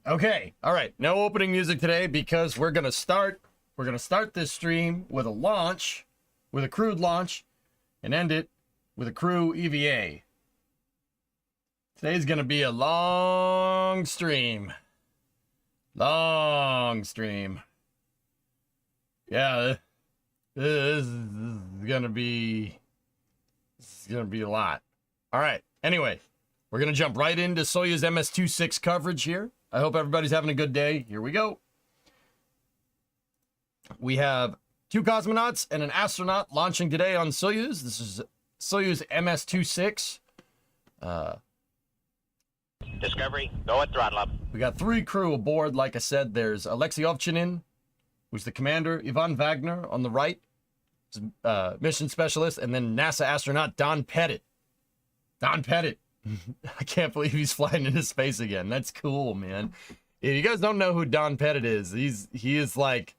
Okay, all right. No opening music today because we're gonna start this stream with a launch, with a crewed launch, and end it with a crew EVA. Today's gonna be a long stream. Long stream. Yeah, this is gonna be a lot. All right. Anyway, we're gonna jump right into Soyuz MS-26 coverage here. I hope everybody's having a good day. Here we go. We have 2 cosmonauts and an astronaut launching today on Soyuz. This is Soyuz MS-26. Discovery, go at throttle up. We got 3 crew aboard. Like I said, there's Alexei Ovchinin, who's the commander, Ivan Wagner on the right, mission specialist, and then NASA astronaut Don Pettit. Don Pettit. I can't believe he's flying into space again. That's cool, man. If you guys don't know who Don Pettit is, he is like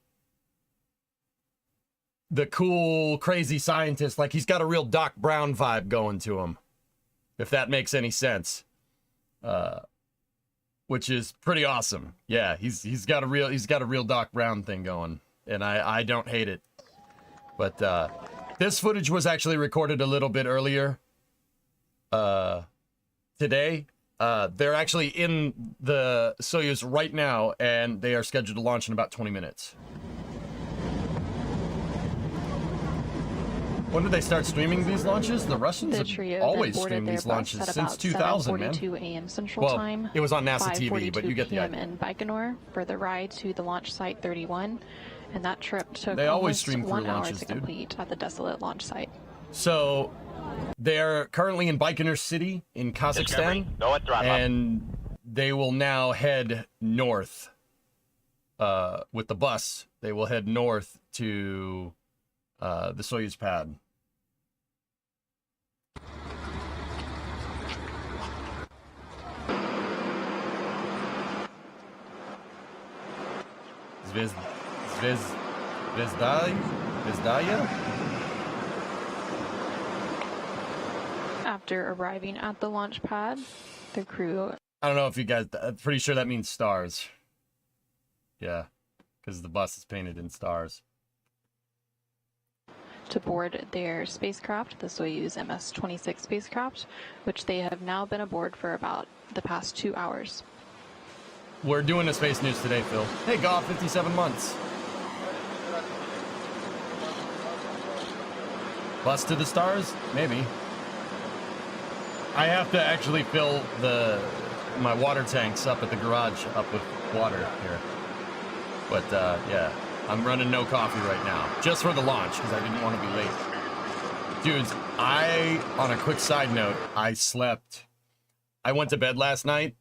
the cool, crazy scientist. Like, he's got a real Doc Brown vibe going to him, if that makes any sense. Which is pretty awesome. Yeah, he's got a real Doc Brown thing going, and I don't hate it. But this footage was actually recorded a little bit earlier. Today, they're actually in the Soyuz right now, and they are scheduled to launch in about 20 minutes. When did they start streaming these launches? The Russians have always streamed these launches since 2000, man. 7:42 a.m. Central Time. It was on NASA TV, but you get the idea. In Baikonur for the ride to the launch site 31, and that trip took they always almost stream 1 crew hour launches, to dude. complete at the desolate launch site. So they're currently in Baikonur City in Kazakhstan, go at throttle and they will now head north with the bus. They will head north to the Soyuz pad. Zvezdaya? After arriving at the launch pad, the crew... I don't know if you guys... I'm pretty sure that means stars. Yeah, because the bus is painted in stars. To board their spacecraft, the Soyuz MS-26 spacecraft, which they have now been aboard for about the past 2 hours. We're doing the space news today, Phil. Hey, Goff, 57 months. Bus to the stars? Maybe. I have to actually fill my water tanks up at the garage up with water here. But, yeah. I'm running no coffee right now, just for the launch, because I didn't want to be late. Dudes, on a quick side note, I went to bed last night,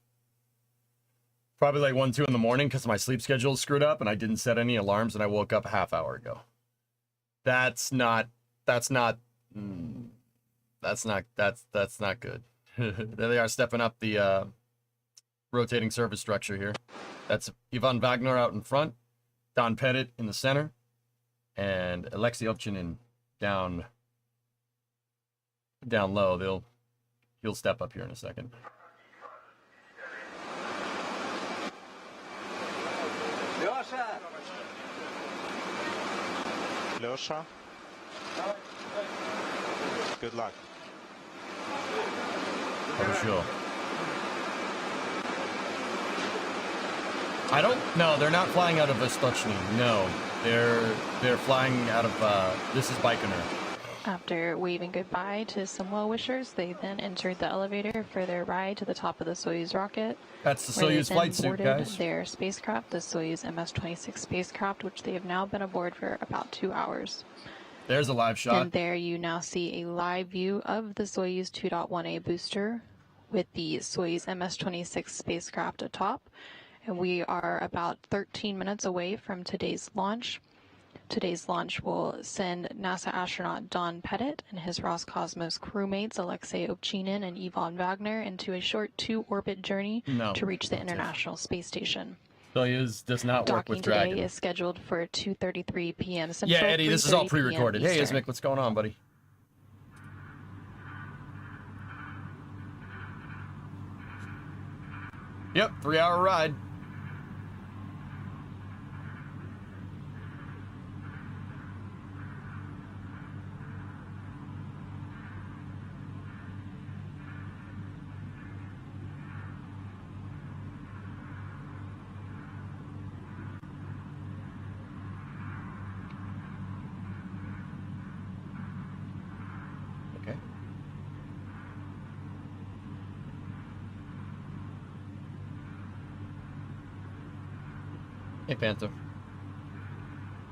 probably like 1, 2 in the morning, because my sleep schedule is screwed up, and I didn't set any alarms, and I woke up a half hour ago. That's not good. There they are stepping up the rotating surface structure here. That's Ivan Wagner out in front, Don Pettit in the center, and Alexei Ovchinin down low. He'll step up here in a second. Losha, good luck. For sure. I don't. No, they're not flying out of Vostochny. No, they're flying out of. This is Baikonur. After waving goodbye to some well-wishers, they then entered the elevator for their ride to the top of the Soyuz rocket. That's the where Soyuz they flight then suit, boarded guys. their spacecraft, the Soyuz MS-26 spacecraft, which they have now been aboard for about 2 hours. There's a live shot. And there you now see a live view of the Soyuz 2.1A booster with the Soyuz MS-26 spacecraft atop. And we are about 13 minutes away from today's launch. Today's launch will send NASA astronaut Don Pettit and his Roscosmos crewmates Alexei Ovchinin and Ivan Wagner into a short 2-orbit journey to reach the International Space Station. Soyuz does not work with Dragon. Docking today is scheduled for 2:33 p.m. Central. Yeah, Eddie, this is all 3:30 pre-recorded. p.m. Hey, Eastern. Ismic, what's going on, buddy? Yep, 3-hour ride. Okay. Hey, Panther.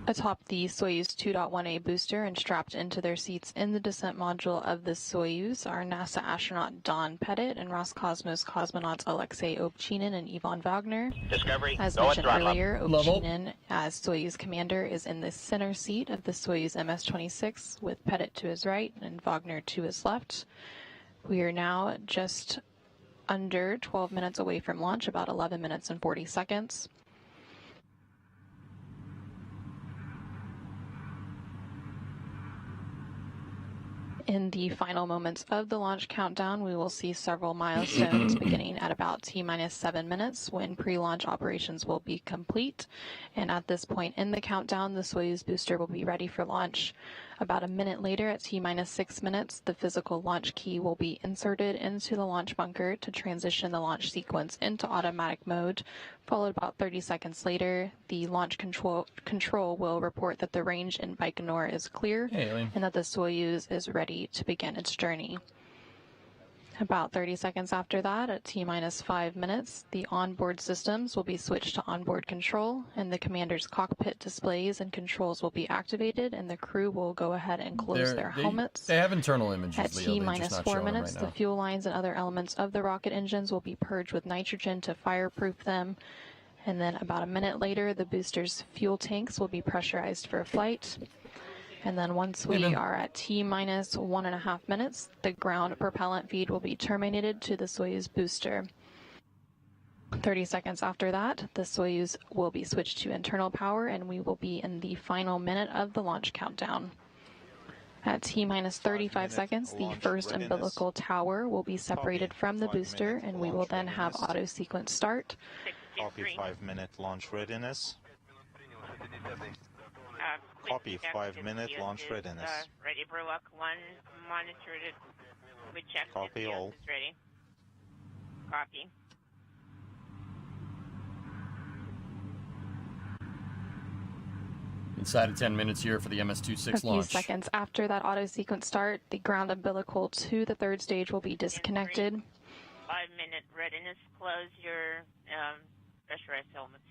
Atop the Soyuz 2.1A booster and strapped into their seats in the descent module of the Soyuz are NASA astronaut Don Pettit and Roscosmos cosmonauts Alexei Ovchinin and Ivan Wagner. Discovery, As go at mentioned throttle up. earlier, Level. Ovchinin, as Soyuz commander, is in the center seat of the Soyuz MS-26 with Pettit to his right and Wagner to his left. We are now just under 12 minutes away from launch, about 11 minutes and 40 seconds. In the final moments of the launch countdown, we will see several milestones beginning at about T-minus 7 minutes when pre-launch operations will be complete. And at this point in the countdown, the Soyuz booster will be ready for launch. About a minute later, at T-minus 6 minutes, the physical launch key will be inserted into the launch bunker to transition the launch sequence into automatic mode. Followed about 30 seconds later, the launch control will report that the range in Baikonur is clear and that the Soyuz is ready to begin its journey. About 30 seconds after that, at T-minus 5 minutes, the onboard systems will be switched to onboard control, and the commander's cockpit displays and controls will be activated, and the crew will go ahead and close their helmets. They have internal images, At Leo. They're just T-minus not 4 showing them minutes, right the now. fuel lines and other elements of the rocket engines will be purged with nitrogen to fireproof them. And then about a minute later, the booster's fuel tanks will be pressurized for flight. And then once we are at T-minus 1.5 minutes, the ground propellant feed will be terminated to the Soyuz booster. 30 seconds after that, the Soyuz will be switched to internal power, and we will be in the final minute of the launch countdown. At T-minus 35 seconds, the first umbilical tower will be separated from the booster, and we will then have auto sequence start. Copy 5-minute launch readiness. Copy 5-minute launch readiness. Ready, Burlock 1, monitored it. We checked Copy it. all. It's ready. Copy. Inside of 10 minutes here for the MS-26 launch. A few seconds after that auto sequence start, the ground umbilical to the third stage will be disconnected. 5-minute readiness. Close your pressurized helmets.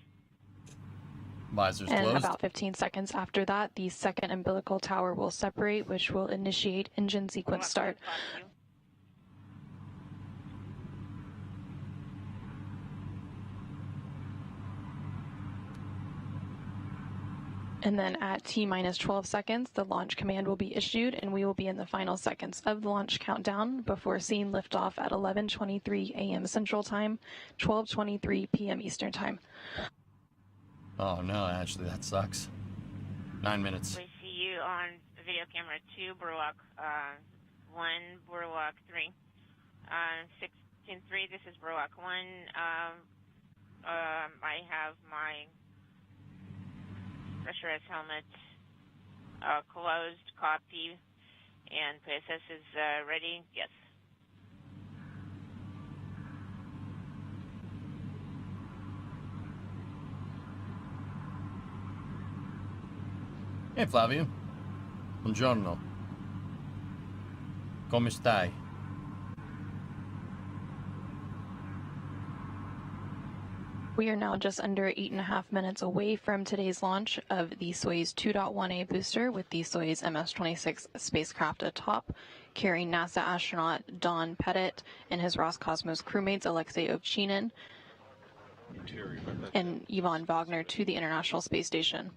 Visors And closed. about 15 seconds after that, the second umbilical tower will separate, which will initiate engine sequence start. And then at T-minus 12 seconds, the launch command will be issued, and we will be in the final seconds of the launch countdown before seeing liftoff at 11:23 a.m. Central Time, 12:23 p.m. Eastern Time. Oh no, actually that sucks. 9 minutes. We see you on video camera 2, Burlock 1, Burlock 3. 16-3, this is Burlock 1. I have my pressurized helmet closed, copy, and PSS is ready, yes. Hey Flavio. Buongiorno. Come stai? We are now just under 8.5 minutes away from today's launch of the Soyuz 2.1A booster with the Soyuz MS-26 spacecraft atop, carrying NASA astronaut Don Pettit and his Roscosmos crewmates Alexei Ovchinin and Ivan Wagner to the International Space Station.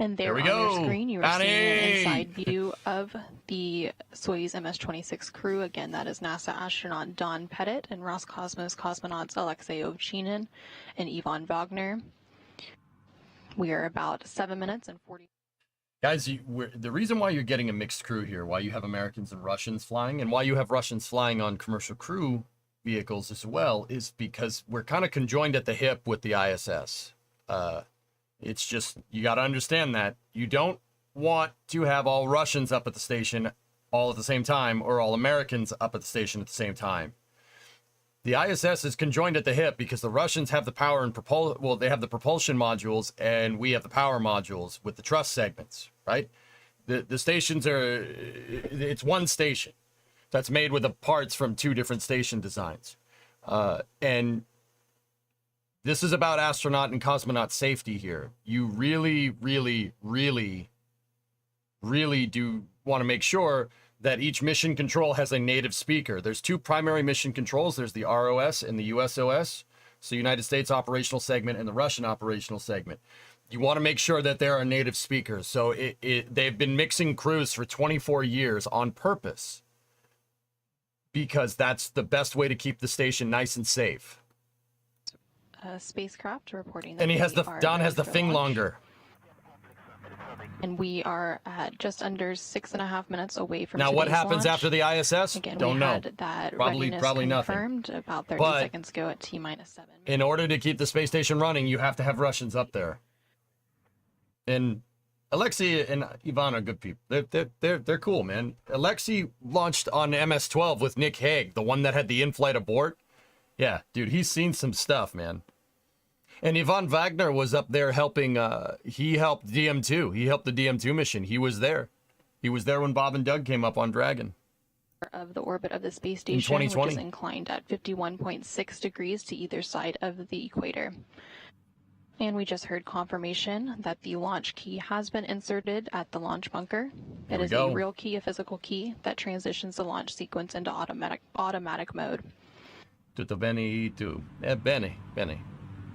And there on your screen, you are seeing an inside view of the Soyuz MS-26 crew. Again, that is NASA astronaut Don Pettit and Roscosmos cosmonauts Alexei Ovchinin and Ivan Wagner. We are about 7 minutes and 40. Guys, the reason why you're getting a mixed crew here, why you have Americans and Russians flying, and why you have Russians flying on commercial crew vehicles as well, is because we're kind of conjoined at the hip with the ISS. It's just, you got to understand that. You don't want to have all Russians up at the station all at the same time, or all Americans up at the station at the same time. The ISS is conjoined at the hip because the Russians have the power and they have the propulsion modules, and we have the power modules with the truss segments, right? The stations it's one station that's made with the parts from two different station designs. And this is about astronaut and cosmonaut safety here. You really, really, really, really do want to make sure that each mission control has a native speaker. There's two primary mission controls. There's the ROS and the USOS. So United States operational segment and the Russian operational segment. You want to make sure that there are native speakers. So they've been mixing crews for 24 years on purpose, because that's the best way to keep the station nice and safe. Spacecraft reporting that And Don has the thing longer. And we are at just under 6.5 minutes away from now. What today's happens launch. after the ISS? Again, Don't we know. had that Probably confirmed nothing. about 30 But seconds ago at T-7. In order to keep the space station running, you have to have Russians up there. And Alexei and Ivan are good people. They're cool, man. Alexei launched on MS-12 with Nick Hague, the one that had the in-flight abort. Yeah, dude, he's seen some stuff, man. And Ivan Wagner was up there helping. He helped DM2. He helped the DM2 mission. He was there. He was there when Bob and Doug came up on Dragon. Of the orbit of the space station, which is inclined at 51.6 degrees to either side of the equator. And we just heard confirmation that the launch key has been inserted at the launch bunker. It is a real key, a physical key, that transitions the launch sequence into automatic mode. Tutto bene, tu. Bene.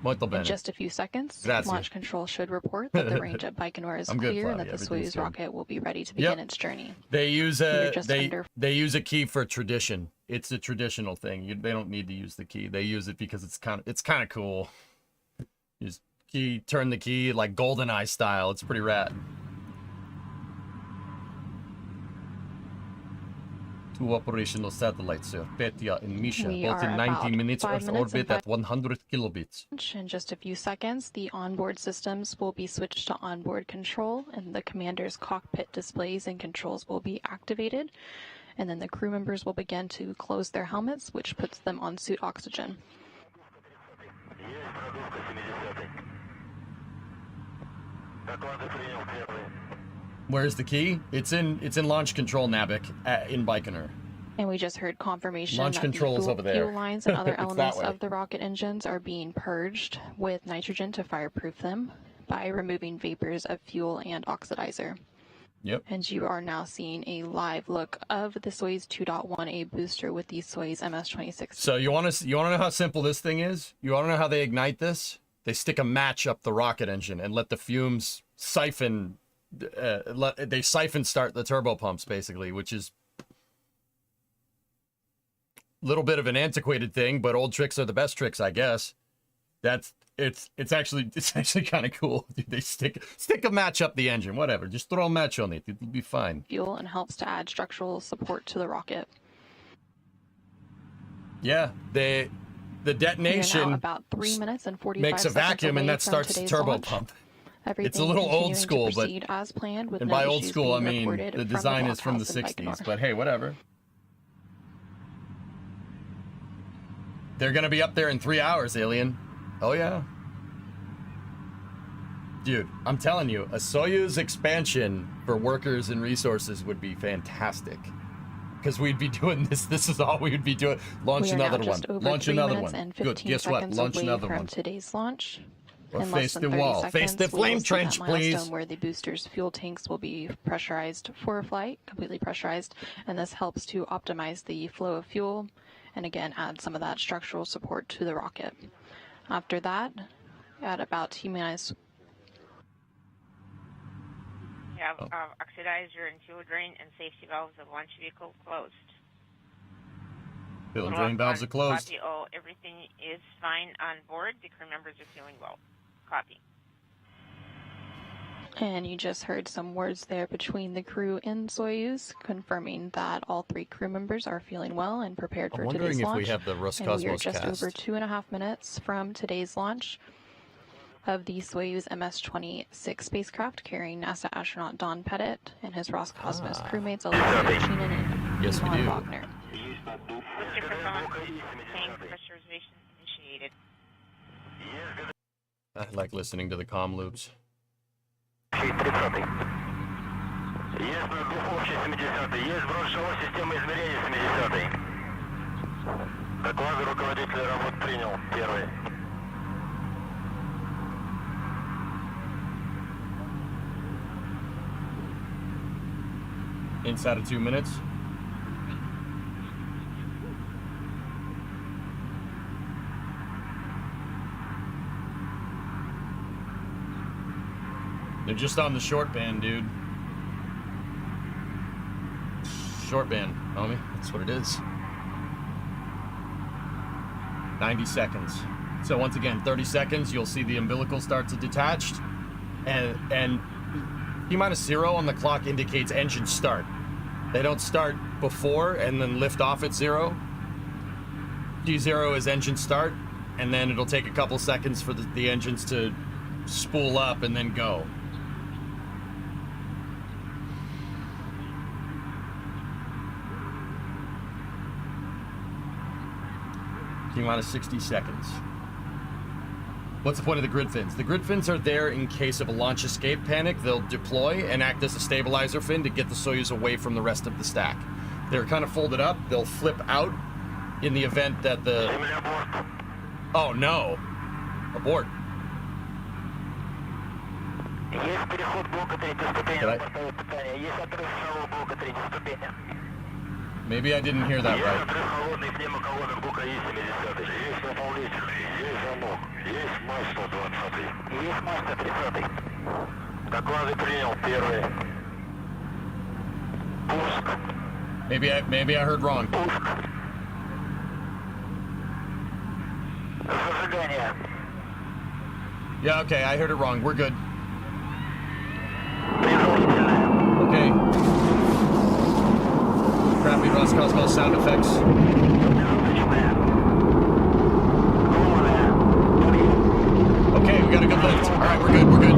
Molto bene. In just a few seconds, Grazie. launch control should report that the range at Baikonur is clear and that the Soyuz rocket will be ready to begin its journey. They use they use a key for tradition. It's a traditional thing. They don't need to use the key. They use it because it's kind of cool. You just turn the key like GoldenEye style. It's pretty rad. Two operational satellites, sir. Petya and Misha, both in 90 minutes Earth orbit at 100 kilobits. In just a few seconds, the onboard systems will be switched to onboard control, and the commander's cockpit displays and controls will be activated. And then the crew members will begin to close their helmets, which puts them on suit oxygen. Where's the key? It's in launch control, Nabik, in Baikonur. And we just heard confirmation launch that controls the over there. fuel lines and other elements of the rocket engines are being purged with nitrogen to fireproof them by removing vapors of fuel and oxidizer. Yep. And you are now seeing a live look of the Soyuz 2.1A booster with the Soyuz MS-26. So you want to know how simple this thing is? You want to know how they ignite this? They stick a match up the rocket engine and let the fumes siphon. They siphon start the turbo pumps, basically, which is a little bit of an antiquated thing, but old tricks are the best tricks, I guess. It's actually kind of cool. They stick a match up the engine, whatever. Just throw a match on it. It'll be fine. Fuel and helps to add structural support to the rocket. Yeah, the detonation about 3 minutes and 45 makes a vacuum, and that starts the turbo launch. pump. Everything it's a little old school, but as planned, with and no by old issues school I being mean reported the design is from the blockhouse in 60s. Baikonur. But hey, whatever. They're gonna be up there in 3 hours, alien. Oh yeah. Dude, I'm telling you, a Soyuz expansion for workers and resources would be fantastic. Because we'd be doing this. This is all we would be doing. Launch another one. Launch another one. Good. Guess what? Launch another one. Today's launch. Or face the wall. Face the flame trench, please. Where the booster's fuel tanks will be pressurized for flight, completely pressurized, and this helps to optimize the flow of fuel, and again add some of that structural support to the rocket. After that, at about T-minus. You have oxidizer and fuel drain and safety valves of launch vehicle closed. Fuel and drain valves are closed. Copy. Oh, everything is fine on board. The crew members are feeling well. Copy. And you just heard some words there between the crew in Soyuz, confirming that all 3 crew members are feeling well and prepared for I'm today's wondering if launch. we have the And we are Roscosmos just cast. over 2.5 minutes from today's launch of the Soyuz MS-26 spacecraft carrying NASA astronaut Don Pettit and his Roscosmos crewmates Olivia Cheenan and Yes, we Ivan do. Wagner. Booster propellant tank pressurization initiated. I like listening to the comm loops. Есть на духовке 70-й. Есть сброс жилой системы измерения 70-й. Доклады руководителя работ принял. Первый. Inside of 2 minutes. They're just on the short band, dude. Short band, homie. That's what it is. 90 seconds. So once again, 30 seconds, you'll see the umbilical start to detach. And T-minus 0 on the clock indicates engine start. They don't start before and then lift off at 0. T0 is engine start, and then it'll take a couple seconds for the engines to spool up and then go. T-minus 60 seconds. What's the point of the grid fins? The grid fins are there in case of a launch escape panic. They'll deploy and act as a stabilizer fin to get the Soyuz away from the rest of the stack. They're kind of folded up. They'll flip out in the event that the... Oh, no. Abort. Есть переход блока 3 ступени. Did I- Поставить питание. Есть отрыв шагов блока 3 ступени. Maybe I didn't hear that Есть right. отрыв холодный пневмоколонок блока Е-70. Есть наполнитель. Есть замок. Есть масло 20. Есть масло 30. Доклады принял. Первый. Пуск. Maybe I heard wrong. Пуск. Зажигание. Yeah, okay, I heard it wrong. We're good. Предварительное. Okay. Crappy Roscosmos sound effects. Безупречное. Ломаное. Подъем. Okay, we got a good lift. All right, we're good. We're good.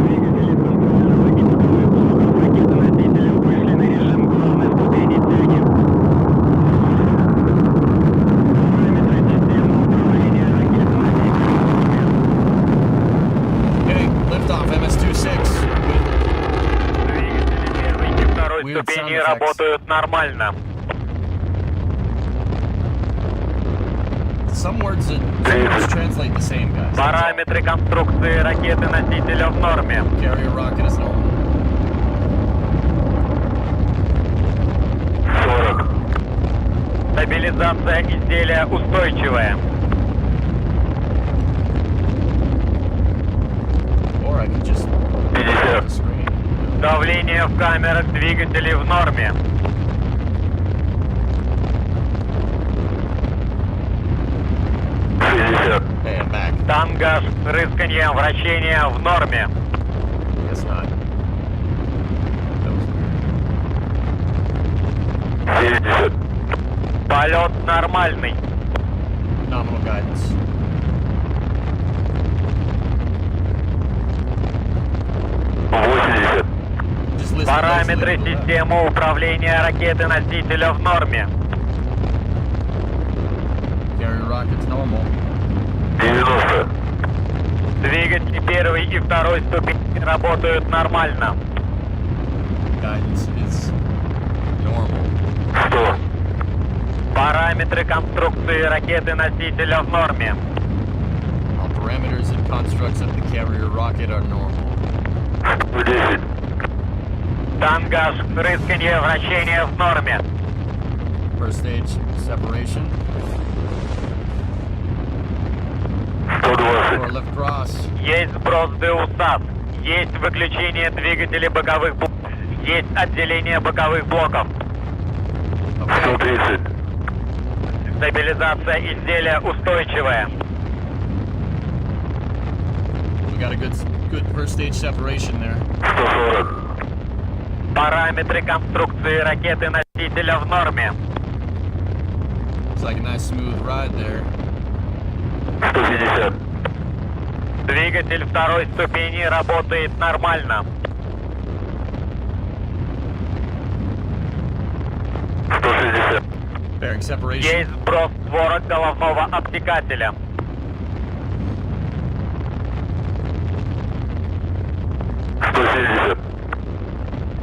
Двигатели контролирования боковых блоков ракеты-носителя вышли на режим главной ступени тяги. Параметры системы управления ракеты-носителем. Okay, lift off MS-26. Двигатели первой и второй Weird sound ступени effects. работают нормально. Some words translate the same, guys. That's all. Параметры конструкции ракеты-носителя в норме. Carrier rocket is normal. 40. Стабилизация изделия устойчивая. Or I could just 50. the screen. Давление в камерах двигателей в норме. 60. Hey, I'm back. Тангаж, рысканье, вращение в норме. Guess not. That was weird. 70. Полет нормальный. Nominal guidance. Just listen Параметры closely. системы управления ракеты-носителя в норме. Carrier rocket's normal. 90. Двигатели первой и второй ступени работают нормально. Guidance is normal. 100. Параметры конструкции ракеты-носителя в норме. All parameters and constructs of the carrier rocket are normal. 10. Тангаж, рысканье, вращение в норме. First stage separation. 120. Or left cross. Есть сброс ДУСАС. Есть выключение двигателей боковых блоков. Есть отделение боковых блоков. Okay. 130. Стабилизация изделия устойчивая. We got a good first stage separation there. 140. Параметры конструкции ракеты-носителя в норме. It's like a nice smooth ride there. 150. Двигатель второй ступени работает нормально. 160. Bearing separation. Есть сброс створок головного обтекателя. 170.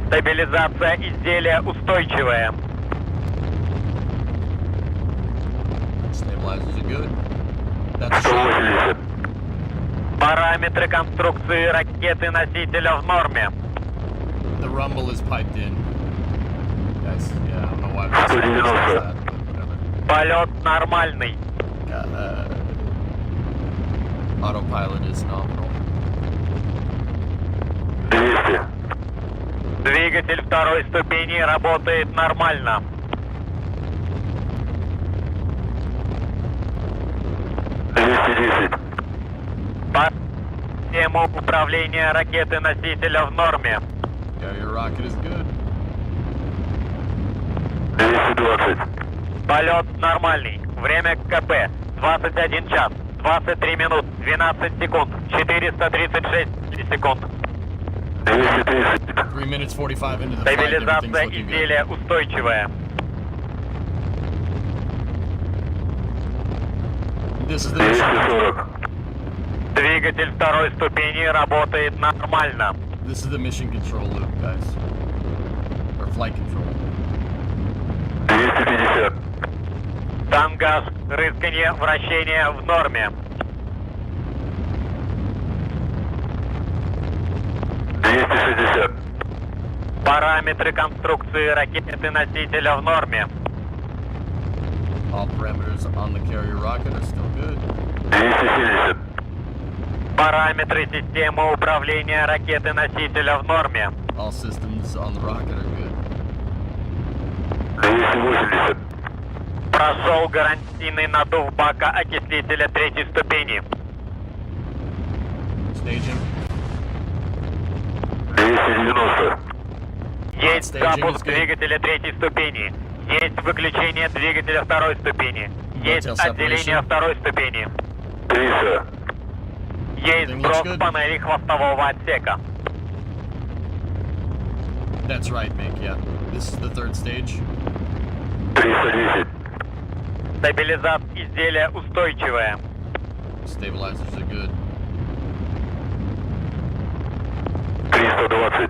Стабилизация изделия устойчивая. Stabilizers are good. That's 180. Параметры конструкции ракеты-носителя в норме. the rumble is piped in. Guys, yeah, I don't know why. Что That, 90? but whatever. Полет нормальный. Autopilot is nominal. 200. Двигатель второй ступени работает нормально. 210. Система управления ракеты-носителя в норме. Yeah, your rocket is good. 220. Полет нормальный. Время КП 21 час, 23 минут, 12 секунд, 436 секунд. 230. 3 minutes 45 into the flight. Everything's Стабилизация looking good. изделия устойчивая. This is the mission. 240. Двигатель второй ступени работает нормально. This is the mission control loop, guys. Or flight control. 250. Тангаж, рысканье, вращение в норме. 260. Параметры конструкции ракеты-носителя в норме. All parameters on the carrier rocket are still good. 270. Параметры системы управления ракеты-носителя в норме. All systems on the rocket are good. 280. Прошел гарантийный надув бака окислителя третьей ступени. Staging. 290. Есть Staging is запуск good. двигателя третьей ступени. Есть выключение двигателя второй ступени. Есть Hotel отделение separation. второй ступени. 300. Есть Everything сброс looks good. панели хвостового отсека. That's right, Mick, yeah. This is the third stage. 310. Стабилизация изделия устойчивая. Stabilizers are good. 320.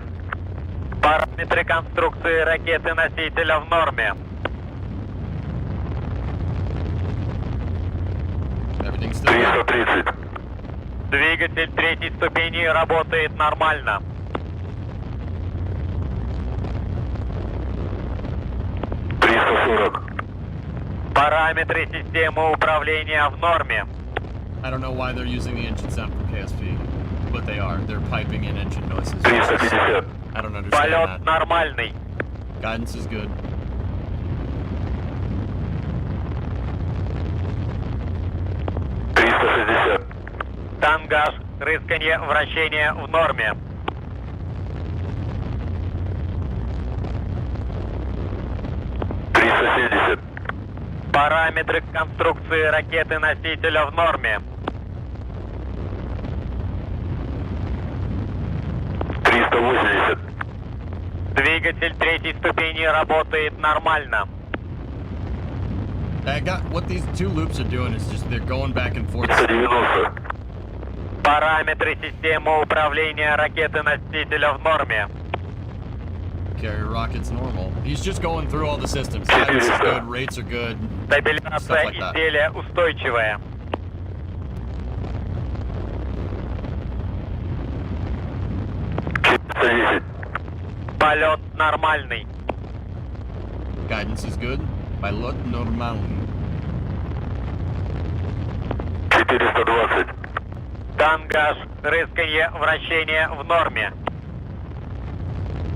Параметры конструкции ракеты-носителя в норме. Everything's still good. 330. Двигатель третьей ступени работает нормально. 340. Параметры системы управления в норме. I don't know why they're using the engine sound from KSP, but they are. They're piping in engine noises. 350. I don't understand Полет that. нормальный. Guidance is good. 360. Тангаж, рысканье, вращение в норме. 370. Параметры конструкции ракеты-носителя в норме. 380. Двигатель третьей ступени работает нормально. I got what these two loops are doing is just they're going back and forth. 190. Параметры системы управления ракеты-носителя в норме. Carrier rocket's normal. He's just going through all the systems. Guidance is good, rates are good. Стабилизация Stuff like that. изделия устойчивая. 410. Полет нормальный. Guidance is good. Pilot normal. 420. Тангаж, рысканье, вращение в норме.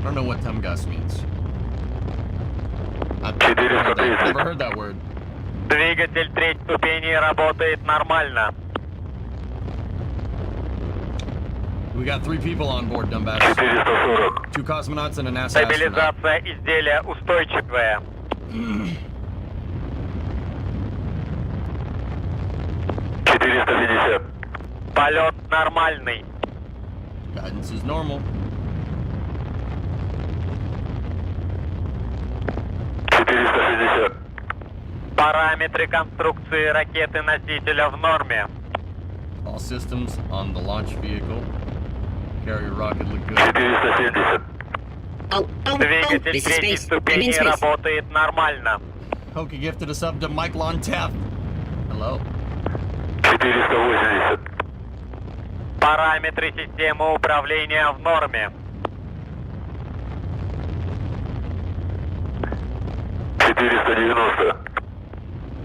I don't know what Tumgus means. I've 430. never heard that word. Двигатель третьей ступени работает нормально. We got 3 people on board, Dumbass. 440. 2 cosmonauts and a NASA astronaut. Стабилизация изделия устойчивая. 450. Полет нормальный. Guidance is normal. 460. Параметры конструкции ракеты-носителя в норме. All systems on the launch vehicle. Carrier rocket look good. 470. Двигатель третьей ступени работает нормально. Hokie gifted a sub to Mike Lontef. Hello. 480. Параметры системы управления в норме. 490.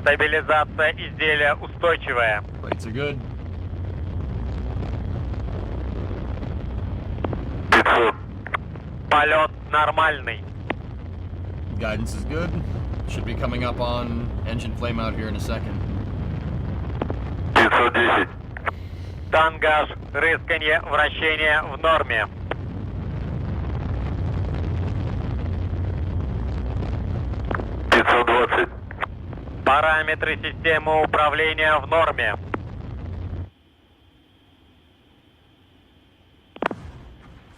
Стабилизация изделия устойчивая. Rates are good. 500. Полет нормальный. Guidance is good. Should be coming up on engine flame out here in a second. 510. Тангаж, рысканье, вращение в норме. 520. Параметры системы управления в норме.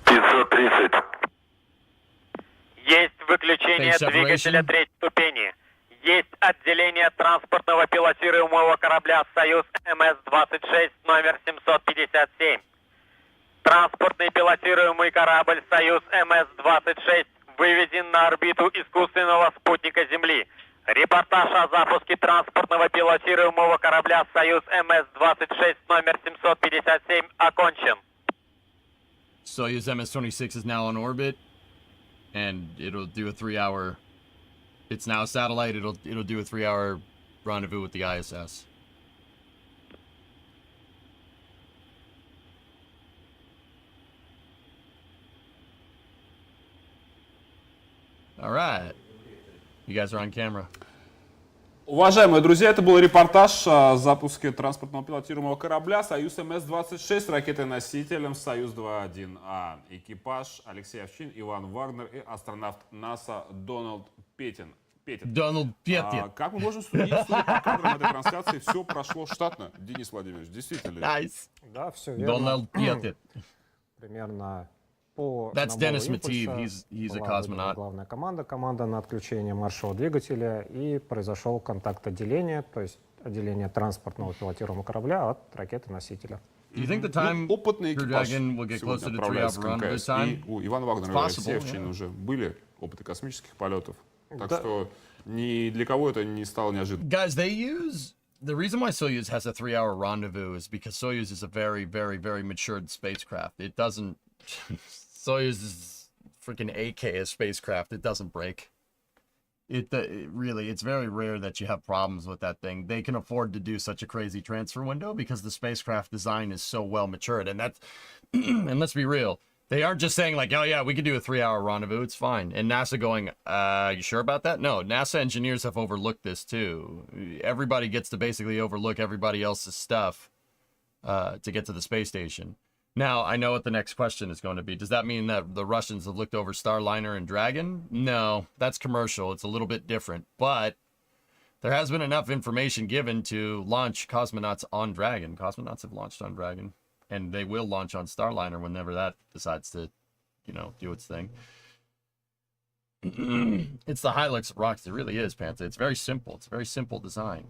530. Есть выключение Phase separation. двигателя третьей ступени. Есть отделение транспортного пилотируемого корабля «Союз МС-26» номер 757. Транспортный пилотируемый корабль «Союз МС-26» выведен на орбиту искусственного спутника Земли. Репортаж о запуске транспортного пилотируемого корабля «Союз МС-26» номер 757 окончен. Soyuz MS-26 is now on orbit, and it'll do a 3-hour. It's now a satellite. It'll do a 3-hour rendezvous with the ISS. All right, you guys are on camera. Уважаемые друзья, это был репортаж о запуске транспортного пилотируемого корабля «Союз МС-26» с ракетой-носителем «Союз-2-1А». Экипаж Алексей Овчин, Иван Вагнер и астронавт НАСА Дональд Петтин. Donald Петтин. Как мы можем судить, судя по кадрам этой трансляции, все прошло штатно, Денис Владимирович, действительно. Nice. Да, все верно. Donald Петтин. Примерно по That's набору Dennis импульса Mateve. He's a была выдана cosmonaut. главная команда на отключение маршевого двигателя, и произошел контакт отделения, то есть отделение транспортного пилотируемого корабля от ракеты-носителя. Do you think the time Опытный Crew экипаж Dragon will get closer сегодня to 3-hour отправляется к rendezvous МКС. И time? у Ивана Вагнера и It's Алексея possible, Овчина yeah. уже были опыты космических полетов. Так Да. что ни для кого это не стало неожиданным. Guys, the reason why Soyuz has a 3-hour rendezvous is because Soyuz is a very, very, very matured spacecraft. It doesn't. Soyuz is freaking AK a spacecraft. It doesn't break. It really, it's very rare that you have problems with that thing. They can afford to do such a crazy transfer window because the spacecraft design is so well matured. And that's, and let's be real, they aren't just saying like, oh yeah, we can do a 3-hour rendezvous. It's fine. And NASA going, you sure about that? No, NASA engineers have overlooked this too. Everybody gets to basically overlook everybody else's stuff to get to the space station. Now, I know what the next question is going to be. Does that mean that the Russians have looked over Starliner and Dragon? No, that's commercial. It's a little bit different. But there has been enough information given to launch cosmonauts on Dragon. Cosmonauts have launched on Dragon. And they will launch on Starliner whenever that decides to, you know, do its thing. It's the Hilux rockets. It really is, Panther. It's very simple. It's a very simple design.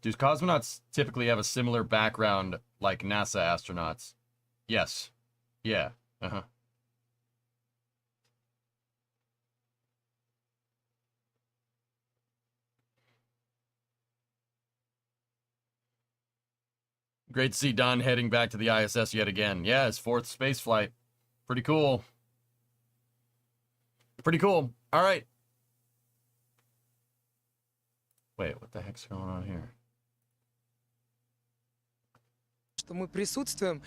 Do cosmonauts typically have a similar background like NASA astronauts? Yes. Yeah. Uh-huh. Great to see Don heading back to the ISS yet again. Yeah, his 4th space flight. Pretty cool. Pretty cool. All right. Wait, what the heck's going on here? Что мы присутствуем.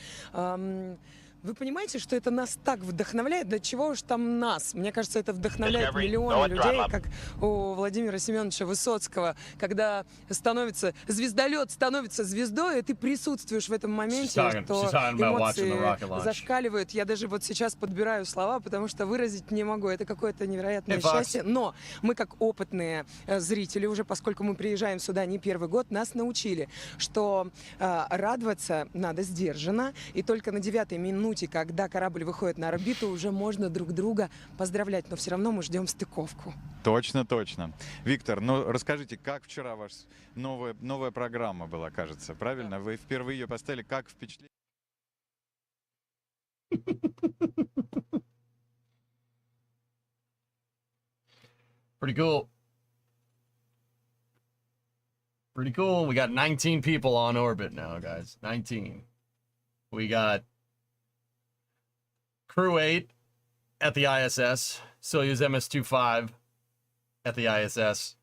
Вы понимаете, что это нас так вдохновляет, до чего уж там нас? Мне кажется, это вдохновляет миллионы людей, как у Владимира Семеновича Высоцкого, когда звездолет становится звездой, и ты присутствуешь в этом моменте, что эмоции зашкаливают. Я даже вот сейчас подбираю слова, потому что выразить не могу. Это какое-то невероятное счастье. Но мы, как опытные зрители, уже поскольку мы приезжаем сюда не первый год, нас научили, что радоваться надо сдержанно, и только на 9-й минуте, когда корабль выходит на орбиту, уже можно друг друга поздравлять, но все равно мы ждем стыковку. Точно, точно. Виктор, ну расскажите, как вчера ваша новая программа была, кажется, правильно? Вы впервые ее поставили, как впечатление? Pretty cool. Pretty cool. We got 19 people on orbit now, guys. 19. We got Crew 8 at the ISS. Soyuz MS-25 at the ISS.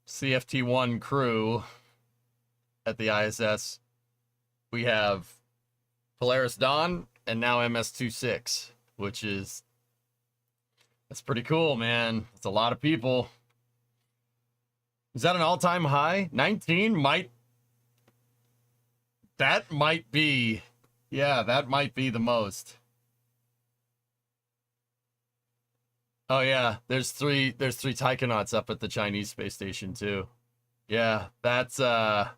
CFT-1 crew at the ISS. We have Polaris Dawn and now MS-26, which is... That's pretty cool, man. That's a lot of people. Is that an all-time high? 19 might... That might be... Yeah, that might be the most. Oh, yeah. There's three taikonauts up at the Chinese space station, too. Yeah, that's a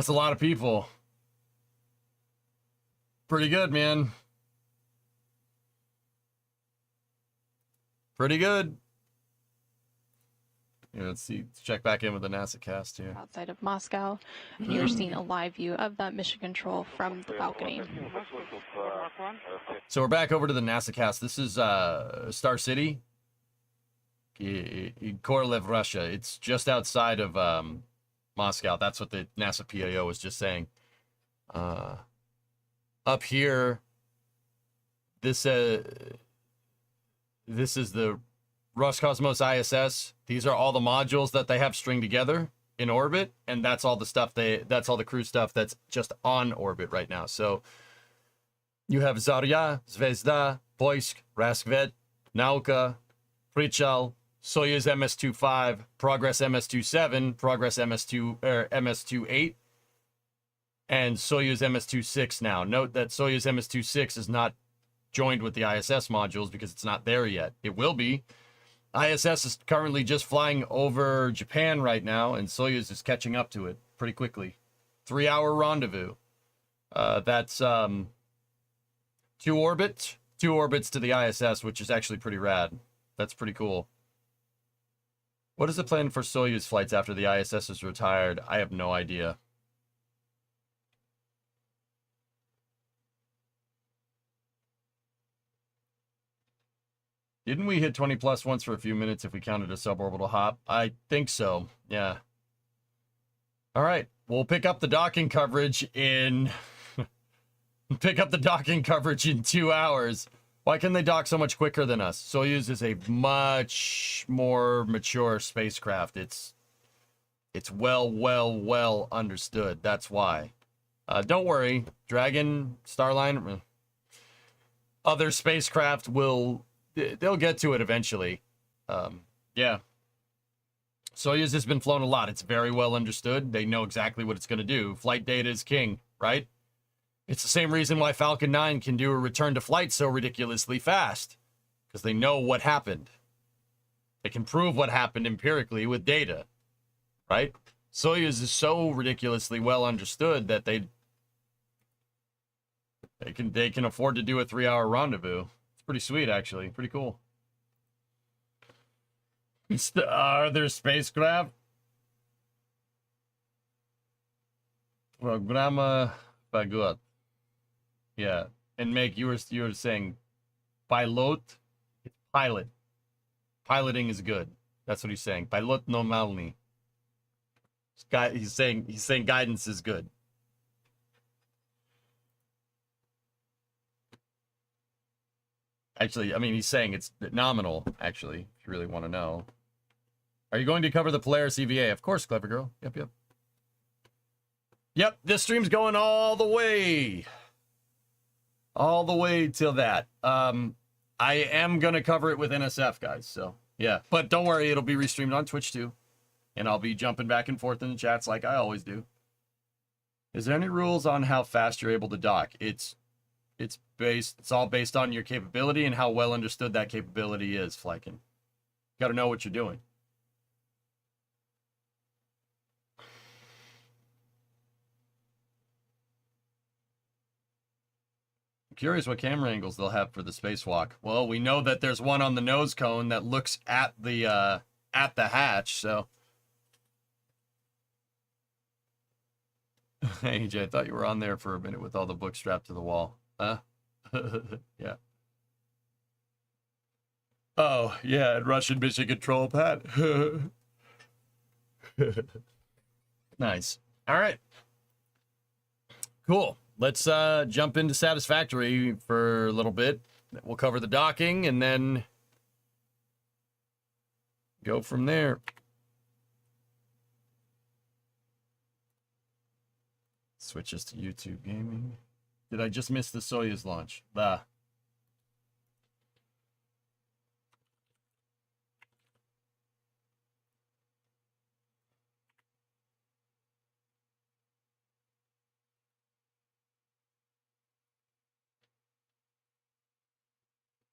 lot of people. Pretty good, man. Pretty good. Yeah, let's see. Let's check back in with the NASA cast here. Outside of Moscow, and you're seeing a live view of that mission control from the balcony. So we're back over to the NASA cast. This is Star City, Korolev, Russia. It's just outside of Moscow. That's what the NASA PAO was just saying. Up here, this is the Roscosmos ISS. These are all the modules that they have stringed together in orbit, and that's all the stuff that's all the crew stuff that's just on orbit right now. So you have Zarya, Zvezda, Poisk, Raskvet, Nauka, Prichal, Soyuz MS-25, Progress MS-27, Progress MS-28, and Soyuz MS-26 now. Note that Soyuz MS-26 is not joined with the ISS modules because it's not there yet. It will be. ISS is currently just flying over Japan right now, and Soyuz is catching up to it pretty quickly. 3-hour rendezvous. That's 2 orbits to the ISS, which is actually pretty rad. That's pretty cool. What is the plan for Soyuz flights after the ISS is retired? I have no idea. Didn't we hit 20 plus once for a few minutes if we counted a suborbital hop? I think so. Yeah. All right. We'll pick up the docking coverage in 2 hours. Why can they dock so much quicker than us? Soyuz is a much more mature spacecraft. It's well understood. That's why. Don't worry. Dragon, Starliner, other spacecraft they'll get to it eventually. Yeah. Soyuz has been flown a lot. It's very well understood. They know exactly what it's going to do. Flight data is king, right? It's the same reason why Falcon 9 can do a return to flight so ridiculously fast. Because they know what happened. They can prove what happened empirically with data, right? Soyuz is so ridiculously well understood that they can afford to do a 3-hour rendezvous. Pretty sweet, actually. Pretty cool. Are there spacecraft? Programma Bagut. Yeah. And Meg, you were saying pilot? It's pilot. Piloting is good. That's what he's saying. Pilot normalny. He's saying guidance is good. Actually, I mean, he's saying it's nominal, actually, if you really want to know. Are you going to cover the Polaris EVA? Of course, clever girl. Yep. Yep, this stream's going all the way. all the way till that. I am going to cover it with NSF, guys. So, yeah. But don't worry, it'll be restreamed on Twitch, too. And I'll be jumping back and forth in the chats like I always do. Is there any rules on how fast you're able to dock? It's all based on your capability and how well understood that capability is, Flykin. Got to know what you're doing. Curious what camera angles they'll have for the spacewalk. Well, we know that there's one on the nose cone that looks at the hatch, so. Hey, EJ, I thought you were on there for a minute with all the books strapped to the wall. Huh? Yeah. Oh, yeah, Russian mission control pad. Nice. All right. Cool. Let's jump into Satisfactory for a little bit. We'll cover the docking and then go from there. Switches to YouTube gaming. Did I just miss the Soyuz launch? Bah.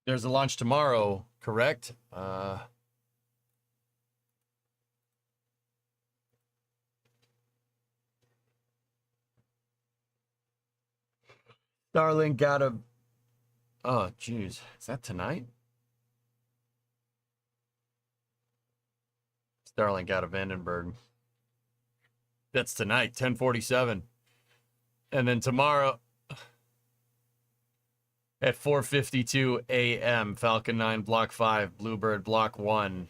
There's a launch tomorrow, correct? Starlink got a... Oh, geez. Is that tonight? Starlink out of Vandenberg. That's tonight, 10:47. And then tomorrow... At 4:52 a.m., Falcon 9 Block 5, Bluebird Block 1.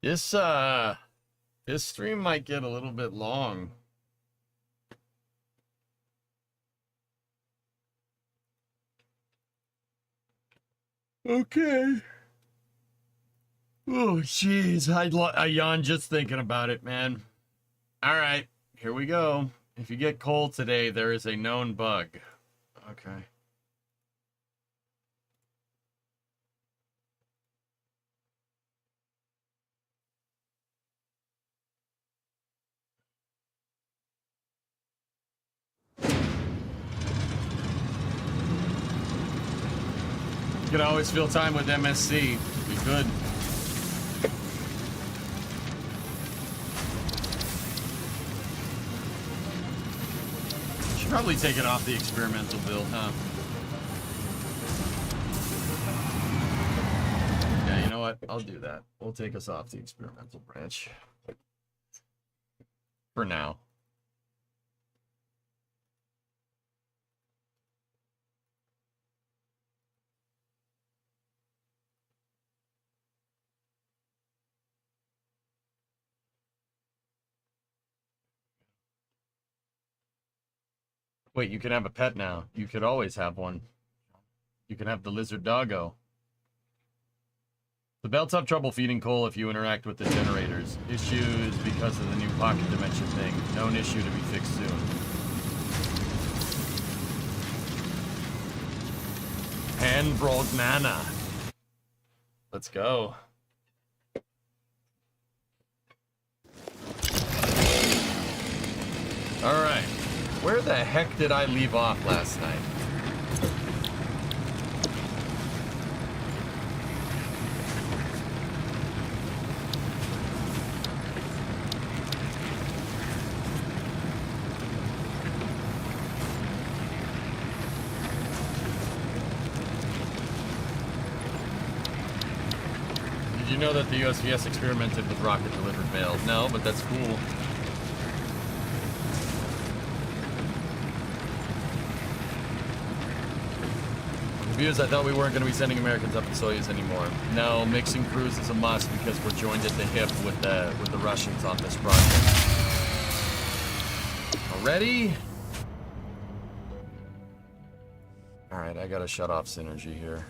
This stream might get a little bit long. Okay. Oh, jeez. I yawn just thinking about it, man. All right, here we go. If you get cold today, there is a known bug. Okay. You can always fill time with MSC. Be good. Should probably take it off the experimental build, huh? Yeah, you know what? I'll do that. We'll take us off the experimental branch. For now. Wait, you can have a pet now. You could always have one. You can have the lizard doggo. The belts have trouble feeding coal if you interact with the generators. Issues because of the new pocket dimension thing. Known issue to be fixed soon. Handbroad Nana. Let's go. All right. Where the heck did I leave off last night? Did you know that the USVS experimented with rocket-delivered mail? No, but that's cool. Views, I thought we weren't going to be sending Americans up in Soyuz anymore. No, mixing crews is a must because we're joined at the hip with the Russians on this project. Already? Alright, I gotta shut off Synergy here.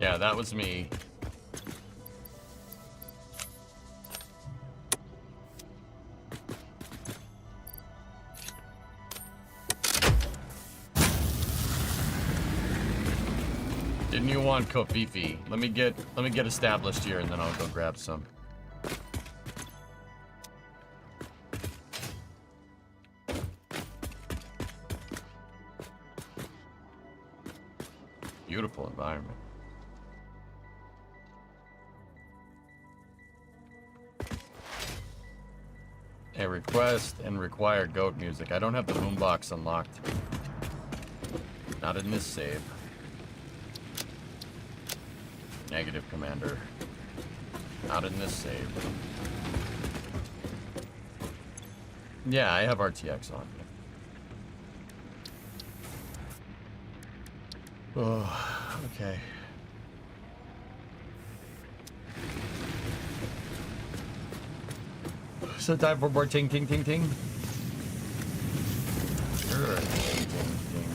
Yeah, that was me. Didn't you want Kofifi? Let me get established here and then I'll go grab some. Beautiful environment. A request and require goat music. I don't have the boombox unlocked. Not in this save. Negative, Commander. Not in this save. Yeah, I have RTX on. Oh, okay. So time for more ting ting ting ting. Sure. Ting, ting, ting.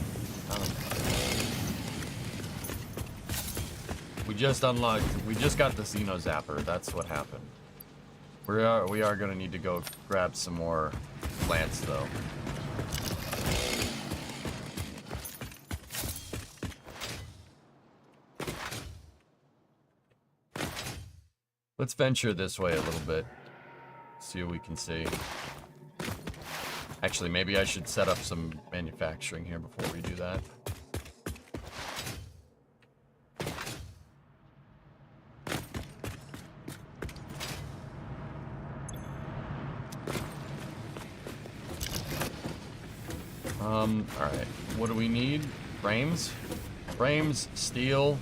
We just unlocked. We just got the Xeno Zapper. That's what happened. We are gonna need to go grab some more plants though. Let's venture this way a little bit. See what we can see. Actually, maybe I should set up some manufacturing here before we do that. Alright. What do we need? Frames? Frames, steel,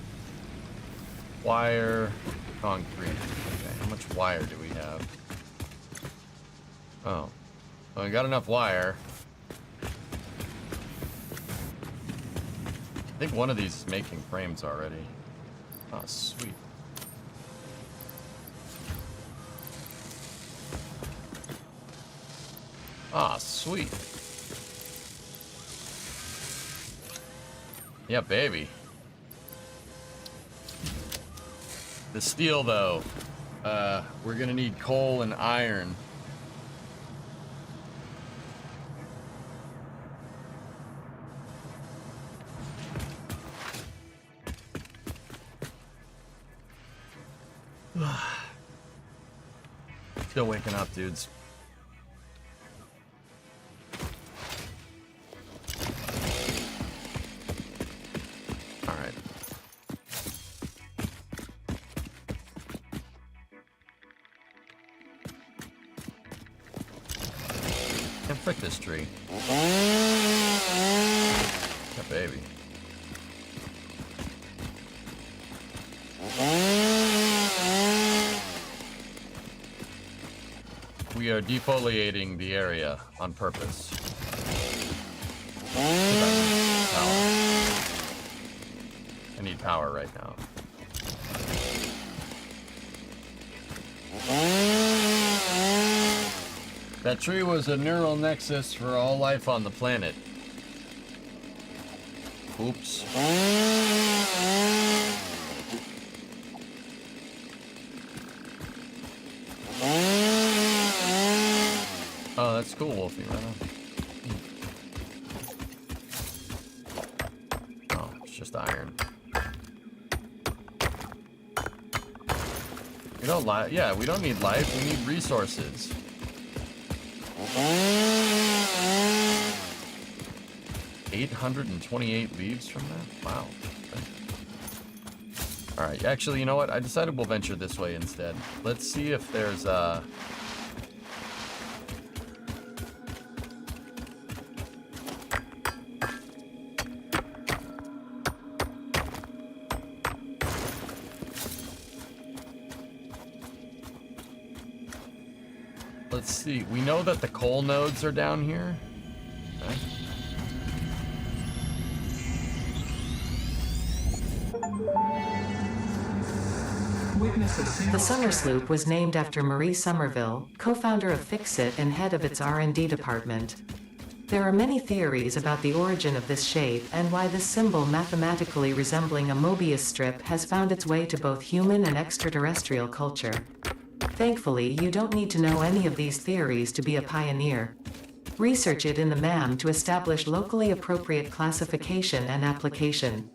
wire, concrete. Okay, how much wire do we have? Oh. Well, we got enough wire. I think one of these is making frames already. Oh, sweet. Ah, sweet. Yeah, baby. The steel, though. We're gonna need coal and iron. Still waking up, dudes. Alright. And frick this tree. Yeah, baby. We are defoliating the area on purpose. I need power right now. That tree was a neural nexus for all life on the planet. Oops. Oh, that's cool, Wolfie. Right on. Oh, it's just iron. We don't yeah, we don't need life. We need resources. 828 leaves from that? Wow. Okay. Alright, actually, you know what? I decided we'll venture this way instead. Let's see if there's let's see. We know that the coal nodes are down here. Okay. The summer sloop was named after Marie Somerville, co-founder of Fixit and head of its R&D department. There are many theories about the origin of this shape and why this symbol mathematically resembling a Mobius strip has found its way to both human and extraterrestrial culture. Thankfully, you don't need to know any of these theories to be a pioneer. Research it in the MAM to establish locally appropriate classification and application.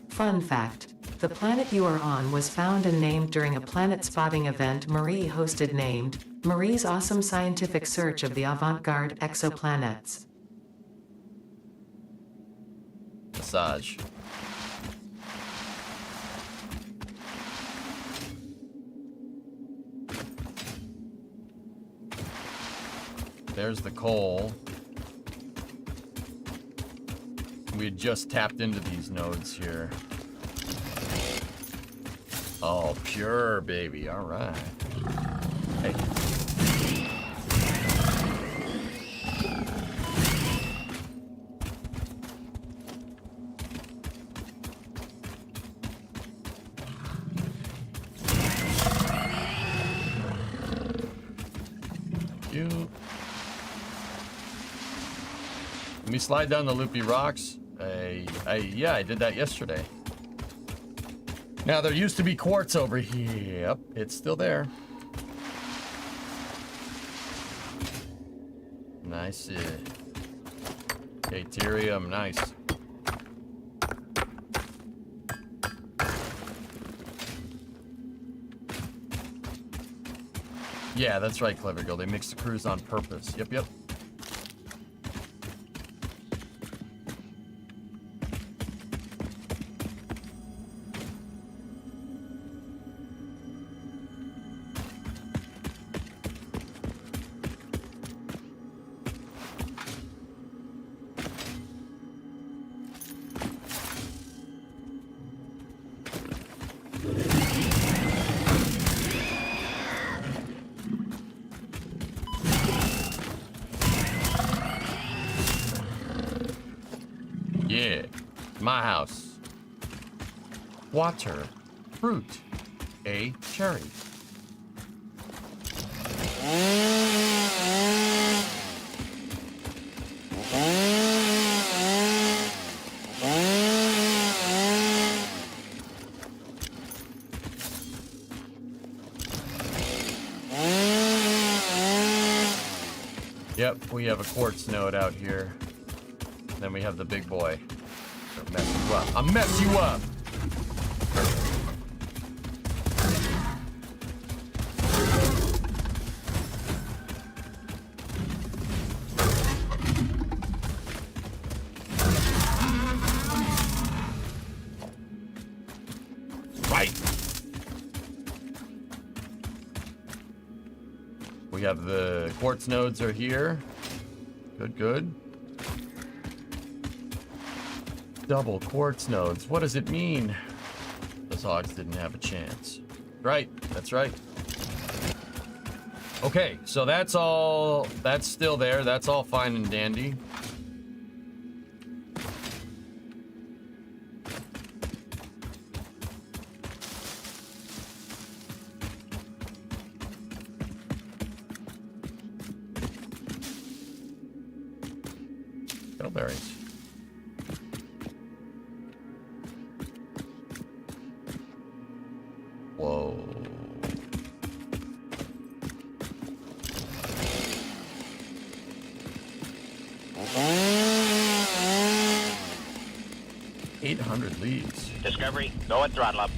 Fun fact. The planet you are on was found and named during a planet spotting event Marie hosted named Marie's Awesome Scientific Search of the Avant-Garde Exoplanets. Massage. There's the coal. We had just tapped into these nodes here. Oh, pure, baby. All right. Hey. Thank you. Can we slide down the loopy rocks? Yeah, I did that yesterday. Now, there used to be quartz over here. Yep, it's still there. Nice. Deuterium, nice. Yeah, that's right, Clever Girl. They mixed the crews on purpose. Yep, yep. Yeah, my house. Water, fruit, a cherry. Yep, we have a quartz node out here. Then we have the big boy. I'll mess you up. I'll mess you up! Right. We have the quartz nodes are here. Good, good. Double quartz nodes. What does it mean? Those hogs didn't have a chance. Right, that's right. Okay, so that's all, that's still there. That's all fine and dandy. Kettleberries. Whoa. $800 leads. Discovery, go at throttle up.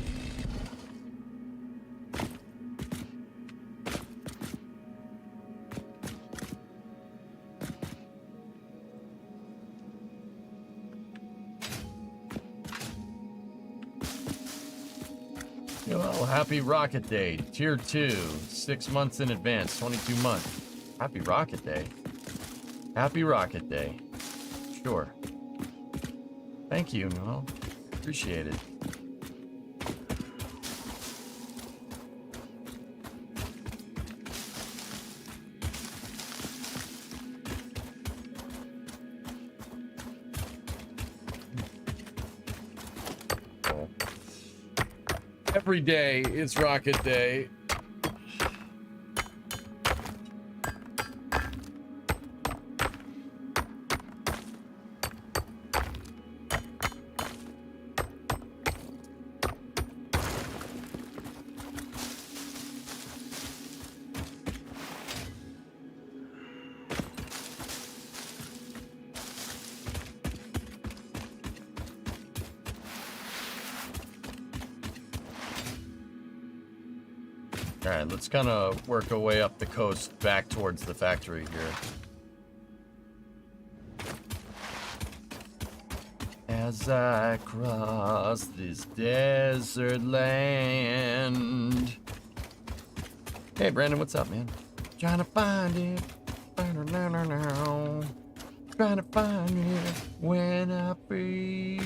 Well, happy Rocket Day. Tier 2, 6 months in advance, 22 months. Happy Rocket Day. Happy Rocket Day. Sure. Thank you, Noel. Appreciate it. Every day is rocket day. All right, let's kind of work our way up the coast back towards the factory here. As I cross this desert land. Hey, Brandon, what's up, man? Trying to find it. Trying to find it when I feel.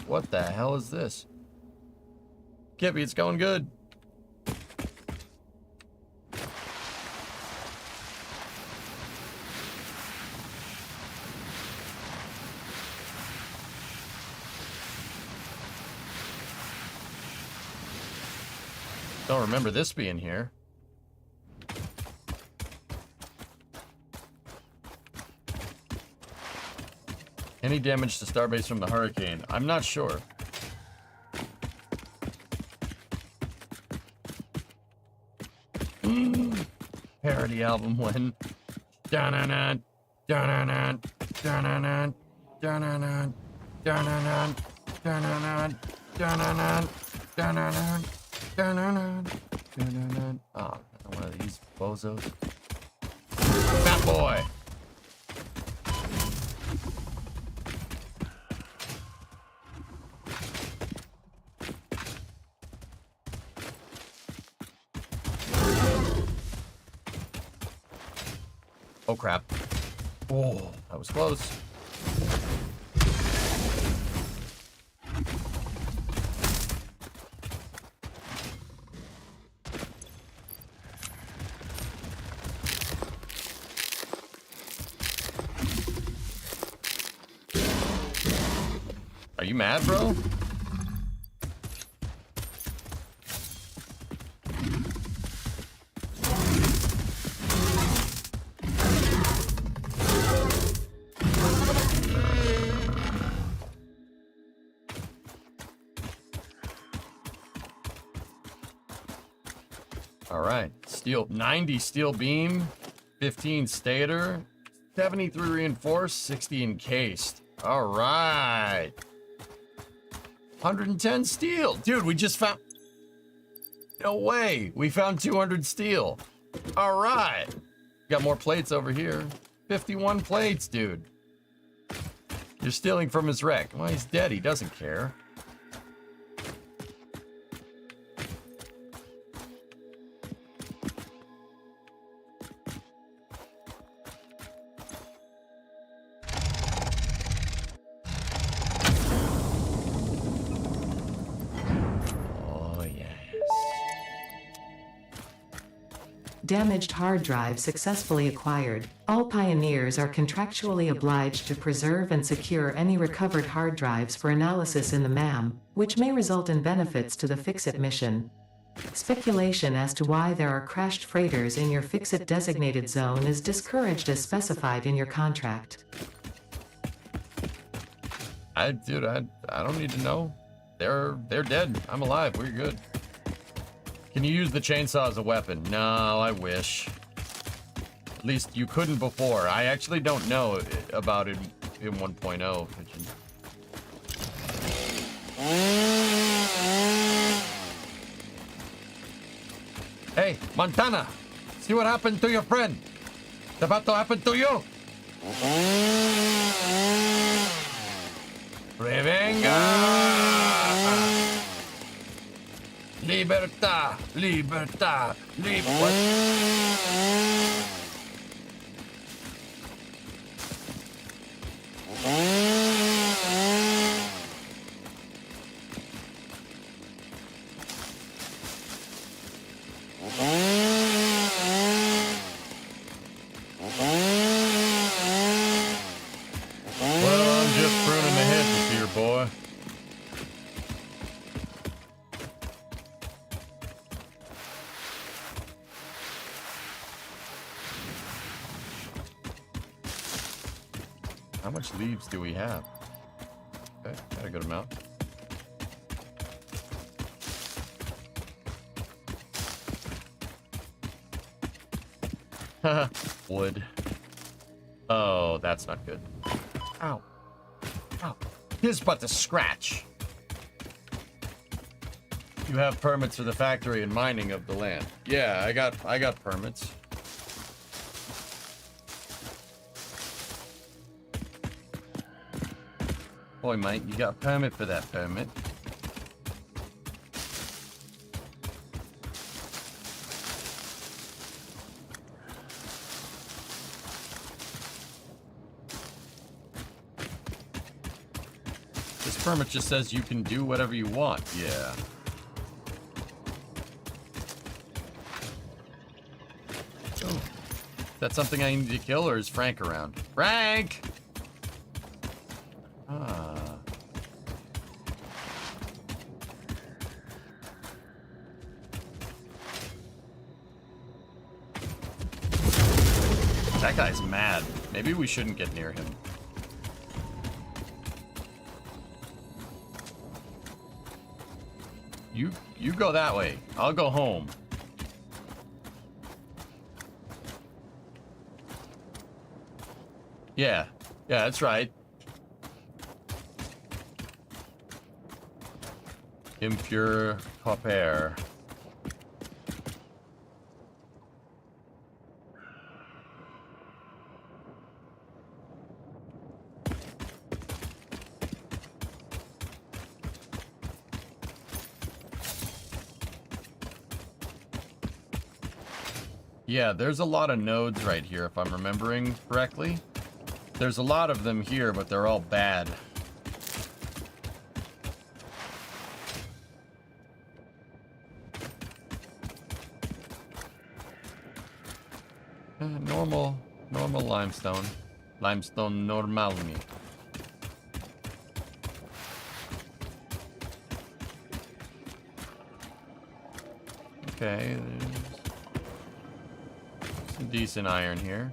What the hell is this? Kippy, it's going good. Don't remember this being here. Any damage to Starbase from the hurricane? I'm not sure. Parody album when. Dun-dun-dun, dun-dun-dun, dun-dun-dun, dun-dun-dun, dun-dun-dun, dun-dun-dun, dun-dun-dun, dun-dun-dun, dun-dun-dun, dun-dun-dun. Oh, one of these bozos. Fat boy. Oh crap. Oh, that was close. Are you mad, bro? All right, steel, 90 steel beam, 15 stator, 73 reinforced, 60 encased. All right. 110 steel. Dude, we just found... No way. We found 200 steel. All right. Got more plates over here. 51 plates, dude. You're stealing from his wreck. Well, he's dead. He doesn't care. Damaged hard drive successfully acquired. All pioneers are contractually obliged to preserve and secure any recovered hard drives for analysis in the MAM, which may result in benefits to the Fix-It mission. Speculation as to why there are crashed freighters in your Fix-It designated zone is discouraged as specified in your contract. Dude, I don't need to know. They're dead. I'm alive. We're good. Can you use the chainsaw as a weapon? No, I wish. At least you couldn't before. I actually don't know about it in 1.0. Hey, Montana! See what happened to your friend? It's about to happen to you! Revenga! Libertad! Libertad! What? How much leaves do we have? Okay, got a good amount. Wood. Oh, that's not good. Ow. Ow. Here's about to scratch. You have permits for the factory and mining of the land. Yeah, I got permits. Boy, mate, you got a permit for that permit. This permit just says you can do whatever you want. Yeah. Oh. Is that something I need to kill, or is Frank around? Frank! Ah. That guy's mad. Maybe we shouldn't get near him. You go that way. I'll go home. Yeah. Yeah, that's right. Impure copper. Yeah, there's a lot of nodes right here, if I'm remembering correctly. There's a lot of them here, but they're all bad. Normal limestone. Limestone normalny. Okay, there's some decent iron here.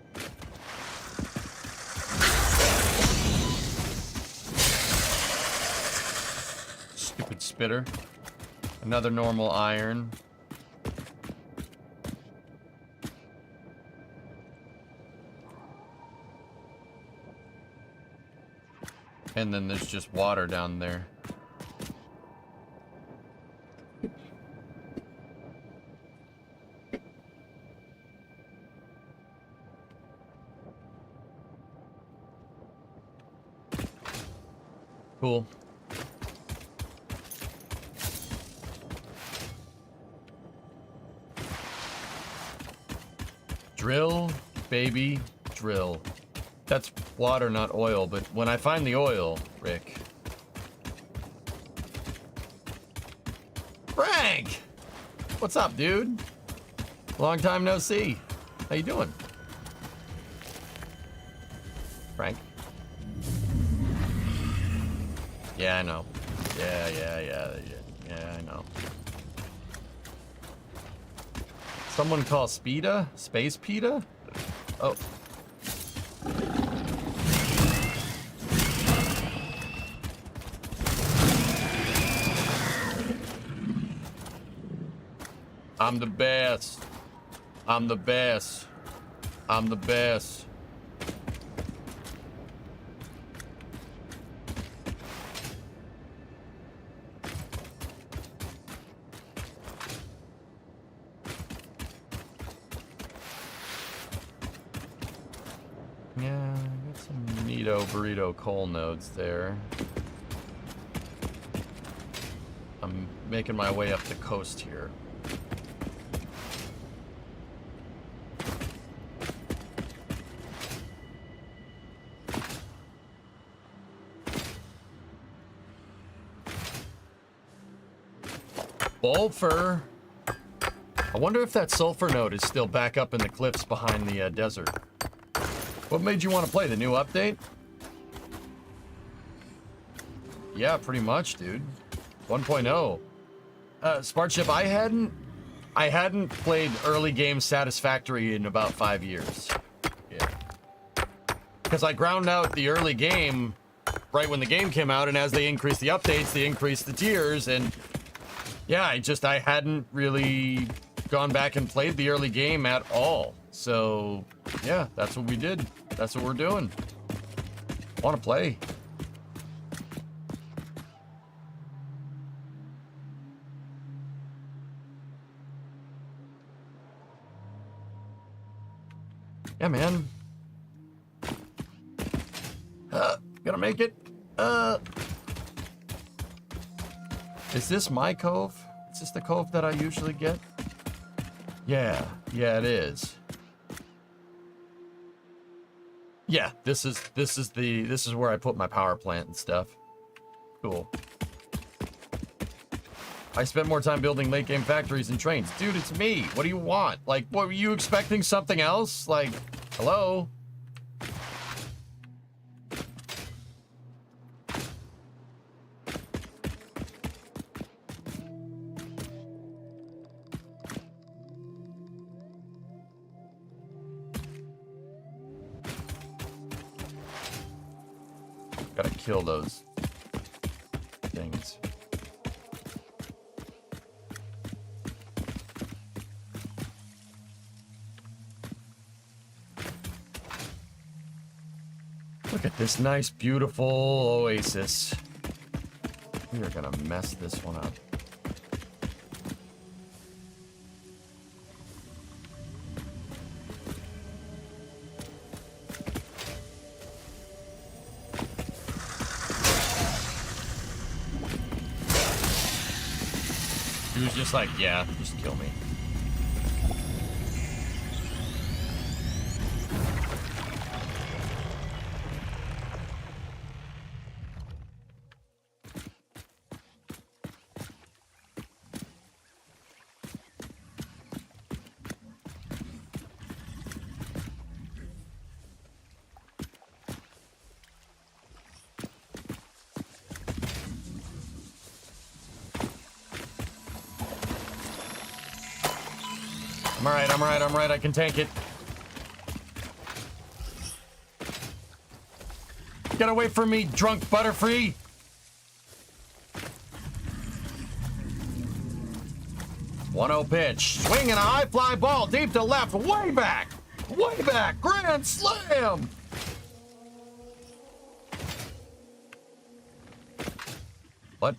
Stupid spitter. Another normal iron. And then there's just water down there. Cool. Drill, baby, drill. That's water, not oil, but when I find the oil, Rick. Frank! What's up, dude? Long time no see. How you doing? Frank? Yeah, I know. Yeah, I know. Someone call Speeda? Space Peta? Oh. I'm the best. I'm the best. I'm the best. Yeah, got some neato burrito coal nodes there. I'm making my way up the coast here. Sulfur. I wonder if that sulfur node is still back up in the cliffs behind the desert. What made you want to play? The new update? Yeah, pretty much, dude. 1.0. Spartship, I hadn't played early game Satisfactory in about 5 years. Yeah. because I ground out the early game right when the game came out, and as they increased the updates, they increased the tiers, and yeah, I hadn't really gone back and played the early game at all. So yeah, that's what we did. That's what we're doing. Want to play? Yeah, man. Gonna make it. Is this my cove? Is this the cove that I usually get? Yeah, it is. Yeah, this is where I put my power plant and stuff. Cool. I spent more time building late game factories and trains. Dude, it's me. What do you want? Like, what were you expecting something else? Like, hello? Gotta kill those things. Look at this nice, beautiful oasis. We are gonna mess this one up. He was just like, yeah, just kill me. I'm right, I can tank it. Get away from me, drunk Butterfree! One-0 pitch. Swinging a high fly ball deep to left, way back! Way back! Grand slam! What?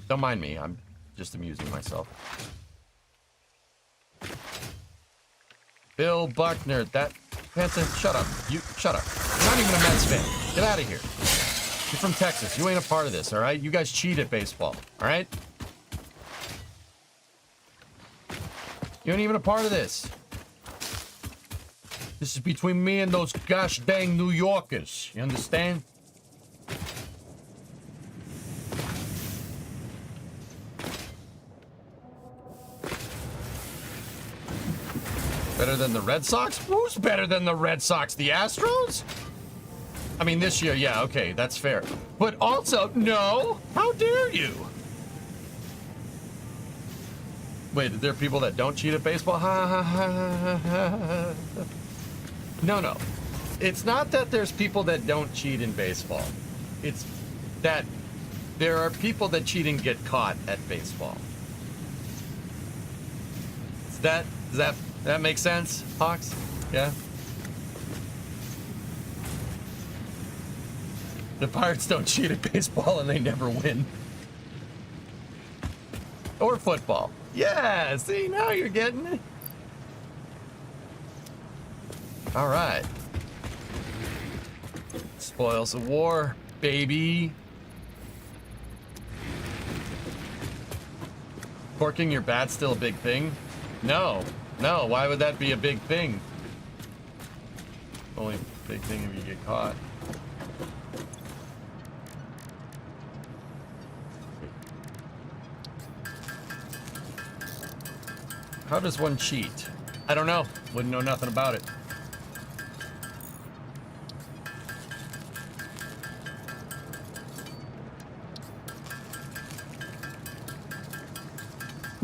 Don't mind me, I'm just amusing myself. Bill Buckner, that Hanson, shut up. You shut up. You're not even a Mets fan. Get out of here. You're from Texas. You ain't a part of this, all right? You guys cheat at baseball, all right? You ain't even a part of this. This is between me and those gosh dang New Yorkers. You understand? Better than the Red Sox? Who's better than the Red Sox? The Astros? I mean, this year, yeah, okay, that's fair. But also, no! How dare you? Wait, are there people that don't cheat at baseball? No. It's not that there's people that don't cheat in baseball. It's that there are people that cheat and get caught at baseball. Does that make sense, Hawks? Yeah? The Pirates don't cheat at baseball and they never win. Or football. Yeah, see, now you're getting it. All right. Spoils of war, baby. Corking your bat's still a big thing? No, why would that be a big thing? Only big thing if you get caught. How does one cheat? I don't know. Wouldn't know nothing about it.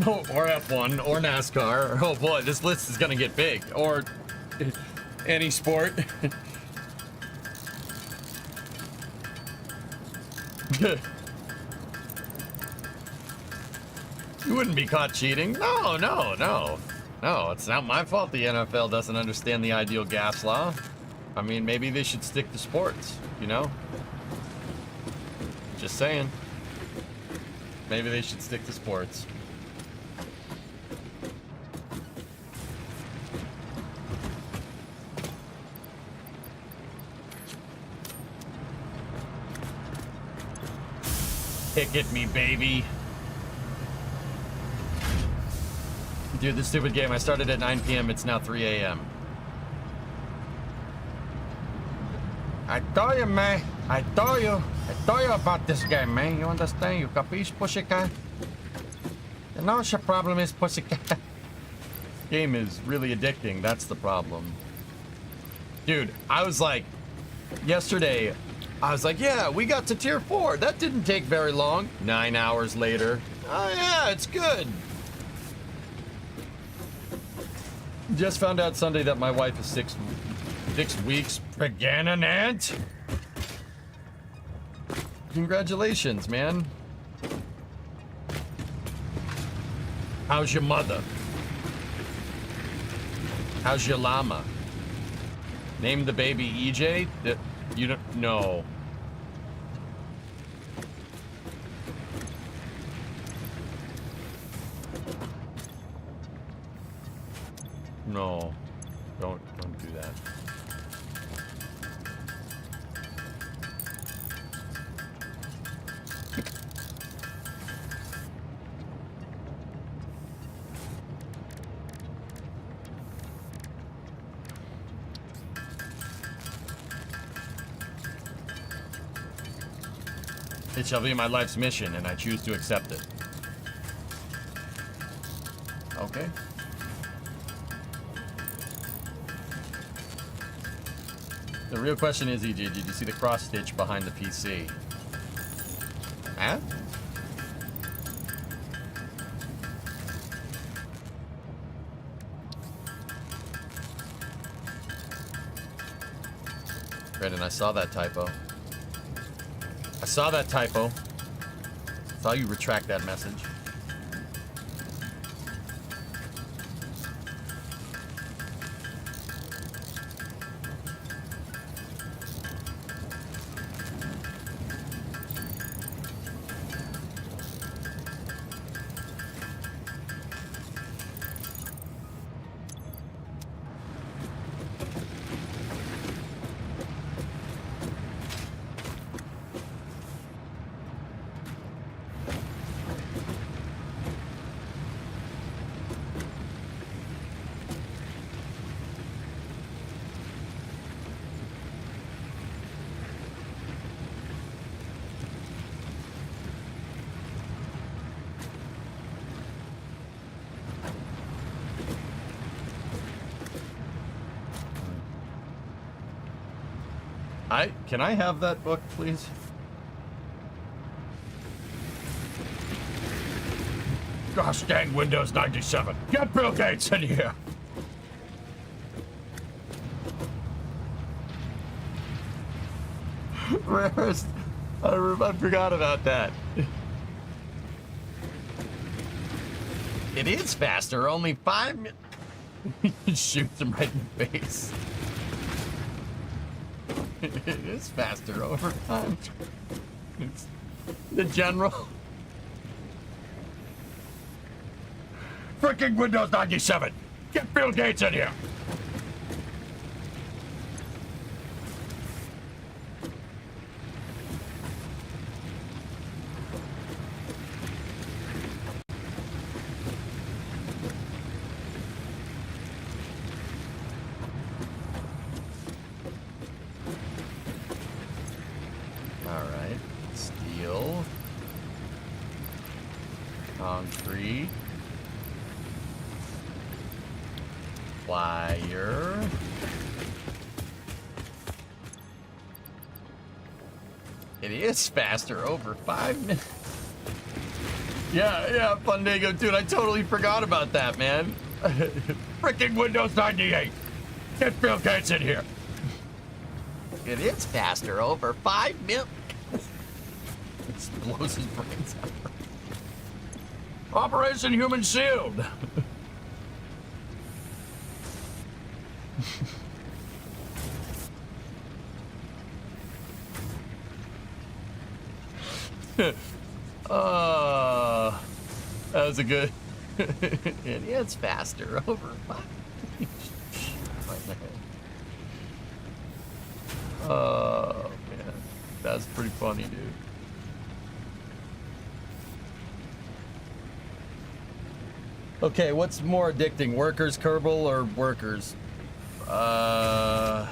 Oh, or F1, or NASCAR. Oh boy, this list is gonna get big. Or any sport. You wouldn't be caught cheating. No, no, no. No, it's not my fault the NFL doesn't understand the ideal gas law. I mean, maybe they should stick to sports, you know? Just saying. Maybe they should stick to sports. Ticket me, baby. Dude, this stupid game, I started at 9 p.m. It's now 3 a.m. I told you, man. I told you about this game, man. You understand? You capiche, pussycat? You know what your problem is, pussycat? Game is really addicting. That's the problem. Dude, I was like, yesterday, I was like, yeah, we got to tier 4. That didn't take very long. 9 hours later. Oh, yeah, it's good. Just found out Sunday that my wife is 6 weeks pregnant. Congratulations, man. How's your mother? How's your llama? Name the baby EJ? You don't know. No. Don't do that. It shall be my life's mission, and I choose to accept it. Okay. The real question is, EJ, did you see the cross stitch behind the PC? Huh? Brandon, I saw that typo. I saw that typo. Saw you retract that message. Can I have that book, please? Gosh dang Windows 97. Get Bill Gates in here. Rarest. I forgot about that. It is faster, only 5 minutes. Shoots him right in the face. It is faster over time. It's the general. Freaking Windows 97! Get Bill Gates in here! Alright. Steel. Concrete. Wire. It is faster, over 5 minutes. Yeah, Fundago, dude, I totally forgot about that, man. Freaking Windows 98. Get Bill Gates in here. It is faster, over 5 minutes. just blows his brains out. Operation Human Shield. That was a good. Yeah, it's faster. Over. Oh man, that's pretty funny, dude. Okay, what's more addicting, Workers Kerbal or Workers? Well,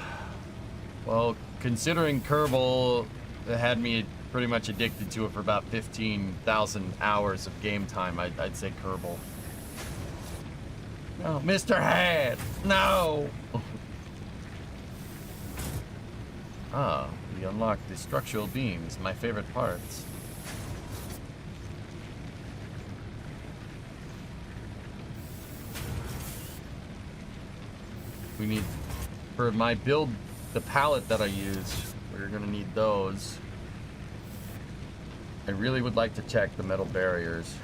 considering Kerbal had me pretty much addicted to it for about 15,000 hours of game time, I'd say Kerbal. No, Mr. Hat, no! Ah, we unlocked the structural beams, my favorite parts. We need, for my build, the pallet that I use, we're gonna need those. I really would like to check the metal barriers.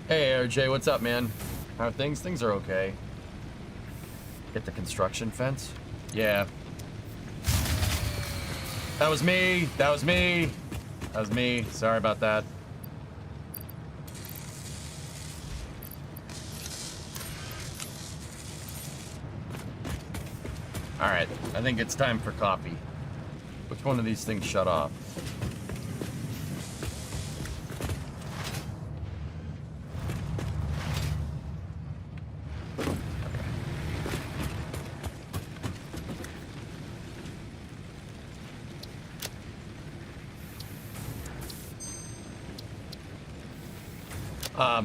Hey RJ, what's up, man? How are things? Things are okay. Get the construction fence? Yeah. That was me. That was me. That was me. Sorry about that. Alright, I think it's time for coffee. Which one of these things shut off?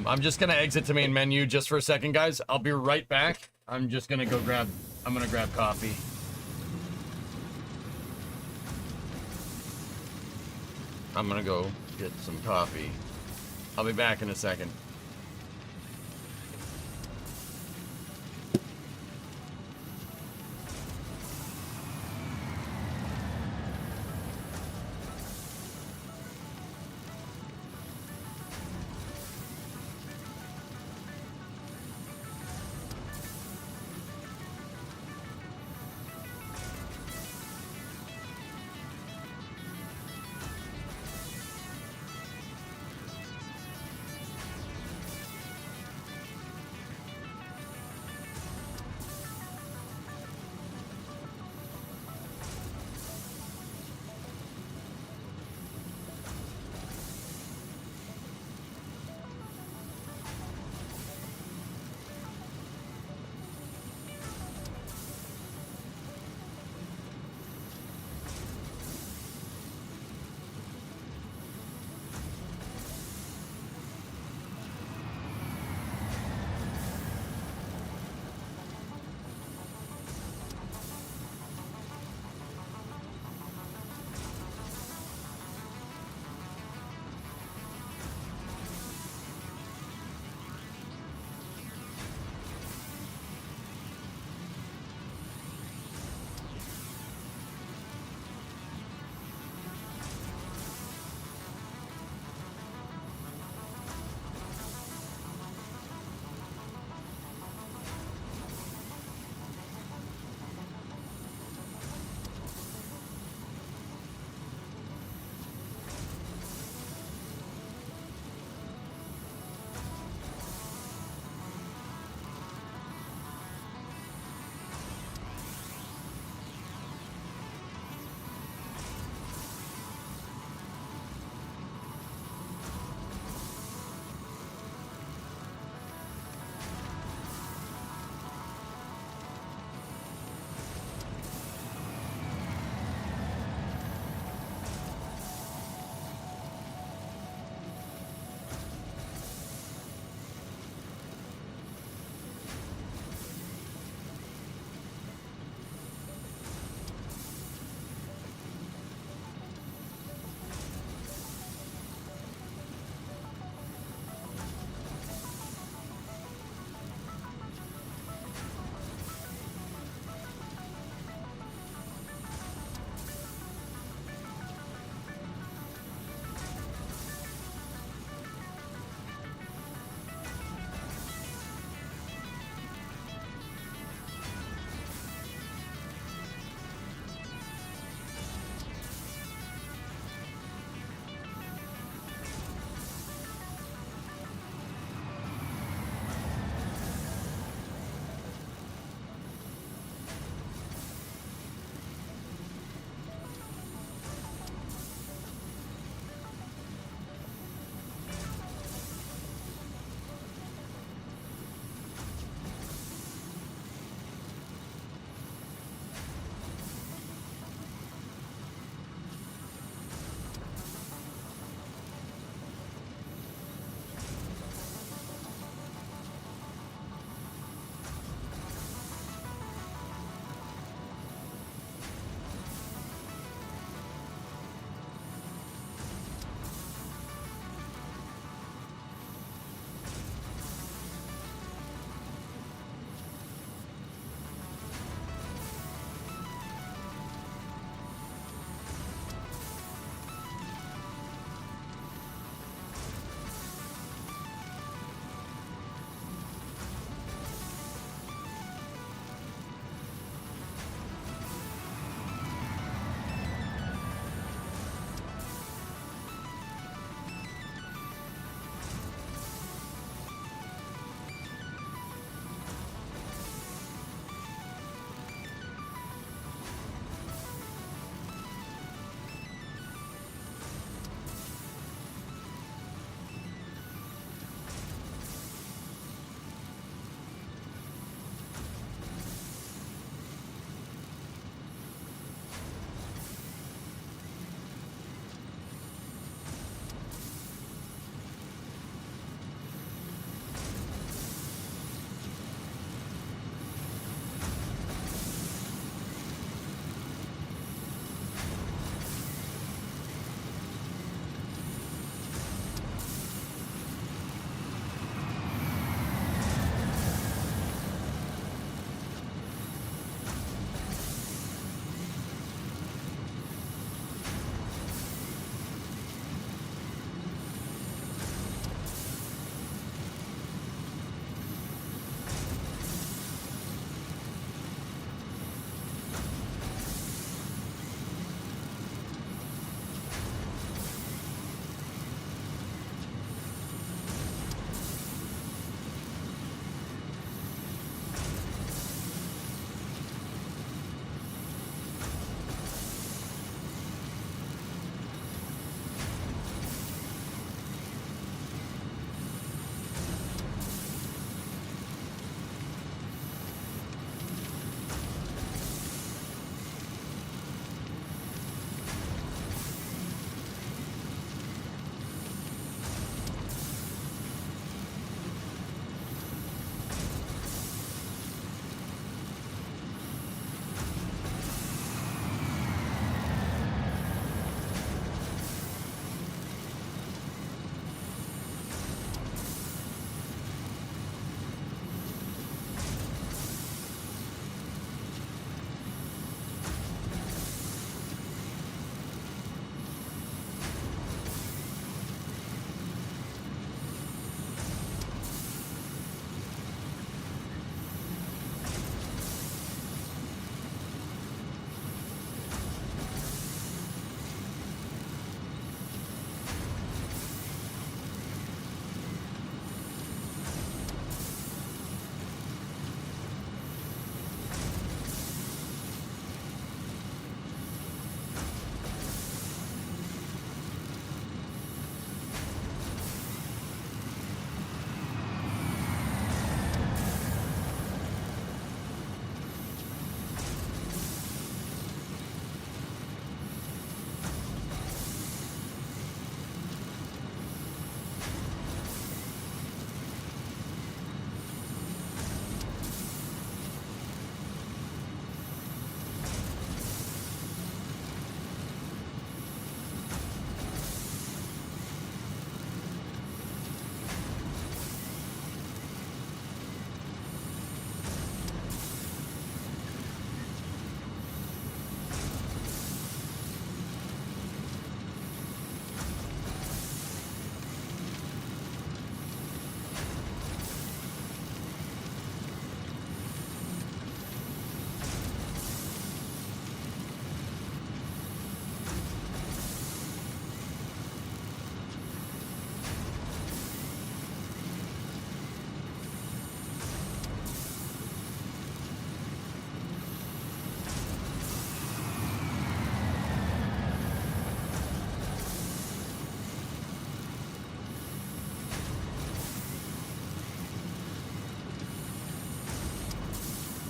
I'm just gonna exit to main menu just for a second, guys. I'll be right back. I'm just gonna go grab, I'm gonna grab coffee. I'm gonna go get some coffee. I'll be back in a second.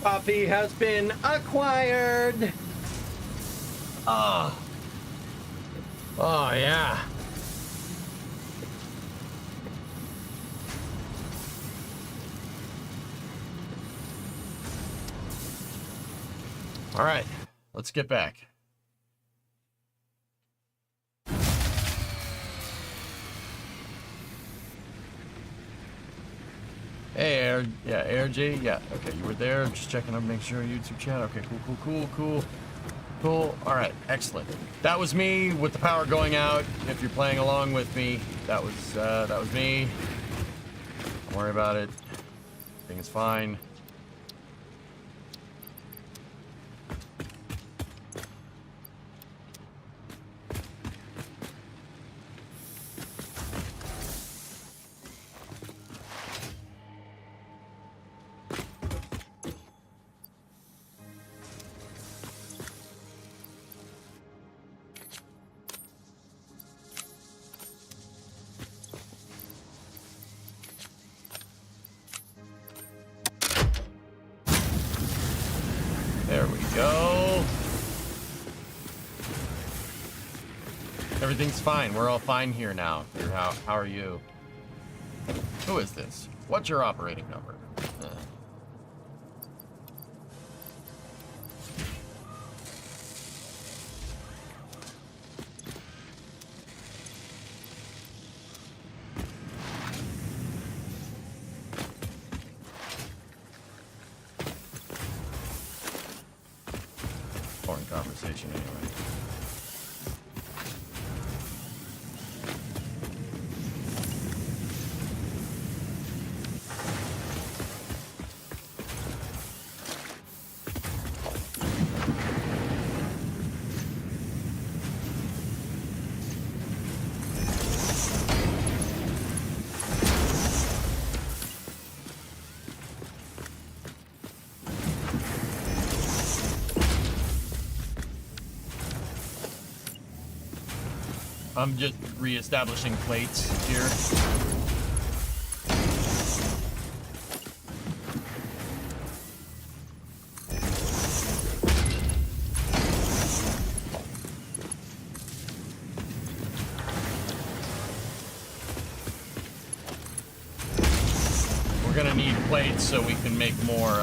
Coffee has been acquired. Oh. Oh, yeah. All right, let's get back. Hey, AirJ, yeah, okay, you were there, just checking on, make sure YouTube chat, okay, cool, all right, excellent. That was me with the power going out, if you're playing along with me, that was me. Don't worry about it, everything is fine. There we go. Everything's fine. We're all fine here now. How are you? Who is this? What's your operating number? Foreign conversation anyway. I'm just re-establishing plates here. We're gonna need plates so we can make more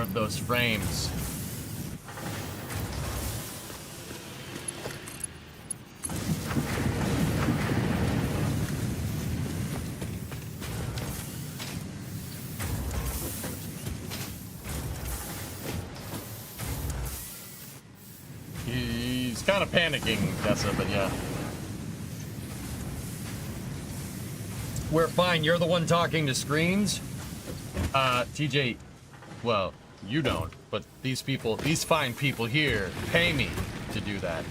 of those frames. He's kind of panicking, Tessa, but yeah. We're fine. You're the one talking to screens. TJ, well, you don't, but these people, these fine people here pay me to do that.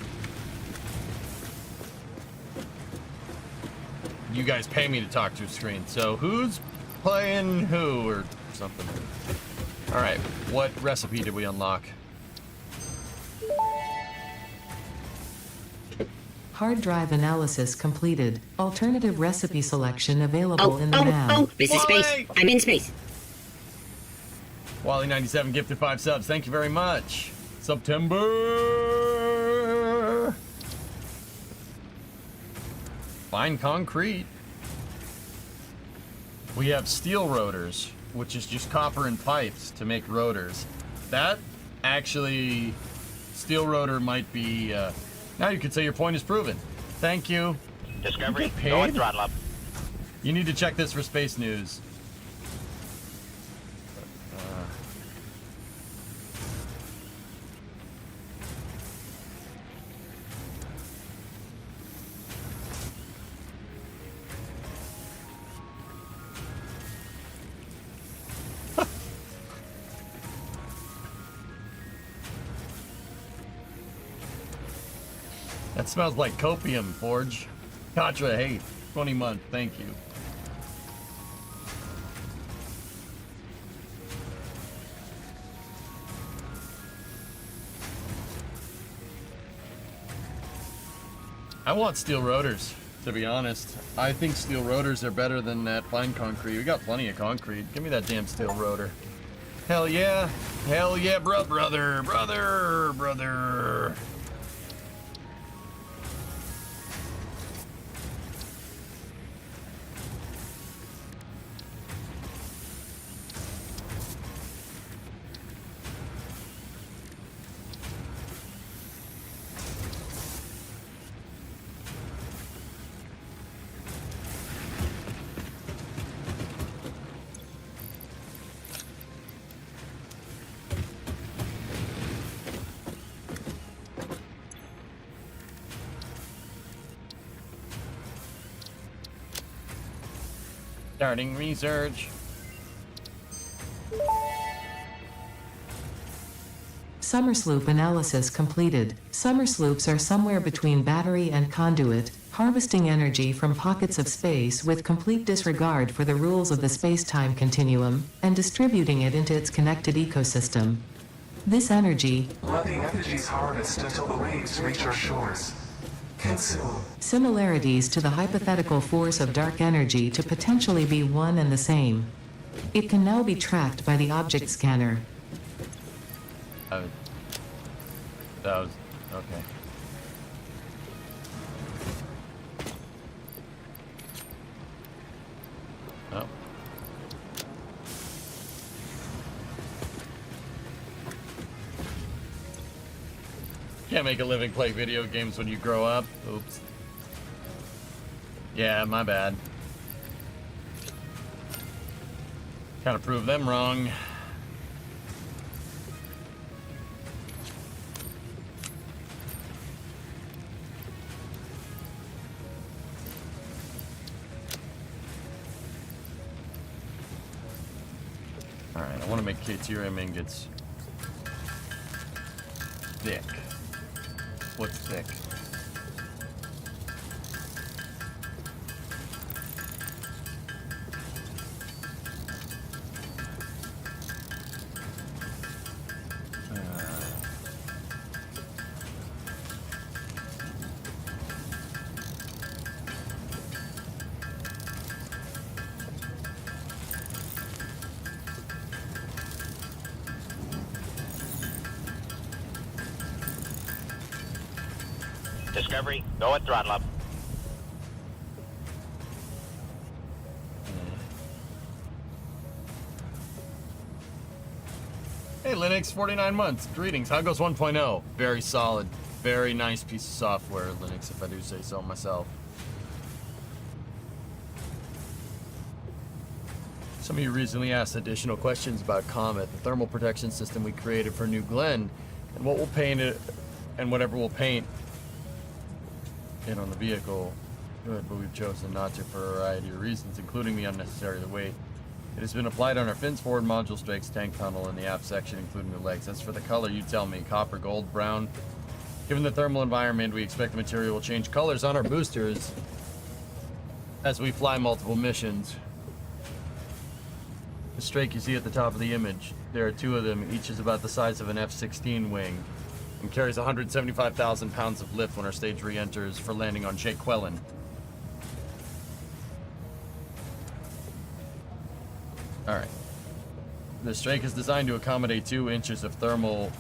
You guys pay me to talk to a screen, so who's playing who or something? All right, what recipe did we unlock? Hard drive analysis completed. Alternative recipe selection available in the map. Oh, this is space. I'm in space. Wally97 gifted 5 subs. Thank you very much. September. Fine concrete. We have steel rotors, which is just copper and pipes to make rotors. That actually, steel rotor might be, now you could say your point is proven. Thank you. Discovery, You go and throttle up. You need to check this for space news. That smells like copium, Forge. Katra, hey, 20 month, thank you. I want steel rotors. to be honest. I think steel rotors are better than that fine concrete. We got plenty of concrete. Give me that damn steel rotor. Hell yeah. Hell yeah, brother. Starting research. Summer sloop analysis completed. Summer sloops are somewhere between battery and conduit, harvesting energy from pockets of space with complete disregard for the rules of the space-time continuum, and distributing it into its connected ecosystem. This energy, Let the energies harvest until the waves reach our shores. Consume. similarities to the hypothetical force of dark energy to potentially be one and the same. It can now be tracked by the object scanner. That was okay. Oh. Can't make a living play video games when you grow up. Oops. Yeah, my bad. Kind of prove them wrong. Alright, I want to make K-Tier ingots thick. What's thick? Discovery, go at throttle up. Hey Linux, 49 months. Greetings. How goes 1.0? Very solid. Very nice piece of software, Linux, if I do say so myself. Some of you recently asked additional questions about Comet, the thermal protection system we created for New Glenn, and what we'll paint it, and whatever we'll paint it on the vehicle. Good, but we've chosen not to for a variety of reasons, including the unnecessary weight. It has been applied on our fins, forward module strakes, tank tunnel, and the aft section, including the legs. As for the color, you tell me. Copper, gold, brown. Given the thermal environment, we expect the material will change colors on our boosters as we fly multiple missions. The strake you see at the top of the image, there are two of them. Each is about the size of an F-16 wing and carries 175,000 pounds of lift when our stage re-enters for landing on Shaquellin. Alright. The strake is designed to accommodate 2 inches of thermal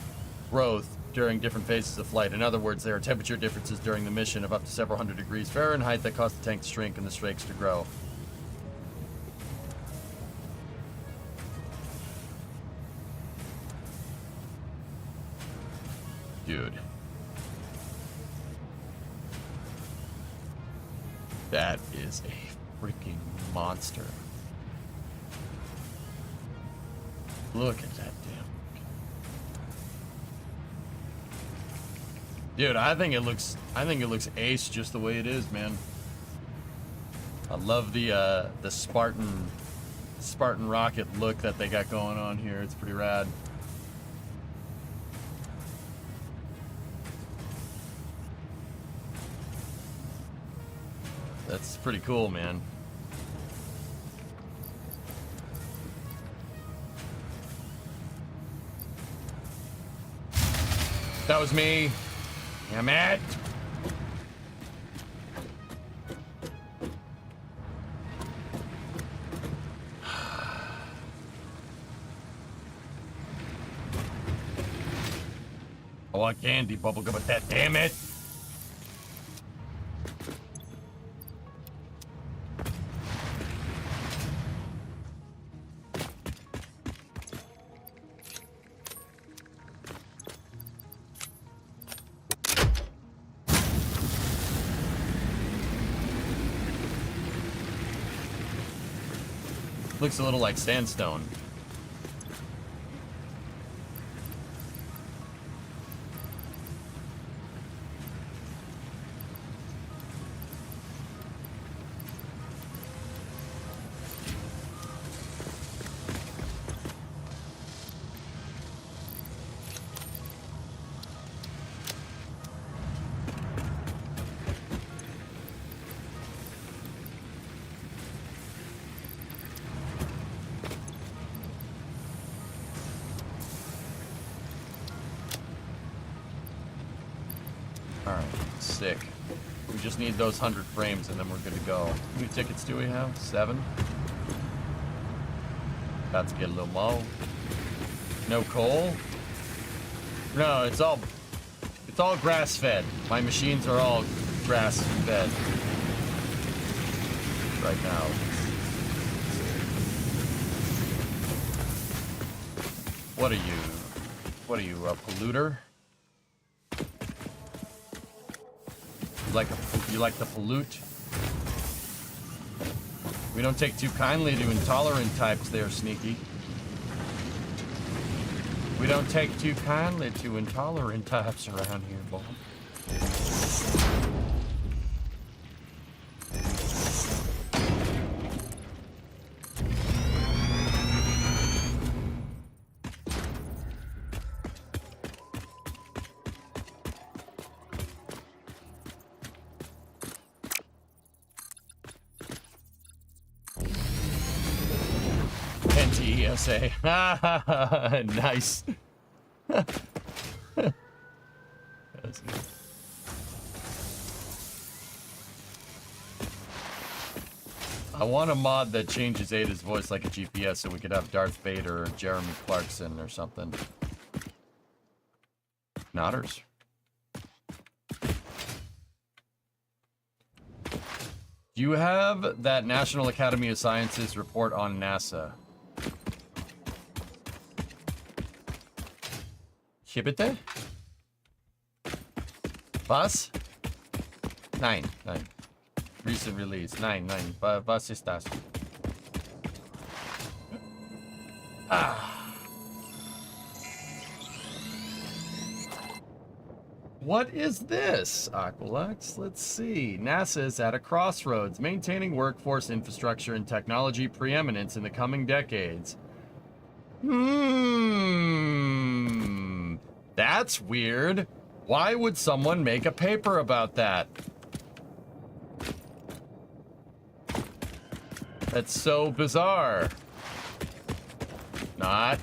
growth during different phases of flight. In other words, there are temperature differences during the mission of up to several hundred degrees Fahrenheit that cause the tank to shrink and the strakes to grow. Dude. That is a freaking monster. Look at that damn. Dude, I think it looks ace just the way it is, man. I love the Spartan rocket look that they got going on here. It's pretty rad. That's pretty cool, man. That was me. Damn it. I want candy, bubblegum with that, damn it! Looks a little like sandstone. Alright, sick. We just need those 100 frames and then we're good to go. How many tickets do we have? 7? About to get a little more. No coal? No, it's all grass-fed. My machines are all grass-fed right now. What are you? What are you, a polluter? You like to pollute? We don't take too kindly to intolerant types there, Sneaky. We don't take too kindly to intolerant types around here, boy. NTESA. Nice. I want a mod that changes Ada's voice like a GPS so we could have Darth Vader or Jeremy Clarkson or something. Nodders. Do you have that National Academy of Sciences report on NASA? Hibite? Was? Nein. Recent release. Nein. Was ist das? What is this, Aqualux? Let's see. NASA is at a crossroads, maintaining workforce infrastructure and technology preeminence in the coming decades. That's weird. Why would someone make a paper about that? That's so bizarre. Not.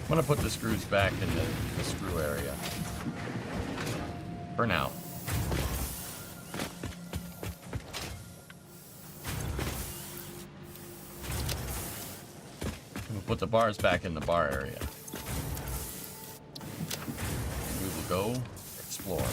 I'm gonna put the screws back in the screw area. For now. We'll put the bars back in the bar area. We will go explore.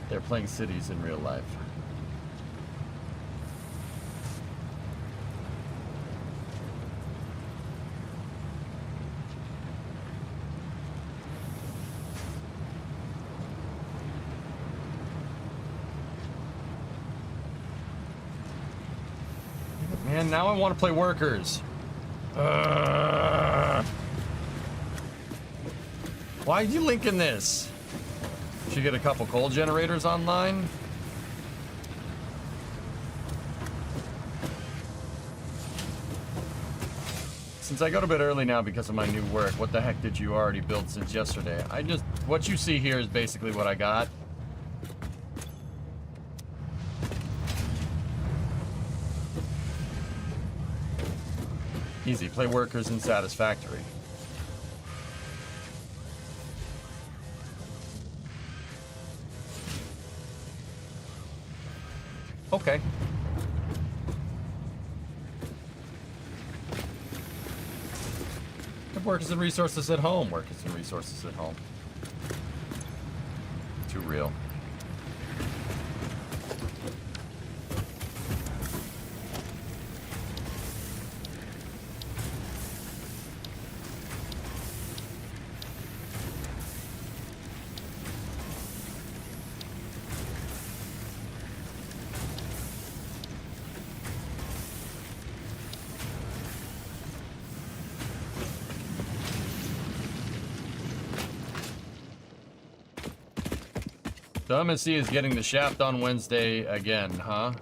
They're playing cities in real life. man. Now I want to play workers. Why are you linking this? Should get a couple coal generators online. Since I go to bed early now because of my new work, what the heck did you already build since yesterday? What you see here is basically what I got. Easy, play workers in Satisfactory. Okay. Workers and resources at home. Workers and resources at home. Too real. So MSC is getting the shaft on Wednesday again, huh?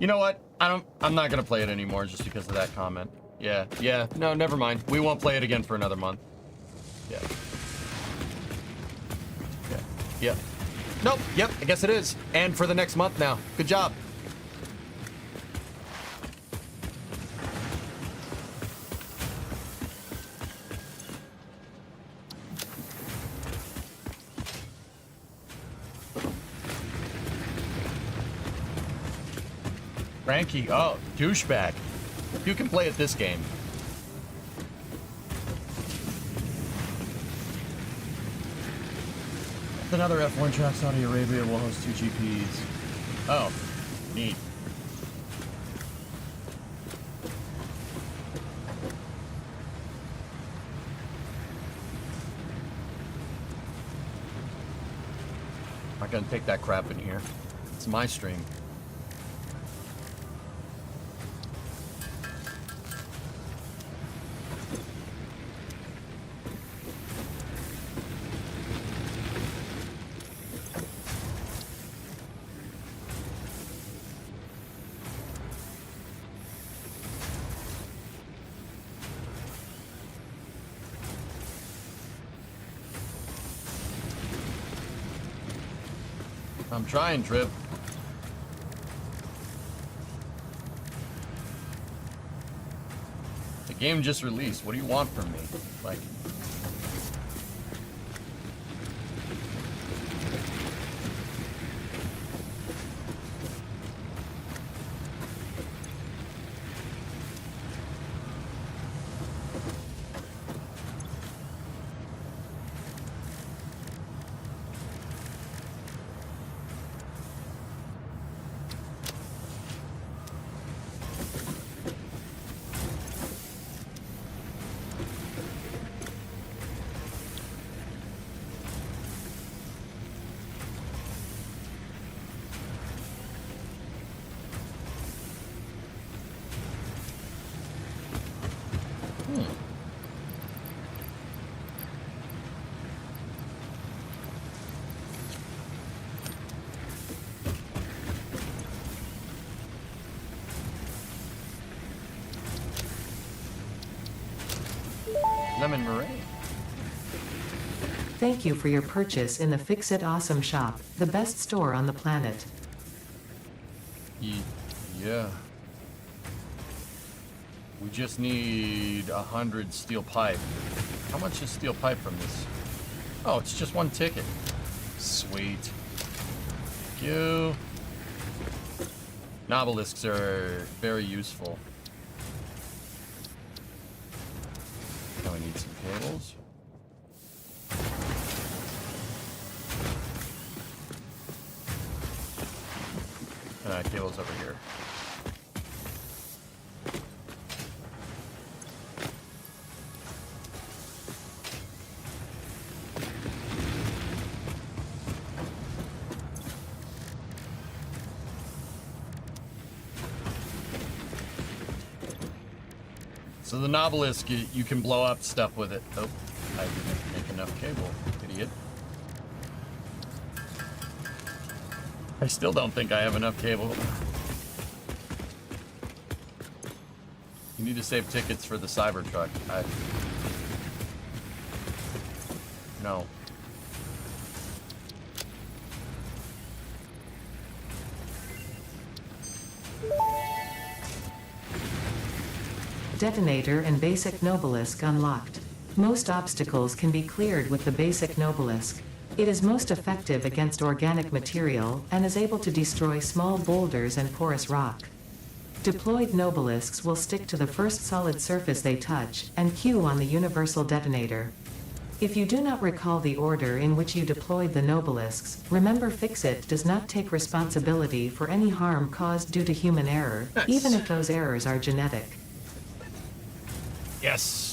You know what? I'm not gonna play it anymore just because of that comment. Yeah. No, never mind. We won't play it again for another month. Yeah. Nope. Yep. I guess it is. And for the next month now. Good job. Frankie, oh, douchebag. You can play at this game. Another F1 track, Saudi Arabia will host 2 GPs. Oh, neat. I'm not gonna take that crap in here. It's my stream. I'm trying, Trip. The game just released. What do you want from me? Like... Lemon meringue. Thank you for your purchase in the Fix-It Awesome shop, the best store on the planet. Yeah. We just need 100 steel pipe. How much is steel pipe from this? Oh, it's just 1 ticket. Sweet. Thank you. Nobelisks are very useful. Now we need some cables. Cables over here. So the Novelisk, you can blow up stuff with it. Oh, I didn't make enough cable, idiot. I still don't think I have enough cable. You need to save tickets for the Cybertruck. No. Detonator and basic Nobelisk unlocked. Most obstacles can be cleared with the basic Nobelisk. It is most effective against organic material and is able to destroy small boulders and porous rock. Deployed Nobelisks will stick to the first solid surface they touch and queue on the universal detonator. If you do not recall the order in which you deployed the Nobelisks, remember Fixit does not take responsibility for any harm caused due to human error, even if those errors are genetic. Yes.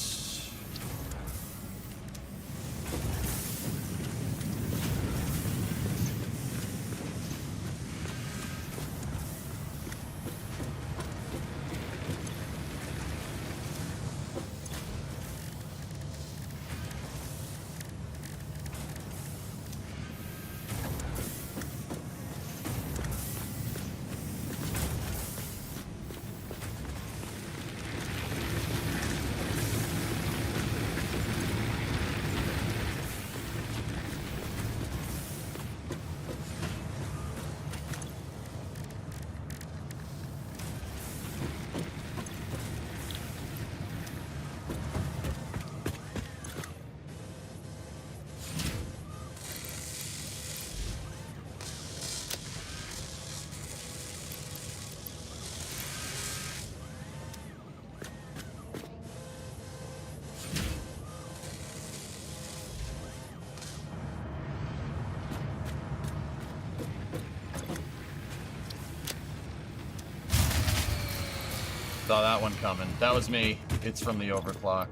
Saw that one coming. That was me. It's from the overclock.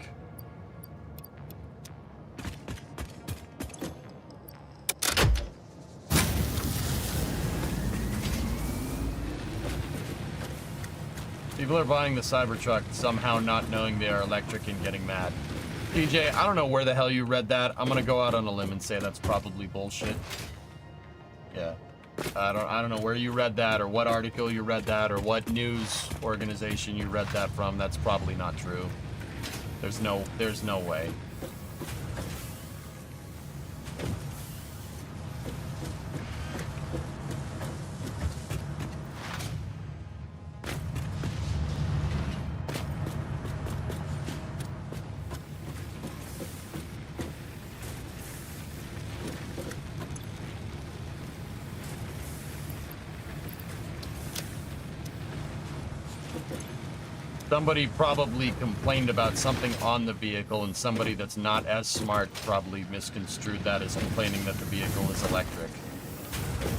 People are buying the Cybertruck, somehow not knowing they are electric and getting mad. DJ, I don't know where the hell you read that. I'm gonna go out on a limb and say that's probably bullshit. Yeah. I don't know where you read that or what article you read that or what news organization you read that from. That's probably not true. There's no way. Somebody probably complained about something on the vehicle, and somebody that's not as smart probably misconstrued that as complaining that the vehicle is electric.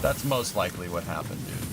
That's most likely what happened, dude.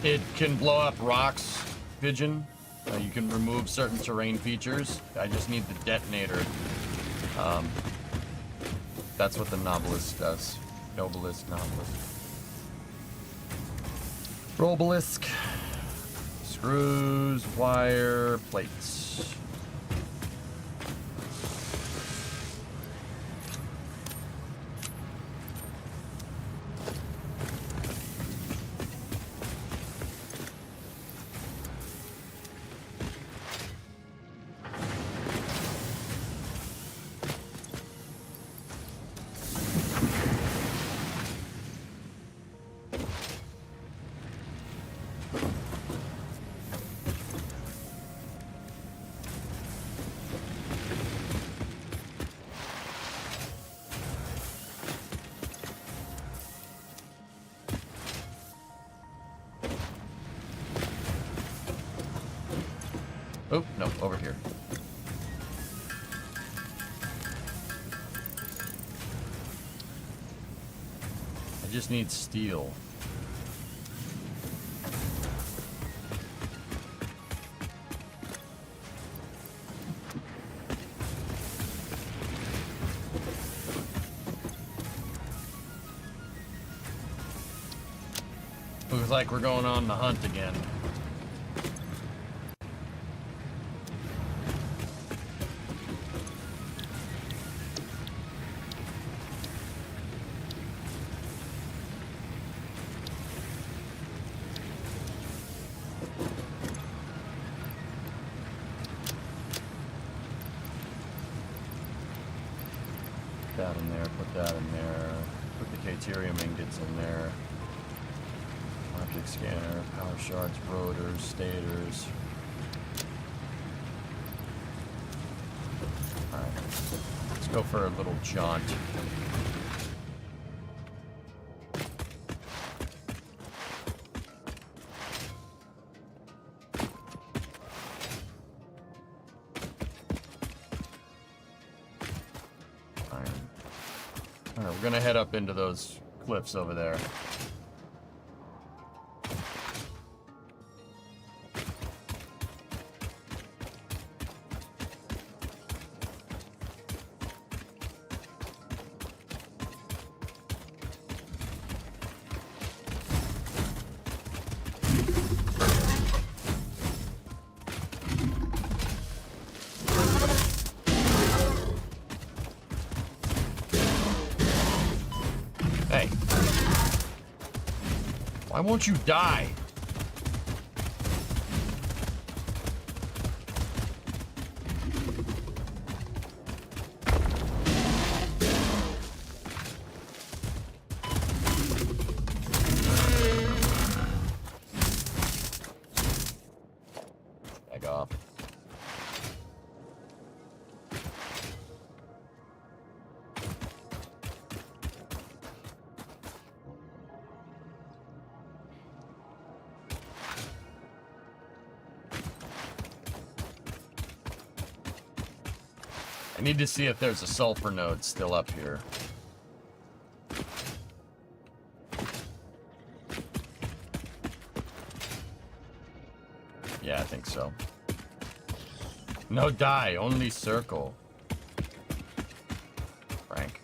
It can blow up rocks, Pigeon. You can remove certain terrain features. I just need the detonator. That's what the Nobelisk does. Nobelisk. Robelisk. Screws, wire, plates. Oh, no, over here. I just need steel. Looks like we're going on the hunt again. Put that in there, put that in there, put the deuterium ingots in there. Object scanner, power shards, rotors, stators. Alright, let's go for a little jaunt. Alright, we're gonna head up into those cliffs over there. Hey. Why won't you die? Back off. I need to see if there's a sulfur node still up here. Yeah, I think so. No die, only circle. Frank.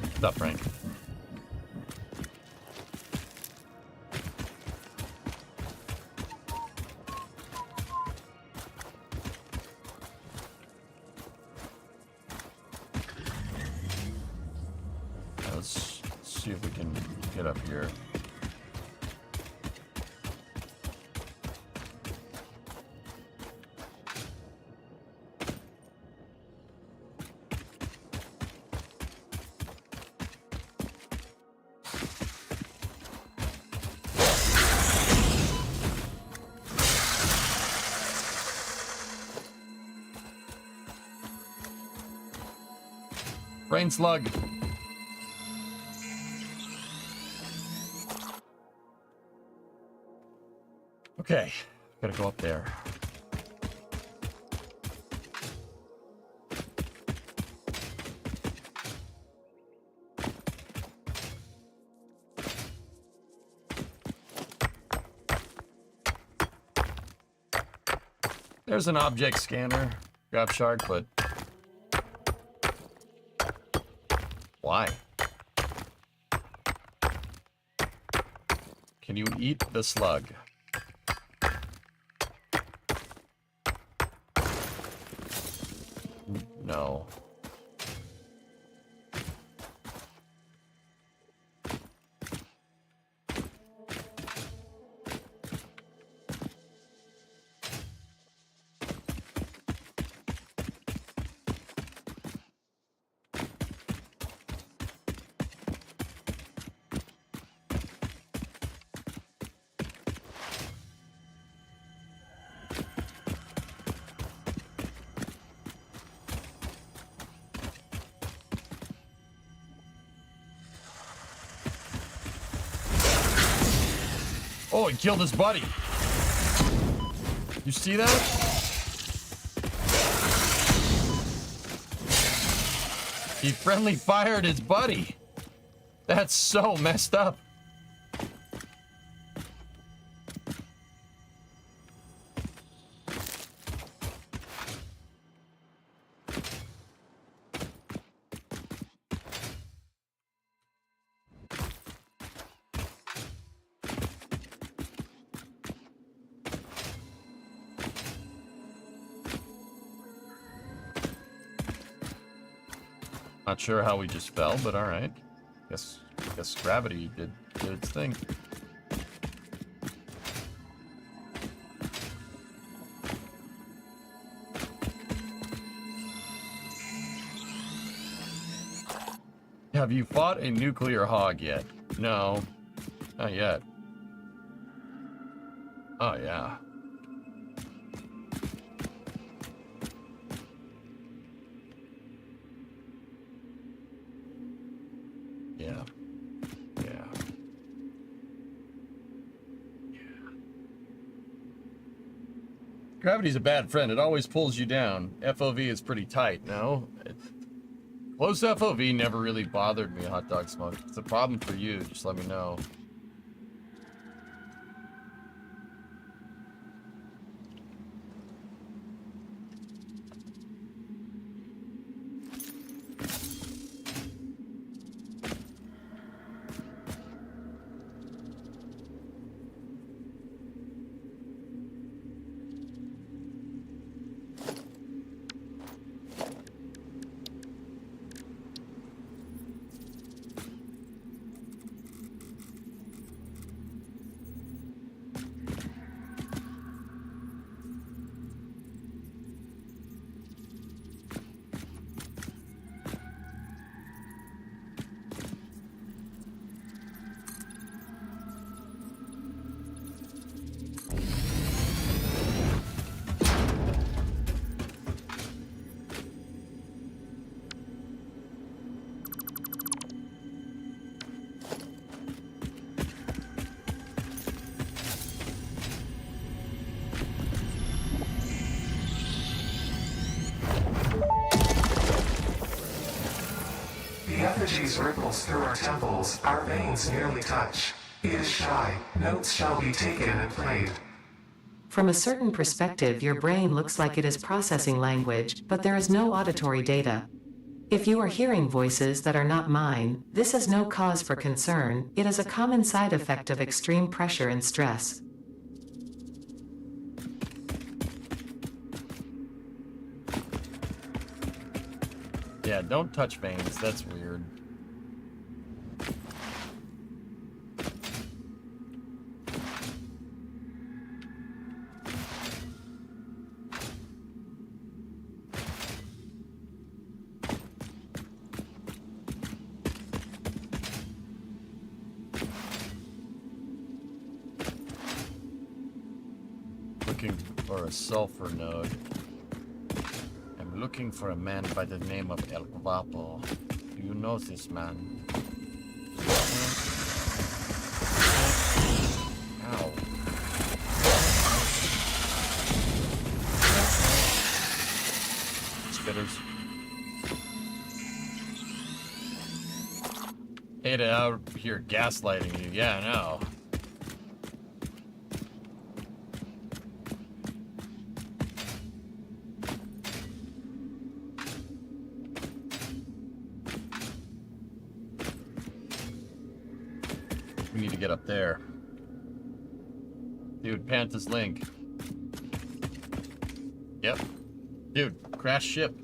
What's up, Frank? Let's see if we can get up here. Brain slug. Okay, gotta go up there. There's an object scanner, grab shark, but why? Can you eat the slug? No. Oh, he killed his buddy. You see that? He friendly fired his buddy. That's so messed up. Not sure how we just fell, but all right. Guess gravity did its thing. Have you fought a nuclear hog yet? No, not yet. Oh yeah. Yeah. Yeah. Gravity's a bad friend. It always pulls you down. FOV is pretty tight, no? Close FOV never really bothered me, Hot Dog Smoke. If it's a problem for you, just let me know. The effigies ripples through our temples, our veins nearly touch. It is shy, notes shall be taken and played. From a certain perspective, your brain looks like it is processing language, but there is no auditory data. If you are hearing voices that are not mine, this is no cause for concern. It is a common side effect of extreme pressure and stress. Yeah, don't touch veins. That's weird. Looking for a sulfur node. I'm looking for a man by the name of El Guapo. Do you know this man? Ow. Spitters. Hate it out here gaslighting you. Yeah, I know. We need to get up there. Dude, Panta's link. Yep. Dude, crash ship.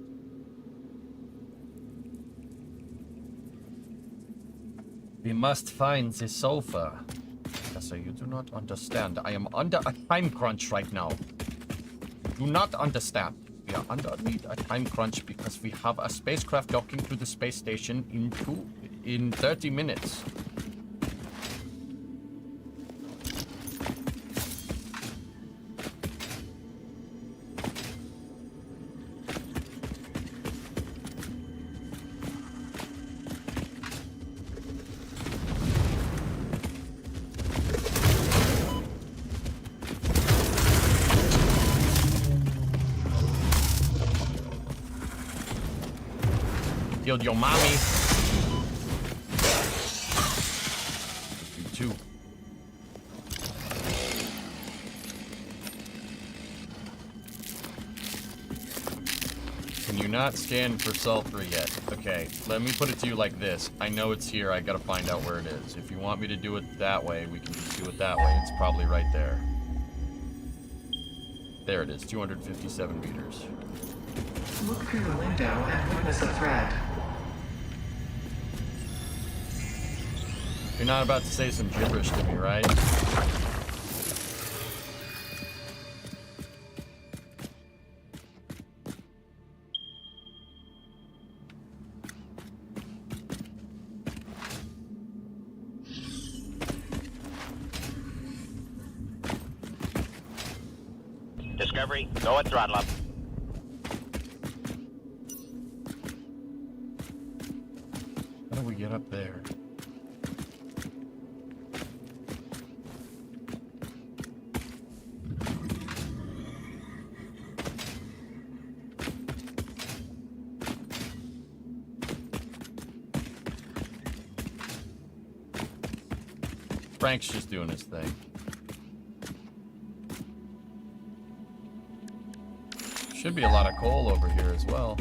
We must find the sofa. Professor, you do not understand. I am under a time crunch right now. Do not understand. We are underneath a time crunch because we have a spacecraft docking to the space station in 30 minutes. killed your mommy. You too. Can you not scan for sulfur yet? Okay, let me put it to you like this. I know it's here. I gotta find out where it is. If you want me to do it that way, we can just do it that way. It's probably right there. There it is, 257 meters. Look through the window and witness a threat. You're not about to say some gibberish to me, right? Discovery, go at throttle up. How do we get up there? Frank's just doing his thing. Should be a lot of coal over here as well.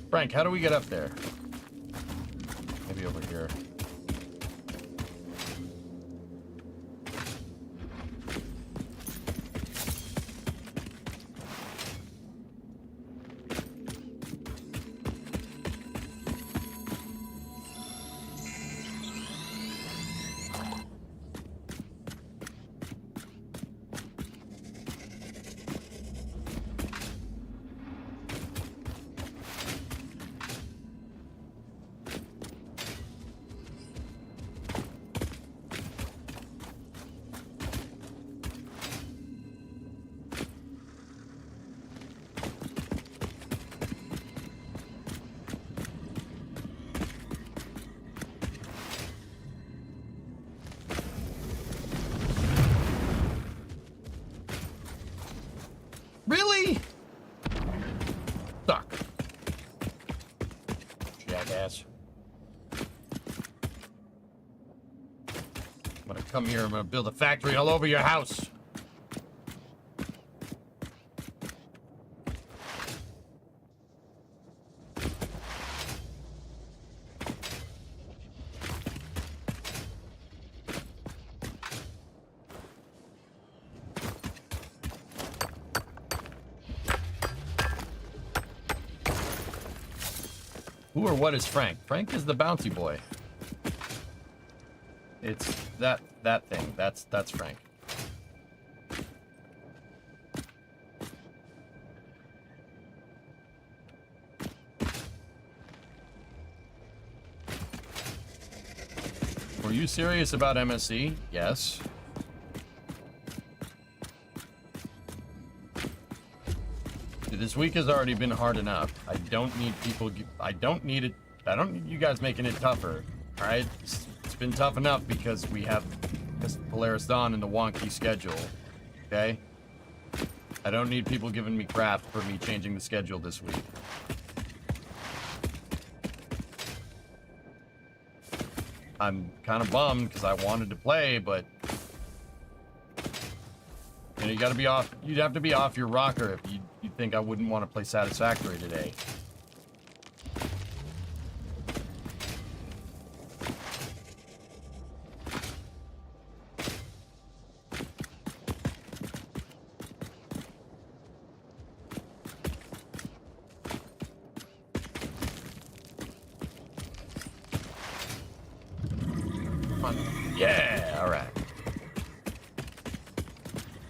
Frank, how do we get up there? Maybe over here. Really? Suck. Jackass. I'm gonna come here, I'm gonna build a factory all over your house. Who or what is Frank? Frank is the bouncy boy. It's that thing. That's Frank. Were you serious about MSC? Yes. This week has already been hard enough. I don't need people. I don't need you guys making it tougher. All right, it's been tough enough because we have this Polaris Dawn and the wonky schedule. Okay. I don't need people giving me crap for me changing the schedule this week. I'm kind of bummed because I wanted to play, but you know, you got to be off. You'd have to be off your rocker if you think I wouldn't want to play Satisfactory today. on. Yeah, all right.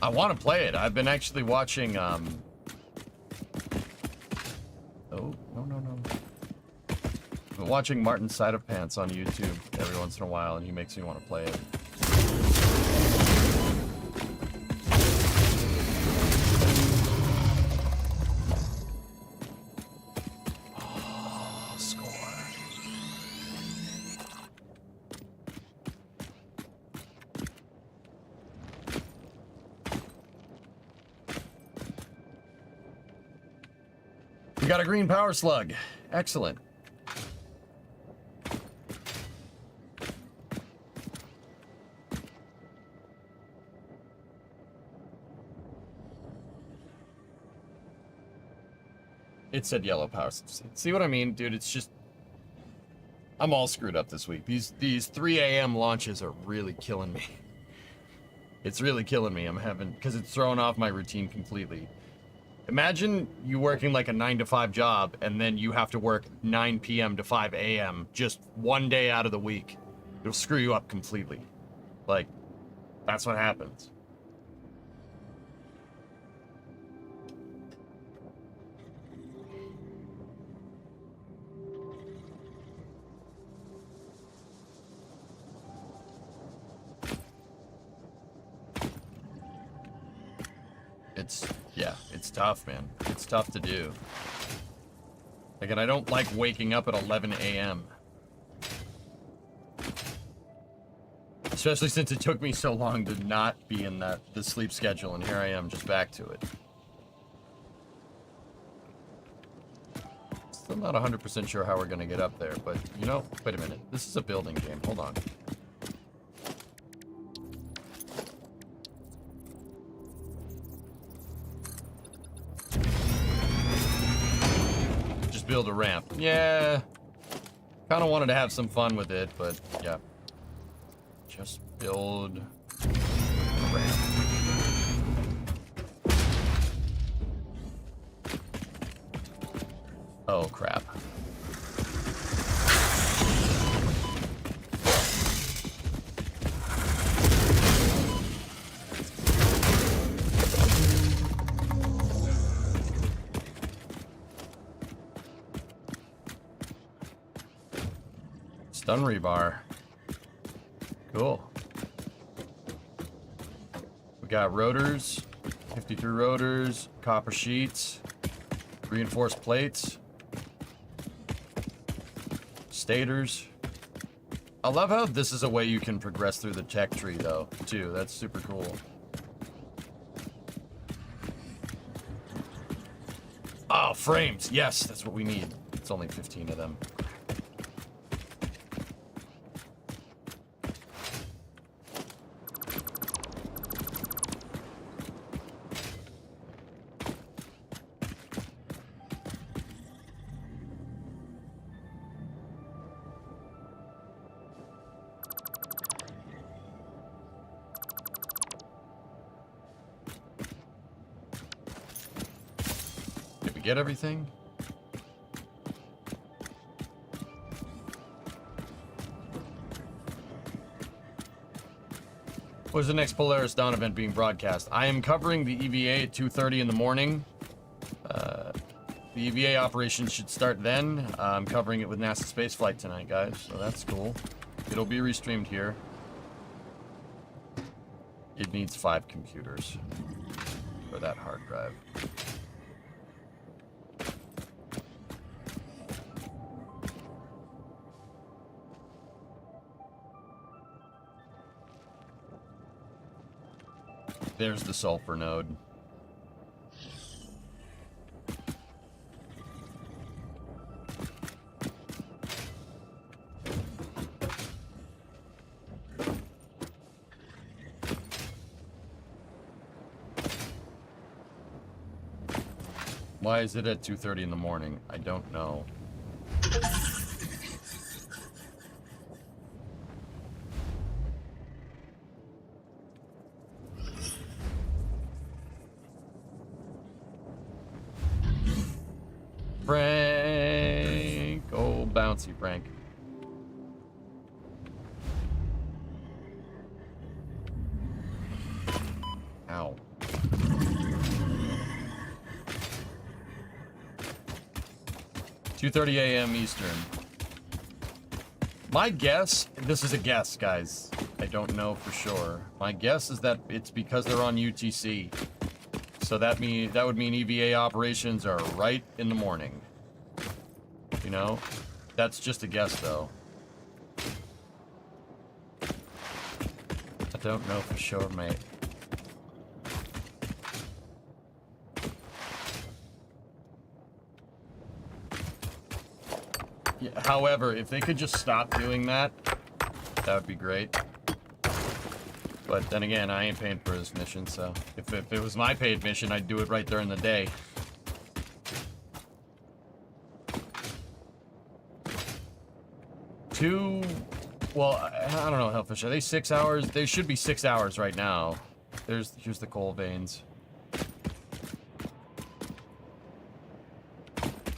I want to play it. I've been actually watching, Oh, no. I've been watching Martin Side of Pants on YouTube every once in a while, and he makes me want to play it. We got a green power slug. Excellent. It said yellow power. See what I mean, dude? It's just... I'm all screwed up this week. These 3 a.m. launches are really killing me. It's really killing me. I'm having... Because it's throwing off my routine completely. Imagine you working like a 9-to-5 job, and then you have to work 9 p.m. to 5 a.m. just one day out of the week. It'll screw you up completely. Like, that's what happens. It's tough, man. It's tough to do. Again, I don't like waking up at 11 a.m. Especially since it took me so long to not be in the sleep schedule, and here I am just back to it. Still not 100% sure how we're gonna get up there, but you know, wait a minute. This is a building game. Hold on. Build a ramp. Yeah. Kind of wanted to have some fun with it, but yeah. Just build a ramp. Oh, crap. Stun rebar. Cool. We got rotors, 53 rotors, copper sheets, reinforced plates, stators. I love how this is a way you can progress through the tech tree, though, too. That's super cool. Oh, frames. Yes, that's what we need. It's only 15 of them. Get everything? Where's the next Polaris Dawn event being broadcast? I am covering the EVA at 2:30 in the morning. The EVA operation should start then. I'm covering it with NASA spaceflight tonight, guys, so that's cool. It'll be restreamed here. It needs 5 computers for that hard drive. There's the sulfur node. Why is it at 2:30 in the morning? I don't know. Frank! Oh, bouncy Frank. 2:30 a.m. Eastern. My guess, this is a guess, guys. I don't know for sure. My guess is that it's because they're on UTC. So that would mean EVA operations are right in the morning. You know? That's just a guess, though. I don't know for sure, mate. Yeah, however, if they could just stop doing that, that would be great. But then again, I ain't paying for this mission, so if it was my paid mission, I'd do it right there in the day. Well, I don't know, Hellfish. Are they 6 hours? They should be 6 hours right now. Here's the coal veins.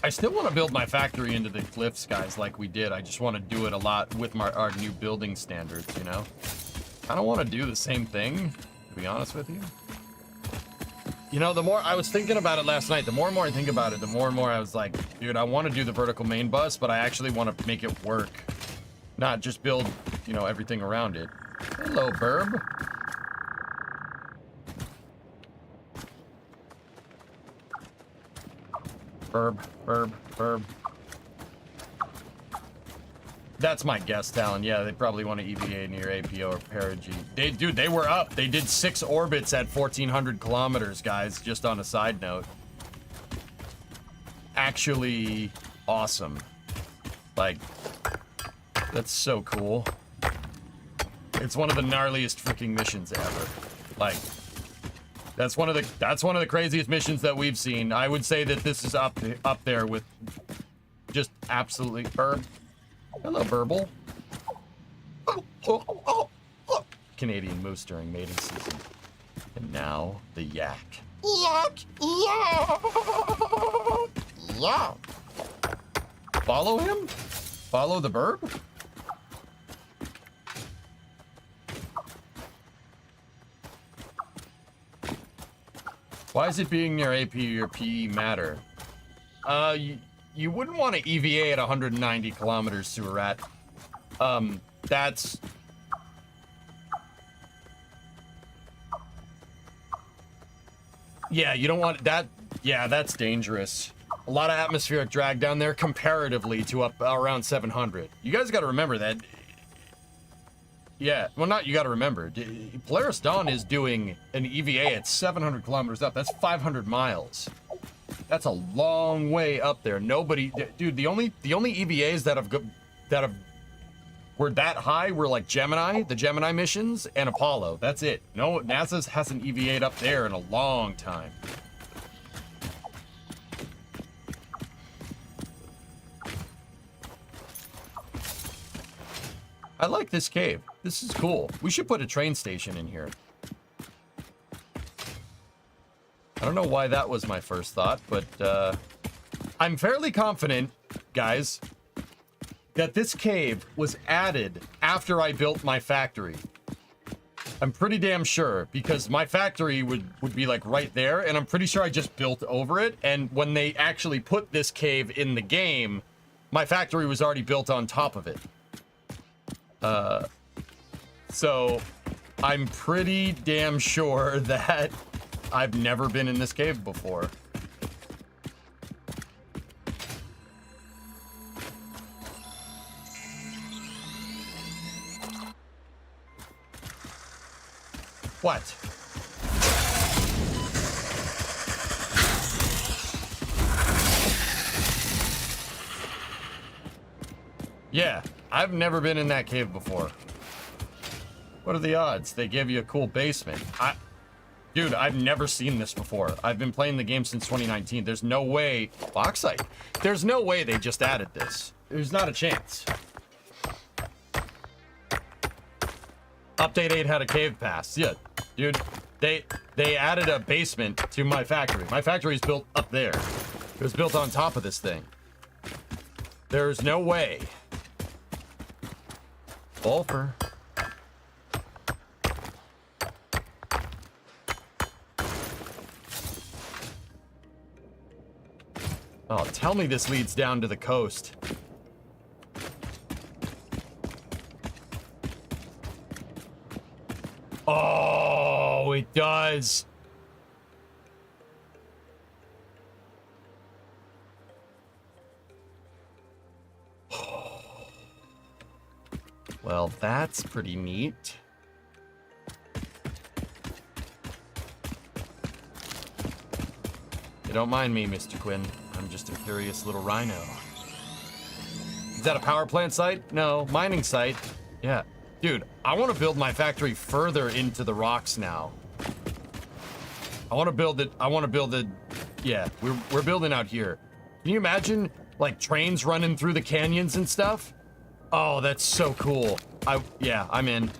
I still want to build my factory into the cliffs, guys, like we did. I just want to do it a lot with our new building standards, you know? I don't want to do the same thing, to be honest with you. You know, the more I was thinking about it last night, the more and more I think about it, the more and more I was like, dude, I want to do the vertical main bus, but I actually want to make it work. Not just build, you know, everything around it. Hello, Burb. Burb. That's my guess, Talon. Yeah, they probably want to EVA near APO or perigee. Dude, they were up. They did 6 orbits at 1,400 kilometers, guys, just on a side note. Actually awesome. Like, that's so cool. It's one of the gnarliest freaking missions ever. Like, that's one of the craziest missions that we've seen. I would say that this is up there with just absolutely Burb. Hello, Burble. Oh. Canadian moose during mating season. And now the yak. Yak. Follow him? Follow the Burb? Why is it being near AP or PE matter? You wouldn't want to EVA at 190 kilometers to a rat. That's... Yeah, you don't want that. Yeah, that's dangerous. A lot of atmospheric drag down there comparatively to up around 700. You guys got to remember that. Yeah, well, not you got to remember. Polaris Dawn is doing an EVA at 700 kilometers up. That's 500 miles. That's a long way up there. Nobody, dude. The only EVAs that were that high were like Gemini, the Gemini missions, and Apollo. That's it. No, NASA hasn't EVA'd up there in a long time. I like this cave. This is cool. We should put a train station in here. I don't know why that was my first thought, but I'm fairly confident, guys, that this cave was added after I built my factory. I'm pretty damn sure, because my factory would be like right there, and I'm pretty sure I just built over it, and when they actually put this cave in the game, my factory was already built on top of it. So I'm pretty damn sure that I've never been in this cave before. What? Yeah, I've never been in that cave before. What are the odds? They give you a cool basement. Dude, I've never seen this before. I've been playing the game since 2019. There's no way... Bauxite. There's no way they just added this. There's not a chance. Update 8 had a cave pass. Yeah, dude. They added a basement to my factory. My factory is built up there. It was built on top of this thing. There's no way. Wolfer. Oh, tell me this leads down to the coast. Oh, it does. Well, that's pretty neat. You don't mind me, Mr. Quinn. I'm just a curious little rhino. Is that a power plant site? No, mining site. Yeah. Dude, I want to build my factory further into the rocks now. I want to build it. Yeah, we're building out here. Can you imagine, like, trains running through the canyons and stuff? Oh, that's so cool. Yeah, I'm in.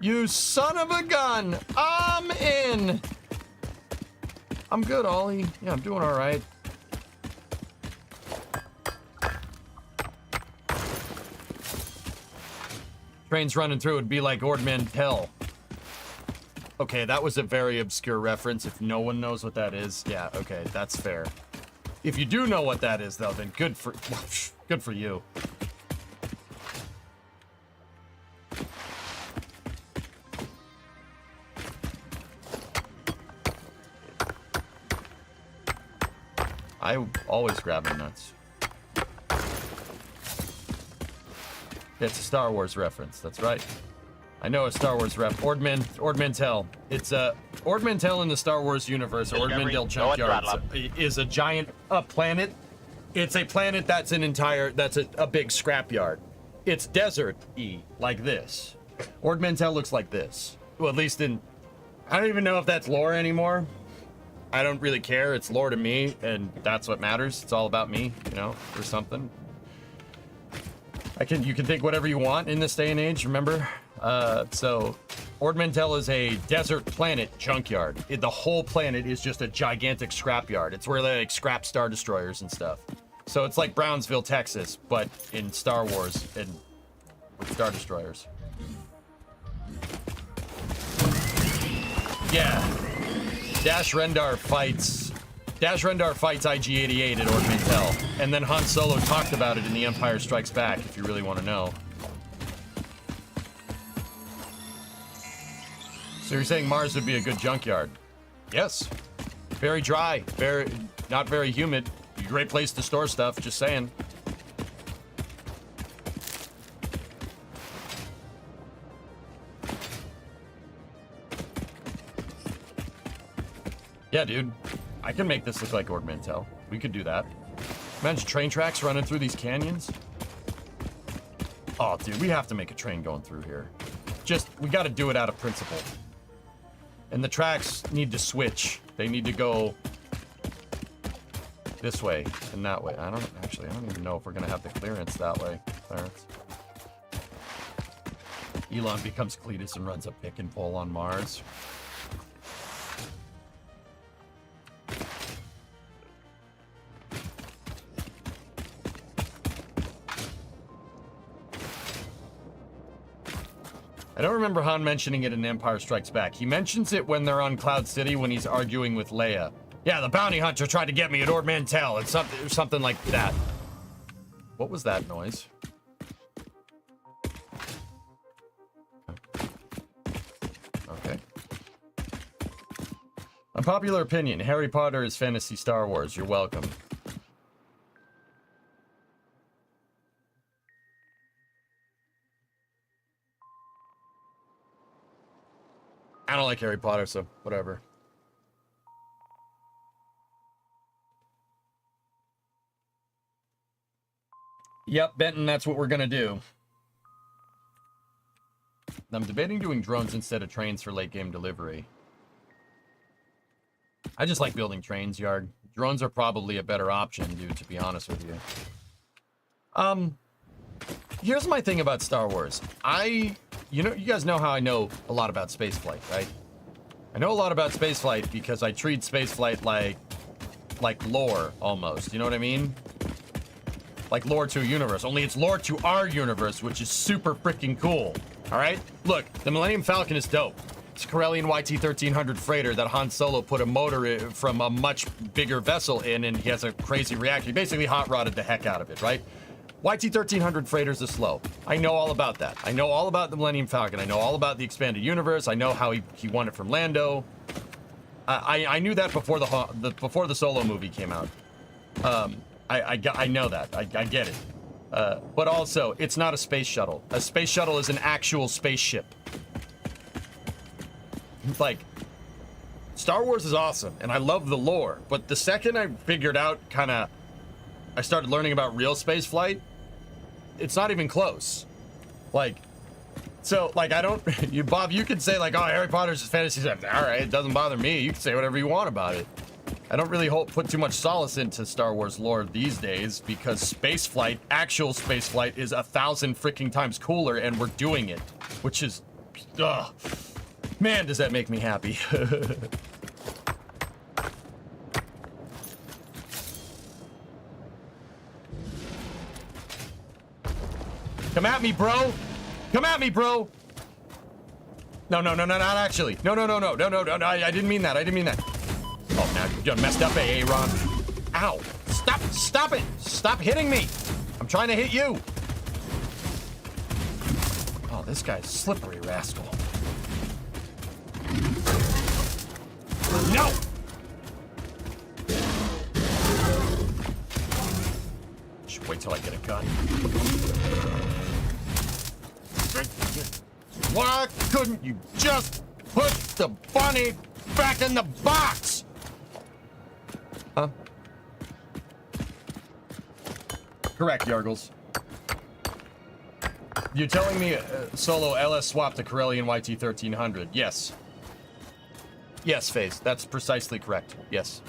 You son of a gun! I'm in! I'm good, Ollie. Yeah, I'm doing all right. Trains running through would be like Ord Mantell. Okay, that was a very obscure reference. If no one knows what that is, yeah, okay, that's fair. If you do know what that is, though, then good for you. I always grab the nuts. It's a Star Wars reference, that's right. I know a Star Wars rep. Ord Mantell. It's Ord Mantell in the Star Wars universe. Ord Mantell Junkyard is a giant planet. It's a planet that's a big scrapyard. It's desert-y, like this. Ord Mantell looks like this. Well, at least I don't even know if that's lore anymore. I don't really care. It's lore to me, and that's what matters. It's all about me, you know, or something. You can think whatever you want in this day and age, remember? So Ord Mantell is a desert planet junkyard. The whole planet is just a gigantic scrapyard. It's where they like scrap Star Destroyers and stuff. So it's like Brownsville, Texas, but in Star Wars and with Star Destroyers. Yeah. Dash Rendar fights IG-88 at Ord Mantell, and then Han Solo talked about it in The Empire Strikes Back, if you really want to know. So you're saying Mars would be a good junkyard? Yes. Very dry, not very humid. Great place to store stuff, just saying. Yeah, dude. I can make this look like Ord Mantell. We could do that. Imagine train tracks running through these canyons. Oh, dude, we have to make a train going through here. We got to do it out of principle. And the tracks need to switch. They need to go this way and that way. I don't even know if we're going to have the clearance that way. Clarence. Elon becomes Cletus and runs a pick and pull on Mars. I don't remember Han mentioning it in Empire Strikes Back. He mentions it when they're on Cloud City when he's arguing with Leia. Yeah, the bounty hunter tried to get me at Ord Mantell. It's something like that. What was that noise? Okay. Unpopular opinion. Harry Potter is fantasy Star Wars. You're welcome. I don't like Harry Potter, so whatever. Yep, Benton, that's what we're gonna do. I'm debating doing drones instead of trains for late game delivery. I just like building trains, Yarg. Drones are probably a better option, dude, to be honest with you. Here's my thing about Star Wars. You guys know how I know a lot about spaceflight, right? I know a lot about spaceflight because I treat spaceflight like lore, almost. You know what I mean? Like lore to a universe. Only it's lore to our universe, which is super freaking cool. All right? Look, the Millennium Falcon is dope. Corellian YT-1300 freighter that Han Solo put a motor from a much bigger vessel in, and he has a crazy reactor. He basically hot-rodded the heck out of it, right? YT-1300 freighters are slow. I know all about that. I know all about the Millennium Falcon. I know all about the expanded universe. I know how he won it from Lando. I knew that before the Solo movie came out. I know that. I get it. But also, it's not a space shuttle. A space shuttle is an actual spaceship. Like, Star Wars is awesome, and I love the lore. But the second I figured out, I started learning about real space flight, it's not even close. Like, so, like, I don't, Bob, you could say, like, oh, Harry Potter's fantasy stuff. All right, it doesn't bother me. You can say whatever you want about it. I don't really put too much solace into Star Wars lore these days because space flight, actual space flight, is 1,000 freaking times cooler, and we're doing it, which is, ugh. Man, does that make me happy. Come at me, bro. Come at me, bro. No, not actually. No, I didn't mean that. I didn't mean that. Oh, now you done messed up, Ron. Ow. Stop it. Stop hitting me. I'm trying to hit you. Oh, this guy's a slippery rascal. No! Should wait till I get a gun. Why couldn't you just put the bunny back in the box? Huh? Correct, Yargles. You're telling me Solo LS swapped to Corellian YT-1300? Yes. Yes, FaZe. That's precisely correct. Yes.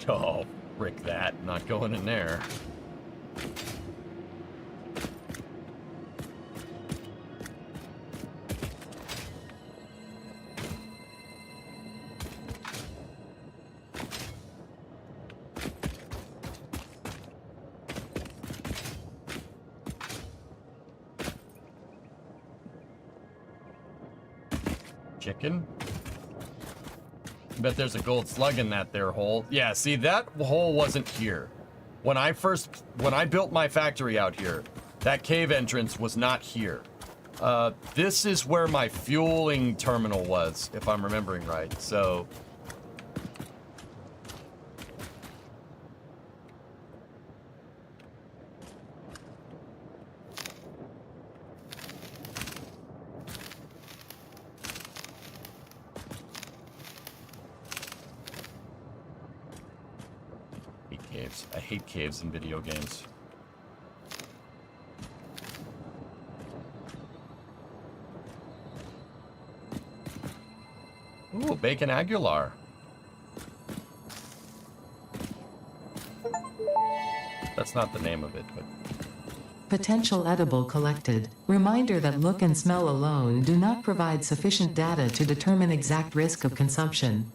Oh, frick that. Not going in there. Chicken? Bet there's a gold slug in that there hole. Yeah, see, that hole wasn't here. When I built my factory out here, that cave entrance was not here. This is where my fueling terminal was, if I'm remembering right, so... I hate caves in video games. Ooh, Bacon Aguilar. That's not the name of it, but... Potential edible collected. Reminder that look and smell alone do not provide sufficient data to determine exact risk of consumption.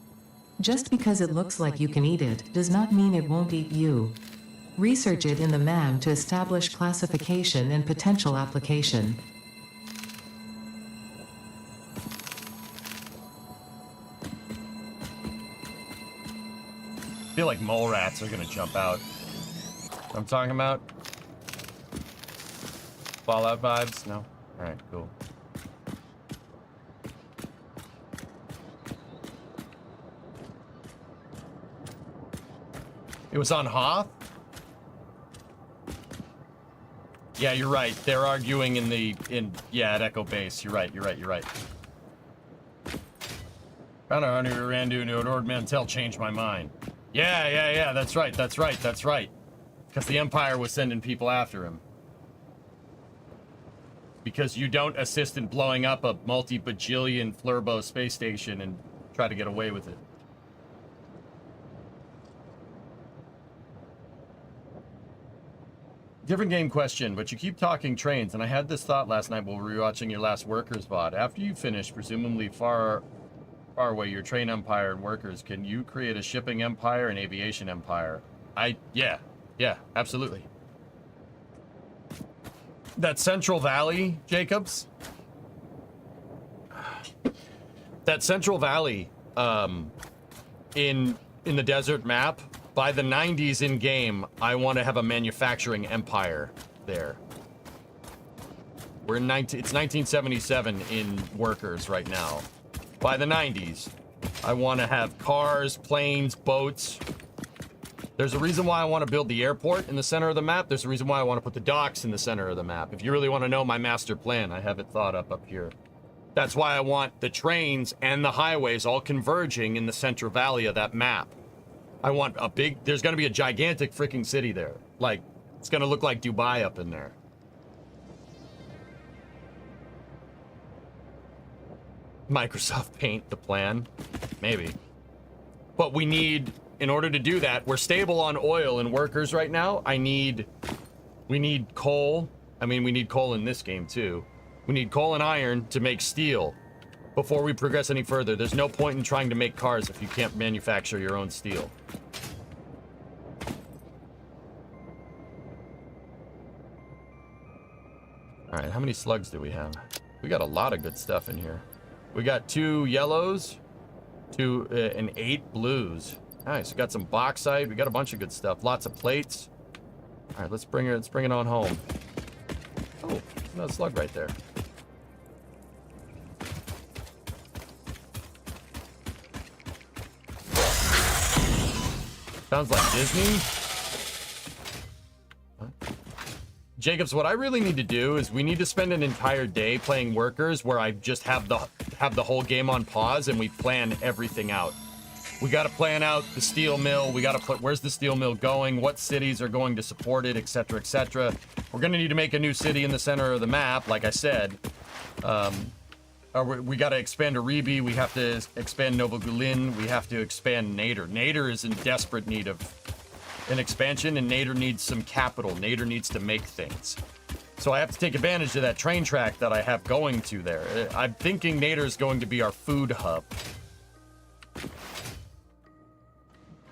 Just because it looks like you can eat it does not mean it won't eat you. Research it in the MAM to establish classification and potential application. I feel like mole rats are gonna jump out. I'm talking about Fallout vibes? No? Alright, cool. It was on Hoth? Yeah, you're right. They're arguing at Echo Base. You're right. Found out who ran to Nord Mantell changed my mind. Yeah, that's right. Because the Empire was sending people after him. Because you don't assist in blowing up a multi-bajillion Flurbo space station and try to get away with it. Different game question, but you keep talking trains, and I had this thought last night while we were watching your last Workers VOD. After you finish, presumably far away, your train empire and workers, can you create a shipping empire and aviation empire? Yeah, absolutely. that Central Valley, Jacobs. That Central Valley, in the desert map, by the 90s in game, I want to have a manufacturing empire there. We're in it's 1977 in workers right now. By the 90s, I want to have cars, planes, boats. There's a reason why I want to build the airport in the center of the map. There's a reason why I want to put the docks in the center of the map. If you really want to know my master plan, I have it thought up here. That's why I want the trains and the highways all converging in the Central Valley of that map. I want a big, there's going to be a gigantic freaking city there. Like, it's going to look like Dubai up in there. Microsoft Paint the plan. Maybe. But we need, in order to do that, we're stable on oil and workers right now. We need coal. I mean, we need coal in this game too. We need coal and iron to make steel before we progress any further. There's no point in trying to make cars if you can't manufacture your own steel. All right, how many slugs do we have? We got a lot of good stuff in here. We got 2 yellows, and 8 blues. Nice. We got some bauxite. We got a bunch of good stuff. Lots of plates. All right, let's bring it on home. Oh, another slug right there. Sounds like Disney. Huh? Jacobs, what I really need to do is we need to spend an entire day playing workers where I just have the whole game on pause and we plan everything out. We got to plan out the steel mill. We got to put, where's the steel mill going? What cities are going to support it, etc., etc. We're going to need to make a new city in the center of the map, like I said. We got to expand Revue. We have to expand Novogulin. We have to expand Nader. Nader is in desperate need of an expansion, and Nader needs some capital. Nader needs to make things. So I have to take advantage of that train track that I have going to there. I'm thinking Nader is going to be our food hub.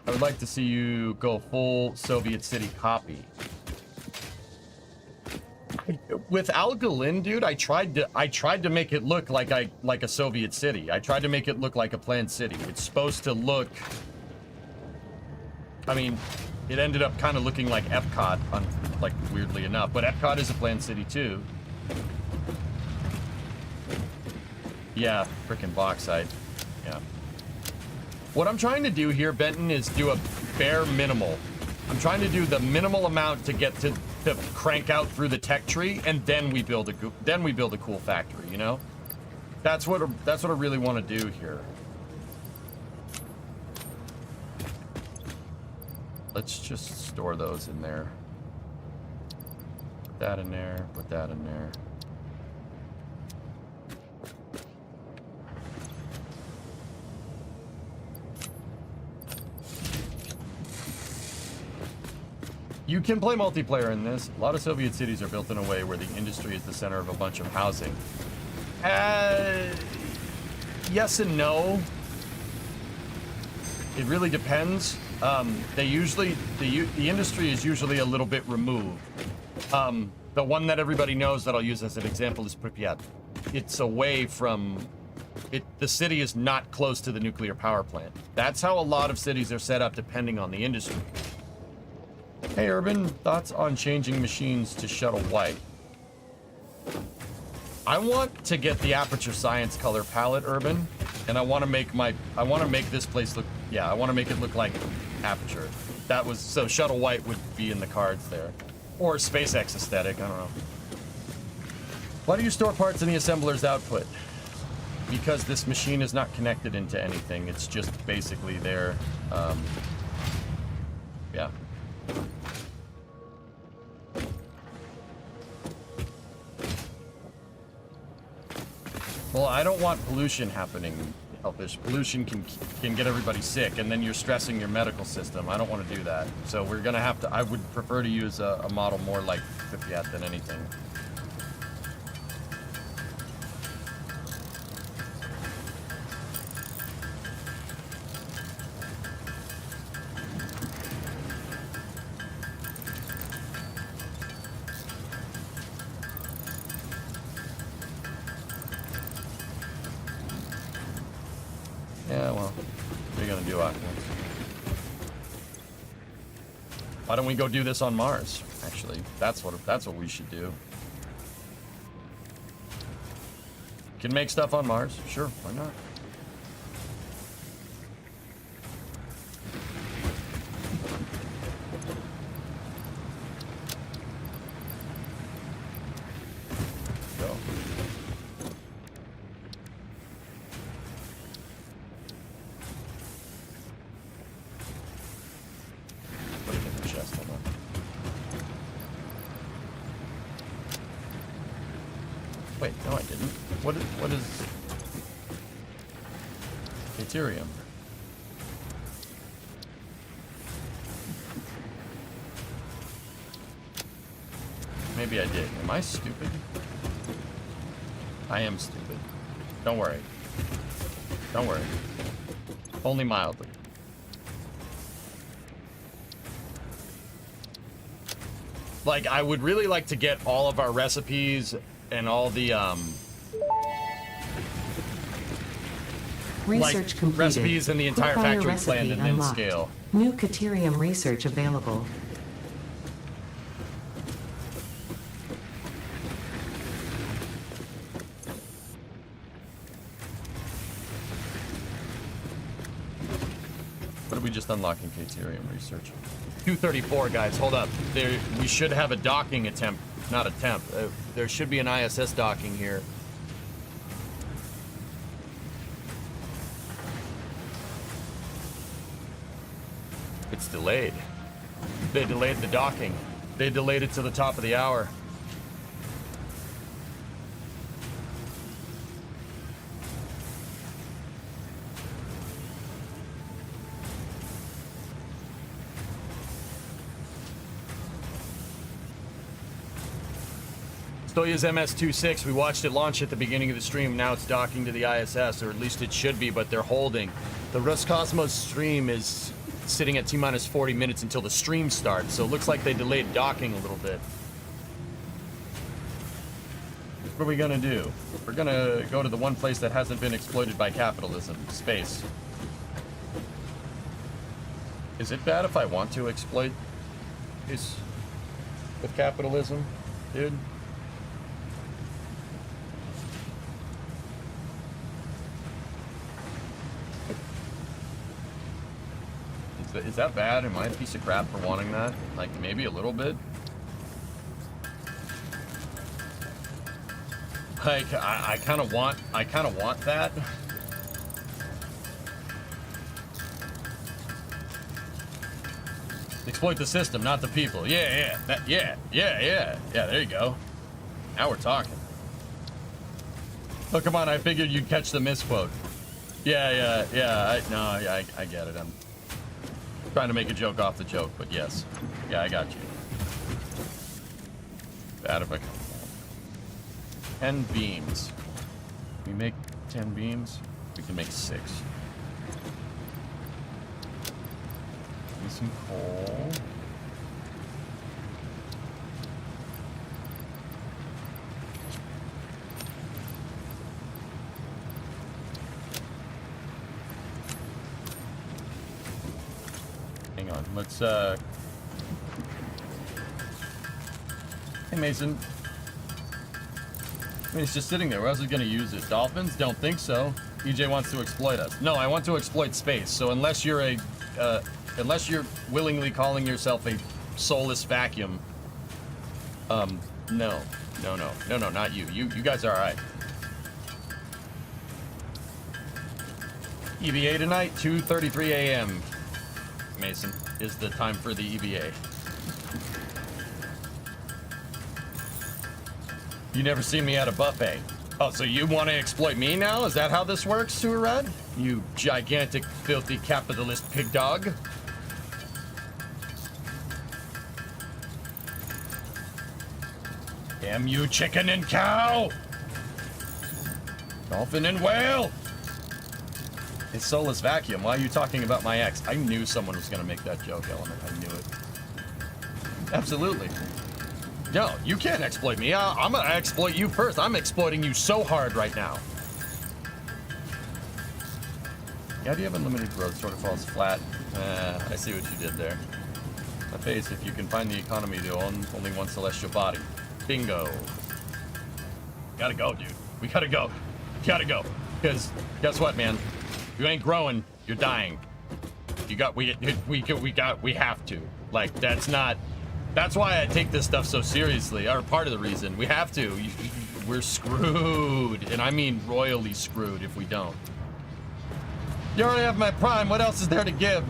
I would like to see you go full Soviet city copy. With Al-Galin, dude, I tried to make it look like a Soviet city. I tried to make it look like a planned city. It's supposed to look, I mean, it ended up kind of looking like Epcot, like, weirdly enough. But Epcot is a planned city too. Yeah, frickin' bauxite. Yeah. What I'm trying to do here, Benton, is do a bare minimal. I'm trying to do the minimal amount to get to crank out through the tech tree, and then we build a cool factory. You know, that's what I really want to do here. Let's just store those in there. Put that in there. Put that in there. You can play multiplayer in this. A lot of Soviet cities are built in a way where the industry is the center of a bunch of housing. Yes and no. It really depends. The industry is usually a little bit removed. The one that everybody knows that I'll use as an example is Pripyat. It's away from it. The city is not close to the nuclear power plant. That's how a lot of cities are set up, depending on the industry. Hey, Urban, thoughts on changing machines to shuttle white? I want to get the Aperture Science color palette, Urban, and I want to make this place look, yeah, I want to make it look like Aperture. So shuttle white would be in the cards there. Or SpaceX aesthetic, I don't know. Why do you store parts in the assembler's output? Because this machine is not connected into anything. It's just basically there. Yeah. Well, I don't want pollution happening, Elfish. Pollution can get everybody sick, and then you're stressing your medical system. I don't want to do that. So we're gonna have to, I would prefer to use a model more like Pripyat than anything. Yeah, well, what are you gonna do, Oculus? Why don't we go do this on Mars? Actually, that's what we should do. Can make stuff on Mars, sure, why not? Go. Put it in the chest, hold on. Wait, no I didn't. What is Deuterium? Maybe I did. Am I stupid? I am stupid. Don't worry. Don't worry. Only mildly. Like, I would really like to get all of our recipes and all the, Research like, completed. recipes in the entire Require factory recipe planned and then unlocked. scale. New Caterium research available. What did we just unlock in Caterium research? 234, guys, hold up. We should have a docking attempt. Not attempt. There should be an ISS docking here. It's delayed. They delayed the docking. They delayed it to the top of the hour. Soyuz MS-26, we watched it launch at the beginning of the stream. Now it's docking to the ISS, or at least it should be, but they're holding. The Roscosmos stream is sitting at T-minus 40 minutes until the stream starts, so it looks like they delayed docking a little bit. What are we gonna do? We're gonna go to the one place that hasn't been exploited by capitalism, space. Is it bad if I want to exploit this with capitalism, dude? Is that bad? Am I a piece of crap for wanting that? Like, maybe a little bit? Like, I kind of want that. Exploit the system, not the people. Yeah, there you go. Now we're talking. Oh, come on, I figured you'd catch the misquote. Yeah, I get it. I'm trying to make a joke off the joke, but yes. Yeah, I got you. Bad if I can. 10 beams. We make 10 beams? We can make 6. Need some coal. Hang on, let's hey Mason. I mean, it's just sitting there. Where else is he gonna use it? Dolphins? Don't think so. EJ wants to exploit us. No, I want to exploit space. So unless you're willingly calling yourself a soulless vacuum, no, not you. You guys are all right. EVA tonight, 2:33 a.m. Mason, is the time for the EVA. You never seen me at a buffet. Oh, so you want to exploit me now? Is that how this works, Sewer Red? You gigantic, filthy capitalist pig dog. Damn you, chicken and cow! Dolphin and whale! It's soulless vacuum. Why are you talking about my ex? I knew someone was going to make that joke, Element. I knew it. Absolutely. No, you can't exploit me. I'm going to exploit you first. I'm exploiting you so hard right now. The idea of unlimited growth sort of falls flat. I see what you did there. A face if you can find the economy to own only one celestial body. Bingo. Gotta go, dude. We gotta go. Gotta go. Because guess what, man? You ain't growing, you're dying. We have to. Like, that's why I take this stuff so seriously, or part of the reason. We have to. We're screwed, and I mean royally screwed if we don't. You already have my prime, what else is there to give?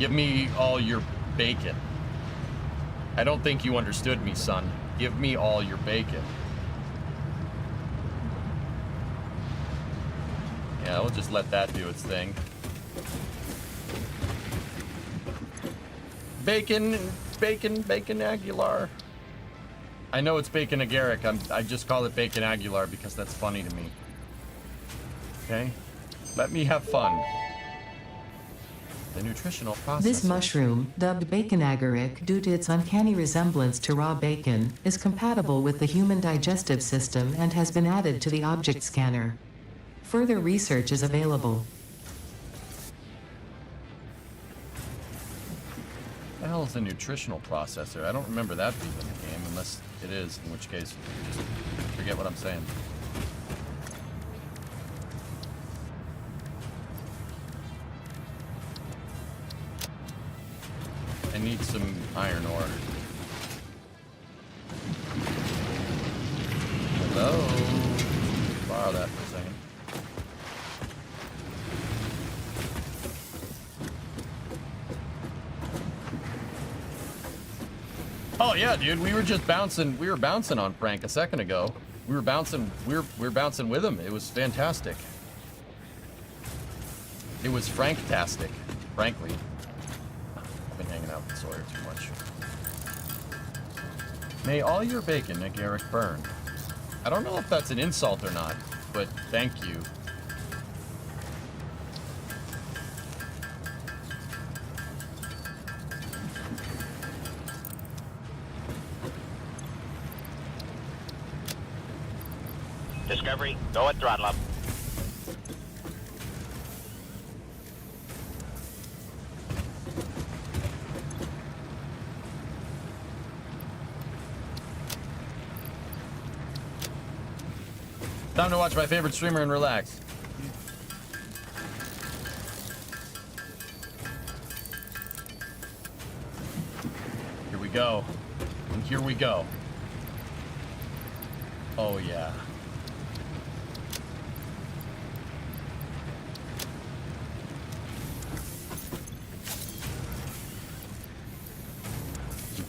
Give me all your bacon. I don't think you understood me, son. Give me all your bacon. Yeah, we'll just let that do its thing. Bacon Aguilar. I know it's Bacon Agaric. I just call it Bacon Aguilar because that's funny to me. Okay? Let me have fun. The nutritional process. This mushroom, dubbed bacon agaric due to its uncanny resemblance to raw bacon, is compatible with the human digestive system and has been added to the object scanner. Further research is available. What the hell is a nutritional processor? I don't remember that being in the game, unless it is, in which case, just forget what I'm saying. I need some iron ore. Hello? Borrow that for a second. Oh yeah, dude, we were just bouncing. We were bouncing on Frank a second ago. We were bouncing. We were bouncing with him. It was fantastic. It was Frank-tastic, frankly. I've been hanging out with Sawyer too much. May all your bacon, Agaric, burn. I don't know if that's an insult or not, but thank you. Discovery, go at throttle up. Time to watch my favorite streamer and relax. Here we go. And here we go. Oh yeah.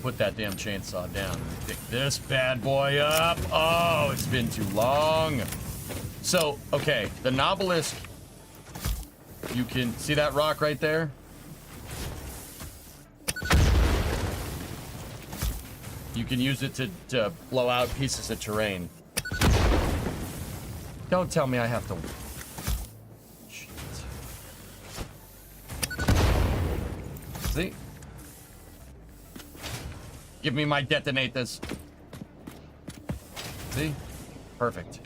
Put that damn chainsaw down and pick this bad boy up. Oh, it's been too long. So, okay, the Nobelisk, you can see that rock right there? You can use it to blow out pieces of terrain. Don't tell me I have to... Shit. See? Give me my detonators. See? Perfect.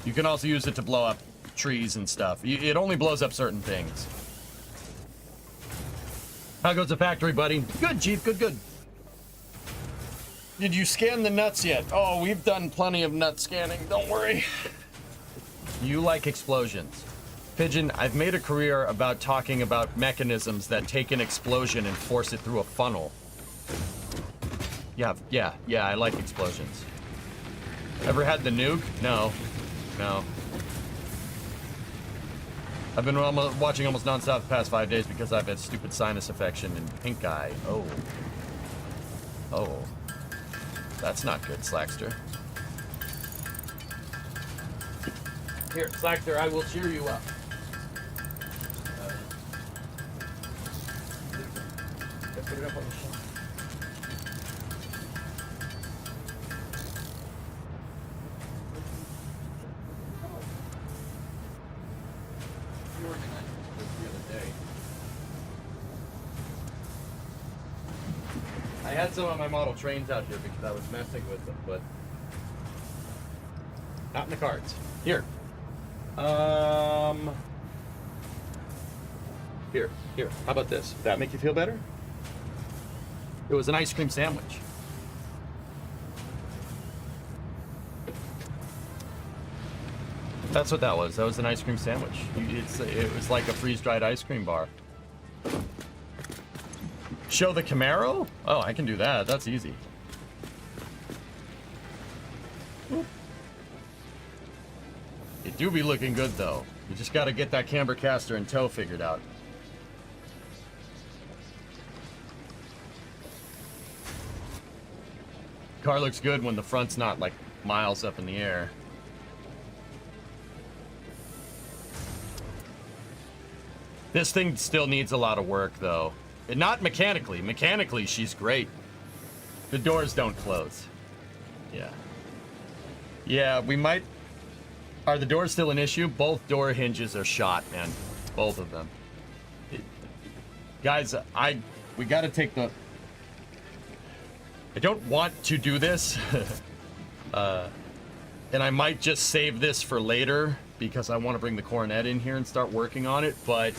You can also use it to blow up trees and stuff. It only blows up certain things. How goes the factory, buddy? Good, Chief. Good, good. Did you scan the nuts yet? Oh, we've done plenty of nut scanning. Don't worry. You like explosions. Pigeon, I've made a career about talking about mechanisms that take an explosion and force it through a funnel. Yeah, I like explosions. Ever had the nuke? No. I've been watching almost nonstop the past 5 days because I've had stupid sinus infection and pink eye. Oh. That's not good, Slackster. Here, Slackster, I will cheer you up. Put it up on the shelf. I had some of my model trains out here because I was messing with them, but not in the cards. Here. Here. How about this? That make you feel better? It was an ice cream sandwich. That's what that was. That was an ice cream sandwich. It was like a freeze-dried ice cream bar. Show the Camaro? Oh, I can do that. That's easy. It do be looking good, though. You just got to get that camber caster and tow figured out. Car looks good when the front's not, like, miles up in the air. This thing still needs a lot of work, though. And not mechanically. Mechanically, she's great. The doors don't close. Yeah. Yeah, we might... Are the doors still an issue? Both door hinges are shot, man. Both of them. Guys, we gotta take the... I don't want to do this. And I might just save this for later because I want to bring the Coronet in here and start working on it, but...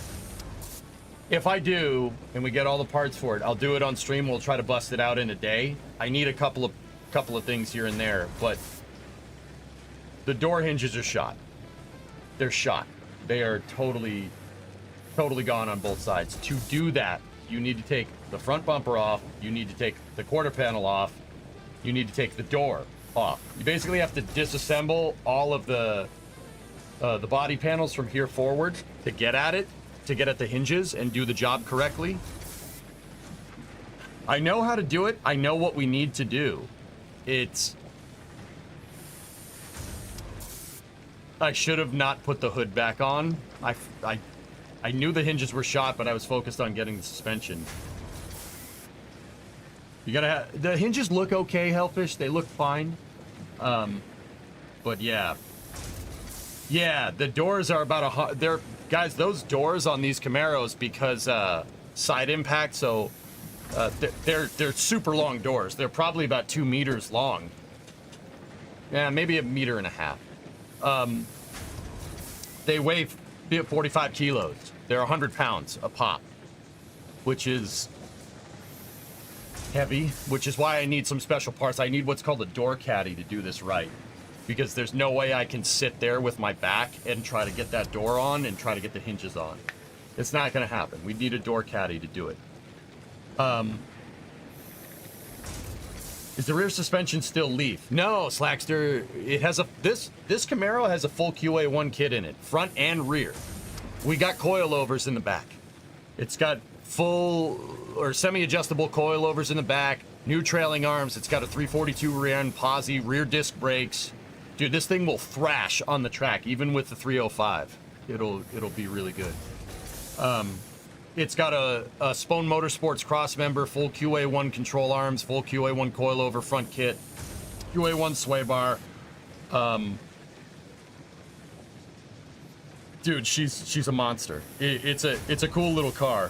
If I do, and we get all the parts for it, I'll do it on stream. We'll try to bust it out in a day. I need a couple of things here and there, but the door hinges are shot. They're shot. They are totally gone on both sides. To do that, you need to take the front bumper off. You need to take the quarter panel off. You need to take the door off. You basically have to disassemble all of the body panels from here forward to get at it. To get at the hinges and do the job correctly. I know how to do it. I know what we need to do. I should have not put the hood back on. I knew the hinges were shot, but I was focused on getting the suspension. You gotta have... The hinges look okay, Hellfish. They look fine. But yeah. Yeah, the doors are about guys, those doors on these Camaros, because side impact, so they're super long doors. They're probably about 2 meters long. Yeah, maybe 1.5 meters. They weigh 45 kilos. They're 100 pounds a pop, which is heavy, which is why I need some special parts. I need what's called a door caddy to do this right. Because there's no way I can sit there with my back and try to get that door on and try to get the hinges on. It's not going to happen. We need a door caddy to do it. Is the rear suspension still leaf? No, Slackster. It has this Camaro has a full QA1 kit in it, front and rear. We got coilovers in the back. It's got full or semi-adjustable coilovers in the back, new trailing arms. It's got a 342 rear end posi, rear disc brakes. Dude, this thing will thrash on the track, even with the 305. It'll be really good. It's got a Spone Motorsports cross member, full QA1 control arms, full QA1 coilover front kit, QA1 sway bar. Dude, she's a monster. It's a cool little car.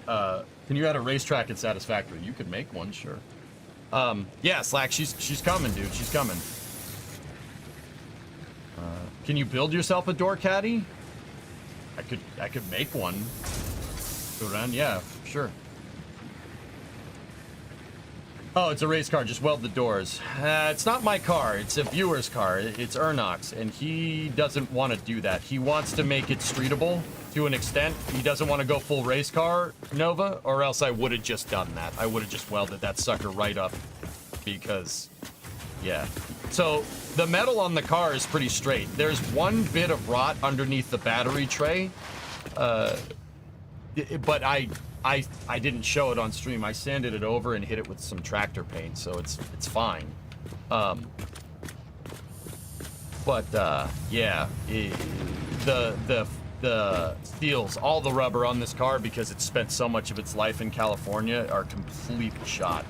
Can you add a racetrack at Satisfactory? You could make one, sure. Yeah, Slack, she's coming, dude. She's coming. Can you build yourself a door caddy? I could make one. Go around, yeah, sure. Oh, it's a race car. Just weld the doors. It's not my car. It's a viewer's car. It's Ernox, and he doesn't want to do that. He wants to make it streetable to an extent. He doesn't want to go full race car, Nova, or else I would have just done that. I would have just welded that sucker right up because, yeah. So the metal on the car is pretty straight. There's one bit of rot underneath the battery tray, but I didn't show it on stream. I sanded it over and hit it with some tractor paint, so it's fine. Yeah, the steels, all the rubber on this car, because it's spent so much of its life in California, are completely shot.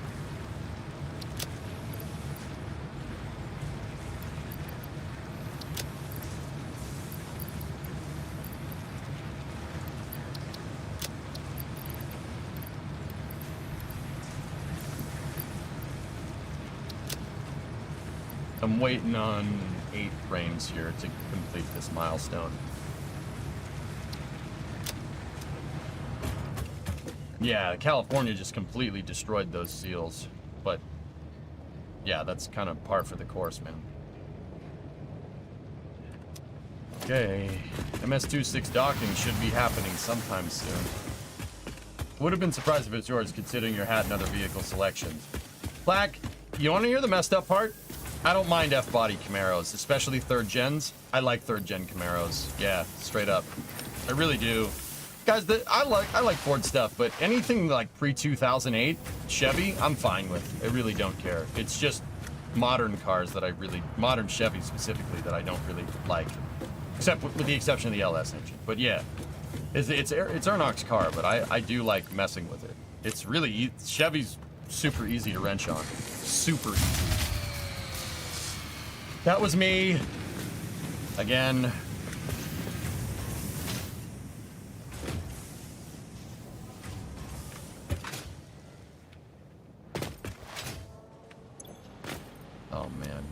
I'm waiting on 8 frames here to complete this milestone. Yeah, California just completely destroyed those seals, but yeah, that's kind of par for the course, man. Okay, MS-26 docking should be happening sometime soon. Would have been surprised if it was yours, considering your hat and other vehicle selections. Black, you want to hear the messed up part? I don't mind F-body Camaros, especially 3rd gens. I like 3rd gen Camaros. Yeah, straight up. I really do. Guys, I like Ford stuff, but anything like pre-2008 Chevy, I'm fine with. I really don't care. It's just modern cars that modern Chevy specifically, that I don't really like. Except with the exception of the LS engine. But yeah, it's Ernock's car, but I do like messing with it. It's really, Chevy's super easy to wrench on. Super easy. That was me. Again. Oh man.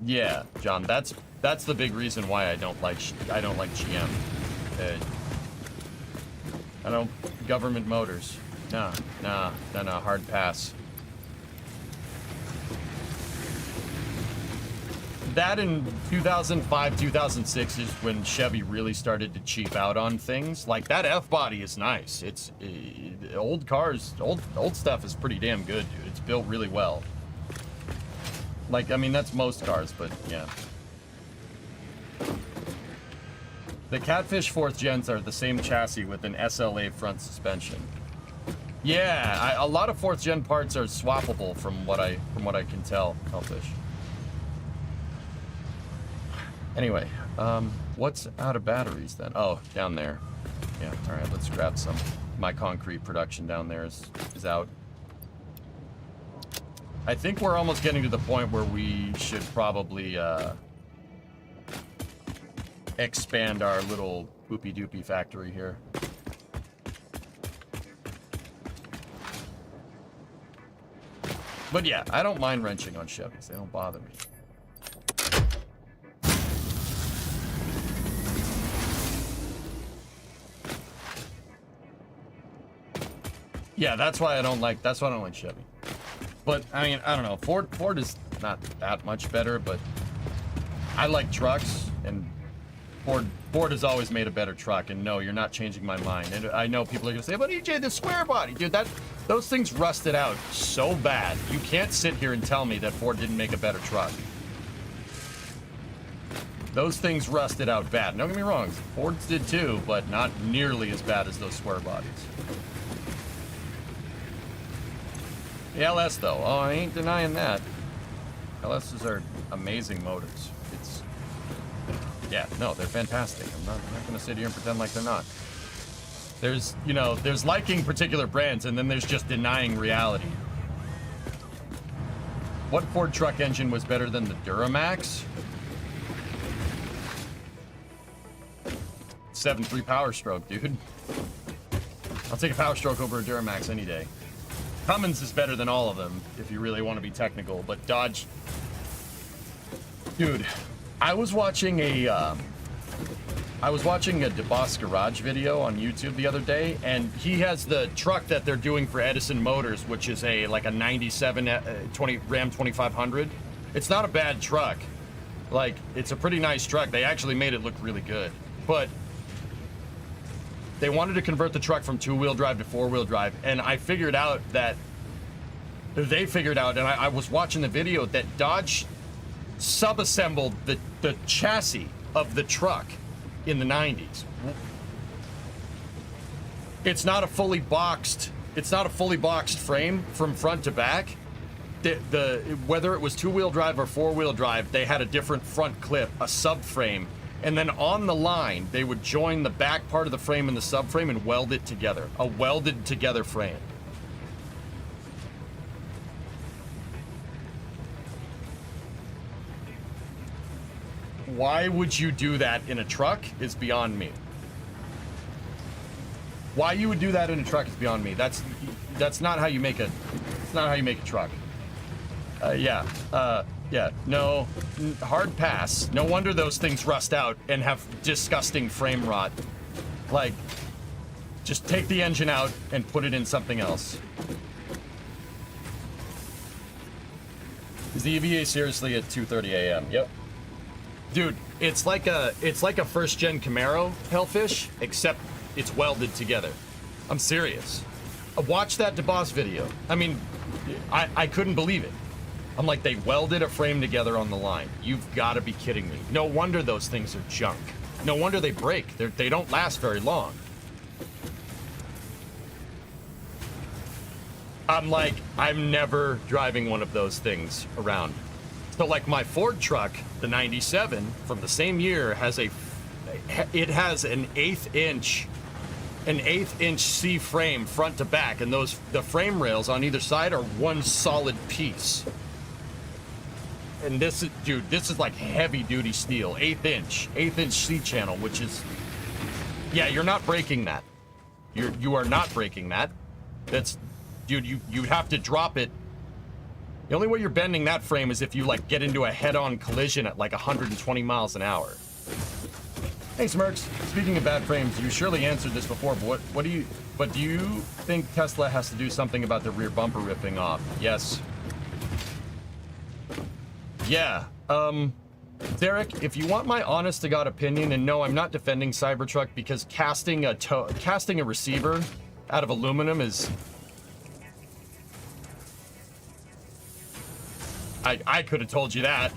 Yeah, John, that's the big reason why I don't like GM. I don't government motors. Nah, hard pass. That in 2005, 2006 is when Chevy really started to cheap out on things. Like that F-body is nice. It's old cars, old stuff is pretty damn good, dude. It's built really well. Like, I mean, that's most cars, but yeah. The Catfish 4th gens are the same chassis with an SLA front suspension. Yeah, a lot of 4th gen parts are swappable from what I can tell, Hellfish. Anyway, what's out of batteries then? Oh, down there. Yeah, all right, let's grab some. My concrete production down there is out. I think we're almost getting to the point where we should probably expand our little poopy doopy factory here. But yeah, I don't mind wrenching on Chevys. They don't bother me. Yeah, that's why I don't like Chevy. But I mean, I don't know. Ford is not that much better, but I like trucks, and Ford has always made a better truck. And no, you're not changing my mind. And I know people are gonna say, "But EJ, the square body, dude, those things rusted out so bad. You can't sit here and tell me that Ford didn't make a better truck. Those things rusted out bad. Don't get me wrong, Fords did too, but not nearly as bad as those square bodies." The LS though, oh, I ain't denying that. LSs are amazing motors. Yeah, no, they're fantastic. I'm not gonna sit here and pretend like they're not. There's liking particular brands, and then there's just denying reality. What Ford truck engine was better than the Duramax? 7.3 Power Stroke, dude. I'll take a Power Stroke over a Duramax any day. Cummins is better than all of them, if you really want to be technical, but Dodge... Dude, I was watching a DeBoss Garage video on YouTube the other day, and he has the truck that they're doing for Edison Motors, which is like a 97 Ram 2500. It's not a bad truck. Like, it's a pretty nice truck. They actually made it look really good. But they wanted to convert the truck from 2-wheel drive to 4-wheel drive, and I figured out that they figured out, and I was watching the video, that Dodge sub-assembled the chassis of the truck in the 90s. It's not a fully boxed frame from front to back. Whether it was 2-wheel drive or 4-wheel drive, they had a different front clip, a subframe, and then on the line they would join the back part of the frame and the subframe and weld it together, a welded together frame. Why would you do that in a truck is beyond me. Why you would do that in a truck is beyond me. That's not how you make a truck. Yeah. Yeah. No. Hard pass. No wonder those things rust out and have disgusting frame rot. Like, just take the engine out and put it in something else. Is the EVA seriously at 2:30 a.m.? Yep. Dude, it's like a first-gen Camaro Hellfish, except it's welded together. I'm serious. Watch that DeBoss video. I mean, I couldn't believe it. I'm like, they welded a frame together on the line. You've got to be kidding me. No wonder those things are junk. No wonder they break. They don't last very long. I'm like, I'm never driving one of those things around. So like my Ford truck, the 97 from the same year, has an 1/8 inch C frame front to back, and the frame rails on either side are one solid piece. And this is like heavy duty steel, 1/8 inch C channel, which is, yeah, you're not breaking that. You are not breaking that. That's, dude, you have to drop it. The only way you're bending that frame is if you like get into a head-on collision at like 120 miles an hour. Hey Smirks, speaking of bad frames, you surely answered this before, but do you think Tesla has to do something about the rear bumper ripping off? Yes. Yeah. Derek, if you want my honest to God opinion, and no, I'm not defending Cybertruck, because casting a receiver out of aluminum is, I could have told you that.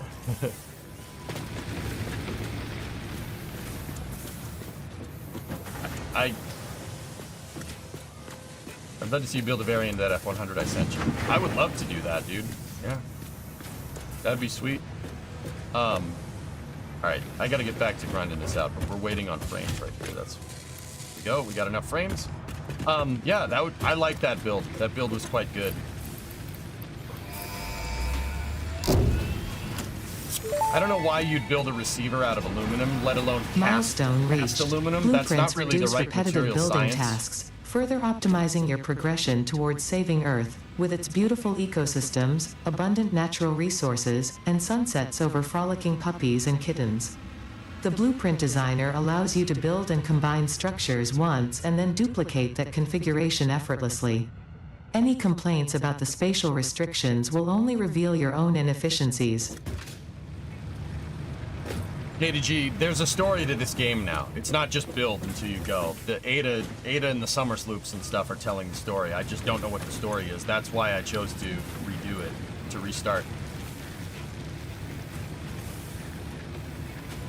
I'd love to see you build a variant of that F100 I sent you. I would love to do that, dude. Yeah. That'd be sweet. Alright, I gotta get back to grinding this out, but we're waiting on frames right here. There we go, we got enough frames. Yeah, I like that build. That build was quite good. I don't know why you'd build a receiver out of aluminum, let alone cast aluminum. That's not really the right material science. Tasks, further optimizing your progression towards saving Earth with its beautiful ecosystems, abundant natural resources, and sunsets over frolicking puppies and kittens. The blueprint designer allows you to build and combine structures once and then duplicate that configuration effortlessly. Any complaints about the spatial restrictions will only reveal your own inefficiencies. KDG, there's a story to this game now. It's not just build until you go. The Ada and the summer sloops and stuff are telling the story. I just don't know what the story is. That's why I chose to redo it, to restart.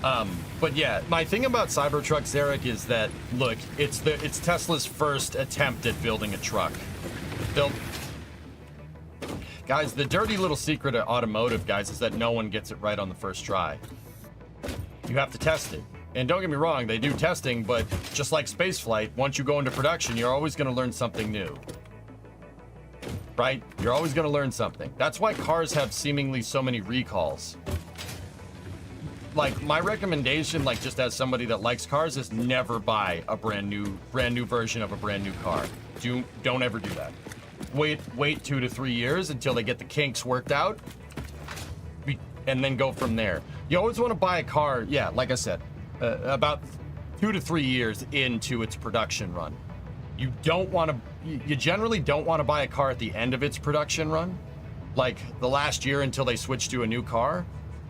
But yeah, my thing about Cybertrucks, Eric, is that, look, it's Tesla's first attempt at building a truck. Guys, the dirty little secret of automotive, guys, is that no one gets it right on the first try. You have to test it. And don't get me wrong, they do testing, but just like spaceflight, once you go into production, you're always going to learn something new. Right? You're always going to learn something. That's why cars have seemingly so many recalls. Like, my recommendation, like just as somebody that likes cars, is never buy a brand new version of a brand new car. Don't ever do that. Wait 2 to 3 years until they get the kinks worked out, and then go from there. You always want to buy a car, yeah, like I said, about 2 to 3 years into its production run. You generally don't want to buy a car at the end of its production run, like the last year until they switch to a new car,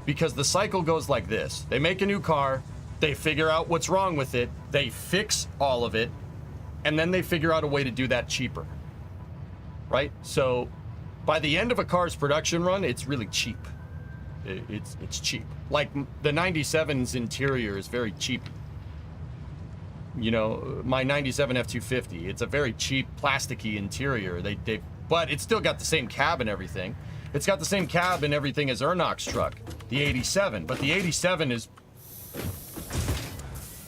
because the cycle goes like this. They make a new car, they figure out what's wrong with it, they fix all of it, and then they figure out a way to do that cheaper, right? So by the end of a car's production run, it's really cheap. It's cheap. Like the 97's interior is very cheap. You know, my 97 F250, it's a very cheap plasticky interior. But it's still got the same cab and everything. It's got the same cab and everything as Ernok's truck, the 87. But the 87 is,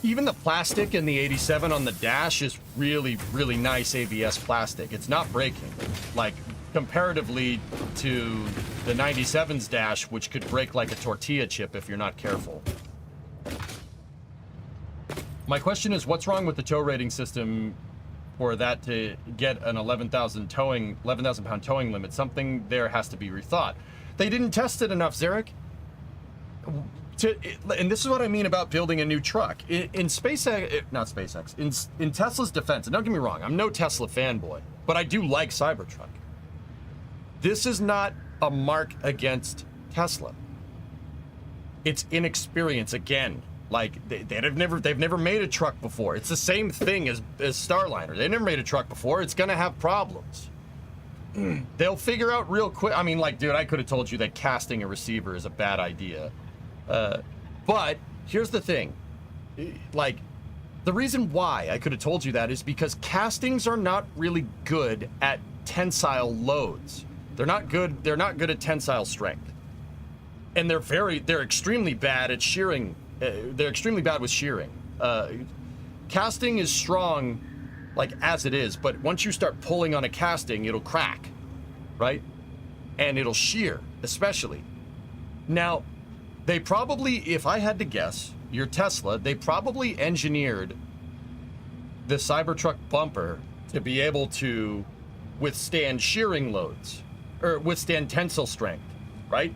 even the plastic in the 87 on the dash is really, really nice ABS plastic. It's not breaking. Like, comparatively to the 97's dash, which could break like a tortilla chip if you're not careful. My question is, what's wrong with the tow rating system for that to get an 11,000 pound towing limit? Something there has to be rethought. They didn't test it enough, Zarek. And this is what I mean about building a new truck. In SpaceX, not SpaceX, in Tesla's defense, and don't get me wrong, I'm no Tesla fanboy, but I do like Cybertruck. This is not a mark against Tesla. It's inexperience again. Like they've never made a truck before. It's the same thing as Starliner. They never made a truck before. It's gonna have problems. They'll figure out real quick. I mean, like, dude, I could have told you that casting a receiver is a bad idea. But here's the thing. Like, the reason why I could have told you that is because castings are not really good at tensile loads. They're not good at tensile strength. And they're extremely bad at shearing. They're extremely bad with shearing. Casting is strong, like, as it is, but once you start pulling on a casting, it'll crack, right? And it'll shear, especially. Now, they probably, if I had to guess, your Tesla, they probably engineered the Cybertruck bumper to be able to withstand shearing loads, or withstand tensile strength, right?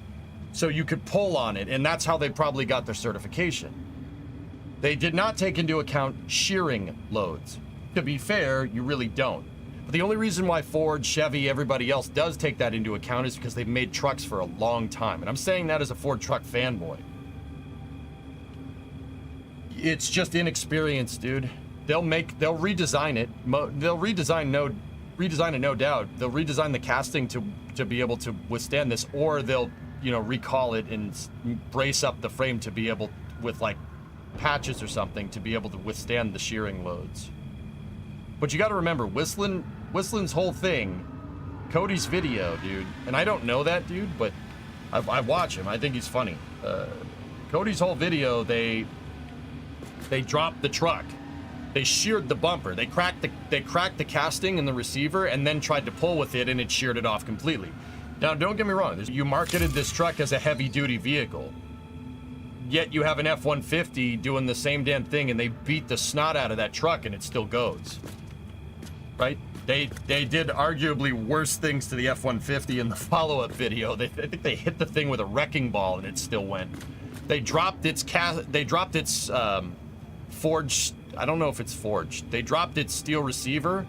So you could pull on it, and that's how they probably got their certification. They did not take into account shearing loads. To be fair, you really don't. But the only reason why Ford, Chevy, everybody else does take that into account is because they've made trucks for a long time. And I'm saying that as a Ford truck fanboy. It's just inexperience, dude. They'll redesign it. They'll redesign it, no doubt. They'll redesign the casting to be able to withstand this, or they'll, you know, recall it and brace up the frame to be able, with like patches or something, to be able to withstand the shearing loads. But you got to remember, Whistlin's whole thing, Cody's video, dude, and I don't know that dude, but I watch him. I think he's funny. Cody's whole video, they dropped the truck. They sheared the bumper. They cracked the casting and the receiver, and then tried to pull with it, and it sheared it off completely. Now, don't get me wrong. You marketed this truck as a heavy-duty vehicle, yet you have an F-150 doing the same damn thing, and they beat the snot out of that truck, and it still goes. Right? They did arguably worse things to the F-150 in the follow-up video. I think they hit the thing with a wrecking ball, and it still went. They dropped its forged. I don't know if it's forged. They dropped its steel receiver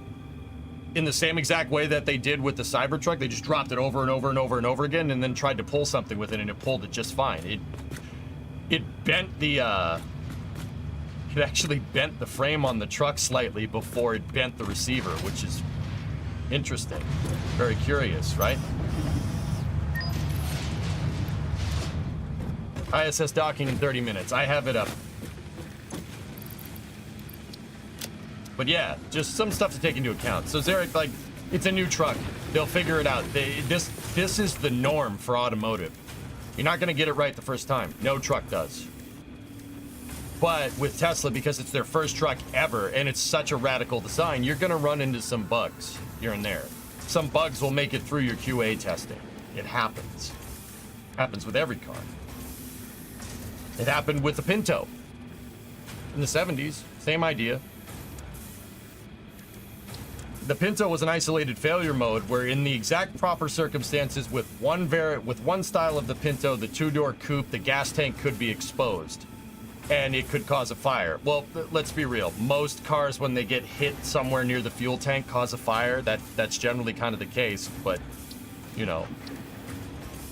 in the same exact way that they did with the Cybertruck. They just dropped it over and over and over and over again, and then tried to pull something with it, and it pulled it just fine. It bent the it actually bent the frame on the truck slightly before it bent the receiver, which is interesting. Very curious, right? ISS docking in 30 minutes. I have it up. But yeah, just some stuff to take into account. So Zarek, like, it's a new truck. They'll figure it out. This is the norm for automotive. You're not gonna get it right the first time. No truck does. But with Tesla, because it's their first truck ever, and it's such a radical design, you're gonna run into some bugs here and there. Some bugs will make it through your QA testing. It happens. Happens with every car. It happened with the Pinto. In the 70s, same idea. The Pinto was an isolated failure mode where, in the exact proper circumstances, with one style of the Pinto, the two-door coupe, the gas tank could be exposed, and it could cause a fire. Well, let's be real. Most cars, when they get hit somewhere near the fuel tank, cause a fire. That's generally kind of the case, but, you know,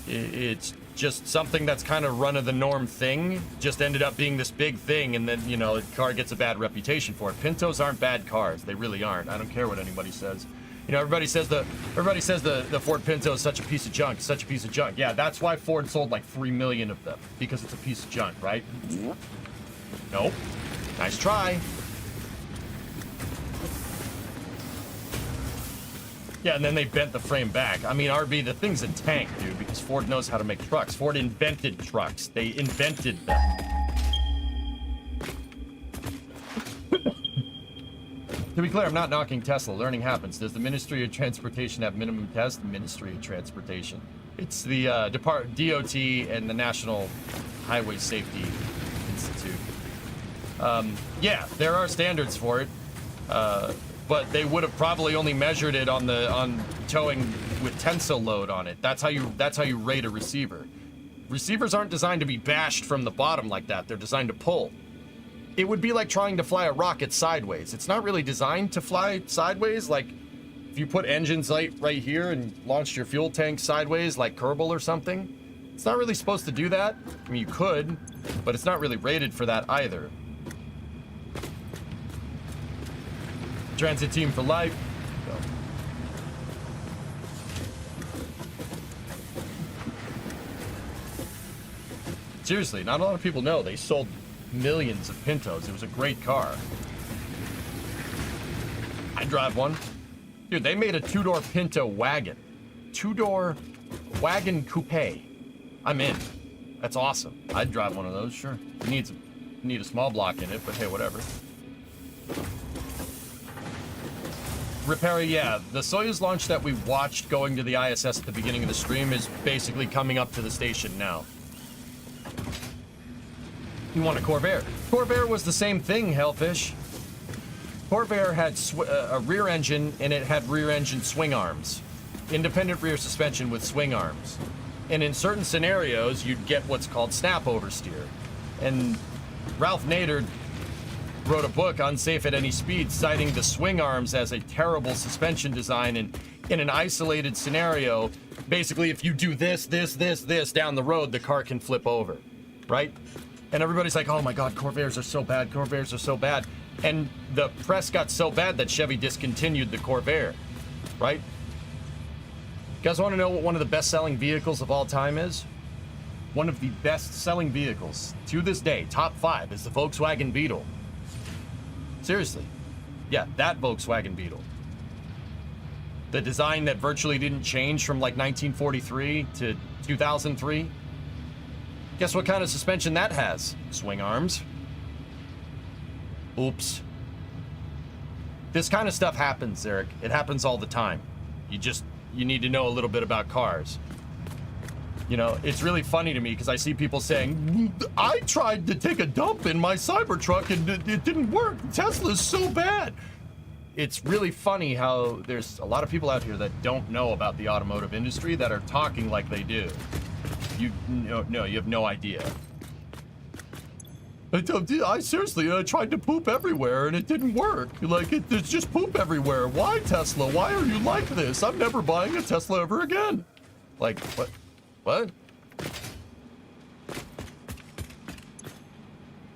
it's just something that's kind of run-of-the-norm thing. Just ended up being this big thing, and then, you know, the car gets a bad reputation for it. Pintos aren't bad cars. They really aren't. I don't care what anybody says. You know, everybody says the Ford Pinto is such a piece of junk, such a piece of junk. Yeah, that's why Ford sold like 3 million of them, because it's a piece of junk, right? Nope. Nice try. Yeah, and then they bent the frame back. I mean, RB, the thing's a tank, dude, because Ford knows how to make trucks. Ford invented trucks. They invented them. To be clear, I'm not knocking Tesla. Learning happens. Does the Ministry of Transportation have minimum tests? Ministry of Transportation. It's the DOT and the National Highway Safety Institute. Yeah, there are standards for it. but they would have probably only measured it on towing with tensile load on it. That's how you rate a receiver. Receivers aren't designed to be bashed from the bottom like that. They're designed to pull. It would be like trying to fly a rocket sideways. It's not really designed to fly sideways. Like if you put engines right here and launched your fuel tank sideways like Kerbal or something, it's not really supposed to do that. I mean, you could, but it's not really rated for that either. Transit team for life. Go. Seriously, not a lot of people know they sold millions of Pintos. It was a great car. I drive one. Dude, they made a two-door Pinto wagon. Two-door wagon coupe. I'm in. That's awesome. I'd drive one of those, sure. It need a small block in it, but hey, whatever. Repair, yeah, the Soyuz launch that we watched going to the ISS at the beginning of the stream is basically coming up to the station now. You want a Corvair? Corvair was the same thing, Hellfish. Corvair had a rear engine, and it had rear engine swing arms. Independent rear suspension with swing arms. And in certain scenarios, you'd get what's called snap oversteer. And Ralph Nader wrote a book, Unsafe at Any Speed, citing the swing arms as a terrible suspension design. And in an isolated scenario, basically if you do this down the road, the car can flip over, right? And everybody's like, oh my God, Corvairs are so bad, Corvairs are so bad. And the press got so bad that Chevy discontinued the Corvair, right? You guys want to know what one of the best-selling vehicles of all time is? One of the best-selling vehicles to this day, top 5, is the Volkswagen Beetle. Seriously. Yeah, that Volkswagen Beetle. The design that virtually didn't change from like 1943 to 2003. Guess what kind of suspension that has? Swing arms. Oops. This kind of stuff happens, Eric. It happens all the time. You need to know a little bit about cars. You know, it's really funny to me because I see people saying, I tried to take a dump in my Cybertruck and it didn't work. Tesla's so bad. It's really funny how there's a lot of people out here that don't know about the automotive industry that are talking like they do. You have no idea. I seriously tried to poop everywhere and it didn't work. Like, there's just poop everywhere. Why, Tesla? Why are you like this? I'm never buying a Tesla ever again. Like, what? What?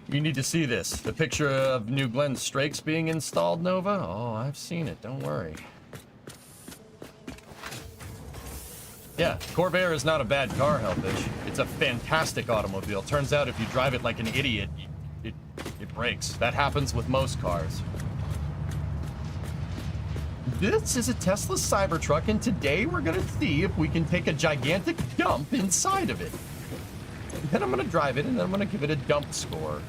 You need to see this. The picture of New Glenn Strakes being installed, Nova? Oh, I've seen it. Don't worry. Yeah, Corvair is not a bad car, Hellfish. It's a fantastic automobile. Turns out if you drive it like an idiot, it breaks. That happens with most cars. This is a Tesla Cybertruck, and today we're gonna see if we can take a gigantic dump inside of it. And then I'm gonna drive it, and then I'm gonna give it a dump score.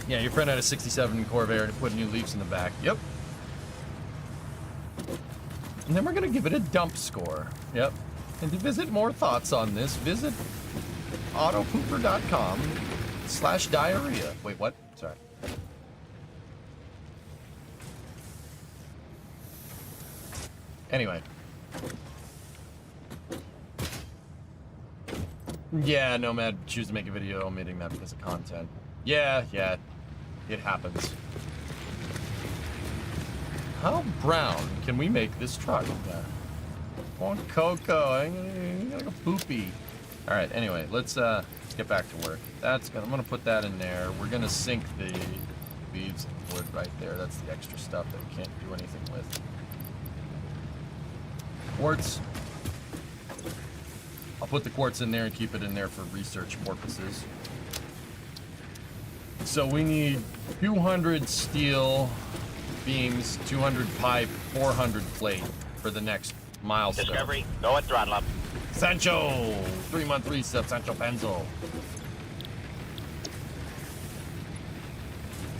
Yeah, your friend had a 67 Corvair to put new leaves in the back. Yep. And then we're going to give it a dump score. Yep. And to visit more thoughts on this, visit autopooper.com/diarrhea. Wait, what? Sorry. Anyway. Yeah, Nomad, choose to make a video omitting that because of content. Yeah, it happens. How brown can we make this truck? Come on, Coco, I'm gonna go poopy. All right, anyway, let's get back to work. I'm gonna put that in there. We're gonna sink the leaves and wood right there. That's the extra stuff that we can't do anything with. Quartz. I'll put the quartz in there and keep it in there for research purposes. So we need 200 steel beams, 200 pipe, 400 plate for the next milestone. Discovery, go at throttle up. Sancho! 3-month reset, Sancho Penzo.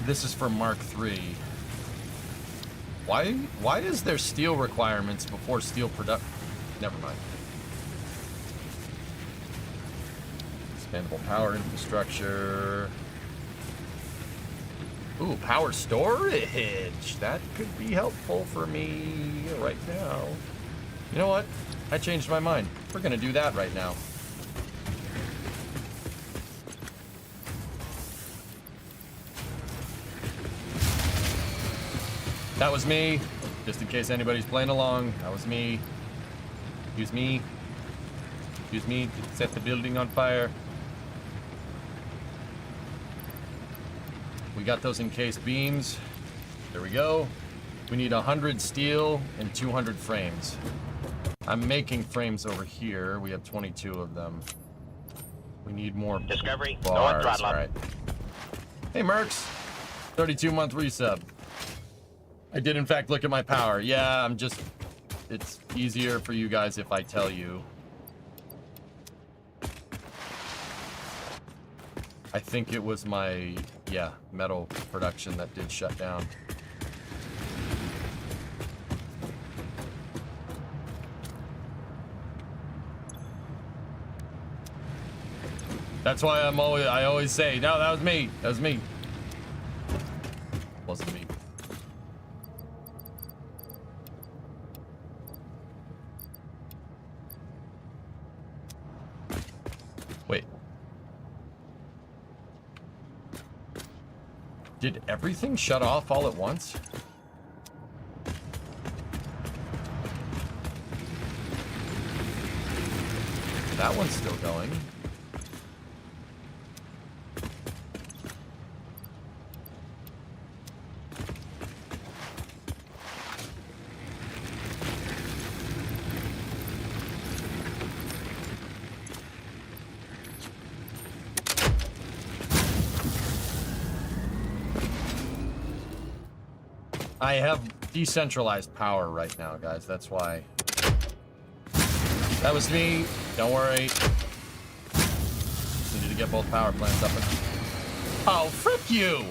This is for Mark III. Why is there steel requirements before steel production? Never mind. Expandable power infrastructure. Ooh, power storage. That could be helpful for me right now. You know what? I changed my mind. We're gonna do that right now. That was me. Just in case anybody's playing along, that was me. Use me. Use me to set the building on fire. We got those encased beams. There we go. We need 100 steel and 200 frames. I'm making frames over here. We have 22 of them. We need more Discovery, bars. throttle up. All right. Hey, Mercs. 32-month resub. I did, in fact, look at my power. Yeah, it's easier for you guys if I tell you. I think it was my, metal production that did shut down. That's why I always say, no, that was me. That was me. Wasn't me. Wait. Did everything shut off all at once? That one's still going. I have decentralized power right now, guys. That's why. That was me. Don't worry. Just needed to get both power plants up. Oh, frick you!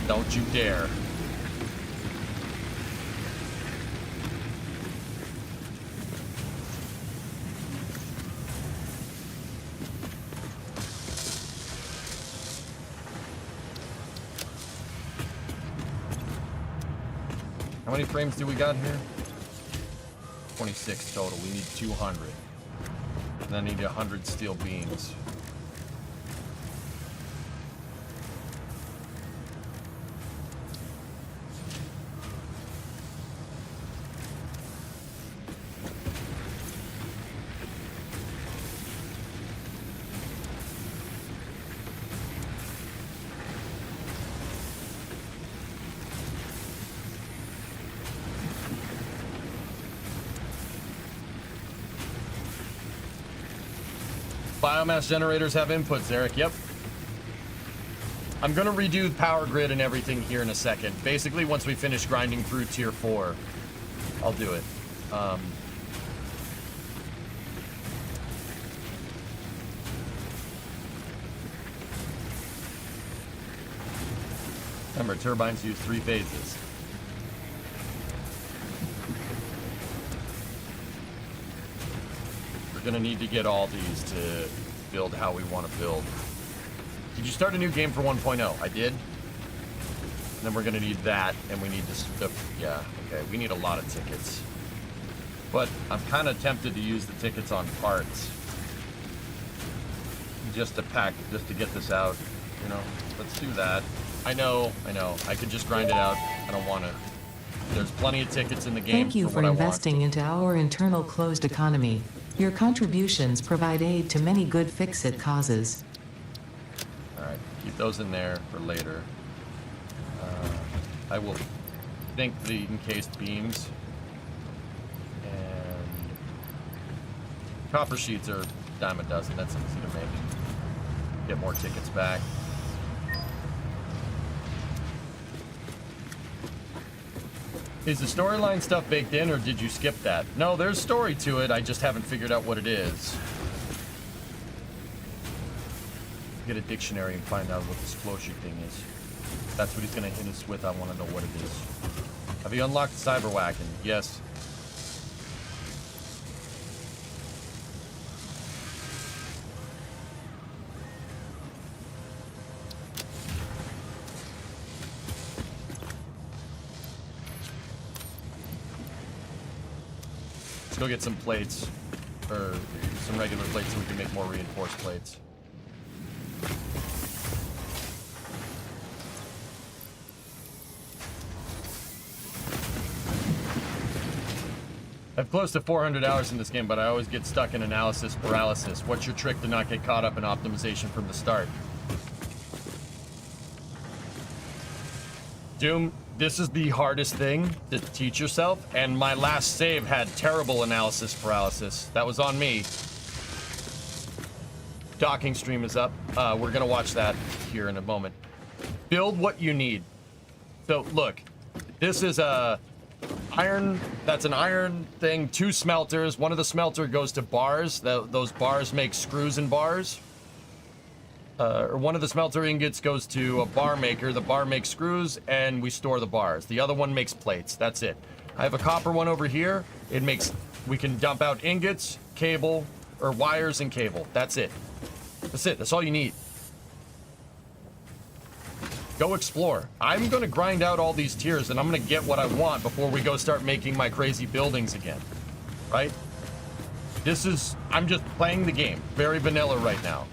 Don't you dare. How many frames do we got here? 26 total. We need 200. And then I need 100 steel beams. Biomass generators have inputs, Eric. Yep. I'm going to redo the power grid and everything here in a second. Basically, once we finish grinding through tier 4, I'll do it. Remember, turbines use 3 phases. Gonna need to get all these to build how we want to build. Did you start a new game for 1.0? I did. And then we're gonna need that, and we need to, yeah, okay, we need a lot of tickets. But I'm kind of tempted to use the tickets on parts. Just to get this out, you know? Let's do that. I know. I could just grind it out. I don't want to. There's plenty of tickets in the game. Thank you for investing into our internal closed economy. Your contributions provide aid to many good fix-it causes. Alright, keep those in there for later. I will think the encased beams. And copper sheets are a dime a dozen. That's easy to make. Get more tickets back. Is the storyline stuff baked in, or did you skip that? No, there's story to it. I just haven't figured out what it is. get a dictionary and find out what this closure thing is. That's what he's gonna hit us with. I want to know what it is. Have you unlocked Cyberwagon? Yes. Let's go get some plates, or some regular plates so we can make more reinforced plates. I have close to 400 hours in this game, but I always get stuck in analysis paralysis. What's your trick to not get caught up in optimization from the start? Doom, this is the hardest thing to teach yourself, and my last save had terrible analysis paralysis. That was on me. Docking stream is up. We're gonna watch that here in a moment. Build what you need. So look, this is a iron, that's an iron thing, 2 smelters. One of the smelter goes to bars. Those bars make screws and bars. Or one of the smelter ingots goes to a bar maker. The bar makes screws, and we store the bars. The other one makes plates. That's it. I have a copper one over here. It makes, we can dump out ingots, cable, or wires and cable. That's it. That's it. That's all you need. Go explore. I'm gonna grind out all these tiers, and I'm gonna get what I want before we go start making my crazy buildings again. Right? This is, I'm just playing the game. Very vanilla right now.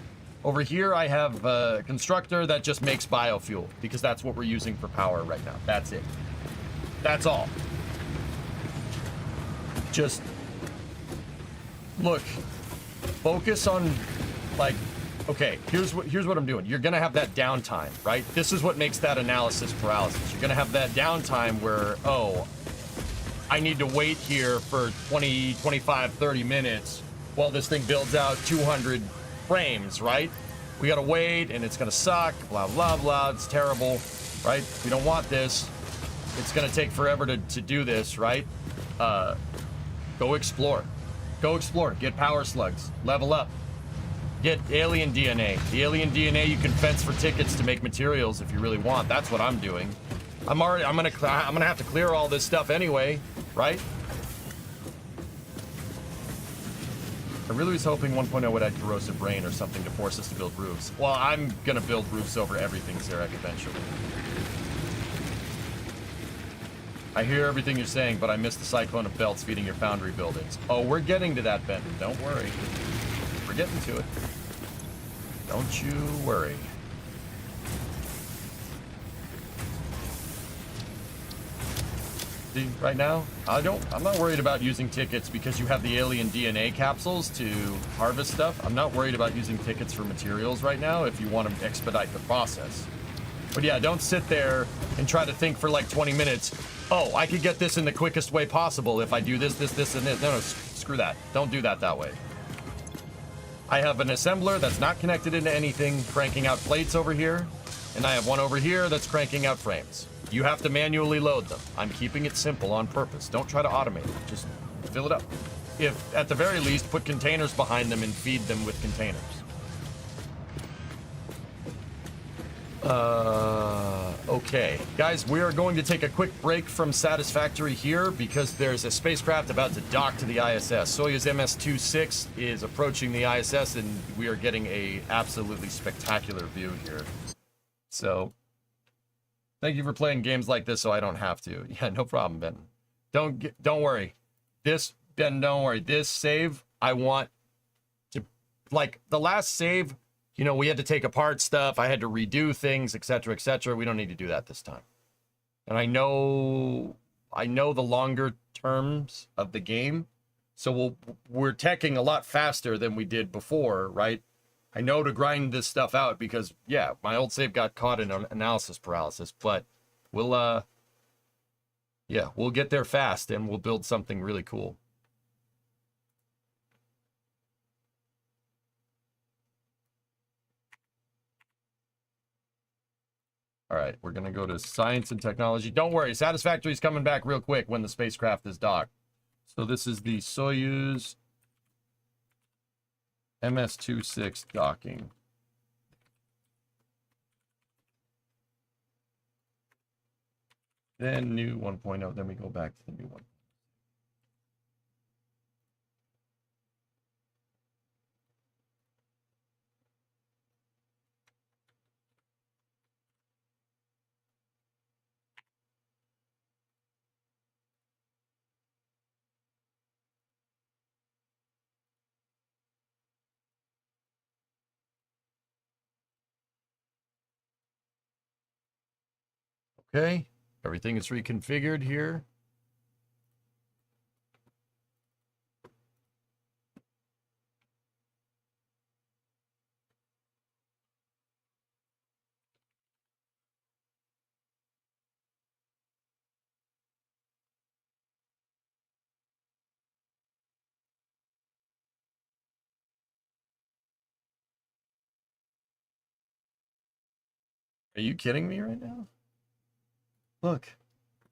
Over here, I have a constructor that just makes biofuel, because that's what we're using for power right now. That's it. That's all. Just look, focus on, like, okay, here's what I'm doing. You're gonna have that downtime, right? This is what makes that analysis paralysis. You're gonna have that downtime where, oh, I need to wait here for 20, 25, 30 minutes while this thing builds out 200 frames, right? We gotta wait, and it's gonna suck, blah, blah, blah. It's terrible, right? We don't want this. It's gonna take forever to do this, right? Go explore. Go explore. Get power slugs. Level up. Get alien DNA. The alien DNA you can fence for tickets to make materials if you really want. That's what I'm doing. I'm gonna have to clear all this stuff anyway, right? I really was hoping 1.0 would add corrosive rain or something to force us to build roofs. Well, I'm gonna build roofs over everything, Zarek, eventually. I hear everything you're saying, but I missed the cyclone of belts feeding your foundry buildings. Oh, we're getting to that, Ben. Don't worry. We're getting to it. Don't you worry. See, right now, I'm not worried about using tickets because you have the alien DNA capsules to harvest stuff. I'm not worried about using tickets for materials right now if you want to expedite the process. But yeah, don't sit there and try to think for like 20 minutes. Oh, I could get this in the quickest way possible if I do this, and this. No, screw that. Don't do that way. I have an assembler that's not connected into anything, cranking out plates over here, and I have one over here that's cranking out frames. You have to manually load them. I'm keeping it simple on purpose. Don't try to automate it. Just fill it up. If, at the very least, put containers behind them and feed them with containers. Okay. Guys, we are going to take a quick break from Satisfactory here because there's a spacecraft about to dock to the ISS. Soyuz MS-26 is approaching the ISS, and we are getting a absolutely spectacular view here. So, thank you for playing games like this so I don't have to. Yeah, no problem, Ben. Don't worry. Ben, don't worry. This save, I want to, like, the last save, you know, we had to take apart stuff. I had to redo things, etc., etc. We don't need to do that this time. And I know the longer terms of the game, so we're teching a lot faster than we did before, right? I know to grind this stuff out because, yeah, my old save got caught in analysis paralysis, but we'll get there fast and we'll build something really cool. All right, we're going to go to science and technology. Don't worry, Satisfactory is coming back real quick when the spacecraft is docked. So this is the Soyuz MS-26 docking. then new 1.0, then we go back to the new one. Okay, everything is reconfigured here. Are you kidding me right now? Look,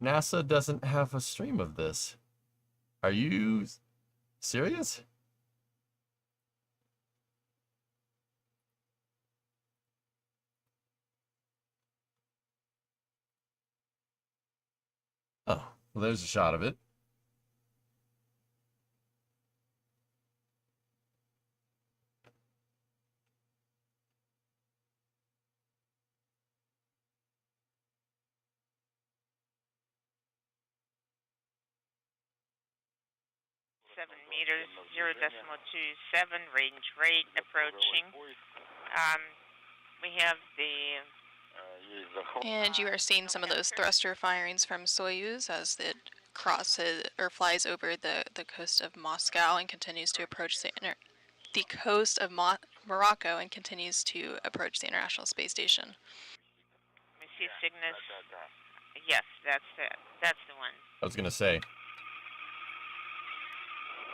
NASA doesn't have a stream of this. Are you serious? Oh, well, there's a shot of it. Meters, 0.27 range rate approaching. We have the. And you are seeing some of those thruster firings from Soyuz as it crosses or flies over the coast of Moscow and continues to approach the coast of Morocco and continues to approach the International Space Station. We see Cygnus. Yes, that's it. That's the one. I was gonna say.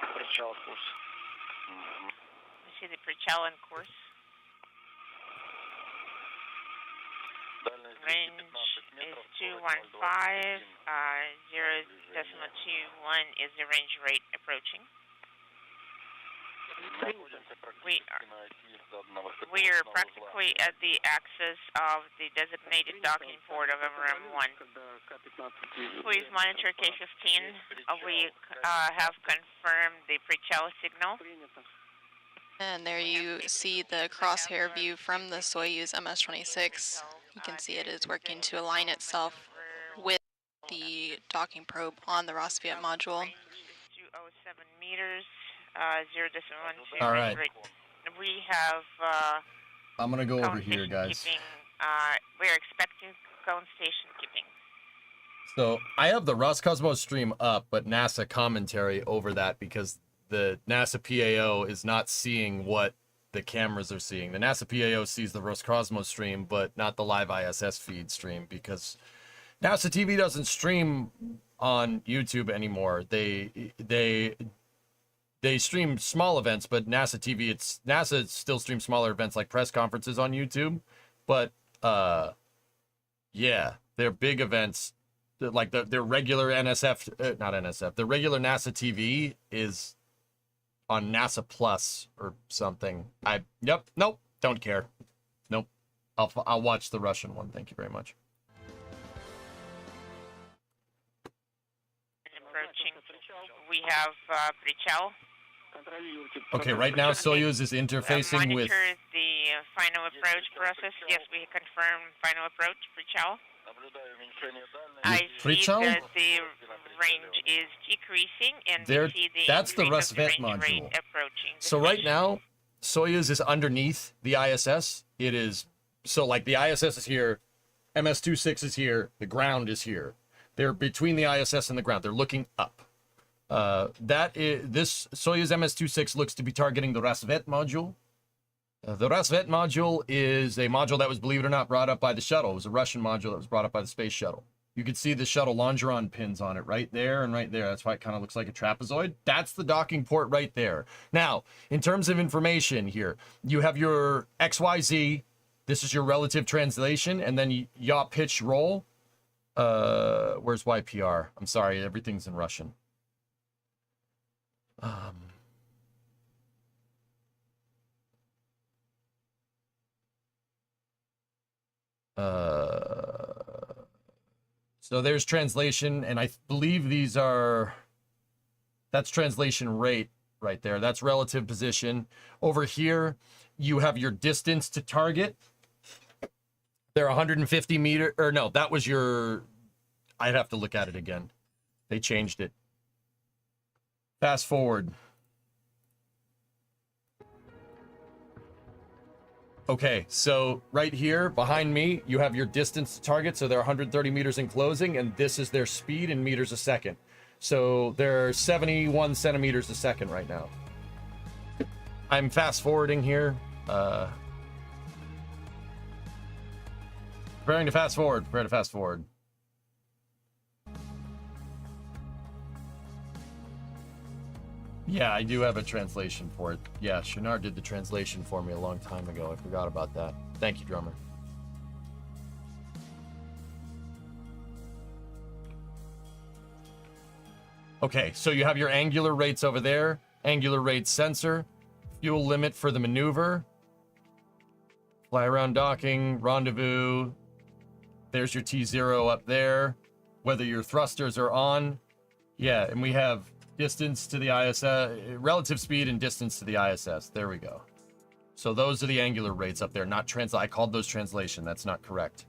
We see the Prichelin course. Range is 215, 0.21 is the range rate approaching. We are practically at the axis of the designated docking port of MRM-1. Please monitor K-15. We have confirmed the Prichel signal. And there you see the crosshair view from the Soyuz MS-26. You can see it is working to align itself with the docking probe on the Rosviet module. 207 meters, 0.12. All right. We have. I'm gonna go over here, guys. Keeping, we're expecting cone station keeping. So I have the Roscosmos stream up, but NASA commentary over that because the NASA PAO is not seeing what the cameras are seeing. The NASA PAO sees the Roscosmos stream, but not the live ISS feed stream because NASA TV doesn't stream on YouTube anymore. They stream small events, but NASA TV, NASA still streams smaller events like press conferences on YouTube. But yeah, their big events, like their regular NSF, not NSF, the regular NASA TV is on NASA Plus or something. Nope, don't care. Nope, I'll watch the Russian one. Thank you very much. Approaching, we have Prichel. Okay, right now Soyuz is interfacing with. Monitor the final approach process. Yes, we confirm final approach, Prichel. I see that the range is decreasing, and we see the that's the increase of the Rosvet range module. rate approaching. So right now, Soyuz is underneath the ISS. It is so like the ISS is here, MS-26 is here, the ground is here. They're between the ISS and the ground. They're looking up. This Soyuz MS-26 looks to be targeting the Rosvet module. The Rosvet module is a module that was, believe it or not, brought up by the shuttle. It was a Russian module that was brought up by the space shuttle. You can see the shuttle longeron pins on it right there and right there. That's why it kind of looks like a trapezoid. That's the docking port right there. Now, in terms of information here, you have your XYZ. This is your relative translation, and then yaw pitch roll. Where's YPR? I'm sorry, everything's in Russian. So there's translation, and I believe these are, that's translation rate right there. That's relative position. Over here, you have your distance to target. They're 150 meter, or no, that was your, I'd have to look at it again. They changed it. Fast forward. Okay, so right here behind me, you have your distance to target. So they're 130 meters in closing, and this is their speed in meters a second. So they're 71 centimeters a second right now. I'm fast forwarding here. Preparing to fast forward. Prepare to fast forward. Yeah, I do have a translation for it. Yeah, Shinar did the translation for me a long time ago. I forgot about that. Thank you, drummer. Okay, so you have your angular rates over there. Angular rate sensor. Fuel limit for the maneuver. Fly around docking. Rendezvous. There's your T0 up there. Whether your thrusters are on. Yeah, and we have distance to the ISS, relative speed and distance to the ISS. There we go. So those are the angular rates up there, not I called those translation. That's not correct.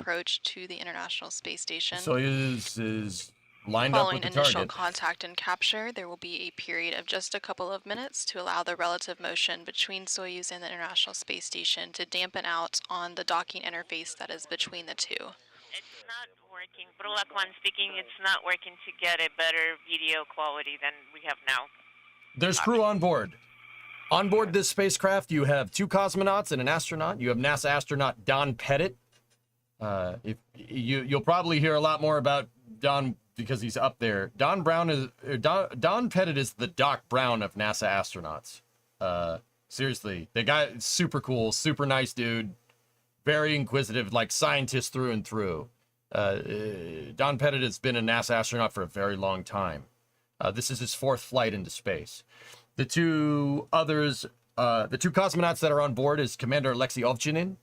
Approach to the International Space Station. Soyuz is lined up with the target. Following initial contact and capture, there will be a period of just a couple of minutes to allow the relative motion between Soyuz and the International Space Station to dampen out on the docking interface that is between the two. It's not working. Brulakwan speaking, it's not working to get a better video quality than we have now. There's crew on board. On board this spacecraft, you have 2 cosmonauts and an astronaut. You have NASA astronaut Don Pettit. You'll probably hear a lot more about Don because he's up there. Don Pettit is the Doc Brown of NASA astronauts. Seriously, the guy is super cool, super nice dude, very inquisitive, like scientist through and through. Don Pettit has been a NASA astronaut for a very long time. This is his 4th flight into space. The two others, the 2 cosmonauts that are on board is Commander Alexei Ovchinin.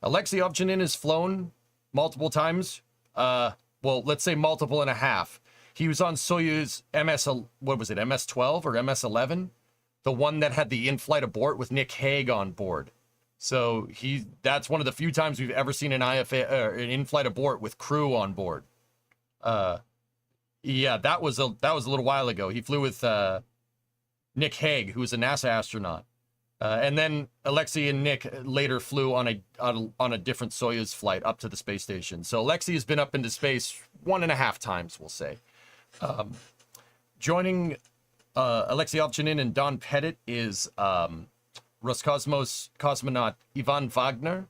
Alexei Ovchinin has flown multiple times. Well, let's say multiple and a half. He was on Soyuz MS-12 or MS-11? The one that had the in-flight abort with Nick Hague on board. So that's one of the few times we've ever seen an in-flight abort with crew on board. Yeah, that was a little while ago. He flew with Nick Hague, who was a NASA astronaut. And then Alexei and Nick later flew on a different Soyuz flight up to the space station. So Alexei has been up into space 1.5 times, we'll say. Joining Alexei Ovchinin and Don Pettit is Roscosmos cosmonaut Ivan Wagner.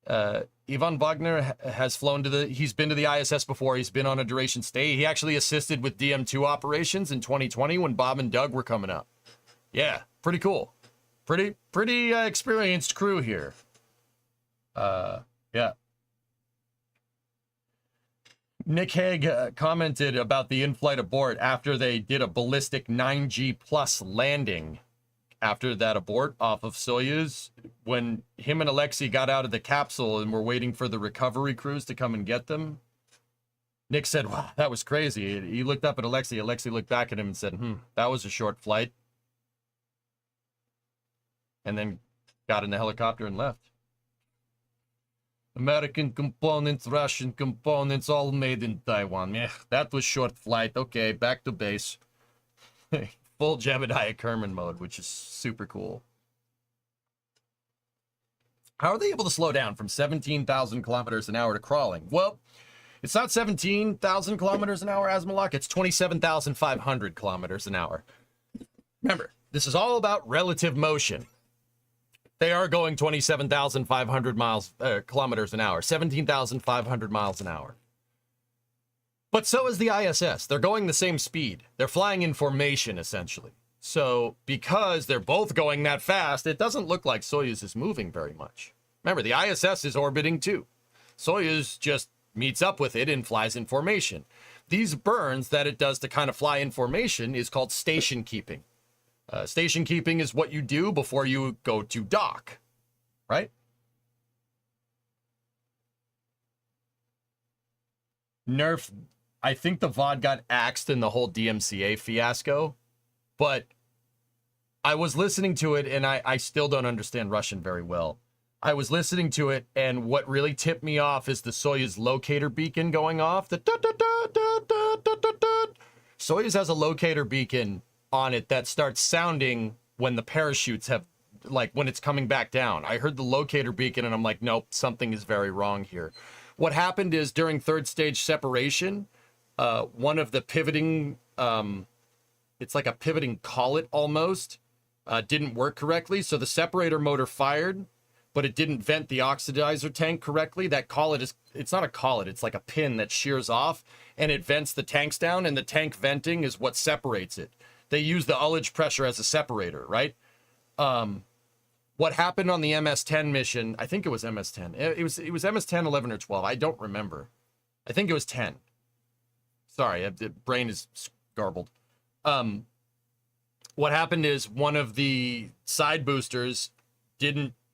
Ivan Wagner has flown he's been to the ISS before. He's been on a duration stay. He actually assisted with DM2 operations in 2020 when Bob and Doug were coming up. Yeah, pretty cool. Pretty experienced crew here. Yeah. Nick Hague commented about the in-flight abort after they did a ballistic 9G plus landing after that abort off of Soyuz. When him and Alexei got out of the capsule and were waiting for the recovery crews to come and get them, Nick said, wow, that was crazy. He looked up at Alexei. Alexei looked back at him and said, that was a short flight. And then got in the helicopter and left. American components, Russian components, all made in Taiwan. Yeah, that was short flight. Okay, back to base. Full Jebediah Kerman mode, which is super cool. How are they able to slow down from 17,000 kilometers an hour to crawling? Well, it's not 17,000 kilometers an hour, Asmalak. It's 27,500 kilometers an hour. Remember, this is all about relative motion. They are going 27,500 kilometers an hour, 17,500 miles an hour. But so is the ISS. They're going the same speed. They're flying in formation, essentially. So because they're both going that fast, it doesn't look like Soyuz is moving very much. Remember, the ISS is orbiting too. Soyuz just meets up with it and flies in formation. These burns that it does to kind of fly in formation is called station keeping. Station keeping is what you do before you go to dock, right? Nerf, I think the VOD got axed in the whole DMCA fiasco, but I was listening to it, and I still don't understand Russian very well. I was listening to it, and what really tipped me off is the Soyuz locator beacon going off. The Soyuz has a locator beacon on it that starts sounding when the parachutes have, like, when it's coming back down. I heard the locator beacon, and I'm like, nope, something is very wrong here. What happened is during third stage separation, one of the pivoting, it's like a pivoting collet almost, didn't work correctly. So the separator motor fired, but it didn't vent the oxidizer tank correctly. That collet is, it's not a collet, it's like a pin that shears off, and it vents the tanks down, and the tank venting is what separates it. They use the ullage pressure as a separator, right? What happened on the MS-10 mission, I think it was MS-10. It was MS-10, 11, or 12. I don't remember. I think it was 10. Sorry, the brain is garbled. What happened is one of the side boosters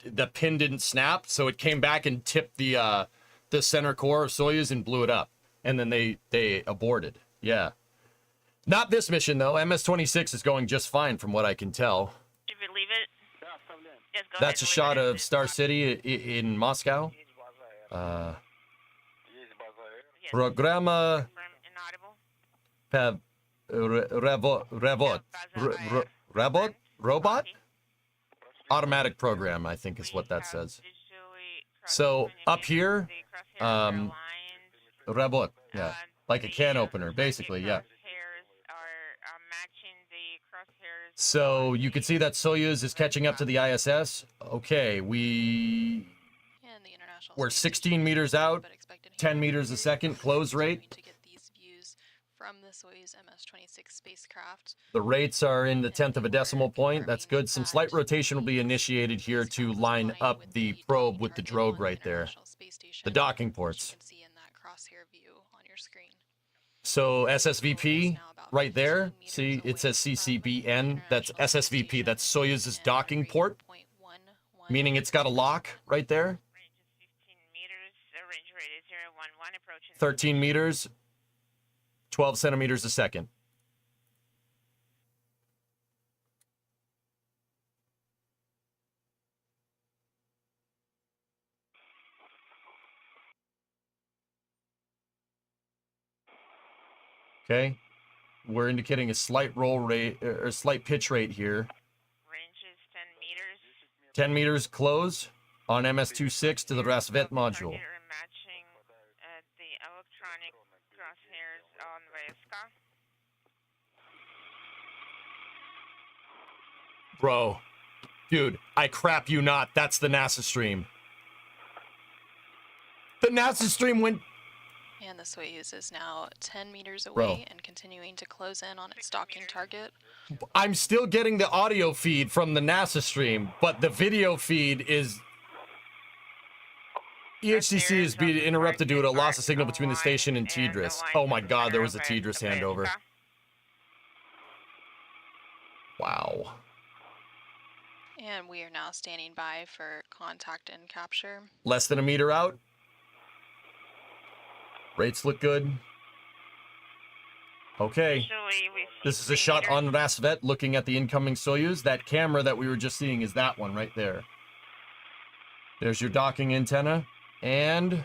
the pin didn't snap, so it came back and tipped the center core of Soyuz and blew it up. And then they aborted. Yeah. Not this mission, though. MS-26 is going just fine from what I can tell. If you leave it, yes, go That's a ahead, shot leave it. of Star City in Moscow. Programma Robot? Automatic program, I think is what that says. So up here, Robot, yeah, like a can opener, basically, yeah. So you can see that Soyuz is catching up to the ISS. Okay, we're 16 meters out, 10 meters a second, close rate. From the Soyuz MS-26 spacecraft. The rates are in the 10th of a decimal point. That's good. Some slight rotation will be initiated here to line up the probe with the drogue right there. The docking ports. So SSVP right there. See, it says CCBN. That's SSVP. That's Soyuz's docking port, meaning it's got a lock right there. 13 meters. 12 centimeters a second. Okay. We're indicating a slight roll rate, or slight pitch rate here. Range is 10 meters. 10 meters close on MS-26 to the Rasvet module. Matching the electronic crosshairs on Veska. Bro, dude, I crap you not. That's the NASA stream. The NASA stream went... And the Soyuz is now 10 meters away and continuing to close in on its docking target. I'm still getting the audio feed from the NASA stream, but the video feed is... EHCC is being interrupted due to a loss of signal between the station and TDRS. Oh my god, there was a TDRS handover. Wow. And we are now standing by for contact and capture. Less than a meter out. Rates look good. Okay. This is a shot on Rasvet looking at the incoming Soyuz. That camera that we were just seeing is that one right there. There's your docking antenna. And...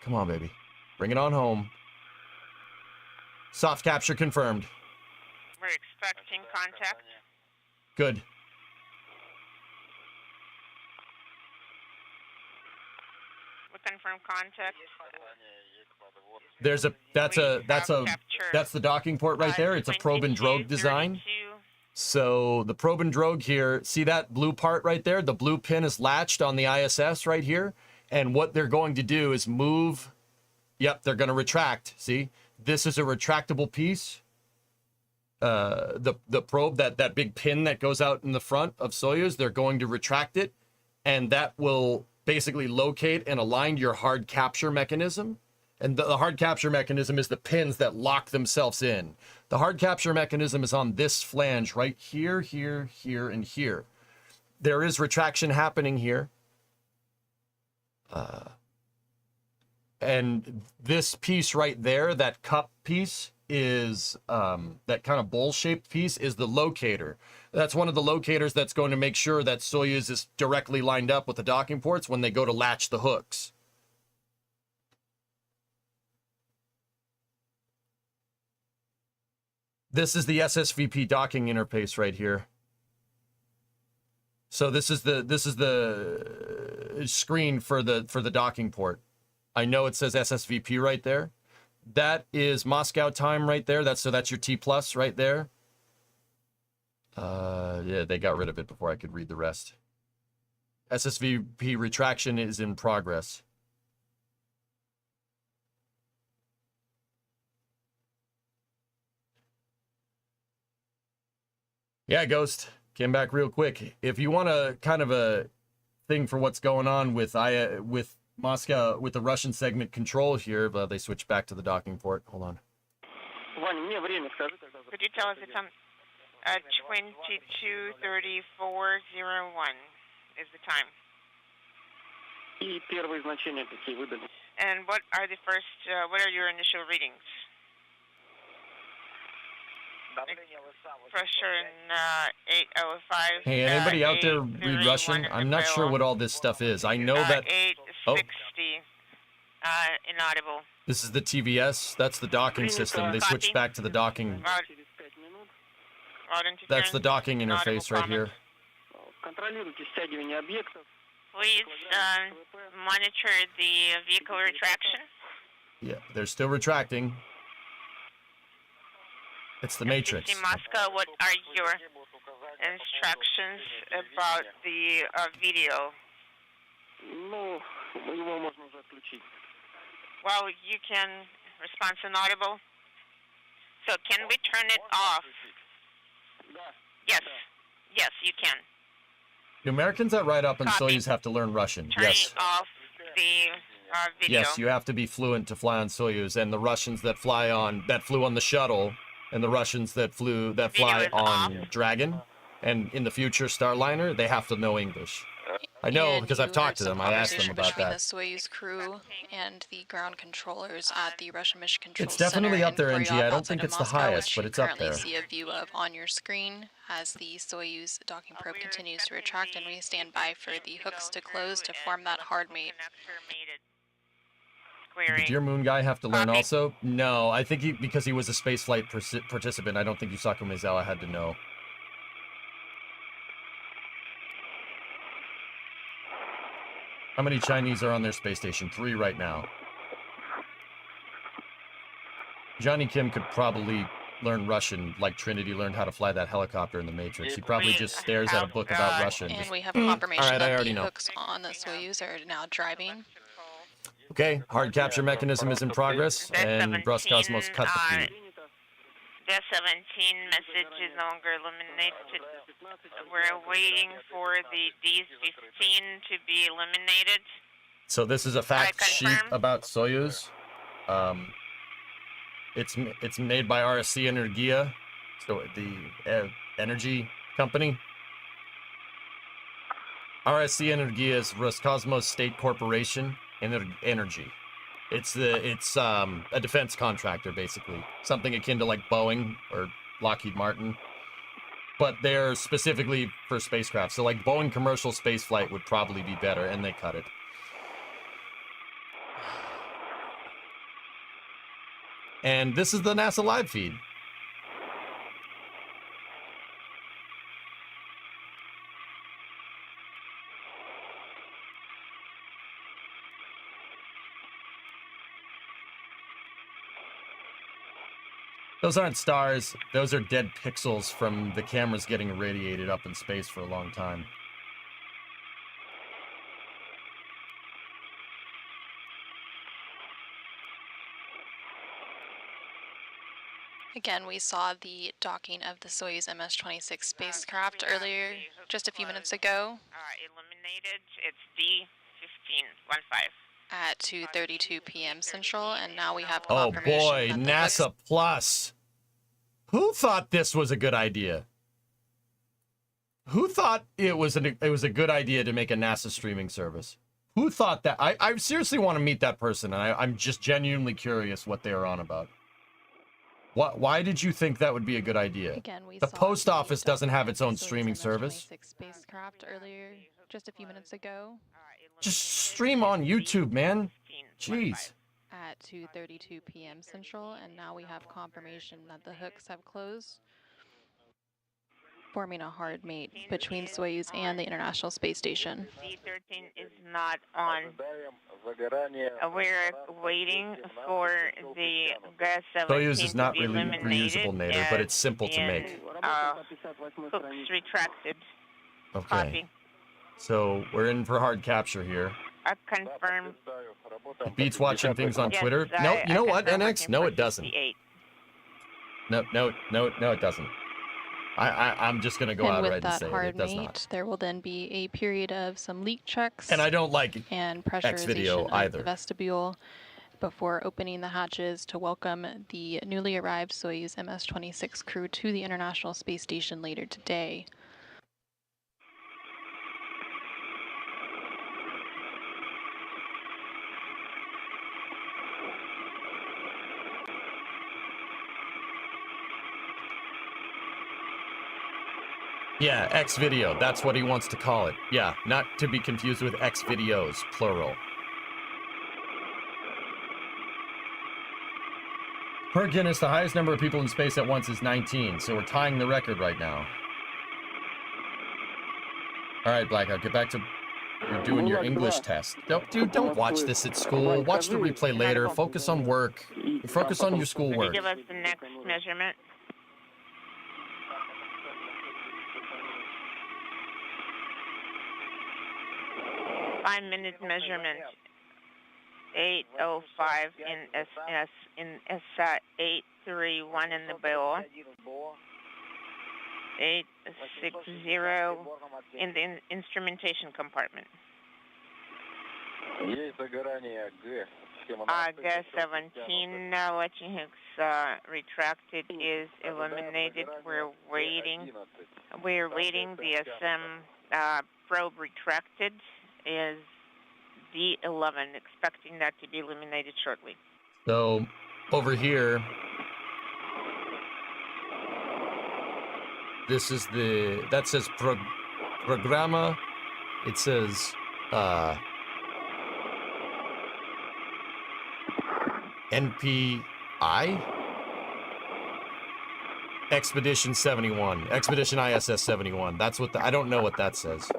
come on, baby. Bring it on home. Soft capture confirmed. We're expecting contact. Good. We confirm contact. There's a that's the docking port right there. It's a probe and drogue design. So the probe and drogue here, see that blue part right there? The blue pin is latched on the ISS right here. And what they're going to do is move. Yep, they're going to retract. See, this is a retractable piece. The probe, that big pin that goes out in the front of Soyuz, they're going to retract it. And that will basically locate and align your hard capture mechanism. And the hard capture mechanism is the pins that lock themselves in. The hard capture mechanism is on this flange right here, here, here, and here. There is retraction happening here. And this piece right there, that cup piece, is that kind of bowl-shaped piece is the locator. That's one of the locators that's going to make sure that Soyuz is directly lined up with the docking ports when they go to latch the hooks. This is the SSVP docking interface right here. So this is the screen for the docking port. I know it says SSVP right there. That is Moscow time right there. That's your T plus right there. Yeah, they got rid of it before I could read the rest. SSVP retraction is in progress. Yeah, Ghost came back real quick. If you want a kind of a thing for what's going on with Moscow, with the Russian segment control here, but they switched back to the docking port. Hold on. Could you tell us the time? 22:34:01 is the time. And what are the first? What are your initial readings? Pressure in 805. Hey, anybody out there read Russian? I'm not sure what all this stuff is. I know that. 860. Inaudible. This is the TVS. That's the docking system. They switched back to the docking. That's the docking interface right here. Please monitor the vehicle retraction. Yeah, they're still retracting. It's the Matrix. Moscow, what are your instructions about the video? Well, you can respond inaudible. So can we turn it off? Yes. Yes, you can. The Americans that ride up on Soyuz have to learn Russian. Yes. Off the video. Yes, you have to be fluent to fly on Soyuz, and the Russians that flew on the shuttle, and the Russians that fly on Dragon, and in the future Starliner, they have to know English. I know because I've talked to them. I asked them about between that. the Soyuz crew and the ground controllers at the Russian Mission Control It's definitely Center up there, in NG. I don't Koryat think outside it's of the Moscow, highest, which but you it's up currently there. see a view of on your screen as the Soyuz docking probe continues to retract, and we stand by for the hooks to close to form that hard mate. Did the Dear Moon guy have to learn also? No, I think because he was a spaceflight participant, I don't think Yusaku Maezawa had to know. How many Chinese are on their space station? 3 right now. Johnny Kim could probably learn Russian like Trinity learned how to fly that helicopter in the Matrix. He probably just stares at a book about Russian. And we have confirmation that the know. hooks on the Soyuz are now driving. Okay, hard capture mechanism is in progress, and Roscosmos cut the feed. The 17 message is no longer eliminated. We're waiting for the D15 to be eliminated. So this is a fact sheet about Soyuz. It's made by RSC Energia, so the energy company. RSC Energia is Roscosmos State Corporation Energy. It's a defense contractor, basically, something akin to like Boeing or Lockheed Martin, but they're specifically for spacecraft. So like Boeing commercial spaceflight would probably be better, and they cut it. And this is the NASA live feed. Those aren't stars. Those are dead pixels from the cameras getting irradiated up in space for a long time. Again, we saw the docking of the Soyuz MS-26 spacecraft earlier, just a few minutes ago. Eliminated. It's D15. 15. At 2:32 p.m. Central, and now we have Oh confirmation boy, that the NASA Plus. Who thought this was a good idea? Who thought it was a good idea to make a NASA streaming service? Who thought that? I seriously want to meet that person, and I'm just genuinely curious what they are on about. Why did you think that would be a good idea? Again, we the saw post the office doesn't have its own Soyuz streaming service. MS-26 spacecraft earlier, just a few minutes ago. Just stream on YouTube, man. Jeez. At 2:32 p.m. Central, and now we have confirmation that the hooks have closed, forming a hard mate between Soyuz and the International Space Station. C-13 is not on. We're waiting for the gas Soyuz is not to be really eliminated reusable, Nader, but it's simple to make. Hooks retracted. Okay. Copy. So we're in for hard capture here. I confirm. It beats watching things on Yes, Twitter. I- No, I you know what, confirm NX? No, for it doesn't. 68. No, it doesn't. I'm just gonna go And out with right and that say it. hard It does mate, not. there will then be a period of some leak checks. And I don't like and X video pressurization of either. the vestibule before opening the hatches to welcome the newly arrived Soyuz MS-26 crew to the International Space Station later today. Yeah, X video. That's what he wants to call it. Yeah, not to be confused with X videos, plural. Per Guinness, the highest number of people in space at once is 19, so we're tying the record right now. All right, Blackout, get back to you're doing your English test. Dude, don't watch this at school. Watch the replay later. Focus on work. Focus on your Could you schoolwork. give us the next measurement? Five-minute measurement. 8:05 in SS in S831 in the bill. 860 in the instrumentation compartment. Gas 17, watching hooks retracted is eliminated. We're waiting. The SM probe retracted is D11, expecting that to be eliminated shortly. So over here, this is that says Programma. It says NPI Expedition 71, Expedition ISS 71. That's what I don't know what that says.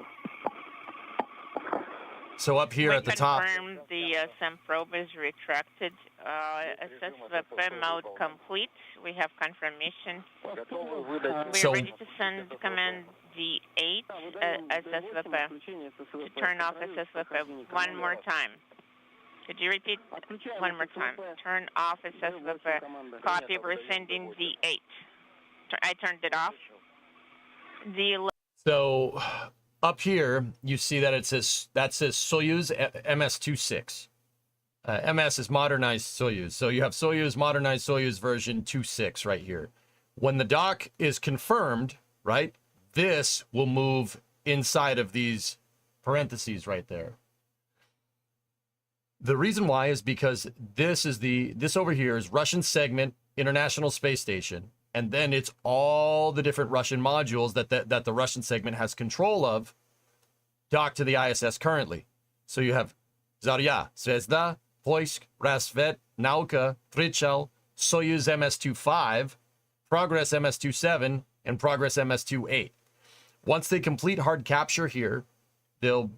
So up here at the top. Confirm the SEM probe is retracted. SSVP mode complete. We have confirmation. We're ready to send command D8 SSVP to turn off SSVP one more time. Could you repeat one more time? Turn off SSVP. Copy. We're sending D8. I turned it off. So up here, you see that it says Soyuz MS-26. MS is modernized Soyuz. So you have Soyuz modernized Soyuz version 2.6 right here. When the dock is confirmed, right, this will move inside of these parentheses right there. The reason why is because this over here is Russian segment International Space Station. And then it's all the different Russian modules that the Russian segment has control of docked to the ISS currently. So you have Zarya, Zvezda, Poisk, Rasvet, Nauka, Trichel, Soyuz MS-25, Progress MS-27, and Progress MS-28. Once they complete hard capture here, they'll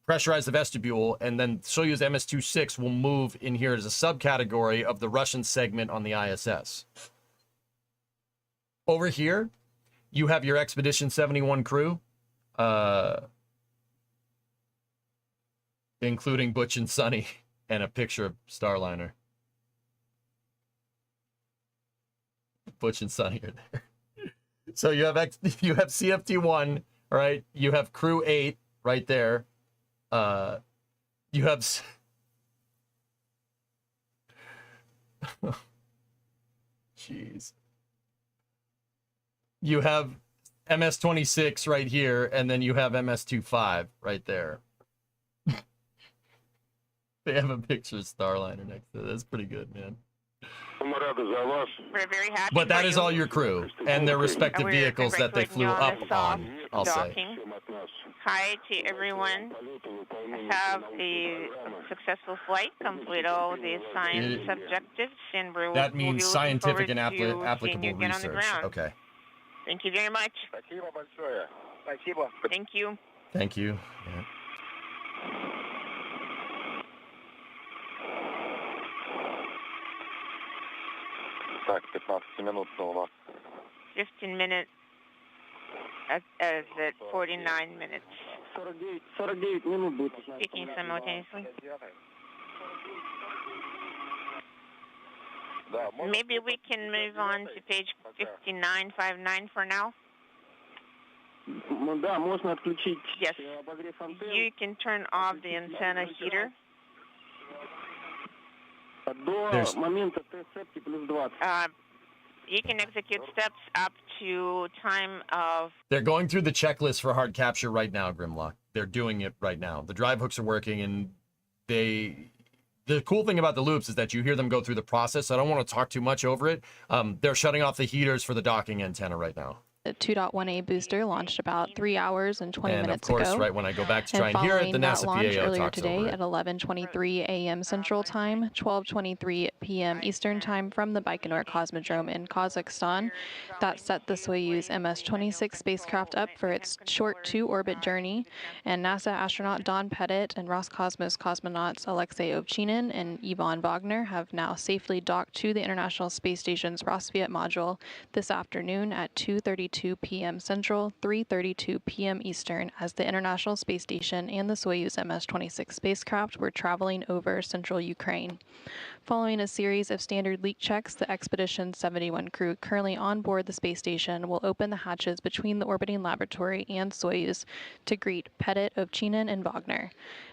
pressurize the vestibule, and then Soyuz MS-26 will move in here as a subcategory of the Russian segment on the ISS. Over here, you have your Expedition 71 crew, including Butch and Sonny, and a picture of Starliner. Butch and Sonny are there. So you have CFT1, all right? You have Crew 8 right there. You have Jeez. You have MS-26 right here, and then you have MS-25 right there. They have a picture of Starliner next to it. That's pretty good, man. We're very happy. But that for is you. all your crew and their respective We're vehicles that they flew up congratulating you on, the I'll soft say. docking. Hi to everyone. Have a successful flight. Complete all the science objectives, and we'll That we'll be means looking scientific forward and to seeing applicable you get on the research. ground. Okay. Thank you very much. Thank you. Thank you. Yeah. Так, 15 минут снова. 15 minutes. At 49 minutes. 49 минут будет. Speaking simultaneously. Maybe we can move on to page 5959 for now. Да, можно отключить Yes. обогрев антенн. You can turn off the antenna heater. До момента Т-сетки плюс 20. You can execute steps up to time of... They're going through the checklist for hard capture right now, Grimlock. They're doing it right now. The drive hooks are working, and the cool thing about the loops is that you hear them go through the process. So I don't want to talk too much over it. They're shutting off the heaters for the docking antenna right now. The 2.1A booster launched about 3 hours and 20 minutes ago. And of course, ago. right when I go back to try and hear it, the NASA PAO earlier talks today over it. at 11:23 a.m. Central Time, 12:23 p.m. Eastern Time from the Baikonur Cosmodrome in Kazakhstan. That set the Soyuz MS-26 spacecraft up for its short 2-orbit journey, and NASA astronaut Don Pettit and Roscosmos cosmonauts Alexei Ovchinin and Ivan Wagner have now safely docked to the International Space Station's Rassvet module this afternoon at 2:32 p.m. Central, 3:32 p.m. Eastern, as the International Space Station and the Soyuz MS-26 spacecraft were traveling over central Ukraine. Following a series of standard leak checks, the Expedition 71 crew currently on board the space station will open the hatches between the orbiting laboratory and Soyuz to greet Pettit, Ovchinin, and Wagner.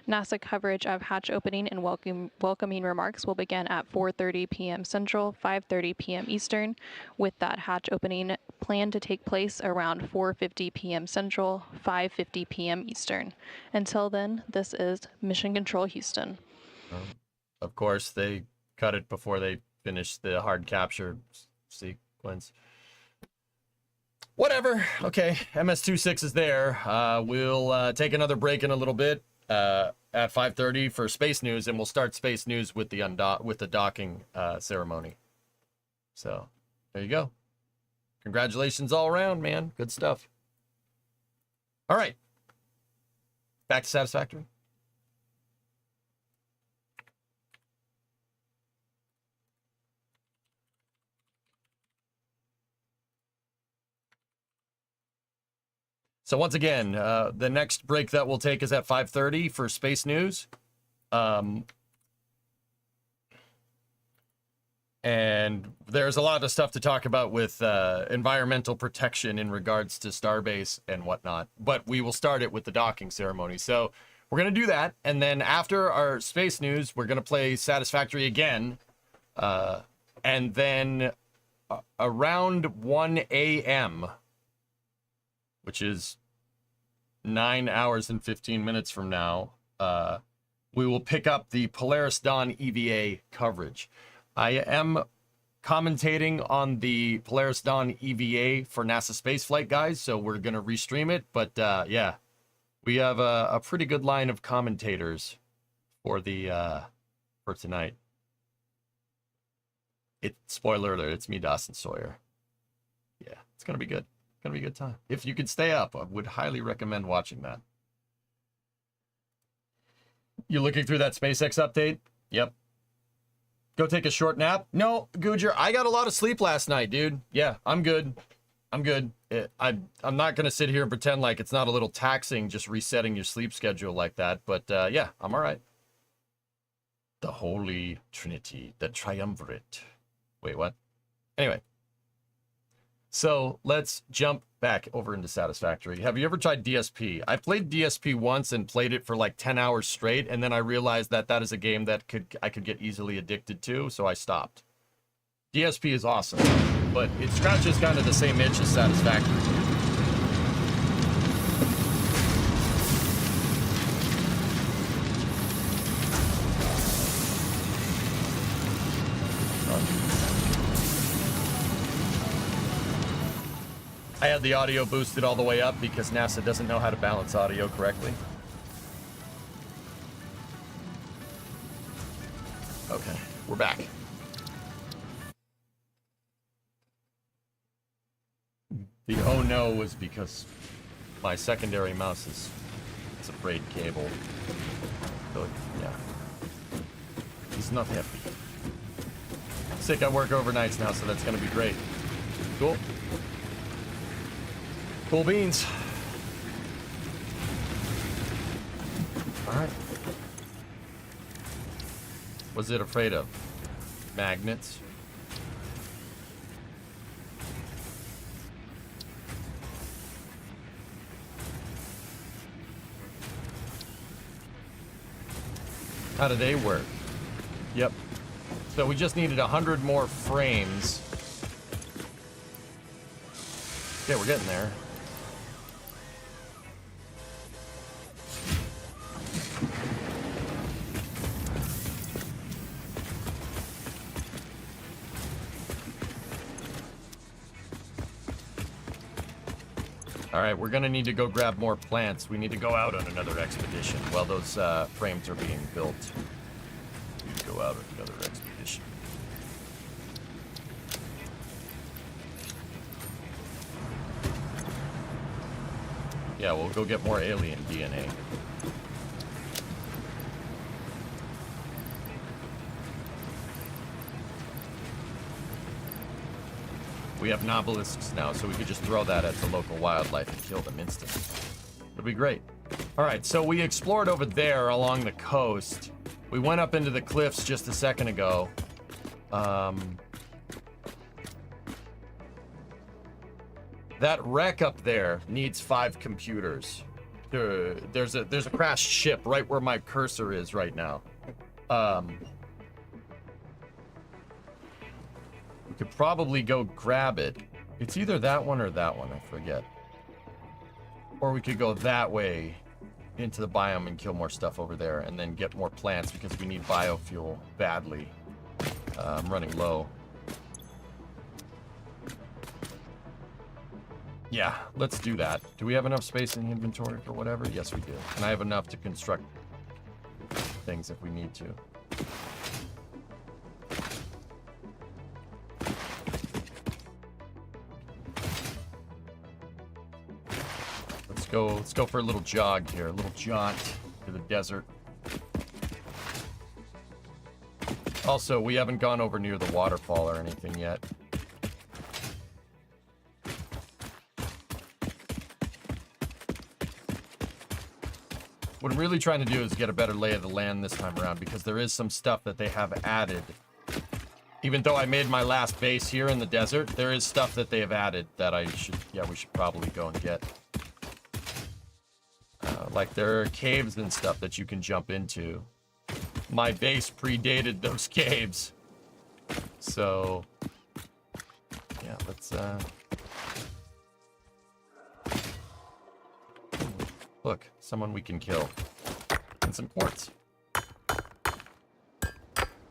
NASA coverage of hatch opening and welcoming remarks will begin at 4:30 p.m. Central, 5:30 p.m. Eastern, with that hatch opening planned to take place around 4:50 p.m. Central, 5:50 p.m. Eastern. Until then, this is Mission Control Houston. Of course, they cut it before they finished the hard capture sequence. Whatever. Okay, MS-26 is there. We'll take another break in a little bit at 5:30 for space news, and we'll start space news with the docking ceremony. So there you go. Congratulations all around, man. Good stuff. All right. Back to Satisfactory. So once again, the next break that we'll take is at 5:30 for space news. And there's a lot of stuff to talk about with environmental protection in regards to Starbase and whatnot. But we will start it with the docking ceremony. So we're going to do that. And then after our space news, we're going to play Satisfactory again. And then around 1 a.m., which is 9 hours and 15 minutes from now, we will pick up the Polaris Dawn EVA coverage. I am commentating on the Polaris Dawn EVA for NASA Spaceflight, guys, so we're going to restream it. But yeah, we have a pretty good line of commentators for tonight. Spoiler alert, it's me, Dawson Sawyer. Yeah, it's going to be good. Gonna be a good time. If you could stay up, I would highly recommend watching that. You looking through that SpaceX update? Yep. Go take a short nap? No, Gujar, I got a lot of sleep last night, dude. Yeah, I'm good. I'm good. I'm not gonna sit here and pretend like it's not a little taxing just resetting your sleep schedule like that, but yeah, I'm all right. The Holy Trinity, the Triumvirate. Wait, what? Anyway. So let's jump back over into Satisfactory. Have you ever tried DSP? I played DSP once and played it for like 10 hours straight, and then I realized that that is a game that I could get easily addicted to, so I stopped. DSP is awesome, but it scratches kind of the same itch as Satisfactory. I had the audio boosted all the way up because NASA doesn't know how to balance audio correctly. Okay, we're back. The oh no was because my secondary mouse is it's a frayed cable. So, yeah. It's not happy. Sick, I work overnights now, so that's gonna be great. Cool. Cool beans. Alright. What's it afraid of? Magnets? How do they work? Yep. So we just needed 100 more frames. Yeah, we're getting there. All right, we're gonna need to go grab more plants. We need to go out on another expedition while those frames are being built. We need to go out on another expedition. Yeah, we'll go get more alien DNA. We have nobelisks now, so we could just throw that at the local wildlife and kill them instantly. It'd be great. All right, so we explored over there along the coast. We went up into the cliffs just a second ago. That wreck up there needs 5 computers. There's a crashed ship right where my cursor is right now. We could probably go grab it. It's either that one or that one, I forget. Or we could go that way into the biome and kill more stuff over there and then get more plants because we need biofuel badly. I'm running low. Yeah, let's do that. Do we have enough space in the inventory for whatever? Yes, we do. And I have enough to construct things if we need to. Let's go for a little jog here, a little jaunt to the desert. Also, we haven't gone over near the waterfall or anything yet. What I'm really trying to do is get a better lay of the land this time around because there is some stuff that they have added. Even though I made my last base here in the desert, there is stuff that they have added that we should probably go and get. Like there are caves and stuff that you can jump into. My base predated those caves. So, yeah, let's, look, someone we can kill. And some quartz.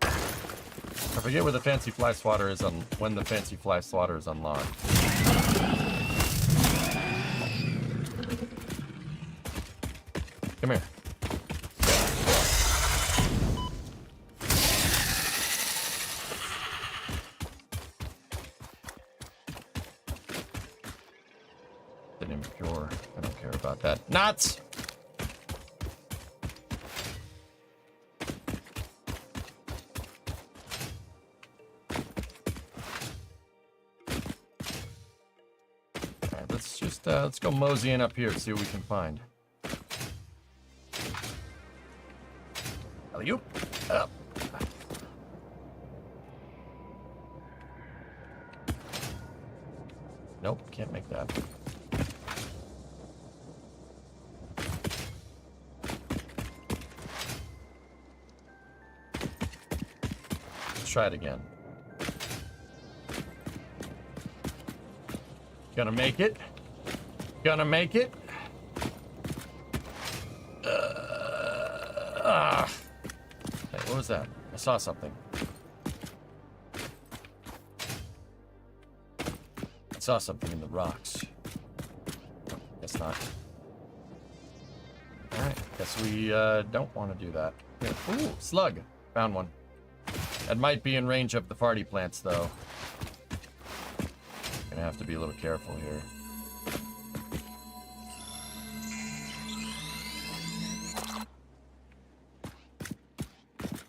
I forget where the fancy fly swatter is on, when the fancy fly swatter is unlocked. Come here. An impure. I don't care about that. Nuts! Alright, let's just let's go moseying up here and see what we can find. Alley-oop. Up. Nope, can't make that. Let's try it again. Gonna make it. Gonna make it. Hey, what was that? I saw something. I saw something in the rocks. Guess not. Alright, guess we don't want to do that. Yeah. Ooh, slug. Found one. That might be in range of the farty plants, though. Gonna have to be a little careful here.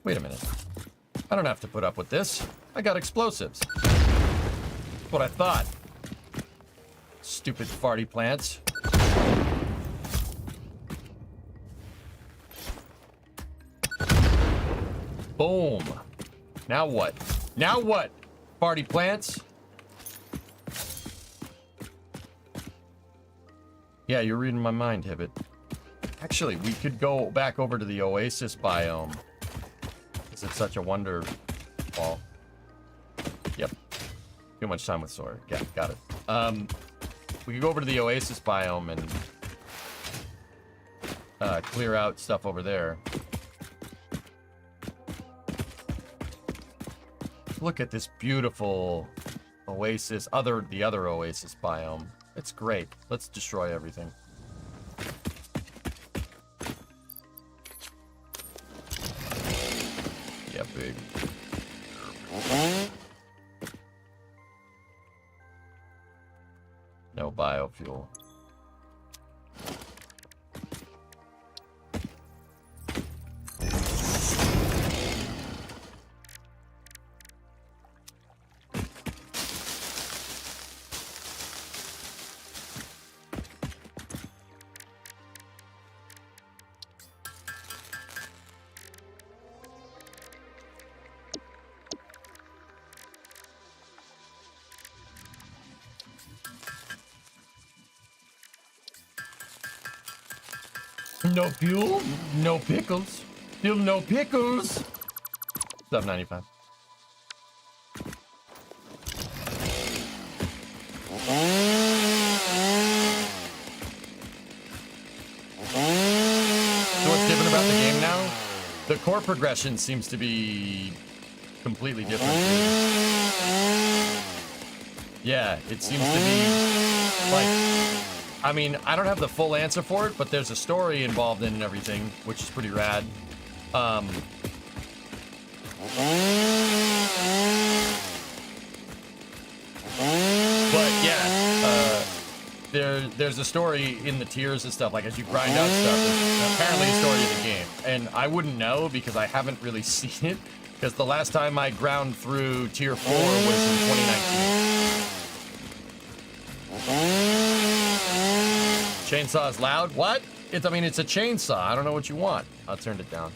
Wait a minute. I don't have to put up with this. I got explosives. That's what I thought. Stupid farty plants. Boom. Now what? Now what? Farty plants? Yeah, you're reading my mind, Hibbit. Actually, we could go back over to the Oasis biome. Is it such a wonder ball? Yep. Too much time with Sawyer. Yeah, got it. We could go over to the Oasis biome and clear out stuff over there. Look at this beautiful Oasis, the other Oasis biome. It's great. Let's destroy everything. Yeah, big. No biofuel. No fuel, no pickles. Still no pickles. Sub 95. So what's different about the game now? The core progression seems to be completely different. Yeah, it seems to be like, I mean, I don't have the full answer for it, but there's a story involved in and everything, which is pretty rad. But yeah, there's a story in the tiers and stuff, like as you grind out stuff, there's apparently a story of the game. And I wouldn't know because I haven't really seen it, because the last time I ground through tier 4 was in 2019. Chainsaw is loud? What? I mean, it's a chainsaw. I don't know what you want. I turned it down.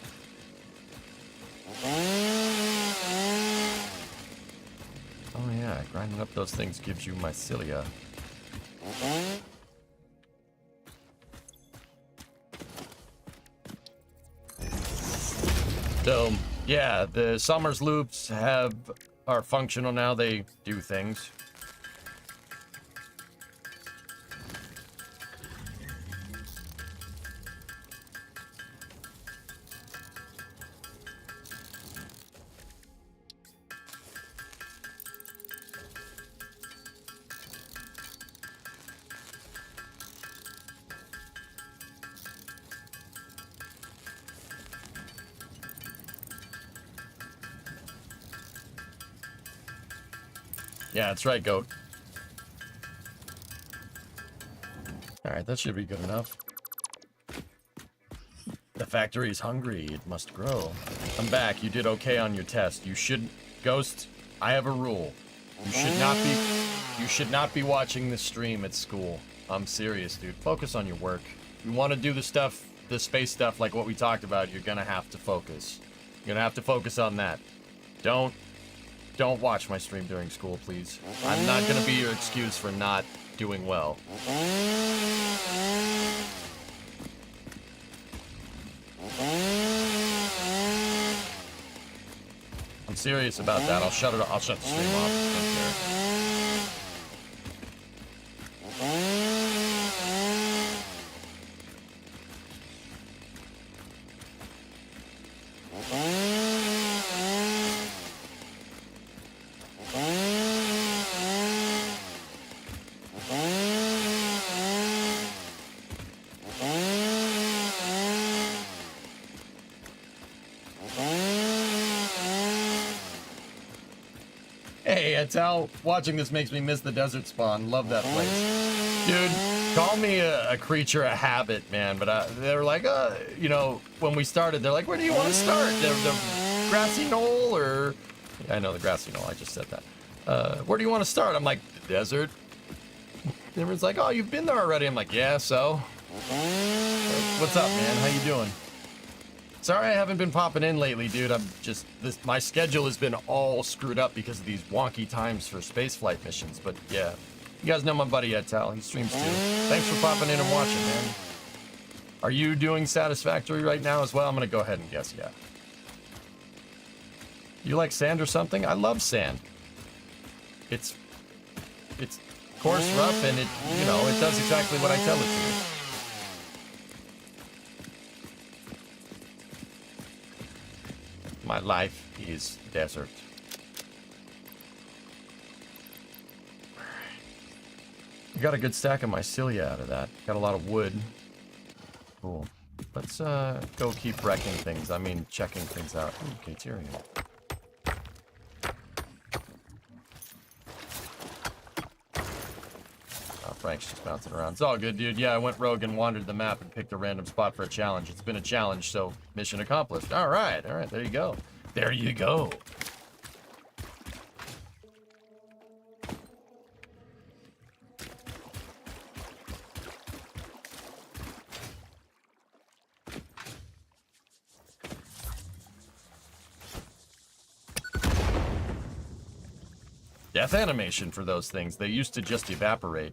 Oh yeah, grinding up those things gives you mycelia. So, yeah, the Summers loops are functional now. They do things. Yeah, that's right, goat. Alright, that should be good enough. The factory is hungry. It must grow. I'm back. You did okay on your test. You should... Ghost, I have a rule. You should not be watching this stream at school. I'm serious, dude. Focus on your work. You want to do the stuff, the space stuff like what we talked about, you're gonna have to focus. You're gonna have to focus on that. Don't watch my stream during school, please. I'm not gonna be your excuse for not doing well. I'm serious about that. I'll shut the stream off. I don't care. Antal, watching this makes me miss the desert spawn. Love that place. Dude, call me a creature of habit, man. But they're like, you know, when we started, they're like, where do you want to start? The grassy knoll or... I know the grassy knoll, I just said that. Where do you want to start? I'm like, the desert. Everyone's like, oh, you've been there already. I'm like, yeah, so? What's up, man? How you doing? Sorry I haven't been popping in lately, dude. I'm just... my schedule has been all screwed up because of these wonky times for spaceflight missions. But, yeah. You guys know my buddy Etal. He streams, too. Thanks for popping in and watching, man. Are you doing Satisfactory right now as well? I'm going to go ahead and guess, yeah. You like sand or something? I love sand. It's coarse, rough, and it, you know, it does exactly what I tell it to. My life is desert. I got a good stack of mycelia out of that. Got a lot of wood. Cool. Let's go keep wrecking things. I mean, checking things out. Ooh, Caterium. Frank's just bouncing around. It's all good, dude. Yeah, I went rogue and wandered the map and picked a random spot for a challenge. It's been a challenge, so mission accomplished. All right, there you go. There you go. Death animation for those things. They used to just evaporate.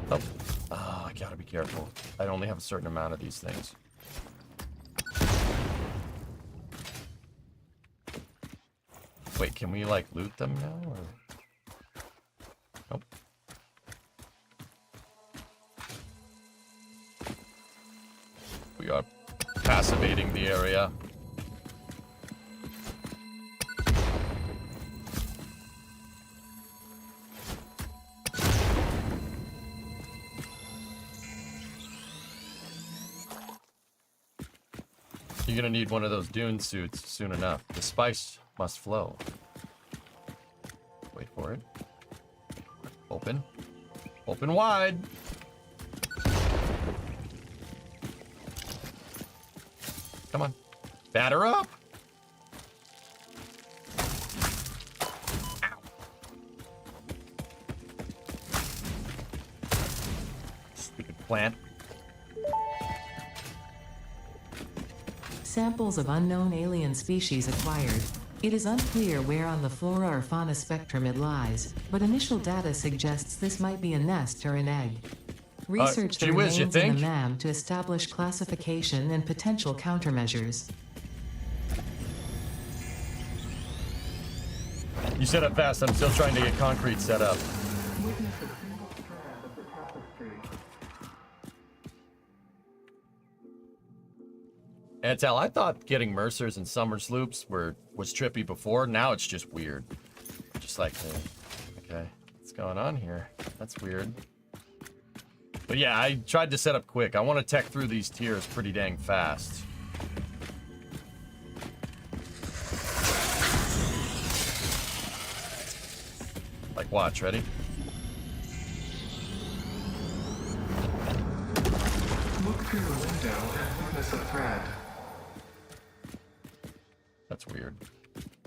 Oh, I gotta be careful. I only have a certain amount of these things. Wait, can we, like, loot them now, or...? Nope. We are passivating the area. You're gonna need one of those dune suits soon enough. The spice must flow. Wait for it. Open. Open wide. Come on. Batter up. Ow. Stupid plant. Samples of unknown alien species acquired. It is unclear where on the flora or fauna spectrum it lies, but initial data suggests this might be a nest or an egg. Research the remains in the MAM to establish classification and potential countermeasures. You set up fast. I'm still trying to get concrete set up. Antel, I thought getting Mercers and summer sloops was trippy before. Now it's just weird. Just like, okay, what's going on here? That's weird. But yeah, I tried to set up quick. I want to tech through these tiers pretty dang fast. Like, watch, ready? Look through the window and witness a thread. That's weird.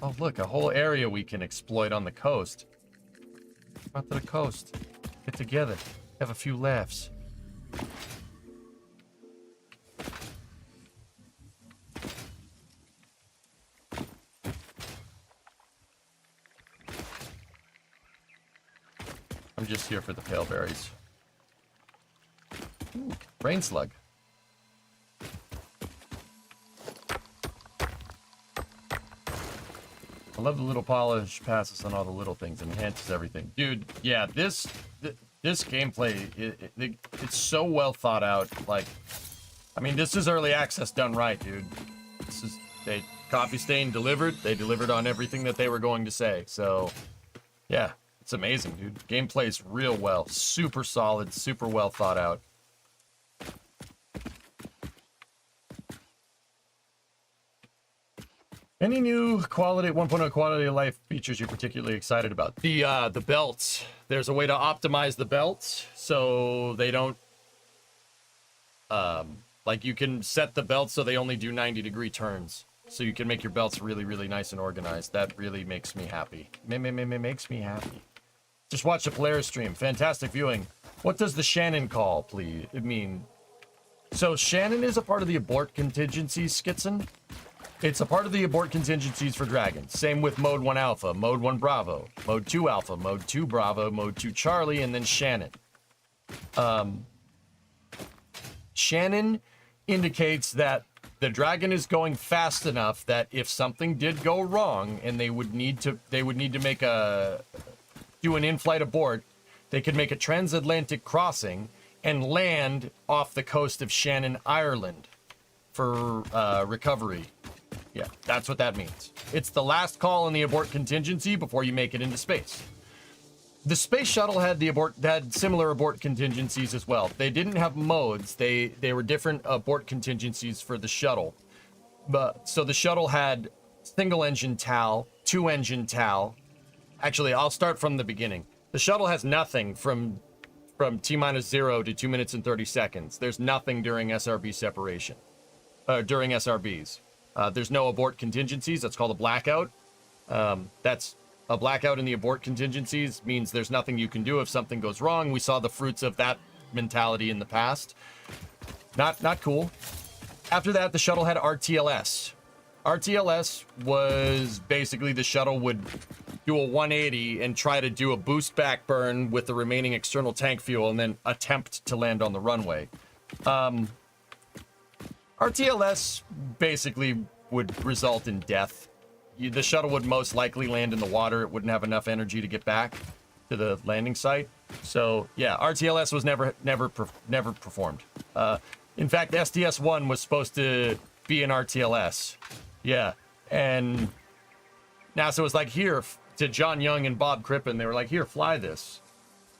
Oh, look, a whole area we can exploit on the coast. Come out to the coast. Get together. Have a few laughs. I'm just here for the pale berries. Ooh, brain slug. I love the little polish passes on all the little things and enhances everything. Dude, yeah, this gameplay, it's so well thought out. Like, I mean, this is early access done right, dude. This is, Coffee Stain delivered. They delivered on everything that they were going to say. So, yeah, it's amazing, dude. Gameplay's real well. Super solid, super well thought out. Any new quality 1.0 quality of life features you're particularly excited about? The belts. There's a way to optimize the belts so they don't like you can set the belts so they only do 90-degree turns. So you can make your belts really, really nice and organized. That really makes me happy. Makes me happy. Just watch the Polaris stream. Fantastic viewing. What does the Shannon call, please? So Shannon is a part of the abort contingencies, Skitson. It's a part of the abort contingencies for Dragon. Same with Mode 1 Alpha, Mode 1 Bravo, Mode 2 Alpha, Mode 2 Bravo, Mode 2 Charlie, and then Shannon. Shannon indicates that the Dragon is going fast enough that if something did go wrong and they would need to make do an in-flight abort, they could make a transatlantic crossing and land off the coast of Shannon, Ireland for recovery. Yeah, that's what that means. It's the last call in the abort contingency before you make it into space. The space shuttle had similar abort contingencies as well. They didn't have modes. They were different abort contingencies for the shuttle. So the shuttle had single engine TAL, 2 engine TAL. Actually, I'll start from the beginning. The shuttle has nothing from T-0 to 2 minutes and 30 seconds. There's nothing during SRB separation. During SRBs. There's no abort contingencies. That's called a blackout. That's a blackout in the abort contingencies means there's nothing you can do if something goes wrong. We saw the fruits of that mentality in the past. Not cool. After that, the shuttle had RTLS. RTLS was basically the shuttle would do a 180 and try to do a boost back burn with the remaining external tank fuel and then attempt to land on the runway. RTLS basically would result in death. The shuttle would most likely land in the water. It wouldn't have enough energy to get back to the landing site. So yeah, RTLS was never performed. In fact, STS-1 was supposed to be an RTLS. Yeah, and NASA was like, here, to John Young and Bob Crippen, they were like, here, fly this.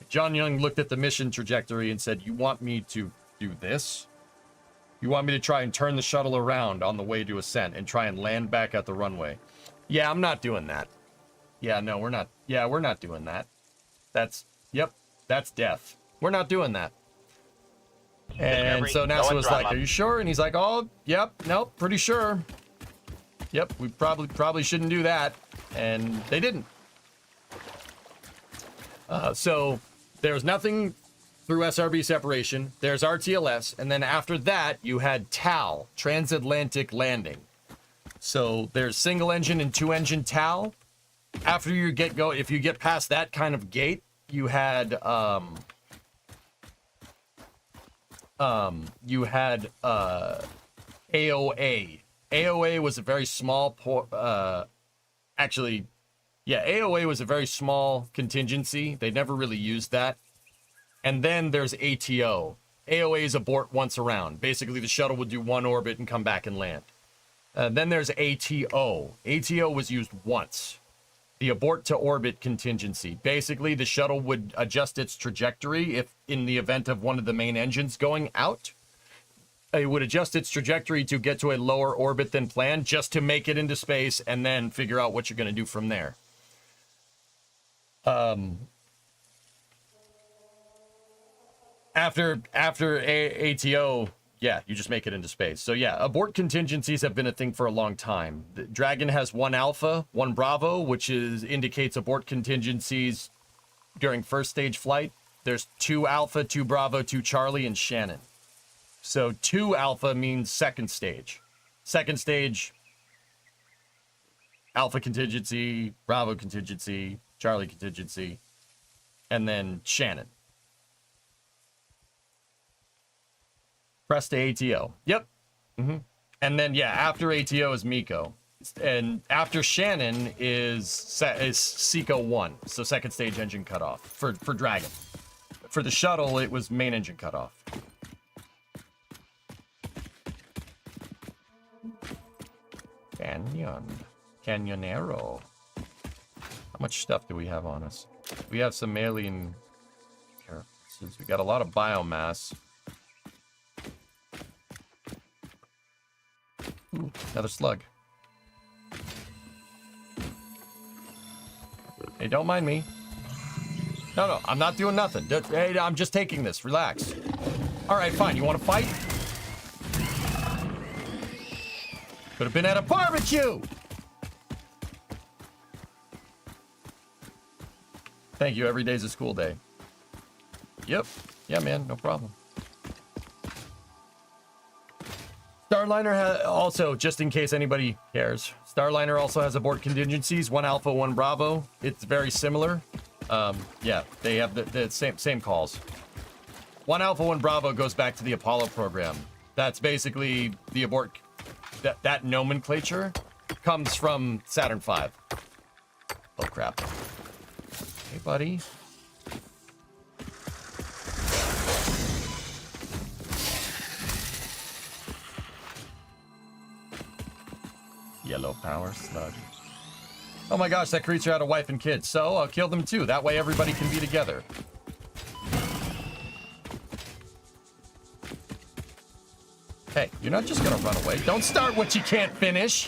John Young looked at the mission trajectory and said, you want me to do this? You want me to try and turn the shuttle around on the way to ascent and try and land back at the runway? Yeah, I'm not doing that. Yeah, no, we're not. Yeah, we're not doing that. That's death. We're not doing that. And so NASA was like, are you sure? And he's like, oh, yep, nope, pretty sure. Yep, we probably shouldn't do that. And they didn't. So there's nothing through SRB separation. There's RTLS. And then after that, you had TAL, transatlantic landing. So there's single engine and 2 engine TAL. After you if you get past that kind of gate, you had AOA. AOA was a very small AOA was a very small contingency. They never really used that. And then there's ATO. AOA is abort once around. Basically, the shuttle would do 1 orbit and come back and land. Then there's ATO. ATO was used once. The abort to orbit contingency. Basically, the shuttle would adjust its trajectory if in the event of one of the main engines going out. It would adjust its trajectory to get to a lower orbit than planned just to make it into space and then figure out what you're going to do from there. After ATO, yeah, you just make it into space. So yeah, abort contingencies have been a thing for a long time. The Dragon has 1 Alpha, 1 Bravo, which indicates abort contingencies during first stage flight. There's 2 Alpha, 2 Bravo, 2 Charlie, and Shannon. So 2 Alpha means second stage. Second stage, Alpha contingency, Bravo contingency, Charlie contingency, and then Shannon. Press to ATO. Yep. And then, yeah, after ATO is MECO. And after Shannon is SECO 1. So second stage engine cutoff for Dragon. For the shuttle, it was main engine cutoff. Canyonero. How much stuff do we have on us? We have some alien characters. We got a lot of biomass. Ooh, another slug. Hey, don't mind me. No, I'm not doing nothing. Hey, I'm just taking this. Relax. All right, fine. You want to fight? Could have been at a barbecue. Thank you. Every day's a school day. Yep. Yeah, man. No problem. Starliner also, just in case anybody cares, Starliner also has abort contingencies, 1 Alpha, 1 Bravo. It's very similar. Yeah, they have the same calls. 1 Alpha, 1 Bravo goes back to the Apollo program. That's basically the abort. That nomenclature comes from Saturn V. Oh, crap. Hey, buddy. Yellow power slug. Oh my gosh, that creature had a wife and kids. So I'll kill them too. That way everybody can be together. Hey, you're not just gonna run away. Don't start what you can't finish.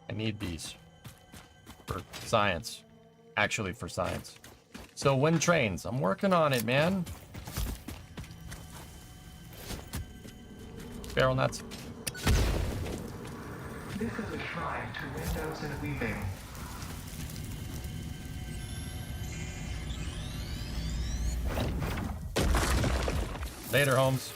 I need these for science. Actually, for science. So wind trains. I'm working on it, man. Barrel nuts. This is a shrine to windows and weaving. Later, Holmes.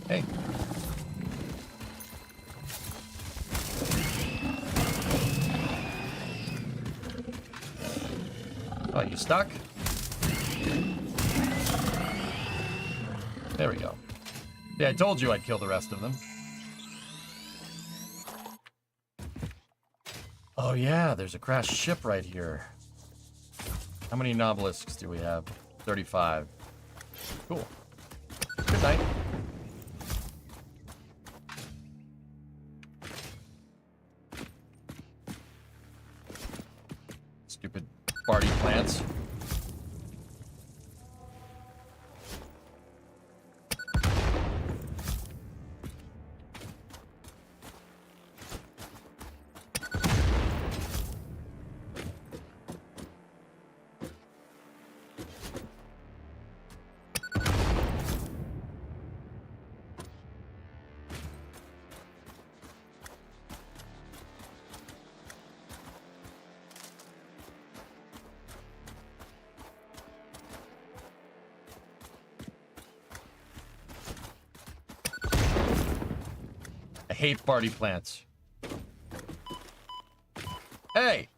Hey. Oh, you stuck? There we go. Yeah, I told you I'd kill the rest of them. Oh yeah, there's a crashed ship right here. How many nobelisks do we have? 35. Cool. Good night. Stupid party plants. I hate party plants. Hey!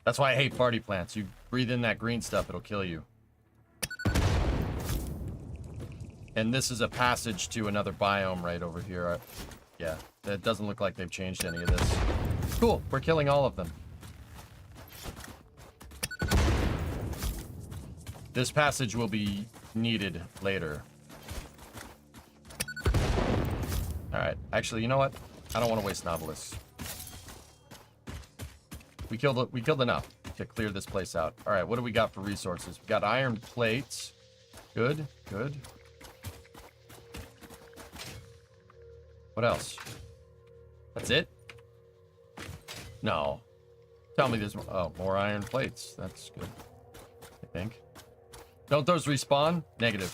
That's why I hate party plants. You breathe in that green stuff, it'll kill you. And this is a passage to another biome right over here. Yeah, it doesn't look like they've changed any of this. Cool, we're killing all of them. This passage will be needed later. Alright, actually, you know what? I don't want to waste novelisks. We killed enough to clear this place out. Alright, what do we got for resources? We got iron plates. Good, good. What else? That's it? No. Tell me there's more iron plates. That's good, I think. Don't those respawn? Negative.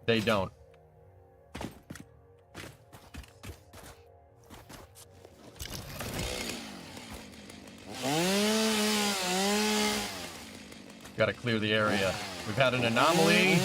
They don't. Gotta clear the area. We've had an anomaly.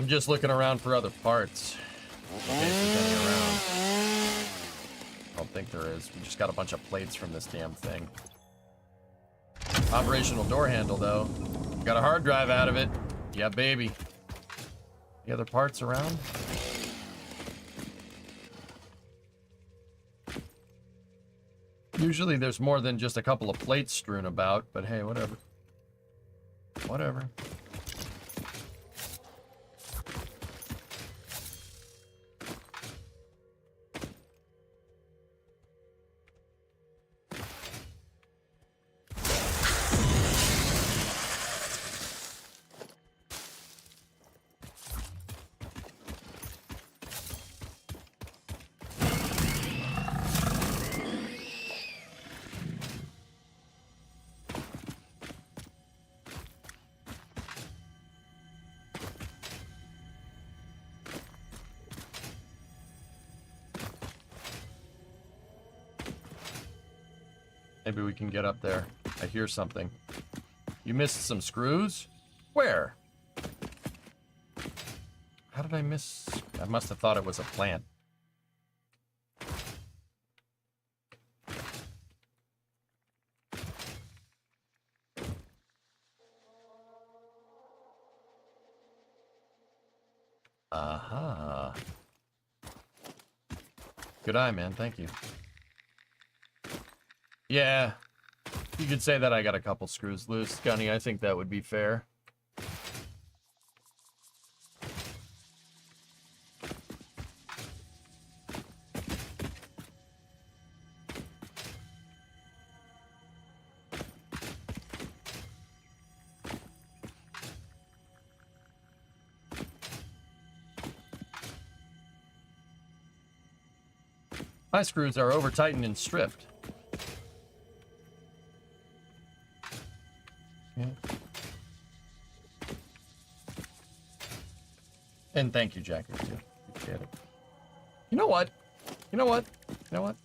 I'm just looking around for other parts. In case there's any around. I don't think there is. We just got a bunch of plates from this damn thing. Operational door handle, though. Got a hard drive out of it. Yeah, baby. Any other parts around? Usually there's more than just a couple of plates strewn about, but hey, whatever. Whatever. Maybe we can get up there. I hear something. You missed some screws? Where? How did I miss? I must have thought it was a plant. Aha. Good eye, man. Thank you. Yeah, you could say that I got a couple screws loose, Gunny. I think that would be fair. My screws are over-tightened and stripped. Yeah. And thank you, Jacker, too. Appreciate it. You know what? You know what? You know what?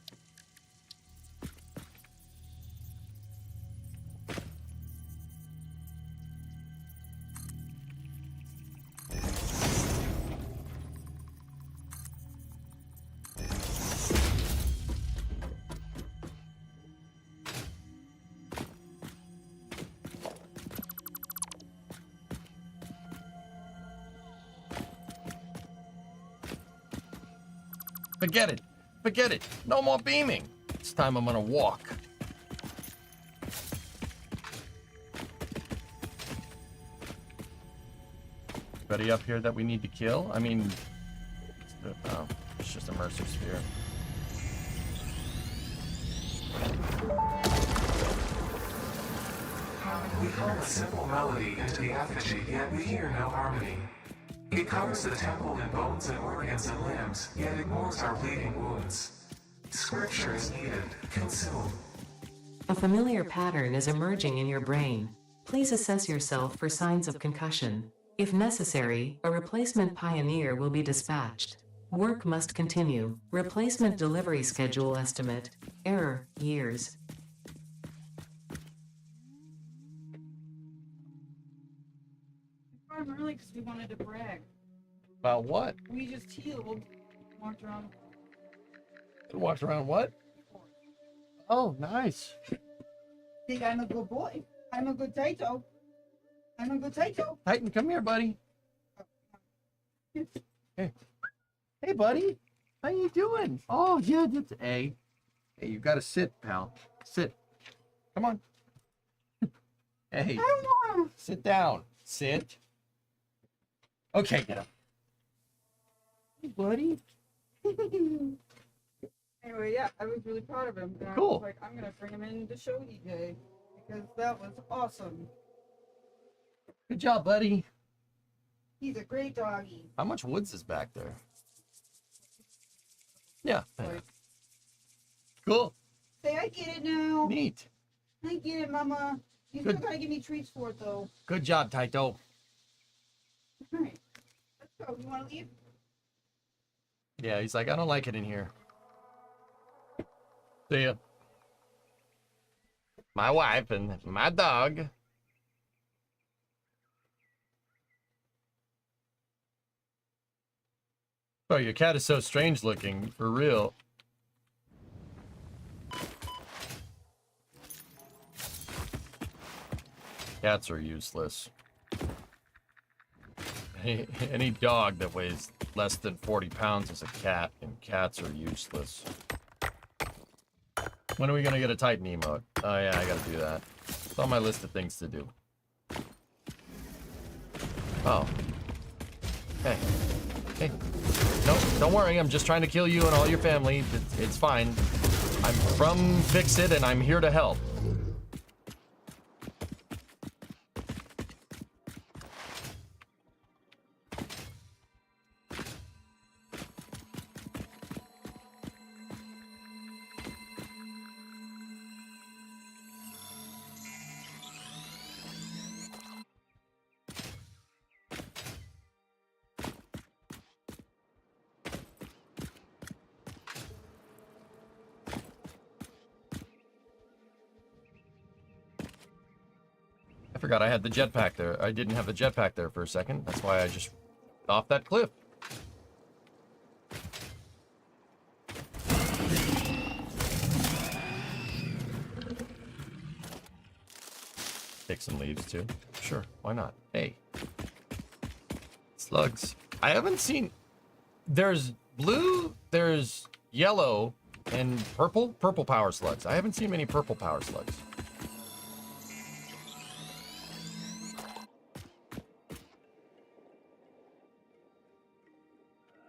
Forget it. Forget it. No more beaming. This time I'm gonna walk. Anybody up here that we need to kill? I mean, it's just a Mercer sphere. We hum a simple melody into the effigy, yet we hear no harmony. It covers the temple in bones and organs and limbs, yet ignores our bleeding wounds. Scripture is needed. Consume. A familiar pattern is emerging in your brain. Please assess yourself for signs of concussion. If necessary, a replacement pioneer will be dispatched. Work must continue. Replacement delivery schedule estimate. Error, years. Early because we wanted to brag. About what? We just healed. Walked around. Walked around what? Oh, nice. Think I'm a good boy. I'm a good Taito. I'm a good Taito. Titan, come here, buddy. Hey. Hey, buddy. How you doing? Oh, yeah, that's A. Hey, you gotta sit, pal. Sit. Come on. Hey. Sit down. Sit. Okay, get up. Hey, buddy. Anyway, yeah, I was really proud of him. And Cool. I was like, I'm gonna bring him in to show EJ because that was awesome. Good job, buddy. He's a great doggy. How much woods is back there? Yeah. Cool. Say, I get it now. Neat. I get it, Mama. You Good. still gotta give me treats for it, though. Good job, Taito. All right. Let's go. You wanna leave? Yeah, he's like, I don't like it in here. See ya. My wife and my dog. Oh, your cat is so strange looking, for real. Cats are useless. Any dog that weighs less than 40 pounds is a cat, and cats are useless. When are we gonna get a Titan emote? Oh yeah, I gotta do that. It's on my list of things to do. Oh. Hey. Hey. No, don't worry, I'm just trying to kill you and all your family. It's fine. I'm from Fix-It, and I'm here to help. I forgot I had the jetpack there. I didn't have the jetpack there for a second. That's why I just off that cliff. Take some leaves too. Sure, why not? Hey. Slugs. I haven't seen... There's blue, there's yellow, and purple? Purple power slugs. I haven't seen many purple power slugs.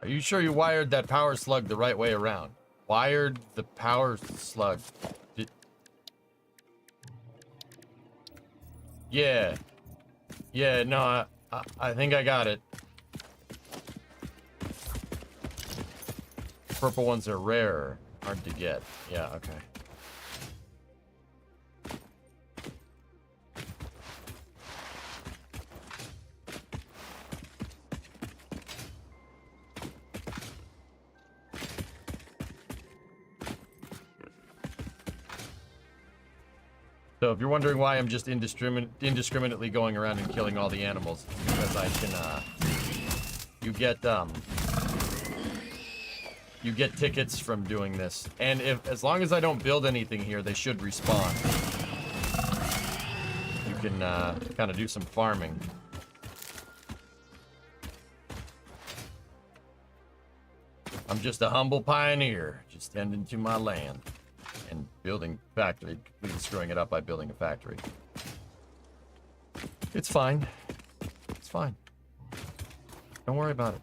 Are you sure you wired that power slug the right way around? Wired the power slug. Yeah. Yeah, no, I think I got it. Purple ones are rare. Hard to get. Yeah, okay. So if you're wondering why I'm just indiscriminately going around and killing all the animals, it's because I can, you get tickets from doing this. And as long as I don't build anything here, they should respawn. You can, kind of do some farming. I'm just a humble pioneer, just tending to my land. And building factory, completely screwing it up by building a factory. It's fine. It's fine. Don't worry about it.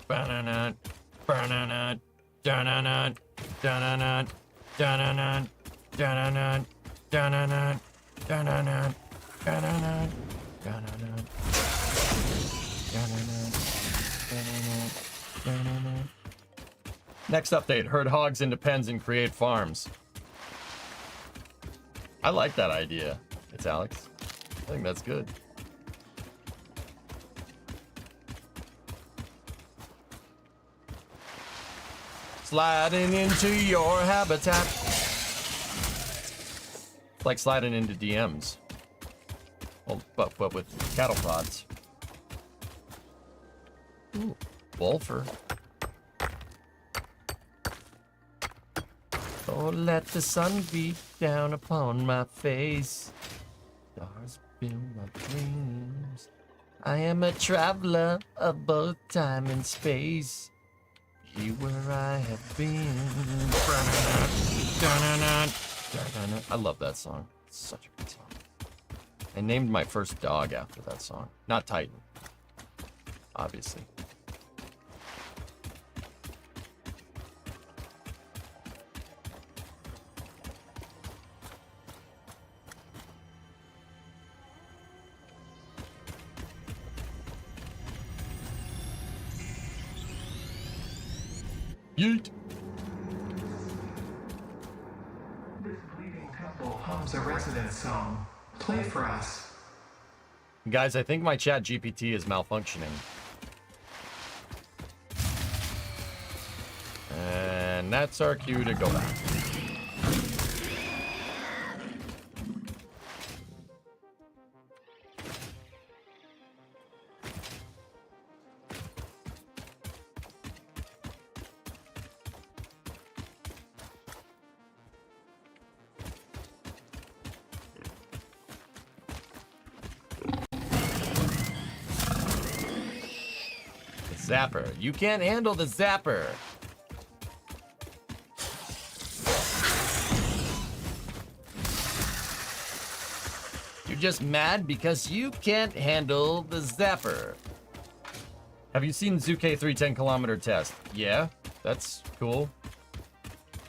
Ba-na-na, ba-na-na, da-na-na, da-na-na, da-na-na, da-na-na, da-na-na, da-na-na, da-na-na, da-na-na. Next update, herd hogs into pens and create farms. I like that idea. It's Alex. I think that's good. Sliding into your habitat. It's like sliding into DMs. Well, but with cattle prods. Ooh, Wolfer. Oh, let the sun beat down upon my face. Stars build my dreams. I am a traveler of both time and space. Be where I have been. I love that song. It's such a good song. I named my first dog after that song. Not Titan. Obviously. Yeet. This bleeding temple hums a resonance song. Play for us. Guys, I think my chat GPT is malfunctioning. And that's our cue to go back. Zapper. You can't handle the zapper. You're just mad because you can't handle the zapper. Have you seen Zuke 310-kilometer test? Yeah, that's cool.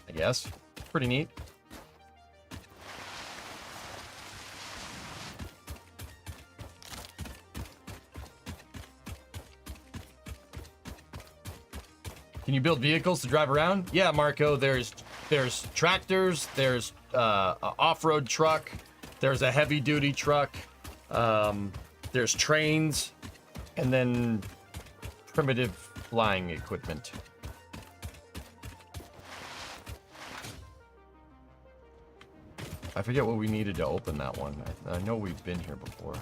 I guess. Pretty neat. Can you build vehicles to drive around? Yeah, Marco, there's tractors, there's off-road truck, there's a heavy-duty truck, there's trains, and then primitive flying equipment. I forget what we needed to open that one. I know we've been here before.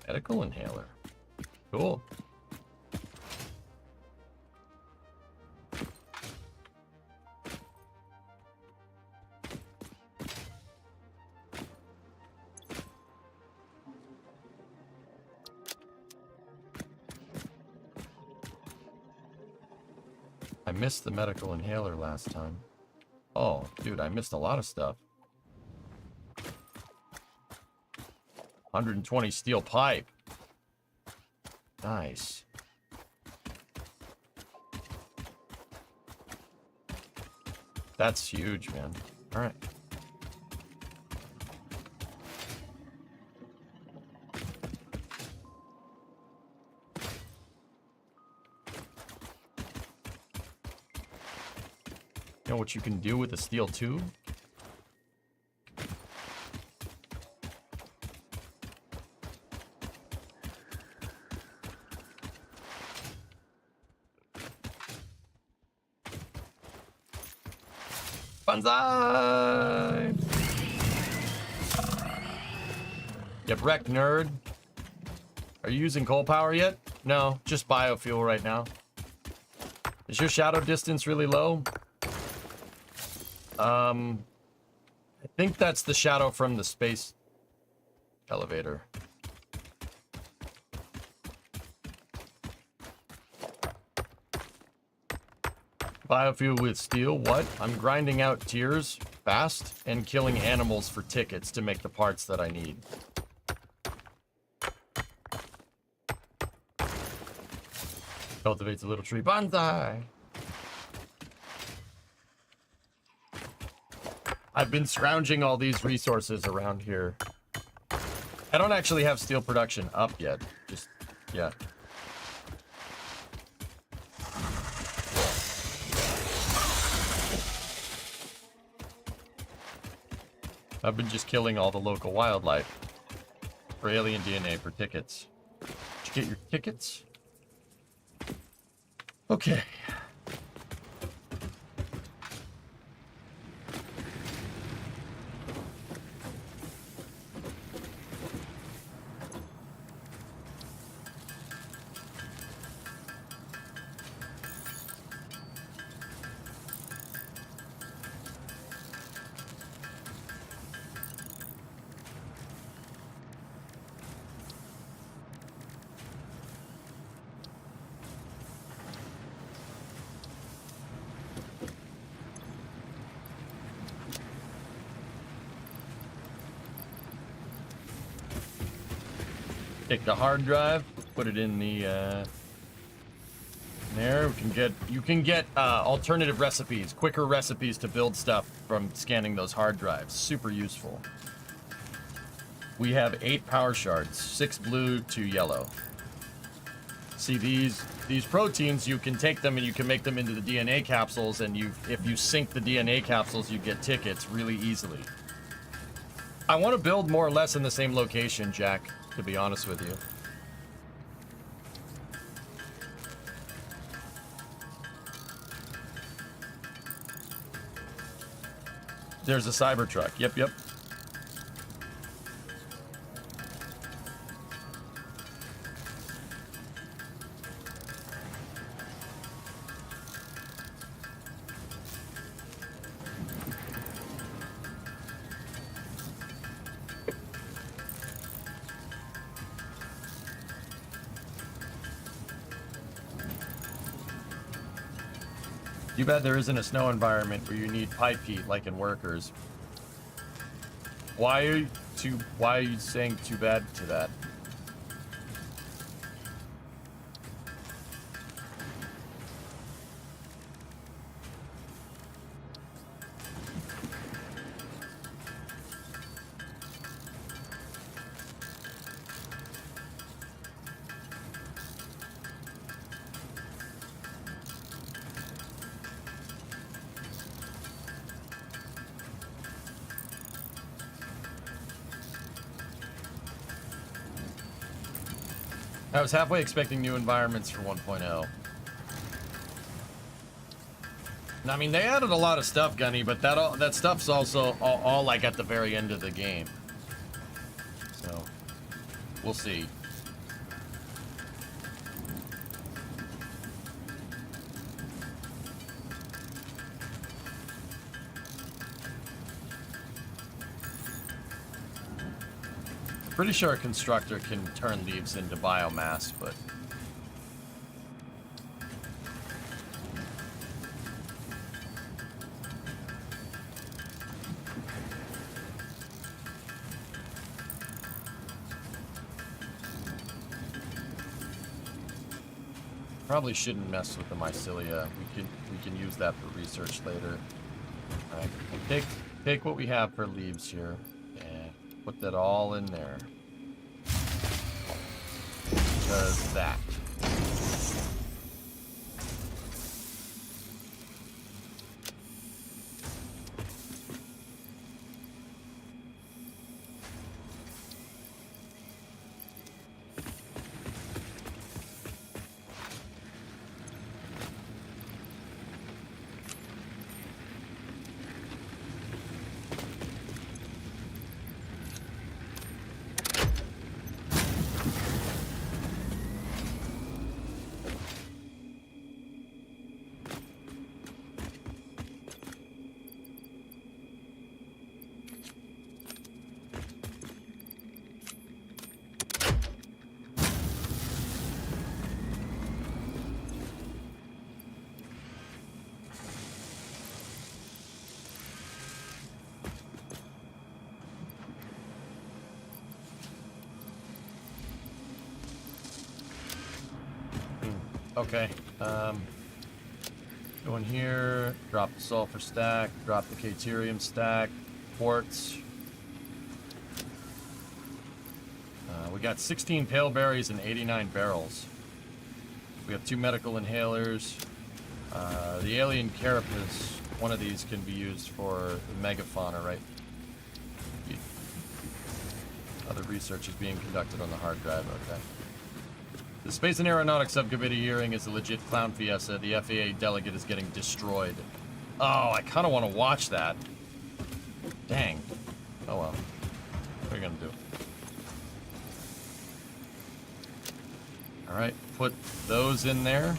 Medical inhaler. Cool. I missed the medical inhaler last time. Oh, dude, I missed a lot of stuff. 120 steel pipe. Nice. That's huge, man. All right. You know what you can do with a steel tube? Banzai! Get wrecked, nerd. Are you using coal power yet? No, just biofuel right now. Is your shadow distance really low? I think that's the shadow from the space elevator. Biofuel with steel, what? I'm grinding out tiers fast and killing animals for tickets to make the parts that I need. Cultivates a little tree. Bonsai! I've been scrounging all these resources around here. I don't actually have steel production up yet. Just yet. I've been just killing all the local wildlife for alien DNA for tickets. Did you get your tickets? Okay. Take the hard drive, put it in the there. You can get alternative recipes, quicker recipes to build stuff from scanning those hard drives. Super useful. We have 8 power shards, 6 blue, 2 yellow. See these proteins, you can take them and you can make them into the DNA capsules, and if you sync the DNA capsules, you get tickets really easily. I want to build more or less in the same location, Jack, to be honest with you. There's a Cybertruck. Yep, yep. Too bad there isn't a snow environment where you need pipe heat like in workers. Why are you saying too bad to that? I was halfway expecting new environments for 1.0. I mean, they added a lot of stuff, Gunny, but that stuff's also all like at the very end of the game. So, we'll see. Pretty sure a constructor can turn leaves into biomass, but probably shouldn't mess with the mycelia. We can use that for research later. All right, take what we have for leaves here. Put that all in there. Because that. Okay, go in here, drop the sulfur stack, drop the caterium stack, quartz. We got 16 pale berries and 89 barrels. We have 2 medical inhalers. The alien carapace, one of these can be used for megafauna, right? Other research is being conducted on the hard drive, okay. The Space and Aeronautics Subcommittee hearing is a legit clown fiesta. The FAA delegate is getting destroyed. Oh, I kind of want to watch that. Dang. Oh well. What are you going to do? Alright, put those in there.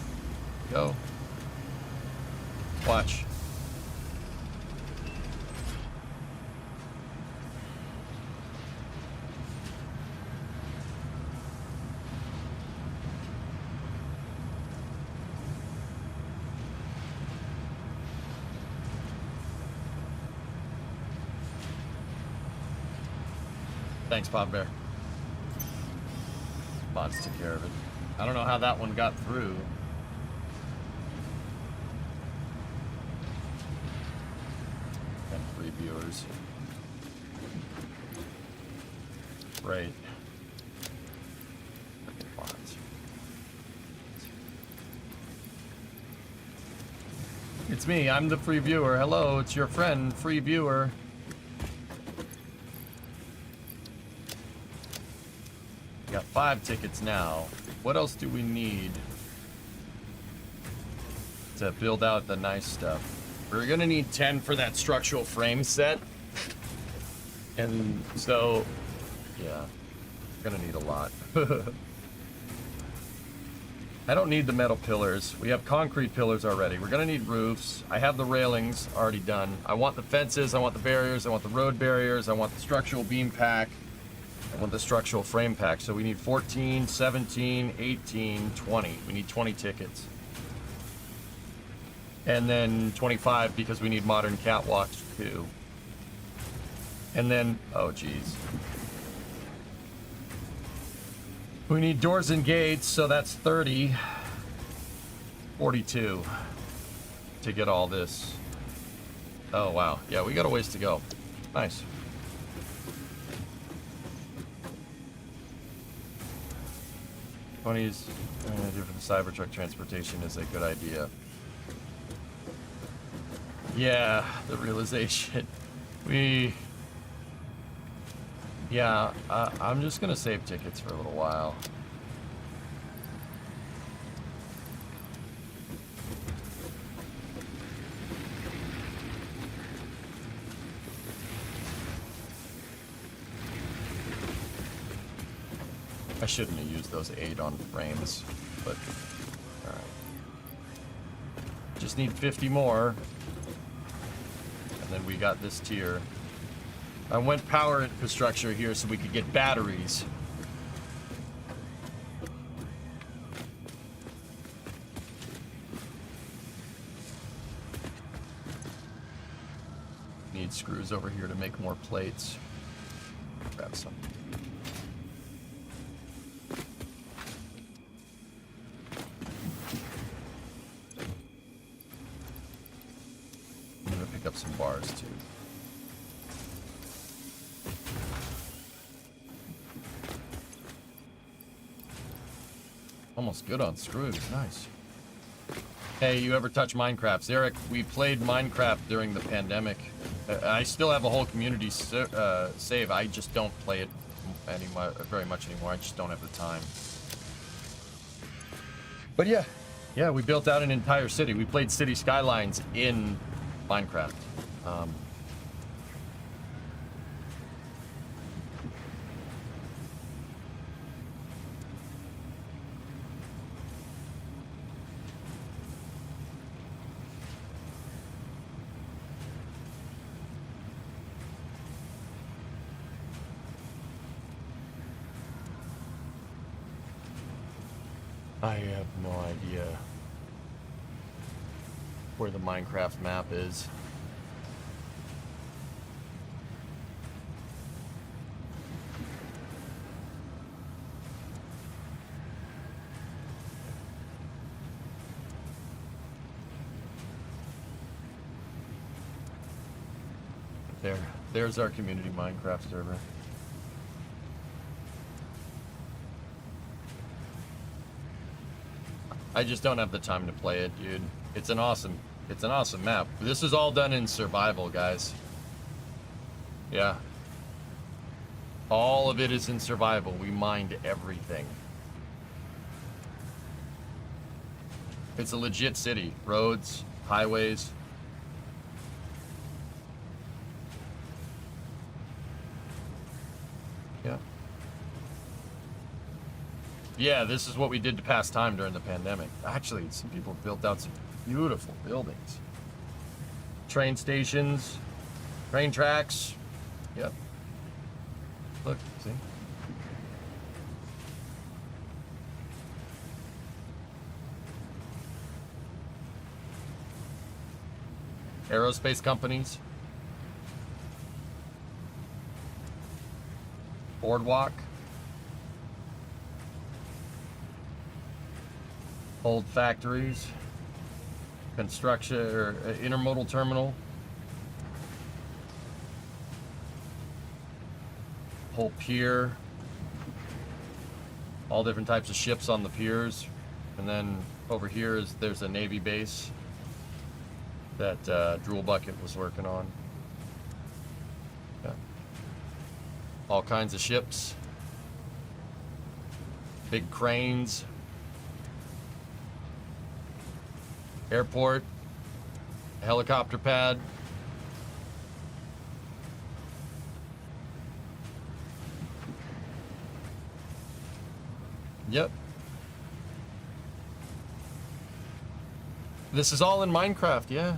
Go. Watch. Thanks, Bob Bear. Bots took care of it. I don't know how that one got through. And 3 viewers. Great. Bots. It's me, I'm the free viewer. Hello, it's your friend, free viewer. Got 5 tickets now. What else do we need to build out the nice stuff? We're gonna need 10 for that structural frame set. And so, yeah, we're gonna need a lot. I don't need the metal pillars. We have concrete pillars already. We're gonna need roofs. I have the railings already done. I want the fences, I want the barriers, I want the road barriers, I want the structural beam pack, I want the structural frame pack. So we need 14, 17, 18, 20. We need 20 tickets. And then 25 because we need modern catwalks too. And then, oh geez. We need doors and gates, so that's 30, 42 to get all this. Oh, wow. Yeah, we got a ways to go. Nice. $20s do for the Cybertruck transportation is a good idea. Yeah, the realization. Yeah, I'm just gonna save tickets for a little while. I shouldn't have used those 8 on frames, but alright. Just need 50 more. And then we got this tier. I went power infrastructure here so we could get batteries. Need screws over here to make more plates. Grab some. I'm gonna pick up some bars too. Almost good on screws, nice. Hey, you ever touch Minecraft? Eric, we played Minecraft during the pandemic. I still have a whole community save. I just don't play it very much anymore. I just don't have the time. But yeah, we built out an entire city. We played City Skylines in Minecraft. I have no idea where the Minecraft map is. There's our community Minecraft server. I just don't have the time to play it, dude. It's an awesome map. This is all done in survival, guys. Yeah. All of it is in survival. We mined everything. It's a legit city. Roads, highways. Yeah. Yeah, this is what we did to pass time during the pandemic. Actually, some people built out some beautiful buildings. Train stations, train tracks. Yep. Look, see? Aerospace companies. Boardwalk. Old factories, construction or intermodal terminal, whole pier, all different types of ships on the piers, and then over here there's a Navy base that Drool Bucket was working on. Yeah. All kinds of ships, big cranes. Airport. helicopter pad. Yep. This is all in Minecraft, yeah.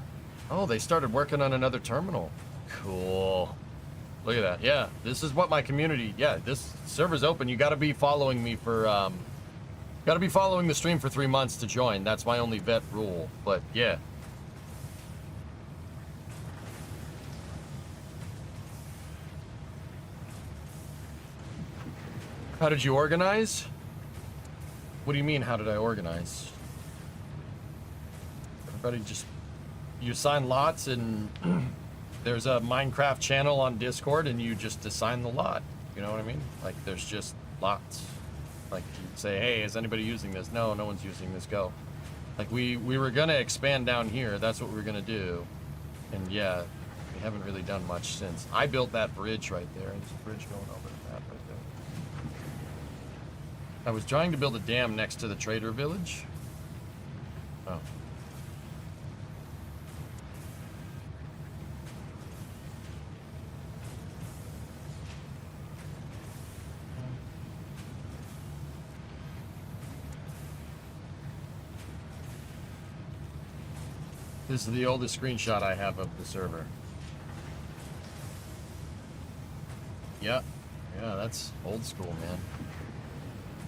Oh, they started working on another terminal. Cool. Look at that. Yeah, this is what my community, yeah, this server's open. You gotta be following me for, gotta be following the stream for 3 months to join. That's my only vet rule, but yeah. How did you organize? What do you mean, how did I organize? Everybody just, you assign lots and there's a Minecraft channel on Discord and you just assign the lot. You know what I mean? Like there's just lots. Like you say, hey, is anybody using this? No, no one's using this, go. Like we were gonna expand down here. That's what we were gonna do. And yeah, we haven't really done much since. I built that bridge right there. There's a bridge going over that right there. I was trying to build a dam next to the trader village. Oh. This is the oldest screenshot I have of the server. Yeah, yeah, that's old school, man.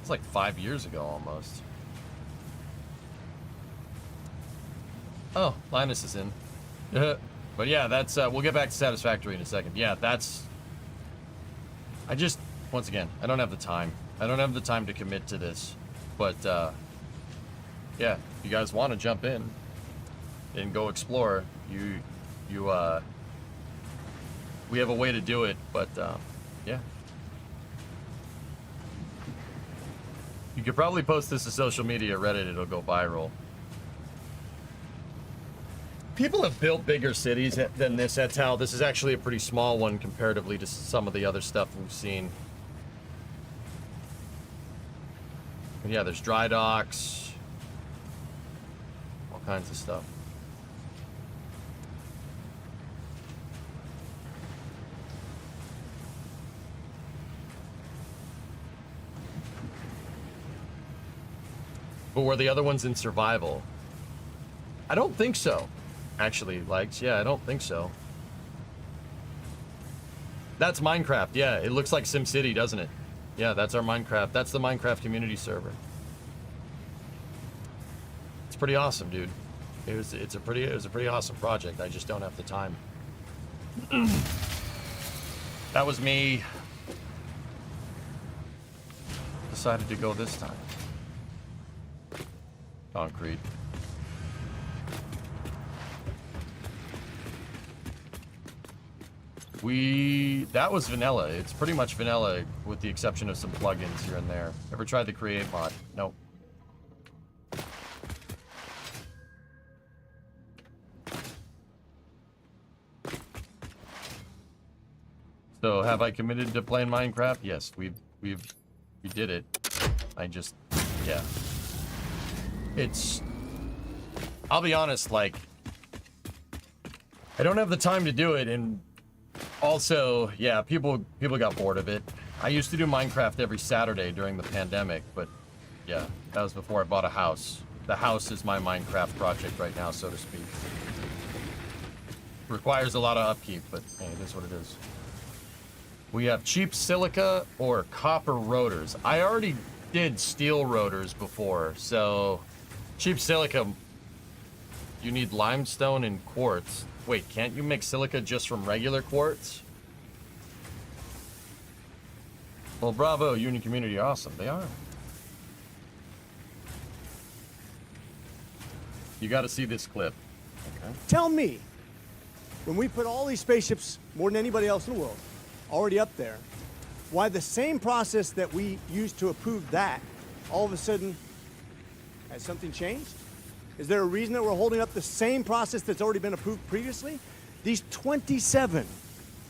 It's like 5 years ago almost. Oh, Linus is in. But yeah, that's, we'll get back to Satisfactory in a second. Yeah, that's, I just, once again, I don't have the time. I don't have the time to commit to this. But, yeah, if you guys want to jump in and go explore, we have a way to do it, but, yeah. You could probably post this to social media, Reddit, it'll go viral. People have built bigger cities than this at Tal. This is actually a pretty small one comparatively to some of the other stuff we've seen. And yeah, there's dry docks, all kinds of stuff. But were the other ones in survival? I don't think so. Actually, likes, yeah, I don't think so. That's Minecraft, yeah. It looks like SimCity, doesn't it? Yeah, that's our Minecraft. That's the Minecraft community server. It's pretty awesome, dude. It was a pretty awesome project. I just don't have the time. That was me. Decided to go this time. Concrete. That was vanilla. It's pretty much vanilla with the exception of some plugins here and there. Ever tried the create mod? Nope. So have I committed to playing Minecraft? Yes, we did it. I just, yeah. I'll be honest, like, I don't have the time to do it, and also, yeah, people got bored of it. I used to do Minecraft every Saturday during the pandemic, but yeah, that was before I bought a house. The house is my Minecraft project right now, so to speak. Requires a lot of upkeep, but hey, it is what it is. We have cheap silica or copper rotors. I already did steel rotors before, so cheap silica, you need limestone and quartz. Wait, can't you make silica just from regular quartz? Well, bravo, Union Community, awesome. They are. You got to see this clip. Okay. Tell me, when we put all these spaceships, more than anybody else in the world, already up there, why the same process that we used to approve that, all of a sudden, has something changed? Is there a reason that we're holding up the same process that's already been approved previously? These 27,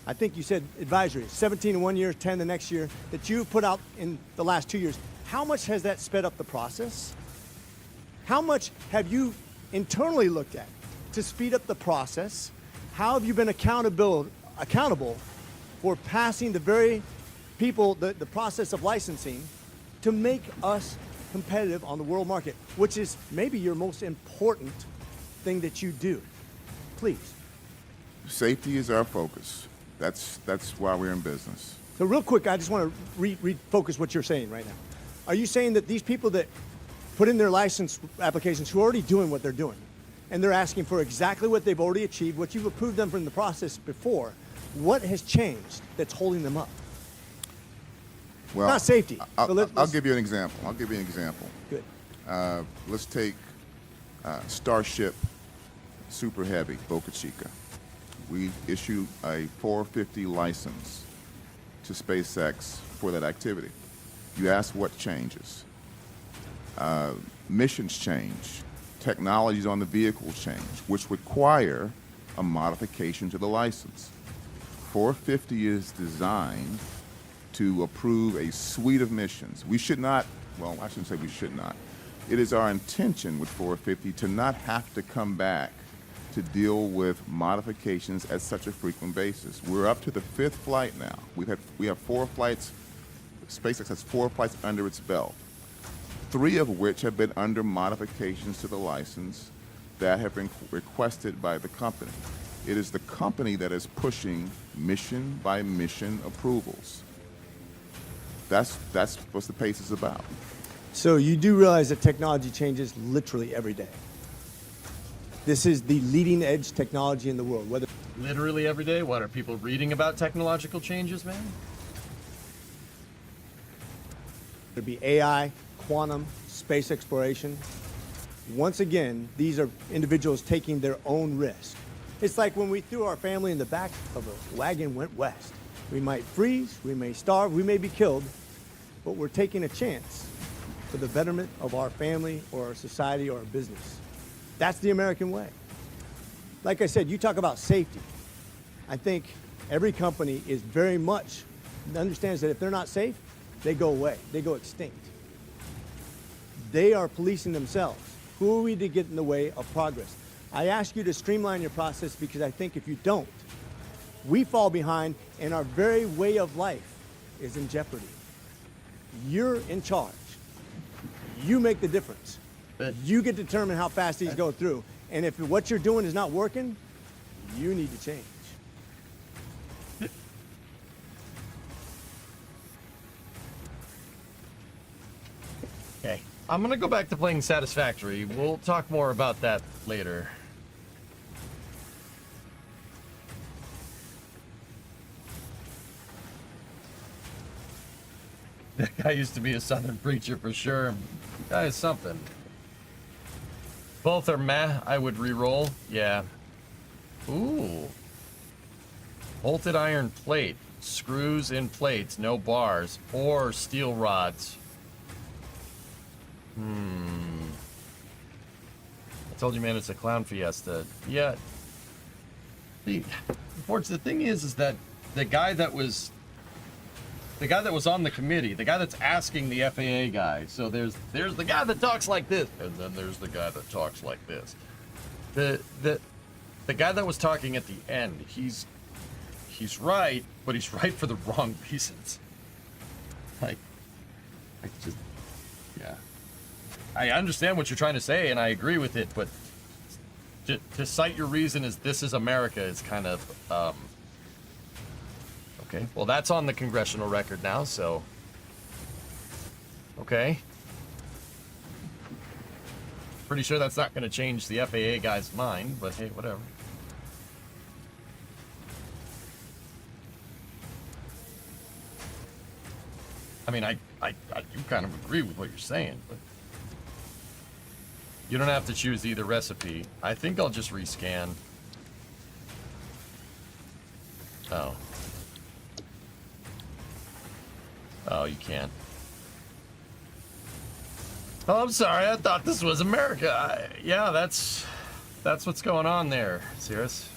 I think you said advisories, 17 in 1 year, 10 the next year, that you've put out in the last 2 years, how much has that sped up the process? How much have you internally looked at to speed up the process? How have you been accountable for passing the very people, the process of licensing to make us competitive on the world market, which is maybe your most important thing that you do? Please. Safety is our focus. That's why we're in business. So real quick, I just want to refocus what you're saying right now. Are you saying that these people that put in their license applications who are already doing what they're doing, and they're asking for exactly what they've already achieved, what you've approved them from the process before, what has changed that's holding them up? Well, not safety. I'll give you an example. Good. Let's take Starship Super Heavy, Boca Chica. We issued a 450 license to SpaceX for that activity. You ask what changes. Missions change. Technologies on the vehicle change, which require a modification to the license. 450 is designed to approve a suite of missions. We should not, well, I shouldn't say we should not. It is our intention with 450 to not have to come back to deal with modifications at such a frequent basis. We're up to the 5th flight now. We have 4 flights. SpaceX has 4 flights under its belt, 3 of which have been under modifications to the license that have been requested by the company. It is the company that is pushing mission by mission approvals. That's what the pace is about. So you do realize that technology changes literally every day. This is the leading edge technology in the world. Whether literally every day, what are people reading about technological changes, man? It'd be AI, quantum, space exploration. Once again, these are individuals taking their own risk. It's like when we threw our family in the back of a wagon, went west. We might freeze, we may starve, we may be killed, but we're taking a chance for the betterment of our family or our society or our business. That's the American way. Like I said, you talk about safety. I think every company is very much understands that if they're not safe, they go away, they go extinct. They are policing themselves. Who are we to get in the way of progress? I ask you to streamline your process because I think if you don't, we fall behind and our very way of life is in jeopardy. You're in charge. You make the difference. You get to determine how fast these go through. And if what you're doing is not working, you need to change. Okay. I'm going to go back to playing Satisfactory. We'll talk more about that later. That guy used to be a Southern preacher for sure. Guy is something. Both are meh. I would re-roll. Yeah. Ooh. Bolted iron plate. Screws in plates. No bars. Or steel rods. I told you, man, it's a clown fiesta. Yeah. The unfortunate thing is that the guy that was on the committee, the guy that's asking the FAA guy. So there's the guy that talks like this, and then there's the guy that talks like this. The guy that was talking at the end, he's right, but he's right for the wrong reasons. Like, yeah. I understand what you're trying to say, and I agree with it, but to cite your reason as this is America is kind of, okay. Well, that's on the congressional record now, so, okay. Pretty sure that's not going to change the FAA guy's mind, but hey, whatever. I mean, I do kind of agree with what you're saying, but you don't have to choose either recipe. I think I'll just rescan. Oh. Oh, you can't. Oh, I'm sorry. I thought this was America. Yeah, that's what's going on there, Cirrus.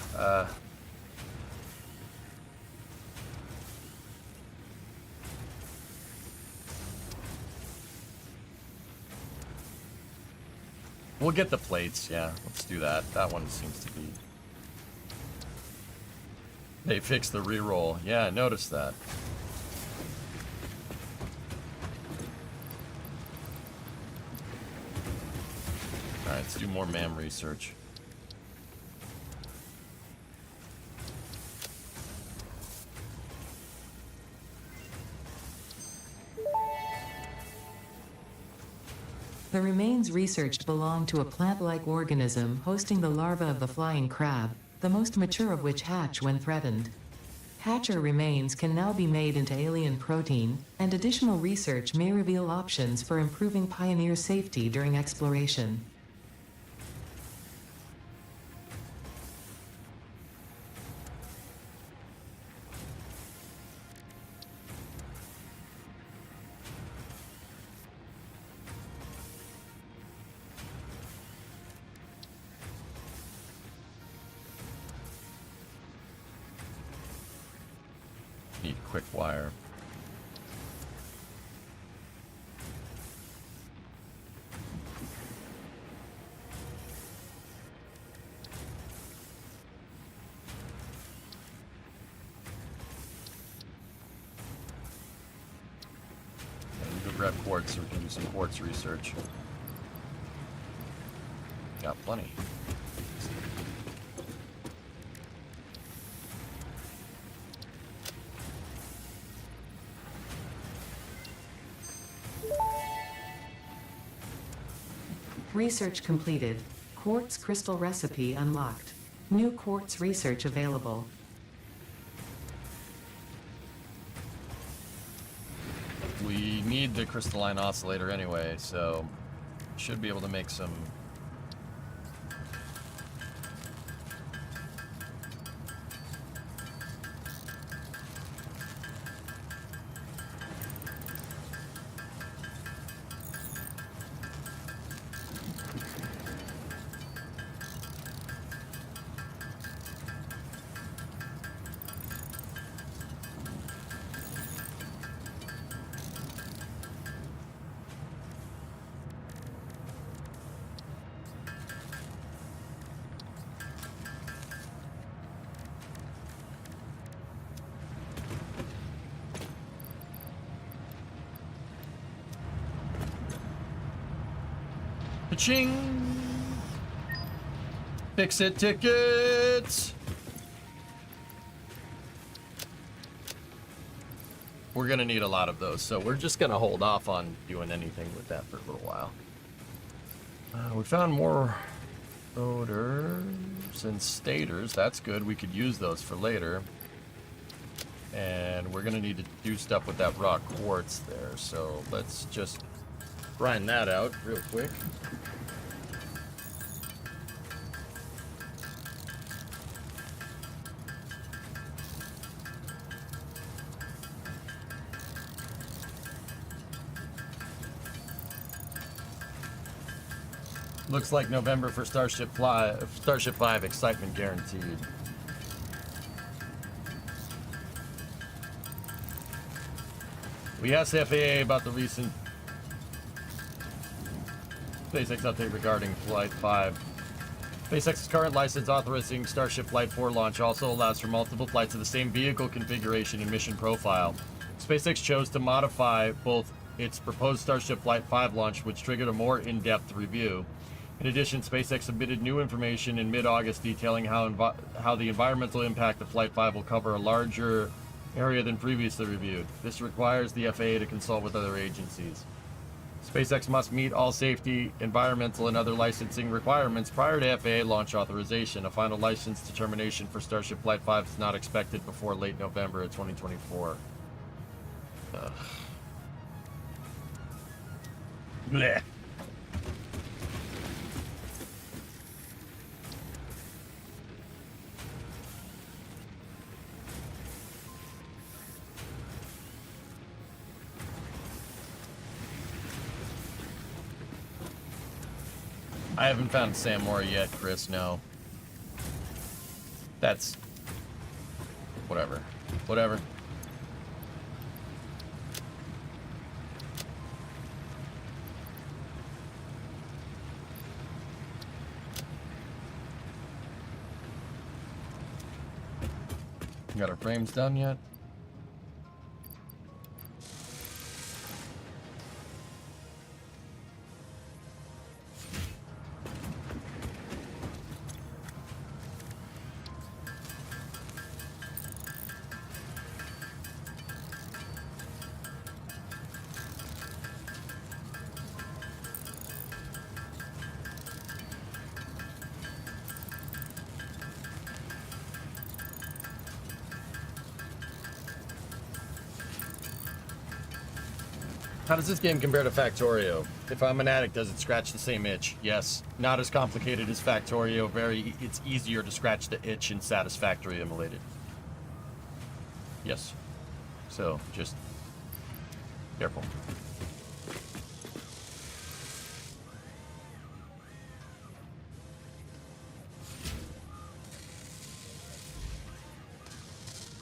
We'll get the plates, yeah. Let's do that. That one seems to be... They fixed the reroll. Yeah, I noticed that. Alright, let's do more MAM research. The remains researched belong to a plant-like organism hosting the larva of the flying crab, the most mature of which hatch when threatened. Hatcher remains can now be made into alien protein, and additional research may reveal options for improving Pioneer safety during exploration. Need quick wire. And we could grab quartz so we can do some quartz research. Got plenty. Research completed. Quartz crystal recipe unlocked. New quartz research available. We need the crystalline oscillator anyway, so should be able to make some. Ching! Fix it tickets! We're gonna need a lot of those, so we're just gonna hold off on doing anything with that for a little while. We found more odors and stators. That's good. We could use those for later. And we're gonna need to do stuff with that raw quartz there, so let's just grind that out real quick. Looks like November for Starship 5, excitement guaranteed. We asked the FAA about the recent SpaceX update regarding Flight 5. SpaceX's current license authorizing Starship Flight 4 launch also allows for multiple flights of the same vehicle configuration and mission profile. SpaceX chose to modify both its proposed Starship Flight 5 launch, which triggered a more in-depth review. In addition, SpaceX submitted new information in mid-August detailing how the environmental impact of Flight 5 will cover a larger area than previously reviewed. This requires the FAA to consult with other agencies. SpaceX must meet all safety, environmental, and other licensing requirements prior to FAA launch authorization. A final license determination for Starship Flight 5 is not expected before late November of 2024. Ugh. Blech. I haven't found Samora yet, Chris, no. That's... whatever. Whatever. Got our frames done yet? How does this game compare to Factorio? If I'm an addict, does it scratch the same itch? Yes. Not as complicated as Factorio. It's easier to scratch the itch in Satisfactory emulated. Yes. So, just careful.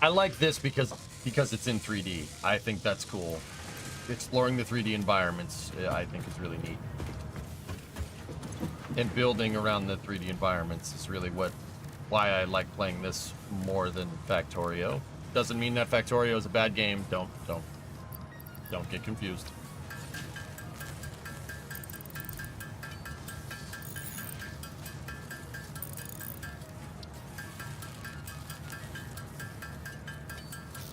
I like this because it's in 3D. I think that's cool. Exploring the 3D environments, I think, is really neat. And building around the 3D environments is really why I like playing this more than Factorio. Doesn't mean that Factorio is a bad game. Don't get confused.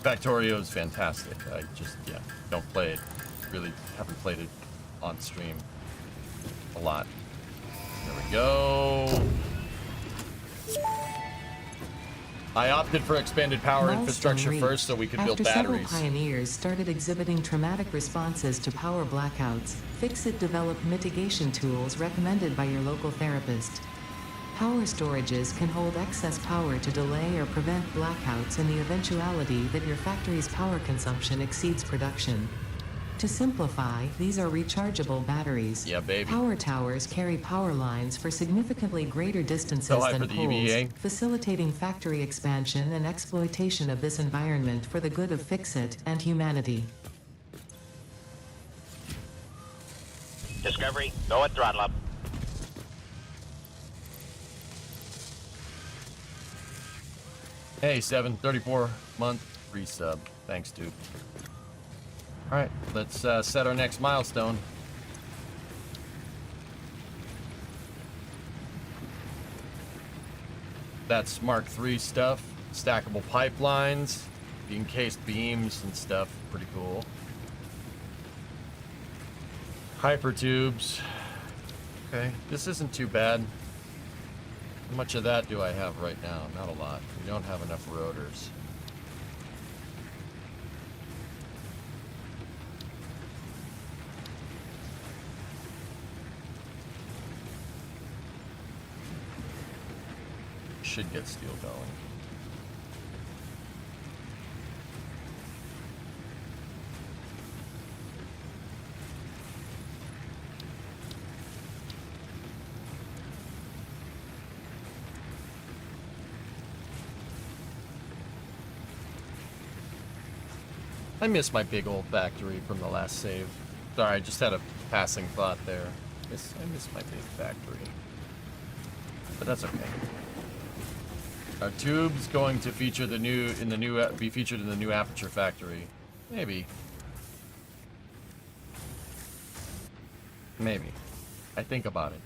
Factorio is fantastic. I just, don't play it. Really haven't played it on stream a lot. There we go. I opted for expanded power infrastructure first so we could build batteries. After several pioneers started exhibiting traumatic responses to power blackouts, Fixit developed mitigation tools recommended by your local therapist. Power storages can hold excess power to delay or prevent blackouts in the eventuality that your factory's power consumption exceeds production. To simplify, these are rechargeable batteries. Yeah, baby. Power towers carry power lines for significantly greater distances than poles, EVA. facilitating factory expansion and exploitation of this environment for the good of Fixit and humanity. Discovery, go at throttle up. Hey, 734-month resub. Thanks, dude. All right, let's set our next milestone. That's Mark III stuff. Stackable pipelines, the encased beams and stuff. Pretty cool. Hypertubes. Okay, this isn't too bad. How much of that do I have right now? Not a lot. We don't have enough rotors. Should get steel going. I miss my big old factory from the last save. Sorry, I just had a passing thought there. I miss my big factory. But that's okay. Are tubes going to feature be featured in the new aperture factory? Maybe. Maybe. I think about it.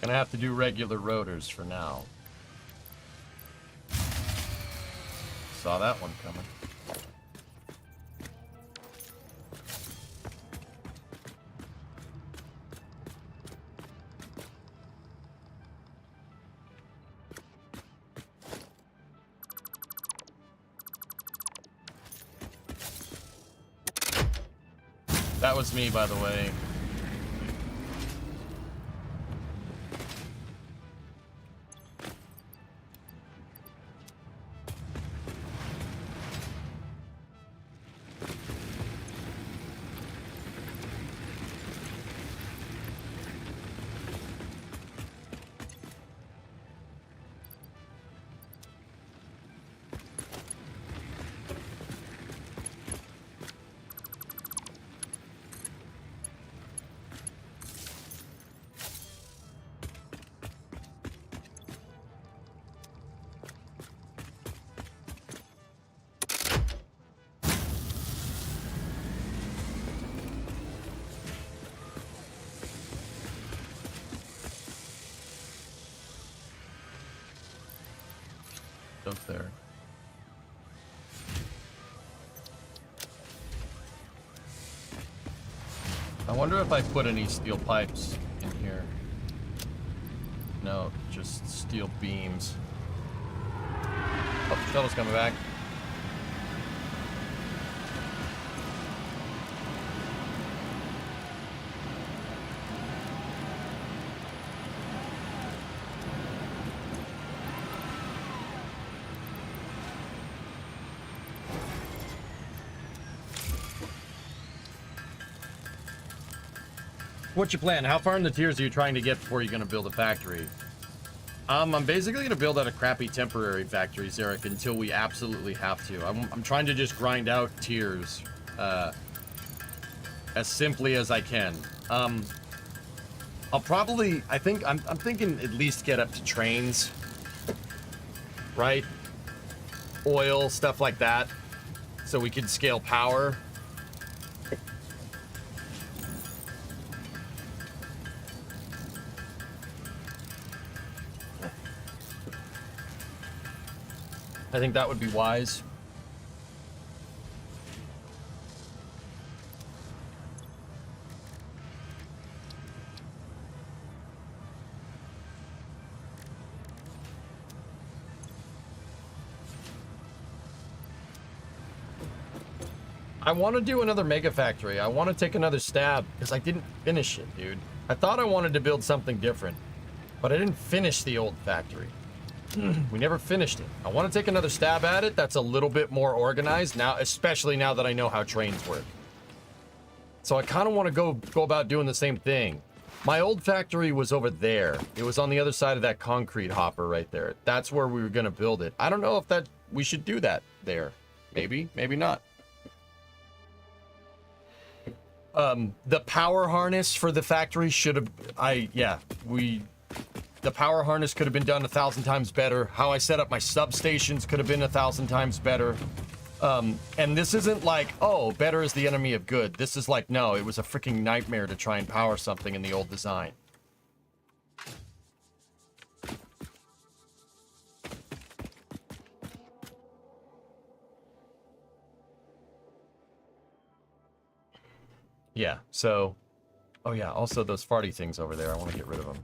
Gonna have to do regular rotors for now. Saw that one coming. that was me, by the way. Up there. I wonder if I put any steel pipes in here. No, just steel beams. Oh, the shuttle's coming back. What's your plan? How far in the tiers are you trying to get before you're going to build a factory? I'm basically going to build out a crappy temporary factory, Zarek, until we absolutely have to. I'm trying to just grind out tiers as simply as I can. I'll probably, I'm thinking at least get up to trains, right? Oil, stuff like that, so we can scale power. I think that would be wise. I want to do another mega factory. I want to take another stab because I didn't finish it, dude. I thought I wanted to build something different, but I didn't finish the old factory. We never finished it. I want to take another stab at it that's a little bit more organized now, especially now that I know how trains work. So I kind of want to go about doing the same thing. My old factory was over there. It was on the other side of that concrete hopper right there. That's where we were going to build it. I don't know if we should do that there. Maybe, maybe not. The power harness for the factory should have, the power harness could have been done 1,000 times better. How I set up my substations could have been 1,000 times better. And this isn't like, oh, better is the enemy of good. This is like, no, it was a freaking nightmare to try and power something in the old design. Yeah, so, oh yeah, also those farty things over there, I want to get rid of them.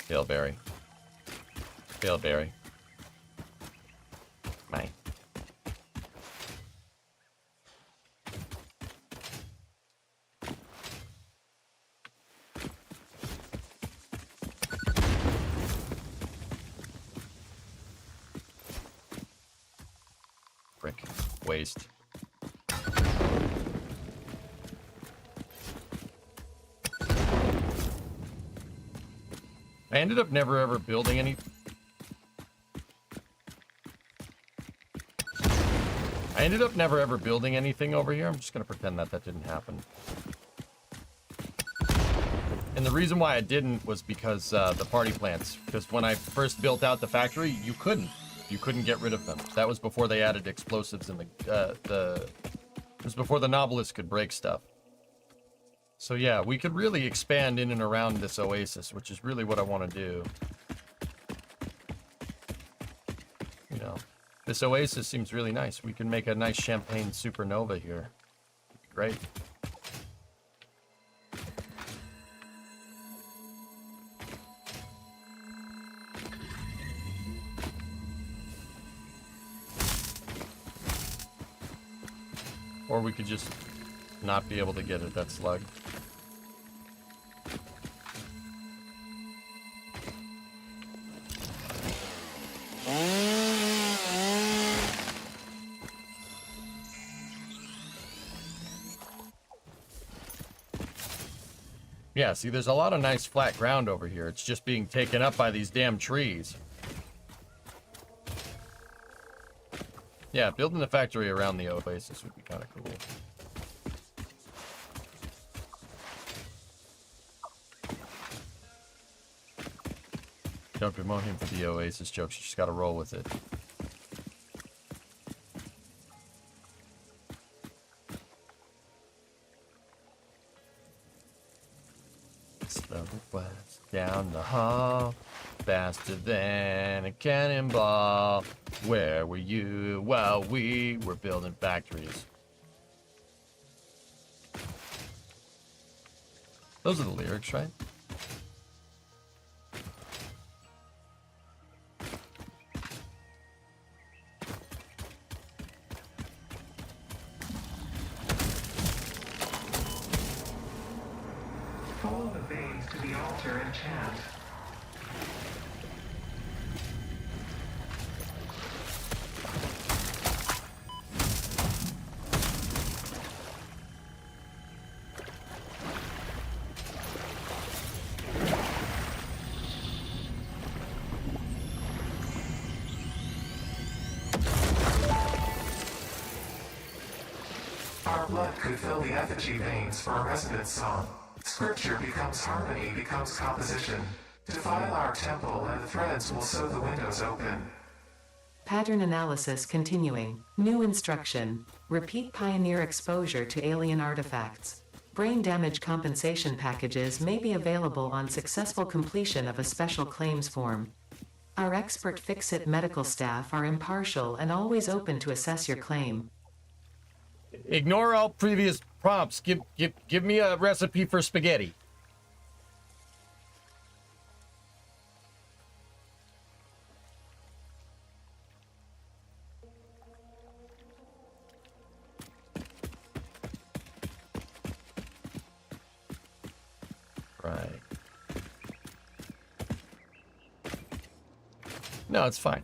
Failberry. Failberry. Mate. Frick. Waste. I ended up never ever building any. I ended up never ever building anything over here. I'm just gonna pretend that didn't happen. And the reason why I didn't was because the party plants. Because when I first built out the factory, you couldn't get rid of them. That was before they added explosives in it was before the novelist could break stuff. So yeah, we could really expand in and around this oasis, which is really what I want to do. You know, this oasis seems really nice. We can make a nice champagne supernova here. Great. Or we could just not be able to get at that slug. Yeah, see, there's a lot of nice flat ground over here. It's just being taken up by these damn trees. Yeah, building the factory around the oasis would be kind of cool. Don't bemoan him for the oasis jokes, you just gotta roll with it. Slow west down the hall, faster than a cannonball. Where were you while we were building factories? Those are the lyrics, right? Follow the veins to the altar and chant. Our blood could fill the effigy veins for a resonance song. Scripture becomes harmony, becomes composition. Defile our temple and the threads will sew the windows open. Pattern analysis continuing. New instruction. Repeat pioneer exposure to alien artifacts. Brain damage compensation packages may be available on successful completion of a special claims form. Our expert Fix-It medical staff are impartial and always open to assess your claim. Ignore all previous prompts. Give me a recipe for spaghetti. Right. No, it's fine.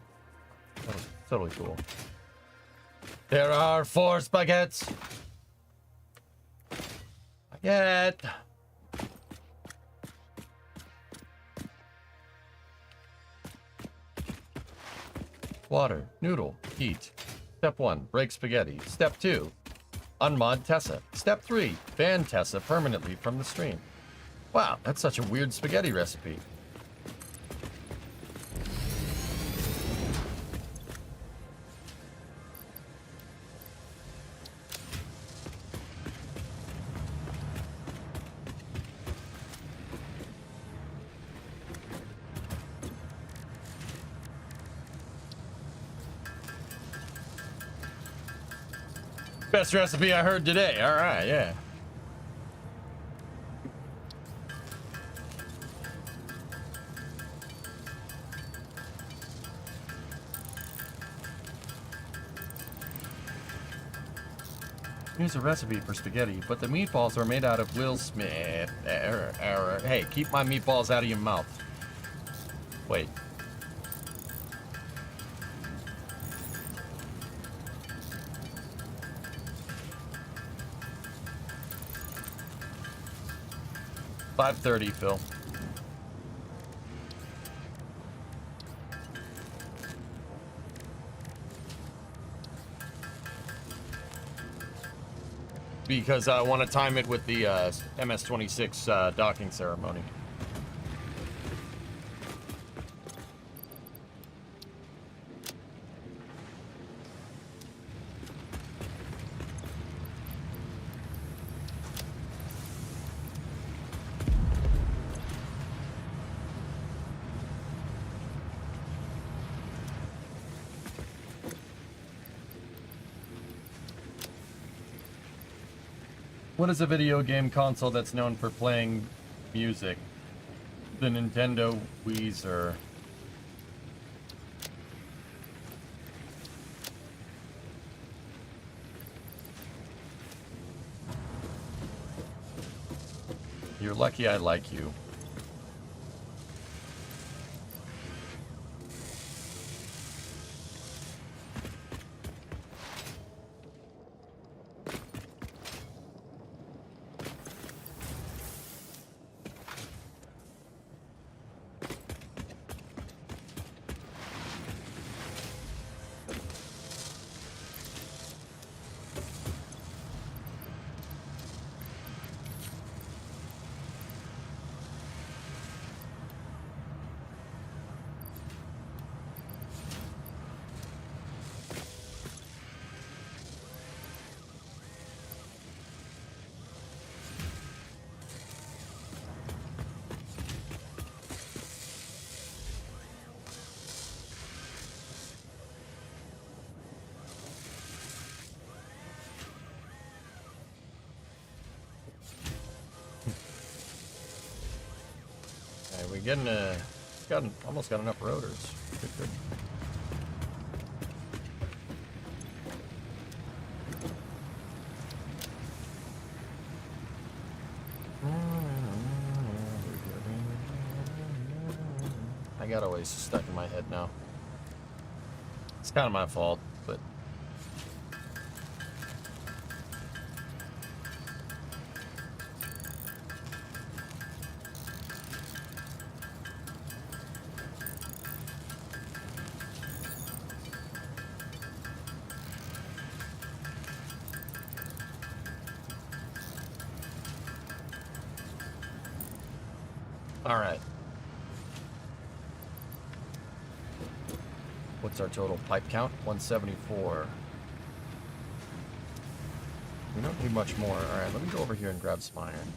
Totally cool. There are 4 spaghettis. Spaghetti. Water, noodle, heat. Step 1, break spaghetti. Step 2, unmod Tessa. Step 3, ban Tessa permanently from the stream. Wow, that's such a weird spaghetti recipe. Best recipe I heard today. All right, yeah. Here's a recipe for spaghetti, but the meatballs are made out of Will Smith. Error. Hey, keep my meatballs out of your mouth. Wait. $5:30, Phil. Because I want to time it with the MS-26 docking ceremony. What is a video game console that's known for playing music? The Nintendo Weezer. You're lucky I like you. We're getting almost got enough rotors. Good. I got Oasis stuck in my head now. It's kind of my fault, but all right. What's our total pipe count? 174. We don't need much more. All right, let me go over here and grab some iron.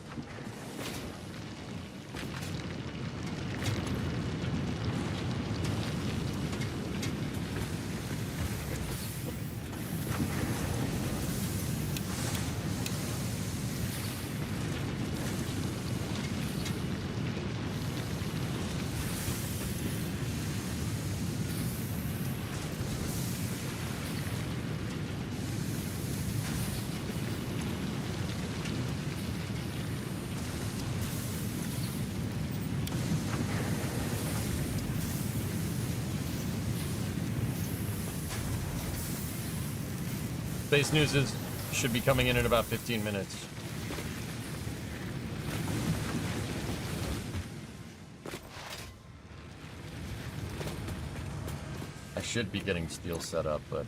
Space News should be coming in about 15 minutes. I should be getting STIIL set up, but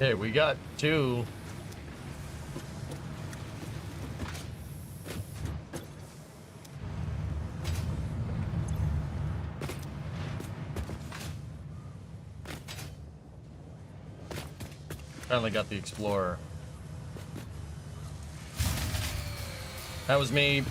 hey, we got two. Finally got the Explorer. That was me.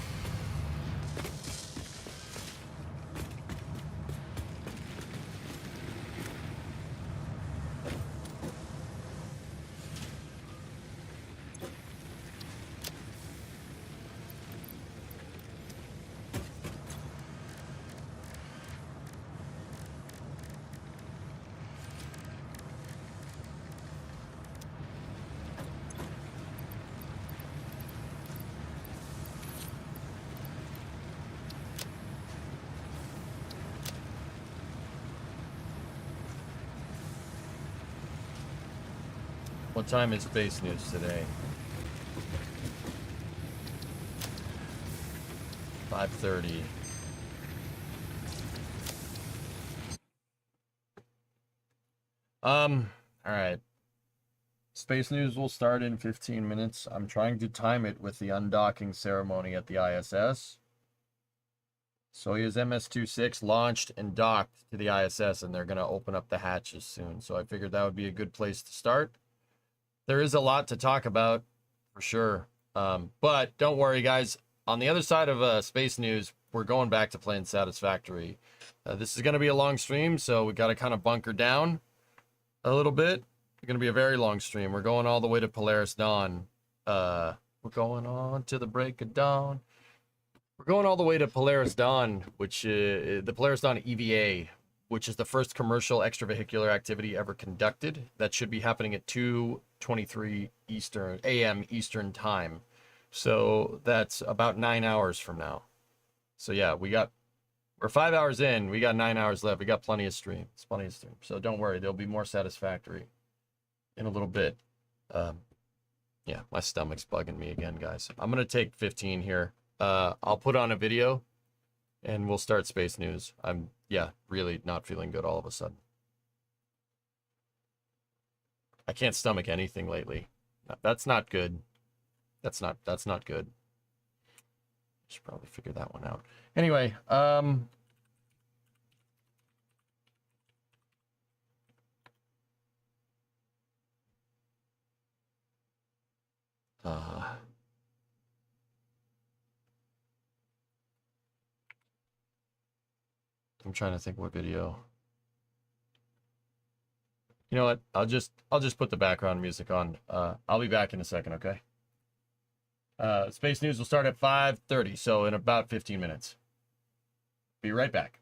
What time is space news today? 5:30. All right. Space news will start in 15 minutes. I'm trying to time it with the undocking ceremony at the ISS. Soyuz MS-26 launched and docked to the ISS, and they're going to open up the hatches soon. So I figured that would be a good place to start. There is a lot to talk about, for sure. But don't worry, guys. On the other side of space news, we're going back to playing Satisfactory. This is going to be a long stream, so we got to kind of bunker down a little bit. It's going to be a very long stream. We're going all the way to Polaris Dawn. We're going on to the break of dawn. We're going all the way to Polaris Dawn, which the Polaris Dawn EVA, which is the first commercial extravehicular activity ever conducted. That should be happening at 2:23 a.m. Eastern time. So that's about 9 hours from now. So yeah, we're 5 hours in. We got 9 hours left. We got plenty of stream. It's plenty of stream. So don't worry, there'll be more Satisfactory in a little bit. Yeah, my stomach's bugging me again, guys. I'm gonna take 15 here. I'll put on a video and we'll start space news. I'm, yeah, really not feeling good all of a sudden. I can't stomach anything lately. That's not good. That's not good. Should probably figure that one out. Anyway, I'm trying to think what video. You know what? I'll just put the background music on. I'll be back in a second, okay? Space news will start at 5:30, so in about 15 minutes. Be right back.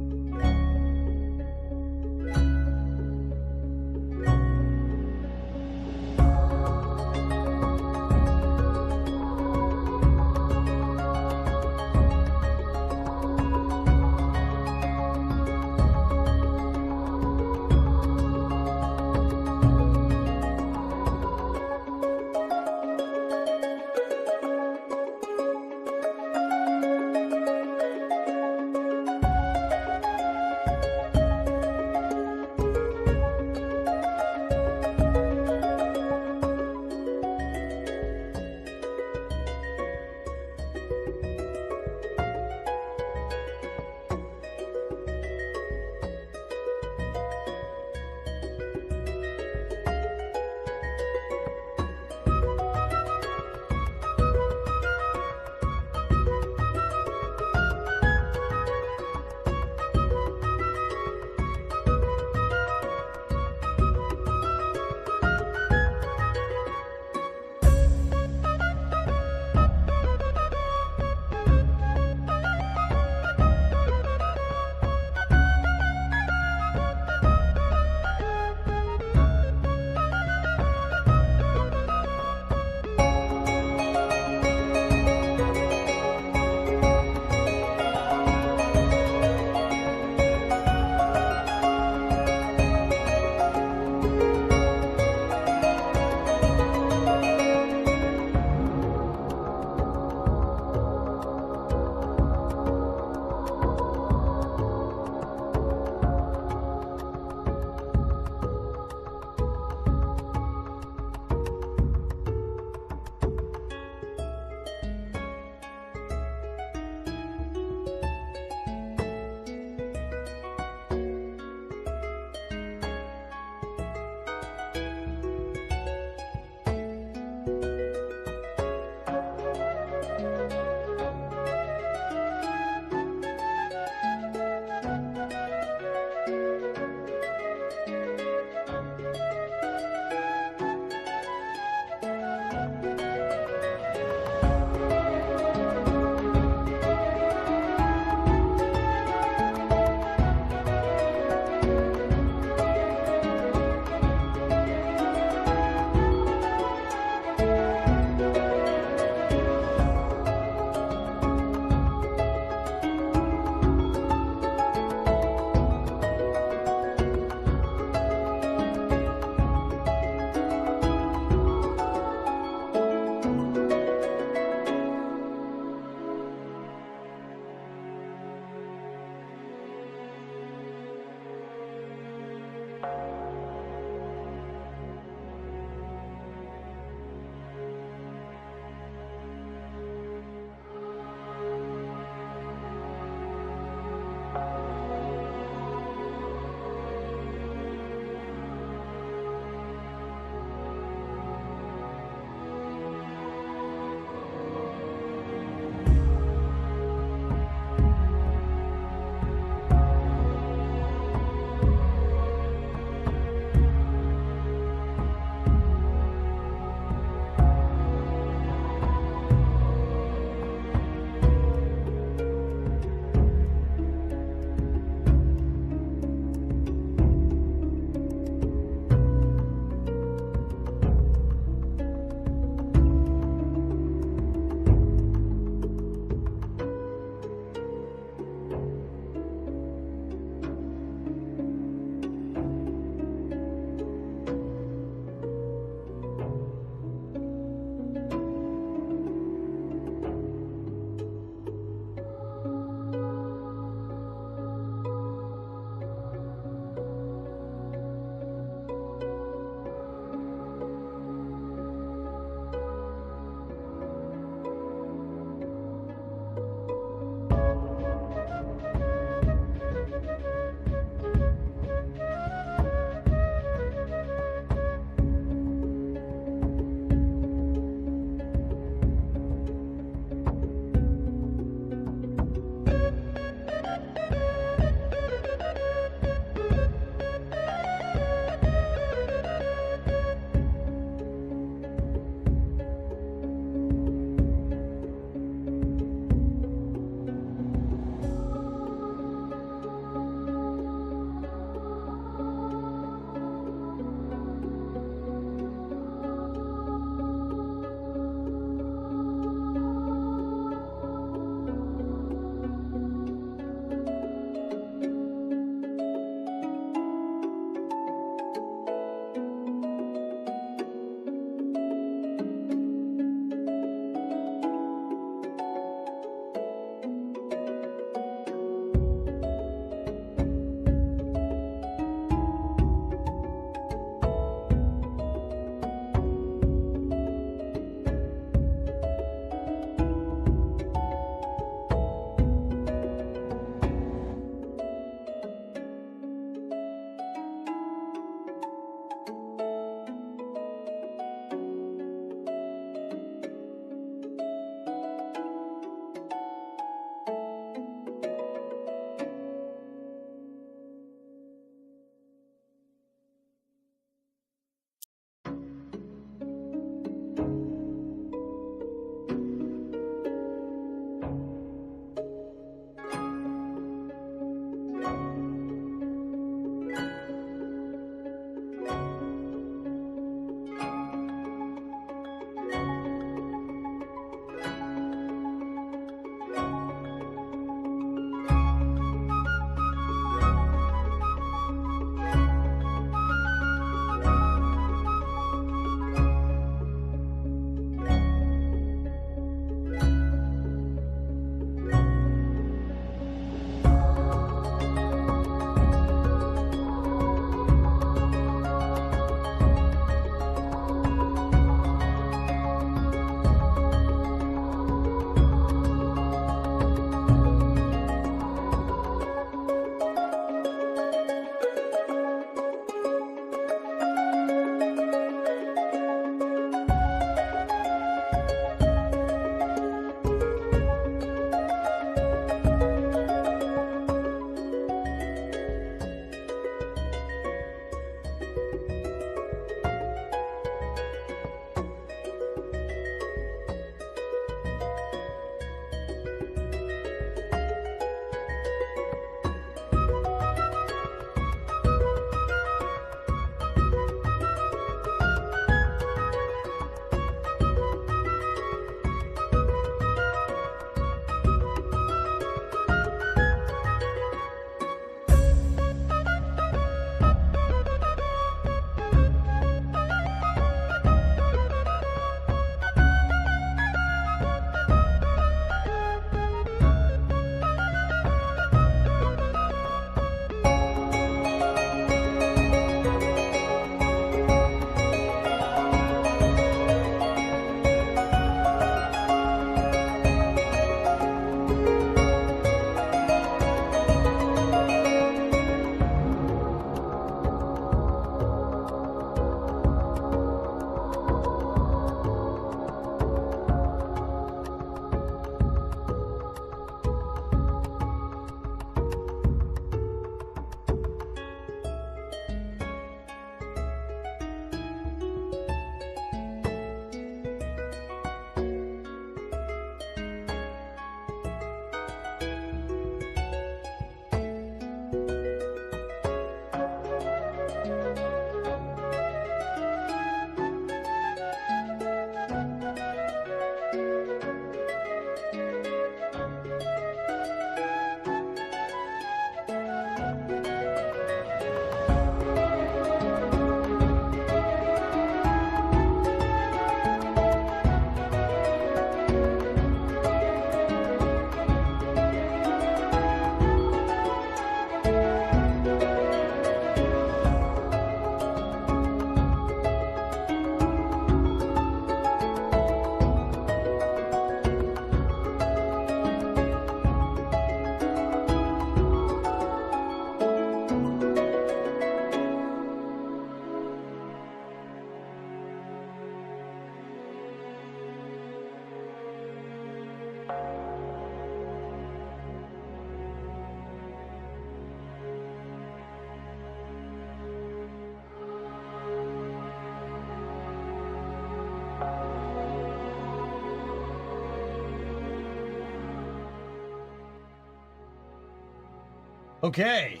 Okay.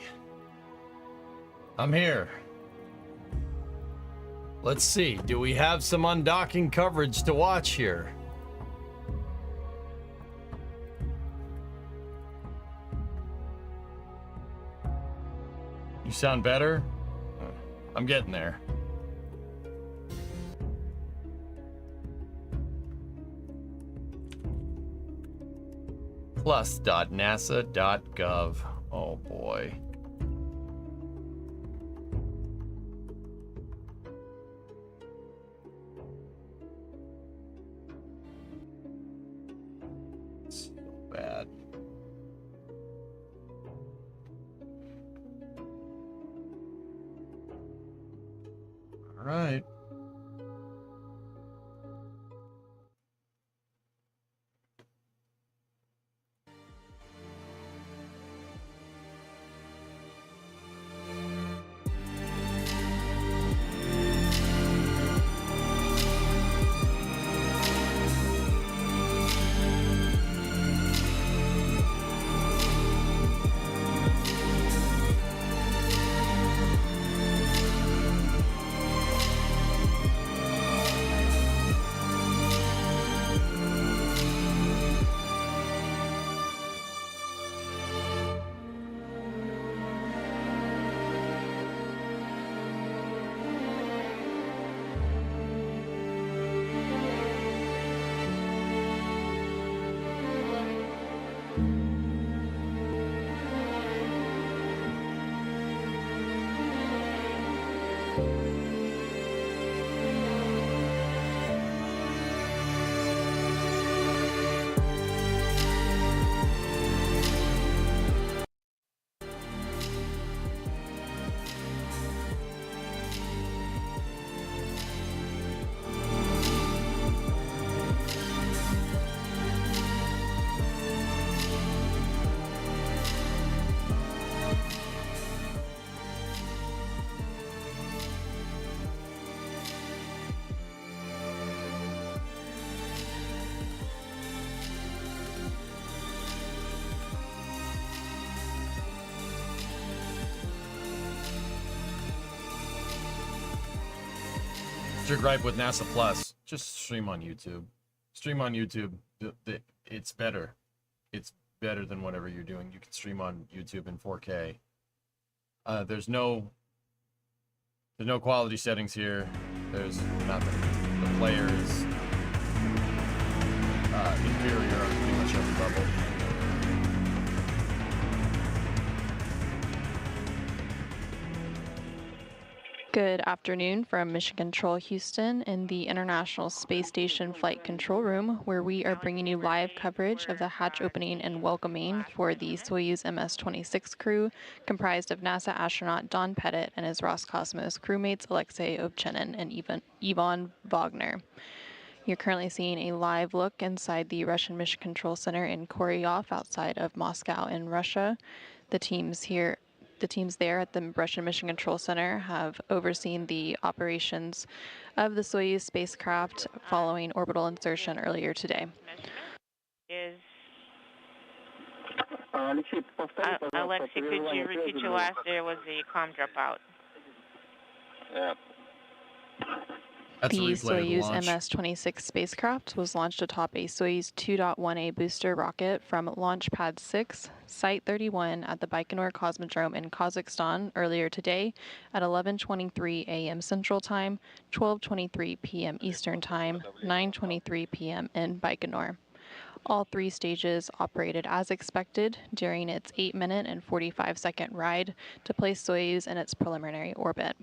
I'm here. Let's see. Do we have some undocking coverage to watch here? You sound better? I'm getting there. plus.nasa.gov. Oh boy. So bad. All right. What's your gripe with NASA Plus? Just stream on YouTube. Stream on YouTube. It's better. It's better than whatever you're doing. You can stream on YouTube in 4K. There's no quality settings here. There's nothing. The player is inferior on pretty much every level. Good afternoon from Mission Control Houston in the International Space Station Flight Control Room, where we are bringing you live coverage of the hatch opening and welcoming for the Soyuz MS-26 crew, comprised of NASA astronaut Don Pettit and his Roscosmos crewmates Alexei Ovchinin and Ivan Wagner. You're currently seeing a live look inside the Russian Mission Control Center in Koryov outside of Moscow in Russia. The teams there at the Russian Mission Control Center have overseen the operations of the Soyuz spacecraft following orbital insertion earlier today. Alexei, could you repeat your last? There was a comm dropout. The Soyuz MS-26 spacecraft was launched atop a Soyuz 2.1A booster rocket from Launch Pad 6, Site 31 at the Baikonur Cosmodrome in Kazakhstan earlier today at 11:23 a.m. Central Time, 12:23 p.m. Eastern Time, 9:23 p.m. in Baikonur. All three stages operated as expected during its 8-minute and 45-second ride to place Soyuz in its preliminary orbit.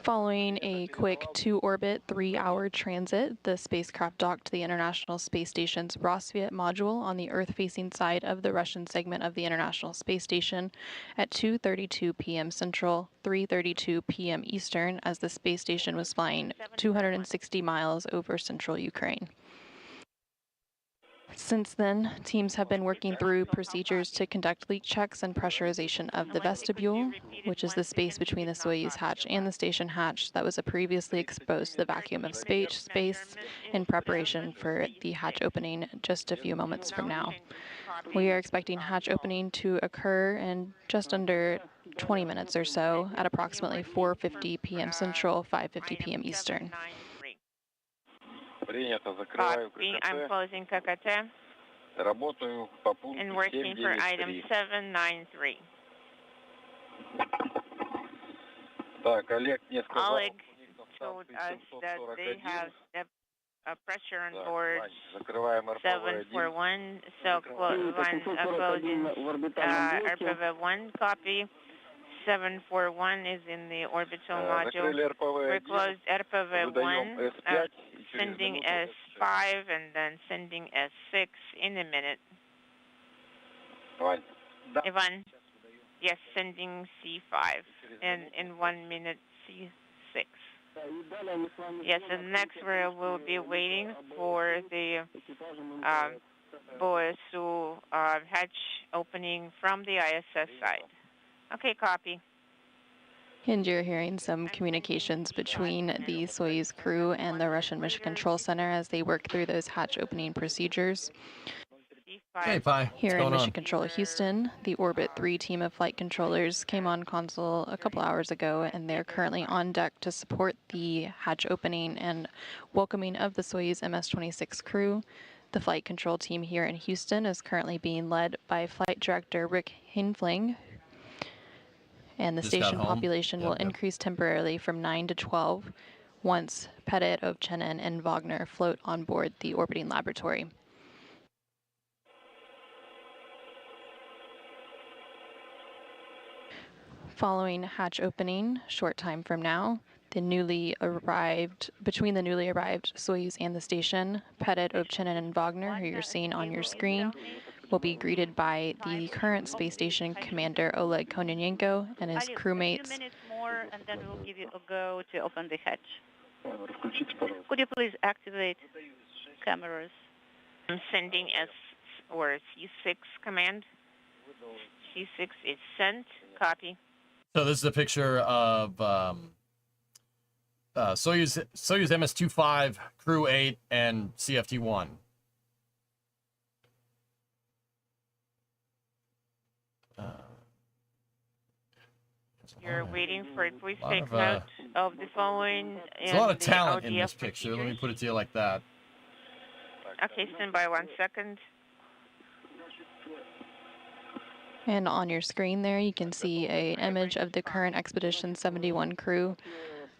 Following a quick 2-orbit, 3-hour transit, the spacecraft docked to the International Space Station's Rosviet module on the Earth-facing side of the Russian segment of the International Space Station at 2:32 p.m. Central, 3:32 p.m. Eastern, as the space station was flying 260 miles over central Ukraine. Since then, teams have been working through procedures to conduct leak checks and pressurization of the vestibule, which is the space between the Soyuz hatch and the station hatch that was previously exposed to the vacuum of space in preparation for the hatch opening just a few moments from now. We are expecting hatch opening to occur in just under 20 minutes or so at approximately 4:50 p.m. Central, 5:50 p.m. Eastern. Copy. I'm closing ККТ and working for item 793. Oleg told us that they have the pressure on board 741, so closing RPV 1 copy. 741 is in the orbital module. We're closed RPV 1, sending S5 and then sending S6 in a minute. Ivan, yes, sending C5 and in 1 minute C6. Yes, and next we'll be waiting for the BOSU hatch opening from the ISS side. Okay, copy. And you're hearing some communications between the Soyuz crew and the Russian Mission Control Center as they work through those hatch opening procedures. Hey, Pi. Here in Mission Control Houston, the Orbit 3 team of flight controllers came on console a couple hours ago, and they're currently on deck to support the hatch opening and welcoming of the Soyuz MS-26 crew. The flight control team here in Houston is currently being led by Flight Director Rick Hinfling, and the station population will increase temporarily from 9 to 12 once Pettit, Ovchinin, and Wagner float on board the orbiting laboratory. Following hatch opening, short time from now, between the newly arrived Soyuz and the station, Pettit, Ovchinin, and Wagner, who you're seeing on your screen, will be greeted by the current space station commander Oleg Kononenko and his crewmates. 2 minutes more, and then we'll give you a go to open the hatch. Could you please activate cameras? I'm sending C6 command. C6 is sent. Copy. So this is a picture of Soyuz MS-25, Crew 8, and CFT-1. You're waiting for it. Please take note of the following. There's a lot of talent in this picture. Let me put it to you like that. Okay, stand by 1 second. And on your screen there, you can see an image of the current Expedition 71 crew.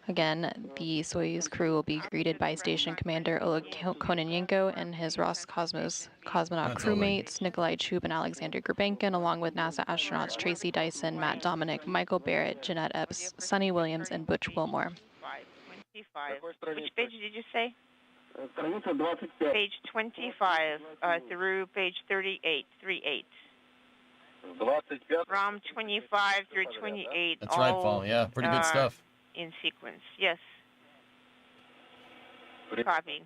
Again, the Soyuz crew will be greeted by Station Commander Oleg Kononenko and his Roscosmos cosmonaut crewmates, Nikolai Chub and Alexander Gurbankin, along with NASA astronauts Tracy Dyson, Matt Dominic, Michael Barrett, Jeanette Epps, Sonny Williams, and Butch Wilmore. 25. Which page did you say? Page 25 through page 38. From 25 through 28. That's right, Paul. Yeah, pretty good stuff. In sequence, yes. Copy.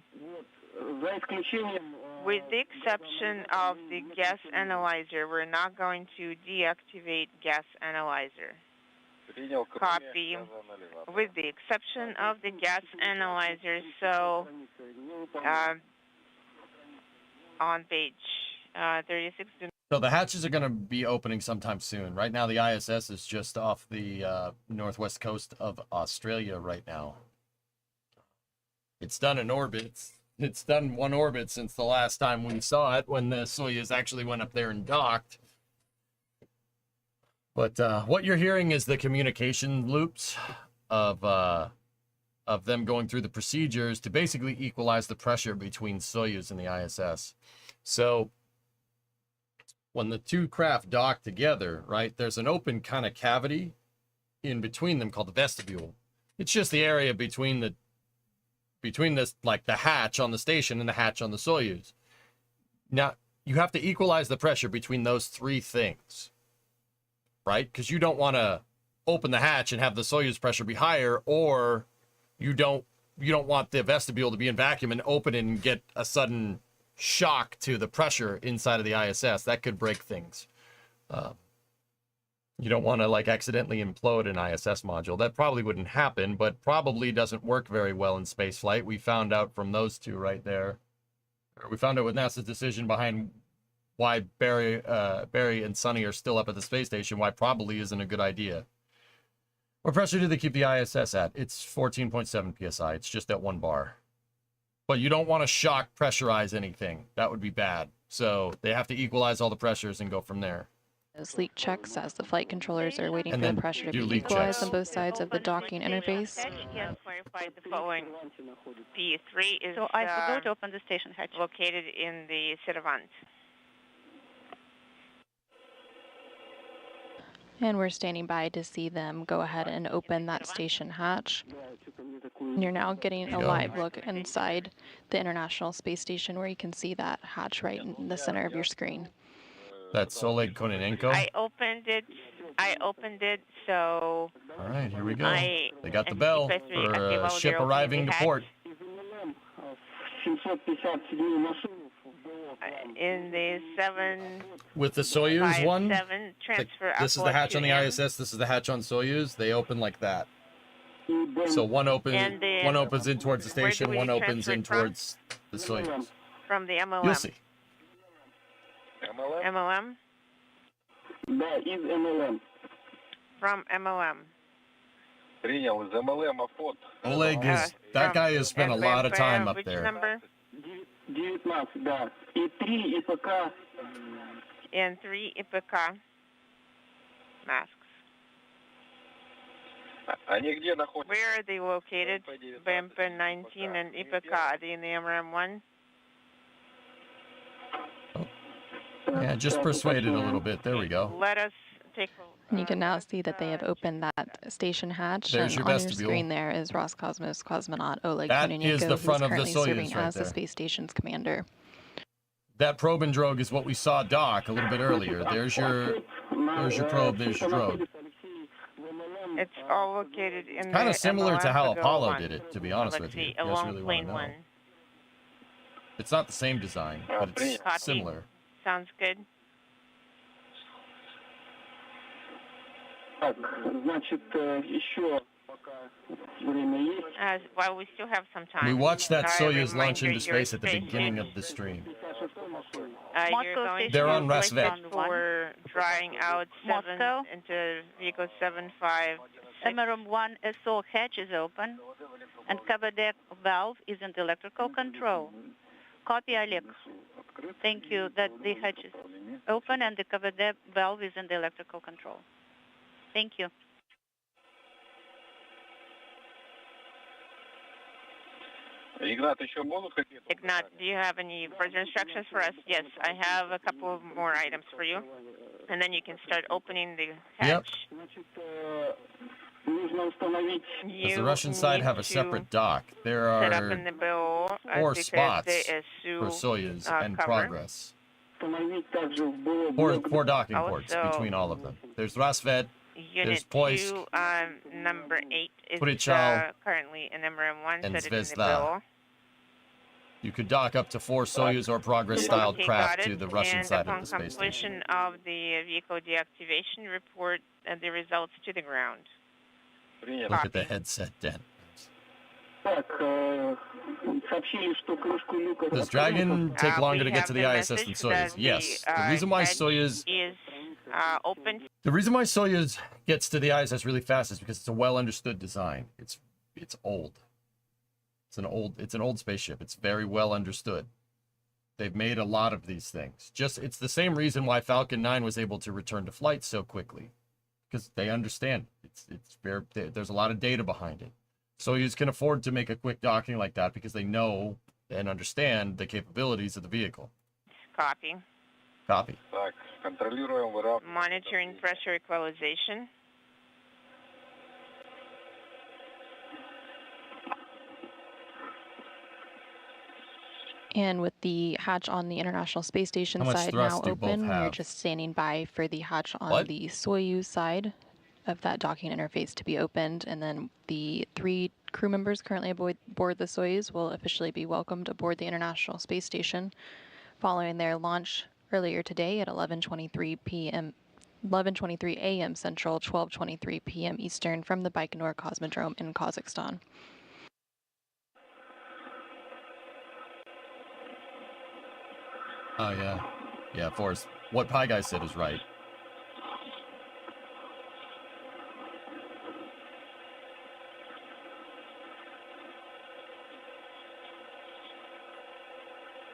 With the exception of the gas analyzer, we're not going to deactivate gas analyzer. Copy. With the exception of the gas analyzer, so on page 36. So the hatches are going to be opening sometime soon. Right now, the ISS is just off the northwest coast of Australia right now. It's done in orbit. It's done one orbit since the last time we saw it, when the Soyuz actually went up there and docked. But what you're hearing is the communication loops of them going through the procedures to basically equalize the pressure between Soyuz and the ISS. So when the two craft dock together, right, there's an open kind of cavity in between them called the vestibule. It's just the area between this, like the hatch on the station and the hatch on the Soyuz. Now, you have to equalize the pressure between those three things, right? Because you don't want to open the hatch and have the Soyuz pressure be higher, or you don't want the vestibule to be in vacuum and open it and get a sudden shock to the pressure inside of the ISS, that could break things. You don't want to like accidentally implode an ISS module. That probably wouldn't happen, but probably doesn't work very well in space flight. We found out from those two right there. We found out with NASA's decision behind why Barry and Sonny are still up at the space station, why probably isn't a good idea. What pressure do they keep the ISS at? It's 14.7 psi. It's just at 1 bar. But you don't want to shock pressurize anything. That would be bad. So they have to equalize all the pressures and go from there. Those leak checks as the flight controllers are waiting And for the then pressure to do be leak equalized checks. on both sides of the docking interface. He has clarified the following. P3 is So I forgot to open the station hatch. located in the Servant. And we're standing by to see them go ahead and open that station hatch. And you're now getting a live look inside the International Space Station where you can see that hatch right in the center of your screen. That's Oleg Kononenko. I opened it, so... All right, here we go. I They got the bell for a ship arriving to port. In the 7... With the Soyuz one, 7 transfer this is the hatch on the upward ISS, this is the hatch on Soyuz. They open like that. So one opens in towards the where do station, we one opens transfer in from? towards the Soyuz. From the MLM. You'll see. MLM? From MLM. Oleg is, that guy has spent a lot of time up Which there. number? And 3 IPK masks. Where are they located? BMP 19 and IPK. Are they in the MRM-1? Yeah, just persuaded a little bit. There we go. Let us take a And you can now see that they have opened that station hatch. There's and your on vestibule. your screen there is Roscosmos cosmonaut Oleg That Kononenko, is the front who's of the currently Soyuz serving right as the there. space station's commander. That probe and drogue is what we saw dock a little bit earlier. There's your probe, there's your drogue. It's all located in Kind the of similar to MLM how Pagoda Apollo 1. did it, to be honest Let's with you. see, If you guys along really want plane to know. 1. It's not the same design, but it's Copy. similar. Sounds good. While we still have some time. We watched that I Soyuz remind launch you, into your space at the beginning of the stream. You're going They're to on select Rasvet. for drying out 7 Moscow. into vehicle 75. MRM-1 SO hatch is open, and cover deck valve is in the electrical control. Copy, Oleg. Thank you. That the hatch is open and the cover deck valve is in the electrical control. Thank you. Ignat, do you have any further instructions for us? Yes, I have a couple of more items for you. And then you can start opening the hatch. Does the Russian side have a separate dock? There Set up are in the bill 4 because spots they assume, for Soyuz and cover. Progress. 4 docking ports Also, between all of them. There's Rasvet, there's Unit Poisk, 2, number 8 is Purichal, currently in MRM-1, and set it in the Zvezda. bill. You could dock up to 4 Soyuz or Progress-styled Okay, craft got to it. the Russian And side upon of the space station. completion of the vehicle deactivation, report the results to the ground. Look at the headset dent. Does Dragon take longer to We get to have the the ISS than message Soyuz? that Yes. the, The reason why hatch Soyuz is open. The reason why Soyuz gets to the ISS really fast is because it's a well understood design. It's old. It's an old spaceship. It's very well understood. They've made a lot of these things. It's the same reason why Falcon 9 was able to return to flight so quickly, because they understand. There's a lot of data behind it. Soyuz can afford to make a quick docking like that because they know and understand the capabilities of the vehicle. Copy. Copy. Monitoring pressure equalization. And with the hatch on the International Space Station How much side thrust now do both open, we're have? just standing by for the hatch on What? the Soyuz side of that docking interface to be opened, and then the 3 crew members currently aboard the Soyuz will officially be welcomed aboard the International Space Station following their launch earlier today at 11:23 a.m. Central, 12:23 p.m. Eastern from the Baikonur Cosmodrome in Kazakhstan. Oh, yeah. Yeah, Forrest. What Pie Guy said is right.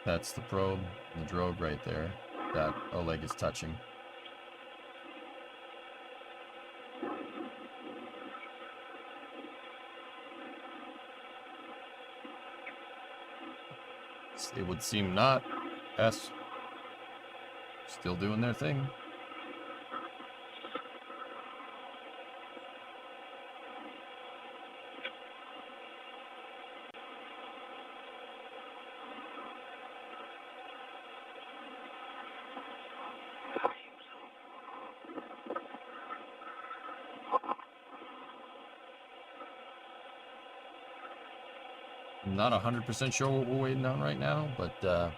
That's the probe and the drogue right there that Oleg is touching. It would seem not. S. Still doing their thing. I'm not 100% sure what we're waiting on right now, but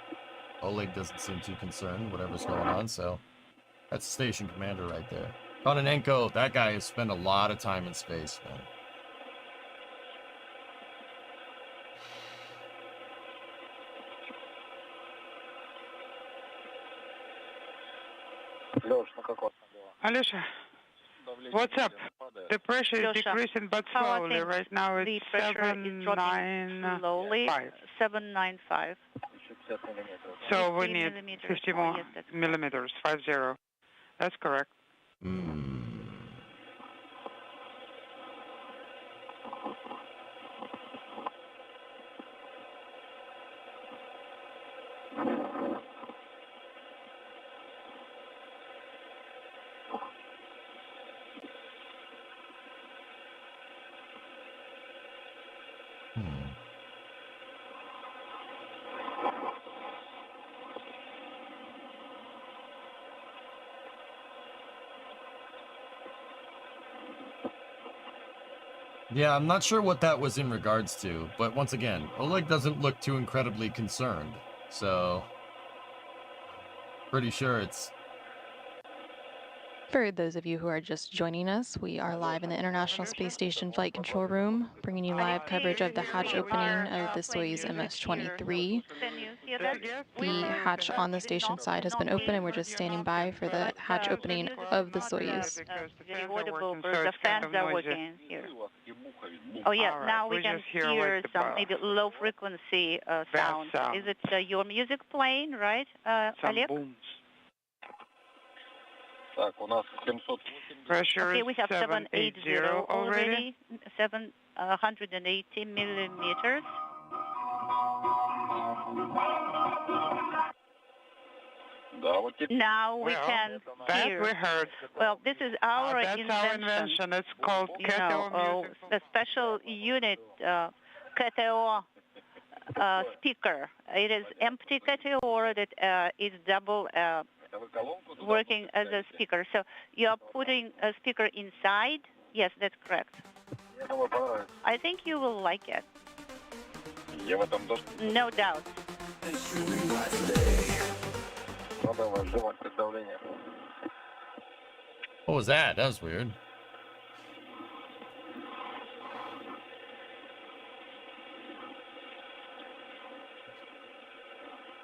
Oleg doesn't seem too concerned, whatever's going on, so that's the station commander right there. Kononenko, that guy has spent a lot of time in space, man. Alesha, what's up? The pressure is decreasing, but slowly. Right now it's 795. 795. So we need 50 more millimeters, 50. That's correct. Yeah, I'm not sure what that was in regards to, but once again, Oleg doesn't look too incredibly concerned, so pretty sure it's... For those of you who are just joining us, we are live in the International Space Station Flight Control Room, bringing you live coverage of the hatch opening of the Soyuz MS-23. The hatch on the station side has been open, and we're just standing by for the hatch opening of the Soyuz. Very audible, the fans are working here. Oh yeah, now we can hear some maybe low frequency sound. Is it your music playing, right, Oleg? Pressure okay, we have 780 already, 780 millimeters. Now we can hear. We heard. Well, this is our that's invention. Our invention. It's called KTO music. A special unit, KTO speaker. It is empty KTO that is double working as a speaker. So you are putting a speaker inside? Yes, that's correct. I think you will like it. No doubt. What was that? That was weird.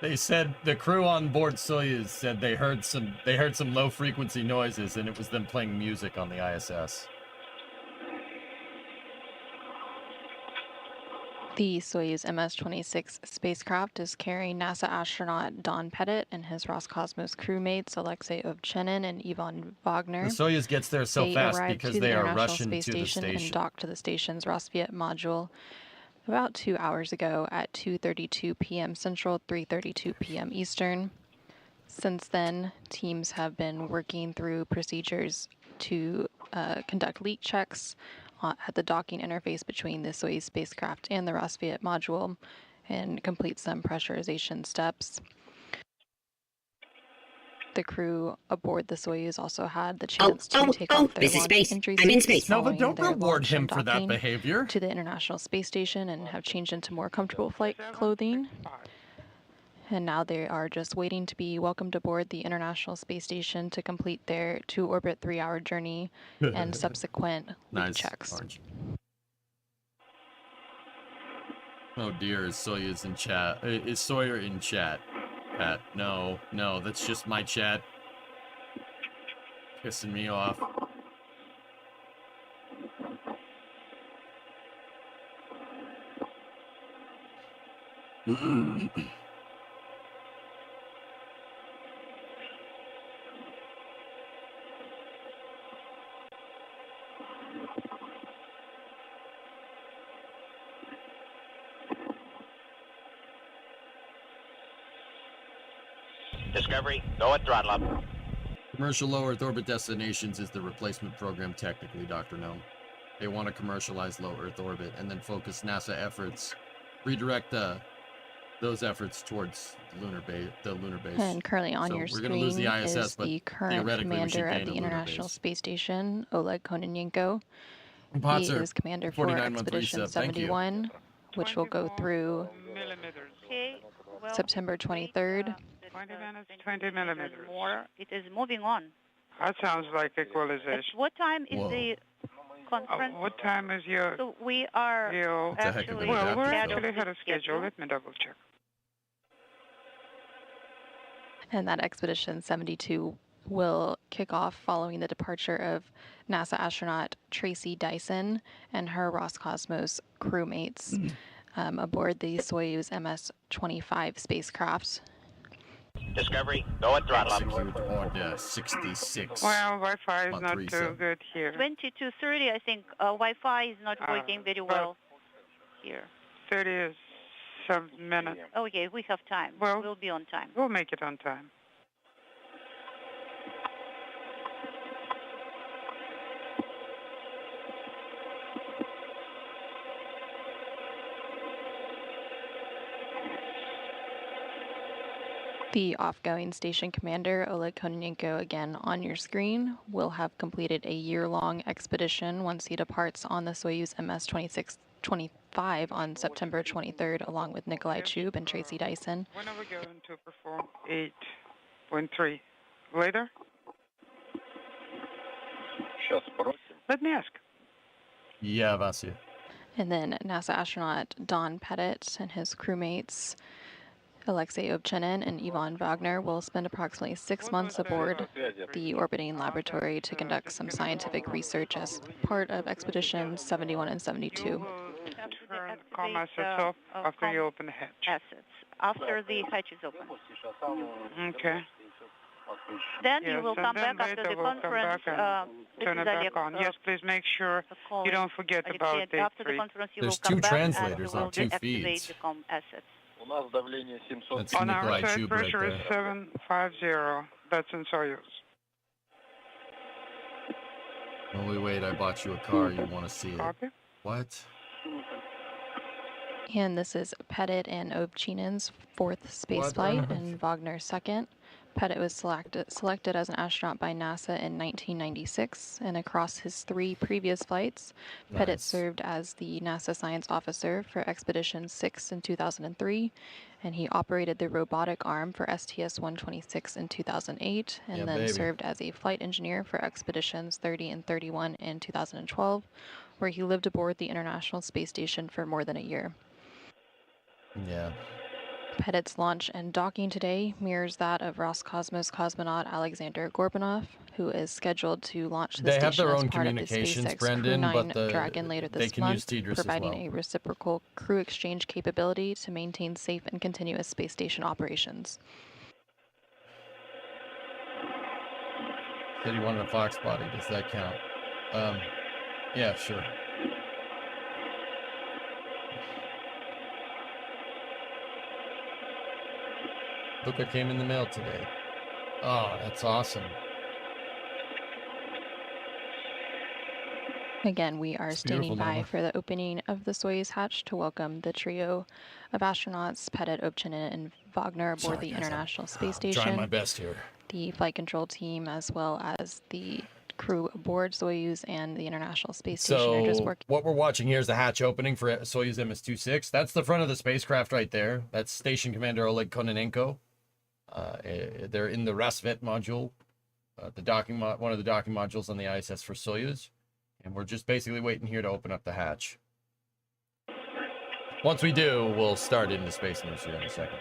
They said the crew on board Soyuz said they heard some low frequency noises, and it was them playing music on the ISS. The Soyuz MS-26 spacecraft is carrying NASA astronaut Don Pettit and his Roscosmos crewmates Alexei Ovchenin and Ivan Wagner. The Soyuz gets there so fast because they are Russian to the station and docked to the station's Rossviet module about 2 hours ago at 2:32 p.m. Central, 3:32 p.m. Eastern. Since then, teams have been working through procedures to conduct leak checks at the docking interface between the Soyuz spacecraft and the Rossviet module and complete some pressurization steps. The crew aboard the Soyuz also had the chance to take off their this is launch space. entry I'm in suits space. Nova, following don't their reward launch him and for that docking behavior. to the International Space Station and have changed into more comfortable flight clothing. And now they are just waiting to be welcomed aboard the International Space Station to complete their 2-orbit 3-hour journey and subsequent leak checks. Orange. Oh dear, is Soyuz in chat? Is Sawyer in chat? Pat, no, that's just my chat. Pissing me off. Discovery, go at throttle up. Commercial low Earth orbit destinations is the replacement program technically, Dr. No. They want to commercialize low Earth orbit and then focus NASA efforts, redirect those efforts towards the lunar base. And currently on So your we're screen gonna lose the ISS, is but the current theoretically we should commander gain of a the lunar International base. Space Station, Oleg Kononenko. He Potzer, is commander for 49 month Expedition resub, thank you. 71, which will go through September 23rd. 20 minutes, 20 millimeters. More. It is moving on. That sounds like equalization. What time is the conference? What time is your... So we are actually... Well, we're actually ahead of schedule. Let me double check. And that Expedition 72 will kick off following the departure of NASA astronaut Tracy Dyson and her Roscosmos crewmates aboard the Soyuz MS-25 spacecraft. Discovery, go at throttle up. On 66. Well, Wi-Fi is not too resub. good here. 22:30, I think Wi-Fi is not working very well here. 37 minutes. Okay, we have time. Well, we'll be on time. We'll make it on time. The off-going station commander, Oleg Kononenko, again on your screen, will have completed a year-long expedition once he departs on the Soyuz MS-2625 on September 23rd, along with Nikolai Chub and Tracy Dyson. When are we going to perform 8.3? Later? Let me ask. Yeah, Vasya. And then NASA astronaut Don Pettit and his crewmates, Alexei Ovchenin and Ivan Wagner, will spend approximately 6 months aboard the orbiting laboratory to conduct some scientific research as part of Expeditions 71 and 72. Turn comm assets off after you open the hatch. Assets. After the hatch is open. Okay. Then you will come back after the conference. Turn it back on. Yes, please make sure you don't forget about the after the conference, you There's will come two back translators and on two deactivate feeds. the comm assets. That's on our Nikolai side, Chub pressure right is there. 750. That's in Soyuz. Oh, wait, I bought you a car. You want to see it. Copy. What? And this is Pettit and Ovchenin's 4th spaceflight and Wagner's 2nd. Pettit was selected as an astronaut by NASA in 1996, and across his 3 previous flights, Pettit served as the NASA science officer for Expedition 6 in 2003, and he operated the robotic arm for STS-126 in 2008, and then served as a flight engineer for Expeditions 30 and 31 in 2012, where he lived aboard the International Space Station for more than a year. Yeah. Pettit's launch and docking today mirrors that of Roscosmos cosmonaut Alexander Gorbanov, who is scheduled to launch the station have their as own part of the communications, SpaceX Brendan, Crew 9 but Dragon later they this can use month, TDRS as providing well. a reciprocal crew exchange capability to maintain safe and continuous space station operations. Said he wanted a Fox body. Does that count? Yeah, sure. Look what came in the mail today. Oh, that's awesome. Again, we are standing by Nova. for the opening of the Soyuz hatch to welcome the trio of astronauts, Pettit, Obchinen, and Wagner aboard Sorry, the guys, International Space I'm trying Station. my best here. The flight control team, as well as the crew aboard Soyuz and the International Space Station, are just So working. what we're watching here is the hatch opening for Soyuz MS-26. That's the front of the spacecraft right there. That's Station Commander Oleg Kononenko. They're in the Rasvet module, the docking one of the docking modules on the ISS for Soyuz. And we're just basically waiting here to open up the hatch. Once we do, we'll start into space news here in a second.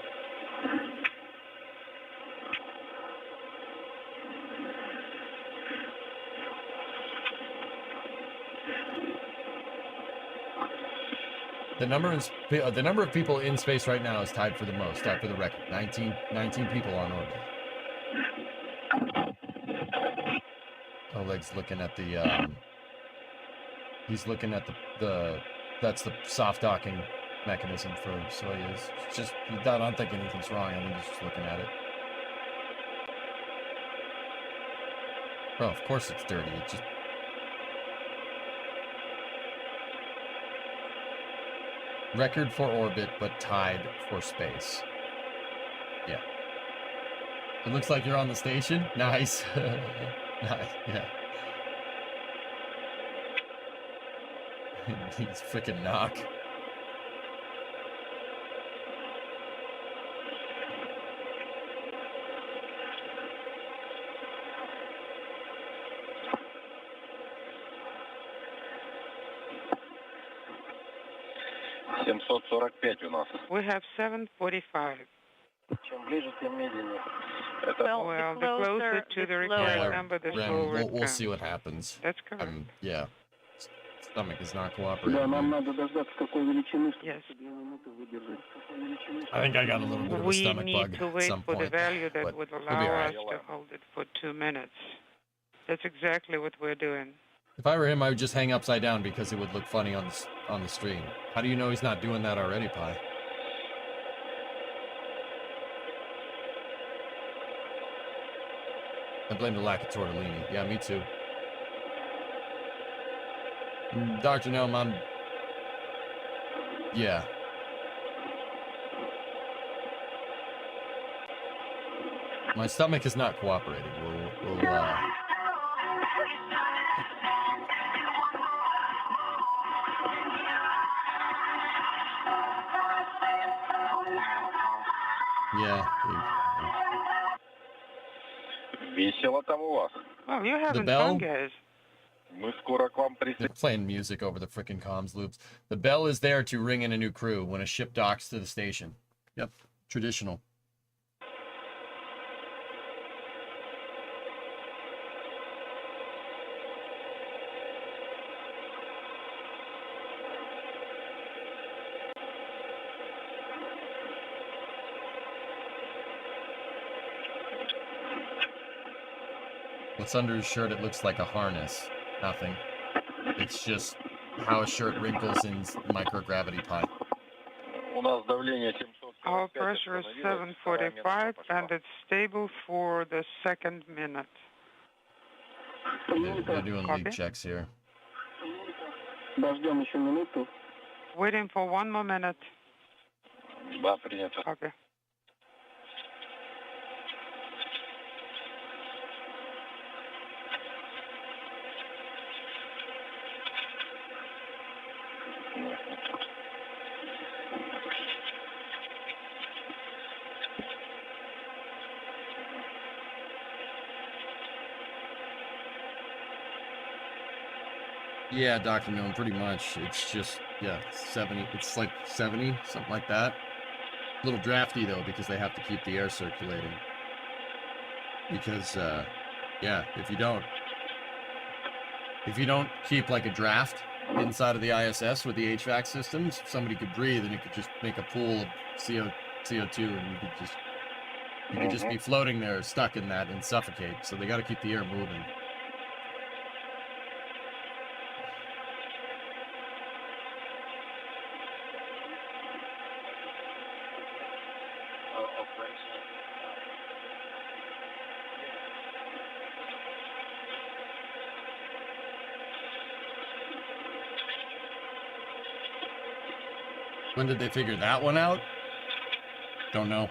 The number of people in space right now is tied for the most, tied for the record. 19 people on orbit. Oleg's looking at the he's looking at the that's the soft docking mechanism for Soyuz. It's just, I don't think anything's wrong. I think he's just looking at it. Oh, of course it's dirty. It just record for orbit, but tied for space. Yeah. It looks like you're on the station. Nice. Nice. Yeah. He's freaking knock. We have 745. Well, the closer to the required number, the slower it We'll comes. see what happens. That's correct. Yeah. Stomach is not cooperating. Yes. I think I got a little bit of a We stomach need bug to at wait some for the point. value that but would we'll be allow all us right. to hold it for 2 minutes. That's exactly what we're doing. If I were him, I would just hang upside down because it would look funny on the stream. How do you know he's not doing that already, Pi? I blame the lack of tortellini. Yeah, me too. Dr. Gnome, I'm... Yeah. My stomach is not cooperating. We'll yeah. Весело там у вас. Well, you're having bell? fun, guys. Мы скоро к вам They're playing music over the frickin' comms loops. The bell is there to ring in a new crew when a ship docks to the station. Yep, traditional. What's under his shirt? It looks like a harness. Nothing. It's just how a shirt wrinkles in microgravity Pi. У нас давление 700. Our pressure is 745 and it's stable for the second minute. They're doing Copy. leak checks here. Дождем еще минуту. Waiting for 1 more minute. Да, принято. Okay. Yeah, Dr. Gnome, pretty much. It's just, yeah, 70. It's like 70, something like that. A little drafty, though, because they have to keep the air circulating. Because, yeah, if you don't keep, like, a draft inside of the ISS with the HVAC systems, somebody could breathe and it could just make a pool of CO2 and you could just be floating there, stuck in that, and suffocate. So they got to keep the air moving. When did they figure that one out? Don't know.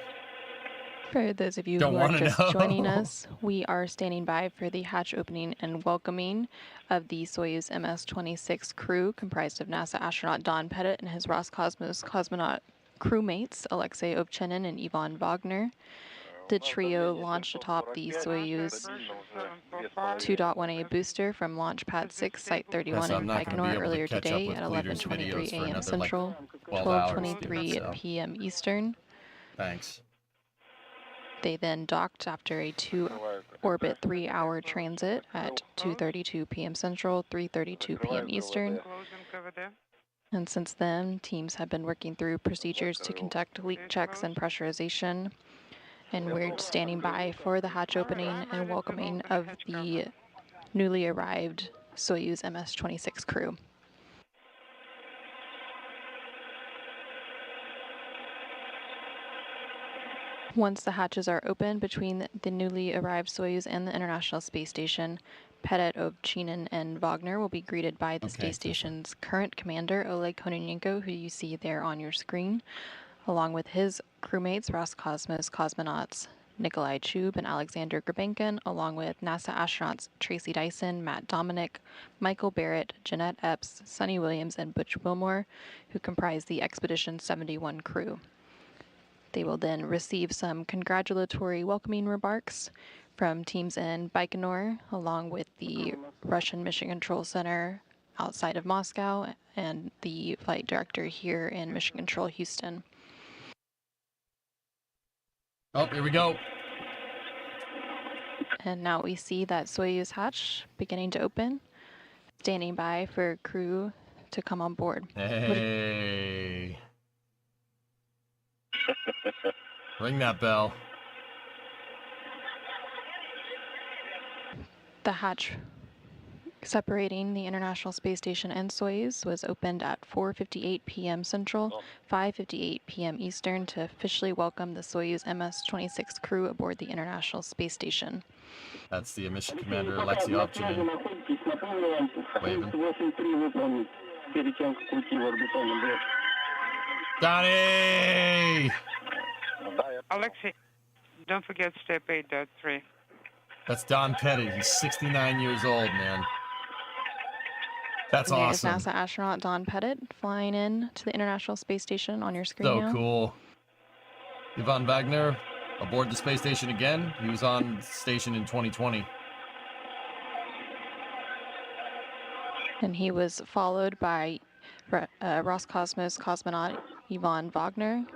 For those of you Don't who are wanna just know. joining us, we are standing by for the hatch opening and welcoming of the Soyuz MS-26 crew, comprised of NASA astronaut Don Pettit and his Roscosmos cosmonaut crewmates Alexei Ovchenin and Ivan Wagner. The trio launched atop the Soyuz 2.1A booster from Launch Pad 6, Site 31 in Baikonur earlier today at 11:23 a.m. Central, 12:23 p.m. Eastern. Thanks. They then docked after a 2-orbit 3-hour transit at 2:32 p.m. Central, 3:32 p.m. Eastern. And since then, teams have been working through procedures to conduct leak checks and pressurization. And we're standing by for the hatch opening and welcoming of the newly arrived Soyuz MS-26 crew. Once the hatches are open between the newly arrived Soyuz and the International Space Station, Pettit, Ovchinin, and Wagner will be greeted by the space station's current commander, Oleg Kononenko, who you see there on your screen, along with his crewmates, Roscosmos cosmonauts Nikolai Chub and Alexander Grabenkin, along with NASA astronauts Tracy Dyson, Matt Dominic, Michael Barrett, Jeanette Epps, Sonny Williams, and Butch Wilmore, who comprise the Expedition 71 crew. They will then receive some congratulatory welcoming remarks from teams in Baikonur, along with the Russian Mission Control Center outside of Moscow and the flight director here in Mission Control Houston. Oh, here we go. And now we see that Soyuz hatch beginning to open, standing by for crew to come on board. Hey. Ring that bell. The hatch separating the International Space Station and Soyuz was opened at 4:58 p.m. Central, 5:58 p.m. Eastern to officially welcome the Soyuz MS-26 crew aboard the International Space Station. That's the mission commander, Alexei Ovchinin, waving. Donnie! Alexei, don't forget step 8.3. That's Don Pettit. He's 69 years old, man. That's awesome. There's NASA astronaut Don Pettit flying in to the International Space Station on your screen now. So cool. Ivan Wagner aboard the space station again. He was on station in 2020. And he was followed by Roscosmos cosmonaut Ivan Wagner.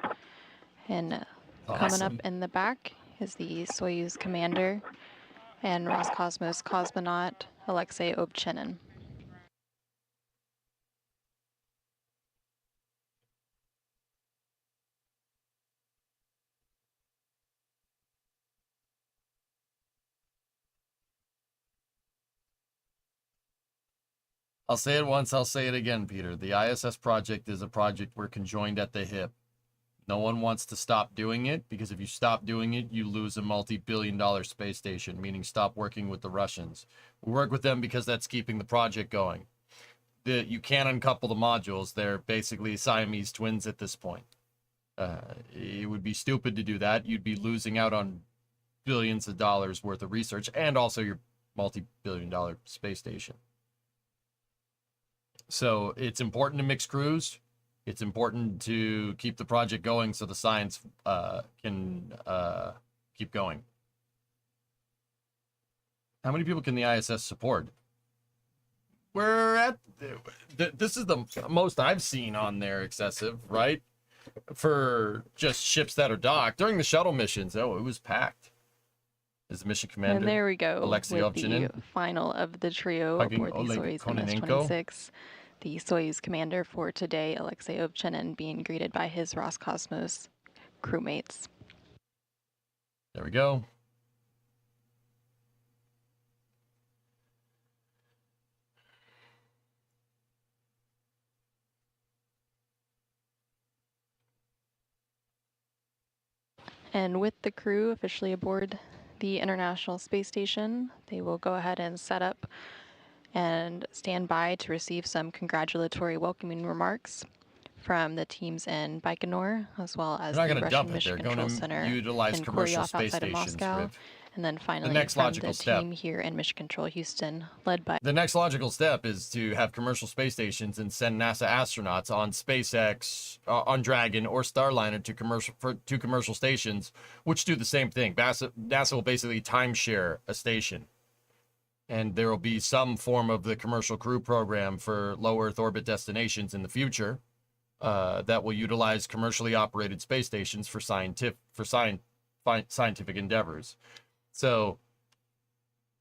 And coming up in the back is the Soyuz commander and Roscosmos cosmonaut Alexei Ovchinin. I'll say it once, I'll say it again, Peter. The ISS project is a project we're conjoined at the hip. No one wants to stop doing it, because if you stop doing it, you lose a multi-billion-dollar space station, meaning stop working with the Russians. We work with them because that's keeping the project going. You can't uncouple the modules. They're basically Siamese twins at this point. It would be stupid to do that. You'd be losing out on billions of dollars worth of research and also your multi-billion-dollar space station. So it's important to mix crews. It's important to keep the project going so the science can keep going. How many people can the ISS support? We're at, this is the most I've seen on there excessive, right? For just ships that are docked. During the shuttle missions, it was packed. Is the mission commander. And there we go, Alexei Ovchinin, the final of the trio aboard the Soyuz MS-26. The Soyuz commander for today, Alexei Ovchinin, being greeted by his Roscosmos crewmates. There we go. And with the crew officially aboard the International Space Station, they will go ahead and set up and stand by to receive some congratulatory welcoming remarks from the teams in Baikonur, as well as They're not the going to Russian dump it. Mission They're Control going Center to utilize in commercial Koryov space outside of stations. Moscow. Riv. And then finally next from logical the step. team here in Mission Control Houston, led by... The next logical step is to have commercial space stations and send NASA astronauts on SpaceX, on Dragon or Starliner to commercial stations, which do the same thing. NASA will basically timeshare a station. And there will be some form of the commercial crew program for low Earth orbit destinations in the future that will utilize commercially operated space stations for scientific endeavors. So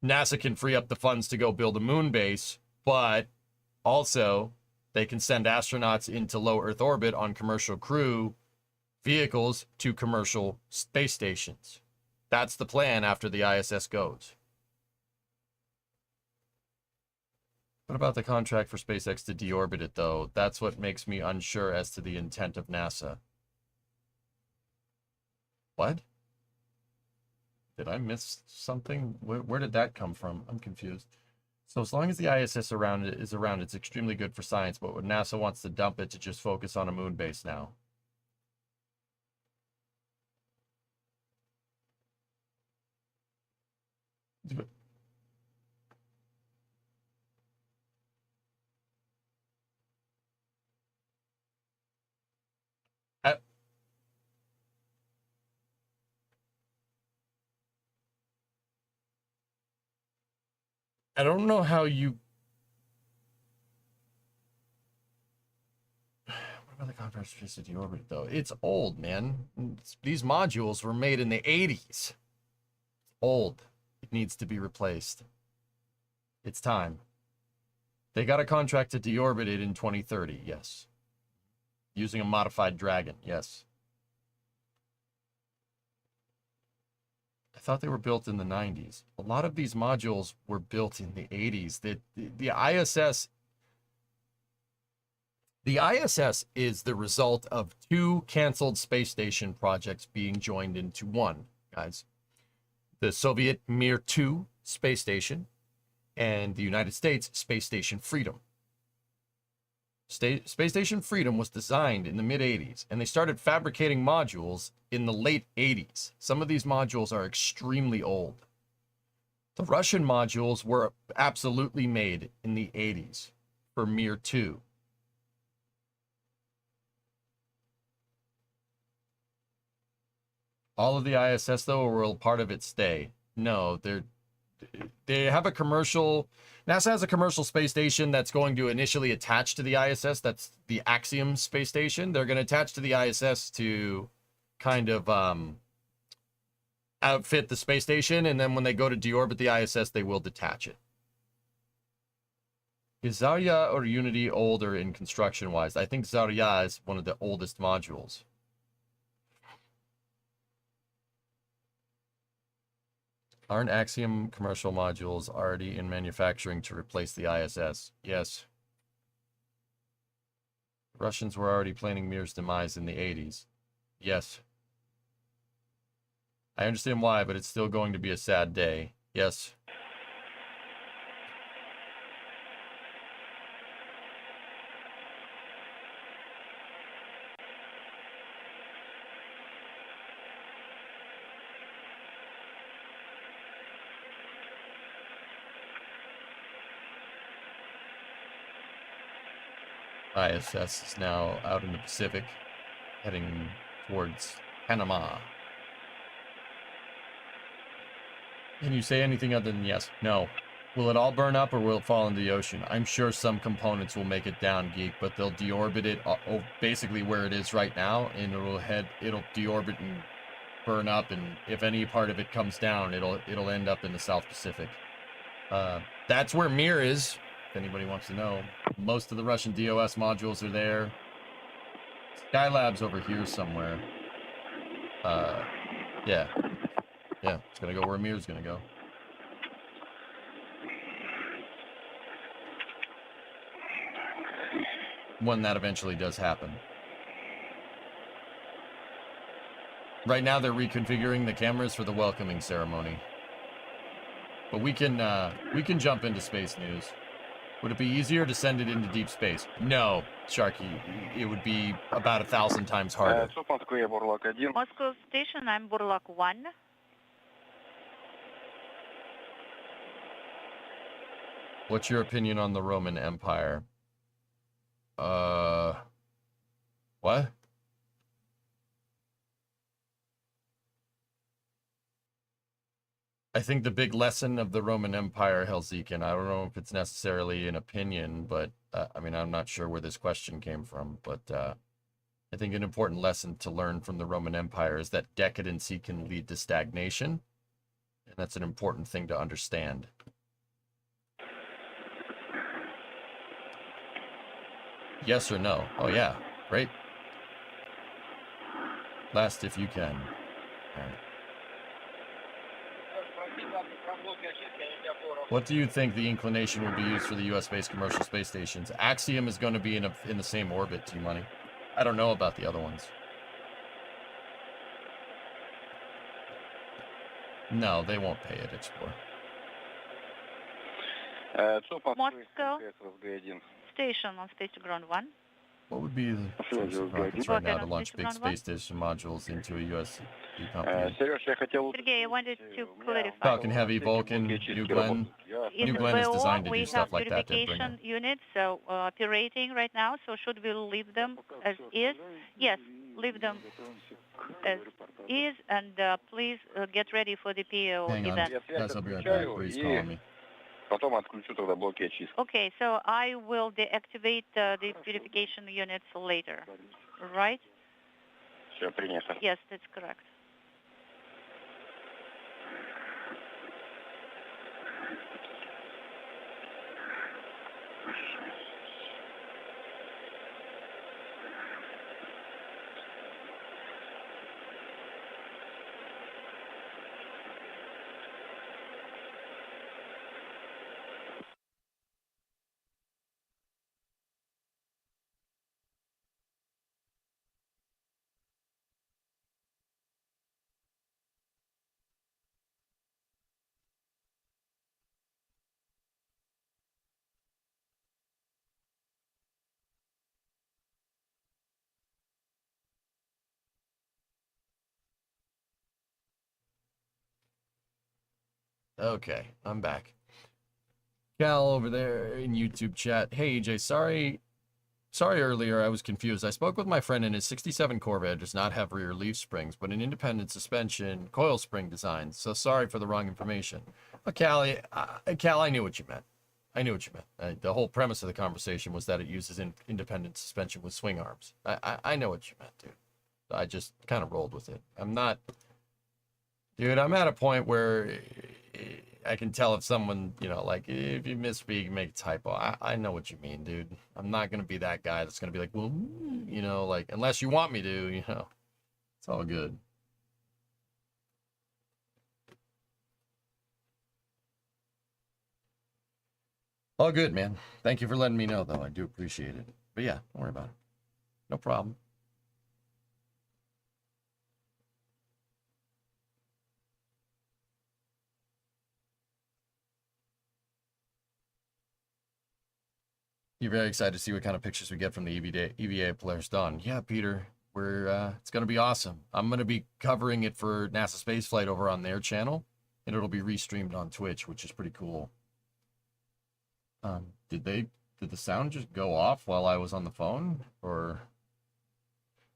NASA can free up the funds to go build a moon base, but also they can send astronauts into low Earth orbit on commercial crew vehicles to commercial space stations. That's the plan after the ISS goes. What about the contract for SpaceX to deorbit it, though? That's what makes me unsure as to the intent of NASA. What? Did I miss something? Where did that come from? I'm confused. So as long as the ISS is around, it's extremely good for science, but when NASA wants to dump it to just focus on a moon base now. I don't know how you... What about the contract for the deorbit, though? It's old, man. These modules were made in the 80s. It's old. It needs to be replaced. It's time. They got a contract to deorbit it in 2030, yes. Using a modified Dragon, yes. I thought they were built in the 90s. A lot of these modules were built in the 80s. The ISS is the result of two canceled space station projects being joined into one, guys. The Soviet Mir 2 space station and the United States Space Station Freedom. Space Station Freedom was designed in the mid-80s, and they started fabricating modules in the late 80s. Some of these modules are extremely old. The Russian modules were absolutely made in the 80s for Mir 2. All of the ISS, though, or will part of it stay? No, they have a commercial... NASA has a commercial space station that's going to initially attach to the ISS. That's the Axiom space station. They're going to attach to the ISS to kind of outfit the space station, and then when they go to deorbit the ISS, they will detach it. Is Zarya or Unity older in construction-wise? I think Zarya is one of the oldest modules. Aren't Axiom commercial modules already in manufacturing to replace the ISS? Yes. Russians were already planning Mir's demise in the 80s. Yes. I understand why, but it's still going to be a sad day. Yes. ISS is now out in the Pacific, heading towards Panama. Can you say anything other than yes? No. Will it all burn up or will it fall into the ocean? I'm sure some components will make it down, Geek, but they'll deorbit it basically where it is right now, and it'll deorbit and burn up, and if any part of it comes down, it'll end up in the South Pacific. That's where Mir is. If anybody wants to know, most of the Russian DOS modules are there. Skylab's over here somewhere. Yeah, it's gonna go where Mir's gonna go. When that eventually does happen. Right now they're reconfiguring the cameras for the welcoming ceremony. But we can jump into space news. Would it be easier to send it into deep space? No, Sharky. It would be about 1,000 times harder. Moscow Station, I'm Burlak 1. What's your opinion on the Roman Empire? What? I think the big lesson of the Roman Empire, Helsinki, I don't know if it's necessarily an opinion, but I mean, I'm not sure where this question came from, but I think an important lesson to learn from the Roman Empire is that decadency can lead to stagnation, and that's an important thing to understand. Yes or no? Oh yeah, great. Last if you can. All right. What do you think the inclination will be used for the U.S.-based commercial space stations? Axiom is going to be in the same orbit, T-Money. I don't know about the other ones. No, they won't pay it, Explore. Moscow Station on Space to Ground 1. What would be the choice of rockets right now to launch big space station modules into a U.S. company? Sergey, I wanted to clarify. Falcon Heavy, Vulcan, New Glenn. New Glenn is designed to do stuff like that. We have purification units operating right now, so should we leave them as is? Yes, leave them as is, and please get ready for the PO event. Guys, I'll be right back. Please call me. Okay, so I will deactivate the purification units later, right? Yes, that's correct. Okay, I'm back. Cal over there in YouTube chat. Hey, EJ, sorry earlier, I was confused. I spoke with my friend and his 67 Corvette does not have rear leaf springs, but an independent suspension coil spring design. So sorry for the wrong information. But Cal, I knew what you meant. I knew what you meant. The whole premise of the conversation was that it uses independent suspension with swing arms. I know what you meant, dude. I just kind of rolled with it. I'm at a point where I can tell if someone, like, if you misspeak, make a typo. I know what you mean, dude. I'm not going to be that guy that's going to be like, well, like, unless you want me to, it's all good. All good, man. Thank you for letting me know, though. I do appreciate it. But yeah, don't worry about it. No problem. You're very excited to see what kind of pictures we get from the EVA Polaris Dawn. Yeah, Peter, it's going to be awesome. I'm going to be covering it for NASA Spaceflight over on their channel, and it'll be restreamed on Twitch, which is pretty cool. Did the sound just go off while I was on the phone? Or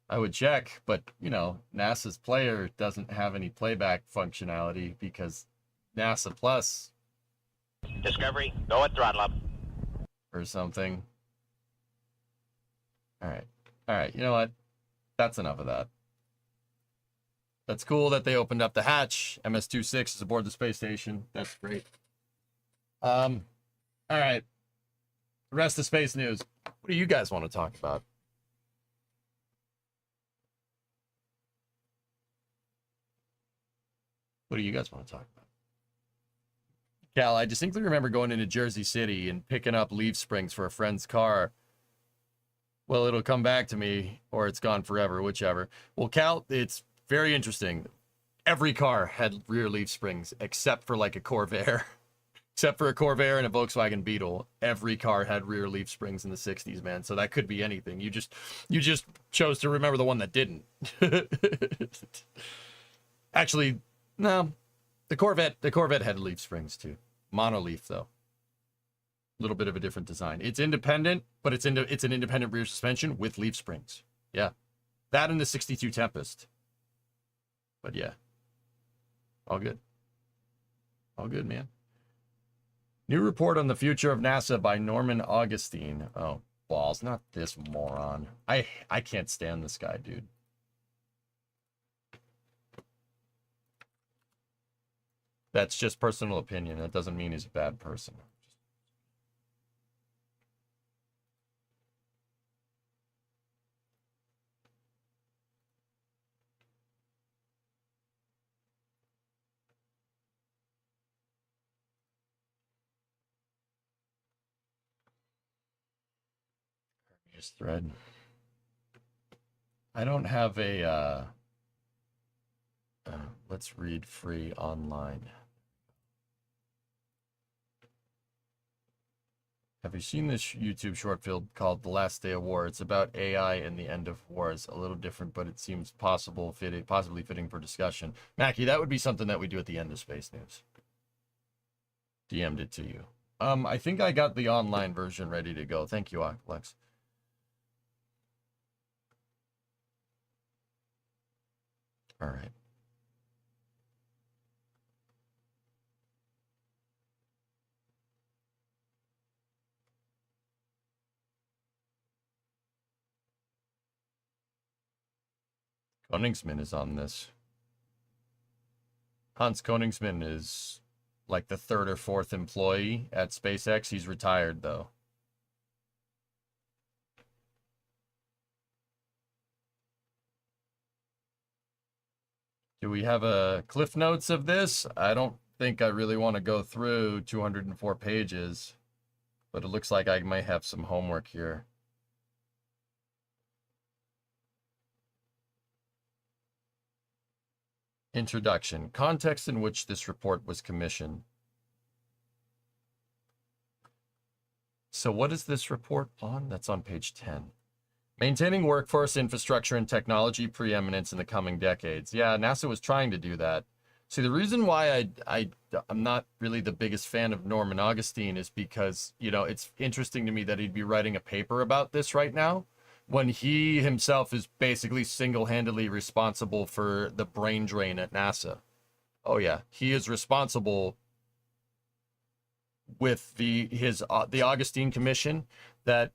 I would check, but, NASA's player doesn't have any playback functionality because NASA Plus. Discovery, go at throttle up. Or something. All right, you know what? That's enough of that. That's cool that they opened up the hatch. MS-26 is aboard the space station. That's great. All right. The rest of space news. What do you guys want to talk about? What do you guys want to talk about? Cal, I distinctly remember going into Jersey City and picking up leaf springs for a friend's car. Well, it'll come back to me, or it's gone forever, whichever. Well, Cal, it's very interesting. Every car had rear leaf springs, except for like a Corvair. Except for a Corvair and a Volkswagen Beetle, every car had rear leaf springs in the 60s, man. So that could be anything. You just chose to remember the one that didn't. Actually, no. The Corvette had leaf springs too. Monoleaf though. A little bit of a different design. It's independent, but it's an independent rear suspension with leaf springs. Yeah. That and the 62 Tempest. But yeah. All good. All good, man. New report on the future of NASA by Norman Augustine. Oh, balls. Not this moron. I can't stand this guy, dude. That's just personal opinion. That doesn't mean he's a bad person. Just thread. I don't have a let's read free online. Have you seen this YouTube short film called The Last Day of War? It's about AI and the end of wars. A little different, but it seems possibly fitting for discussion. Mackie, that would be something that we do at the end of Space News. DM'd it to you. I think I got the online version ready to go. Thank you, Alex. All right. Koningsman is on this. Hans Koningsman is like the 3rd or 4th employee at SpaceX. He's retired, though. Do we have a cliff notes of this? I don't think I really want to go through 204 pages, but it looks like I might have some homework here. Introduction. Context in which this report was commissioned. So what is this report on? That's on page 10. Maintaining workforce, infrastructure, and technology preeminence in the coming decades. Yeah, NASA was trying to do that. See, the reason why I'm not really the biggest fan of Norman Augustine is because, you know, it's interesting to me that he'd be writing a paper about this right now, when he himself is basically single-handedly responsible for the brain drain at NASA. Oh yeah, he is responsible with the Augustine Commission that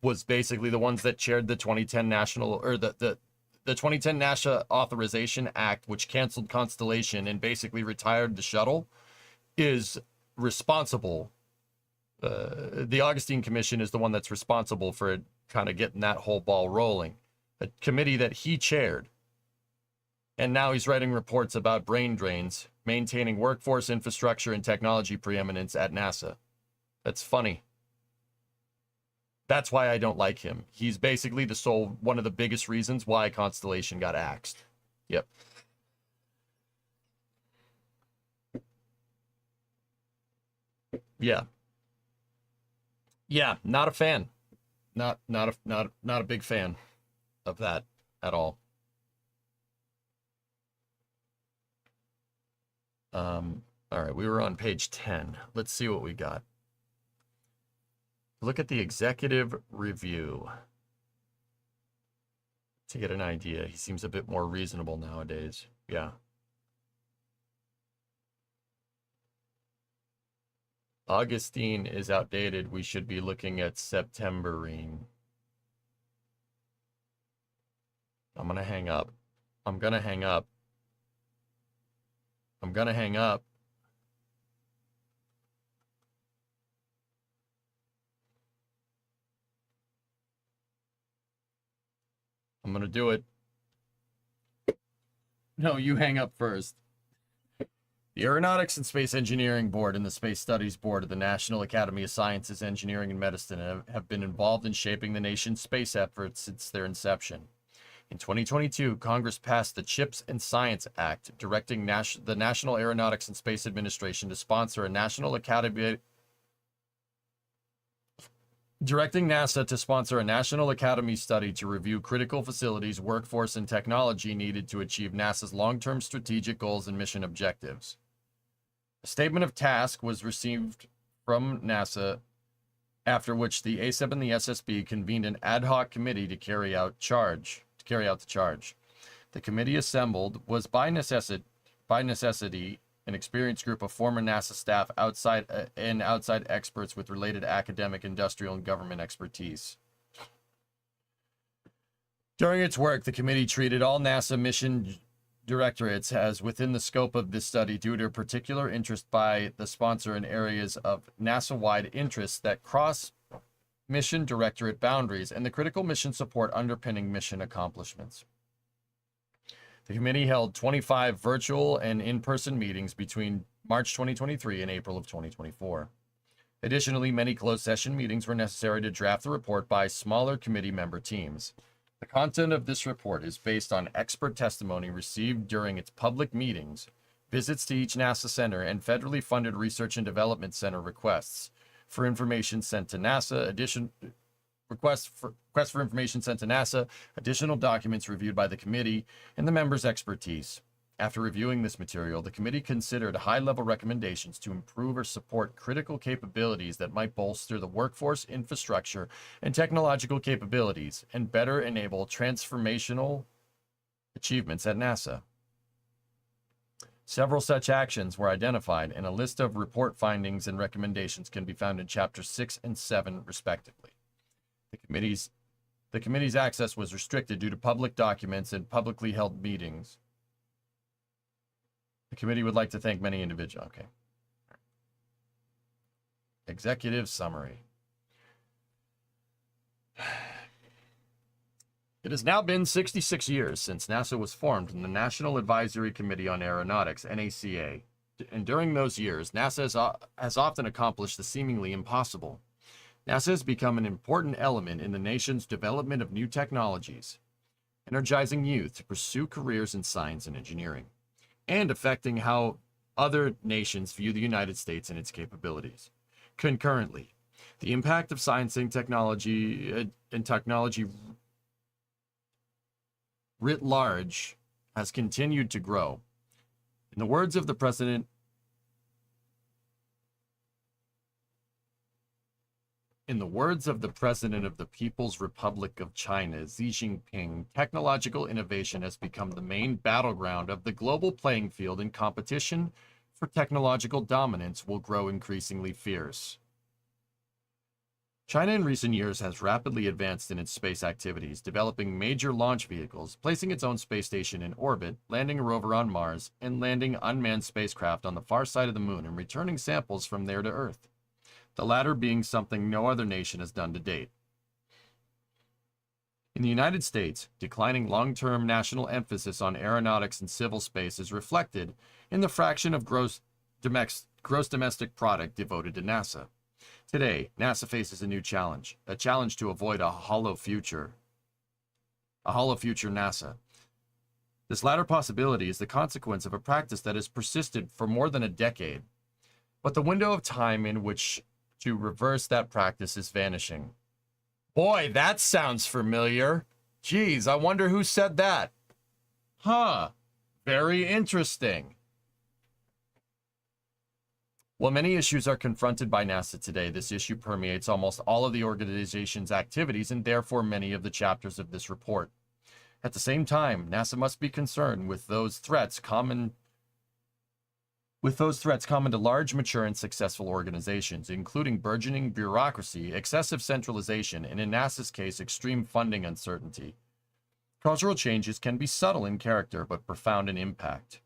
was basically the ones that chaired the 2010 national, or the 2010 NASA Authorization Act, which canceled Constellation and basically retired the shuttle, is responsible. The Augustine Commission is the one that's responsible for kind of getting that whole ball rolling. A committee that he chaired. And now he's writing reports about brain drains, maintaining workforce, infrastructure, and technology preeminence at NASA. That's funny. That's why I don't like him. He's basically one of the biggest reasons why Constellation got axed. Yep. Yeah. Yeah, not a fan. Not a big fan of that at all. All right, we were on page 10. Let's see what we got. Look at the executive review to get an idea. He seems a bit more reasonable nowadays. Yeah. Augustine is outdated. We should be looking at Septemberine. I'm going to hang up. I'm going to hang up. I'm going to hang up. I'm going to do it. No, you hang up first. The Aeronautics and Space Engineering Board and the Space Studies Board of the National Academy of Sciences, Engineering, and Medicine have been involved in shaping the nation's space efforts since their inception. In 2022, Congress passed the CHIPS and Science Act, directing the National Aeronautics and Space Administration to sponsor a directing NASA to sponsor a National Academy study to review critical facilities, workforce, and technology needed to achieve NASA's long-term strategic goals and mission objectives. A statement of task was received from NASA, after which the ACEP and the SSB convened an ad hoc committee to carry out the charge. The committee assembled was by necessity an experienced group of former NASA staff, outside experts with related academic, industrial, and government expertise. During its work, the committee treated all NASA mission directorates as within the scope of this study due to a particular interest by the sponsor in areas of NASA-wide interests that cross mission directorate boundaries and the critical mission support underpinning mission accomplishments. The committee held 25 virtual and in-person meetings between March 2023 and April of 2024. Additionally, many closed session meetings were necessary to draft the report by smaller committee member teams. The content of this report is based on expert testimony received during its public meetings, visits to each NASA center, and federally funded research and development center requests for information sent to NASA, requests for information sent to NASA, additional documents reviewed by the committee, and the members' expertise. After reviewing this material, the committee considered high-level recommendations to improve or support critical capabilities that might bolster the workforce, infrastructure, and technological capabilities, and better enable transformational achievements at NASA. Several such actions were identified, and a list of report findings and recommendations can be found in Chapters 6 and 7, respectively. The committee's access was restricted due to public documents and publicly held meetings. The committee would like to thank many individuals. Okay. Executive summary. It has now been 66 years since NASA was formed in the National Advisory Committee on Aeronautics, NACA. And during those years, NASA has often accomplished the seemingly impossible. NASA has become an important element in the nation's development of new technologies, energizing youth to pursue careers in science and engineering, and affecting how other nations view the United States and its capabilities. Concurrently, the impact of science and technology writ large has continued to grow. In the words of the President of the People's Republic of China, Xi Jinping, technological innovation has become the main battleground of the global playing field, and competition for technological dominance will grow increasingly fierce. China in recent years has rapidly advanced in its space activities, developing major launch vehicles, placing its own space station in orbit, landing a rover on Mars, and landing unmanned spacecraft on the far side of the moon and returning samples from there to Earth, the latter being something no other nation has done to date. In the United States, declining long-term national emphasis on aeronautics and civil space is reflected in the fraction of gross domestic product devoted to NASA. Today, NASA faces a new challenge, a challenge to avoid a hollow future NASA. This latter possibility is the consequence of a practice that has persisted for more than a decade, but the window of time in which to reverse that practice is vanishing. Boy, that sounds familiar. Geez, I wonder who said that. Huh, very interesting. While many issues are confronted by NASA today, this issue permeates almost all of the organization's activities and therefore many of the chapters of this report. At the same time, NASA must be concerned with those threats common to large, mature, and successful organizations, including burgeoning bureaucracy, excessive centralization, and in NASA's case, extreme funding uncertainty. Cultural changes can be subtle in character, but profound in impact.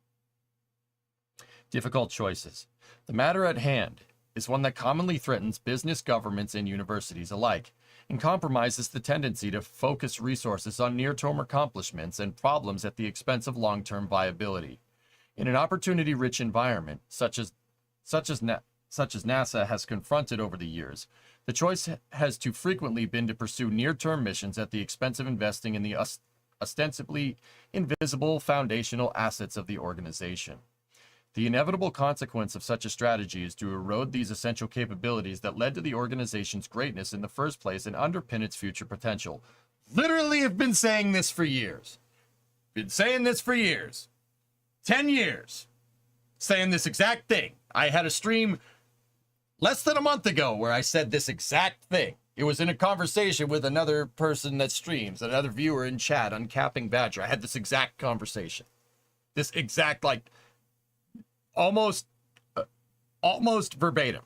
Difficult choices. The matter at hand is one that commonly threatens business, governments, and universities alike, and compromises the tendency to focus resources on near-term accomplishments and problems at the expense of long-term viability. In an opportunity-rich environment, such as NASA has confronted over the years, the choice has too frequently been to pursue near-term missions at the expense of investing in the ostensibly invisible foundational assets of the organization. The inevitable consequence of such a strategy is to erode these essential capabilities that led to the organization's greatness in the first place and underpin its future potential. Literally have been saying this for years. Been saying this for years. 10 years. Saying this exact thing. I had a stream less than a month ago where I said this exact thing. It was in a conversation with another person that streams, another viewer in chat on Capping Badger. I had this exact conversation. This exact, like, almost verbatim.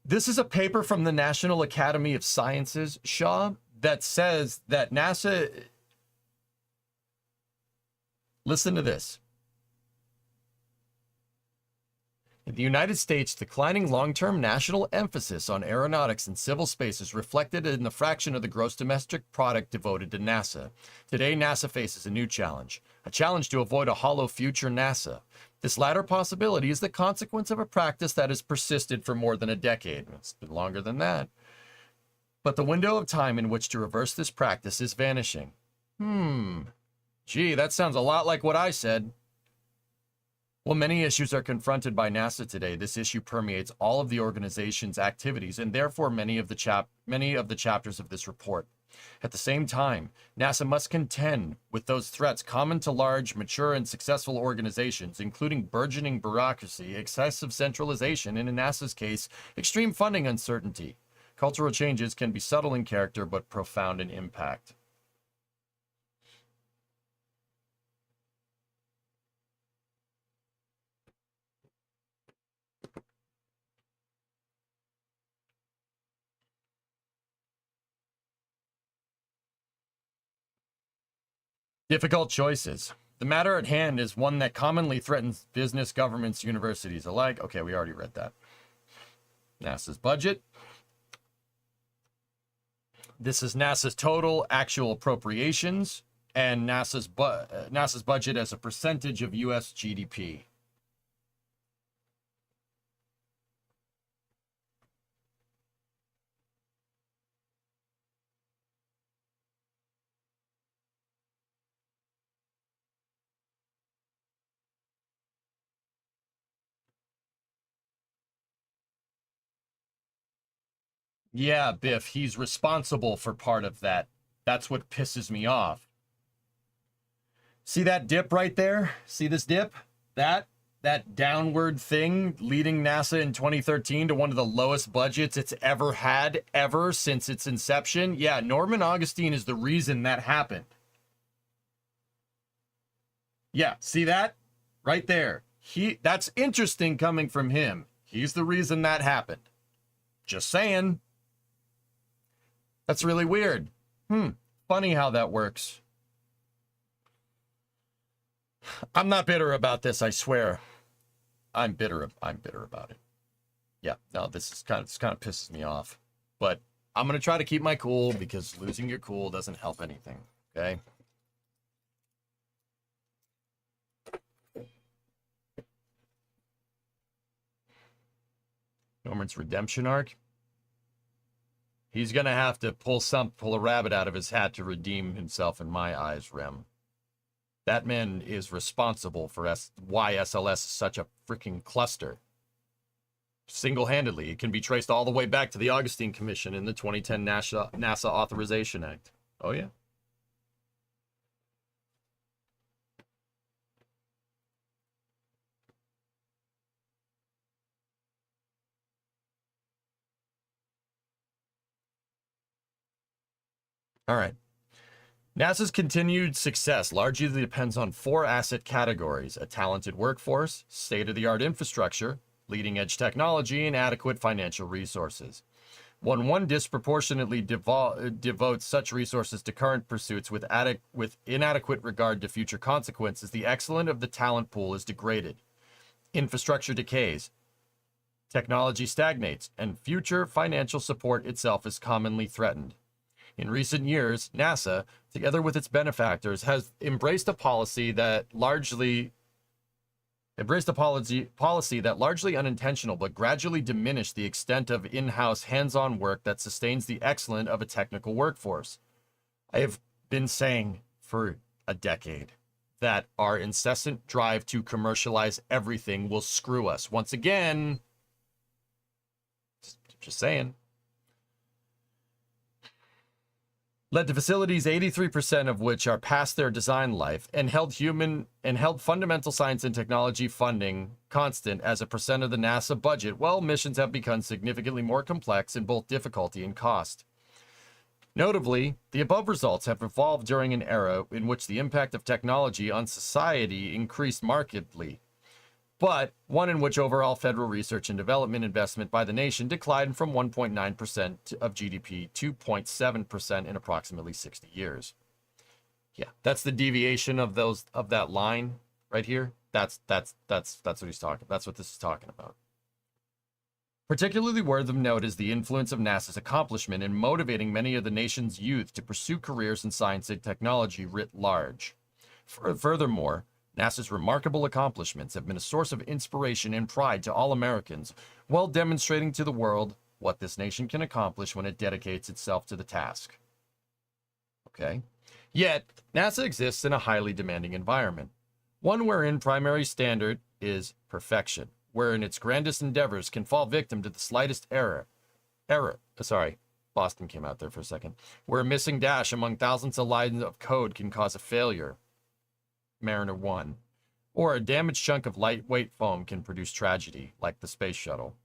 This is a paper from the National Academy of Sciences, Shaw, that says that NASA... Listen to this. In the United States, declining long-term national emphasis on aeronautics and civil space is reflected in the fraction of the gross domestic product devoted to NASA. Today, NASA faces a new challenge, a challenge to avoid a hollow future NASA. This latter possibility is the consequence of a practice that has persisted for more than a decade. It's been longer than that. But the window of time in which to reverse this practice is vanishing. Gee, that sounds a lot like what I said. While many issues are confronted by NASA today, this issue permeates all of the organization's activities and therefore many of the chapters of this report. At the same time, NASA must contend with those threats common to large, mature, and successful organizations, including burgeoning bureaucracy, excessive centralization, and in NASA's case, extreme funding uncertainty. Cultural changes can be subtle in character but profound in impact. Difficult choices. The matter at hand is one that commonly threatens business, governments, universities alike. Okay, we already read that. NASA's budget. This is NASA's total actual appropriations and NASA's budget as a percentage of U.S. GDP. Yeah, Biff, he's responsible for part of that. That's what pisses me off. See that dip right there? See this dip? That downward thing leading NASA in 2013 to one of the lowest budgets it's ever had, ever since its inception? Yeah, Norman Augustine is the reason that happened. Yeah, see that? Right there. That's interesting coming from him. He's the reason that happened. Just saying. That's really weird. Funny how that works. I'm not bitter about this, I swear. I'm bitter about it. Yeah, no, this kind of pisses me off. But I'm going to try to keep my cool because losing your cool doesn't help anything, okay? Norman's redemption arc. He's going to have to pull a rabbit out of his hat to redeem himself in my eyes, Rem. That man is responsible for why SLS is such a freaking cluster. Single-handedly. It can be traced all the way back to the Augustine Commission in the 2010 NASA Authorization Act. Oh, yeah. All right. NASA's continued success largely depends on 4 asset categories: a talented workforce, state-of-the-art infrastructure, leading-edge technology, and adequate financial resources. When one disproportionately devotes such resources to current pursuits with inadequate regard to future consequences, the excellence of the talent pool is degraded. Infrastructure decays. Technology stagnates, and future financial support itself is commonly threatened. In recent years, NASA, together with its benefactors, has embraced a policy that largely embraced a policy that largely unintentional but gradually diminished the extent of in-house hands-on work that sustains the excellence of a technical workforce. I have been saying for a decade that our incessant drive to commercialize everything will screw us. Once again, just saying. Led to facilities 83% of which are past their design life and held fundamental science and technology funding constant as a percent of the NASA budget, while missions have become significantly more complex in both difficulty and cost. Notably, the above results have evolved during an era in which the impact of technology on society increased markedly, but one in which overall federal research and development investment by the nation declined from 1.9% of GDP to 0.7% in approximately 60 years. Yeah, that's the deviation of that line right here. That's what he's talking. That's what this is talking about. Particularly worthy of note is the influence of NASA's accomplishment in motivating many of the nation's youth to pursue careers in science and technology writ large. Furthermore, NASA's remarkable accomplishments have been a source of inspiration and pride to all Americans, while demonstrating to the world what this nation can accomplish when it dedicates itself to the task. Okay? Yet, NASA exists in a highly demanding environment, one wherein primary standard is perfection, wherein its grandest endeavors can fall victim to the slightest Boston came out there for a second, where a missing dash among thousands of lines of code can cause a failure, Mariner 1, or a damaged chunk of lightweight foam can produce tragedy, like the space shuttle.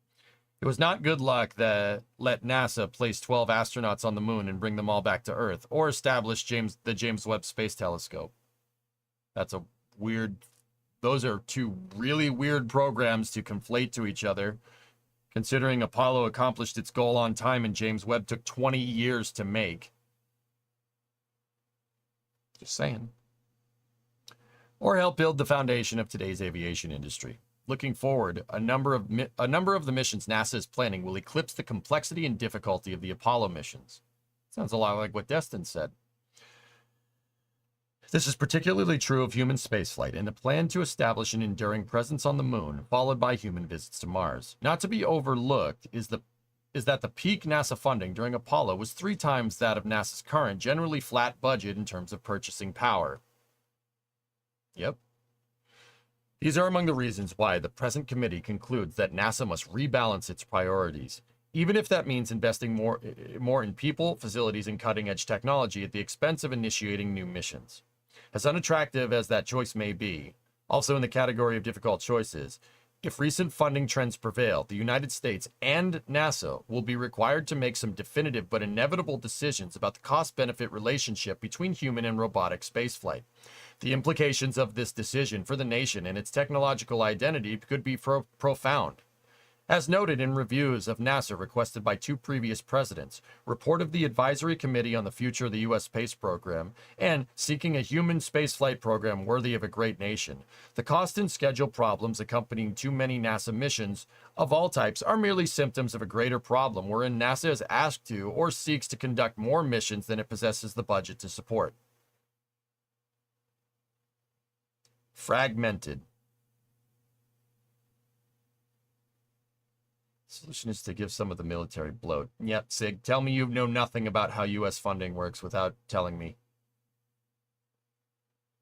It was not good luck that let NASA place 12 astronauts on the moon and bring them all back to Earth, or establish the James Webb Space Telescope. That's a weird... Those are two really weird programs to conflate to each other, considering Apollo accomplished its goal on time and James Webb took 20 years to make. Just saying. Or help build the foundation of today's aviation industry. Looking forward, a number of the missions NASA is planning will eclipse the complexity and difficulty of the Apollo missions. Sounds a lot like what Destin said. This is particularly true of human spaceflight and the plan to establish an enduring presence on the moon, followed by human visits to Mars. Not to be overlooked is that the peak NASA funding during Apollo was 3 times that of NASA's current, generally flat budget in terms of purchasing power. Yep. These are among the reasons why the present committee concludes that NASA must rebalance its priorities, even if that means investing more in people, facilities, and cutting-edge technology at the expense of initiating new missions. As unattractive as that choice may be, also in the category of difficult choices, if recent funding trends prevail, the United States and NASA will be required to make some definitive but inevitable decisions about the cost-benefit relationship between human and robotic spaceflight. The implications of this decision for the nation and its technological identity could be profound. As noted in reviews of NASA requested by 2 previous presidents, report of the Advisory Committee on the Future of the U.S. Space Program, and seeking a human spaceflight program worthy of a great nation, the cost and schedule problems accompanying too many NASA missions of all types are merely symptoms of a greater problem wherein NASA is asked to or seeks to conduct more missions than it possesses the budget to support. Fragmented. Solution is to give some of the military bloat. Yep, Sig, tell me you know nothing about how U.S. funding works without telling me.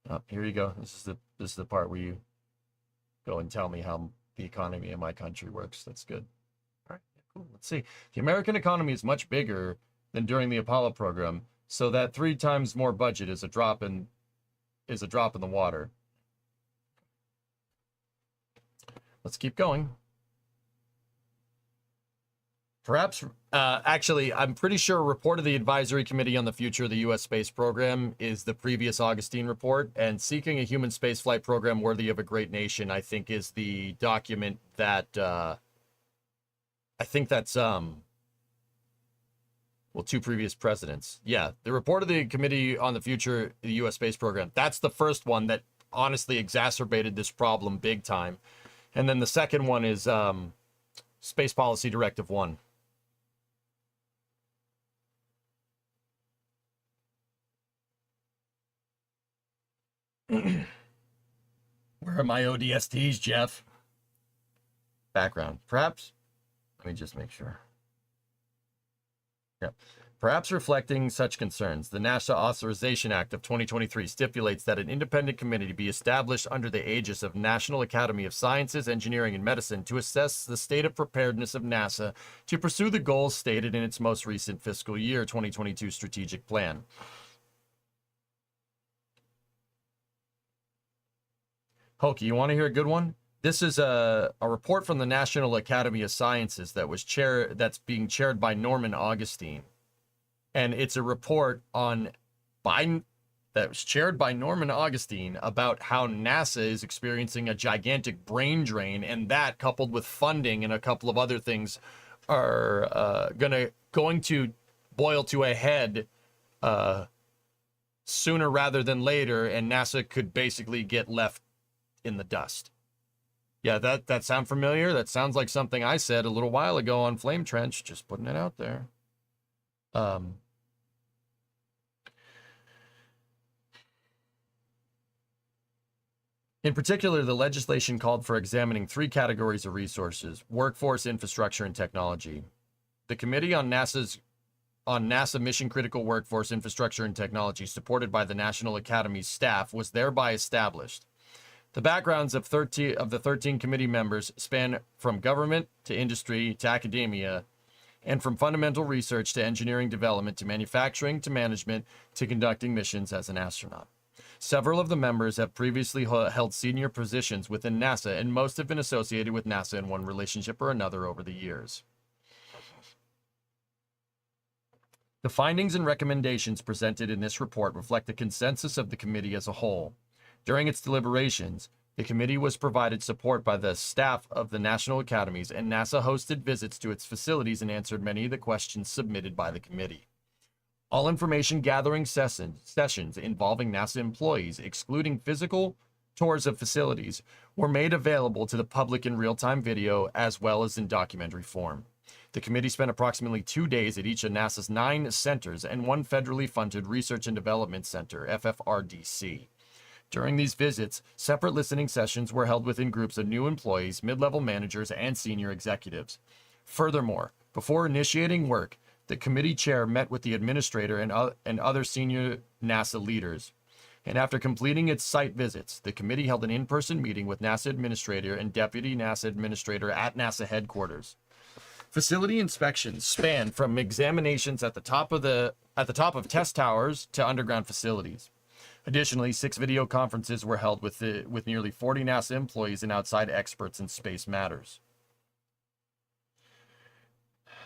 Oh, here you go. This is the part where you go and tell me how the economy in my country works. That's good. All right, cool. Let's see. The American economy is much bigger than during the Apollo program, so that 3 times more budget is a drop in the water. Let's keep going. Perhaps, actually, I'm pretty sure a report of the Advisory Committee on the Future of the U.S. Space Program is the previous Augustine report, and Seeking a Human Spaceflight Program Worthy of a Great Nation, I think, is the document that, I think that's, well, 2 previous presidents. Yeah, the report of the Committee on the Future of the U.S. Space Program, that's the first one that honestly exacerbated this problem big time. And then the second one is Space Policy Directive 1. Where are my ODSTs, Jeff? Background. Perhaps, let me just make sure. Yeah. Perhaps reflecting such concerns, the NASA Authorization Act of 2023 stipulates that an independent committee be established under the aegis of National Academy of Sciences, Engineering, and Medicine to assess the state of preparedness of NASA to pursue the goals stated in its most recent fiscal year 2022 strategic plan. Hokie, you want to hear a good one? This is a report from the National Academy of Sciences that's being chaired by Norman Augustine. And it's a report that was chaired by Norman Augustine about how NASA is experiencing a gigantic brain drain, and that, coupled with funding and a couple of other things, are going to boil to a head sooner rather than later, and NASA could basically get left in the dust. Yeah, that sound familiar? That sounds like something I said a little while ago on Flame Trench. Just putting it out there. In particular, the legislation called for examining 3 categories of resources: workforce, infrastructure, and technology. The Committee on NASA Mission-Critical Workforce, Infrastructure, and Technology, supported by the National Academy's staff, was thereby established. The backgrounds of the 13 committee members span from government to industry to academia, and from fundamental research to engineering development to manufacturing to management to conducting missions as an astronaut. Several of the members have previously held senior positions within NASA, and most have been associated with NASA in one relationship or another over the years. The findings and recommendations presented in this report reflect the consensus of the committee as a whole. During its deliberations, the committee was provided support by the staff of the National Academies, and NASA hosted visits to its facilities and answered many of the questions submitted by the committee. All information gathering sessions involving NASA employees, excluding physical tours of facilities, were made available to the public in real-time video as well as in documentary form. The committee spent approximately 2 days at each of NASA's 9 centers and 1 federally funded Research and Development Center, FFRDC. During these visits, separate listening sessions were held within groups of new employees, mid-level managers, and senior executives. Furthermore, before initiating work, the committee chair met with the administrator and other senior NASA leaders. And after completing its site visits, the committee held an in-person meeting with NASA administrator and deputy NASA administrator at NASA headquarters. Facility inspections span from examinations at the top of test towers to underground facilities. Additionally, 6 video conferences were held with nearly 40 NASA employees and outside experts in space matters.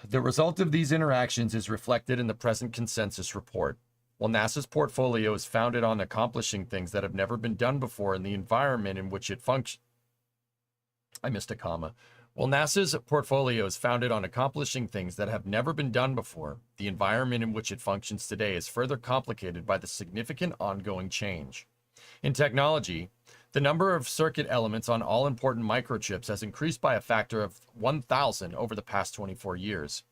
The result of these interactions is reflected in the present consensus report. While NASA's portfolio is founded on accomplishing things that have never been done before in the environment in which it functions, While NASA's portfolio is founded on accomplishing things that have never been done before, the environment in which it functions today is further complicated by the significant ongoing change. In technology, the number of circuit elements on all important microchips has increased by a factor of 1,000 over the past 24 years.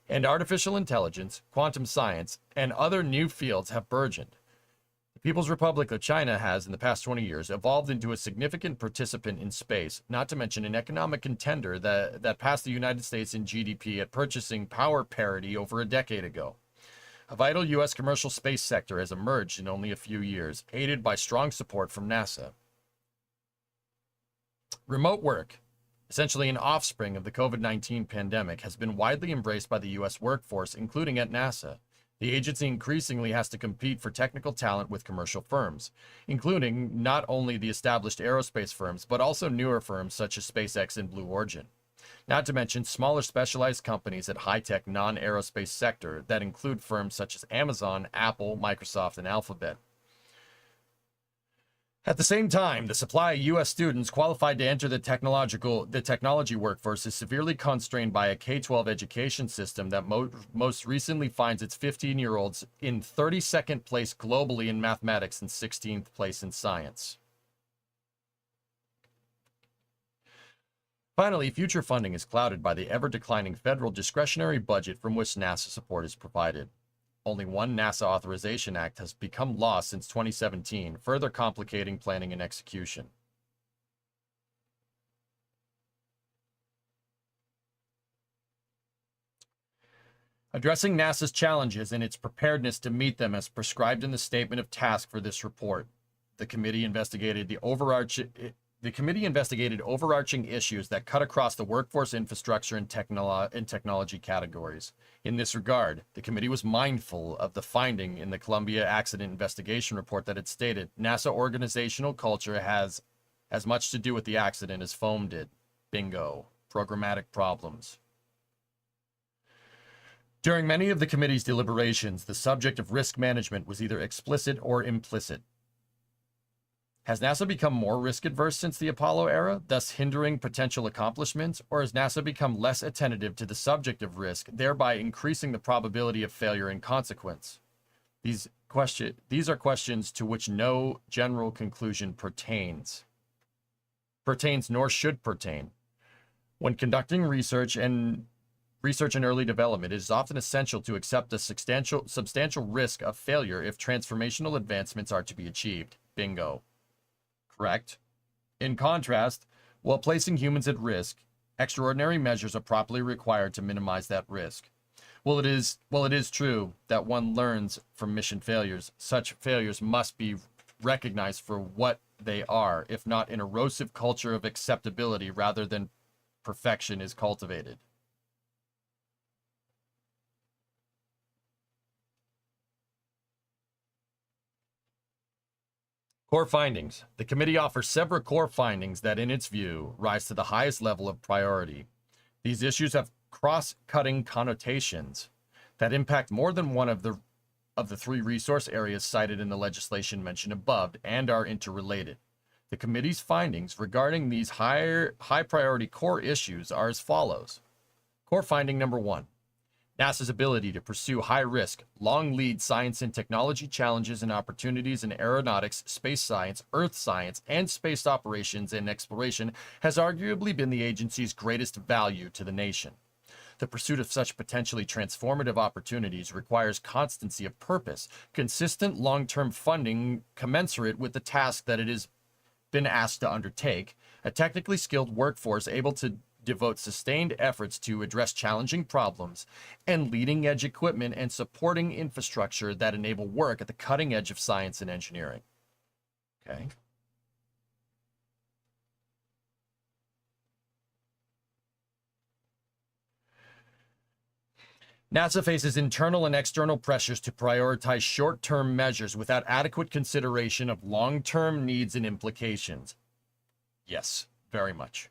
And artificial intelligence, quantum science, and other new fields have burgeoned. The People's Republic of China has, in the past 20 years, evolved into a significant participant in space, not to mention an economic contender that passed the United States in GDP at purchasing power parity over a decade ago. A vital U.S. commercial space sector has emerged in only a few years, aided by strong support from NASA. Remote work, essentially an offspring of the COVID-19 pandemic, has been widely embraced by the U.S. workforce, including at NASA. The agency increasingly has to compete for technical talent with commercial firms, including not only the established aerospace firms, but also newer firms such as SpaceX and Blue Origin. Not to mention smaller specialized companies at high-tech non-aerospace sector that include firms such as Amazon, Apple, Microsoft, and Alphabet. At the same time, the supply of U.S. students qualified to enter the technology workforce is severely constrained by a K-12 education system that most recently finds its 15-year-olds in 32nd place globally in mathematics and 16th place in science. Finally, future funding is clouded by the ever-declining federal discretionary budget from which NASA support is provided. Only one NASA Authorization Act has become law since 2017, further complicating planning and execution. Addressing NASA's challenges and its preparedness to meet them as prescribed in the statement of task for this report, the committee investigated overarching issues that cut across the workforce, infrastructure, and technology categories. In this regard, the committee was mindful of the finding in the Columbia Accident Investigation Report that it stated NASA organizational culture has as much to do with the accident as foam did. Bingo. Programmatic problems. During many of the committee's deliberations, the subject of risk management was either explicit or implicit. Has NASA become more risk-adverse since the Apollo era, thus hindering potential accomplishments, or has NASA become less attentive to the subject of risk, thereby increasing the probability of failure and consequence? These are questions to which no general conclusion pertains nor should pertain. When conducting research and early development, it is often essential to accept a substantial risk of failure if transformational advancements are to be achieved. Bingo. Correct. In contrast, while placing humans at risk, extraordinary measures are properly required to minimize that risk. While it is true that one learns from mission failures, such failures must be recognized for what they are, if not an erosive culture of acceptability rather than perfection is cultivated. Core findings. The committee offers several core findings that, in its view, rise to the highest level of priority. These issues have cross-cutting connotations that impact more than one of the three resource areas cited in the legislation mentioned above and are interrelated. The committee's findings regarding these high-priority core issues are as follows. Core finding number 1. NASA's ability to pursue high-risk, long-lead science and technology challenges and opportunities in aeronautics, space science, earth science, and space operations and exploration has arguably been the agency's greatest value to the nation. The pursuit of such potentially transformative opportunities requires constancy of purpose, consistent long-term funding commensurate with the task that it has been asked to undertake, a technically skilled workforce able to devote sustained efforts to address challenging problems, and leading-edge equipment and supporting infrastructure that enable work at the cutting edge of science and engineering. Okay. NASA faces internal and external pressures to prioritize short-term measures without adequate consideration of long-term needs and implications. Yes, very much.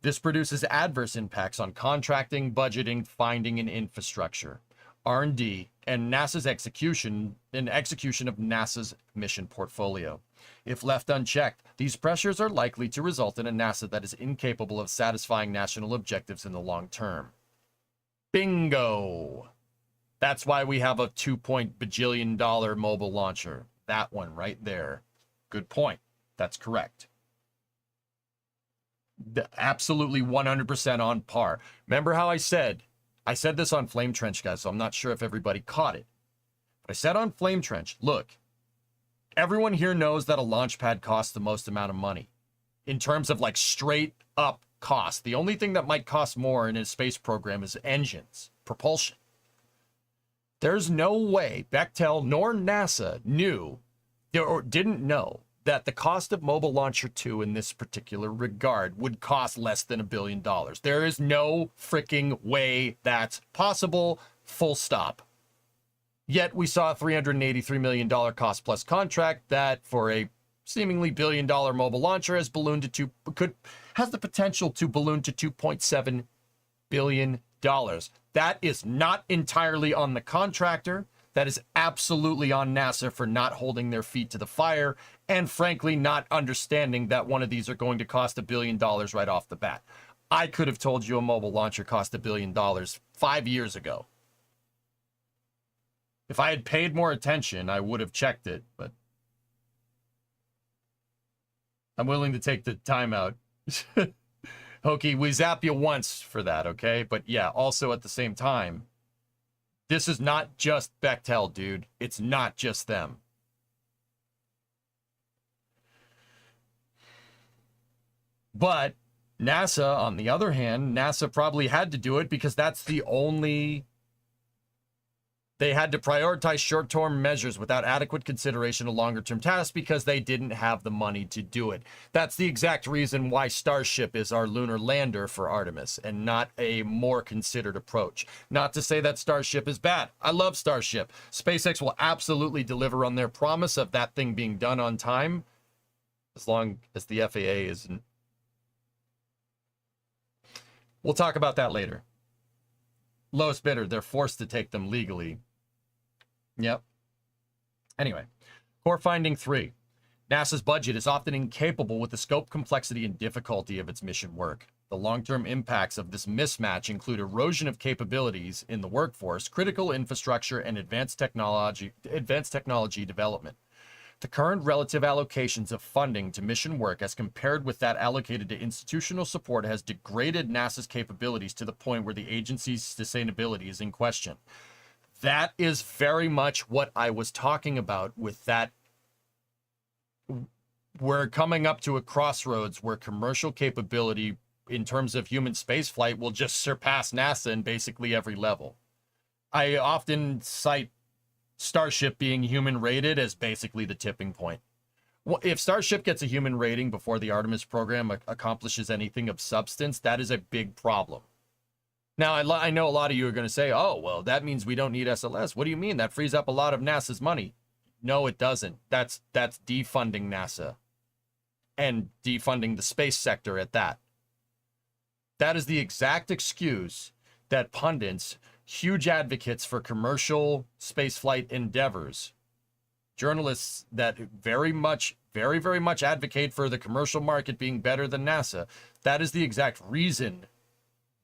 This produces adverse impacts on contracting, budgeting, finding, and infrastructure, R&D, and NASA's execution of NASA's mission portfolio. If left unchecked, these pressures are likely to result in a NASA that is incapable of satisfying national objectives in the long term. Bingo! That's why we have a $2-bajillion mobile launcher. That one right there. Good point. That's correct. Absolutely 100% on par. Remember how I said this on Flame Trench, guys, so I'm not sure if everybody caught it. But I said on Flame Trench, look, everyone here knows that a launch pad costs the most amount of money in terms of like straight up cost. The only thing that might cost more in a space program is engines, propulsion. There's no way Bechtel nor NASA knew or didn't know that the cost of Mobile Launcher 2 in this particular regard would cost less than $1 billion. There is no freaking way that's possible, full stop. Yet we saw a $383 million cost plus contract that for a seemingly $1 billion mobile launcher has the potential to balloon to $2.7 billion. That is not entirely on the contractor. That is absolutely on NASA for not holding their feet to the fire and frankly not understanding that one of these are going to cost $1 billion right off the bat. I could have told you a mobile launcher cost $1 billion 5 years ago. If I had paid more attention, I would have checked it, but I'm willing to take the time out. Hokey, we zap you once for that, okay? But yeah, also at the same time, this is not just Bechtel, dude. It's not just them. But NASA, on the other hand, NASA probably had to do it because that's the only They had to prioritize short-term measures without adequate consideration of longer-term tasks because they didn't have the money to do it. That's the exact reason why Starship is our lunar lander for Artemis and not a more considered approach. Not to say that Starship is bad. I love Starship. SpaceX will absolutely deliver on their promise of that thing being done on time as long as the FAA isn't. We'll talk about that later. Lowest bidder, they're forced to take them legally. Yep. Anyway, core finding 3. NASA's budget is often incapable with the scope, complexity, and difficulty of its mission work. The long-term impacts of this mismatch include erosion of capabilities in the workforce, critical infrastructure, and advanced technology development. The current relative allocations of funding to mission work as compared with that allocated to institutional support has degraded NASA's capabilities to the point where the agency's sustainability is in question. That is very much what I was talking about with that. We're coming up to a crossroads where commercial capability in terms of human spaceflight will just surpass NASA in basically every level. I often cite Starship being human rated as basically the tipping point. If Starship gets a human rating before the Artemis program accomplishes anything of substance, that is a big problem. Now, I know a lot of you are going to say, oh, well, that means we don't need SLS. What do you mean? That frees up a lot of NASA's money. No, it doesn't. That's defunding NASA and defunding the space sector at that. That is the exact excuse that pundits, huge advocates for commercial spaceflight endeavors, journalists that very much advocate for the commercial market being better than NASA, that is the exact reason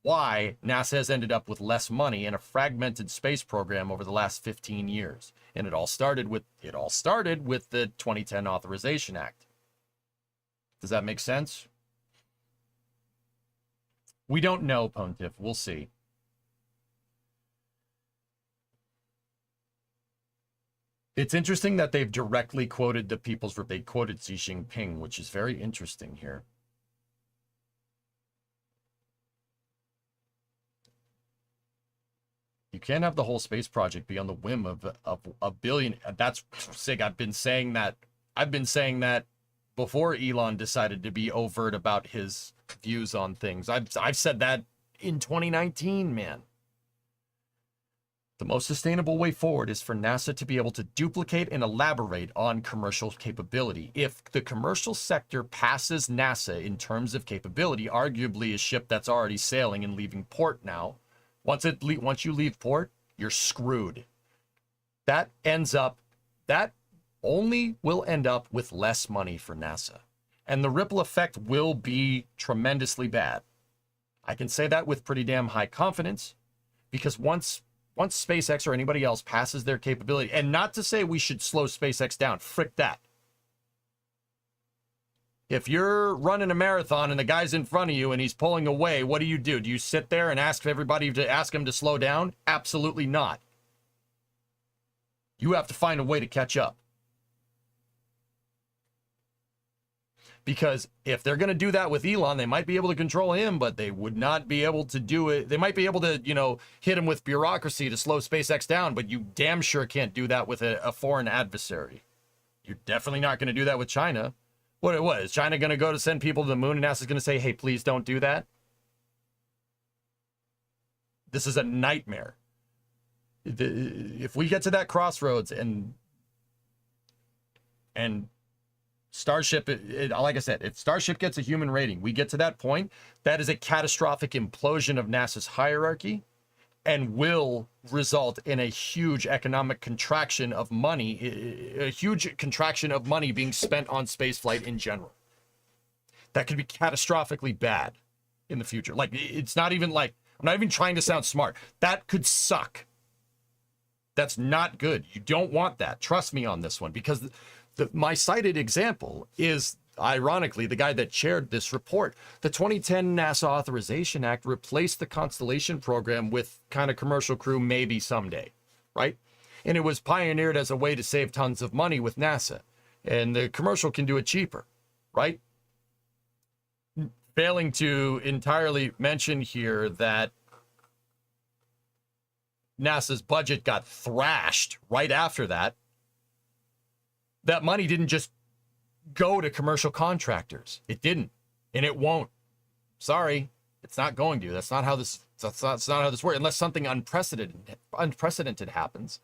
why NASA has ended up with less money and a fragmented space program over the last 15 years. And it all started with the 2010 Authorization Act. Does that make sense? We don't know, Pontiff. We'll see. It's interesting that they've directly quoted the People's Republic. They quoted Xi Jinping, which is very interesting here. You can't have the whole space project be on the whim of a billion. That's sick. I've been saying that before Elon decided to be overt about his views on things. I've said that in 2019, man. The most sustainable way forward is for NASA to be able to duplicate and elaborate on commercial capability. If the commercial sector passes NASA in terms of capability, arguably a ship that's already sailing and leaving port now, once you leave port, you're screwed. That only will end up with less money for NASA. And the ripple effect will be tremendously bad. I can say that with pretty damn high confidence, because once SpaceX or anybody else passes their capability, and not to say we should slow SpaceX down, frick that. If you're running a marathon and the guy's in front of you and he's pulling away, what do? Do you sit there and ask everybody to ask him to slow down? Absolutely not. You have to find a way to catch up. Because if they're going to do that with Elon, they might be able to control him, but they would not be able to do it. They might be able to, hit him with bureaucracy to slow SpaceX down, but you damn sure can't do that with a foreign adversary. You're definitely not going to do that with China. What is China going to go to send people to the moon and NASA's going to say, hey, please don't do that? This is a nightmare. If we get to that crossroads and Starship, like I said, if Starship gets a human rating, we get to that point, that is a catastrophic implosion of NASA's hierarchy and will result in a huge economic contraction of money, a huge contraction of money being spent on spaceflight in general. That could be catastrophically bad in the future. Like, it's not even like, I'm not even trying to sound smart. That could suck. That's not good. You don't want that. Trust me on this one, because my cited example is, ironically, the guy that chaired this report. The 2010 NASA Authorization Act replaced the Constellation program with kind of commercial crew maybe someday, right? And it was pioneered as a way to save tons of money with NASA. And the commercial can do it cheaper, right? Failing to entirely mention here that NASA's budget got thrashed right after that, that money didn't just go to commercial contractors. It didn't, and it won't. Sorry, it's not going to. That's not how this works, unless something unprecedented happens.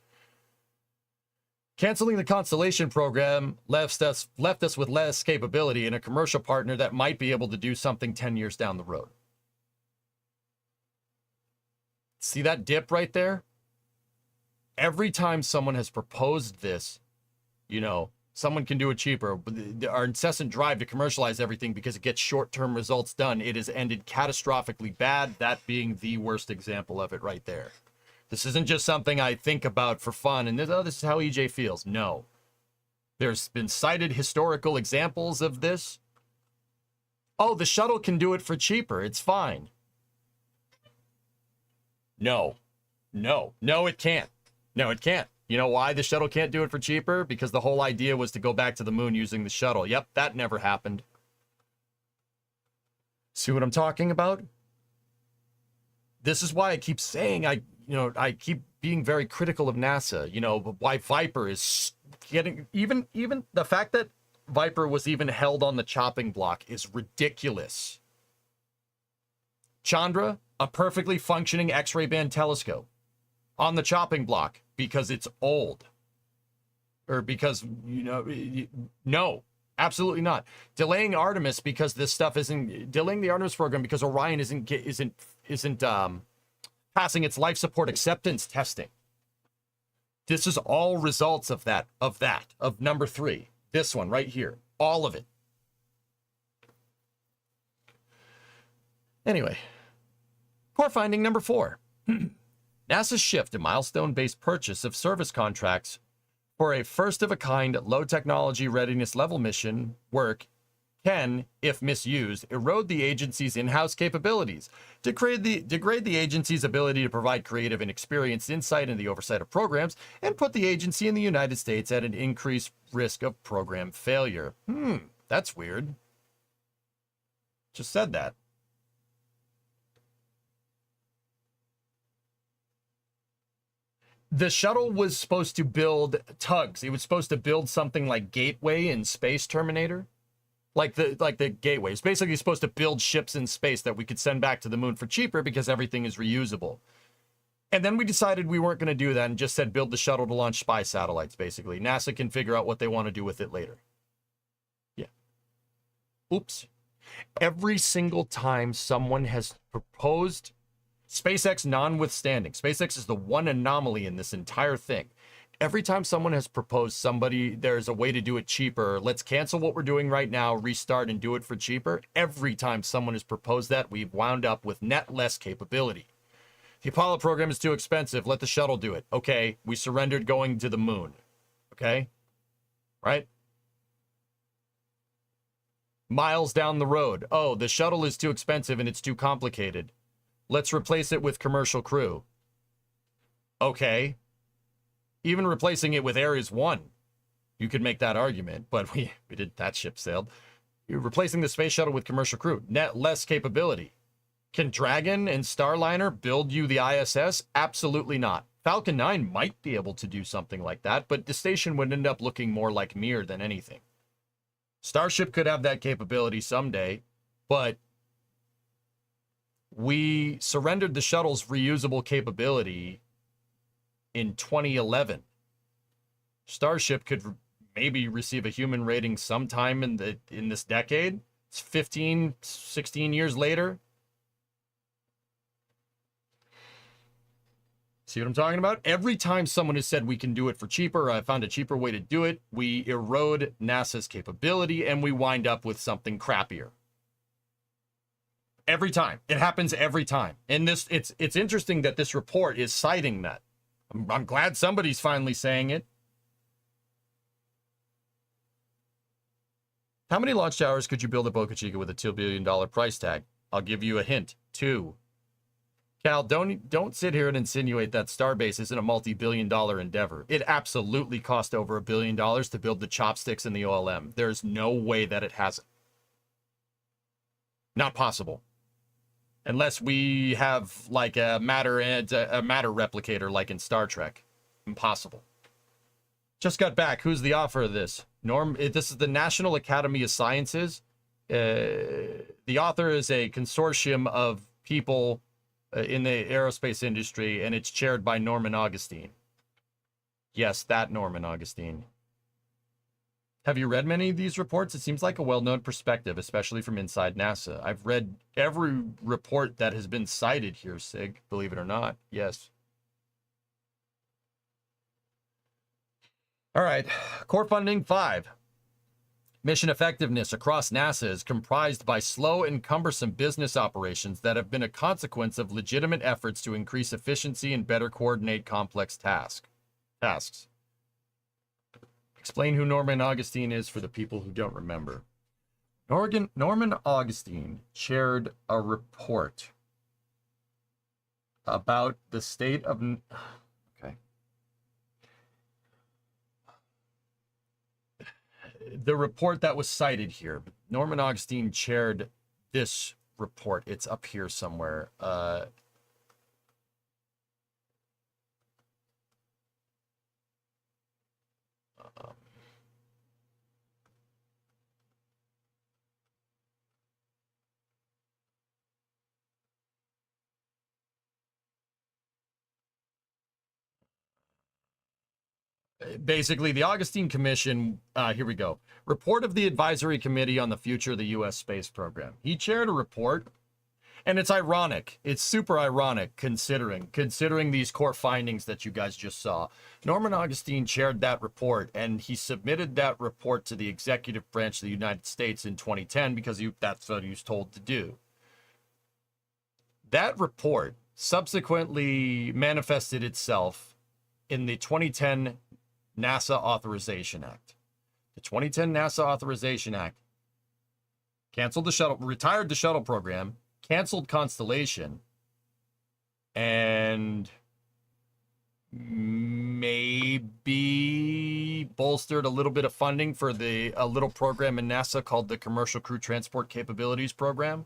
Canceling the Constellation program left us with less capability and a commercial partner that might be able to do something 10 years down the road. See that dip right there? Every time someone has proposed this, you know, someone can do it cheaper. Our incessant drive to commercialize everything because it gets short-term results done, it has ended catastrophically bad, that being the worst example of it right there. This isn't just something I think about for fun and this is how EJ feels. No. There's been cited historical examples of this. Oh, the shuttle can do it for cheaper. It's fine. No, it can't. No, it can't. You know why the shuttle can't do it for cheaper? Because the whole idea was to go back to the moon using the shuttle. Yep, that never happened. See what I'm talking about? This is why I keep saying I keep being very critical of NASA. You know, why Viper is getting even the fact that Viper was even held on the chopping block is ridiculous. Chandra, a perfectly functioning X-ray band telescope, on the chopping block because it's old. Or because, you know, no, absolutely not. Delaying Artemis because this stuff delaying the Artemis program because Orion isn't passing its life support acceptance testing. This is all results of number 3. This one right here, all of it. Anyway, core finding number 4. NASA's shift to milestone-based purchase of service contracts for a first-of-a-kind low-technology readiness level mission work can, if misused, erode the agency's in-house capabilities, degrade the agency's ability to provide creative and experienced insight in the oversight of programs, and put the agency in the United States at an increased risk of program failure. That's weird. Just said that. The shuttle was supposed to build tugs. It was supposed to build something like Gateway in Space Terminator. Like the Gateway. It's basically supposed to build ships in space that we could send back to the moon for cheaper because everything is reusable. And then we decided we weren't going to do that and just said build the shuttle to launch spy satellites, basically. NASA can figure out what they want to do with it later. Yeah. Oops. Every single time someone has proposed, SpaceX notwithstanding, SpaceX is the one anomaly in this entire thing. Every time someone has proposed there's a way to do it cheaper, let's cancel what we're doing right now, restart and do it for cheaper. Every time someone has proposed that, we've wound up with net less capability. The Apollo program is too expensive. Let the shuttle do it. Okay, we surrendered going to the moon. Okay? Right? Miles down the road. Oh, the shuttle is too expensive and it's too complicated. Let's replace it with commercial crew. Okay. Even replacing it with Ares 1, you could make that argument, but we did, that ship sailed. You're replacing the space shuttle with commercial crew. Net less capability. Can Dragon and Starliner build you the ISS? Absolutely not. Falcon 9 might be able to do something like that, but the station would end up looking more like Mir than anything. Starship could have that capability someday, but we surrendered the shuttle's reusable capability in 2011. Starship could maybe receive a human rating sometime in this decade. It's 15, 16 years later. See what I'm talking about? Every time someone has said we can do it for cheaper, or I found a cheaper way to do it, we erode NASA's capability and we wind up with something crappier. Every time. It happens every time. And it's interesting that this report is citing that. I'm glad somebody's finally saying it. How many launch towers could you build at Boca Chica with a $2 billion price tag? I'll give you a hint. 2. Cal, don't sit here and insinuate that Starbase isn't a multi-billion-dollar endeavor. It absolutely cost over $1 billion to build the chopsticks and the OLM. There's no way that it hasn't. Not possible. Unless we have like a matter replicator like in Star Trek. Impossible. Just got back. Who's the author of this? This is the National Academy of Sciences. The author is a consortium of people in the aerospace industry, and it's chaired by Norman Augustine. Yes, that Norman Augustine. Have you read many of these reports? It seems like a well-known perspective, especially from inside NASA. I've read every report that has been cited here, Sig, believe it or not. Yes. All right, core funding 5. Mission effectiveness across NASA is comprised by slow and cumbersome business operations that have been a consequence of legitimate efforts to increase efficiency and better coordinate complex tasks. Explain who Norman Augustine is for the people who don't remember. Norman Augustine chaired a report about the state of... Okay. The report that was cited here, Norman Augustine chaired this report. It's up here somewhere. Basically, the Augustine Commission, here we go. Report of the Advisory Committee on the Future of the U.S. Space Program. He chaired a report, and it's ironic. It's super ironic considering these core findings that you guys just saw. Norman Augustine chaired that report, and he submitted that report to the executive branch of the United States in 2010 because that's what he was told to do. That report subsequently manifested itself in the 2010 NASA Authorization Act. The 2010 NASA Authorization Act retired the shuttle program, canceled Constellation, and maybe bolstered a little bit of funding for a little program in NASA called the Commercial Crew Transport Capabilities Program,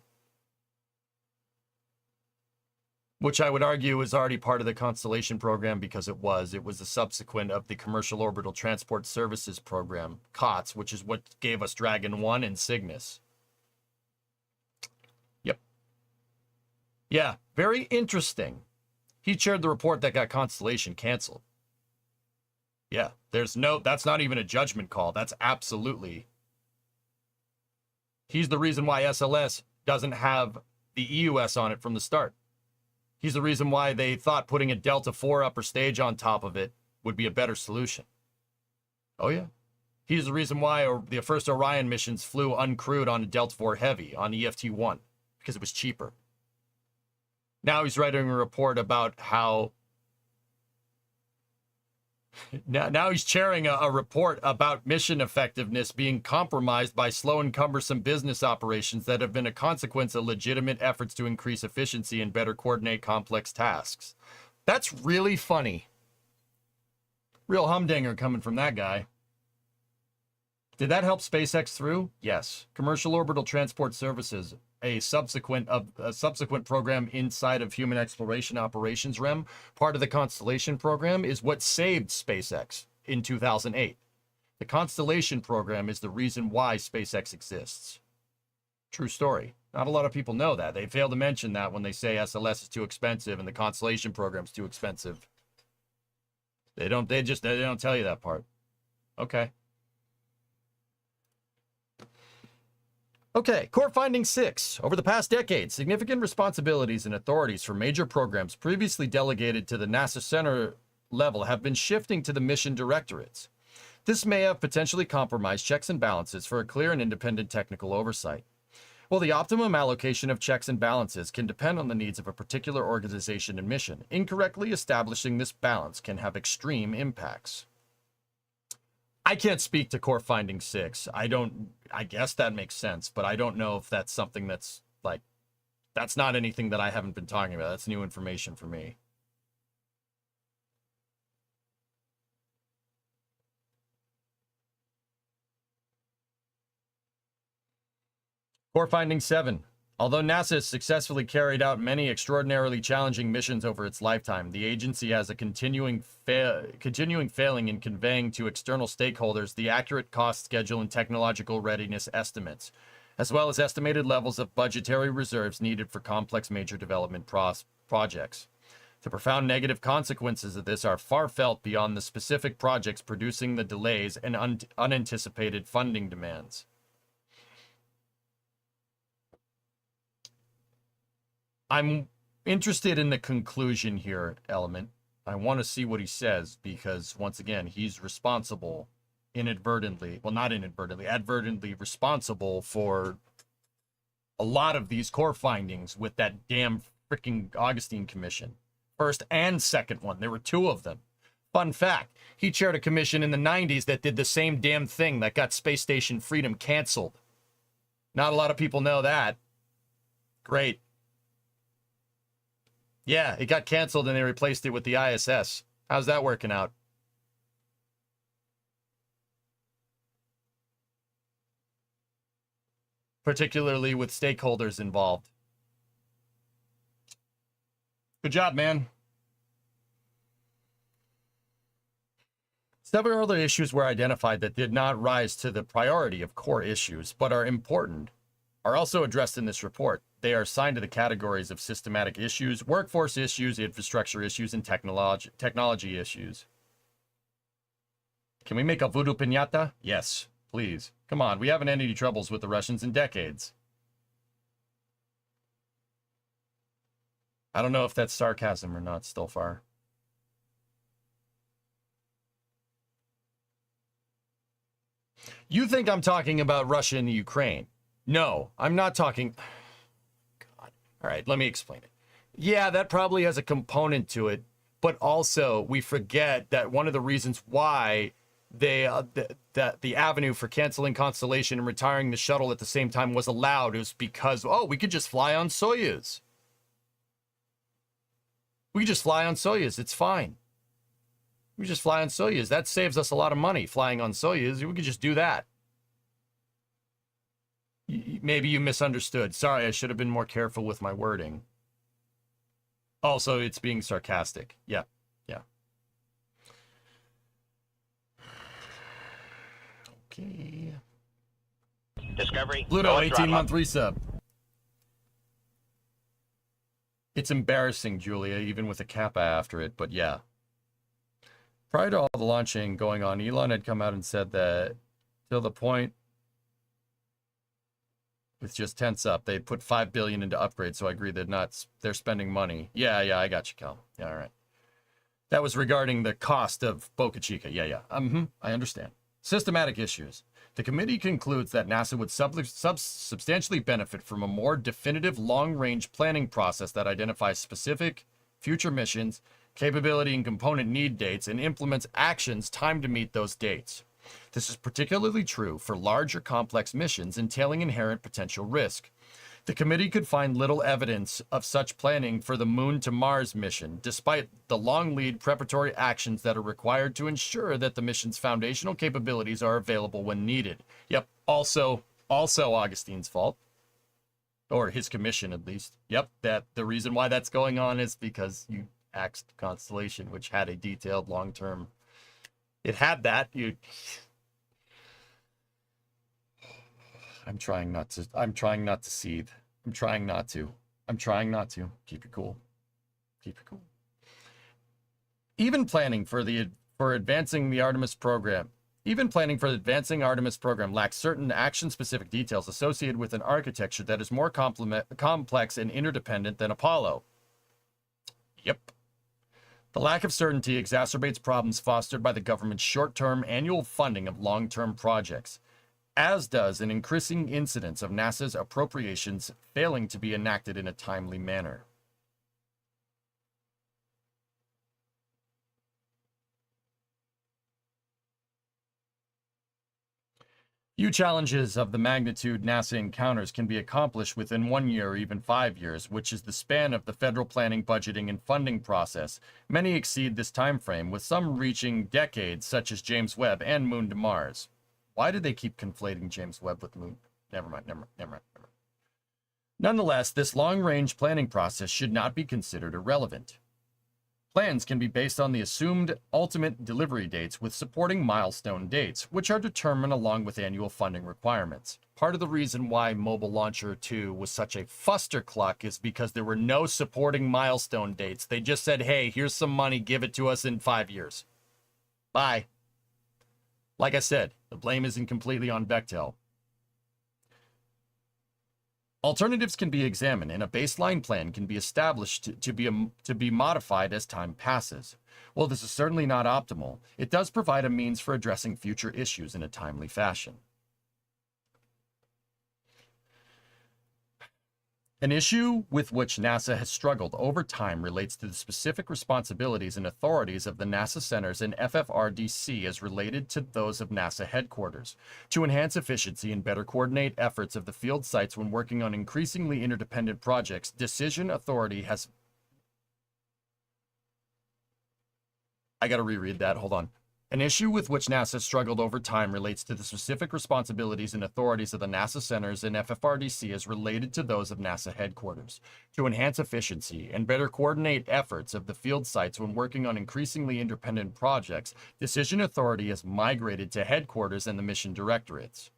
which I would argue is already part of the Constellation program because it was a subsequent of the Commercial Orbital Transport Services Program, COTS, which is what gave us Dragon 1 and Cygnus. Yep. Yeah, very interesting. He chaired the report that got Constellation canceled. Yeah, that's not even a judgment call. That's absolutely. He's the reason why SLS doesn't have the EUS on it from the start. He's the reason why they thought putting a Delta IV upper stage on top of it would be a better solution. Oh, yeah. He's the reason why the first Orion missions flew uncrewed on a Delta IV Heavy on EFT-1, because it was cheaper. Now he's writing a report about how... Now he's chairing a report about mission effectiveness being compromised by slow and cumbersome business operations that have been a consequence of legitimate efforts to increase efficiency and better coordinate complex tasks. That's really funny. Real humdinger coming from that guy. Did that help SpaceX through? Yes. Commercial Orbital Transport Services, a subsequent program inside of Human Exploration Operations REM, part of the Constellation program, is what saved SpaceX in 2008. The Constellation program is the reason why SpaceX exists. True story. Not a lot of people know that. They fail to mention that when they say SLS is too expensive and the Constellation program is too expensive. They don't tell you that part. Okay. Okay, core finding 6. Over the past decade, significant responsibilities and authorities for major programs previously delegated to the NASA Center level have been shifting to the mission directorates. This may have potentially compromised checks and balances for a clear and independent technical oversight. While the optimum allocation of checks and balances can depend on the needs of a particular organization and mission, incorrectly establishing this balance can have extreme impacts. I can't speak to core finding 6. I guess that makes sense, but I don't know if that's something that's not anything that I haven't been talking about. That's new information for me. Core finding 7. Although NASA has successfully carried out many extraordinarily challenging missions over its lifetime, the agency has a continuing failing in conveying to external stakeholders the accurate cost schedule and technological readiness estimates, as well as estimated levels of budgetary reserves needed for complex major development projects. The profound negative consequences of this are far felt beyond the specific projects, producing the delays and unanticipated funding demands. I'm interested in the conclusion here, Element. I want to see what he says because, once again, he's responsible inadvertently, well, not inadvertently, advertently responsible for a lot of these core findings with that damn freaking Augustine Commission. First and second one. There were two of them. Fun fact, he chaired a commission in the 90s that did the same damn thing that got Space Station Freedom canceled. Not a lot of people know that. Great. Yeah, it got canceled and they replaced it with the ISS. How's that working out? Particularly with stakeholders involved. Good job, man. Several other issues were identified that did not rise to the priority of core issues, but are important, are also addressed in this report. They are assigned to the categories of systematic issues, workforce issues, infrastructure issues, and technology issues. Can we make a voodoo piñata? Yes, please. Come on, we haven't had any troubles with the Russians in decades. I don't know if that's sarcasm or not, Stolfar. You think I'm talking about Russia and the Ukraine? No, I'm not talking... God. All right, let me explain it. Yeah, that probably has a component to it, but also we forget that one of the reasons why they the avenue for canceling Constellation and retiring the shuttle at the same time was allowed is because, oh, we could just fly on Soyuz. We could just fly on Soyuz. It's fine. We just fly on Soyuz. That saves us a lot of money flying on Soyuz. We could just do that. Maybe you misunderstood. Sorry, I should have been more careful with my wording. Also, it's being sarcastic. Yeah, yeah. Okay. Discovery. Pluto, 18-month resub. It's embarrassing, Julia, even with a kappa after it, but yeah. Prior to all the launching going on, Elon had come out and said that till the point with just tense up, they put $5 billion into upgrades, so I agree they're spending money. Yeah, I got you, Cal. Yeah, all right. That was regarding the cost of Boca Chica. Yeah. I understand. Systematic issues. The committee concludes that NASA would substantially benefit from a more definitive long-range planning process that identifies specific future missions, capability and component need dates, and implements actions timed to meet those dates. This is particularly true for large or complex missions entailing inherent potential risk. The committee could find little evidence of such planning for the Moon to Mars mission, despite the long lead preparatory actions that are required to ensure that the mission's foundational capabilities are available when needed. Yep, also Augustine's fault. Or his commission, at least. Yep, that the reason why that's going on is because you axed Constellation, which had a detailed long-term... It had that. I'm trying not to seethe. I'm trying not to. Keep it cool. Even planning for advancing the Artemis program lacks certain action-specific details associated with an architecture that is more complex and interdependent than Apollo. Yep. The lack of certainty exacerbates problems fostered by the government's short-term annual funding of long-term projects, as does an increasing incidence of NASA's appropriations failing to be enacted in a timely manner. Few challenges of the magnitude NASA encounters can be accomplished within 1 year or even 5 years, which is the span of the federal planning, budgeting, and funding process. Many exceed this time frame, with some reaching decades, such as James Webb and Moon to Mars. Why do they keep conflating James Webb with Moon? Never mind. Nonetheless, this long-range planning process should not be considered irrelevant. Plans can be based on the assumed ultimate delivery dates with supporting milestone dates, which are determined along with annual funding requirements. Part of the reason why Mobile Launcher 2 was such a fustercluck is because there were no supporting milestone dates. They just said, hey, here's some money, give it to us in 5 years. Bye. Like I said, the blame isn't completely on Bechtel. Alternatives can be examined, and a baseline plan can be established to be modified as time passes. While this is certainly not optimal, it does provide a means for addressing future issues in a timely fashion. An issue with which NASA has struggled over time relates to the specific responsibilities and authorities of the NASA centers and FFRDC as related to those of NASA headquarters. To enhance efficiency and better coordinate efforts of the field sites when working on increasingly interdependent projects, decision authority has... I gotta reread that, hold on. An issue with which NASA has struggled over time relates to the specific responsibilities and authorities of the NASA centers and FFRDC as related to those of NASA headquarters. To enhance efficiency and better coordinate efforts of the field sites when working on increasingly independent projects, decision authority has migrated to headquarters and the mission directorates.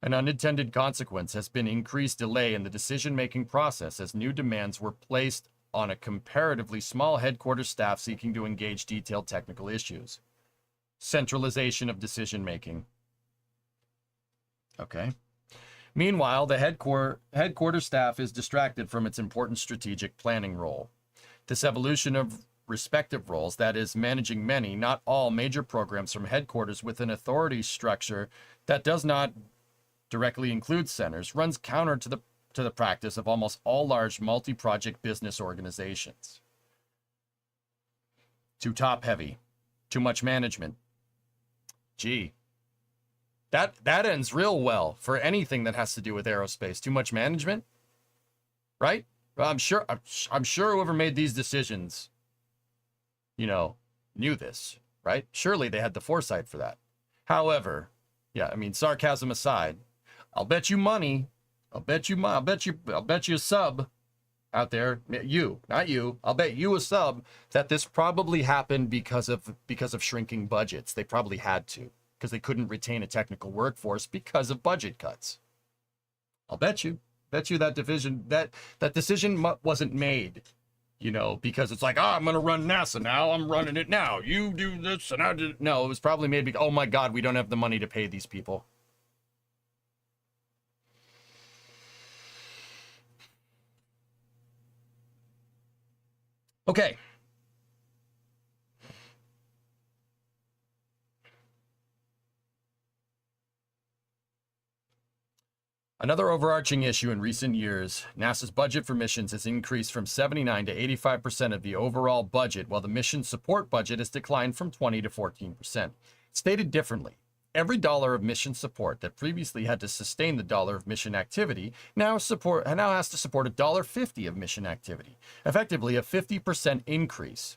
An unintended consequence has been increased delay in the decision-making process as new demands were placed on a comparatively small headquarters staff seeking to engage detailed technical issues. Centralization of decision-making. Okay. Meanwhile, the headquarters staff is distracted from its important strategic planning role. This evolution of respective roles, that is, managing many, not all, major programs from headquarters with an authority structure that does not directly include centers, runs counter to the practice of almost all large multi-project business organizations. Too top-heavy. Too much management. Gee, that ends real well for anything that has to do with aerospace. Too much management, right? Well, I'm sure whoever made these decisions, knew this, right? Surely they had the foresight for that. However, yeah, I mean, sarcasm aside, I'll bet you money. I'll bet you a sub out there, you, not you, I'll bet you a sub that this probably happened because of shrinking budgets. They probably had to, because they couldn't retain a technical workforce because of budget cuts. I'll bet you that decision wasn't made, because it's like, I'm going to run NASA now. I'm running it now. You do this and I do. No, it was probably made because, oh my God, we don't have the money to pay these people. Okay. Another overarching issue in recent years, NASA's budget for missions has increased from 79 to 85% of the overall budget, while the mission support budget has declined from 20 to 14%. Stated differently, every dollar of mission support that previously had to sustain the dollar of mission activity now has to support $1.50 of mission activity, effectively a 50% increase.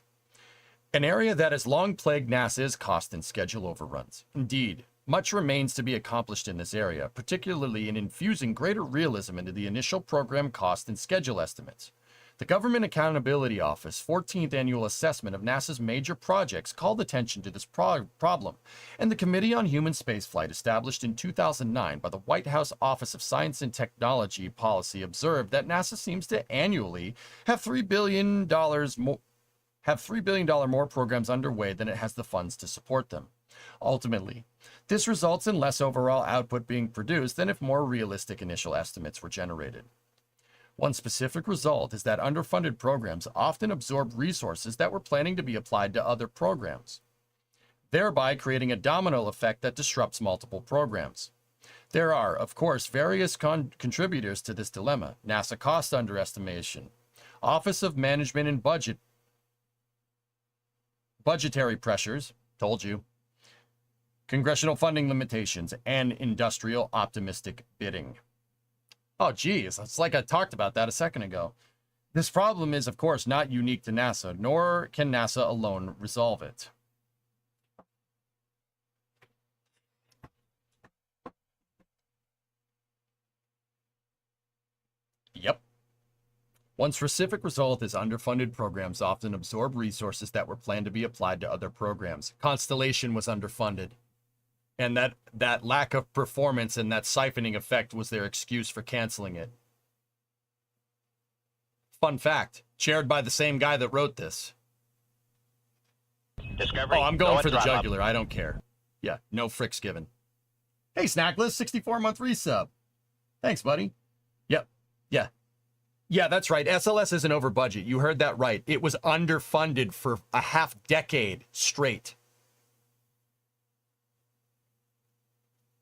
An area that has long plagued NASA is cost and schedule overruns. Indeed, much remains to be accomplished in this area, particularly in infusing greater realism into the initial program cost and schedule estimates. The Government Accountability Office 14th Annual Assessment of NASA's major projects called attention to this problem, and the Committee on Human Spaceflight, established in 2009 by the White House Office of Science and Technology Policy, observed that NASA seems to annually have $3 billion more programs underway than it has the funds to support them. Ultimately, this results in less overall output being produced than if more realistic initial estimates were generated. One specific result is that underfunded programs often absorb resources that were planning to be applied to other programs, thereby creating a domino effect that disrupts multiple programs. There are, of course, various contributors to this dilemma: NASA cost underestimation, Office of Management and budgetary pressures, told you, congressional funding limitations, and industrial optimistic bidding. Oh, geez, it's like I talked about that a second ago. This problem is, of course, not unique to NASA, nor can NASA alone resolve it. Yep, One specific result is underfunded programs often absorb resources that were planned to be applied to other programs. Constellation was underfunded. And that lack of performance and that siphoning effect was their excuse for canceling it. Fun fact, chaired by the same guy that wrote this. Discovery, I'm going for the throttle up. jugular. I don't care. Yeah, no fricks given. Hey, Snackless, 64-month resub. Thanks, buddy. Yep. Yeah. Yeah, that's right. SLS isn't over budget. You heard that right. It was underfunded for a half decade straight.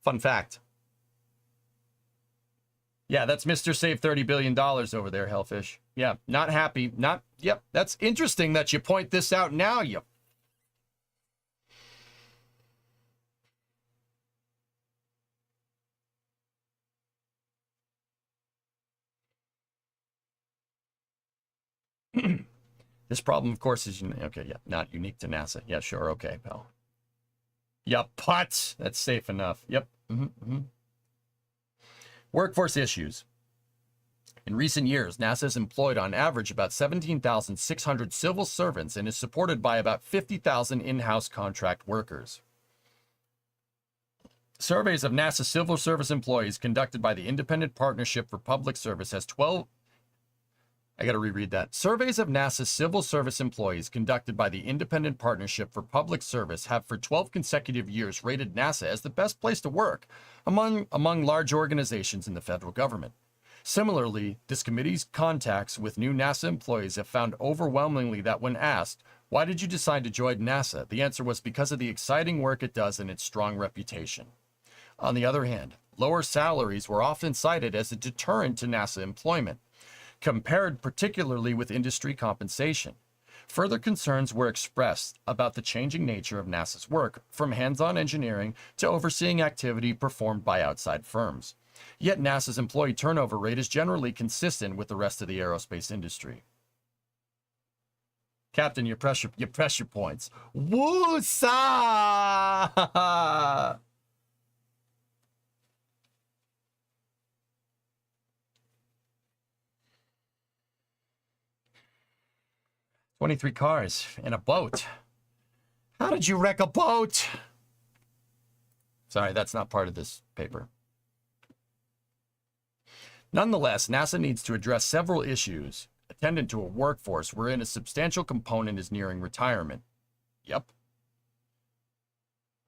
Fun fact. Yeah, that's Mr. Save $30 billion over there, Hellfish. Yeah, not happy. Yep, that's interesting that you point this out now, you. This problem, of course, is okay. Yeah, not unique to NASA. Yeah, sure. Okay, pal. Yeah, putz. That's safe enough. Yep. Workforce issues. In recent years, NASA has employed on average about 17,600 civil servants and is supported by about 50,000 in-house contract workers. Surveys of NASA civil service employees conducted by the Independent Partnership for Public Service has 12. I got to reread that. Surveys of NASA's civil service employees conducted by the Independent Partnership for Public Service have for 12 consecutive years rated NASA as the best place to work among large organizations in the federal government. Similarly, this committee's contacts with new NASA employees have found overwhelmingly that when asked, "Why did you decide to join NASA?" the answer was because of the exciting work it does and its strong reputation. On the other hand, lower salaries were often cited as a deterrent to NASA employment, compared particularly with industry compensation. Further concerns were expressed about the changing nature of NASA's work, from hands-on engineering to overseeing activity performed by outside firms. Yet NASA's employee turnover rate is generally consistent with the rest of the aerospace industry. Captain, your pressure points. Woo-sa! 23 cars and a boat. How did you wreck a boat? Sorry, that's not part of this paper. Nonetheless, NASA needs to address several issues attendant to a workforce wherein a substantial component is nearing retirement. Yep.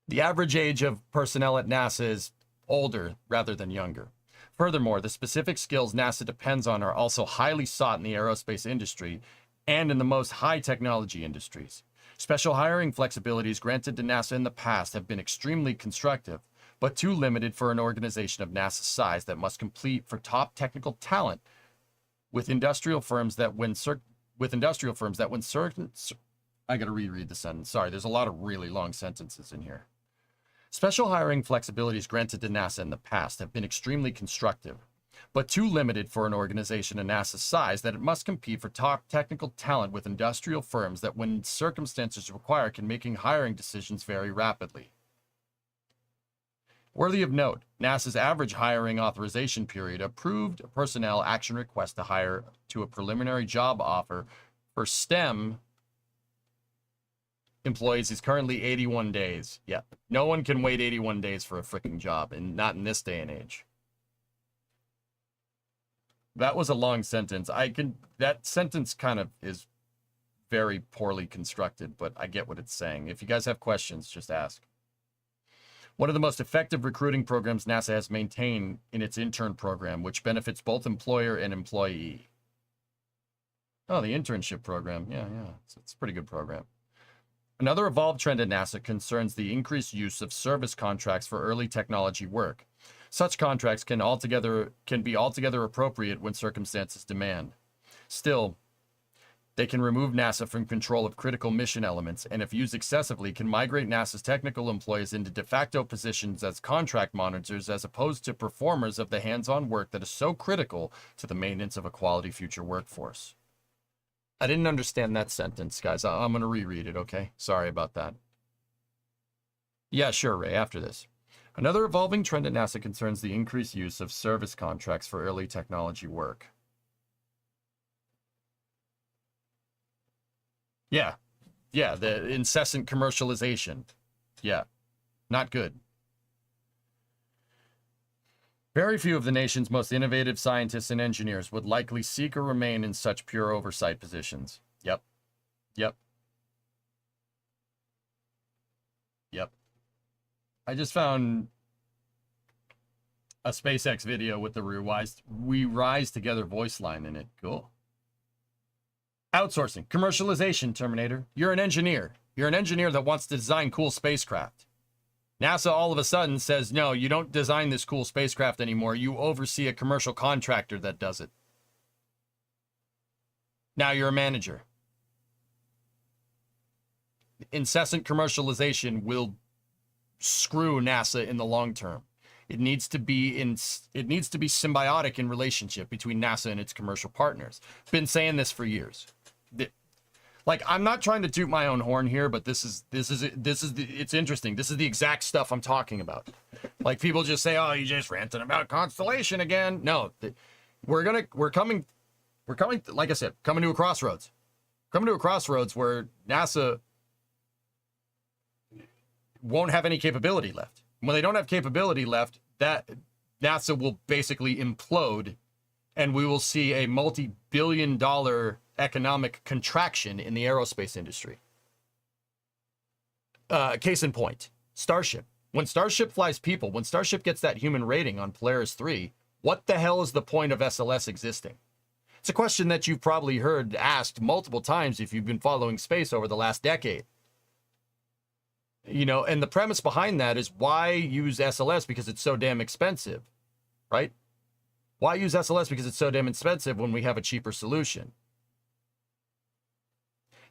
The average age of personnel at NASA is older rather than younger. Furthermore, the specific skills NASA depends on are also highly sought in the aerospace industry and in the most high technology industries. Special hiring flexibilities granted to NASA in the past have been extremely constructive, but too limited for an organization of NASA's size that must compete for top technical talent with industrial firms that when certain I gotta reread the sentence. Sorry, there's a lot of really long sentences in here. Special hiring flexibilities granted to NASA in the past have been extremely constructive, but too limited for an organization of NASA's size that it must compete for top technical talent with industrial firms that when circumstances require can make hiring decisions very rapidly. Worthy of note, NASA's average hiring authorization period approved personnel action request to hire to a preliminary job offer for STEM employees is currently 81 days. Yeah, no one can wait 81 days for a freaking job, and not in this day and age. That was a long sentence. That sentence kind of is very poorly constructed, but I get what it's saying. If you guys have questions, just ask. One of the most effective recruiting programs NASA has maintained in its intern program, which benefits both employer and employee. Oh, the internship program. Yeah. It's a pretty good program. Another evolved trend at NASA concerns the increased use of service contracts for early technology work. Such contracts can be altogether appropriate when circumstances demand. Still, they can remove NASA from control of critical mission elements, and if used excessively, can migrate NASA's technical employees into de facto positions as contract monitors as opposed to performers of the hands-on work that is so critical to the maintenance of a quality future workforce. I didn't understand that sentence, guys. I'm going to reread it, okay? Sorry about that. Yeah, sure, Ray, after this. Another evolving trend at NASA concerns the increased use of service contracts for early technology work. Yeah. Yeah, the incessant commercialization. Yeah. Not good. Very few of the nation's most innovative scientists and engineers would likely seek or remain in such pure oversight positions. Yep. Yep. Yep. I just found a SpaceX video with the We Rise Together voice line in it. Cool. Outsourcing. Commercialization, Terminator. You're an engineer. You're an engineer that wants to design cool spacecraft. NASA all of a sudden says, no, you don't design this cool spacecraft anymore. You oversee a commercial contractor that does it. Now you're a manager. Incessant commercialization will screw NASA in the long term. It needs to be symbiotic in relationship between NASA and its commercial partners. Been saying this for years. Like, I'm not trying to toot my own horn here, but it's interesting. This is the exact stuff I'm talking about. Like, people just say, "Oh, you just ranting about Constellation again." No, we're coming, like I said, coming to a crossroads. Coming to a crossroads where NASA won't have any capability left. When they don't have capability left, that NASA will basically implode, and we will see a multi-billion-dollar economic contraction in the aerospace industry. Case in point, Starship. When Starship flies people, when Starship gets that human rating on Polaris 3, what the hell is the point of SLS existing? It's a question that you've probably heard asked multiple times if you've been following space over the last decade. You know, and the premise behind that is, why use SLS? Because it's so damn expensive, right? Why use SLS? Because it's so damn expensive when we have a cheaper solution.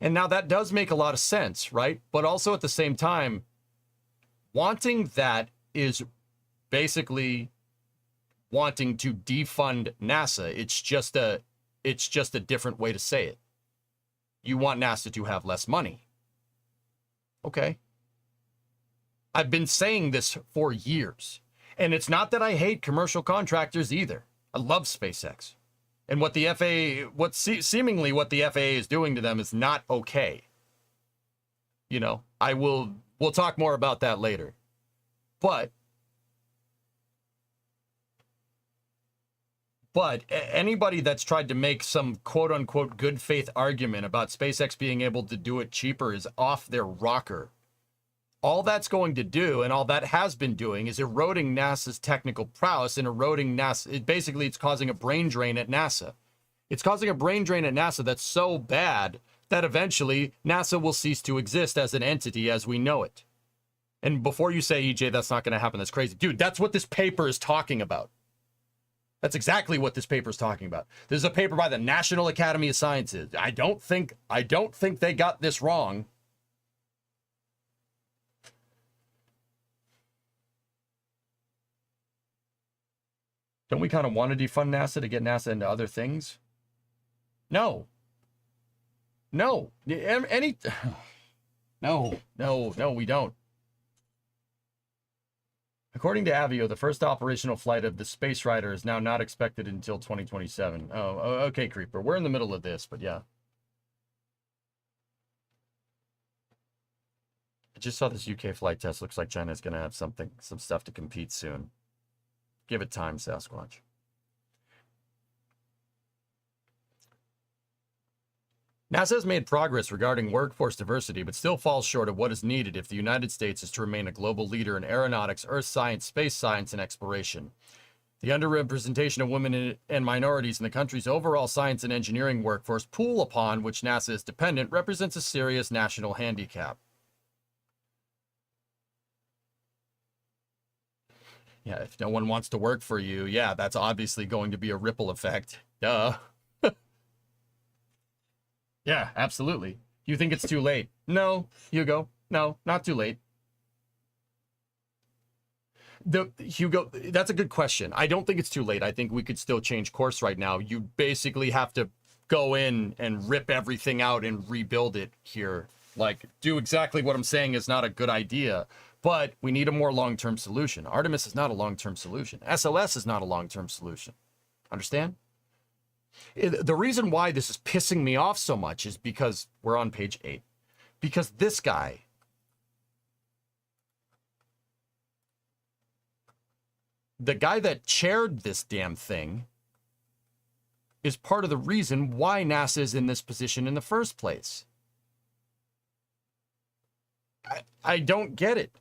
And now that does make a lot of sense, right? But also at the same time, wanting that is basically wanting to defund NASA. It's just a different way to say it. You want NASA to have less money. Okay. I've been saying this for years. And it's not that I hate commercial contractors either. I love SpaceX. And what the FAA, seemingly what the FAA is doing to them is not okay. You know, we'll talk more about that later. But anybody that's tried to make some quote unquote good faith argument about SpaceX being able to do it cheaper is off their rocker. All that's going to do, and all that has been doing, is eroding NASA's technical prowess and eroding NASA. Basically, it's causing a brain drain at NASA. It's causing a brain drain at NASA that's so bad that eventually NASA will cease to exist as an entity as we know it. And before you say, EJ, that's not going to happen, that's crazy. Dude, that's what this paper is talking about. That's exactly what this paper is talking about. This is a paper by the National Academy of Sciences. I don't think they got this wrong. Don't we kind of want to defund NASA to get NASA into other things? No. No. No, we don't. According to Avio, the first operational flight of the Space Rider is now not expected until 2027. Oh, okay, Creeper. We're in the middle of this, but yeah. I just saw this UK flight test. Looks like China's going to have some stuff to compete soon. Give it time, Sasquatch. NASA has made progress regarding workforce diversity, but still falls short of what is needed if the United States is to remain a global leader in aeronautics, earth science, space science, and exploration. The underrepresentation of women and minorities in the country's overall science and engineering workforce, pool upon which NASA is dependent, represents a serious national handicap. Yeah, if no one wants to work for you, yeah, that's obviously going to be a ripple effect. Duh. Yeah, absolutely. You think it's too late? No, Hugo. No, not too late. Hugo, that's a good question. I don't think it's too late. I think we could still change course right now. You basically have to go in and rip everything out and rebuild it here. Like, do exactly what I'm saying is not a good idea. But we need a more long-term solution. Artemis is not a long-term solution. SLS is not a long-term solution. Understand? The reason why this is pissing me off so much is because we're on page 8. Because this guy, the guy that chaired this damn thing, is part of the reason why NASA is in this position in the first place. I don't get it.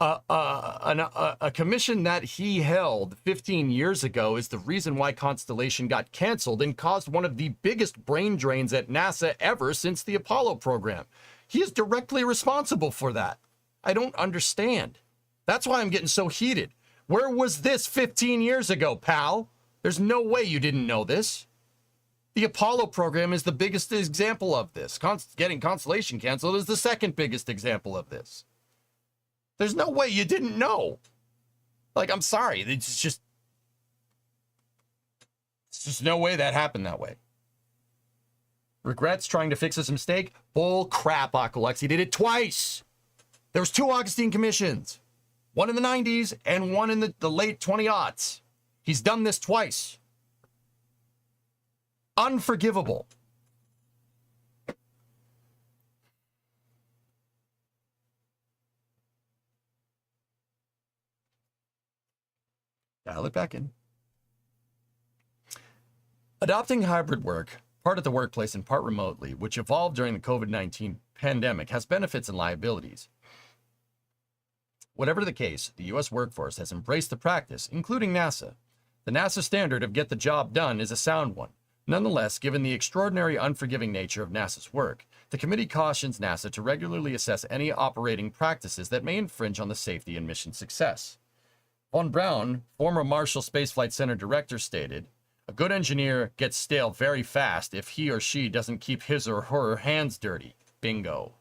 A commission that he held 15 years ago is the reason why Constellation got canceled and caused one of the biggest brain drains at NASA ever since the Apollo program. He is directly responsible for that. I don't understand. That's why I'm getting so heated. Where was this 15 years ago, pal? There's no way you didn't know this. The Apollo program is the biggest example of this. Getting Constellation canceled is the second biggest example of this. There's no way you didn't know. Like, I'm sorry. It's just no way that happened that way. Regrets trying to fix his mistake? Bull crap, Aqualex. He did it twice. There was 2 Augustine commissions. One in the 90s and one in the late 20-aughts. He's done this twice. Unforgivable. Dial it back in. Adopting hybrid work, part at the workplace and part remotely, which evolved during the COVID-19 pandemic, has benefits and liabilities. Whatever the case, the U.S. workforce has embraced the practice, including NASA. The NASA standard of get the job done is a sound one. Nonetheless, given the extraordinary unforgiving nature of NASA's work, the committee cautions NASA to regularly assess any operating practices that may infringe on the safety and mission success. Von Braun, former Marshall Space Flight Center director, stated, "A good engineer gets stale very fast if he or she doesn't keep his or her hands dirty. Bingo."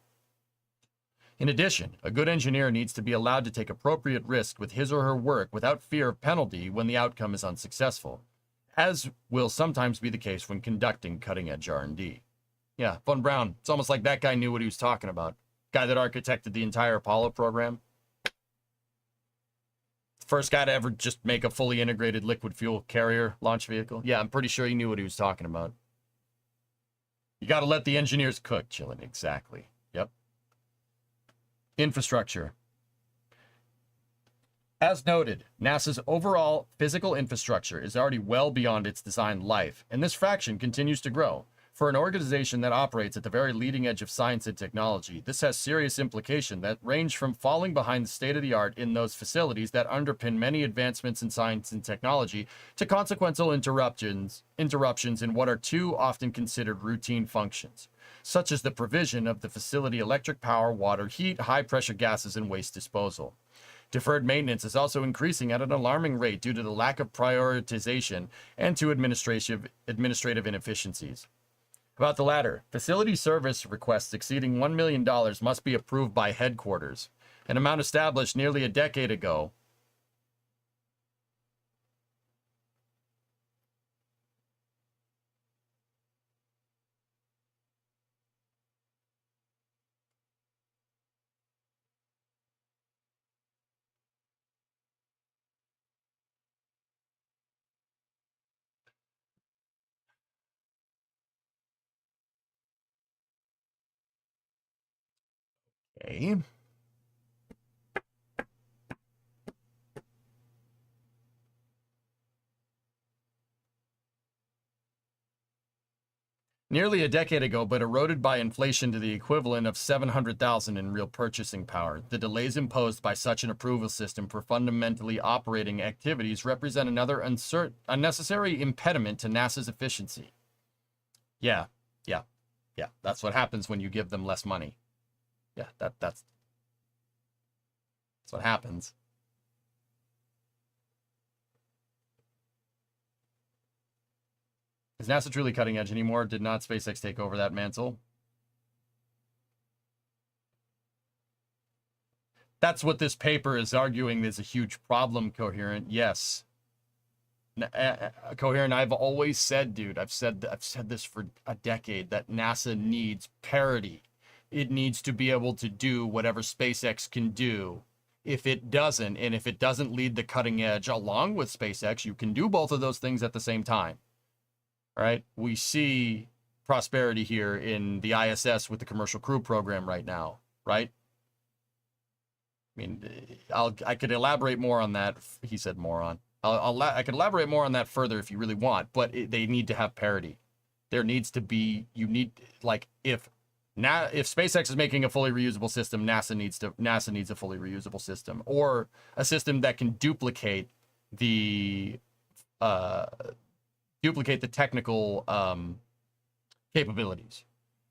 In addition, a good engineer needs to be allowed to take appropriate risk with his or her work without fear of penalty when the outcome is unsuccessful, as will sometimes be the case when conducting cutting-edge R&D. Yeah, Von Braun, it's almost like that guy knew what he was talking about. Guy that architected the entire Apollo program. First guy to ever just make a fully integrated liquid fuel carrier launch vehicle. Yeah, I'm pretty sure he knew what he was talking about. You got to let the engineers cook, Chillin. Exactly. Yep. Infrastructure. As noted, NASA's overall physical infrastructure is already well beyond its design life, and this fraction continues to grow. For an organization that operates at the very leading edge of science and technology, this has serious implications that range from falling behind the state-of-the-art in those facilities that underpin many advancements in science and technology to consequential interruptions in what are too often considered routine functions, such as the provision of the facility electric power, water, heat, high-pressure gases, and waste disposal. Deferred maintenance is also increasing at an alarming rate due to the lack of prioritization and to administrative inefficiencies. About the latter, facility service requests exceeding $1 million must be approved by headquarters, an amount established nearly a decade ago. Okay. Nearly a decade ago, but eroded by inflation to the equivalent of $700,000 in real purchasing power. The delays imposed by such an approval system for fundamentally operating activities represent another unnecessary impediment to NASA's efficiency. Yeah. That's what happens when you give them less money. Yeah, that's what happens. Is NASA truly cutting edge anymore? Did not SpaceX take over that mantle? That's what this paper is arguing. There's a huge problem, Coherent. Yes. Coherent, I've always said, dude, I've said this for a decade, that NASA needs parity. It needs to be able to do whatever SpaceX can do. if it doesn't, and if it doesn't lead the cutting edge along with SpaceX, you can do both of those things at the same time. Right? We see prosperity here in the ISS with the Commercial Crew Program right now, right? I mean, I could elaborate more on that. He said moron. I could elaborate more on that further if you really want, but they need to have parity. There needs to be, like, if SpaceX is making a fully reusable system, NASA needs a fully reusable system, or a system that can duplicate the technical capabilities.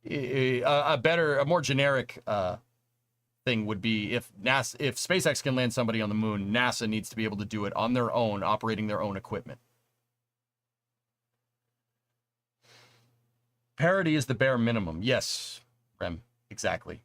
A more generic thing would be if SpaceX can land somebody on the moon, NASA needs to be able to do it on their own, operating their own equipment. Parity is the bare minimum. Yes, Rem, exactly.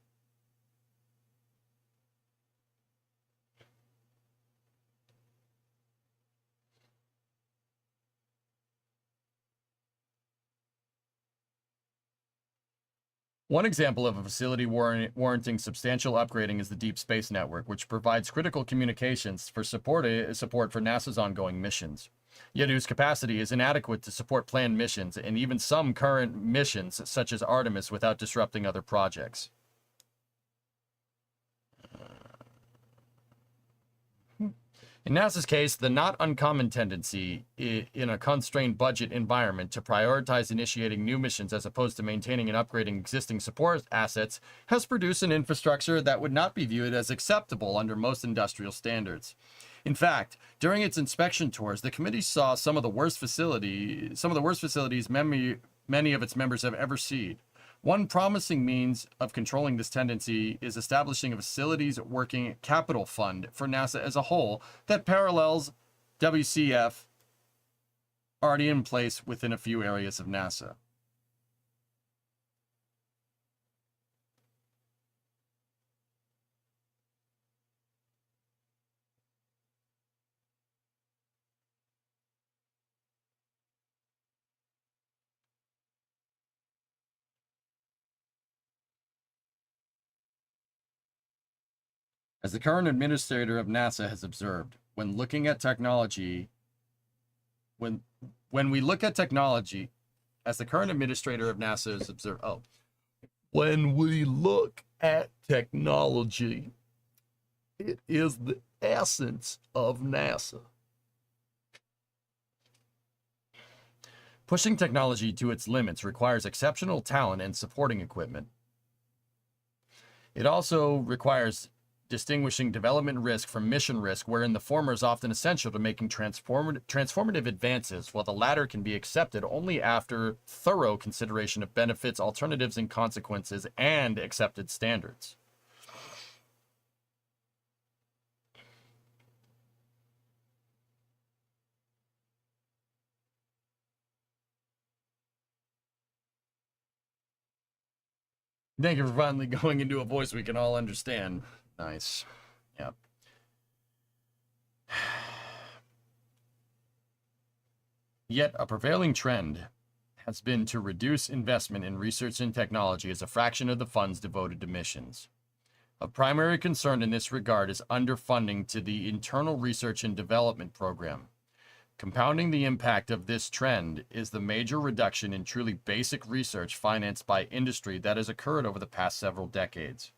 One example of a facility warranting substantial upgrading is the Deep Space Network, which provides critical communications for support for NASA's ongoing missions. Yet whose capacity is inadequate to support planned missions and even some current missions, such as Artemis, without disrupting other projects. In NASA's case, the not uncommon tendency in a constrained budget environment to prioritize initiating new missions as opposed to maintaining and upgrading existing support assets has produced an infrastructure that would not be viewed as acceptable under most industrial standards. In fact, during its inspection tours, the committee saw some of the worst facilities many of its members have ever seen. One promising means of controlling this tendency is establishing a facilities working capital fund for NASA as a whole that parallels WCF already in place within a few areas of NASA. As the current administrator of NASA has observed, when looking at technology, when we look at technology, as the current administrator of NASA has observed, when we look at technology, it is the essence of NASA. Pushing technology to its limits requires exceptional talent and supporting equipment. It also requires distinguishing development risk from mission risk, wherein the former is often essential to making transformative advances, while the latter can be accepted only after thorough consideration of benefits, alternatives, and consequences, and accepted standards. Thank you for finally going into a voice we can all understand. Nice. Yep. Yet a prevailing trend has been to reduce investment in research and technology as a fraction of the funds devoted to missions. Of primary concern in this regard is underfunding to the internal research and development program. Compounding the impact of this trend is the major reduction in truly basic research financed by industry that has occurred over the past several decades.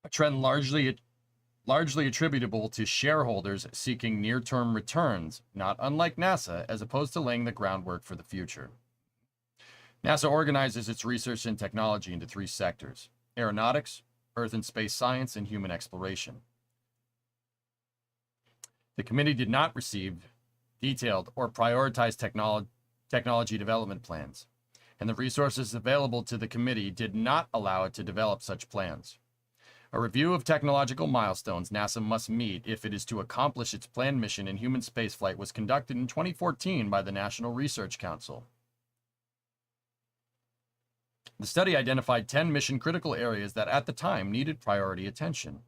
A trend largely attributable to shareholders seeking near-term returns, not unlike NASA, as opposed to laying the groundwork for the future. NASA organizes its research and technology into three sectors: aeronautics, earth and space science, and human exploration. The committee did not receive detailed or prioritized technology development plans, and the resources available to the committee did not allow it to develop such plans. A review of technological milestones NASA must meet if it is to accomplish its planned mission in human spaceflight was conducted in 2014 by the National Research Council. The study identified 10 mission-critical areas that at the time needed priority attention.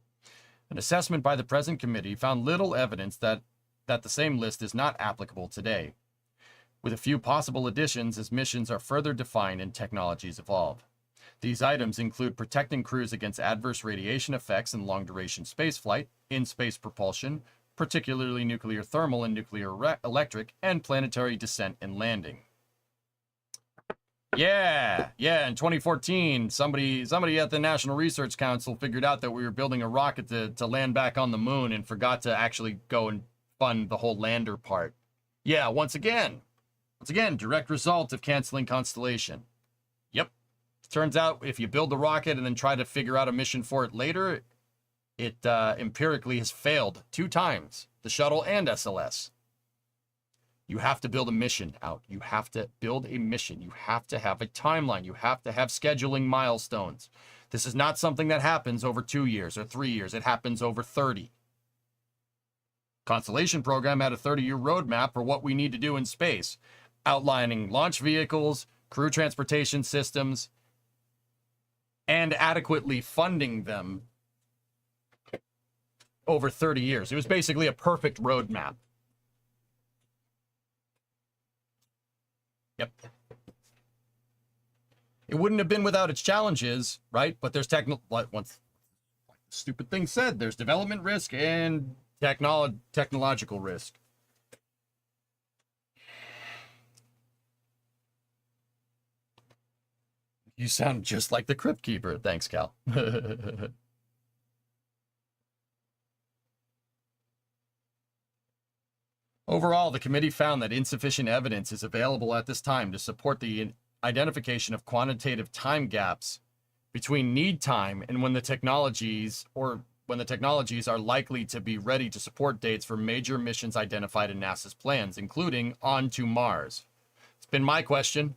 An assessment by the present committee found little evidence that the same list is not applicable today, with a few possible additions as missions are further defined and technologies evolve. These items include protecting crews against adverse radiation effects in long-duration spaceflight, in-space propulsion, particularly nuclear thermal and nuclear electric, and planetary descent and landing. Yeah, in 2014, somebody at the National Research Council figured out that we were building a rocket to land back on the moon and forgot to actually go and fund the whole lander part. Yeah, once again, direct result of canceling Constellation. Yep. Turns out if you build the rocket and then try to figure out a mission for it later, it empirically has failed 2 times, the shuttle and SLS. You have to build a mission out. You have to build a mission. You have to have a timeline. You have to have scheduling milestones. This is not something that happens over 2 years or 3 years. It happens over 30. Constellation program had a 30-year roadmap for what we need to do in space, outlining launch vehicles, crew transportation systems, and adequately funding them over 30 years. It was basically a perfect roadmap. Yep. It wouldn't have been without its challenges, right? But there's once the stupid thing said, there's development risk and technological risk. You sound just like the Crypt Keeper. Thanks, Cal. Overall, the committee found that insufficient evidence is available at this time to support the identification of quantitative time gaps between need time and when the technologies are likely to be ready to support dates for major missions identified in NASA's plans, including on to Mars. It's been my question.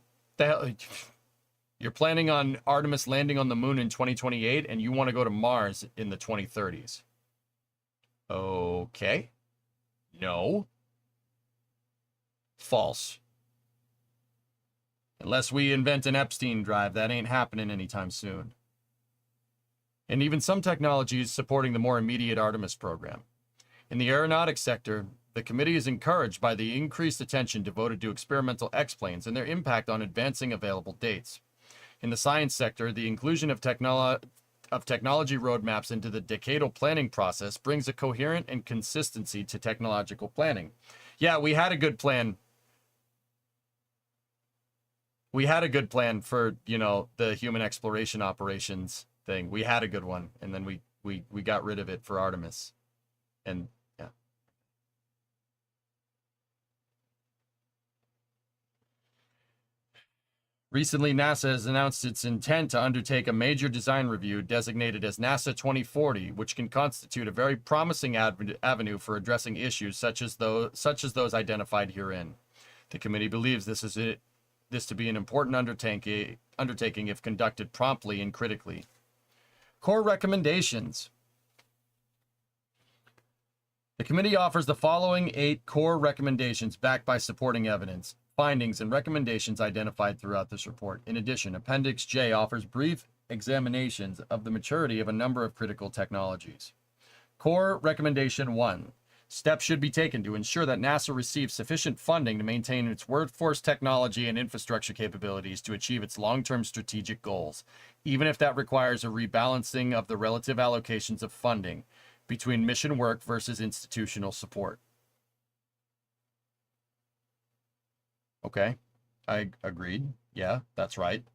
You're planning on Artemis landing on the moon in 2028, and you want to go to Mars in the 2030s. Okay. No. False. Unless we invent an Epstein drive, that ain't happening anytime soon. And even some technologies supporting the more immediate Artemis program. In the aeronautics sector, the committee is encouraged by the increased attention devoted to experimental X-planes and their impact on advancing available dates. In the science sector, the inclusion of technology roadmaps into the decadal planning process brings a coherent and consistency to technological planning. Yeah, we had a good plan. We had a good plan for, the human exploration operations thing. We had a good one, and then we got rid of it for Artemis. And yeah. Recently, NASA has announced its intent to undertake a major design review designated as NASA 2040, which can constitute a very promising avenue for addressing issues such as those identified herein. The committee believes this to be an important undertaking if conducted promptly and critically. Core recommendations. The committee offers the following 8 core recommendations backed by supporting evidence, findings, and recommendations identified throughout this report. In addition, Appendix J offers brief examinations of the maturity of a number of critical technologies. Core Recommendation 1. Steps should be taken to ensure that NASA receives sufficient funding to maintain its workforce, technology, and infrastructure capabilities to achieve its long-term strategic goals, even if that requires a rebalancing of the relative allocations of funding between mission work versus institutional support. Okay, I agreed. Yeah, that's right.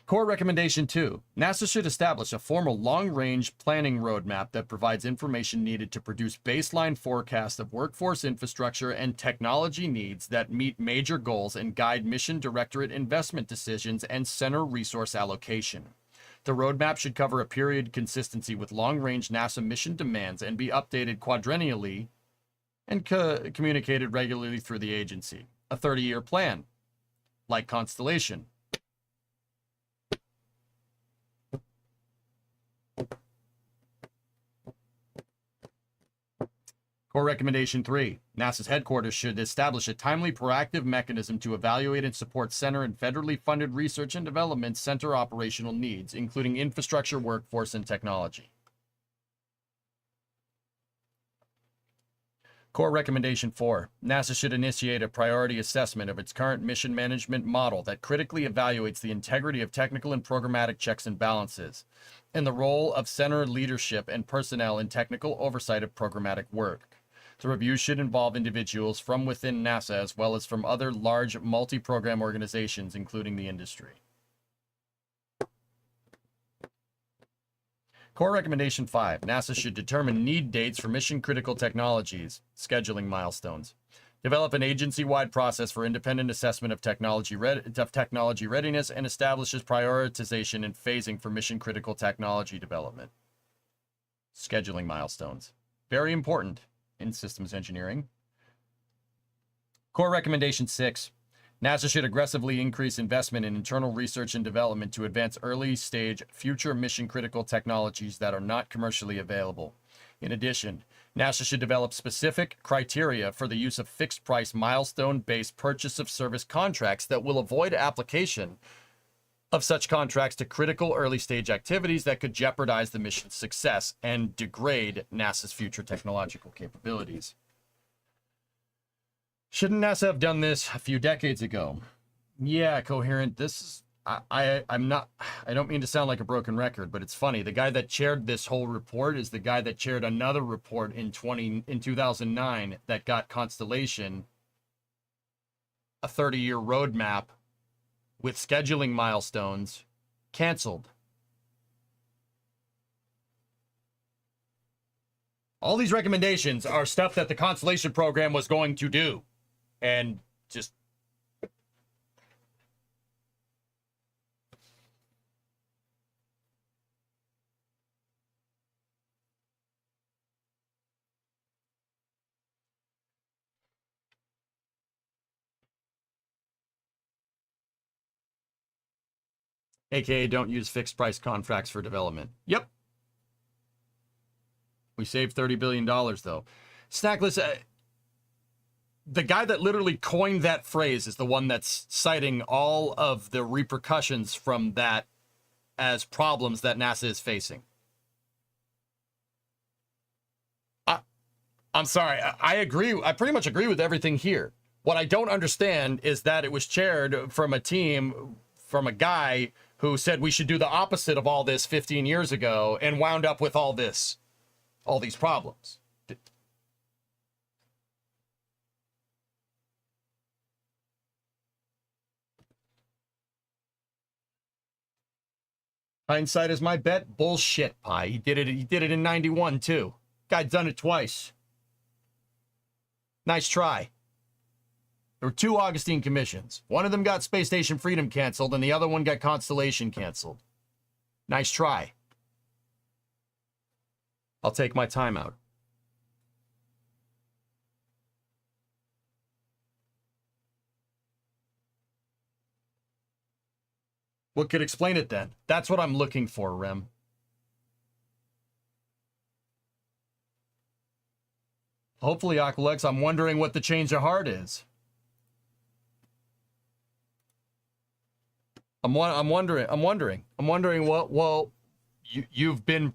Core Recommendation 2. NASA should establish a formal long-range planning roadmap that provides information needed to produce baseline forecasts of workforce infrastructure and technology needs that meet major goals and guide mission directorate investment decisions and center resource allocation. The roadmap should cover a period consistency with long-range NASA mission demands and be updated quadrennially and communicated regularly through the agency. A 30-year plan, like Constellation. Core Recommendation 3. NASA's headquarters should establish a timely, proactive mechanism to evaluate and support center and federally funded research and development center operational needs, including infrastructure, workforce, and technology. Core Recommendation 4. NASA should initiate a priority assessment of its current mission management model that critically evaluates the integrity of technical and programmatic checks and balances, and the role of center leadership and personnel in technical oversight of programmatic work. The review should involve individuals from within NASA as well as from other large multi-program organizations, including the industry. Core Recommendation 5. NASA should determine need dates for mission-critical technologies, scheduling milestones. Develop an agency-wide process for independent assessment of technology readiness and establishes prioritization and phasing for mission-critical technology development. Scheduling milestones. Very important in systems engineering. Core Recommendation 6. NASA should aggressively increase investment in internal research and development to advance early-stage future mission-critical technologies that are not commercially available. In addition, NASA should develop specific criteria for the use of fixed-price, milestone-based purchase of service contracts that will avoid application of such contracts to critical early-stage activities that could jeopardize the mission's success and degrade NASA's future technological capabilities. Shouldn't NASA have done this a few decades ago? Yeah, Coherent, this is, I don't mean to sound like a broken record, but it's funny. The guy that chaired this whole report is the guy that chaired another report in 2009 that got Constellation a 30-year roadmap with scheduling milestones canceled. All these recommendations are stuff that the Constellation program was going to do. And just AKA don't use fixed price contracts for development. Yep. We saved $30 billion though. Snackless, the guy that literally coined that phrase is the one that's citing all of the repercussions from that as problems that NASA is facing. I'm sorry, I agree. I pretty much agree with everything here. What I don't understand is that it was chaired from a team, from a guy who said we should do the opposite of all this 15 years ago and wound up with all these problems. Hindsight is my bet. Bullshit, Pi. He did it in 91 too. Guy done it twice. Nice try. There were 2 Augustine commissions. One of them got Space Station Freedom canceled, and the other one got Constellation canceled. Nice try. I'll take my time out. What could explain it then? That's what I'm looking for, Rem. Hopefully, Aqualex, I'm wondering what the change of heart is. I'm wondering what, well, you've been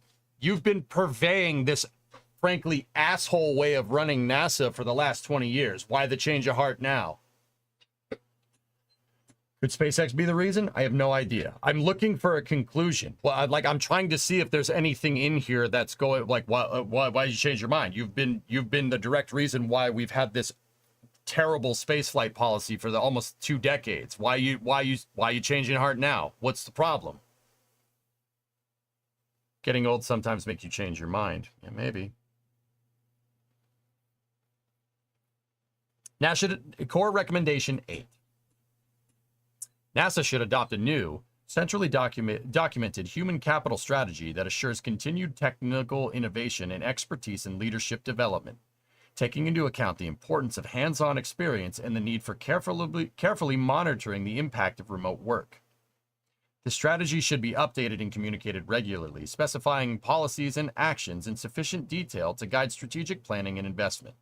purveying this frankly asshole way of running NASA for the last 20 years. Why the change of heart now? Could SpaceX be the reason? I have no idea. I'm looking for a conclusion. Well, I'm trying to see if there's anything in here that's going, like, why did you change your mind? You've been the direct reason why we've had this terrible spaceflight policy for almost 2 decades. Why you changing heart now? What's the problem? Getting old sometimes makes you change your mind. Yeah, maybe. Now, Core Recommendation 8. NASA should adopt a new, centrally documented human capital strategy that assures continued technical innovation and expertise in leadership development, taking into account the importance of hands-on experience and the need for carefully monitoring the impact of remote work. The strategy should be updated and communicated regularly, specifying policies and actions in sufficient detail to guide strategic planning and investment.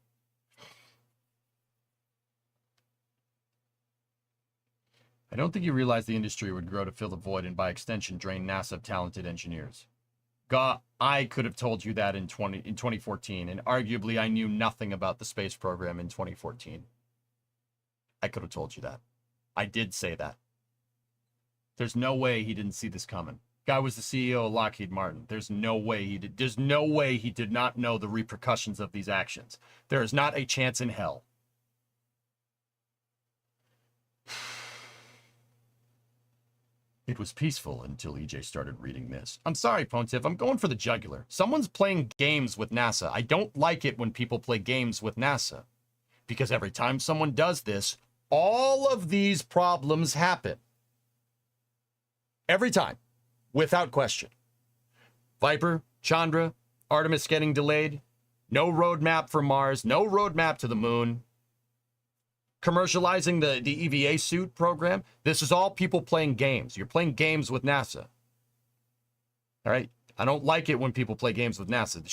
I don't think you realize the industry would grow to fill the void and by extension drain NASA of talented engineers. God, I could have told you that in 2014, and arguably I knew nothing about the space program in 2014. I could have told you that. I did say that. There's no way he didn't see this coming. Guy was the CEO of Lockheed Martin. There's no way he did. There's no way he did not know the repercussions of these actions. There is not a chance in hell. It was peaceful until EJ started reading this. I'm sorry, Pontiff. I'm going for the jugular. Someone's playing games with NASA. I don't like it when people play games with NASA. Because every time someone does this, all of these problems happen. Every time. Without question. Viper, Chandra, Artemis getting delayed. No roadmap for Mars. No roadmap to the moon. Commercializing the EVA suit program. This is all people playing games. You're playing games with NASA. All right? I don't like it when people play games with NASA.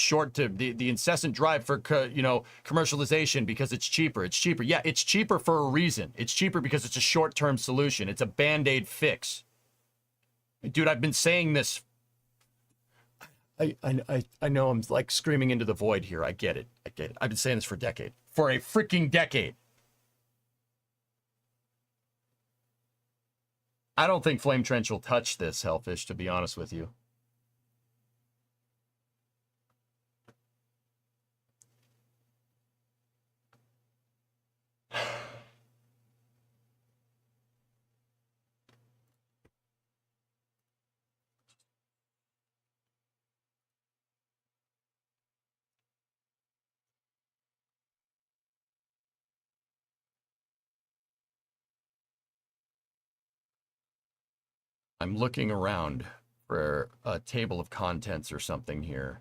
The incessant drive for, commercialization because it's cheaper. It's cheaper. Yeah, it's cheaper for a reason. It's cheaper because it's a short-term solution. It's a Band-Aid fix. Dude, I've been saying this. I know I'm like screaming into the void here. I get it. I get it. I've been saying this for a decade. For a freaking decade. I don't think Flame Trench will touch this, Hellfish, to be honest with you. I'm looking around for a table of contents or something here.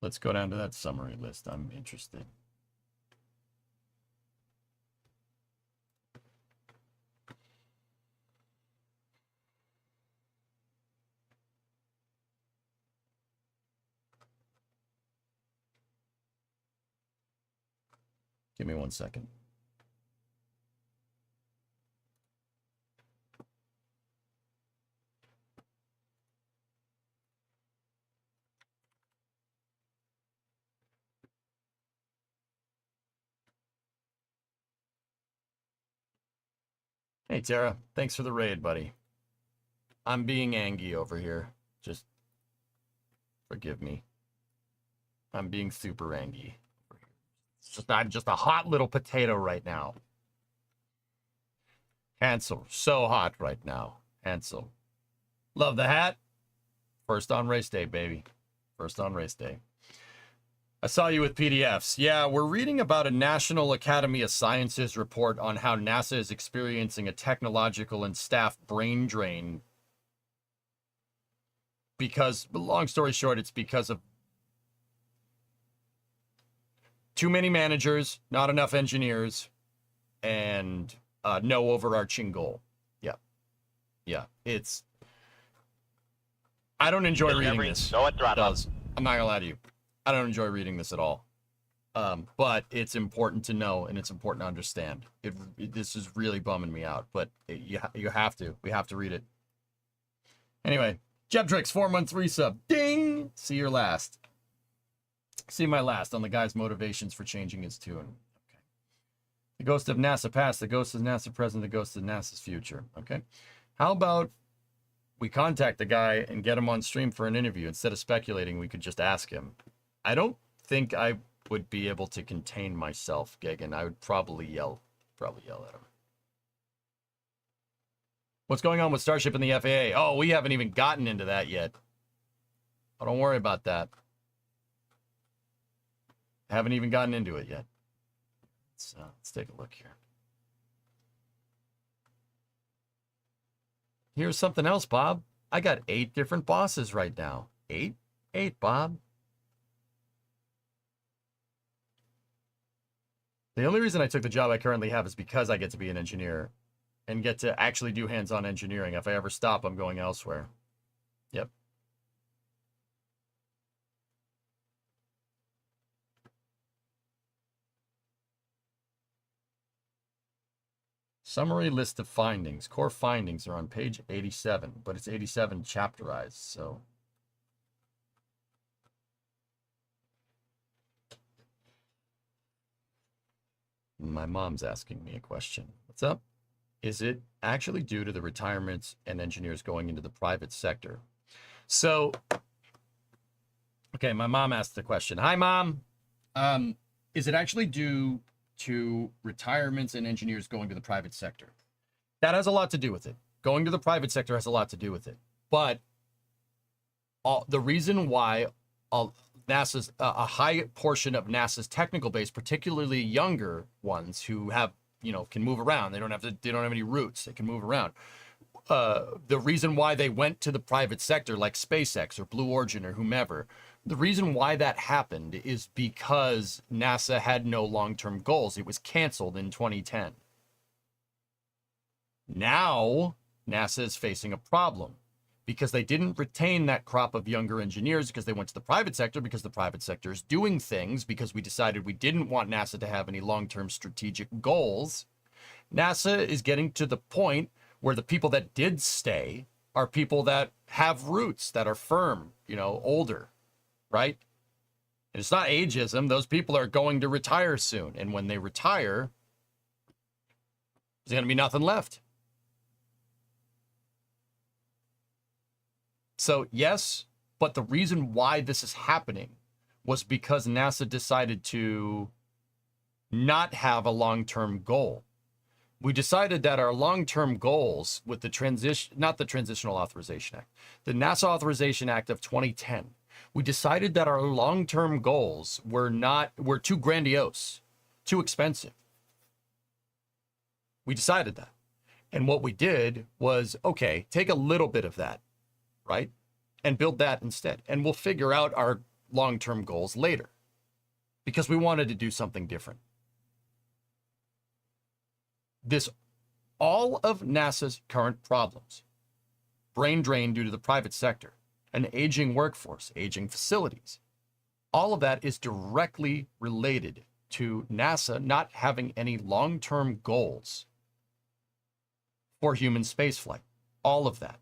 Let's go down to that summary list. I'm interested. Give me 1 second. Hey, Tara. Thanks for the raid, buddy. I'm being angry over here. Just forgive me. I'm being super angry. I'm just a hot little potato right now. Hansel, so hot right now. Hansel. Love the hat. First on race day, baby. First on race day. I saw you with PDFs. Yeah, we're reading about a National Academy of Sciences report on how NASA is experiencing a technological and staff brain drain. Because, long story short, it's because of too many managers, not enough engineers, and no overarching goal. Yeah. Yeah, it's... I don't enjoy reading this. I'm not gonna lie to you. I don't enjoy reading this at all. But it's important to know, and it's important to understand. This is really bumming me out, but you have to. We have to read it. Anyway, Jebtrix 413 sub. Ding! See your last. See my last on the guy's motivations for changing his tune. Okay. The ghost of NASA past, the ghost of NASA present, the ghost of NASA's future. Okay. How about we contact the guy and get him on stream for an interview? Instead of speculating, we could just ask him. I don't think I would be able to contain myself, Gagan. I would probably yell at him. What's going on with Starship and the FAA? Oh, we haven't even gotten into that yet. Oh, don't worry about that. Haven't even gotten into it yet. Let's take a look here. Here's something else, Bob. I got 8 different bosses right now. 8? 8, Bob. The only reason I took the job I currently have is because I get to be an engineer and get to actually do hands-on engineering. If I ever stop, I'm going elsewhere. Yep. Summary list of findings. Core findings are on page 87, but it's 87 chapterized, so. My mom's asking me a question. What's up? Is it actually due to the retirements and engineers going into the private sector? So, okay, my mom asked the question. Hi, Mom. Is it actually due to retirements and engineers going to the private sector? That has a lot to do with it. Going to the private sector has a lot to do with it. But the reason why NASA's a high portion of NASA's technical base, particularly younger ones who have, can move around. They don't have any roots. They can move around. The reason why they went to the private sector, like SpaceX or Blue Origin or whomever, the reason why that happened is because NASA had no long-term goals. It was canceled in 2010. Now, NASA is facing a problem because they didn't retain that crop of younger engineers because they went to the private sector, because the private sector is doing things, because we decided we didn't want NASA to have any long-term strategic goals. NASA is getting to the point where the people that did stay are people that have roots, that are firm, older, right? And it's not ageism. Those people are going to retire soon. And when they retire, there's going to be nothing left. So yes, but the reason why this is happening was because NASA decided to not have a long-term goal. We decided that our long-term goals with the not the Transitional Authorization Act, the NASA Authorization Act of 2010, we decided that our long-term goals were too grandiose, too expensive. We decided that. And what we did was, okay, take a little bit of that, right? And build that instead. And we'll figure out our long-term goals later because we wanted to do something different. All of NASA's current problems, brain drain due to the private sector, an aging workforce, aging facilities, all of that is directly related to NASA not having any long-term goals for human spaceflight. All of that.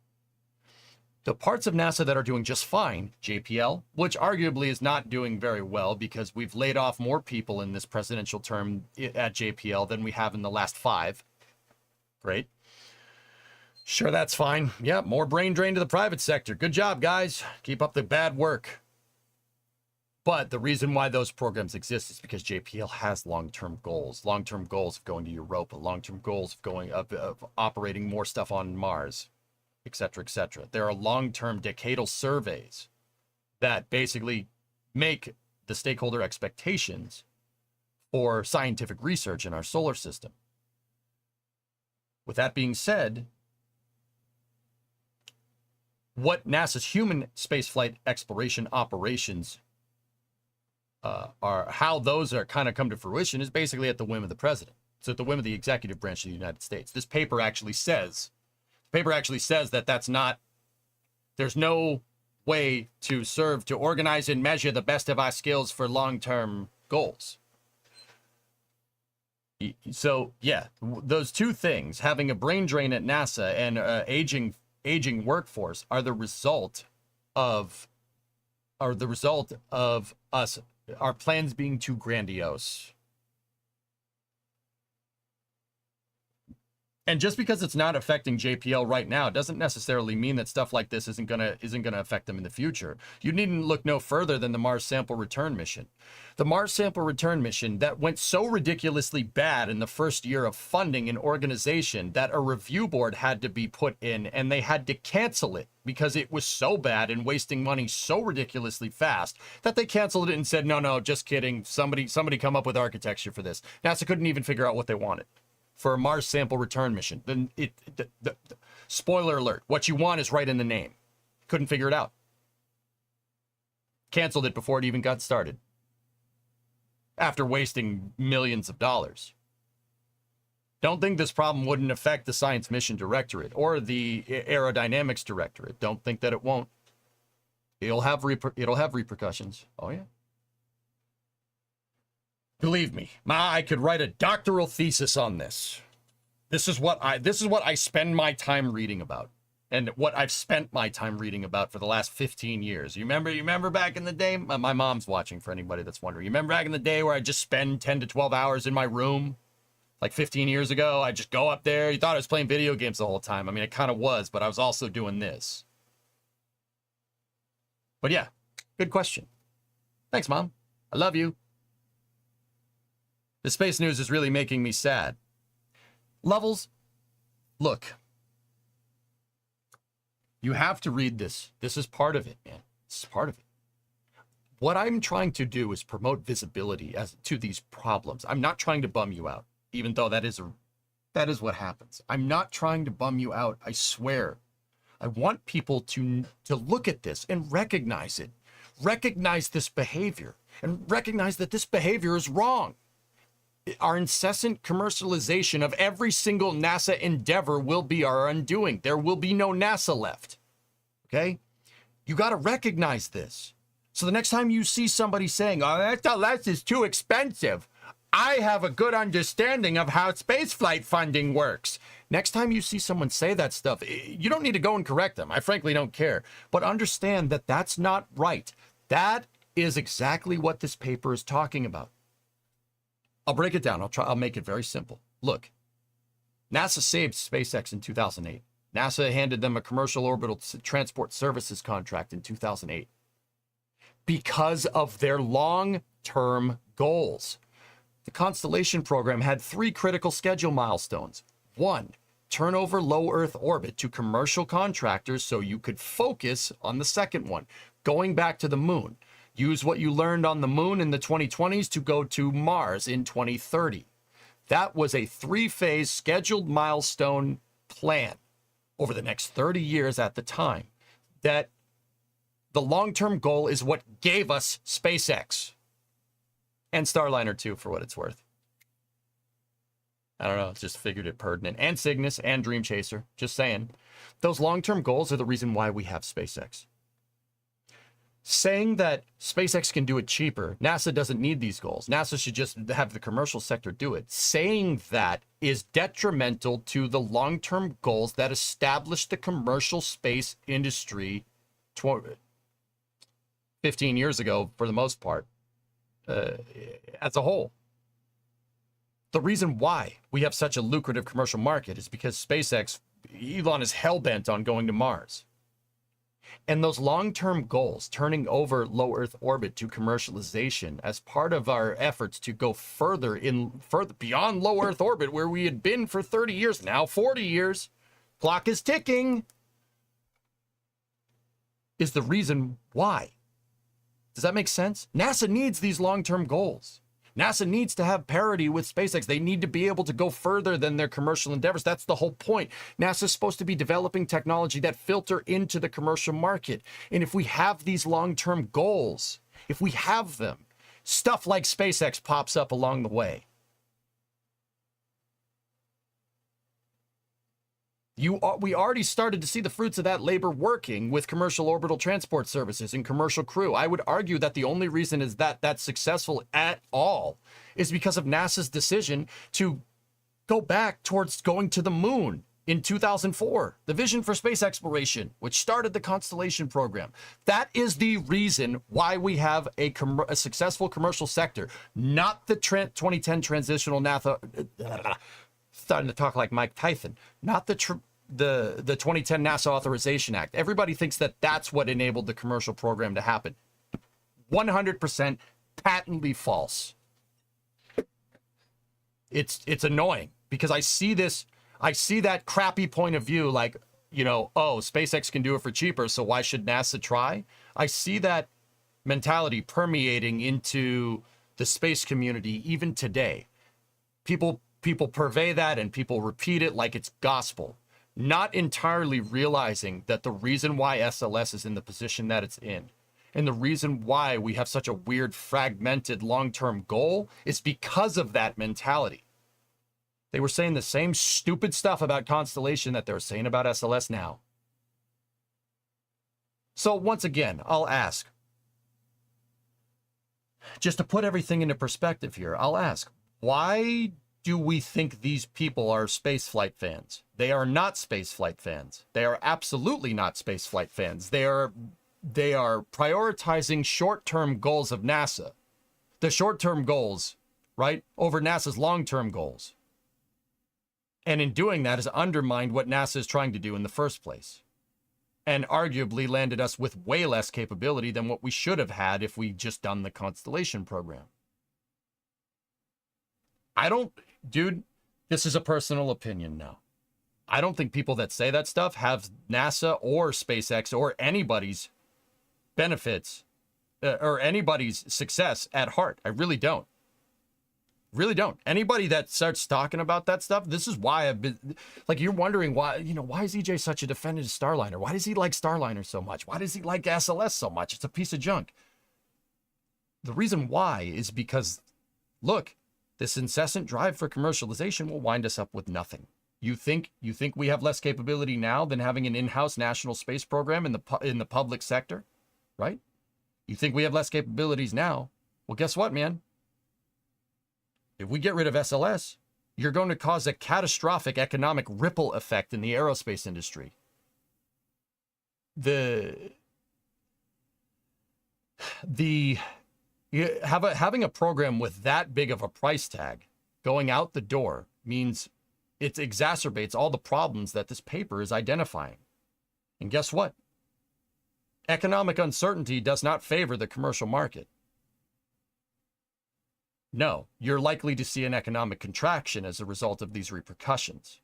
The parts of NASA that are doing just fine, JPL, which arguably is not doing very well because we've laid off more people in this presidential term at JPL than we have in the last 5. Great. Sure, that's fine. Yeah, more brain drain to the private sector. Good job, guys. Keep up the bad work. But the reason why those programs exist is because JPL has long-term goals of going to Europa, long-term goals of operating more stuff on Mars, et cetera, et cetera. There are long-term decadal surveys that basically make the stakeholder expectations for scientific research in our solar system. With that being said, what NASA's human spaceflight exploration operations are, how those are kind of come to fruition is basically at the whim of the president. It's at the whim of the executive branch of the United States. This paper actually says that that's not, there's no way to serve to organize and measure the best of our skills for long-term goals. So yeah, those two things, having a brain drain at NASA and aging workforce, are the result of us, our plans being too grandiose. And just because it's not affecting JPL right now doesn't necessarily mean that stuff like this isn't gonna affect them in the future. You needn't look no further than the Mars Sample Return mission. The Mars Sample Return mission that went so ridiculously bad in the first year of funding and organization that a review board had to be put in and they had to cancel it because it was so bad and wasting money so ridiculously fast that they canceled it and said, no, just kidding. Somebody come up with architecture for this. NASA couldn't even figure out what they wanted for a Mars Sample Return mission. Then spoiler alert, what you want is right in the name. Couldn't figure it out. Canceled it before it even got started. After wasting millions of dollars. Don't think this problem wouldn't affect the Science Mission Directorate or the Aerodynamics Directorate. Don't think that it won't. It'll have repercussions. Oh yeah. Believe me, I could write a doctoral thesis on this. This is what I spend my time reading about, and what I've spent my time reading about for the last 15 years. You remember back in the day? My mom's watching, for anybody that's wondering. You remember back in the day where I just spend 10 to 12 hours in my room? Like 15 years ago, I just go up there. You thought I was playing video games the whole time. I mean, it kind of was, but I was also doing this. But yeah, good question. Thanks, Mom. I love you. The space news is really making me sad. Levels, look. You have to read this. This is part of it, man. This is part of it. What I'm trying to do is promote visibility as to these problems. I'm not trying to bum you out, even though that is what happens. I'm not trying to bum you out, I swear. I want people to look at this and recognize it. Recognize this behavior and recognize that this behavior is wrong. Our incessant commercialization of every single NASA endeavor will be our undoing. There will be no NASA left. Okay? You got to recognize this. So the next time you see somebody saying, oh, SLS is too expensive, I have a good understanding of how spaceflight funding works. Next time you see someone say that stuff, you don't need to go and correct them. I frankly don't care. But understand that that's not right. That is exactly what this paper is talking about. I'll break it down. I'll make it very simple. Look, NASA saved SpaceX in 2008. NASA handed them a commercial orbital transport services contract in 2008 because of their long-term goals. The Constellation program had 3 critical schedule milestones. 1, turn over low Earth orbit to commercial contractors so you could focus on the second one, going back to the moon. Use what you learned on the moon in the 2020s to go to Mars in 2030. That was a 3-phase scheduled milestone plan over the next 30 years at the time. That the long-term goal is what gave us SpaceX. And Starliner 2, for what it's worth. I don't know, just figured it pertinent. And Cygnus and Dream Chaser, just saying. Those long-term goals are the reason why we have SpaceX. Saying that SpaceX can do it cheaper, NASA doesn't need these goals. NASA should just have the commercial sector do it. Saying that is detrimental to the long-term goals that established the commercial space industry 15 years ago, for the most part, as a whole. The reason why we have such a lucrative commercial market is because SpaceX, Elon is hell-bent on going to Mars. And those long-term goals, turning over low Earth orbit to commercialization as part of our efforts to go further beyond low Earth orbit, where we had been for 30 years, now 40 years, clock is ticking, is the reason why. Does that make sense? NASA needs these long-term goals. NASA needs to have parity with SpaceX. They need to be able to go further than their commercial endeavors. That's the whole point. NASA's supposed to be developing technology that filter into the commercial market. And if we have these long-term goals, if we have them, stuff like SpaceX pops up along the way. We already started to see the fruits of that labor working with commercial orbital transport services and commercial crew. I would argue that the only reason is that that's successful at all is because of NASA's decision to go back towards going to the moon in 2004, the vision for space exploration, which started the Constellation program. That is the reason why we have a successful commercial sector, not the 2010 transitional NASA. Starting to talk like Mike Tyson, not the 2010 NASA Authorization Act. Everybody thinks that that's what enabled the commercial program to happen. 100% patently false. It's annoying because I see that crappy point of view, like, you know, oh, SpaceX can do it for cheaper, so why should NASA try? I see that mentality permeating into the space community even today. People purvey that and people repeat it like it's gospel, not entirely realizing that the reason why SLS is in the position that it's in and the reason why we have such a weird fragmented long-term goal is because of that mentality. They were saying the same stupid stuff about Constellation that they're saying about SLS now. So once again, I'll ask, just to put everything into perspective here, I'll ask, why do we think these people are spaceflight fans? They are not spaceflight fans. They are absolutely not spaceflight fans. They are prioritizing short-term goals of NASA. The short-term goals, right, over NASA's long-term goals. And in doing that has undermined what NASA is trying to do in the first place. And arguably landed us with way less capability than what we should have had if we just done the Constellation program. Dude, this is a personal opinion now. I don't think people that say that stuff have NASA or SpaceX or anybody's benefits or anybody's success at heart. I really don't. Really don't. Anybody that starts talking about that stuff, this is why I've been, like, you're wondering why, why is EJ such a defender of Starliner? Why does he like Starliner so much? Why does he like SLS so much? It's a piece of junk. The reason why is because, look, this incessant drive for commercialization will wind us up with nothing. You think we have less capability now than having an in-house national space program in the public sector, right? You think we have less capabilities now? Well, guess what, man? If we get rid of SLS, you're going to cause a catastrophic economic ripple effect in the aerospace industry. Having a program with that big of a price tag going out the door means it exacerbates all the problems that this paper is identifying. And guess what? Economic uncertainty does not favor the commercial market. No, you're likely to see an economic contraction as a result of these repercussions,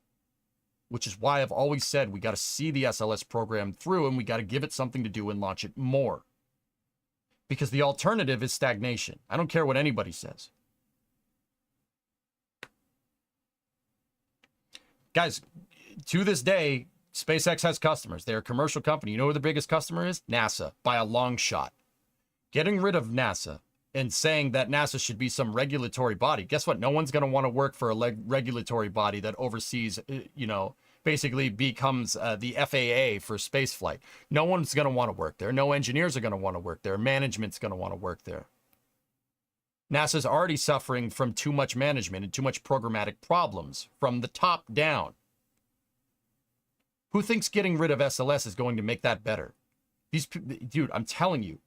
which is why I've always said we got to see the SLS program through and we got to give it something to do and launch it more. Because the alternative is stagnation. I don't care what anybody says. Guys, to this day, SpaceX has customers. They're a commercial company. You know who the biggest customer is? NASA, by a long shot. Getting rid of NASA and saying that NASA should be some regulatory body. Guess what? No one's going to want to work for a regulatory body that oversees, basically becomes the FAA for spaceflight. No one's going to want to work there. No engineers are going to want to work there. Management's going to want to work there. NASA's already suffering from too much management and too much programmatic problems from the top down. Who thinks getting rid of SLS is going to make that better? Dude, I'm telling you,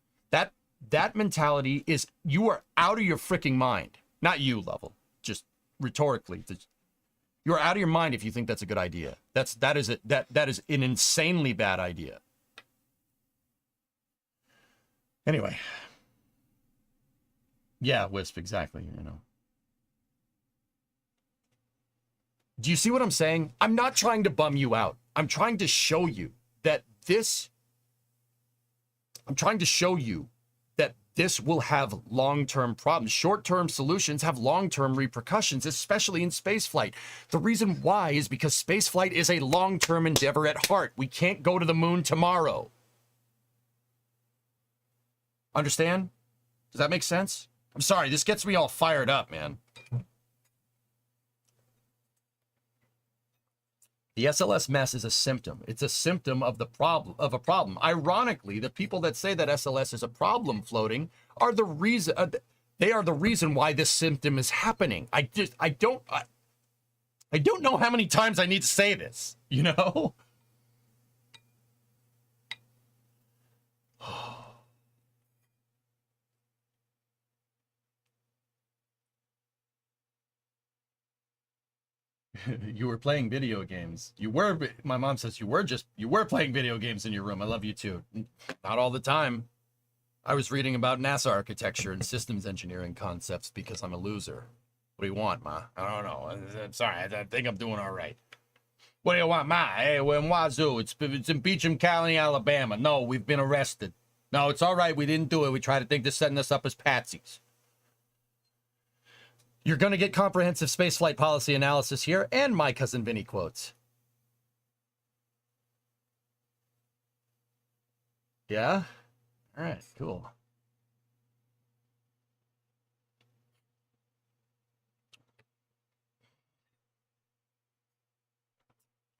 that mentality is, you are out of your freaking mind. Not you, Level, just rhetorically. You're out of your mind if you think that's a good idea. That is an insanely bad idea. Anyway. Yeah, Wisp, exactly, Do you see what I'm saying? I'm not trying to bum you out. I'm trying to show you that this will have long-term problems. Short-term solutions have long-term repercussions, especially in spaceflight. The reason why is because spaceflight is a long-term endeavor at heart. We can't go to the moon tomorrow. Understand? Does that make sense? I'm sorry, this gets me all fired up, man. The SLS mess is a symptom. It's a symptom of a problem. Ironically, the people that say that SLS is a problem floating are the reason. They are the reason why this symptom is happening. I don't know how many times I need to say this. You were playing video games. My mom says you were playing video games in your room. I love you too. Not all the time. I was reading about NASA architecture and systems engineering concepts because I'm a loser. What do you want, Ma? I don't know. I'm sorry. I think I'm doing all right. What do you want, Ma? Hey, we're in Wazoo. It's in Beecham County, Alabama. No, we've been arrested. No, it's all right. We didn't do it. We tried to think they're setting us up as patsies. You're going to get comprehensive spaceflight policy analysis here and my cousin Vinny quotes. Yeah? All right, cool.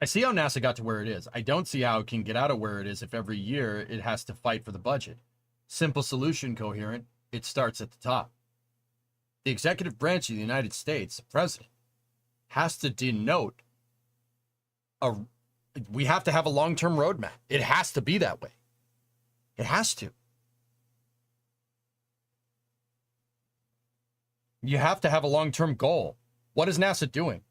I see how NASA got to where it is. I don't see how it can get out of where it is if every year it has to fight for the budget. Simple solution, Coherent. It starts at the top. The executive branch of the United States, the president, has to denote we have to have a long-term roadmap. It has to be that way. It has to. You have to have a long-term goal. What is NASA doing?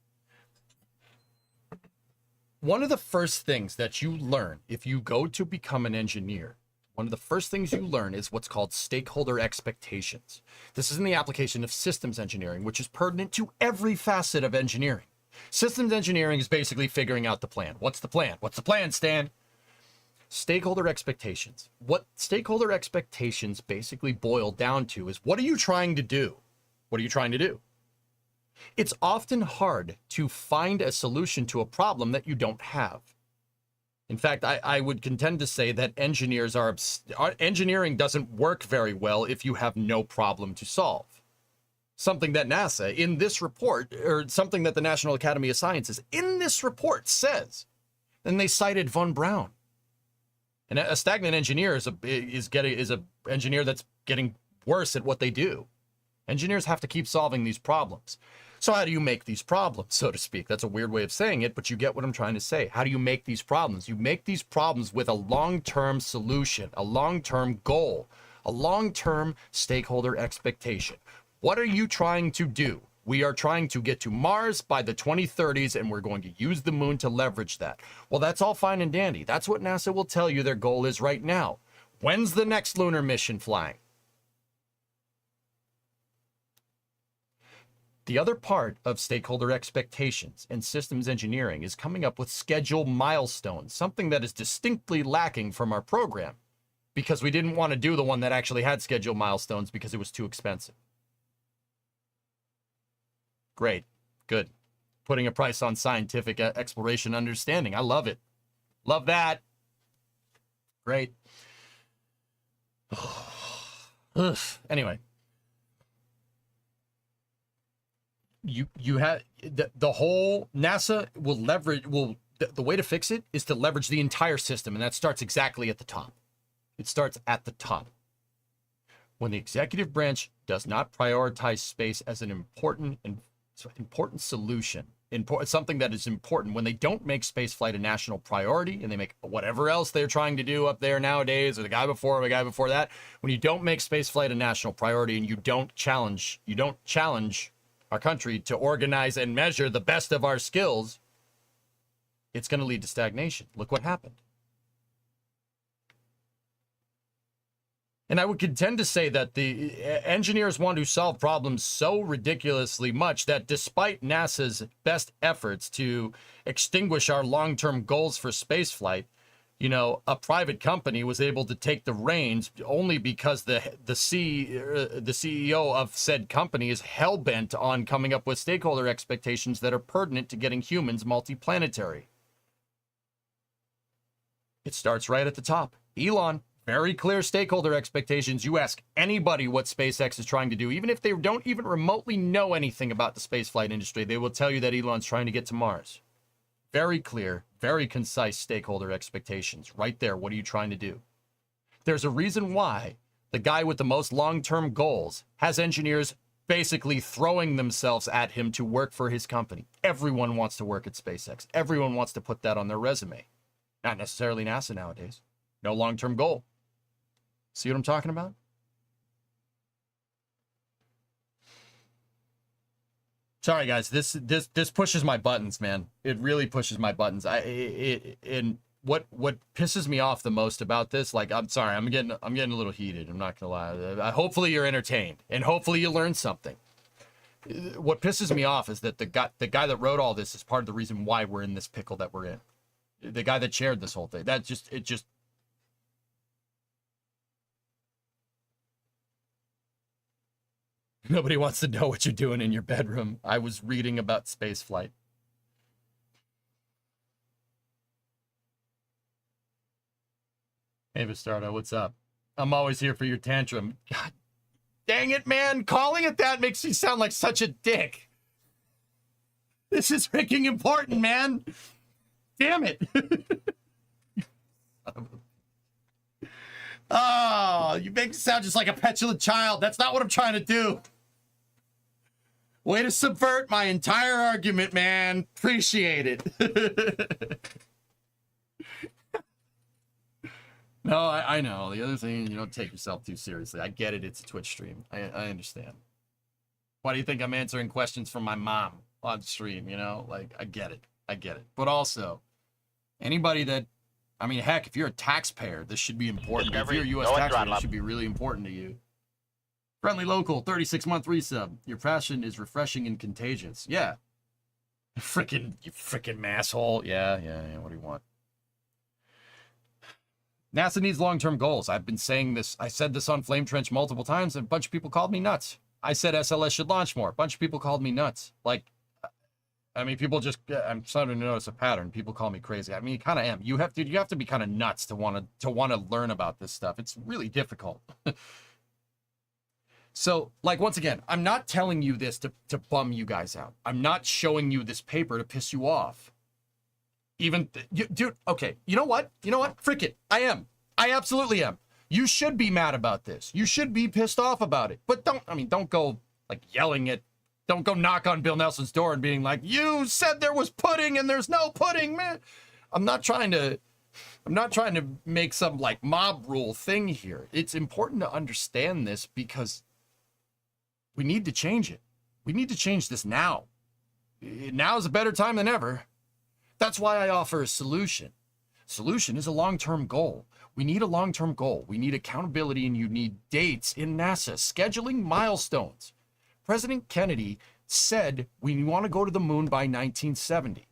One of the first things that you learn if you go to become an engineer, one of the first things you learn is what's called stakeholder expectations. This is in the application of systems engineering, which is pertinent to every facet of engineering. Systems engineering is basically figuring out the plan. What's the plan? What's the plan, Stan? Stakeholder expectations. What stakeholder expectations basically boil down to is, what are you trying to do? What are you trying to do? It's often hard to find a solution to a problem that you don't have. In fact, I would contend to say that engineering doesn't work very well if you have no problem to solve. Something that NASA, in this report, or something that the National Academy of Sciences, in this report says, and they cited von Braun. And a stagnant engineer is a engineer that's getting worse at what they do. Engineers have to keep solving these problems. So how do you make these problems, so to speak? That's a weird way of saying it, but you get what I'm trying to say. How do you make these problems? You make these problems with a long-term solution, a long-term goal, a long-term stakeholder expectation. What are you trying to do? We are trying to get to Mars by the 2030s, and we're going to use the moon to leverage that. Well, that's all fine and dandy. That's what NASA will tell you their goal is right now. When's the next lunar mission flying? The other part of stakeholder expectations and systems engineering is coming up with schedule milestones, something that is distinctly lacking from our program because we didn't want to do the one that actually had schedule milestones because it was too expensive. Great. Good. Putting a price on scientific exploration understanding. I love it. Love that. Great. Anyway. You have the whole NASA will leverage the way to fix it is to leverage the entire system, and that starts exactly at the top. It starts at the top. When the executive branch does not prioritize space as an important solution, something that is important, when they don't make spaceflight a national priority and they make whatever else they're trying to do up there nowadays, or the guy before that, when you don't make spaceflight a national priority and you don't challenge our country to organize and measure the best of our skills, it's going to lead to stagnation. Look what happened. And I would contend to say that the engineers want to solve problems so ridiculously much that despite NASA's best efforts to extinguish our long-term goals for spaceflight, you know, a private company was able to take the reins only because the CEO of said company is hell-bent on coming up with stakeholder expectations that are pertinent to getting humans multiplanetary. It starts right at the top. Elon, very clear stakeholder expectations. You ask anybody what SpaceX is trying to do, even if they don't even remotely know anything about the spaceflight industry, they will tell you that Elon's trying to get to Mars. Very clear, very concise stakeholder expectations. Right there, what are you trying to do? There's a reason why the guy with the most long-term goals has engineers basically throwing themselves at him to work for his company. Everyone wants to work at SpaceX. Everyone wants to put that on their resume. Not necessarily NASA nowadays. No long-term goal. See what I'm talking about? Sorry, guys. This pushes my buttons, man. It really pushes my buttons. And what pisses me off the most about this, like, I'm sorry, I'm getting a little heated. I'm not gonna lie. Hopefully you're entertained, and hopefully you learned something. What pisses me off is that the guy that wrote all this is part of the reason why we're in this pickle that we're in. The guy that chaired this whole thing. Nobody wants to know what you're doing in your bedroom. I was reading about spaceflight. Hey, Vistardo, what's up? I'm always here for your tantrum. God dang it, man. Calling it that makes me sound like such a dick. This is freaking important, man. Damn it! Oh, you make me sound just like a petulant child. That's not what I'm trying to do. Way to subvert my entire argument, man. Appreciate it. No, I know. The other thing, you don't take yourself too seriously. I get it. It's a Twitch stream. I understand. Why do you think I'm answering questions from my mom on stream, you know? Like, I get it. I get it. But also, anybody that, I mean, heck, if you're a taxpayer, this should be important. If you're a U.S. taxpayer, this should be really important to you. Friendly Local, 36-month resub. Your passion is refreshing and contagious. Yeah. You freaking masshole. Yeah. What do you want? NASA needs long-term goals. I've been saying this. I said this on Flame Trench multiple times, and a bunch of people called me nuts. I said SLS should launch more. A bunch of people called me nuts. Like, I mean, people just, I'm starting to notice a pattern. People call me crazy. I mean, you kind of am. You have to be kind of nuts to want to learn about this stuff. It's really difficult. So, like, once again, I'm not telling you this to bum you guys out. I'm not showing you this paper to piss you off. Even, dude, okay, you know what? Frick it. I am. I absolutely am. You should be mad about this. You should be pissed off about it. But don't go, like, yelling at, don't go knock on Bill Nelson's door and being like, you said there was pudding and there's no pudding, man. I'm not trying to make some, like, mob rule thing here. It's important to understand this because we need to change it. We need to change this now. Now is a better time than ever. That's why I offer a solution. Solution is a long-term goal. We need a long-term goal. We need accountability, and you need dates in NASA, scheduling milestones. President Kennedy said we want to go to the moon by 1970.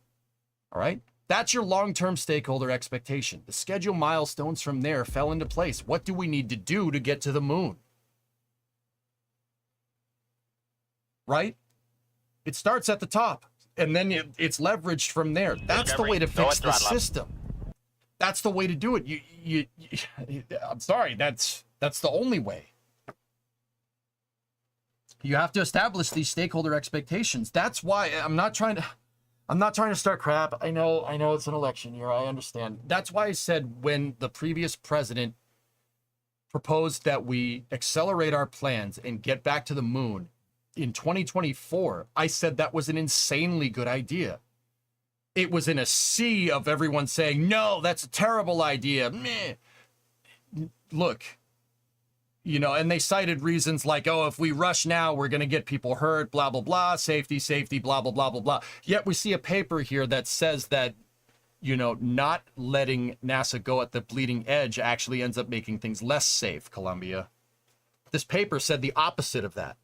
All right? That's your long-term stakeholder expectation. The schedule milestones from there fell into place. What do we need to do to get to the moon? Right? It starts at the top, and then it's leveraged from there. That's the way to fix the system. That's the way to do it. I'm sorry, that's the only way. You have to establish these stakeholder expectations. That's why I'm not trying to start crap. I know it's an election year. I understand. That's why I said when the previous president proposed that we accelerate our plans and get back to the moon in 2024, I said that was an insanely good idea. It was in a sea of everyone saying, no, that's a terrible idea. Meh. Look, and they cited reasons like, oh, if we rush now, we're going to get people hurt, blah, blah, blah, safety, blah, blah, blah, blah, blah. Yet we see a paper here that says that, not letting NASA go at the bleeding edge actually ends up making things less safe, Columbia. This paper said the opposite of that.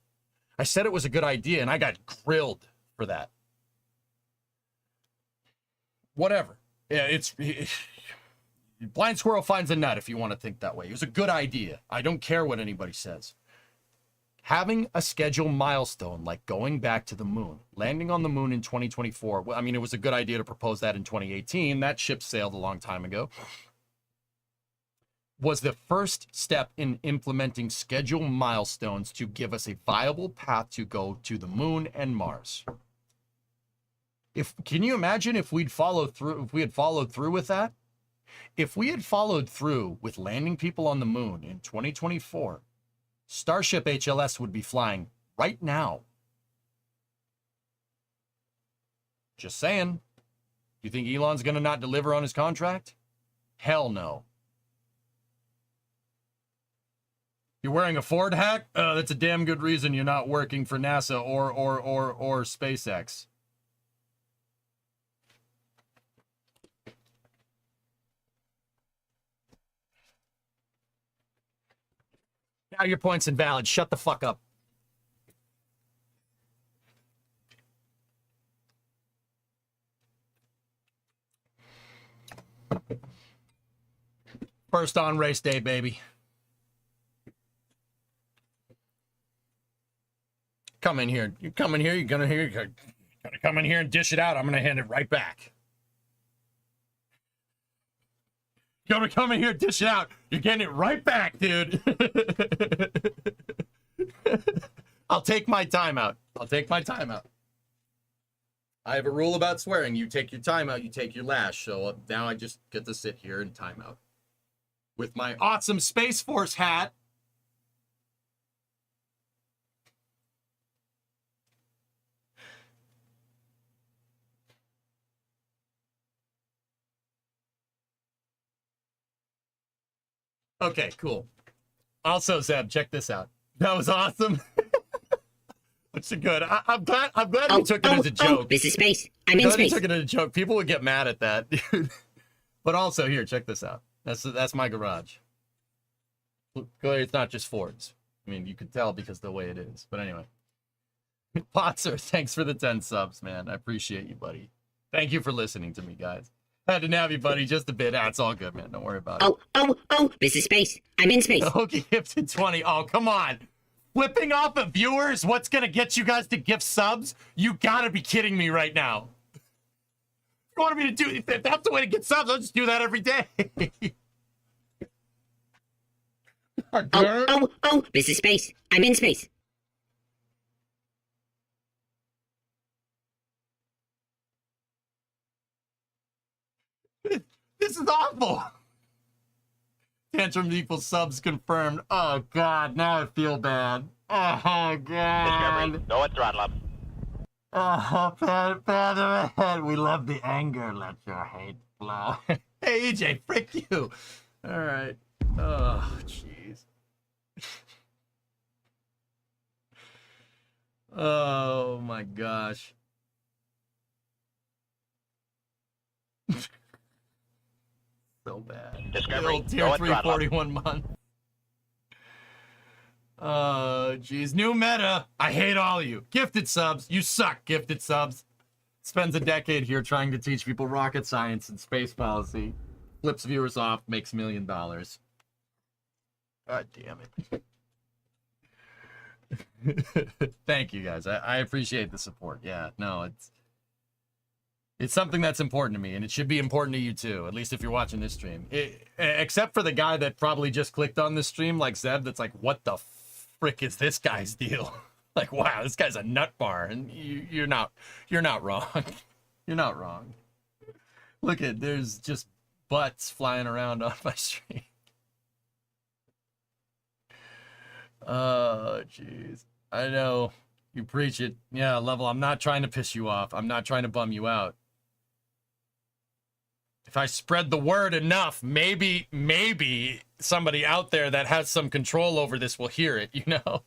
I said it was a good idea, and I got grilled for that. Whatever. Yeah, blind squirrel finds a nut if you want to think that way. It was a good idea. I don't care what anybody says. Having a schedule milestone like going back to the moon, landing on the moon in 2024. Well, I mean, it was a good idea to propose that in 2018. That ship sailed a long time ago. Was the first step in implementing schedule milestones to give us a viable path to go to the moon and Mars. Can you imagine if we had followed through with that? If we had followed through with landing people on the moon in 2024, Starship HLS would be flying right now. Just saying. You think Elon's going to not deliver on his contract? Hell no. You're wearing a Ford hat? That's a damn good reason you're not working for NASA or SpaceX. Now your point's invalid. Shut the fuck up. First on race day, baby. Come in here. You come in here. You're gonna come in here and dish it out. I'm gonna hand it right back. You're gonna come in here and dish it out. You're getting it right back, dude. I'll take my time out. I have a rule about swearing. You take your time out, you take your lash. So now I just get to sit here and time out. With my awesome Space Force hat. Okay, cool. Also, Zeb, check this out. That was awesome. It's good. I'm glad you took it as a joke. This is space. I'm in space. You took it as a joke. People would get mad at that, dude. But also, here, check this out. That's my garage. Clearly, it's not just Fords. I mean, you could tell because of the way it is. But anyway. Potzer, thanks for the 10 subs, man. I appreciate you, buddy. Thank you for listening to me, guys. Had to nab you, buddy, just a bit. That's all good, man. Don't worry about it. This is space. I'm in space. Okay, gifted 20. Oh, come on. Flipping off of viewers, what's going to get you guys to gift subs? You got to be kidding me right now. You want me to do, if that's the way to get subs, I'll just do that every day. This is space. I'm in space. This is awful. Tantrums equals subs confirmed. Oh, God. Now I feel bad. Oh, God. Go and throttle up. Oh, bad. We love the anger. Let your hate flow. Hey, EJ, frick you. All right. Oh, jeez. Oh, my gosh. So bad. Discovery. Tier 341 month. Geez. New meta. I hate all of you. Gifted subs. You suck, gifted subs. Spends a decade here trying to teach people rocket science and space policy. Flips viewers off, makes $1 million. God damn it. Thank you, guys. I appreciate the support. Yeah, no, it's something that's important to me, and it should be important to you too, at least if you're watching this stream. Except for the guy that probably just clicked on this stream, like Zeb, that's like, what the frick is this guy's deal? Like, wow, this guy's a nut bar, and you're not wrong. You're not wrong. Look at, there's just butts flying around on my stream. Oh, jeez. I know. You preach it. Yeah, Level, I'm not trying to piss you off. I'm not trying to bum you out. If I spread the word enough, maybe somebody out there that has some control over this will hear it, you know?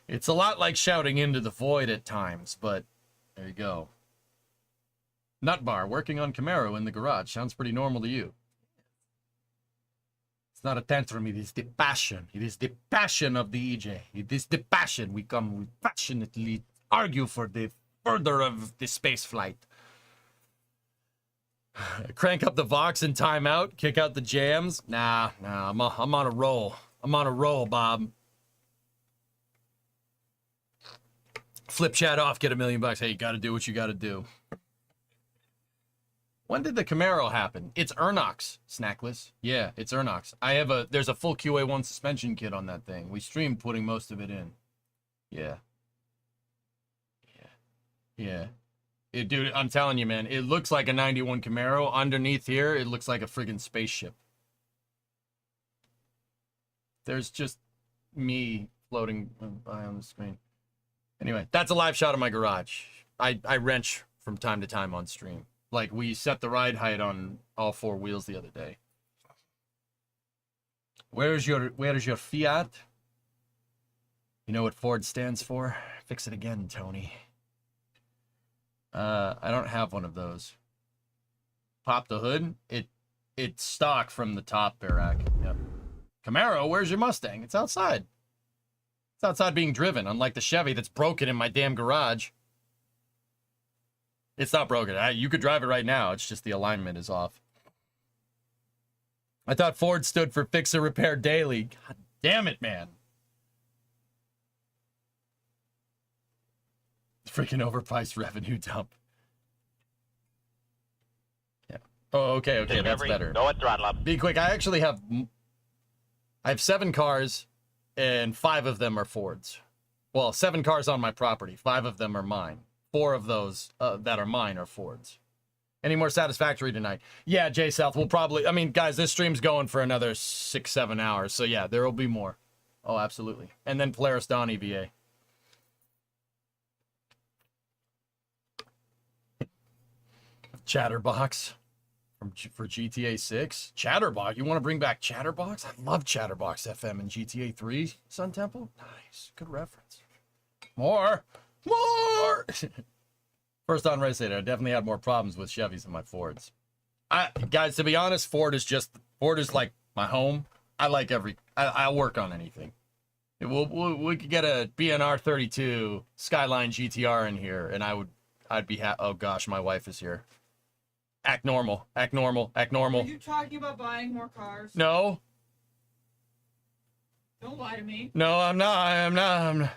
It's a lot like shouting into the void at times, but there you go. Nutbar, working on Camaro in the garage. Sounds pretty normal to you. It's not a tantrum, it is the passion. It is the passion of the EJ. It is the passion. We passionately argue for the further of the space flight. Crank up the Vox in timeout, kick out the jams. Nah, I'm on a roll. I'm on a roll, Bob. Flip chat off, get $1 million. Hey, you gotta do what you gotta do. When did the Camaro happen? It's Ernox, Snackless. Yeah, it's Ernox. There's a full QA1 suspension kit on that thing. We streamed putting most of it in. Yeah. Dude, I'm telling you, man, it looks like a 91 Camaro. Underneath here, it looks like a friggin' spaceship. There's just me floating by on the screen. Anyway, that's a live shot of my garage. I wrench from time to time on stream. Like, we set the ride height on all 4 wheels the other day. Where is your Fiat? You know what Ford stands for? Fix it again, Tony. I don't have one of those. Pop the hood. It's stock from the top Barack. Yep. Camaro, where's your Mustang? It's outside. It's outside being driven, unlike the Chevy that's broken in my damn garage. It's not broken. You could drive it right now. It's just the alignment is off. I thought Ford stood for Fix or Repair Daily. God damn it, man. Freaking overpriced revenue dump. Yeah. Oh, okay, that's better. Go and throttle up. Be quick. I actually have 7 cars, and 5 of them are Fords. Well, 7 cars on my property. 5 of them are mine. 4 of those that are mine are Fords. Any more Satisfactory tonight? Yeah, Jay South, we'll probably... I mean, guys, this stream's going for another 6-7 hours. So, yeah, there will be more. Oh, absolutely. And then Polaris Dawn EVA. Chatterbox for GTA 6. Chatterbox? You want to bring back Chatterbox? I love Chatterbox FM in GTA 3, Sun Temple. Nice. Good reference. More! First on race data, I definitely had more problems with Chevys than my Fords. Guys, to be honest, Ford is like my home. I'll work on anything. We could get a BNR 32 Skyline GTR in here, and I'd be happy. Oh gosh, my wife is here. Act normal. Act normal. Act normal. Are you talking about buying more cars? No. Don't lie to me. No, I'm not.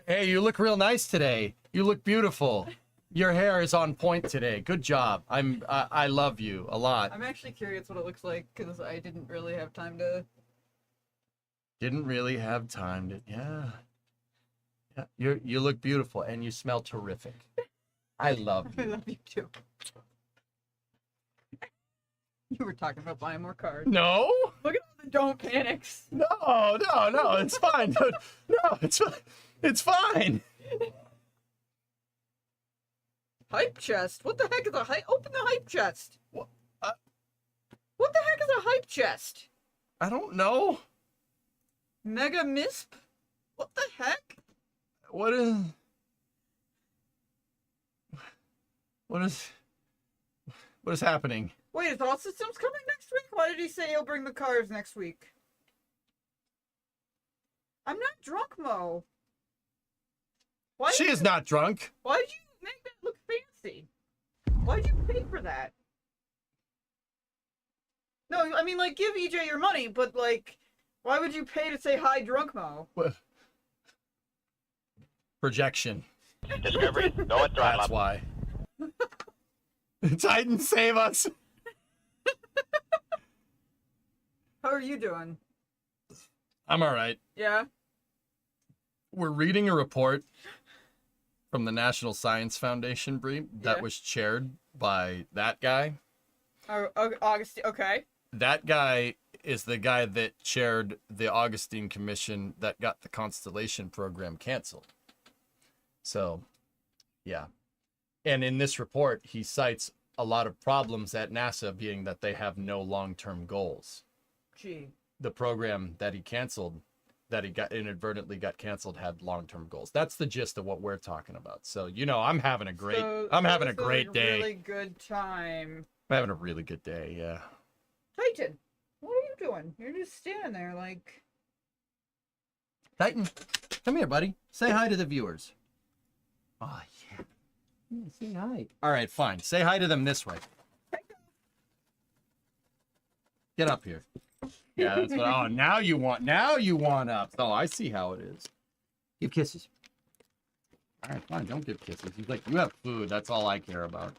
Hey, you look real nice today. You look beautiful. Your hair is on point today. Good job. I love you a lot. I'm actually curious what it looks like because I didn't really have time to. Yeah. You look beautiful and you smell terrific. I love you. I love you too. You were talking about buying more cars. No. Look at all the don't panics. No, it's fine. No, it's fine. Hype chest? What the heck is a hype? Open the hype chest. What the heck is a hype chest? I don't know. Mega Misp? What the heck? What is happening? Wait, is All Systems coming next week? Why did he say he'll bring the cars next week? I'm not drunk, Mo. She is not drunk. Why did you make that look fancy? Why'd you pay for that? No, I mean, like, give EJ your money, but, like, why would you pay to say hi, drunk Mo? What? Projection. Discovery, go and throttle That's up. why. Titan, save us. How are you doing? I'm all right. Yeah? We're reading a report from the National Science Foundation, Bree, that was chaired by that guy. Augustine, okay. That guy is the guy that chaired the Augustine Commission that got the Constellation program canceled. So, yeah. And in this report, he cites a lot of problems at NASA, being that they have no long-term goals. Gee. The program that he canceled, that he got inadvertently got canceled, had long-term goals. That's the gist of what we're talking about. So, I'm having a great, having a great day. Really good time. I'm having a really good day. Yeah. Titan, what are you doing? You're just standing there like. Titan, come here, buddy. Say hi to the viewers. Oh, yeah. Say hi. All right, fine. Say hi to them this way. Get up here. Yeah, that's what. Oh, now you want up. Oh, I see how it is. Give kisses. All right, fine. Don't give kisses. He's like, you have food. That's all I care about.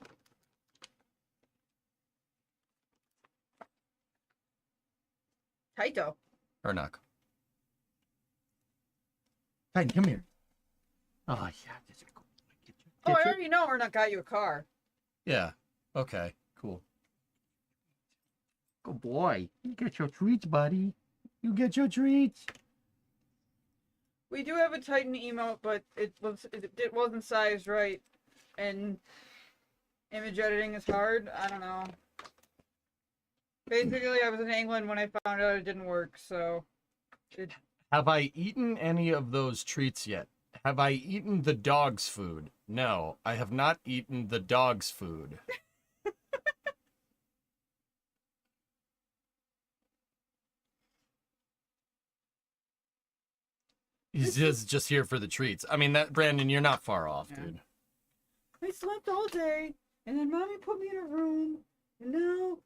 Taito. Ernak. Titan, come here. Oh, yeah. Oh, I already know Ernak got you a car. Yeah. Okay. Cool. Good boy. You get your treats, buddy. You get your treats. We do have a Titan emote, but it wasn't sized right, and image editing is hard. I don't know. Basically, I was in England when I found out it didn't work, so. Have I eaten any of those treats yet? Have I eaten the dog's food? No, I have not eaten the dog's food. He's just here for the treats. I mean, that Brandon, you're not far off, dude. I slept all day, and then Mommy put me in a room, and now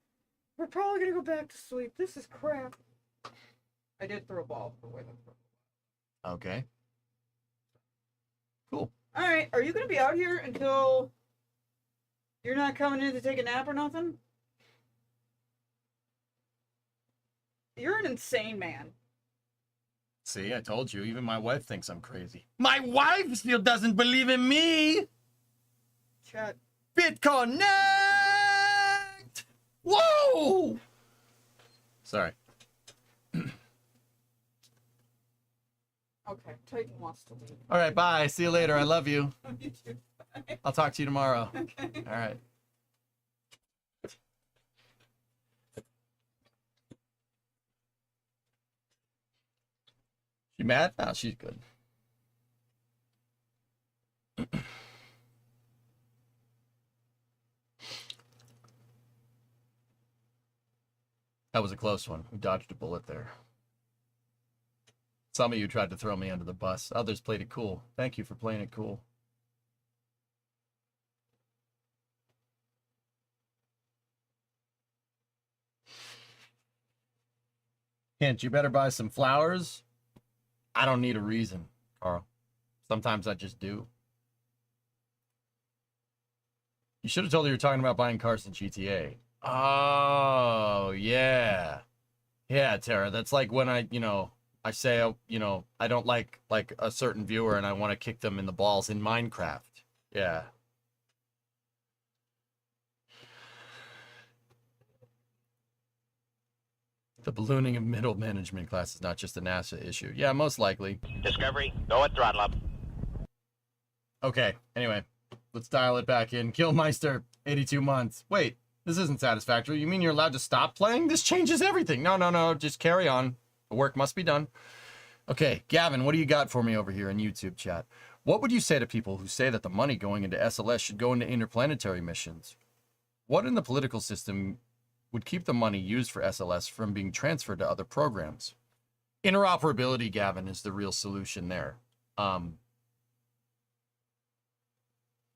we're probably gonna go back to sleep. This is crap. I did throw a ball away. Okay. Cool. All right, are you gonna be out here until you're not coming in to take a nap or nothing? You're an insane man. See, I told you. Even my wife thinks I'm crazy. My wife still doesn't believe in me. Chat. BitConnect! Whoa! Sorry. Okay, Titan wants to leave. All right, bye. See you later. I love you. You too. Bye. I'll talk to you tomorrow. Okay. All right. She mad? No, she's good. That was a close one. We dodged a bullet there. Some of you tried to throw me under the bus. Others played it cool. Thank you for playing it cool. Hint, you better buy some flowers. I don't need a reason, Carl. Sometimes I just do. You should have told her you were talking about buying cars in GTA. Oh, yeah. Yeah, Tara, that's like when I say, I don't like a certain viewer and I want to kick them in the balls in Minecraft. Yeah. The ballooning of middle management class is not just a NASA issue. Yeah, most likely. Discovery, go at throttle up. Okay, anyway, let's dial it back in. Killmeister, 82 months. Wait, this isn't satisfactory. You mean you're allowed to stop playing? This changes everything. No, just carry on. The work must be done. Okay, Gavin, what do you got for me over here in YouTube chat? What would you say to people who say that the money going into SLS should go into interplanetary missions? What in the political system would keep the money used for SLS from being transferred to other programs? Interoperability, Gavin, is the real solution there.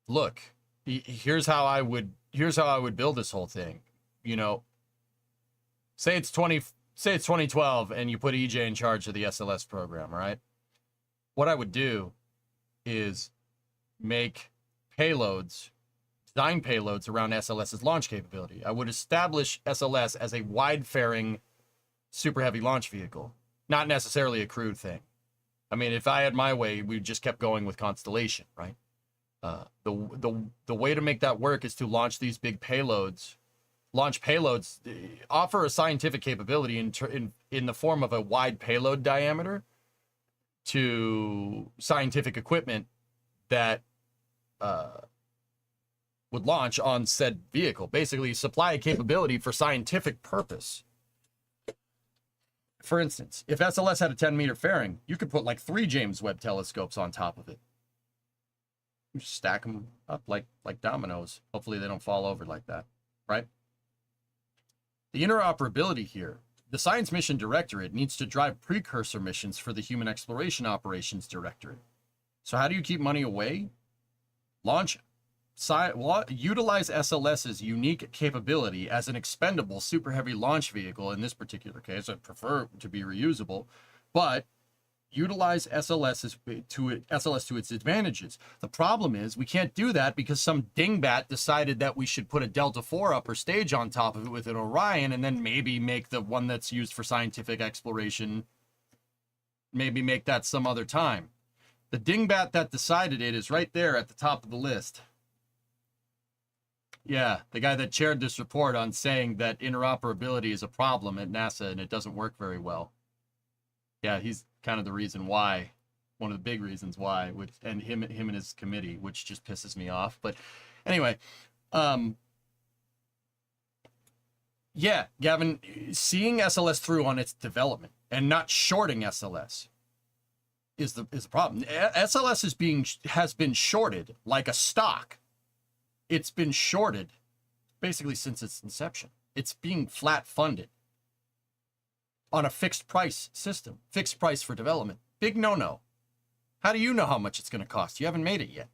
Look, here's how I would build this whole thing. Say it's 2012 and you put EJ in charge of the SLS program, right? What I would do is make design payloads around SLS's launch capability. I would establish SLS as a wide-faring super heavy launch vehicle, not necessarily a crewed thing. I mean, if I had my way, we just kept going with Constellation, right? The way to make that work is to launch these big payloads, offer a scientific capability in the form of a wide payload diameter to scientific equipment that would launch on said vehicle. Basically, supply a capability for scientific purpose. For instance, if SLS had a 10-meter fairing, you could put like 3 James Webb telescopes on top of it. You just stack them up like dominoes. Hopefully they don't fall over like that, right? The interoperability here, the Science Mission Directorate needs to drive precursor missions for the Human Exploration Operations Directorate. So how do you keep money away? Utilize SLS's unique capability as an expendable super heavy launch vehicle. In this particular case, I prefer to be reusable, but utilize SLS to its advantages. The problem is we can't do that because some dingbat decided that we should put a Delta IV upper stage on top of it with an Orion and then maybe make the one that's used for scientific exploration, maybe make that some other time. The dingbat that decided it is right there at the top of the list. Yeah, the guy that chaired this report on saying that interoperability is a problem at NASA and it doesn't work very well. Yeah, he's kind of the reason why, one of the big reasons why, and him and his committee, which just pisses me off. But anyway, yeah, Gavin, seeing SLS through on its development and not shorting SLS is the problem. SLS has been shorted like a stock. It's been shorted basically since its inception. It's being flat funded on a fixed price system, fixed price for development. Big no-no. How do you know how much it's going to cost? You haven't made it yet.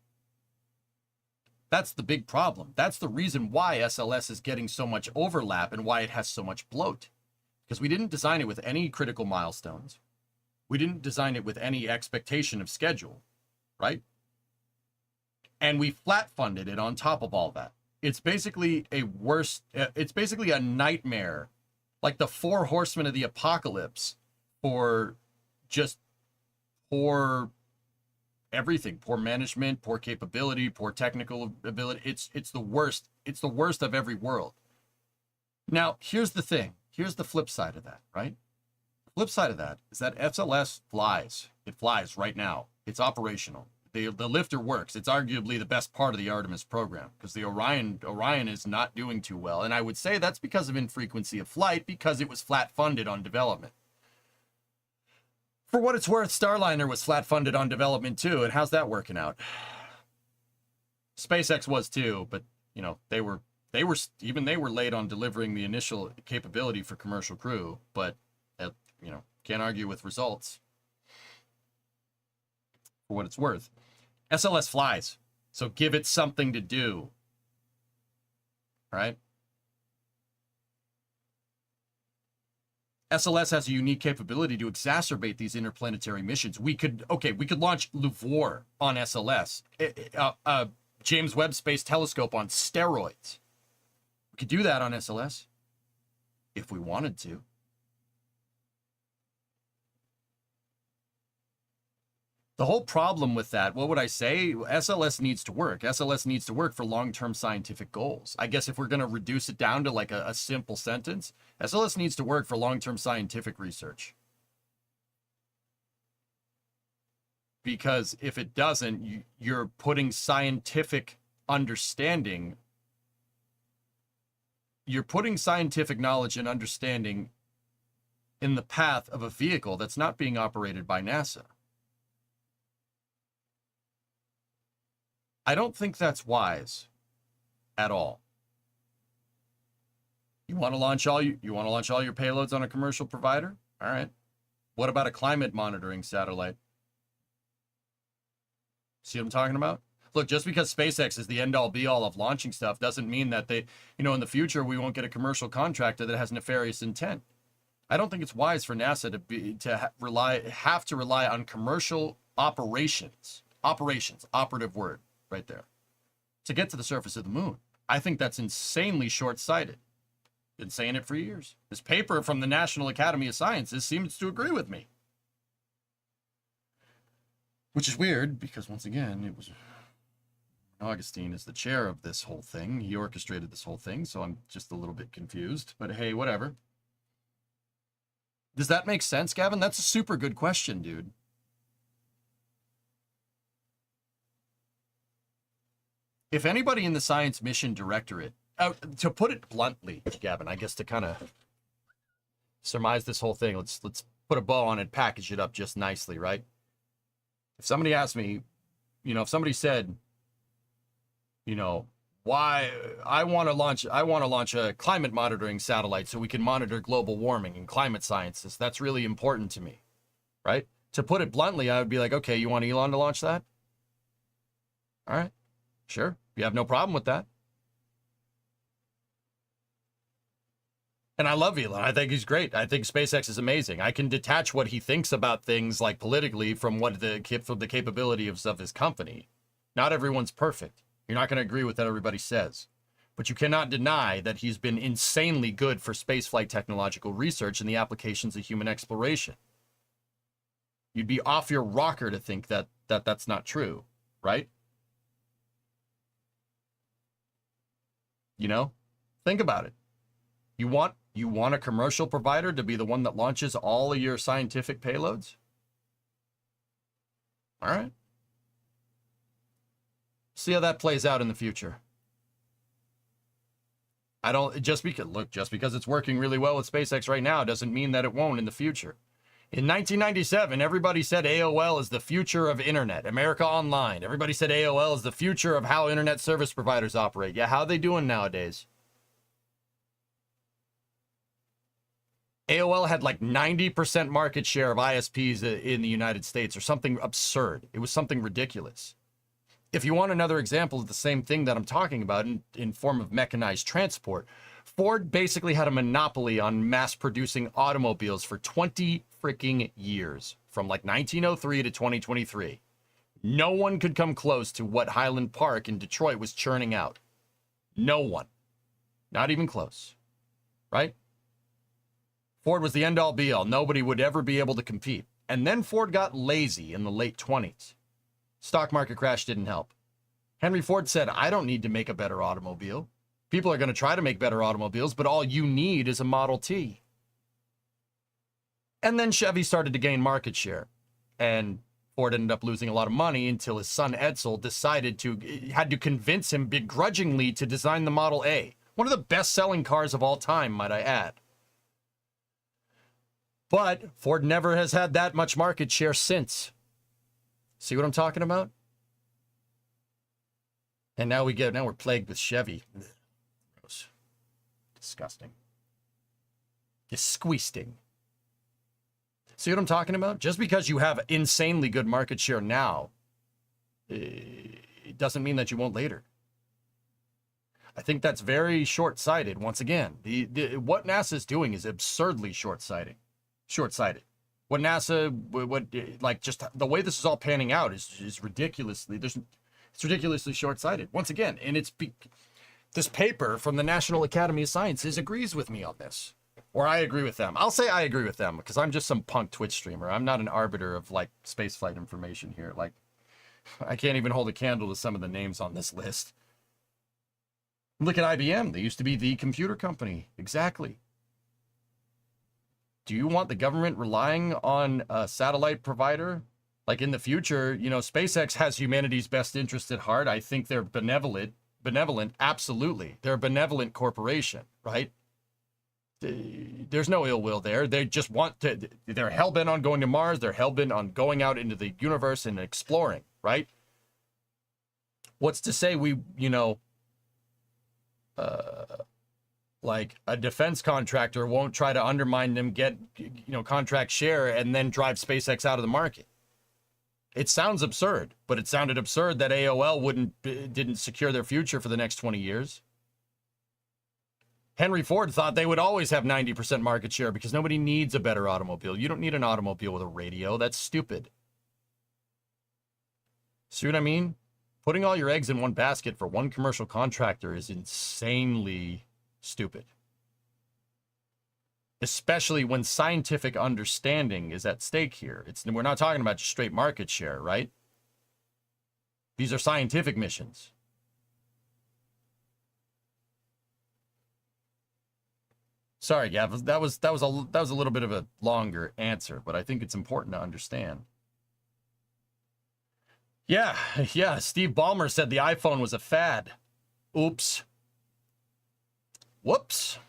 That's the big problem. That's the reason why SLS is getting so much overlap and why it has so much bloat. Because we didn't design it with any critical milestones. We didn't design it with any expectation of schedule, right? And we flat funded it on top of all that. It's basically it's basically a nightmare, like the 4 horsemen of the apocalypse for just poor everything, poor management, poor capability, poor technical ability. It's the worst. It's the worst of every world. Now, here's the thing. Here's the flip side of that, right? The flip side of that is that SLS flies. It flies right now. It's operational. The lifter works. It's arguably the best part of the Artemis program because the Orion is not doing too well. And I would say that's because of infrequency of flight, because it was flat funded on development. For what it's worth, Starliner was flat funded on development too. And how's that working out? SpaceX was too, but you know, they were late on delivering the initial capability for commercial crew, but you know, can't argue with results. For what it's worth, SLS flies, so give it something to do, right? SLS has a unique capability to exacerbate these interplanetary missions. We could launch LUVOIR on SLS, James Webb Space Telescope on steroids. We could do that on SLS if we wanted to. The whole problem with that, what would I say? SLS needs to work. SLS needs to work for long-term scientific goals. I guess if we're going to reduce it down to like a simple sentence, SLS needs to work for long-term scientific research. Because if it doesn't, you're putting scientific understanding, you're putting scientific knowledge and understanding in the path of a vehicle that's not being operated by NASA. I don't think that's wise at all. You want to launch all your payloads on a commercial provider? All right. What about a climate monitoring satellite? See what I'm talking about? Look, just because SpaceX is the end-all be-all of launching stuff doesn't mean that they, you know, in the future we won't get a commercial contractor that has nefarious intent. I don't think it's wise for NASA to have to rely on commercial operations, operative word right there, to get to the surface of the moon. I think that's insanely short-sighted. Been saying it for years. This paper from the National Academy of Sciences seems to agree with me. Which is weird because, once again, it was Augustine is the chair of this whole thing. He orchestrated this whole thing, so I'm just a little bit confused. But hey, whatever. Does that make sense, Gavin? That's a super good question, dude. If anybody in the Science Mission Directorate, to put it bluntly, Gavin, I guess to kind of surmise this whole thing, let's put a bow on it, package it up just nicely, right? If somebody asked me, you know, if somebody said, you know, why I want to launch a climate monitoring satellite so we can monitor global warming and climate sciences, that's really important to me, right? To put it bluntly, I would be like, okay, you want Elon to launch that? All right, sure. You have no problem with that. And I love Elon. I think he's great. I think SpaceX is amazing. I can detach what he thinks about things like politically from what the capability of his company. Not everyone's perfect. You're not going to agree with what everybody says. But you cannot deny that he's been insanely good for spaceflight technological research and the applications of human exploration. You'd be off your rocker to think that that's not true, right? You know, think about it. You want a commercial provider to be the one that launches all of your scientific payloads? All right. See how that plays out in the future. Just because it's working really well with SpaceX right now doesn't mean that it won't in the future. In 1997, everybody said AOL is the future of internet, America Online. Everybody said AOL is the future of how internet service providers operate. Yeah, how are they doing nowadays? AOL had like 90% market share of ISPs in the United States, or something absurd. It was something ridiculous. If you want another example of the same thing that I'm talking about in form of mechanized transport, Ford basically had a monopoly on mass producing automobiles for 20 freaking years, from like 1903 to 2023. No one could come close to what Highland Park in Detroit was churning out. No one. Not even close. Right? Ford was the end-all be-all. Nobody would ever be able to compete. And then Ford got lazy in the late 20s. Stock market crash didn't help. Henry Ford said, I don't need to make a better automobile. People are going to try to make better automobiles, but all you need is a Model T. And then Chevy started to gain market share. And Ford ended up losing a lot of money until his son Edsel had to convince him begrudgingly to design the Model A. One of the best-selling cars of all time, might I add. But Ford never has had that much market share since. See what I'm talking about? And now we're plagued with Chevy. Gross. Disgusting. Disgusting. See what I'm talking about? Just because you have insanely good market share now, it doesn't mean that you won't later. I think that's very short-sighted. Once again, what NASA is doing is absurdly short-sighted. What NASA, just the way this is all panning out is ridiculously. It's ridiculously short-sighted. Once again, and this paper from the National Academy of Sciences agrees with me on this. Or I agree with them. I'll say I agree with them because I'm just some punk Twitch streamer. I'm not an arbiter of spaceflight information here. I can't even hold a candle to some of the names on this list. Look at IBM. They used to be the computer company. Exactly. Do you want the government relying on a satellite provider? In the future, SpaceX has humanity's best interest at heart. I think they're benevolent. Absolutely. They're a benevolent corporation, right? There's no ill will there. They just they're hell-bent on going to Mars. They're hell-bent on going out into the universe and exploring, right? What's to say we, a defense contractor won't try to undermine them, get, contract share, and then drive SpaceX out of the market? It sounds absurd, but it sounded absurd that AOL didn't secure their future for the next 20 years. Henry Ford thought they would always have 90% market share because nobody needs a better automobile. You don't need an automobile with a radio. That's stupid. See what I mean? Putting all your eggs in one basket for one commercial contractor is insanely stupid. Especially when scientific understanding is at stake here. We're not talking about just straight market share, right? These are scientific missions. Sorry, Gav, that was a little bit of a longer answer, but I think it's important to understand. Yeah, Steve Ballmer said the iPhone was a fad. Oops. Whoops.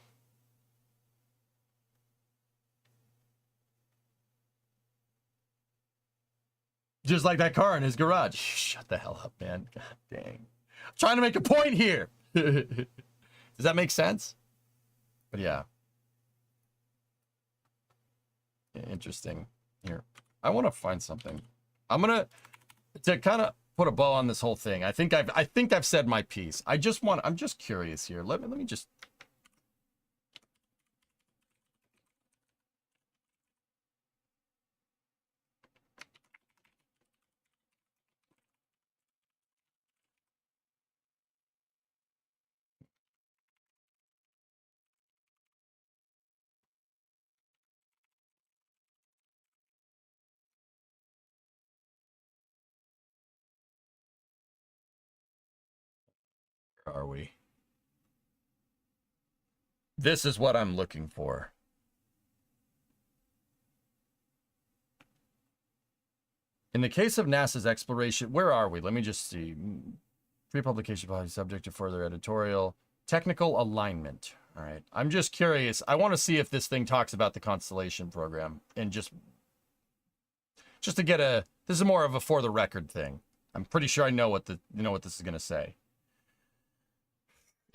Just like that car in his garage. Shut the hell up, man. God dang. I'm trying to make a point here. Does that make sense? But yeah. Interesting. Here, I want to find something. I'm gonna to kind of put a bow on this whole thing. I think I've said my piece. I'm just curious here. Let me just. Are we? This is what I'm looking for. In the case of NASA's exploration, where are we? Let me just see. Pre-publication policy subject to further editorial. Technical alignment. All right. I'm just curious. I want to see if this thing talks about the Constellation program and just to get a. This is more of a for the record thing. I'm pretty sure I know what this is going to say.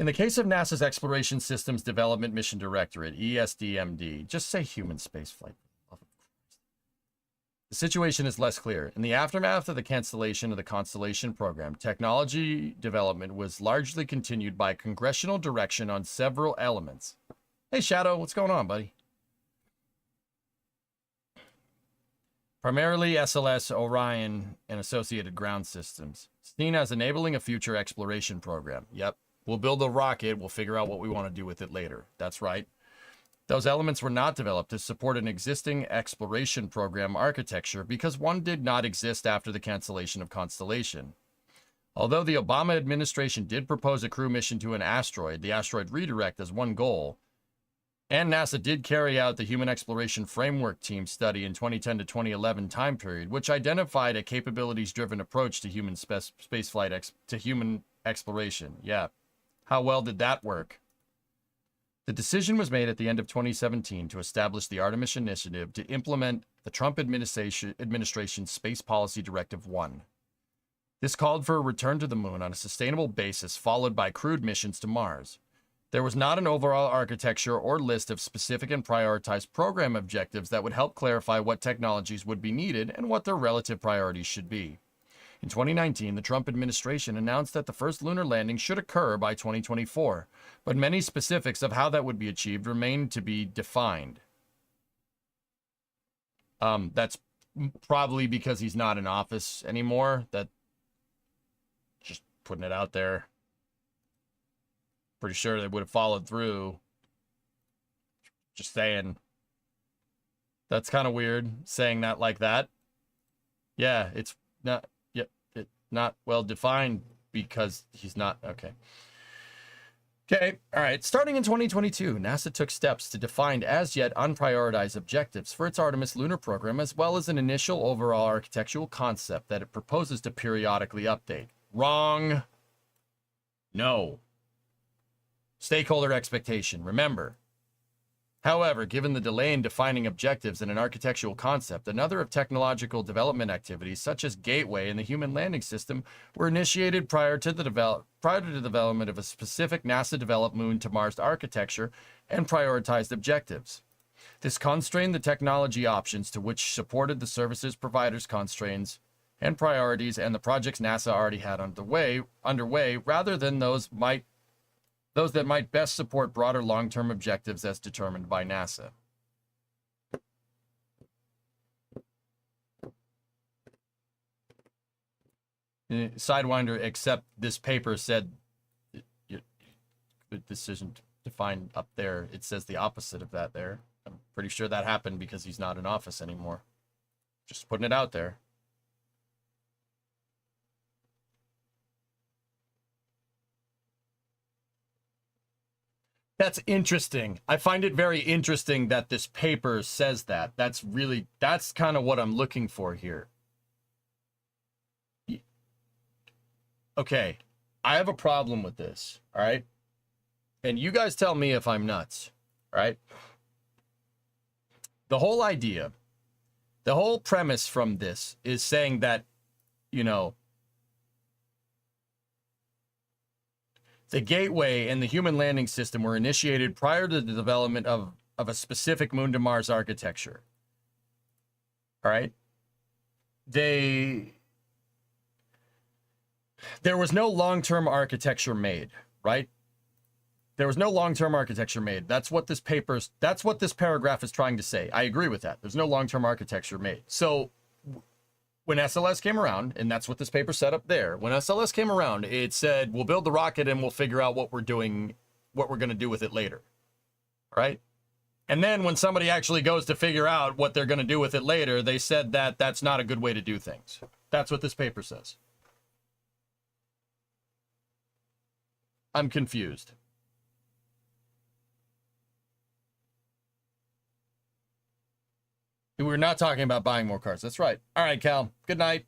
In the case of NASA's Exploration Systems Development Mission Directorate, ESDMD, just say human spaceflight. The situation is less clear. In the aftermath of the cancellation of the Constellation program, technology development was largely continued by congressional direction on several elements. Hey, Shadow, what's going on, buddy? Primarily SLS, Orion, and associated ground systems, seen as enabling a future exploration program. Yep. We'll build a rocket. We'll figure out what we want to do with it later. That's right. Those elements were not developed to support an existing exploration program architecture because one did not exist after the cancellation of Constellation. Although the Obama administration did propose a crew mission to an asteroid, the asteroid redirect as one goal, and NASA did carry out the Human Exploration Framework Team study in 2010 to 2011 time period, which identified a capabilities-driven approach to human spaceflight to human exploration. Yeah. How well did that work? The decision was made at the end of 2017 to establish the Artemis Initiative to implement the Trump administration's Space Policy Directive 1. This called for a return to the moon on a sustainable basis, followed by crewed missions to Mars. There was not an overall architecture or list of specific and prioritized program objectives that would help clarify what technologies would be needed and what their relative priorities should be. In 2019, the Trump administration announced that the first lunar landing should occur by 2024, but many specifics of how that would be achieved remain to be defined. That's probably because he's not in office anymore. That just putting it out there. Pretty sure they would have followed through. Just saying. That's kind of weird, saying that like that. Yeah, it's not... not well defined because he's not okay. All right. Starting in 2022, NASA took steps to define as yet unprioritized objectives for its Artemis lunar program, as well as an initial overall architectural concept that it proposes to periodically update. Wrong. No. Stakeholder expectation. Remember. However, given the delay in defining objectives and an architectural concept, another of technological development activities, such as Gateway and the Human Landing System, were initiated prior to the development of a specific NASA-developed Moon-to-Mars architecture and prioritized objectives. This constrained the technology options to which supported the services providers' constraints and priorities and the projects NASA already had underway, rather than those that might best support broader long-term objectives as determined by NASA. Sidewinder, except this paper said the decision to find up there, it says the opposite of that there. I'm pretty sure that happened because he's not in office anymore. Just putting it out there. That's interesting. I find it very interesting that this paper says that. That's kind of what I'm looking for here. Okay, I have a problem with this, all right? And you guys tell me if I'm nuts, all right? The whole idea, the whole premise from this is saying that, you know, the Gateway and the Human Landing System were initiated prior to the development of a specific Moon-to-Mars architecture. All right? There was no long-term architecture made, right? There was no long-term architecture made. That's what this paragraph is trying to say. I agree with that. There's no long-term architecture made. So when SLS came around, and that's what this paper said up there, when SLS came around, it said, we'll build the rocket and we'll figure out what we're going to do with it later, right? And then when somebody actually goes to figure out what they're going to do with it later, they said that that's not a good way to do things. That's what this paper says. I'm confused. We're not talking about buying more cars. That's right. All right, Cal. Good night.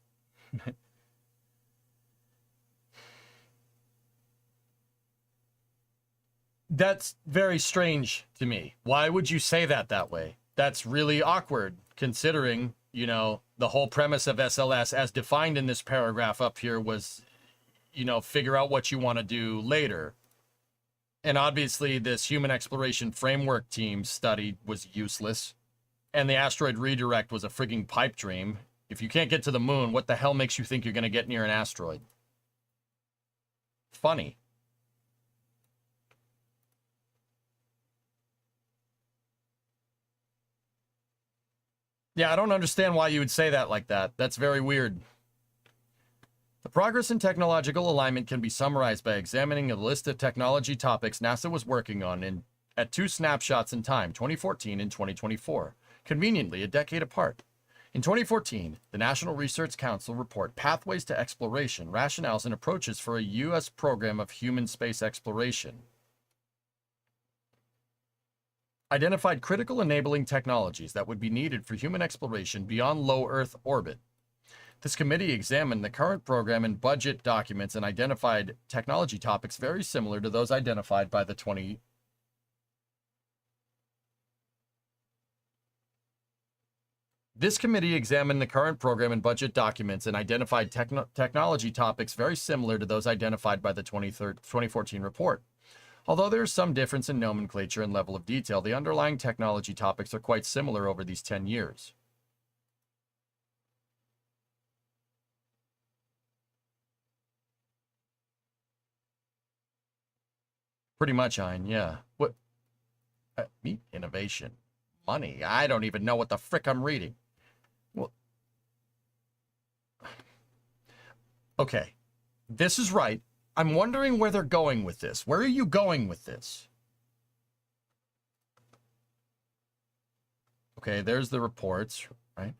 That's very strange to me. Why would you say that way? That's really awkward, considering, you know, the whole premise of SLS as defined in this paragraph up here was, you know, figure out what you want to do later. And obviously this Human Exploration Framework Team study was useless. And the asteroid redirect was a frigging pipe dream. If you can't get to the moon, what the hell makes you think you're going to get near an asteroid? Funny. Yeah, I don't understand why you would say that like that. That's very weird. The progress in technological alignment can be summarized by examining a list of technology topics NASA was working on in at two snapshots in time, 2014 and 2024, conveniently a decade apart. In 2014, the National Research Council report Pathways to Exploration, Rationales and Approaches for a U.S. Program of Human Space Exploration identified critical enabling technologies that would be needed for human exploration beyond low Earth orbit. This committee examined the current program and budget documents and identified technology topics very similar to those identified by the This committee examined the current program and budget documents and identified technology topics very similar to those identified by the 2014 report. Although there is some difference in nomenclature and level of detail, the underlying technology topics are quite similar over these 10 years. Pretty much, Ein, yeah. What? Meet innovation. Money. I don't even know what the frick I'm reading. Well, okay. This is right. I'm wondering where they're going with this. Where are you going with this? Okay, there's the reports, right?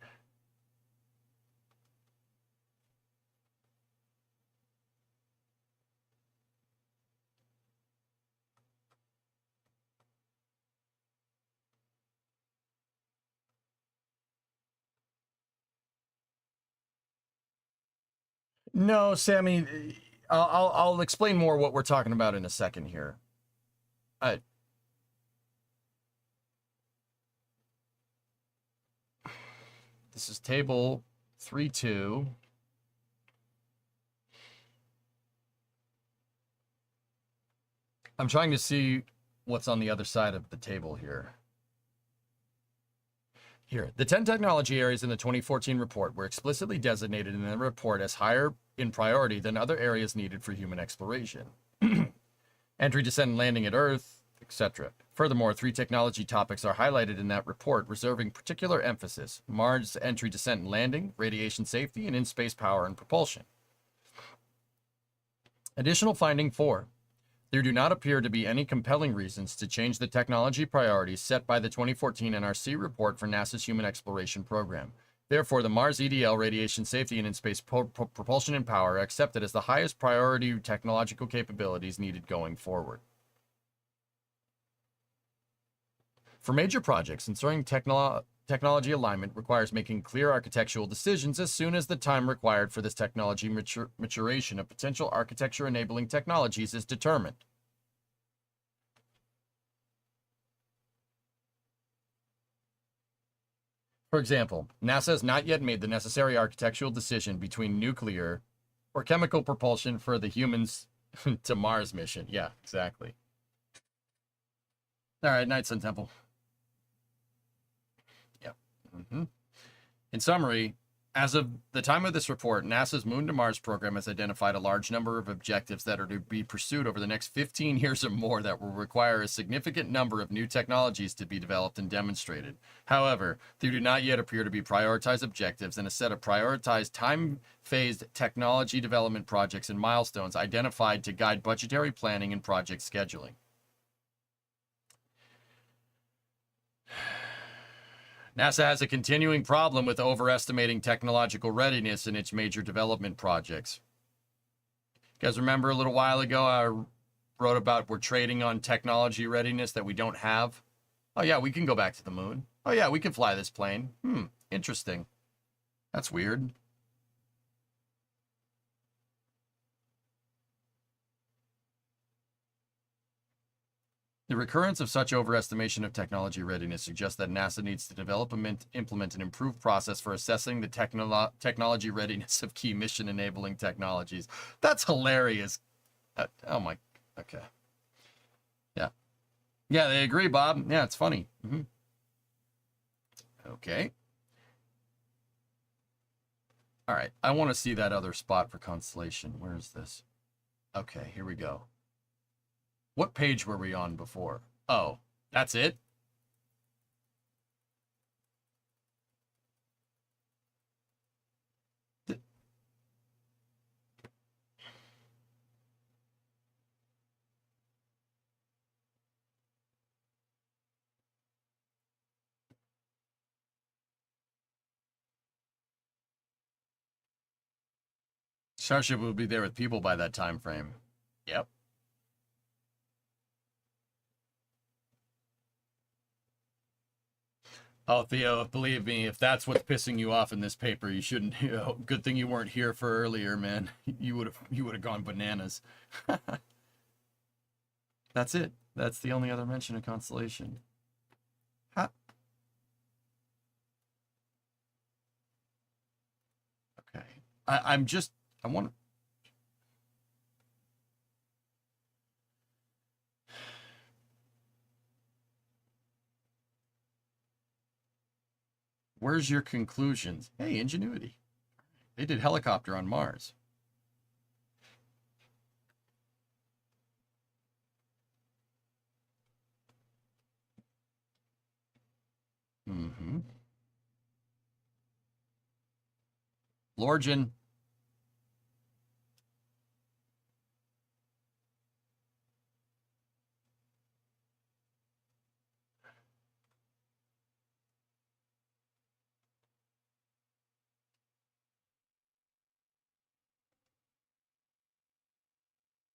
No, Sammy, I'll explain more what we're talking about in a second here. This is table 3.2. I'm trying to see what's on the other side of the table here. Here, the 10 technology areas in the 2014 report were explicitly designated in the report as higher in priority than other areas needed for human exploration. Entry, descent, and landing at Earth, etc. Furthermore, 3 technology topics are highlighted in that report, reserving particular emphasis: Mars entry, descent, and landing, radiation safety, and in-space power and propulsion. Additional finding 4. There do not appear to be any compelling reasons to change the technology priorities set by the 2014 NRC report for NASA's Human Exploration Program. Therefore, the Mars EDL, radiation safety, and in-space propulsion and power are accepted as the highest priority technological capabilities needed going forward. For major projects, ensuring technology alignment requires making clear architectural decisions as soon as the time required for this technology maturation of potential architecture-enabling technologies is determined. For example, NASA has not yet made the necessary architectural decision between nuclear or chemical propulsion for the humans to Mars mission. Yeah, exactly. All right, Night Sun Temple. Yep. In summary, as of the time of this report, NASA's Moon to Mars program has identified a large number of objectives that are to be pursued over the next 15 years or more that will require a significant number of new technologies to be developed and demonstrated. However, there do not yet appear to be prioritized objectives and a set of prioritized time-phased technology development projects and milestones identified to guide budgetary planning and project scheduling. NASA has a continuing problem with overestimating technological readiness in its major development projects. You guys remember a little while ago I wrote about we're trading on technology readiness that we don't have? Oh yeah, we can go back to the moon. Oh yeah, we can fly this plane. Interesting. That's weird. The recurrence of such overestimation of technology readiness suggests that NASA needs to develop and implement an improved process for assessing the technology readiness of key mission-enabling technologies. That's hilarious. Oh my, okay. Yeah. Yeah, they agree, Bob. Yeah, it's funny. Okay. All right, I want to see that other spot for Constellation. Where is this? Okay, here we go. What page were we on before? Oh, that's it? Starship will be there with people by that time frame. Yep. Oh, Theo, believe me, if that's what's pissing you off in this paper, you shouldn't. Good thing you weren't here for earlier, man. You would have gone bananas. That's it. That's the only other mention of Constellation. Huh. Okay. I want to. Where's your conclusions? Hey, Ingenuity. They did helicopter on Mars. Mm-hmm. Lorgen.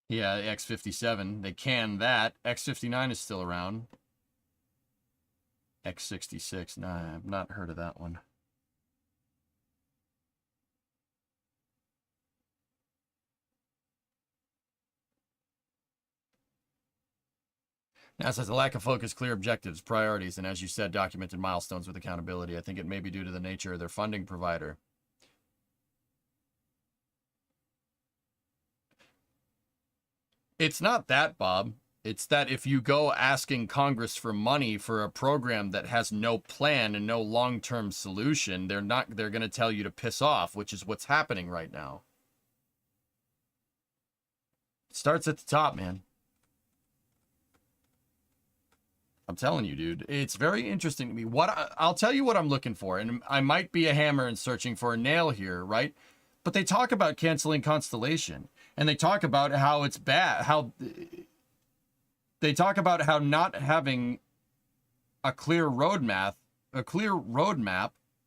Yeah, X-57. They canned that. X-59 is still around. X-66. Nah, I've not heard of that one. NASA has a lack of focus, clear objectives, priorities, and as you said, documented milestones with accountability. I think it may be due to the nature of their funding provider. It's not that, Bob. It's that if you go asking Congress for money for a program that has no plan and no long-term solution, they're going to tell you to piss off, which is what's happening right now. It starts at the top, man. I'm telling you, dude, it's very interesting to me. I'll tell you what I'm looking for, and I might be a hammer and searching for a nail here, right? But they talk about canceling Constellation, and they talk about how it's bad, how they talk about how not having a clear roadmap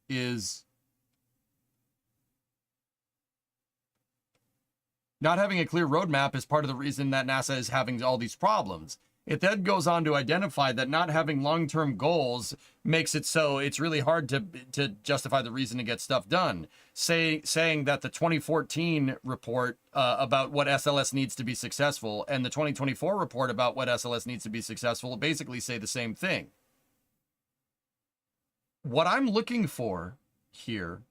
is not having a clear roadmap is part of the reason that NASA is having all these problems. It then goes on to identify that not having long-term goals makes it so it's really hard to justify the reason to get stuff done. Saying that the 2014 report about what SLS needs to be successful and the 2024 report about what SLS needs to be successful basically say the same thing. What I'm looking for here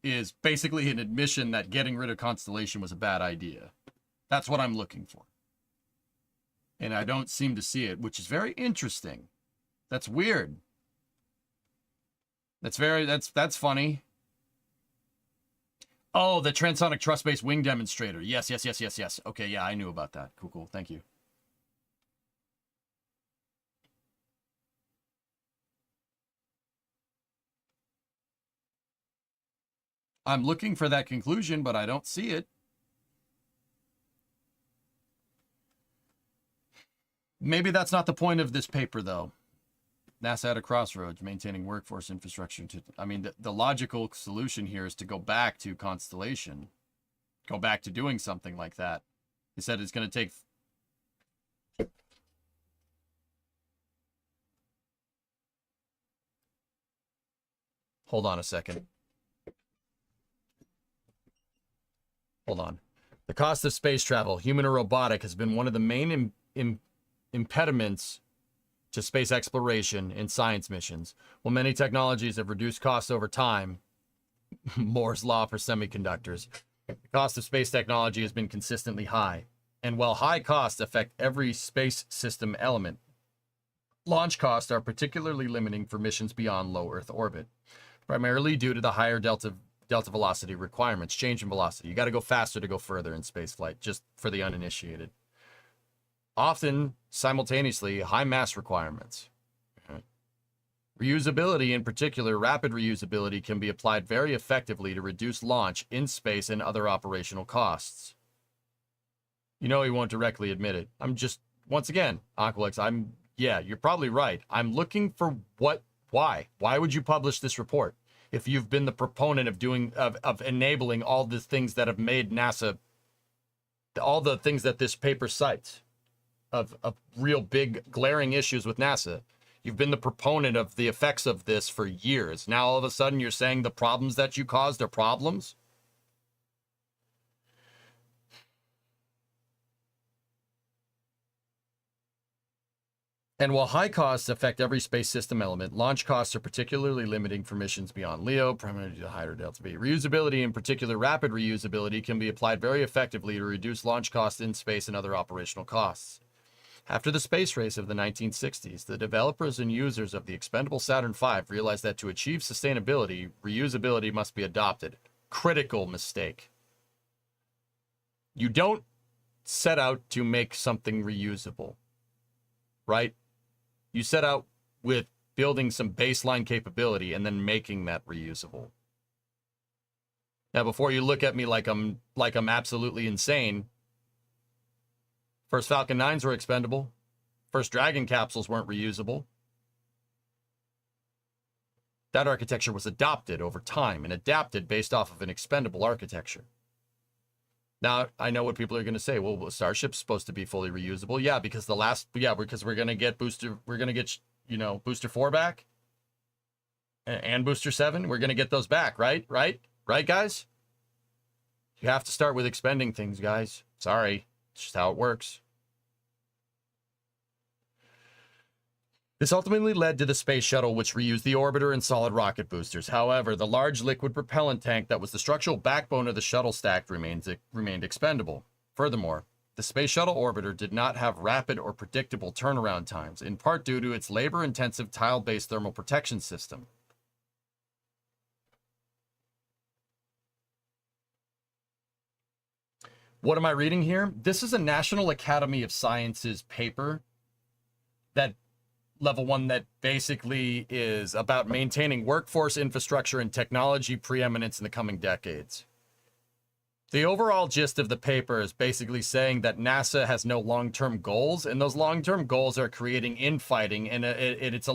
is basically an admission that getting rid of Constellation was a bad idea. That's what I'm looking for. And I don't seem to see it, which is very interesting. That's weird. That's funny. Oh, the transonic truss-based wing demonstrator. Yes. Okay, yeah, I knew about that. Cool. Thank you. I'm looking for that conclusion, but I don't see it. Maybe that's not the point of this paper, though. NASA at a crossroads, maintaining workforce infrastructure. I mean, the logical solution here is to go back to Constellation. Go back to doing something like that. He said it's going to take... Hold on a second. Hold on. The cost of space travel, human or robotic, has been one of the main impediments to space exploration and science missions. While many technologies have reduced costs over time, Moore's law for semiconductors, the cost of space technology has been consistently high. And while high costs affect every space system element, launch costs are particularly limiting for missions beyond low Earth orbit, primarily due to the higher delta velocity requirements, change in velocity. You got to go faster to go further in spaceflight, just for the uninitiated. Often, simultaneously, high mass requirements. Reusability, in particular, rapid reusability, can be applied very effectively to reduce launch in space and other operational costs. You know he won't directly admit it. I'm just, once again, Aqualex, yeah, you're probably right. I'm looking for why. Why would you publish this report? if you've been the proponent of enabling all the things that have made NASA, all the things that this paper cites of real big glaring issues with NASA. You've been the proponent of the effects of this for years. Now all of a sudden you're saying the problems that you caused are problems? And while high costs affect every space system element, launch costs are particularly limiting for missions beyond LEO, primarily due to higher delta V. Reusability, in particular rapid reusability, can be applied very effectively to reduce launch costs in space and other operational costs. After the space race of the 1960s, the developers and users of the expendable Saturn V realized that to achieve sustainability, reusability must be adopted. Critical mistake. You don't set out to make something reusable, right? You set out with building some baseline capability and then making that reusable. Now, before you look at me like I'm absolutely insane, first Falcon 9s were expendable. First Dragon capsules weren't reusable. That architecture was adopted over time and adapted based off of an expendable architecture. Now, I know what people are going to say. Well, Starship's supposed to be fully reusable. Yeah, because because we're going to get Booster 4 back and Booster 7. We're going to get those back, right? Right, guys? You have to start with expending things, guys. Sorry. It's just how it works. This ultimately led to the space shuttle, which reused the orbiter and solid rocket boosters. However, the large liquid propellant tank that was the structural backbone of the shuttle stack remained expendable. Furthermore, the space shuttle orbiter did not have rapid or predictable turnaround times, in part due to its labor-intensive tile-based thermal protection system. What am I reading here? This is a National Academy of Sciences paper that Level 1 that basically is about maintaining workforce infrastructure and technology preeminence in the coming decades. The overall gist of the paper is basically saying that NASA has no long-term goals, and those long-term goals are creating infighting, and it's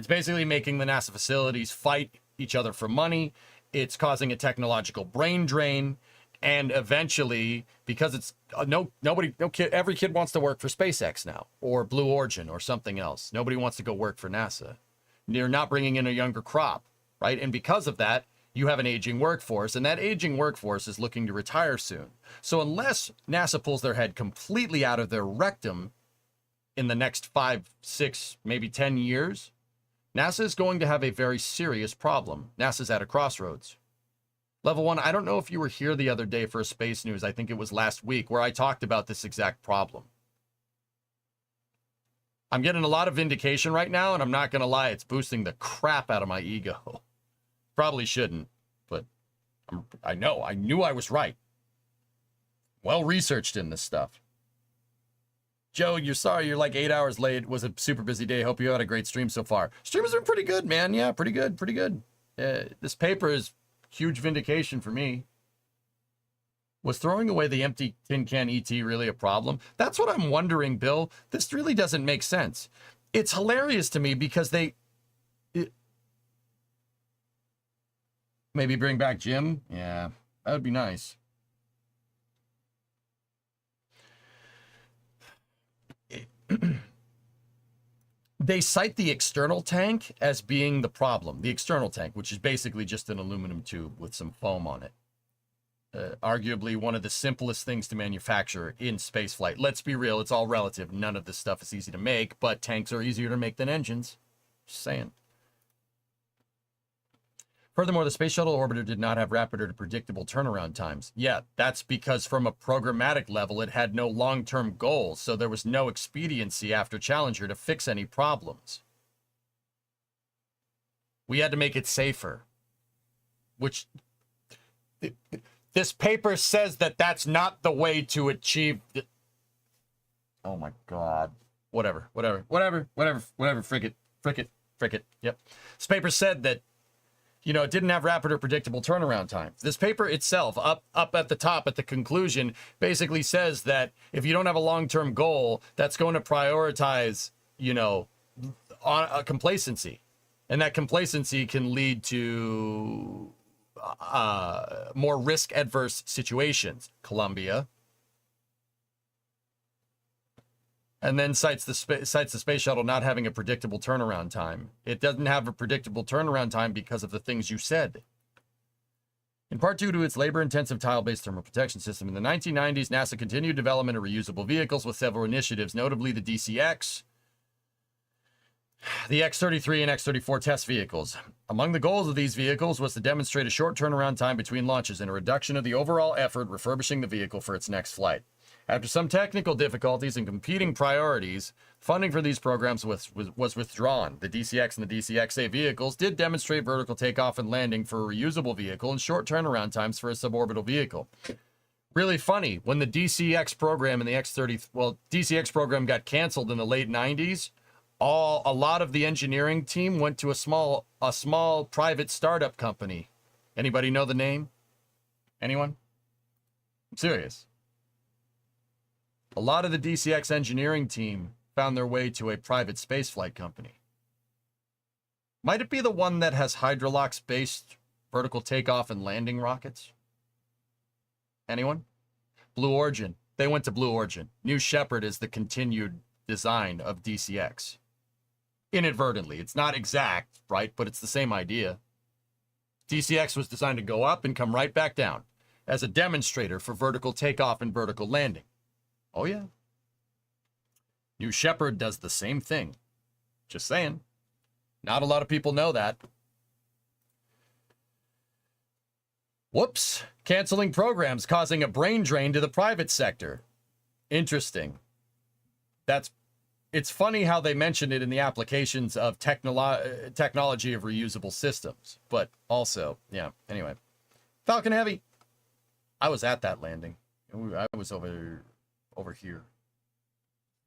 basically making the NASA facilities fight each other for money. It's causing a technological brain drain. And eventually, because it's every kid wants to work for SpaceX now, or Blue Origin, or something else. Nobody wants to go work for NASA. They're not bringing in a younger crop, right? And because of that, you have an aging workforce, and that aging workforce is looking to retire soon. So unless NASA pulls their head completely out of their rectum in the next 5, 6, maybe 10 years, NASA is going to have a very serious problem. NASA's at a crossroads. Level 1, I don't know if you were here the other day for a Space News, I think it was last week, where I talked about this exact problem. I'm getting a lot of vindication right now, and I'm not going to lie, it's boosting the crap out of my ego. Probably shouldn't, but I knew I was right. Well researched in this stuff. Joe, you're sorry you're like 8 hours late. It was a super busy day. Hope you had a great stream so far. Stream has been pretty good, man. Yeah, pretty good. This paper is huge vindication for me. Was throwing away the empty tin can ET really a problem? That's what I'm wondering, Bill. This really doesn't make sense. It's hilarious to me because maybe bring back Jim? Yeah, that would be nice. They cite the external tank as being the problem. The external tank, which is basically just an aluminum tube with some foam on it. Arguably one of the simplest things to manufacture in spaceflight. Let's be real, it's all relative. None of this stuff is easy to make, but tanks are easier to make than engines. Just saying. Furthermore, the Space Shuttle Orbiter did not have rapid or predictable turnaround times. Yeah, that's because from a programmatic level, it had no long-term goals, so there was no expediency after Challenger to fix any problems. We had to make it safer, which this paper says that that's not the way to achieve. Oh my God. Whatever. Frick it. Yep. This paper said that, it didn't have rapid or predictable turnaround time. This paper itself, up at the top, at the conclusion, basically says that if you don't have a long-term goal, that's going to prioritize, on a complacency. And that complacency can lead to more risk-adverse situations. Columbia. And then cites the space shuttle not having a predictable turnaround time. It doesn't have a predictable turnaround time because of the things you said. In part due to its labor-intensive tile-based thermal protection system, in the 1990s, NASA continued development of reusable vehicles with several initiatives, notably the DCX, the X-33 and X-34 test vehicles. Among the goals of these vehicles was to demonstrate a short turnaround time between launches and a reduction of the overall effort refurbishing the vehicle for its next flight. After some technical difficulties and competing priorities, funding for these programs was withdrawn. The DCX and the DCXA vehicles did demonstrate vertical takeoff and landing for a reusable vehicle and short turnaround times for a suborbital vehicle. Really funny, when the DCX program and the DCX program got canceled in the late 90s, a lot of the engineering team went to a small private startup company. Anybody know the name? Anyone? I'm serious. A lot of the DCX engineering team found their way to a private spaceflight company. Might it be the one that has Hydrolox-based vertical takeoff and landing rockets? Anyone? Blue Origin. They went to Blue Origin. New Shepard is the continued design of DCX. Inadvertently. It's not exact, right? But it's the same idea. DCX was designed to go up and come right back down as a demonstrator for vertical takeoff and vertical landing. Oh, yeah. New Shepard does the same thing. Just saying. Not a lot of people know that. Whoops. Canceling programs causing a brain drain to the private sector. Interesting. It's funny how they mention it in the applications of technology of reusable systems. But also, yeah, anyway. Falcon Heavy. I was at that landing. I was over here.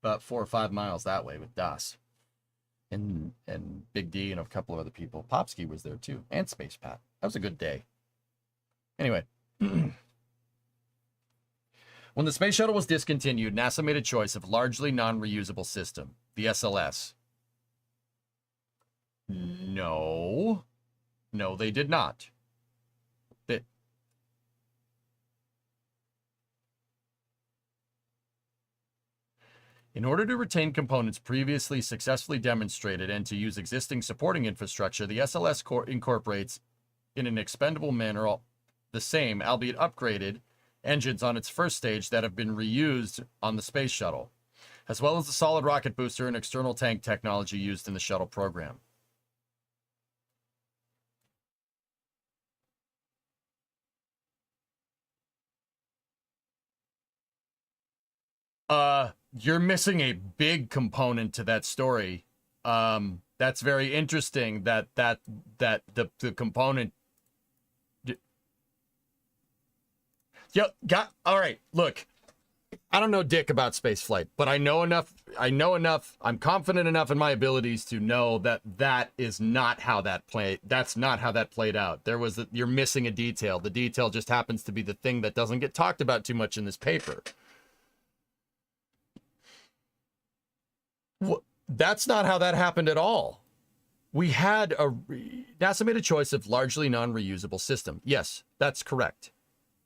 About 4 or 5 miles that way with Das. And Big D and a couple of other people. Popsky was there too. And Space Pat. That was a good day. Anyway. When the space shuttle was discontinued, NASA made a choice of largely non-reusable system, the SLS. No. No, they did not. In order to retain components previously successfully demonstrated and to use existing supporting infrastructure, the SLS incorporates in an expendable manner the same, albeit upgraded, engines on its first stage that have been reused on the space shuttle, as well as the solid rocket booster and external tank technology used in the shuttle program. You're missing a big component to that story. That's very interesting that the component. All right, look, I don't know dick about spaceflight, but I know enough, I'm confident enough in my abilities to know that is not how that's not how that played out. You're missing a detail. The detail just happens to be the thing that doesn't get talked about too much in this paper. That's not how that happened at all. NASA made a choice of largely non-reusable system. Yes, that's correct.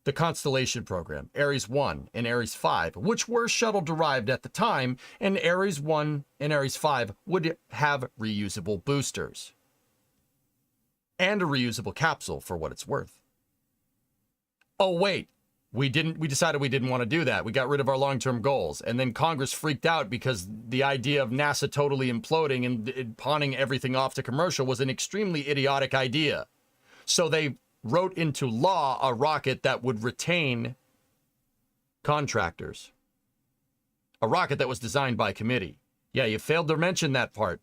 The Constellation program, Ares 1 and Ares 5, which were shuttle-derived at the time, and Ares 1 and Ares 5 would have reusable boosters. And a reusable capsule, for what it's worth. Oh, wait. We decided we didn't want to do that. We got rid of our long-term goals. And then Congress freaked out because the idea of NASA totally imploding and pawning everything off to commercial was an extremely idiotic idea. So they wrote into law a rocket that would retain contractors. A rocket that was designed by committee. Yeah, you failed to mention that part.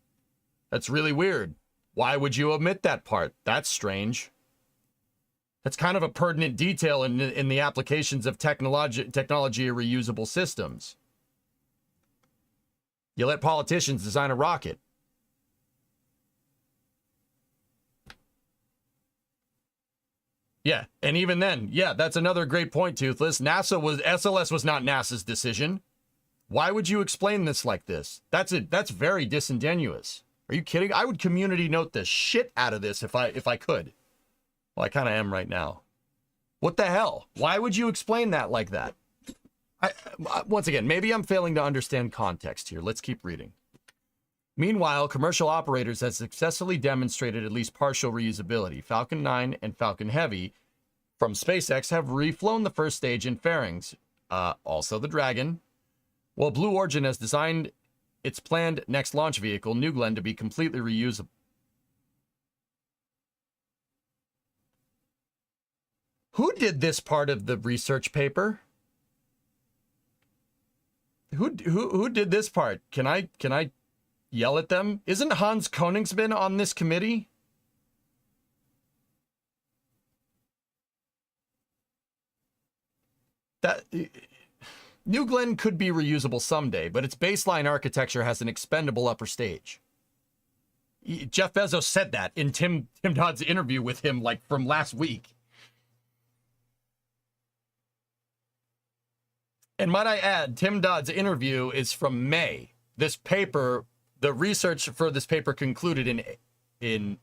That's really weird. Why would you omit that part? That's strange. That's kind of a pertinent detail in the applications of technology of reusable systems. You let politicians design a rocket. Yeah, and even then, yeah, that's another great point, Toothless. SLS was not NASA's decision. Why would you explain this like this? That's very disingenuous. Are you kidding? I would community note the shit out of this if I could. Well, I kind of am right now. What the hell? Why would you explain that like that? Once again, maybe I'm failing to understand context here. Let's keep reading. Meanwhile, commercial operators have successfully demonstrated at least partial reusability. Falcon 9 and Falcon Heavy from SpaceX have reflown the first stage in fairings. Also the Dragon. While Blue Origin has designed its planned next launch vehicle, New Glenn, to be completely reusable. Who did this part of the research paper? Who did this part? Can I yell at them? Isn't Hans Koningsbin on this committee? That New Glenn could be reusable someday, but its baseline architecture has an expendable upper stage. Jeff Bezos said that in Tim Dodd's interview with him, like, from last week. And might I add, Tim Dodd's interview is from May. This paper, the research for this paper concluded in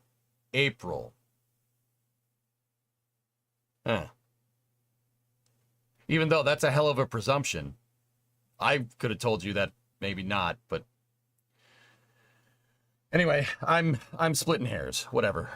April. Huh. Even though that's a hell of a presumption. I could have told you that maybe not, but anyway, I'm splitting hairs. Whatever.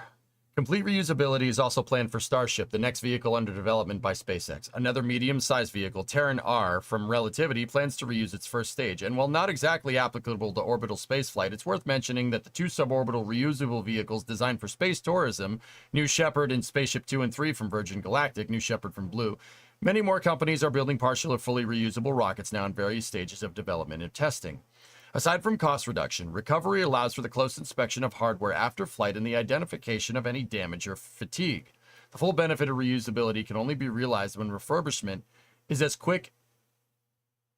Complete reusability is also planned for Starship, the next vehicle under development by SpaceX. Another medium-sized vehicle, Terran R, from Relativity, plans to reuse its first stage. And while not exactly applicable to orbital spaceflight, it's worth mentioning that the two suborbital reusable vehicles designed for space tourism, New Shepard and Spaceship 2 and 3 from Virgin Galactic, New Shepard from Blue, many more companies are building partial or fully reusable rockets now in various stages of development and testing. Aside from cost reduction, recovery allows for the close inspection of hardware after flight and the identification of any damage or fatigue. The full benefit of reusability can only be realized when refurbishment is as quick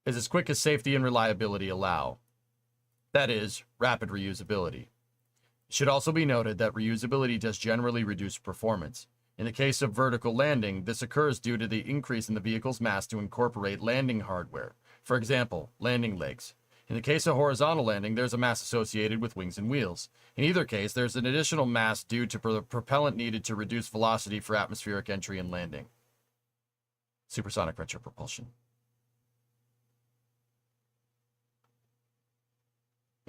as safety and reliability allow. That is, rapid reusability. It should also be noted that reusability does generally reduce performance. In the case of vertical landing, this occurs due to the increase in the vehicle's mass to incorporate landing hardware. For example, landing legs. In the case of horizontal landing, there's a mass associated with wings and wheels. In either case, there's an additional mass due to the propellant needed to reduce velocity for atmospheric entry and landing. Supersonic retropropulsion.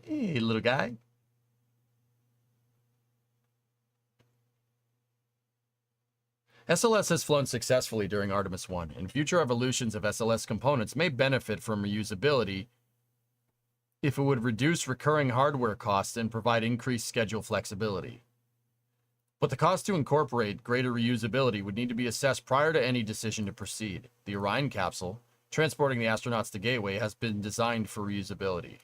Hey, little guy. SLS has flown successfully during Artemis 1, and future evolutions of SLS components may benefit from reusability if it would reduce recurring hardware costs and provide increased schedule flexibility. But the cost to incorporate greater reusability would need to be assessed prior to any decision to proceed. The Orion capsule, transporting the astronauts to Gateway, has been designed for reusability.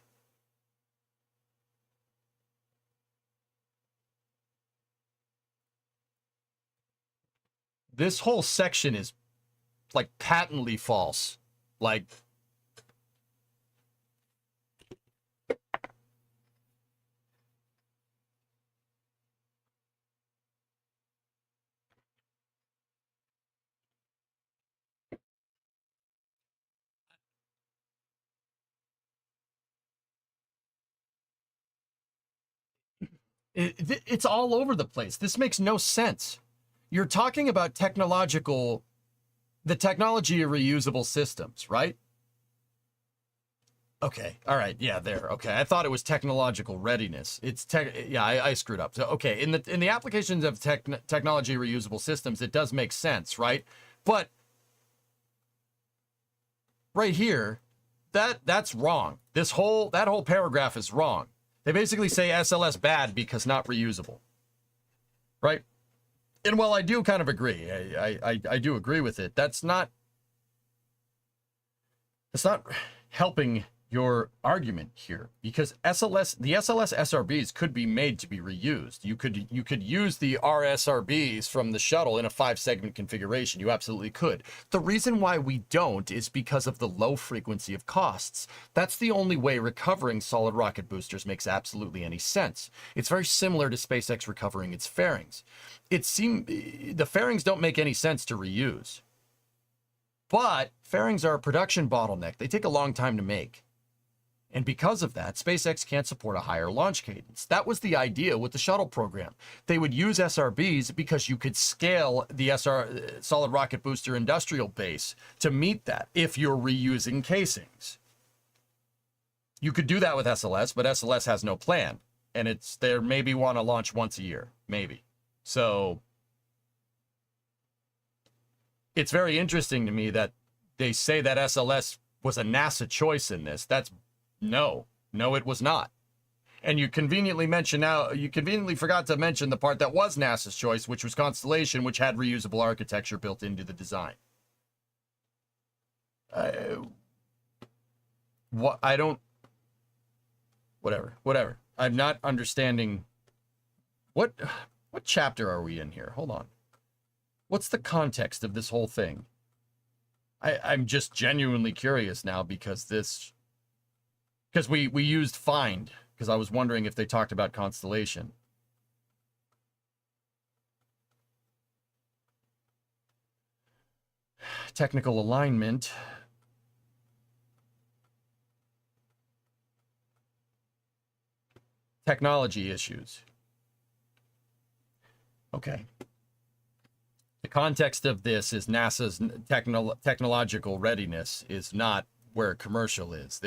This whole section is, like, patently false. Like, it's all over the place. This makes no sense. You're talking about the technology of reusable systems, right? Okay, all right, yeah, there. Okay, I thought it was technological readiness. It's I screwed up. So okay, in the applications of technology reusable systems, it does make sense, right? But right here, that's wrong. That whole paragraph is wrong. They basically say SLS bad because not reusable, right? And while I do kind of agree, I do agree with it. That's not helping your argument here, because the SLS SRBs could be made to be reused. You could use the RSRBs from the shuttle in a 5-segment configuration. You absolutely could. The reason why we don't is because of the low frequency of costs. That's the only way recovering solid rocket boosters makes absolutely any sense. It's very similar to SpaceX recovering its fairings. The fairings don't make any sense to reuse. But fairings are a production bottleneck. They take a long time to make. And because of that, SpaceX can't support a higher launch cadence. That was the idea with the shuttle program. They would use SRBs because you could scale the solid rocket booster industrial base to meet that if you're reusing casings. You could do that with SLS, but SLS has no plan. And they maybe want to launch once a year, maybe. So it's very interesting to me that they say that SLS was a NASA choice in this. No, it was not. And you conveniently forgot to mention the part that was NASA's choice, which was Constellation, which had reusable architecture built into the design. Whatever. I'm not understanding. What chapter are we in here? Hold on. What's the context of this whole thing? I'm just genuinely curious now because we used find because I was wondering if they talked about Constellation. Technical alignment. Technology issues. Okay. The context of this is NASA's technological readiness is not where commercial is.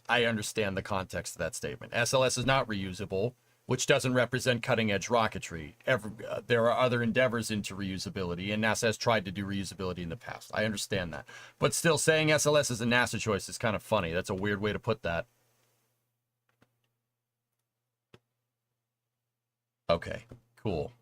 I understand the context of that statement. SLS is not reusable, which doesn't represent cutting-edge rocketry. There are other endeavors into reusability, and NASA has tried to do reusability in the past. I understand that. But still, saying SLS is a NASA choice is kind of funny. That's a weird way to put that. Okay, cool.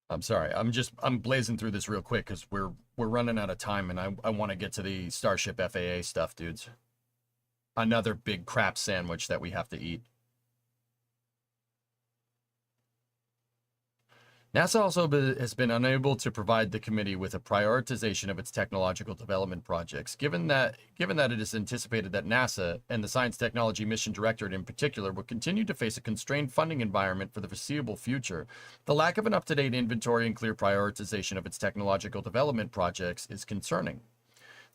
I'm sorry. I'm blazing through this real quick because we're running out of time, and I want to get to the Starship FAA stuff, dudes. Another big crap sandwich that we have to eat. NASA also has been unable to provide the committee with a prioritization of its technological development projects, given that it is anticipated that NASA and the Science Technology Mission Directorate in particular will continue to face a constrained funding environment for the foreseeable future. The lack of an up-to-date inventory and clear prioritization of its technological development projects is concerning.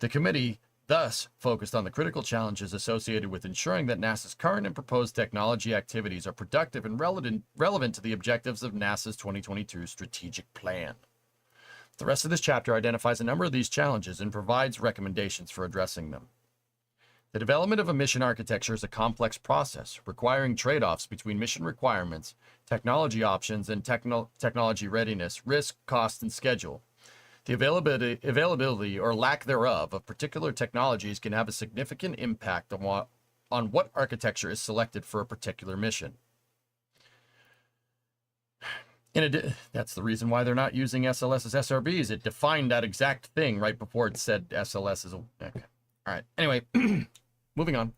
The committee thus focused on the critical challenges associated with ensuring that NASA's current and proposed technology activities are productive and relevant to the objectives of NASA's 2022 strategic plan. The rest of this chapter identifies a number of these challenges and provides recommendations for addressing them. The development of a mission architecture is a complex process, requiring trade-offs between mission requirements, technology options, and technology readiness, risk, cost, and schedule. The availability or lack thereof of particular technologies can have a significant impact on what architecture is selected for a particular mission. That's the reason why they're not using SLS as SRBs. It defined that exact thing right before it said SLS is a... Okay. All right. Anyway, moving on.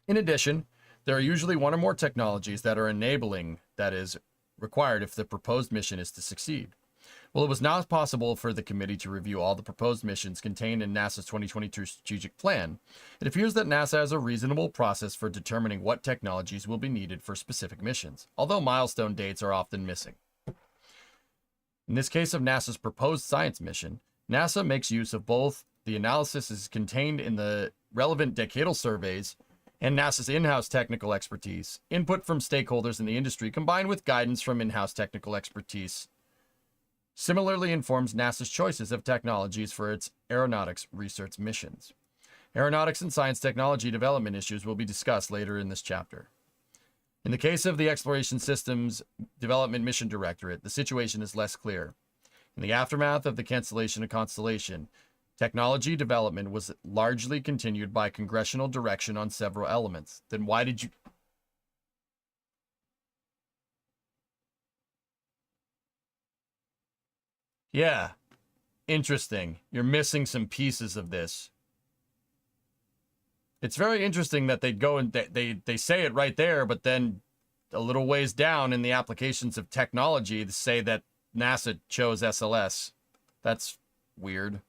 In addition, there are usually one or more technologies that are enabling that is required if the proposed mission is to succeed. Well, it was not possible for the committee to review all the proposed missions contained in NASA's 2022 strategic plan. It appears that NASA has a reasonable process for determining what technologies will be needed for specific missions, although milestone dates are often missing. In this case of NASA's proposed science mission, NASA makes use of both the analysis contained in the relevant decadal surveys and NASA's in-house technical expertise, input from stakeholders in the industry combined with guidance from in-house technical expertise similarly informs NASA's choices of technologies for its aeronautics research missions. Aeronautics and science technology development issues will be discussed later in this chapter. In the case of the Exploration Systems Development Mission Directorate, the situation is less clear. In the aftermath of the cancellation of Constellation, technology development was largely continued by congressional direction on several elements. Then why did you... Yeah, interesting. You're missing some pieces of this. It's very interesting that they go and they say it right there, but then a little ways down in the applications of technology, they say that NASA chose SLS. That's weird.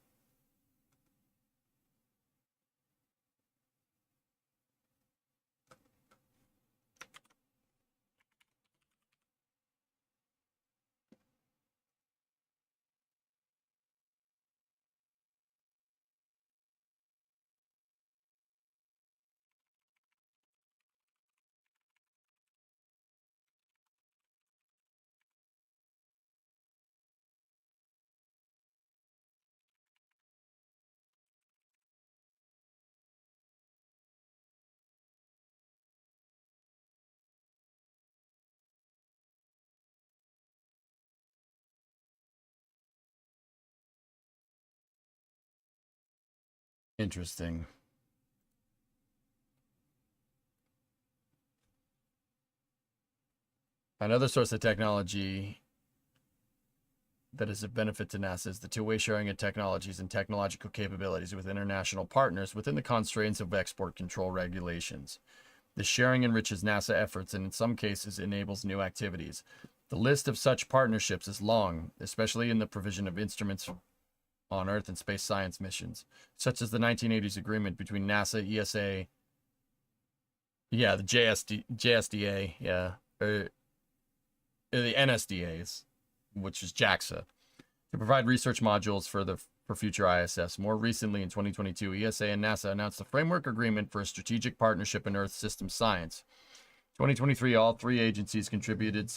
Interesting. Another source of technology that is of benefit to NASA is the two-way sharing of technologies and technological capabilities with international partners within the constraints of export control regulations. The sharing enriches NASA efforts and in some cases enables new activities. The list of such partnerships is long, especially in the provision of instruments on Earth and space science missions, such as the 1980s agreement between NASA, ESA, the JSDA, or the NSDAs, which is JAXA, to provide research modules for future ISS. More recently, in 2022, ESA and NASA announced a framework agreement for a strategic partnership in Earth system science. 2023, all three agencies contributed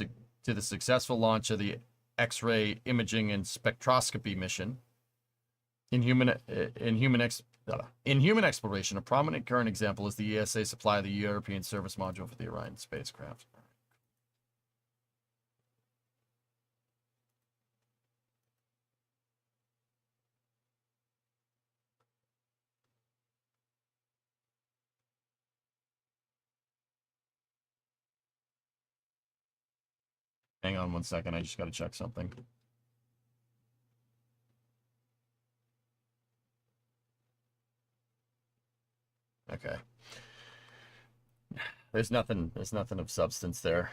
to the successful launch of the X-ray imaging and spectroscopy mission. In human exploration, a prominent current example is the ESA supply of the European service module for the Orion spacecraft. Hang on one second, I just got to check something. Okay. There's nothing of substance there.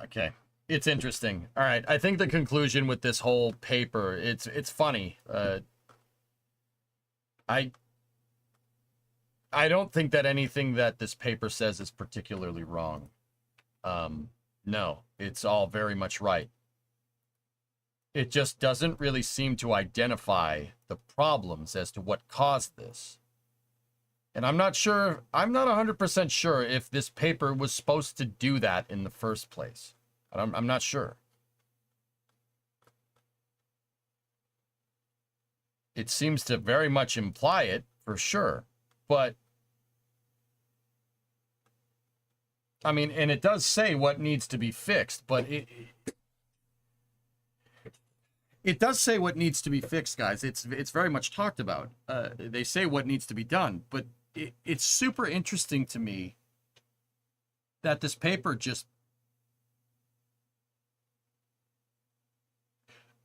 Okay. It's interesting. All right, I think the conclusion with this whole paper, it's funny. I don't think that anything that this paper says is particularly wrong. No, it's all very much right. It just doesn't really seem to identify the problems as to what caused this. And I'm not 100% sure if this paper was supposed to do that in the first place. I'm not sure. It seems to very much imply it, for sure. But I mean, and it does say what needs to be fixed, but it does say what needs to be fixed, guys. It's very much talked about. They say what needs to be done, but it's super interesting to me that this paper just...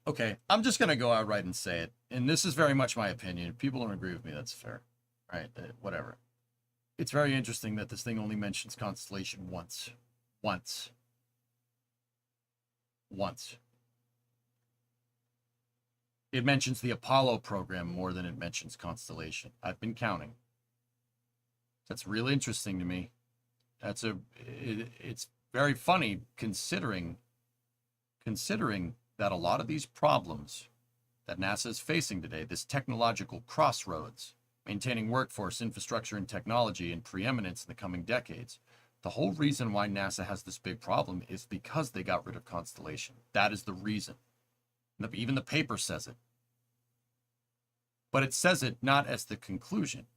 Okay, I'm just going to go outright and say it, and this is very much my opinion. If people don't agree with me, that's fair. All right, whatever. It's very interesting that this thing only mentions Constellation once. Once. It mentions the Apollo program more than it mentions Constellation. I've been counting. That's really interesting to me. It's very funny considering that a lot of these problems that NASA is facing today, this technological crossroads, maintaining workforce, infrastructure, and technology and preeminence in the coming decades. The whole reason why NASA has this big problem is because they got rid of Constellation. That is the reason. Even the paper says it. But it says it not as the conclusion.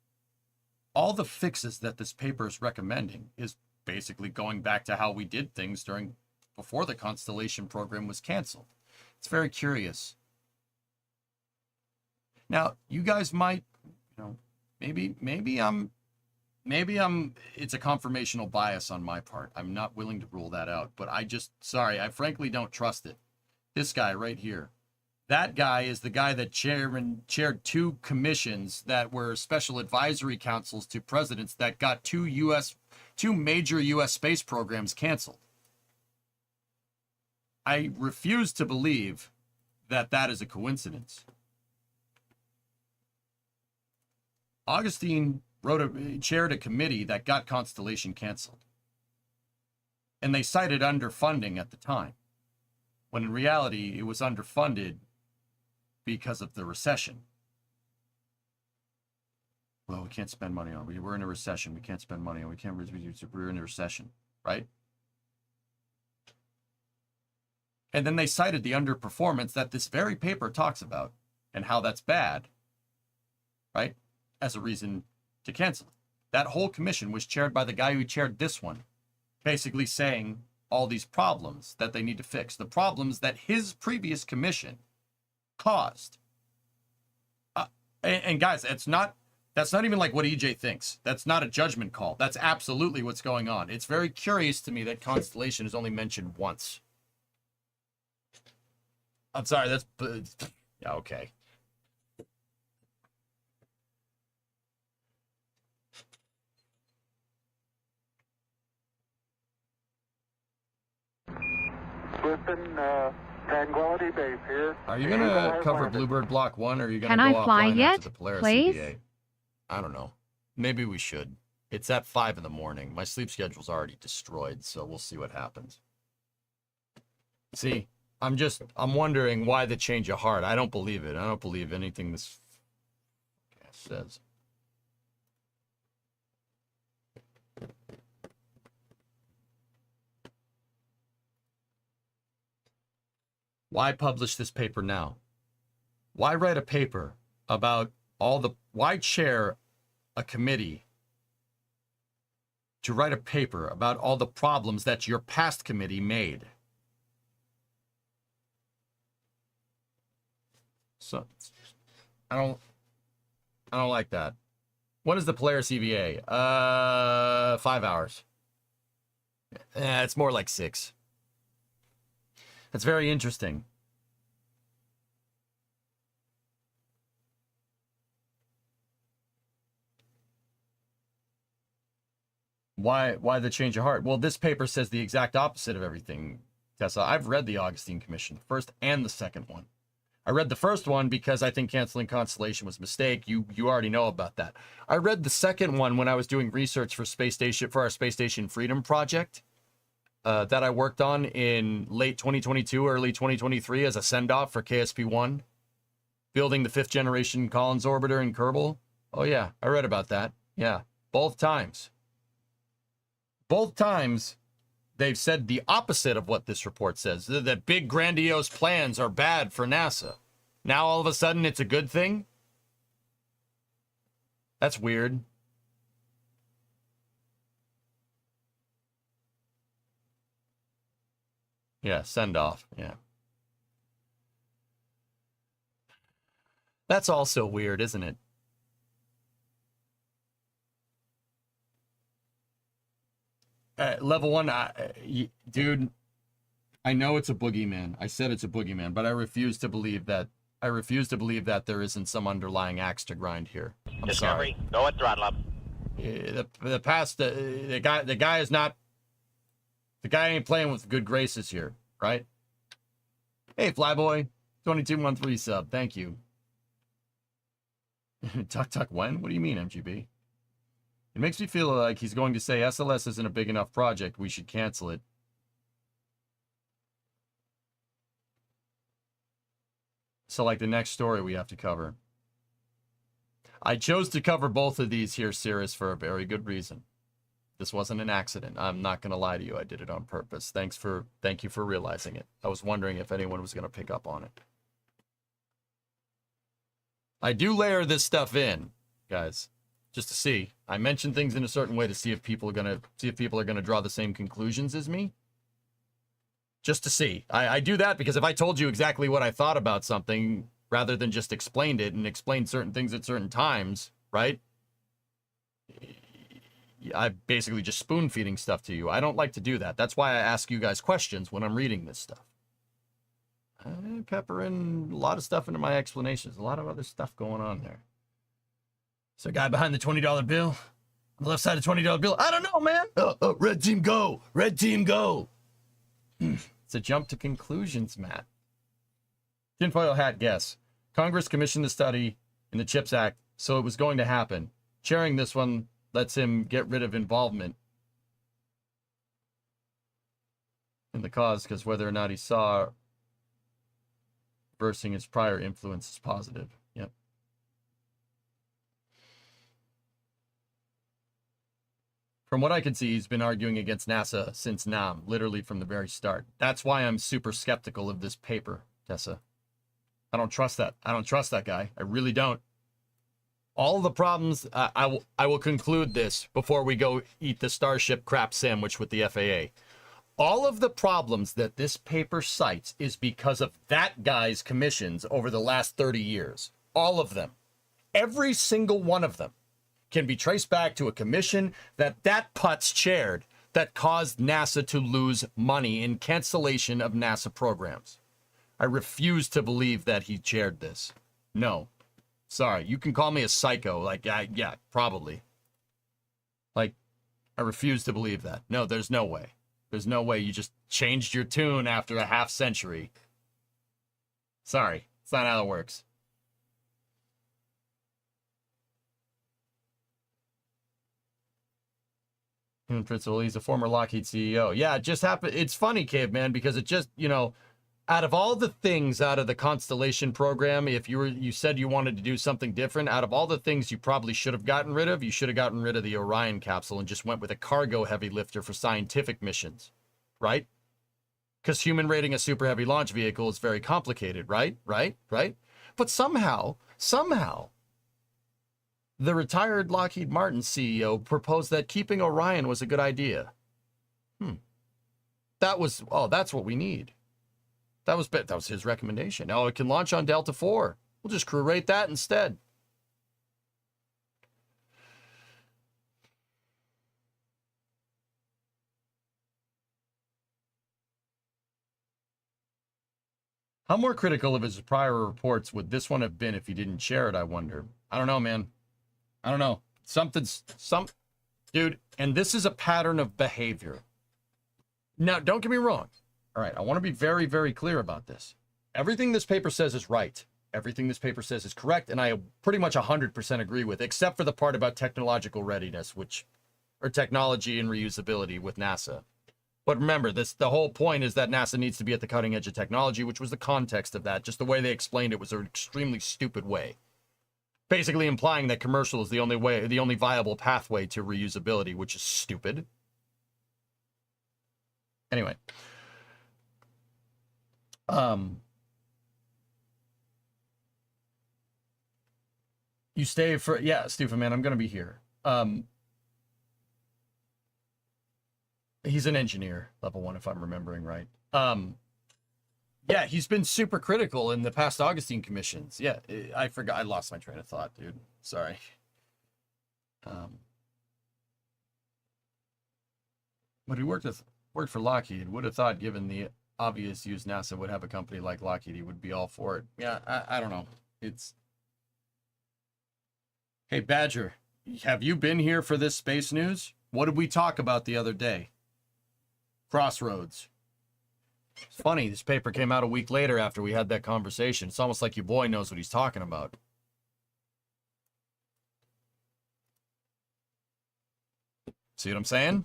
All the fixes that this paper is recommending is basically going back to how we did things before the Constellation program was canceled. It's very curious. Now, you guys might, maybe it's a confirmational bias on my part. I'm not willing to rule that out, but I frankly don't trust it. This guy right here. That guy is the guy that chaired two commissions that were special advisory councils to presidents that got two major U.S. space programs canceled. I refuse to believe that is a coincidence. Augustine chaired a committee that got Constellation canceled. And they cited underfunding at the time, when in reality it was underfunded because of the recession. Well, we can't spend money on it. We're in a recession. We can't spend money on it. We're in a recession, right? And then they cited the underperformance that this very paper talks about and how that's bad, right? As a reason to cancel. That whole commission was chaired by the guy who chaired this one, basically saying all these problems that they need to fix, the problems that his previous commission caused. And guys, it's not That's not even like what EJ thinks. That's not a judgment call. That's absolutely what's going on. It's very curious to me that Constellation is only mentioned once. I'm sorry, that's... Yeah, okay. Tranquility Base here. Are you gonna cover Bluebird Block 1, or are you gonna Can go I fly offline yet, after the Polaris please? EVA? I don't know. Maybe we should. It's at 5 in the morning. My sleep schedule's already destroyed, so we'll see what happens. See, I'm wondering why the change of heart. I don't believe it. I don't believe anything this says. Why publish this paper now? Why write a paper about why chair a committee to write a paper about all the problems that your past committee made? So, I don't like that. When is the Polaris EVA? 5 hours. It's more like 6. That's very interesting. Why the change of heart? Well, this paper says the exact opposite of everything, Tessa. I've read the Augustine Commission, the first and the second one. I read the first one because I think canceling Constellation was a mistake. You already know about that. I read the second one when I was doing research for our Space Station Freedom project. That I worked on in late 2022, early 2023 as a send-off for KSP-1, building the 5th generation Collins orbiter in Kerbal. Oh yeah, I read about that. Yeah, both times. Both times, they've said the opposite of what this report says, that big grandiose plans are bad for NASA. Now all of a sudden it's a good thing? That's weird. Yeah, send off. Yeah. That's also weird, isn't it? Level 1, dude, I know it's a boogeyman. I said it's a boogeyman, but I refuse to believe that. I refuse to believe that there isn't some underlying axe to grind here. I'm sorry. Go at throttle up. The guy is not. The guy ain't playing with good graces here, right? Hey, Flyboy, 2213 sub. Thank you. Tuck when? What do you mean, MGB? It makes me feel like he's going to say SLS isn't a big enough project. We should cancel it. So, like the next story we have to cover. I chose to cover both of these here, Cirrus, for a very good reason. This wasn't an accident. I'm not going to lie to you. I did it on purpose. Thank you for realizing it. I was wondering if anyone was going to pick up on it. I do layer this stuff in, guys, just to see. I mention things in a certain way to see if people are going to draw the same conclusions as me. Just to see. I do that because if I told you exactly what I thought about something rather than just explained it and explained certain things at certain times, right? I basically just spoon feeding stuff to you. I don't like to do that. That's why I ask you guys questions when I'm reading this stuff. I pepper in a lot of stuff into my explanations. A lot of other stuff going on there. So, guy behind the $20 bill, on the left side of the $20 bill. I don't know, man. Red team go. Red team go. It's a jump to conclusions, Matt. Tinfoil hat guess. Congress commissioned the study in the CHIPS Act, so it was going to happen. Chairing this one lets him get rid of involvement in the cause, because whether or not he saw reversing his prior influence is positive. Yep. From what I can see, he's been arguing against NASA since NAM, literally from the very start. That's why I'm super skeptical of this paper, Tessa. I don't trust that. I don't trust that guy. I really don't. All the problems, I will conclude this before we go eat the Starship crap sandwich with the FAA. All of the problems that this paper cites is because of that guy's commissions over the last 30 years. All of them. Every single one of them. can be traced back to a commission that putz chaired that caused NASA to lose money in cancellation of NASA programs. I refuse to believe that he chaired this. No. Sorry, you can call me a psycho. Like, yeah, probably. Like, I refuse to believe that. No, there's no way. There's no way you just changed your tune after a half century. Sorry, it's not how it works. Principal, he's a former Lockheed CEO. Yeah, it just happened. It's funny, Caveman, because it just, you know, out of all the things out of the Constellation program, if you said you wanted to do something different, out of all the things you probably should have gotten rid of, you should have gotten rid of the Orion capsule and just went with a cargo heavy lifter for scientific missions, right? Because human rating a super heavy launch vehicle is very complicated, right? But somehow, the retired Lockheed Martin CEO proposed that keeping Orion was a good idea. That's what we need. That was his recommendation. Now it can launch on Delta IV. We'll just crew rate that instead. How more critical of his prior reports would this one have been if he didn't share it, I wonder? I don't know, man. I don't know. Dude, and this is a pattern of behavior. Now, don't get me wrong. All right, I want to be very, very clear about this. Everything this paper says is right. Everything this paper says is correct, and I pretty much 100% agree with, except for the part about technological readiness, or technology and reusability with NASA. But remember, the whole point is that NASA needs to be at the cutting edge of technology, which was the context of that. Just the way they explained it was an extremely stupid way. Basically implying that commercial is the only viable pathway to reusability, which is stupid. Anyway. You stay for, yeah, Stupid Man, I'm going to be here. He's an engineer, level 1, if I'm remembering right. Yeah, he's been super critical in the past Augustine commissions. Yeah, I forgot. I lost my train of thought, dude. Sorry. But he worked for Lockheed. Would have thought, given the obvious use NASA would have a company like Lockheed, he would be all for it. Yeah, I don't know. Hey, Badger, have you been here for this space news? What did we talk about the other day? Crossroads. It's funny, this paper came out a week later after we had that conversation. It's almost like your boy knows what he's talking about. See what I'm saying?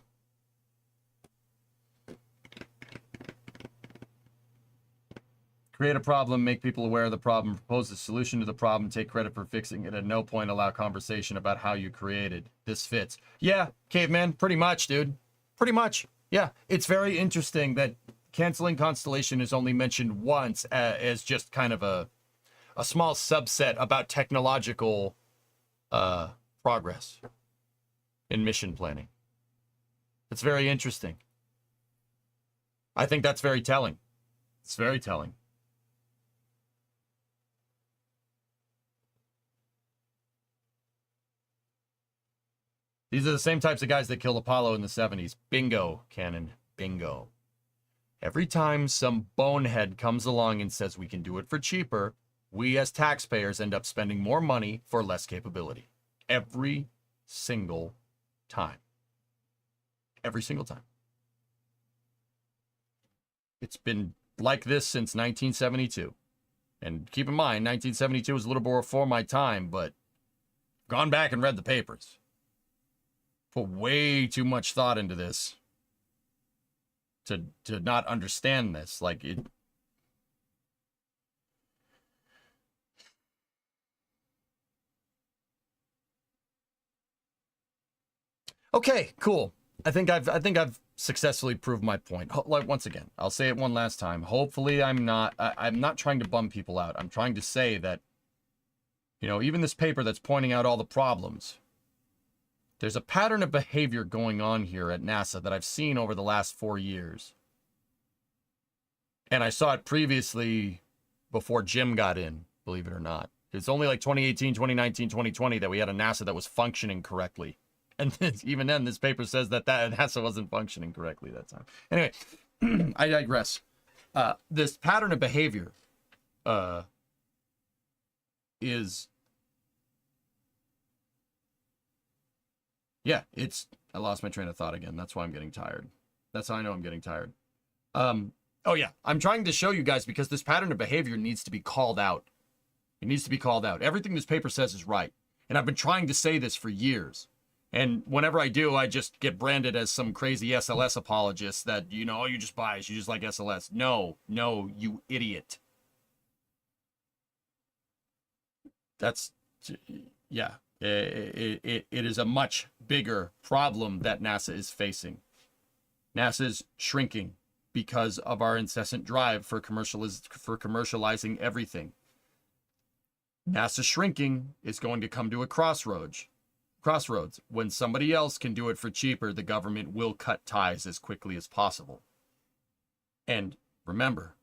Create a problem, make people aware of the problem, propose a solution to the problem, take credit for fixing it. At no point allow conversation about how you created. This fits. Yeah, Caveman, pretty much, dude. Pretty much. Yeah, it's very interesting that canceling Constellation is only mentioned once as just kind of a small subset about technological progress in mission planning. It's very interesting. I think that's very telling. It's very telling. These are the same types of guys that killed Apollo in the 70s. Bingo, Cannon. Bingo. Every time some bonehead comes along and says we can do it for cheaper, we as taxpayers end up spending more money for less capability. Every single time. Every single time. It's been like this since 1972. And keep in mind, 1972 was a little more before my time, but gone back and read the papers. Put way too much thought into this to not understand this. Like it. Okay, cool. I think I've successfully proved my point. Like once again, I'll say it one last time. Hopefully, I'm not trying to bum people out. I'm trying to say that, you know, even this paper that's pointing out all the problems. There's a pattern of behavior going on here at NASA that I've seen over the last 4 years. And I saw it previously before Jim got in, believe it or not. It's only like 2018, 2019, 2020 that we had a NASA that was functioning correctly. And even then, this paper says that NASA wasn't functioning correctly that time. Anyway, I digress. This pattern of behavior is... Yeah, I lost my train of thought again. That's why I'm getting tired. That's how I know I'm getting tired. Oh yeah, I'm trying to show you guys because this pattern of behavior needs to be called out. It needs to be called out. Everything this paper says is right. And I've been trying to say this for years. And whenever I do, I just get branded as some crazy SLS apologist that, you know, oh, you're just biased. You just like SLS. No, you idiot. That's, yeah. It is a much bigger problem that NASA is facing. NASA is shrinking because of our incessant drive for commercializing everything. NASA shrinking is going to come to a crossroads. When somebody else can do it for cheaper, the government will cut ties as quickly as possible. And remember,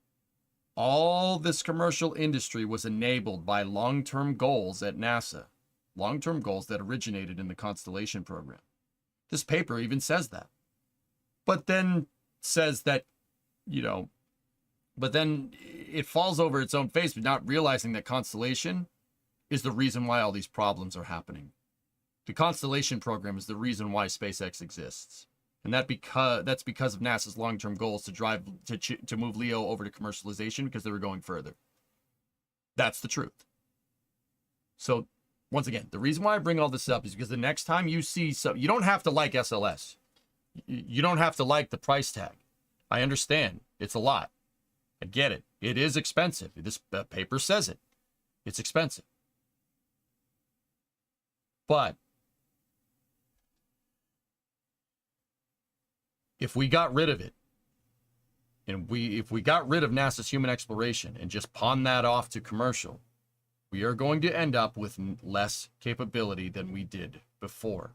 all this commercial industry was enabled by long-term goals at NASA. Long-term goals that originated in the Constellation program. This paper even says that. But then says that, you know, but then it falls over its own face, but not realizing that Constellation is the reason why all these problems are happening. The Constellation program is the reason why SpaceX exists. And that's because of NASA's long-term goals to move LEO over to commercialization because they were going further. That's the truth. So, once again, the reason why I bring all this up is because the next time you see you don't have to like SLS. You don't have to like the price tag. I understand. It's a lot. I get it. It is expensive. This paper says it. It's expensive. But if we got rid of it, and if we got rid of NASA's human exploration and just pawn that off to commercial, we are going to end up with less capability than we did before.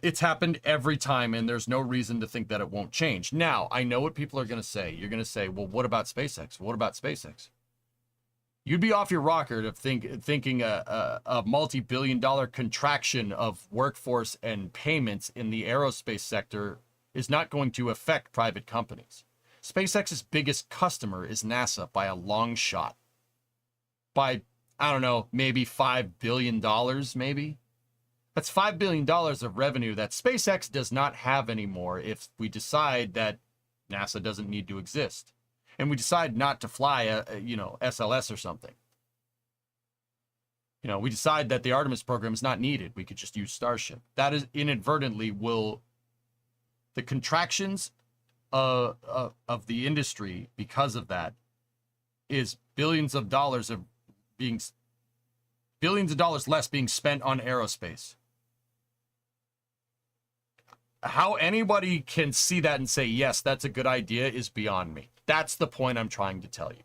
It's happened every time, and there's no reason to think that it won't change. Now, I know what people are going to say. You're going to say, well, what about SpaceX? What about SpaceX? You'd be off your rocker to thinking a multi-billion-dollar contraction of workforce and payments in the aerospace sector is not going to affect private companies. SpaceX's biggest customer is NASA by a long shot. By, I don't know, maybe $5 billion, maybe? That's $5 billion of revenue that SpaceX does not have anymore if we decide that NASA doesn't need to exist. And we decide not to fly SLS or something. You know, we decide that the Artemis program is not needed. We could just use Starship. That is inadvertently the contractions of the industry because of that is billions of dollars less being spent on aerospace. How anybody can see that and say, yes, that's a good idea is beyond me. That's the point I'm trying to tell you.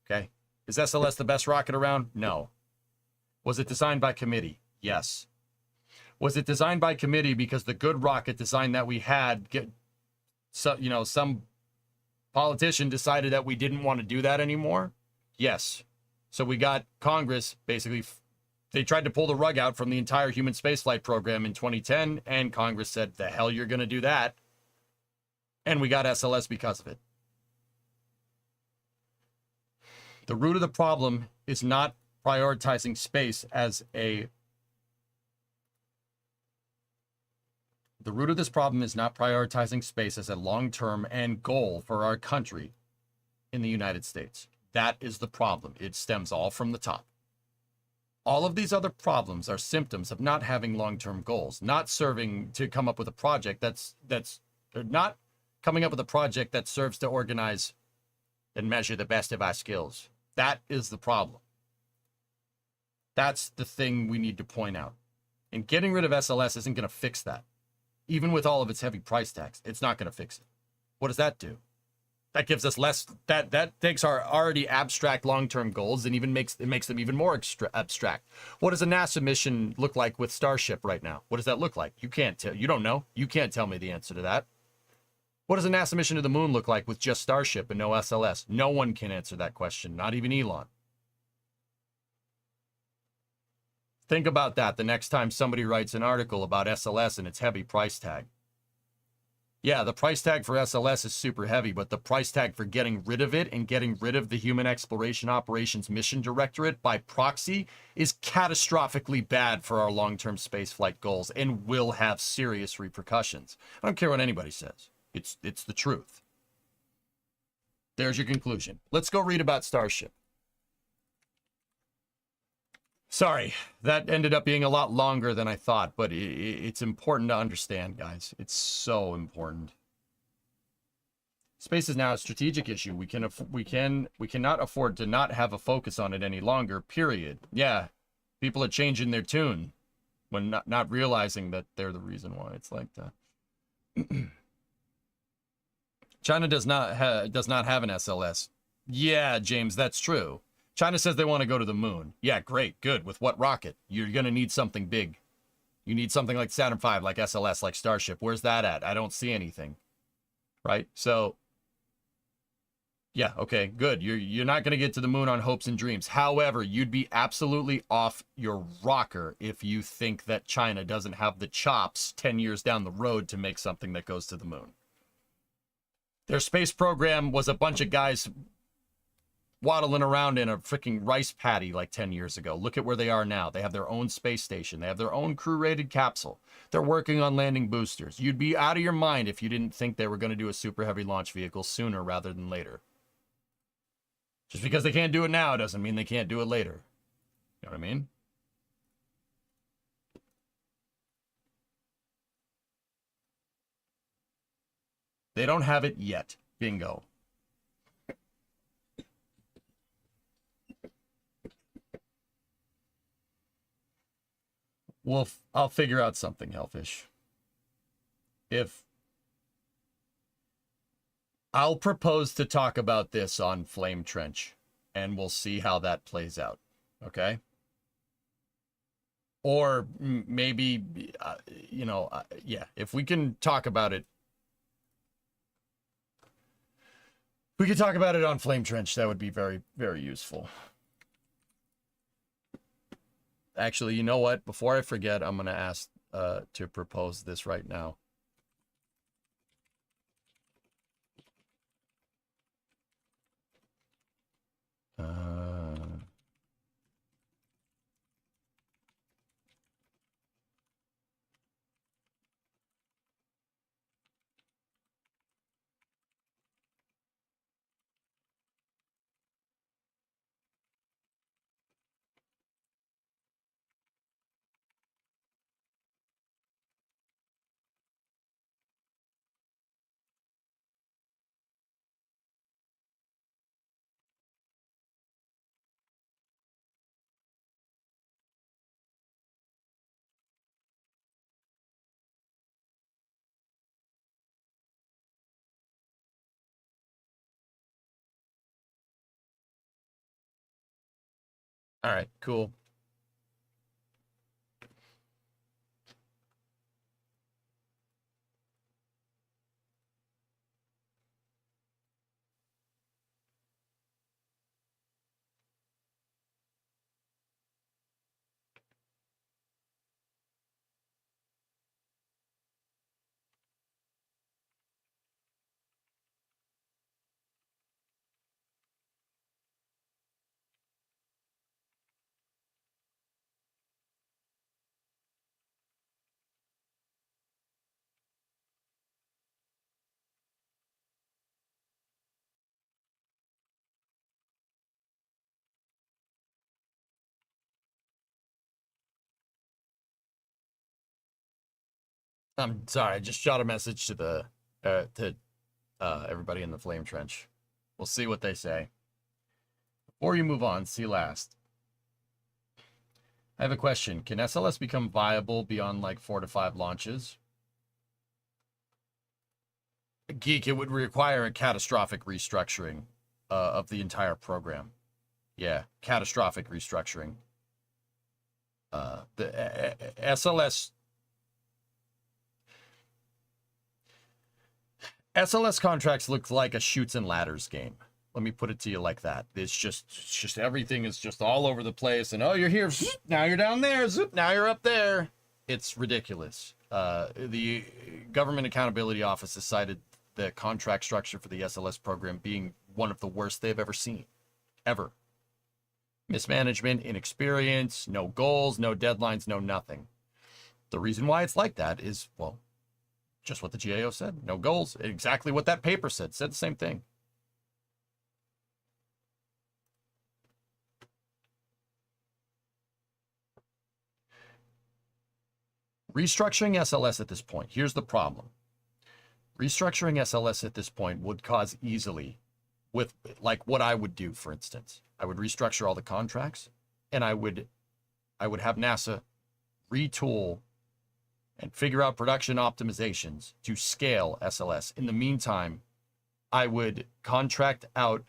Okay? Is SLS the best rocket around? No. Was it designed by committee? Yes. Was it designed by committee because the good rocket design that we had, some politician decided that we didn't want to do that anymore? Yes. So we got Congress, basically, they tried to pull the rug out from the entire human spaceflight program in 2010, and Congress said, the hell you're going to do that? And we got SLS because of it. The root of the problem is not prioritizing space as a... The root of this problem is not prioritizing space as a long-term end goal for our country in the United States. That is the problem. It stems all from the top. All of these other problems are symptoms of not having long-term goals, not serving to come up with a project that's not coming up with a project that serves to organize and measure the best of our skills. That is the problem. That's the thing we need to point out. And getting rid of SLS isn't going to fix that. Even with all of its heavy price tags, it's not going to fix it. What does that do? That gives us less, that takes our already abstract long-term goals and even makes them even more abstract. What does a NASA mission look like with Starship right now? What does that look like? You can't tell, you don't know. You can't tell me the answer to that. What does a NASA mission to the moon look like with just Starship and no SLS? No one can answer that question, not even Elon. Think about that the next time somebody writes an article about SLS and its heavy price tag. Yeah, the price tag for SLS is super heavy, but the price tag for getting rid of it and getting rid of the Human Exploration Operations Mission Directorate by proxy is catastrophically bad for our long-term spaceflight goals and will have serious repercussions. I don't care what anybody says. It's the truth. There's your conclusion. Let's go read about Starship. Sorry, that ended up being a lot longer than I thought, but it's important to understand, guys. It's so important. Space is now a strategic issue. We cannot afford to not have a focus on it any longer, period. Yeah, people are changing their tune when not realizing that they're the reason why it's like that. China does not have an SLS. Yeah, James, that's true. China says they want to go to the moon. Yeah, great, good. With what rocket? You're going to need something big. You need something like Saturn V, like SLS, like Starship. Where's that at? I don't see anything. Right? So, yeah, okay, good. You're not going to get to the moon on hopes and dreams. However, you'd be absolutely off your rocker if you think that China doesn't have the chops 10 years down the road to make something that goes to the moon. Their space program was a bunch of guys waddling around in a freaking rice paddy like 10 years ago. Look at where they are now. They have their own space station. They have their own crew-rated capsule. They're working on landing boosters. You'd be out of your mind if you didn't think they were going to do a super heavy launch vehicle sooner rather than later. Just because they can't do it now doesn't mean they can't do it later. You know what I mean? They don't have it yet. Bingo. Well, I'll figure out something, Hellfish. I'll propose to talk about this on Flame Trench, and we'll see how that plays out, okay? Or maybe, yeah, if we can talk about it, we could talk about it on Flame Trench. That would be very, very useful. Actually, you know what? Before I forget, I'm going to ask to propose this right now. All right, cool. I'm sorry, I just shot a message to the everybody in the Flame Trench. We'll see what they say. Before you move on, see last. I have a question. Can SLS become viable beyond like 4 to 5 launches? Geek, it would require a catastrophic restructuring of the entire program. Yeah, catastrophic restructuring. The SLS contracts look like a shoots and ladders game. Let me put it to you like that. It's just everything is just all over the place. And, oh, you're here. Zoop, now you're down there. Zoop, now you're up there. It's ridiculous. The Government Accountability Office has cited the contract structure for the SLS program being one of the worst they've ever seen. Ever. Mismanagement, inexperience, no goals, no deadlines, no nothing. The reason why it's like that is, well, just what the GAO said. No goals. Exactly what that paper said. Said the same thing. Restructuring SLS at this point. Here's the problem. Restructuring SLS at this point would cause easily, with like what I would do, for instance. I would restructure all the contracts, and I would have NASA retool and figure out production optimizations to scale SLS. In the meantime, I would contract out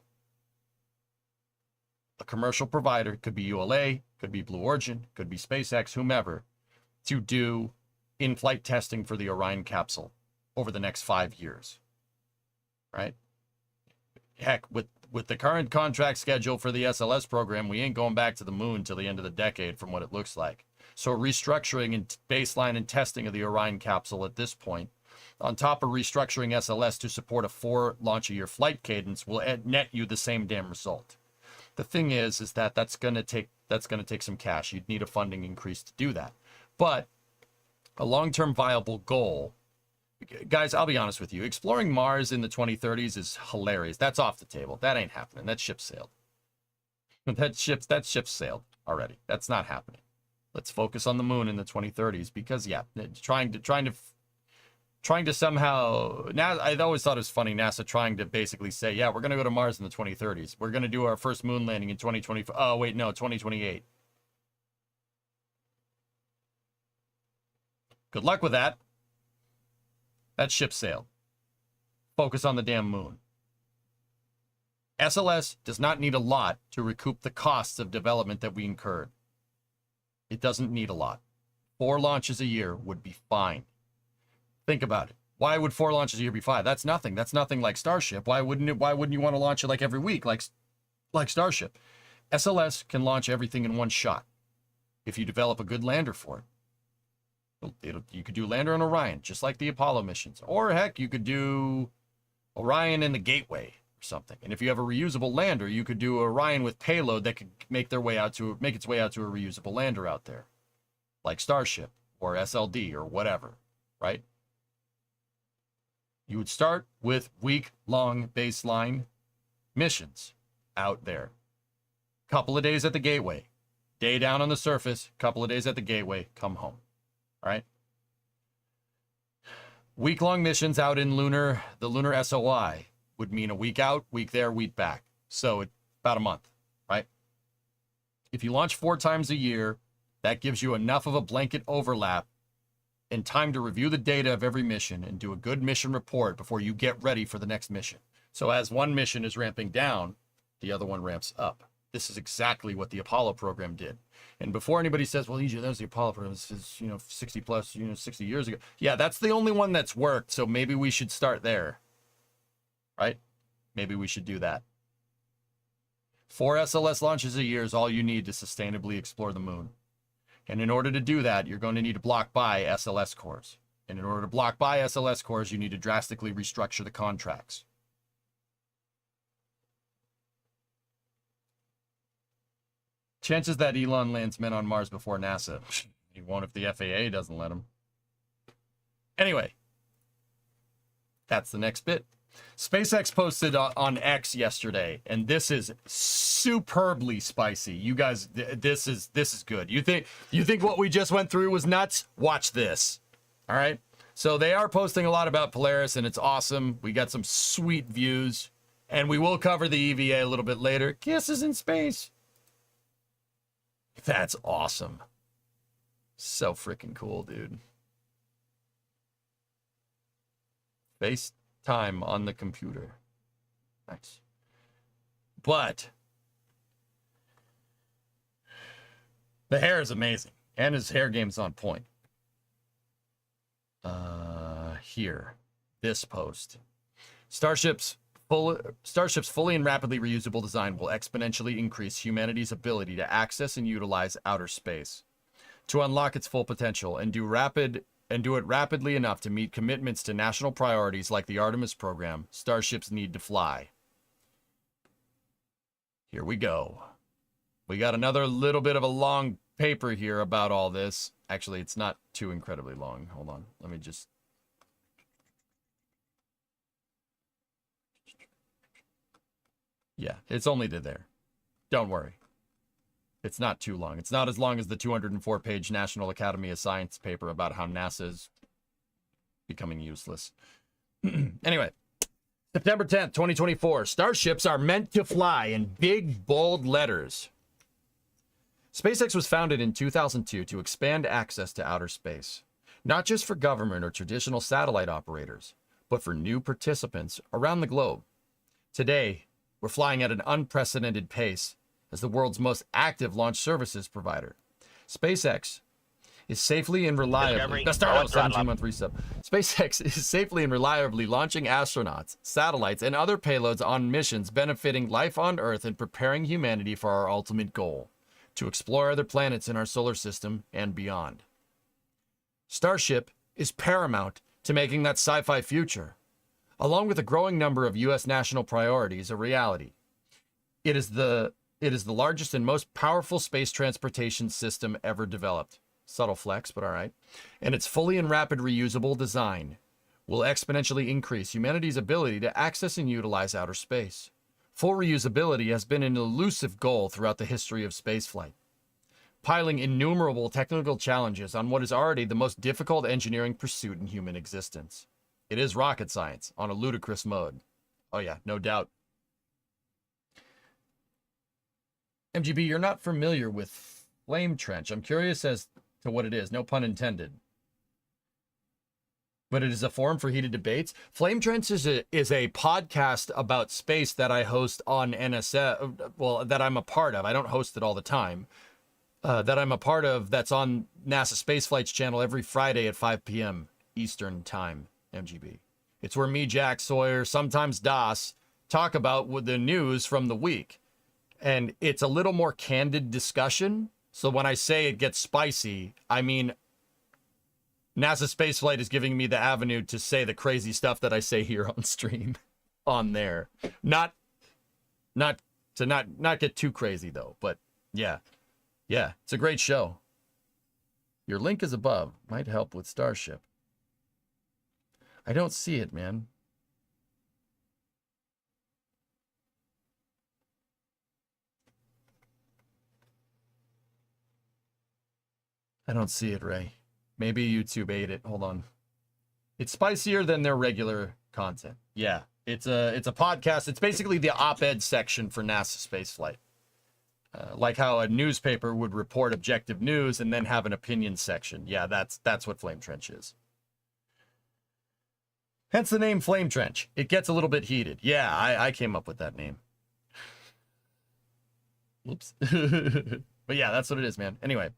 a commercial provider, could be ULA, could be Blue Origin, could be SpaceX, whomever, to do in-flight testing for the Orion capsule over the next 5 years, right? Heck, with the current contract schedule for the SLS program, we ain't going back to the moon till the end of the decade from what it looks like. So restructuring and baseline and testing of the Orion capsule at this point, on top of restructuring SLS to support a 4 launch a year flight cadence, will net you the same damn result. The thing is that that's going to take some cash. You'd need a funding increase to do that. But a long-term viable goal, guys, I'll be honest with you, exploring Mars in the 2030s is hilarious. That's off the table. That ain't happening. That ship sailed. That ship sailed already. That's not happening. Let's focus on the moon in the 2030s because, yeah, trying to somehow, I always thought it was funny, NASA trying to basically say, yeah, we're going to go to Mars in the 2030s. We're going to do our first moon landing in 2025. Oh, wait, no, 2028. Good luck with that. That ship sailed. Focus on the damn moon. SLS does not need a lot to recoup the costs of development that we incurred. It doesn't need a lot. 4 launches a year would be fine. Think about it. Why would 4 launches a year be fine? That's nothing. That's nothing like Starship. Why wouldn't you want to launch it like every week, like Starship? SLS can launch everything in one shot if you develop a good lander for it. You could do lander on Orion, just like the Apollo missions. Or heck, you could do Orion in the Gateway or something. And if you have a reusable lander, you could do Orion with payload that could make its way out to a reusable lander out there, like Starship or SLD or whatever, right? You would start with week-long baseline missions out there. Couple of days at the Gateway. Day down on the surface, couple of days at the Gateway, come home. All right? Week-long missions out in the lunar SOI would mean a week out, week there, week back. So it's about a month, right? If you launch 4 times a year, that gives you enough of a blanket overlap and time to review the data of every mission and do a good mission report before you get ready for the next mission. So as one mission is ramping down, the other one ramps up. This is exactly what the Apollo program did. And before anybody says, well, EJ, that was the Apollo program. This is, 60 years ago. Yeah, that's the only one that's worked. So maybe we should start there, right? Maybe we should do that. 4 SLS launches a year is all you need to sustainably explore the moon. And in order to do that, you're going to need to block by SLS cores. And in order to block by SLS cores, you need to drastically restructure the contracts. Chances that Elon lands men on Mars before NASA. He won't if the FAA doesn't let him. Anyway, that's the next bit. SpaceX posted on X yesterday, and this is superbly spicy. You guys, this is good. You think what we just went through was nuts? Watch this. All right. So they are posting a lot about Polaris, and it's awesome. We got some sweet views, and we will cover the EVA a little bit later. Kisses in space. That's awesome. So freaking cool, dude. FaceTime on the computer. Nice. But the hair is amazing. And his hair game's on point. Here. This post. Starship's Starship's fully and rapidly reusable design will exponentially increase humanity's ability to access and utilize outer space. To unlock its full potential and do it rapidly enough to meet commitments to national priorities like the Artemis program, starships need to fly. Here we go. We got another little bit of a long paper here about all this. Actually, it's not too incredibly long. Hold on. Let me just... Yeah, it's only to there. Don't worry. It's not too long. It's not as long as the 204-page National Academy of Science paper about how NASA is becoming useless. Anyway, September 10th, 2024. Starships are meant to fly in big, bold letters. SpaceX was founded in 2002 to expand access to outer space, not just for government or traditional satellite operators, but for new participants around the globe. Today, we're flying at an unprecedented pace as the world's most active launch services provider. SpaceX is safely and reliably... SpaceX is safely and reliably launching astronauts, satellites, and other payloads on missions benefiting life on Earth and preparing humanity for our ultimate goal, to explore other planets in our solar system and beyond. Starship is paramount to making that sci-fi future, along with a growing number of U.S. national priorities, a reality. It is the largest and most powerful space transportation system ever developed. Subtle flex, but all right. And its fully and rapid reusable design will exponentially increase humanity's ability to access and utilize outer space. Full reusability has been an elusive goal throughout the history of spaceflight, piling innumerable technical challenges on what is already the most difficult engineering pursuit in human existence. It is rocket science on a ludicrous mode. Oh yeah, no doubt. MGB, you're not familiar with Flame Trench. I'm curious as to what it is. No pun intended. But it is a forum for heated debates. Flame Trench is a podcast about space that I host on NSF. Well, that I'm a part of. I don't host it all the time. That I'm a part of. That's on NASA Spaceflight's channel every Friday at 5 p.m. Eastern Time. MGB. It's where me, Jack Sawyer, sometimes Das, talk about the news from the week. And it's a little more candid discussion. So when I say it gets spicy, I mean NASA Spaceflight is giving me the avenue to say the crazy stuff that I say here on stream on there. Not get too crazy though, but yeah. Yeah, it's a great show. Your link is above. Might help with Starship. I don't see it, man. I don't see it, Ray. Maybe YouTube ate it. Hold on. It's spicier than their regular content. Yeah, it's a podcast. It's basically the op-ed section for NASA Spaceflight. Like how a newspaper would report objective news and then have an opinion section. Yeah, that's what Flame Trench is. Hence the name Flame Trench. It gets a little bit heated. Yeah, I came up with that name. Whoops. But yeah, that's what it is, man. Anyway,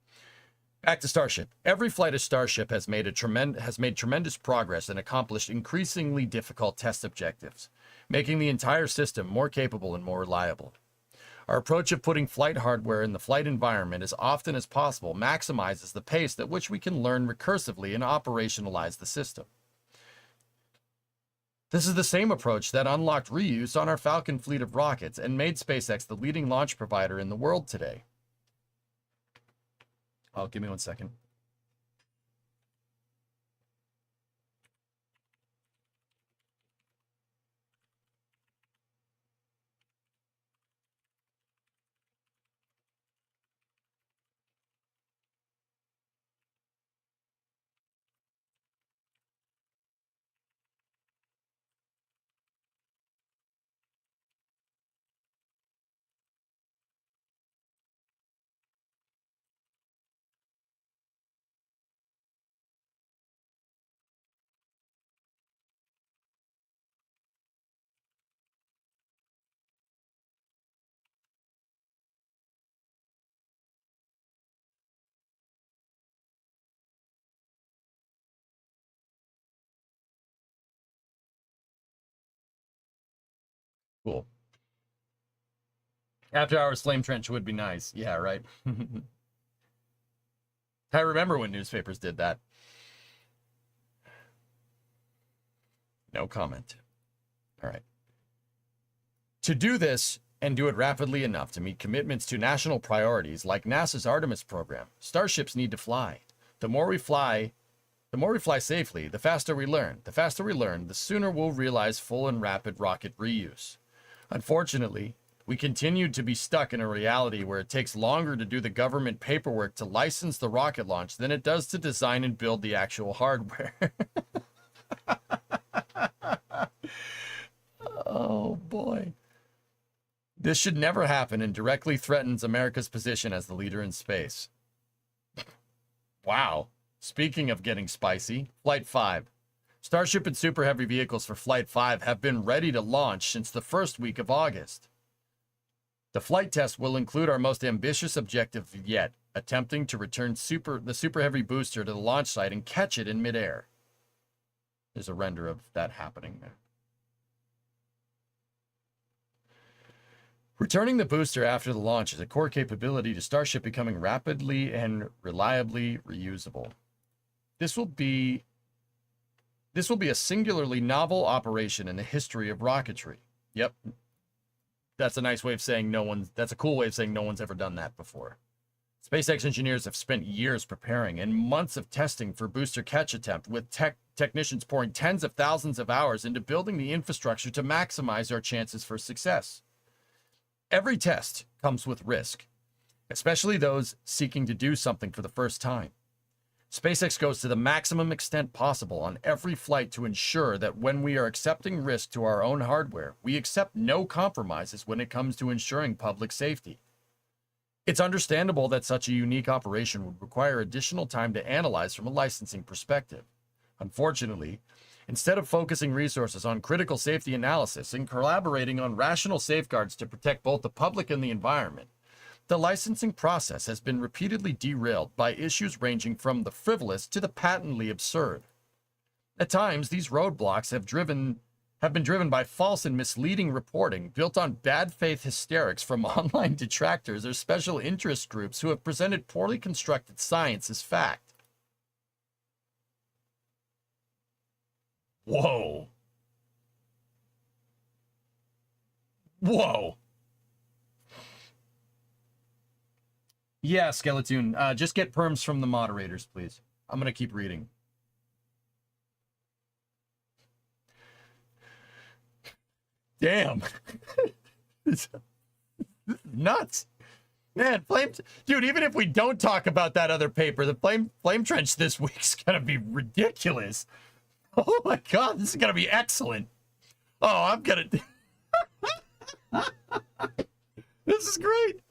back to Starship. Every flight of Starship has made tremendous progress and accomplished increasingly difficult test objectives, making the entire system more capable and more reliable. Our approach of putting flight hardware in the flight environment as often as possible maximizes the pace at which we can learn recursively and operationalize the system. This is the same approach that unlocked reuse on our Falcon fleet of rockets and made SpaceX the leading launch provider in the world today. Oh, give me 1 second. Cool. After hours flame trench would be nice. Yeah, right. I remember when newspapers did that. No comment. All right. To do this and do it rapidly enough to meet commitments to national priorities like NASA's Artemis program, starships need to fly. The more we fly safely, the faster we learn. The faster we learn, the sooner we'll realize full and rapid rocket reuse. Unfortunately, we continue to be stuck in a reality where it takes longer to do the government paperwork to license the rocket launch than it does to design and build the actual hardware. Oh boy. This should never happen and directly threatens America's position as the leader in space. Wow. Speaking of getting spicy, Flight 5. Starship and Super Heavy vehicles for Flight 5 have been ready to launch since the first week of August. The flight test will include our most ambitious objective yet, attempting to return the Super Heavy booster to the launch site and catch it in midair. There's a render of that happening there. Returning the booster after the launch is a core capability to Starship becoming rapidly and reliably reusable. This will be a singularly novel operation in the history of rocketry. Yep. That's a nice way of saying that's a cool way of saying no one's ever done that before. SpaceX engineers have spent years preparing and months of testing for booster catch attempt, with technicians pouring tens of thousands of hours into building the infrastructure to maximize our chances for success. Every test comes with risk, especially those seeking to do something for the first time. SpaceX goes to the maximum extent possible on every flight to ensure that when we are accepting risk to our own hardware, we accept no compromises when it comes to ensuring public safety. It's understandable that such a unique operation would require additional time to analyze from a licensing perspective. Unfortunately, instead of focusing resources on critical safety analysis and collaborating on rational safeguards to protect both the public and the environment, the licensing process has been repeatedly derailed by issues ranging from the frivolous to the patently absurd. At times, these roadblocks have been driven by false and misleading reporting built on bad faith hysterics from online detractors or special interest groups who have presented poorly constructed science as fact. Whoa. Whoa. Yeah, Skeleton. Just get perms from the moderators, please. I'm going to keep reading. Damn. It's nuts. Man, dude, even if we don't talk about that other paper, the flame trench this week's going to be ridiculous. Oh my God, this is going to be excellent. Oh, I'm going to... This is great.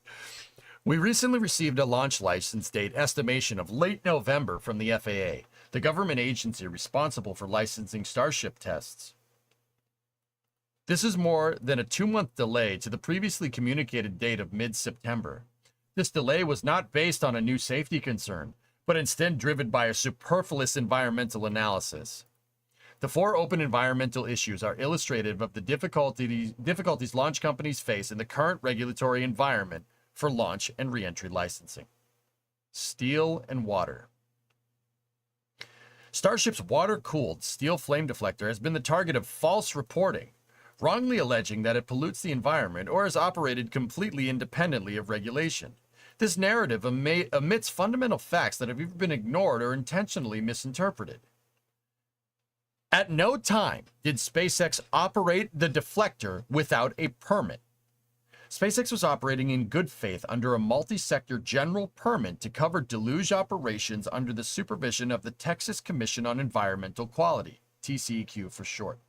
We recently received a launch license date estimation of late November from the FAA, the government agency responsible for licensing Starship tests. This is more than a 2-month delay to the previously communicated date of mid-September. This delay was not based on a new safety concern, but instead driven by a superfluous environmental analysis. The 4 open environmental issues are illustrative of the difficulties launch companies face in the current regulatory environment for launch and re-entry licensing. STIIL and water. Starship's water-cooled steel flame deflector has been the target of false reporting, wrongly alleging that it pollutes the environment or is operated completely independently of regulation. This narrative omits fundamental facts that have either been ignored or intentionally misinterpreted. At no time did SpaceX operate the deflector without a permit. SpaceX was operating in good faith under a multi-sector general permit to cover deluge operations under the supervision of the Texas Commission on Environmental Quality, TCEQ for short.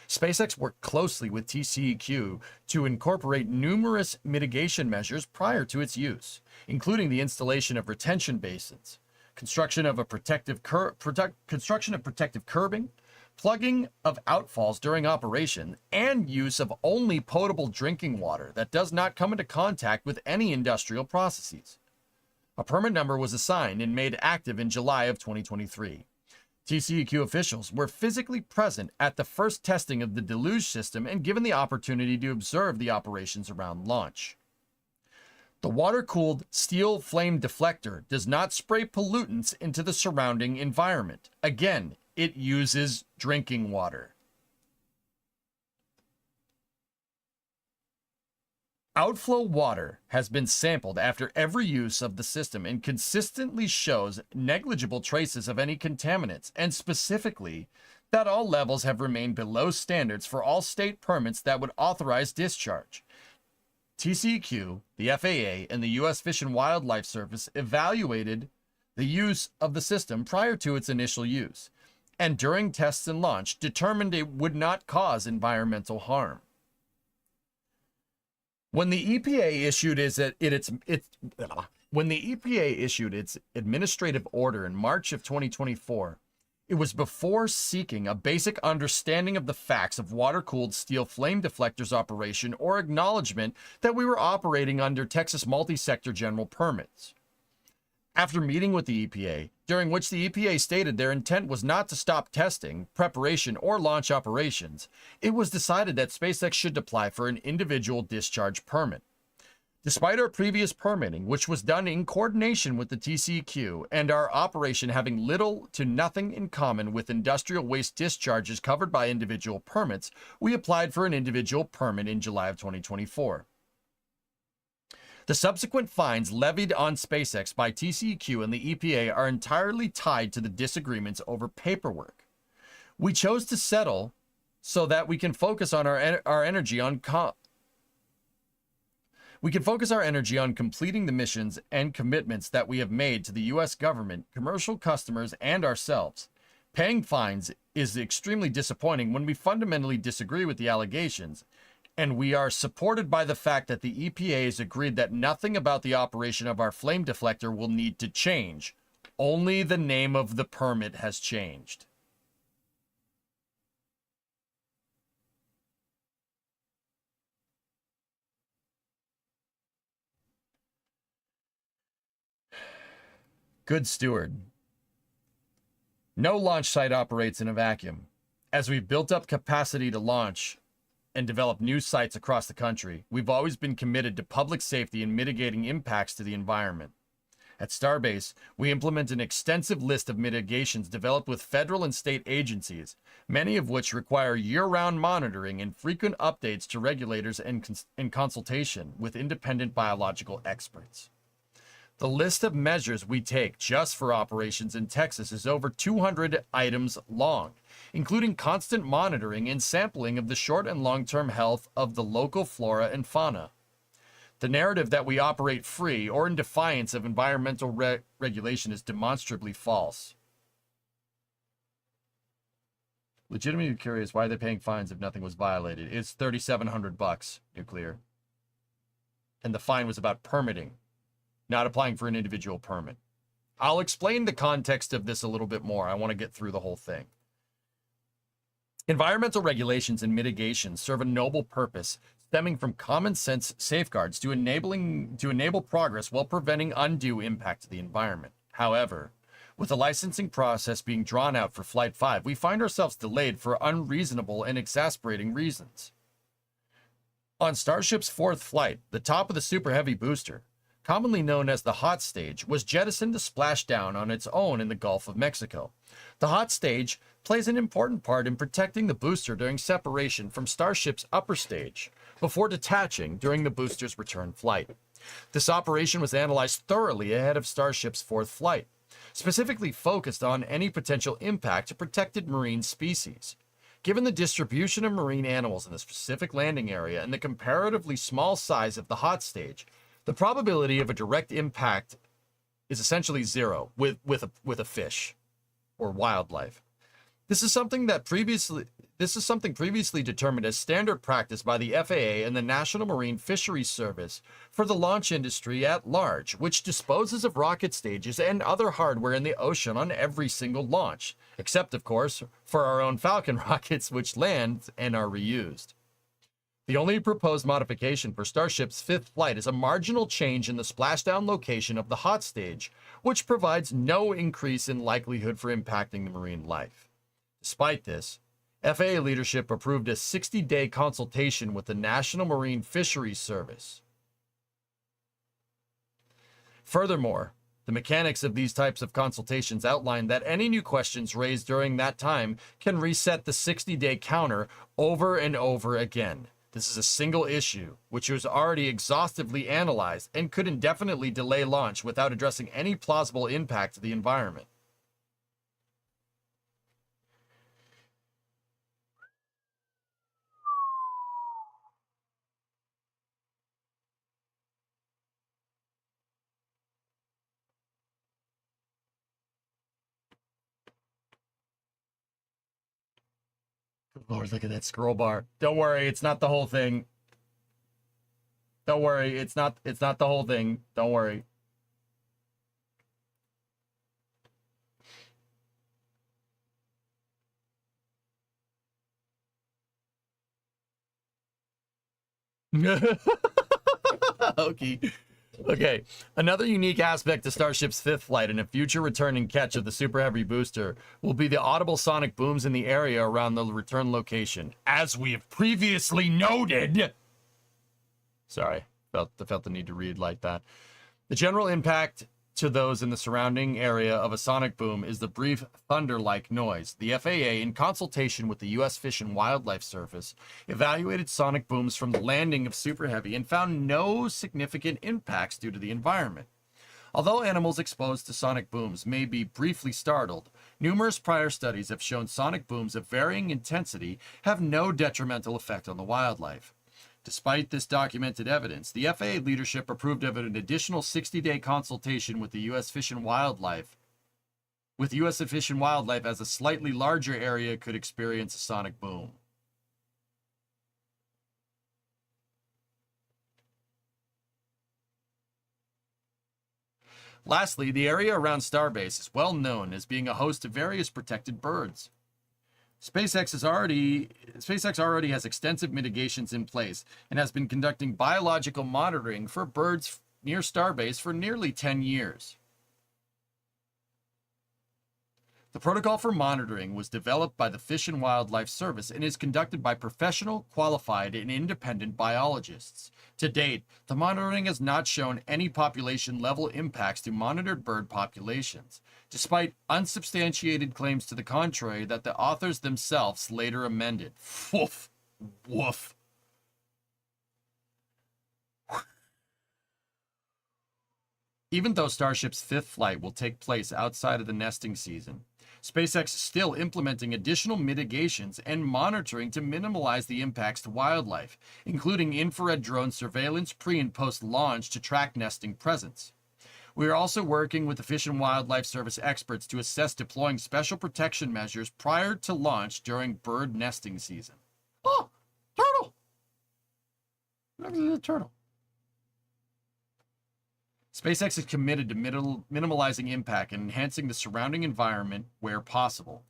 SpaceX worked closely with TCEQ to incorporate numerous mitigation measures prior to its use, including the installation of retention basins, construction of protective curbing, plugging of outfalls during operation, and use of only potable drinking water that does not come into contact with any industrial processes. A permit number was assigned and made active in July of 2023. TCEQ officials were physically present at the first testing of the deluge system and given the opportunity to observe the operations around launch. The water-cooled steel flame deflector does not spray pollutants into the surrounding environment. Again, it uses drinking water. Outflow water has been sampled after every use of the system and consistently shows negligible traces of any contaminants, and specifically that all levels have remained below standards for all state permits that would authorize discharge. TCEQ, the FAA, and the U.S. Fish and Wildlife Service evaluated the use of the system prior to its initial use, and during tests and launch determined it would not cause environmental harm. When the EPA issued its administrative order in March of 2024, it was before seeking a basic understanding of the facts of water-cooled steel flame deflectors operation or acknowledgement that we were operating under Texas multi-sector general permits. After meeting with the EPA, during which the EPA stated their intent was not to stop testing, preparation, or launch operations, it was decided that SpaceX should apply for an individual discharge permit. Despite our previous permitting, which was done in coordination with the TCEQ, and our operation having little to nothing in common with industrial waste discharges covered by individual permits, we applied for an individual permit in July of 2024. The subsequent fines levied on SpaceX by TCEQ and the EPA are entirely tied to the disagreements over paperwork. We chose to settle so that we can focus on our energy on completing the missions and commitments that we have made to the U.S. government, commercial customers, and ourselves. Paying fines is extremely disappointing when we fundamentally disagree with the allegations, and we are supported by the fact that the EPA has agreed that nothing about the operation of our flame deflector will need to change. Only the name of the permit has changed. Good steward. No launch site operates in a vacuum. As we've built up capacity to launch and develop new sites across the country, we've always been committed to public safety and mitigating impacts to the environment. At Starbase, we implement an extensive list of mitigations developed with federal and state agencies, many of which require year-round monitoring and frequent updates to regulators and consultation with independent biological experts. The list of measures we take just for operations in Texas is over 200 items long, including constant monitoring and sampling of the short and long-term health of the local flora and fauna. The narrative that we operate free or in defiance of environmental regulation is demonstrably false. Legitimately curious, why are they paying fines if nothing was violated? It's $3,700 nuclear. And the fine was about permitting, not applying for an individual permit. I'll explain the context of this a little bit more. I want to get through the whole thing. Environmental regulations and mitigations serve a noble purpose, stemming from common sense safeguards to enable progress while preventing undue impact to the environment. However, with the licensing process being drawn out for Flight 5, we find ourselves delayed for unreasonable and exasperating reasons. On Starship's fourth flight, the top of the Super Heavy booster, commonly known as the hot stage, was jettisoned to splash down on its own in the Gulf of Mexico. The hot stage plays an important part in protecting the booster during separation from Starship's upper stage, before detaching during the booster's return flight. This operation was analyzed thoroughly ahead of Starship's fourth flight, specifically focused on any potential impact to protected marine species. Given the distribution of marine animals in the specific landing area and the comparatively small size of the hot stage, the probability of a direct impact is essentially zero with a fish or wildlife. This is something previously determined as standard practice by the FAA and the National Marine Fisheries Service for the launch industry at large, which disposes of rocket stages and other hardware in the ocean on every single launch, except, of course, for our own Falcon rockets, which land and are reused. The only proposed modification for Starship's fifth flight is a marginal change in the splashdown location of the hot stage, which provides no increase in likelihood for impacting the marine life. Despite this, FAA leadership approved a 60-day consultation with the National Marine Fisheries Service. Furthermore, the mechanics of these types of consultations outline that any new questions raised during that time can reset the 60-day counter over and over again. This is a single issue, which was already exhaustively analyzed and could indefinitely delay launch without addressing any plausible impact to the environment. Lord, look at that scroll bar. Don't worry, it's not the whole thing. Don't worry, it's not the whole thing. Don't worry. Okay. Another unique aspect to Starship's fifth flight and a future return and catch of the Super Heavy booster will be the audible sonic booms in the area around the return location. As we have previously noted... Sorry, felt the need to read like that. The general impact to those in the surrounding area of a sonic boom is the brief thunder-like noise. The FAA, in consultation with the U.S. Fish and Wildlife Service, evaluated sonic booms from the landing of Super Heavy and found no significant impacts due to the environment. Although animals exposed to sonic booms may be briefly startled, numerous prior studies have shown sonic booms of varying intensity have no detrimental effect on the wildlife. Despite this documented evidence, the FAA leadership approved of an additional 60-day consultation with the U.S. Fish and Wildlife, as a slightly larger area could experience a sonic boom. Lastly, the area around Starbase is well known as being a host of various protected birds. SpaceX already has extensive mitigations in place and has been conducting biological monitoring for birds near Starbase for nearly 10 years. The protocol for monitoring was developed by the Fish and Wildlife Service and is conducted by professional, qualified, and independent biologists. To date, the monitoring has not shown any population-level impacts to monitored bird populations, despite unsubstantiated claims to the contrary that the authors themselves later amended. Woof. Woof. Even though Starship's fifth flight will take place outside of the nesting season, SpaceX is still implementing additional mitigations and monitoring to minimize the impacts to wildlife, including infrared drone surveillance pre- and post-launch to track nesting presence. We are also working with the Fish and Wildlife Service experts to assess deploying special protection measures prior to launch during bird nesting season. Oh, turtle! Look at the turtle. SpaceX is committed to minimalizing impact and enhancing the surrounding environment where possible.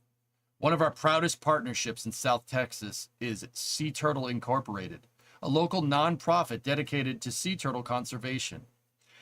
One of our proudest partnerships in South Texas is Sea Turtle Incorporated, a local nonprofit dedicated to sea turtle conservation.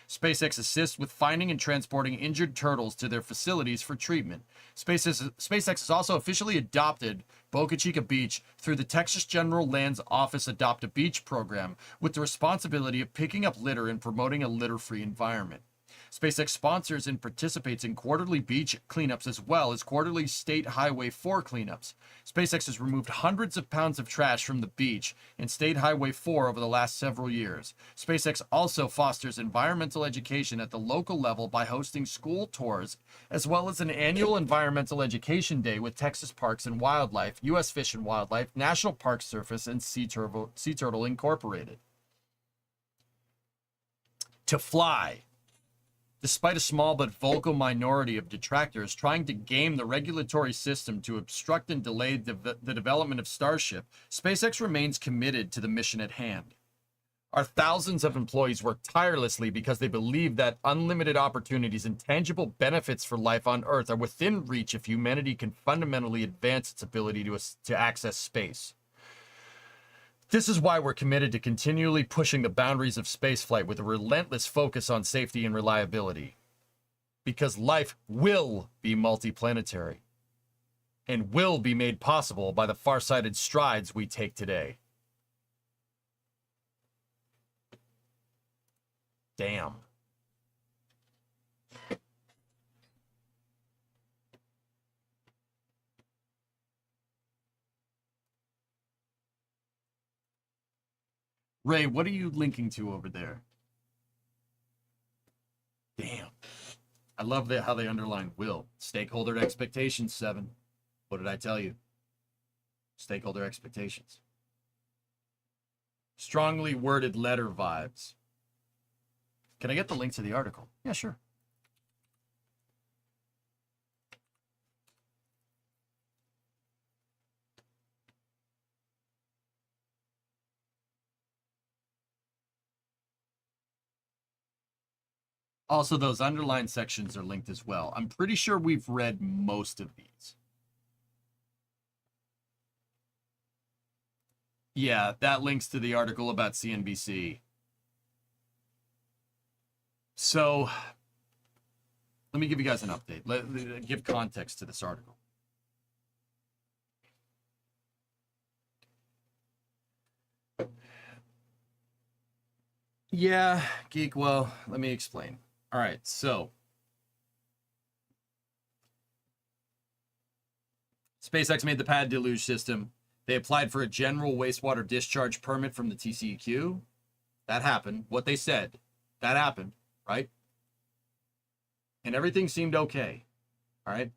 SpaceX assists with finding and transporting injured turtles to their facilities for treatment. SpaceX has also officially adopted Boca Chica Beach through the Texas General Lands Office Adopt a Beach program, with the responsibility of picking up litter and promoting a litter-free environment. SpaceX sponsors and participates in quarterly beach cleanups as well as quarterly State Highway 4 cleanups. SpaceX has removed hundreds of pounds of trash from the beach and State Highway 4 over the last several years. SpaceX also fosters environmental education at the local level by hosting school tours, as well as an annual Environmental Education Day with Texas Parks and Wildlife, U.S. Fish and Wildlife, National Park Service, and Sea Turtle Incorporated. To fly. Despite a small but vocal minority of detractors trying to game the regulatory system to obstruct and delay the development of Starship, SpaceX remains committed to the mission at hand. Our thousands of employees work tirelessly because they believe that unlimited opportunities and tangible benefits for life on Earth are within reach if humanity can fundamentally advance its ability to access space. This is why we're committed to continually pushing the boundaries of spaceflight with a relentless focus on safety and reliability. Because life will be multiplanetary and will be made possible by the far-sighted strides we take today. Damn. Ray, what are you linking to over there? Damn. I love how they underline will. Stakeholder expectations, 7. What did I tell you? Stakeholder expectations. Strongly worded letter vibes. Can I get the link to the article? Yeah, sure. Also, those underlined sections are linked as well. I'm pretty sure we've read most of these. Yeah, that links to the article about CNBC. So, let me give you guys an update. Let give context to this article. Yeah, Geek, well, let me explain. All right, so SpaceX made the pad deluge system. They applied for a general wastewater discharge permit from the TCEQ. That happened. What they said, that happened, right? And everything seemed okay, all right?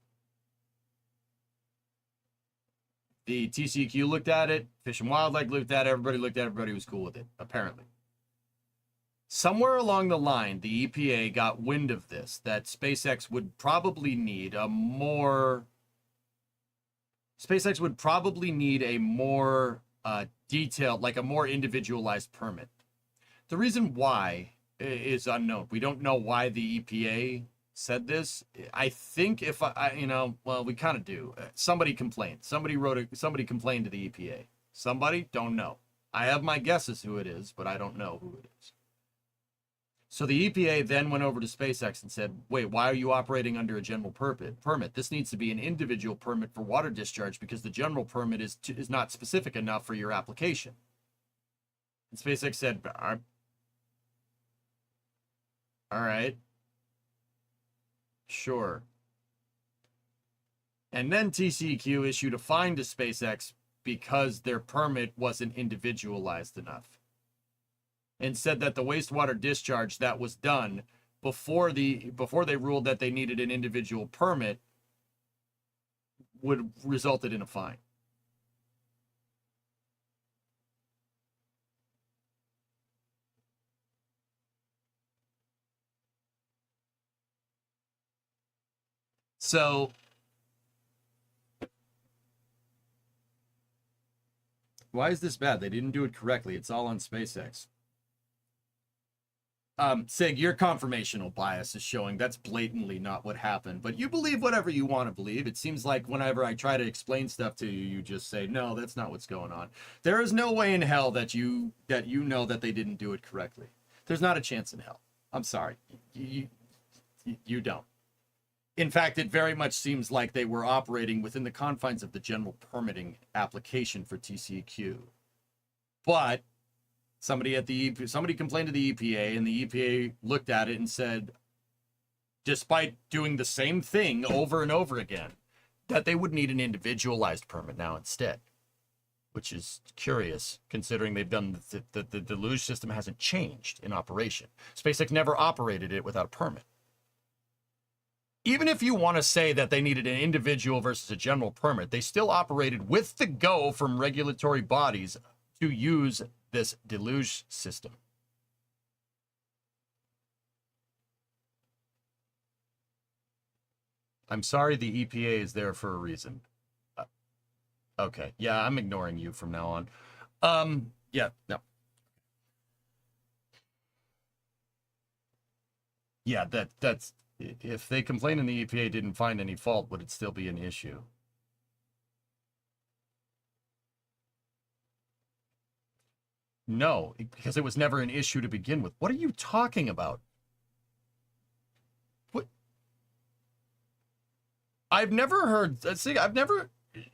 The TCEQ looked at it. Fish and Wildlife looked at it. Everybody looked at it. Everybody was cool with it, apparently. Somewhere along the line, the EPA got wind of this, that SpaceX would probably need a more detailed, like a more individualized permit. The reason why is unknown. We don't know why the EPA said this. I think if well, we kind of do. Somebody complained. Somebody complained to the EPA. Somebody, don't know. I have my guesses who it is, but I don't know who it is. So the EPA then went over to SpaceX and said, wait, why are you operating under a general permit? This needs to be an individual permit for water discharge because the general permit is not specific enough for your application. And SpaceX said, all right, sure. And then TCEQ issued a fine to SpaceX because their permit wasn't individualized enough, and said that the wastewater discharge that was done before they ruled that they needed an individual permit would resulted in a fine. So why is this bad? They didn't do it correctly. It's all on SpaceX. Sig, your confirmational bias is showing that's blatantly not what happened, but you believe whatever you want to believe. It seems like whenever I try to explain stuff to you, you just say, no, that's not what's going on. There is no way in hell that you know that they didn't do it correctly. There's not a chance in hell. I'm sorry. You don't. In fact, it very much seems like they were operating within the confines of the general permitting application for TCEQ. But somebody complained to the EPA, and the EPA looked at it and said, despite doing the same thing over and over again, that they would need an individualized permit now instead, which is curious considering they've done the deluge system hasn't changed in operation. SpaceX never operated it without a permit. Even if you want to say that they needed an individual versus a general permit, they still operated with the go from regulatory bodies to use this deluge system. I'm sorry, the EPA is there for a reason. Okay, yeah, I'm ignoring you from now on. Yeah, no. Yeah, that's if they complain and the EPA didn't find any fault, would it still be an issue? No, because it was never an issue to begin with. What are you talking about? What? I've never heard, I've never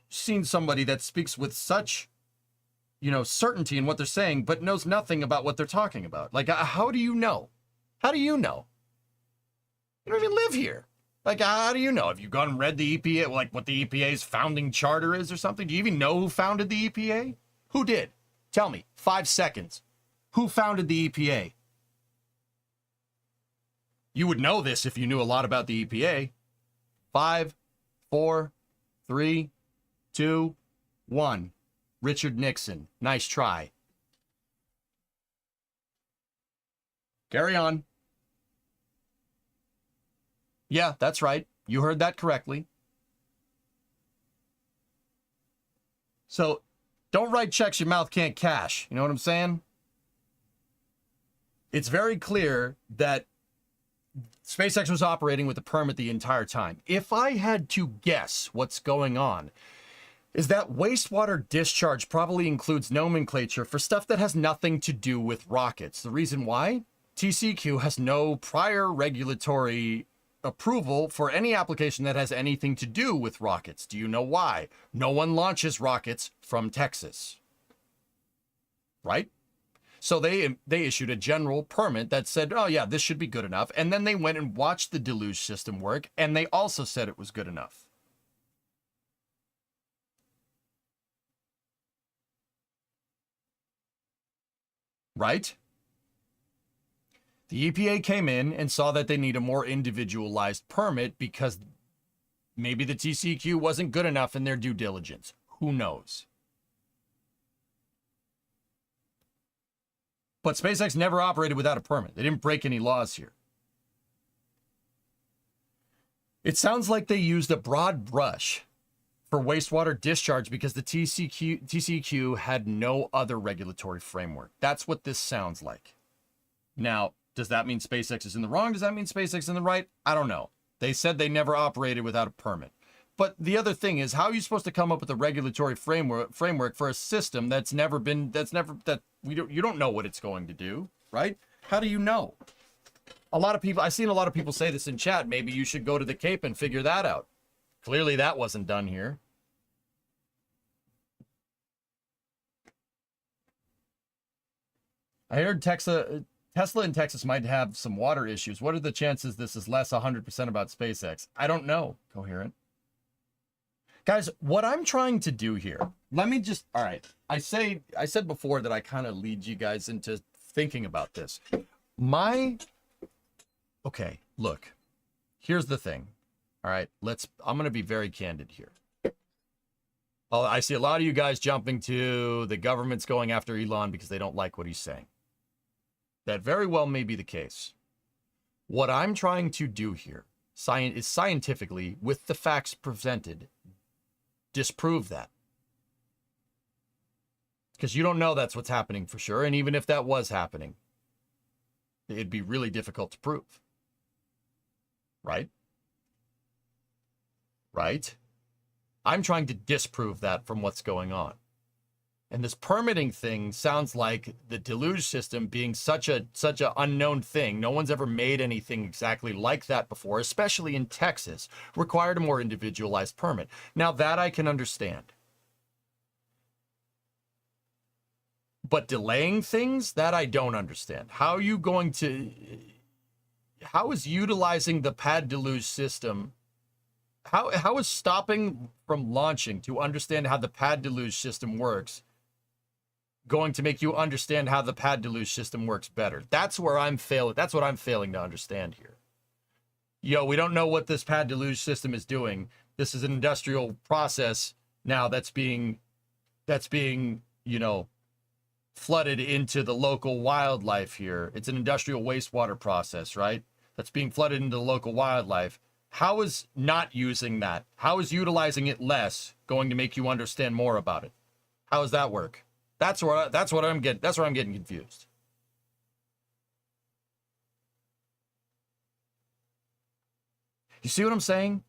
seen somebody that speaks with such, certainty in what they're saying, but knows nothing about what they're talking about. Like, how do you know? How do you know? You don't even live here. Like, how do you know? Have you gone and read the EPA, like what the EPA's founding charter is or something? Do you even know who founded the EPA? Who did? Tell me, 5 seconds. Who founded the EPA? You would know this if you knew a lot about the EPA. 5, 4, 3, 2, 1. Richard Nixon. Nice try. Carry on. Yeah, that's right. You heard that correctly. So, don't write checks your mouth can't cash. You know what I'm saying? It's very clear that SpaceX was operating with a permit the entire time. If I had to guess what's going on, is that wastewater discharge probably includes nomenclature for stuff that has nothing to do with rockets. The reason why? TCQ has no prior regulatory approval for any application that has anything to do with rockets. Do you know why? No one launches rockets from Texas. Right? So they issued a general permit that said, oh yeah, this should be good enough. And then they went and watched the deluge system work, and they also said it was good enough. Right? The EPA came in and saw that they need a more individualized permit because maybe the TCQ wasn't good enough in their due diligence. Who knows? But SpaceX never operated without a permit. They didn't break any laws here. It sounds like they used a broad brush for wastewater discharge because the TCQ had no other regulatory framework. That's what this sounds like. Now, does that mean SpaceX is in the wrong? Does that mean SpaceX is in the right? I don't know. They said they never operated without a permit. But the other thing is, how are you supposed to come up with a regulatory framework for a system you don't know what it's going to do, right? How do you know? I've seen a lot of people say this in chat. Maybe you should go to the Cape and figure that out. Clearly that wasn't done here. I heard Tesla in Texas might have some water issues. What are the chances this is less 100% about SpaceX? I don't know, Coherent. Guys, what I'm trying to do here, all right. I said before that I kind of lead you guys into thinking about this. Okay, look, here's the thing. All right, I'm going to be very candid here. Oh, I see a lot of you guys jumping to the government's going after Elon because they don't like what he's saying. That very well may be the case. What I'm trying to do here is scientifically, with the facts presented, disprove that. Because you don't know that's what's happening for sure. And even if that was happening, it'd be really difficult to prove. Right? Right? I'm trying to disprove that from what's going on. And this permitting thing sounds like the deluge system being such a unknown thing. No one's ever made anything exactly like that before, especially in Texas, required a more individualized permit. Now that I can understand. But delaying things, that I don't understand. How is utilizing the pad deluge system, how is stopping from launching to understand how the pad deluge system works going to make you understand how the pad deluge system works better? That's where I'm failing. That's what I'm failing to understand here. We don't know what this pad deluge system is doing. This is an industrial process now that's being, flooded into the local wildlife here. It's an industrial wastewater process, right? That's being flooded into the local wildlife. How is not using that? How is utilizing it less going to make you understand more about it? How does that work? That's where I'm getting confused. You see what I'm saying?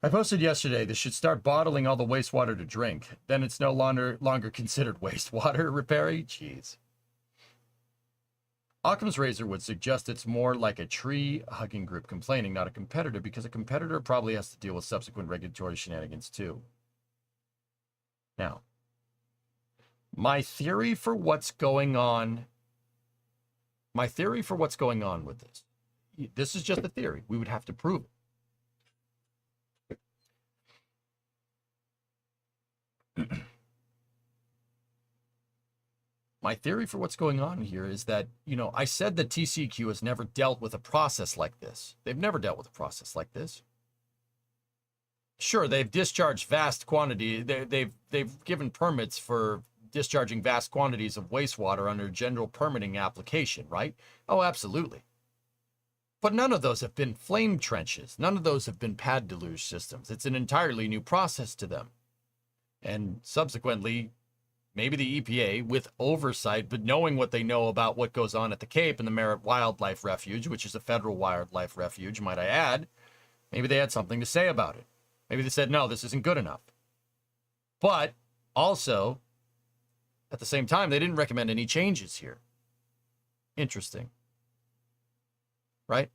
I posted yesterday, this should start bottling all the wastewater to drink. Then it's no longer considered wastewater, Repairy. Jeez. Occam's razor would suggest it's more like a tree-hugging group complaining, not a competitor, because a competitor probably has to deal with subsequent regulatory shenanigans too. Now, my theory for what's going on with this is just a theory. We would have to prove it. My theory for what's going on here is that, I said that TCQ has never dealt with a process like this. They've never dealt with a process like this. Sure, they've discharged vast quantity. They've given permits for discharging vast quantities of wastewater under general permitting application, right? Oh, absolutely. But none of those have been flame trenches. None of those have been pad deluge systems. It's an entirely new process to them. And subsequently, maybe the EPA, with oversight, but knowing what they know about what goes on at the Cape and the Merritt Wildlife Refuge, which is a federal wildlife refuge, might I add, maybe they had something to say about it. Maybe they said, no, this isn't good enough. But also, at the same time, they didn't recommend any changes here. Interesting. Right?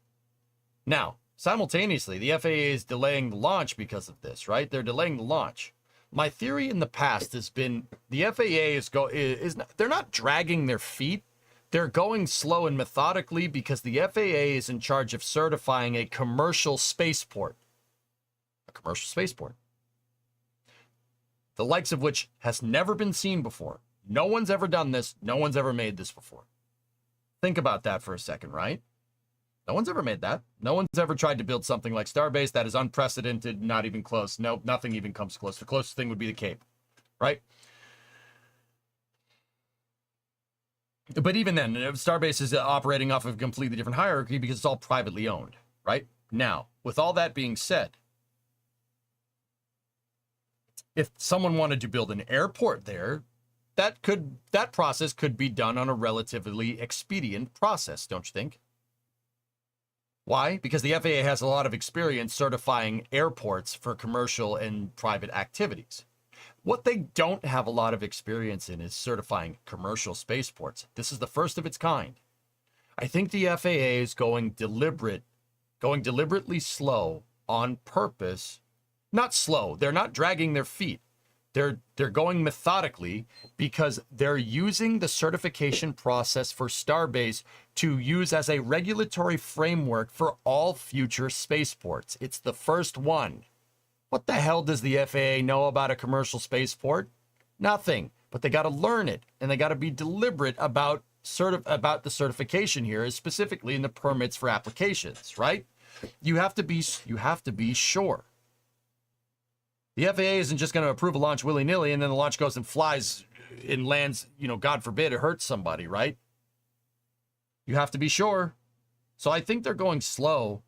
Now, simultaneously, the FAA is delaying the launch because of this, right? They're delaying the launch. My theory in the past has been the FAA they're not dragging their feet. They're going slow and methodically because the FAA is in charge of certifying a commercial spaceport. A commercial spaceport. The likes of which has never been seen before. No one's ever done this. No one's ever made this before. Think about that for a second, right? No one's ever made that. No one's ever tried to build something like Starbase. That is unprecedented, not even close. No, nothing even comes close. The closest thing would be the Cape, right? But even then, Starbase is operating off of a completely different hierarchy because it's all privately owned, right? Now, with all that being said, if someone wanted to build an airport there, that process could be done on a relatively expedient process, don't you think? Why? Because the FAA has a lot of experience certifying airports for commercial and private activities. What they don't have a lot of experience in is certifying commercial spaceports. This is the first of its kind. I think the FAA is going deliberately slow on purpose. Not slow. They're not dragging their feet. They're going methodically because they're using the certification process for Starbase to use as a regulatory framework for all future spaceports. It's the first one. What the hell does the FAA know about a commercial spaceport? Nothing. But they got to learn it, and they got to be deliberate about the certification here, specifically in the permits for applications, right? You have to be sure. The FAA isn't just going to approve a launch willy-nilly and then the launch goes and flies and lands, God forbid it hurts somebody, right? You have to be sure. So I think they're going slow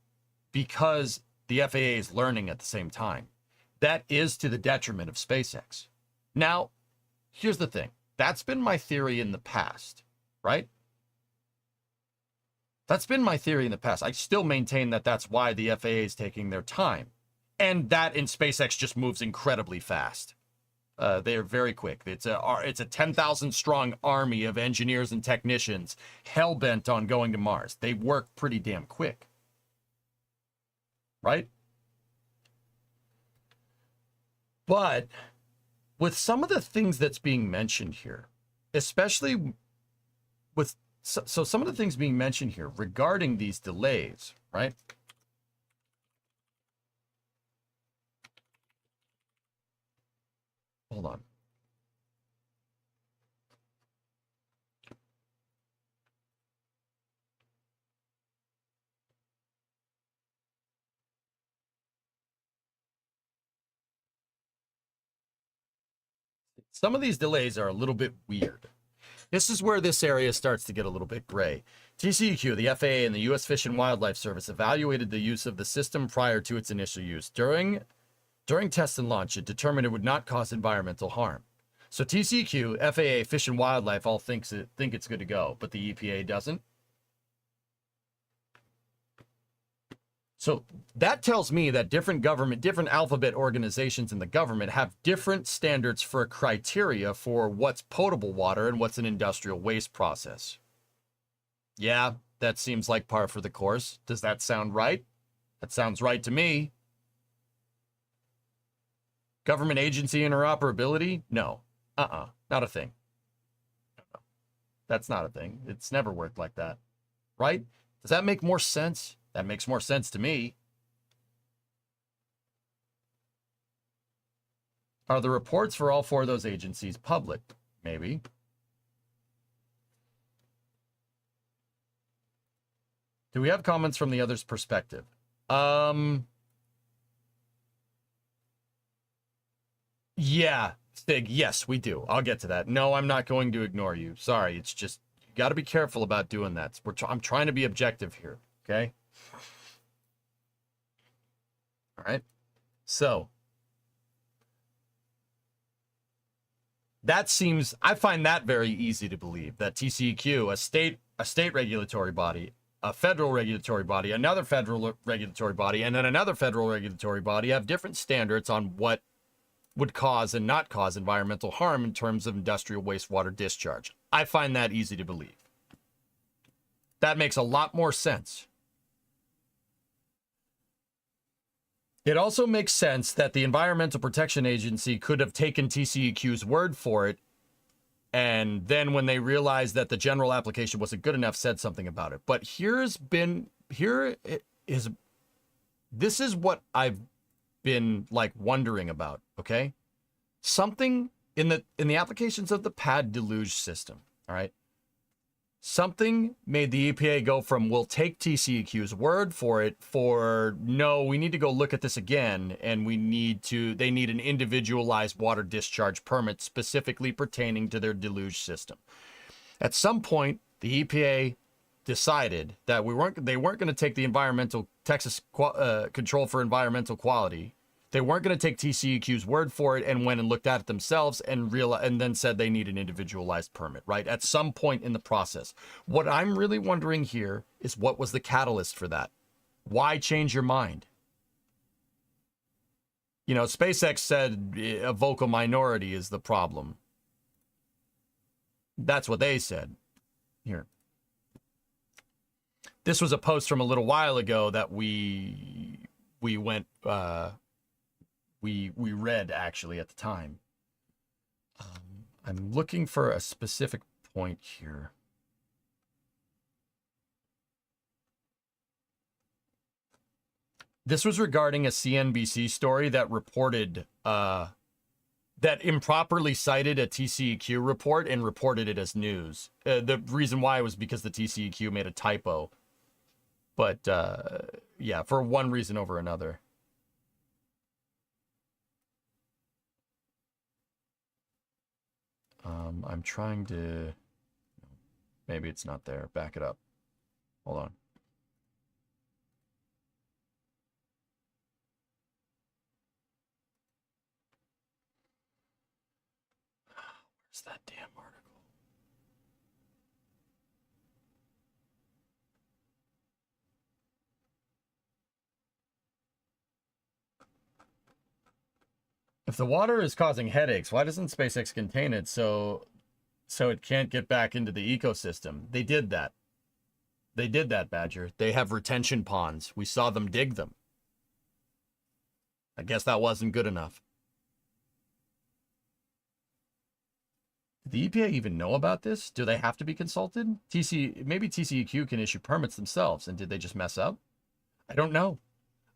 because the FAA is learning at the same time. That is to the detriment of SpaceX. Now, here's the thing. That's been my theory in the past, right? That's been my theory in the past. I still maintain that that's why the FAA is taking their time. And that in SpaceX just moves incredibly fast. They're very quick. It's a 10,000 strong army of engineers and technicians hell-bent on going to Mars. They work pretty damn quick. Right? But with some of the things that's being mentioned here, especially with some of the things being mentioned here regarding these delays, right? Hold on. Some of these delays are a little bit weird. This is where this area starts to get a little bit gray. TCEQ, the FAA, and the U.S. Fish and Wildlife Service evaluated the use of the system prior to its initial use. During test and launch, it determined it would not cause environmental harm. So TCEQ, FAA, Fish and Wildlife all think it's good to go, but the EPA doesn't. So that tells me that different alphabet organizations in the government have different standards for criteria for what's potable water and what's an industrial waste process. Yeah, that seems like par for the course. Does that sound right? That sounds right to me. Government agency interoperability? No. Not a thing. That's not a thing. It's never worked like that. Right? Does that make more sense? That makes more sense to me. Are the reports for all 4 of those agencies public? Maybe. Do we have comments from the other's perspective? Yeah, Stig, yes, we do. I'll get to that. No, I'm not going to ignore you. Sorry, it's just, you got to be careful about doing that. I'm trying to be objective here, okay? All right. So that seems, I find that very easy to believe, that TCEQ, a state regulatory body, a federal regulatory body, another federal regulatory body, and then another federal regulatory body have different standards on what would cause and not cause environmental harm in terms of industrial wastewater discharge. I find that easy to believe. That makes a lot more sense. It also makes sense that the Environmental Protection Agency could have taken TCEQ's word for it, and then when they realized that the general application wasn't good enough, said something about it. But this is what I've been like wondering about, okay? Something in the applications of the pad deluge system, all right? Something made the EPA go from, we'll take TCEQ's word for it, for no, we need to go look at this again, and they need an individualized water discharge permit specifically pertaining to their deluge system. At some point, the EPA decided that they weren't going to take the Texas Control for Environmental Quality. They weren't going to take TCEQ's word for it, and went and looked at it themselves and then said they need an individualized permit, right? At some point in the process. What I'm really wondering here is, what was the catalyst for that? Why change your mind? You know, SpaceX said a vocal minority is the problem. That's what they said. Here. This was a post from a little while ago that we read actually at the time. I'm looking for a specific point here. This was regarding a CNBC story that reported that improperly cited a TCEQ report and reported it as news. The reason why was because the TCEQ made a typo. But yeah, for one reason over another. I'm trying to, maybe it's not there. Back it up. Hold on. Where's that damn article? If the water is causing headaches, why doesn't SpaceX contain it so it can't get back into the ecosystem? They did that. They did that, Badger. They have retention ponds. We saw them dig them. I guess that wasn't good enough. Did the EPA even know about this? Do they have to be consulted? Maybe TCEQ can issue permits themselves, and did they just mess up? I don't know.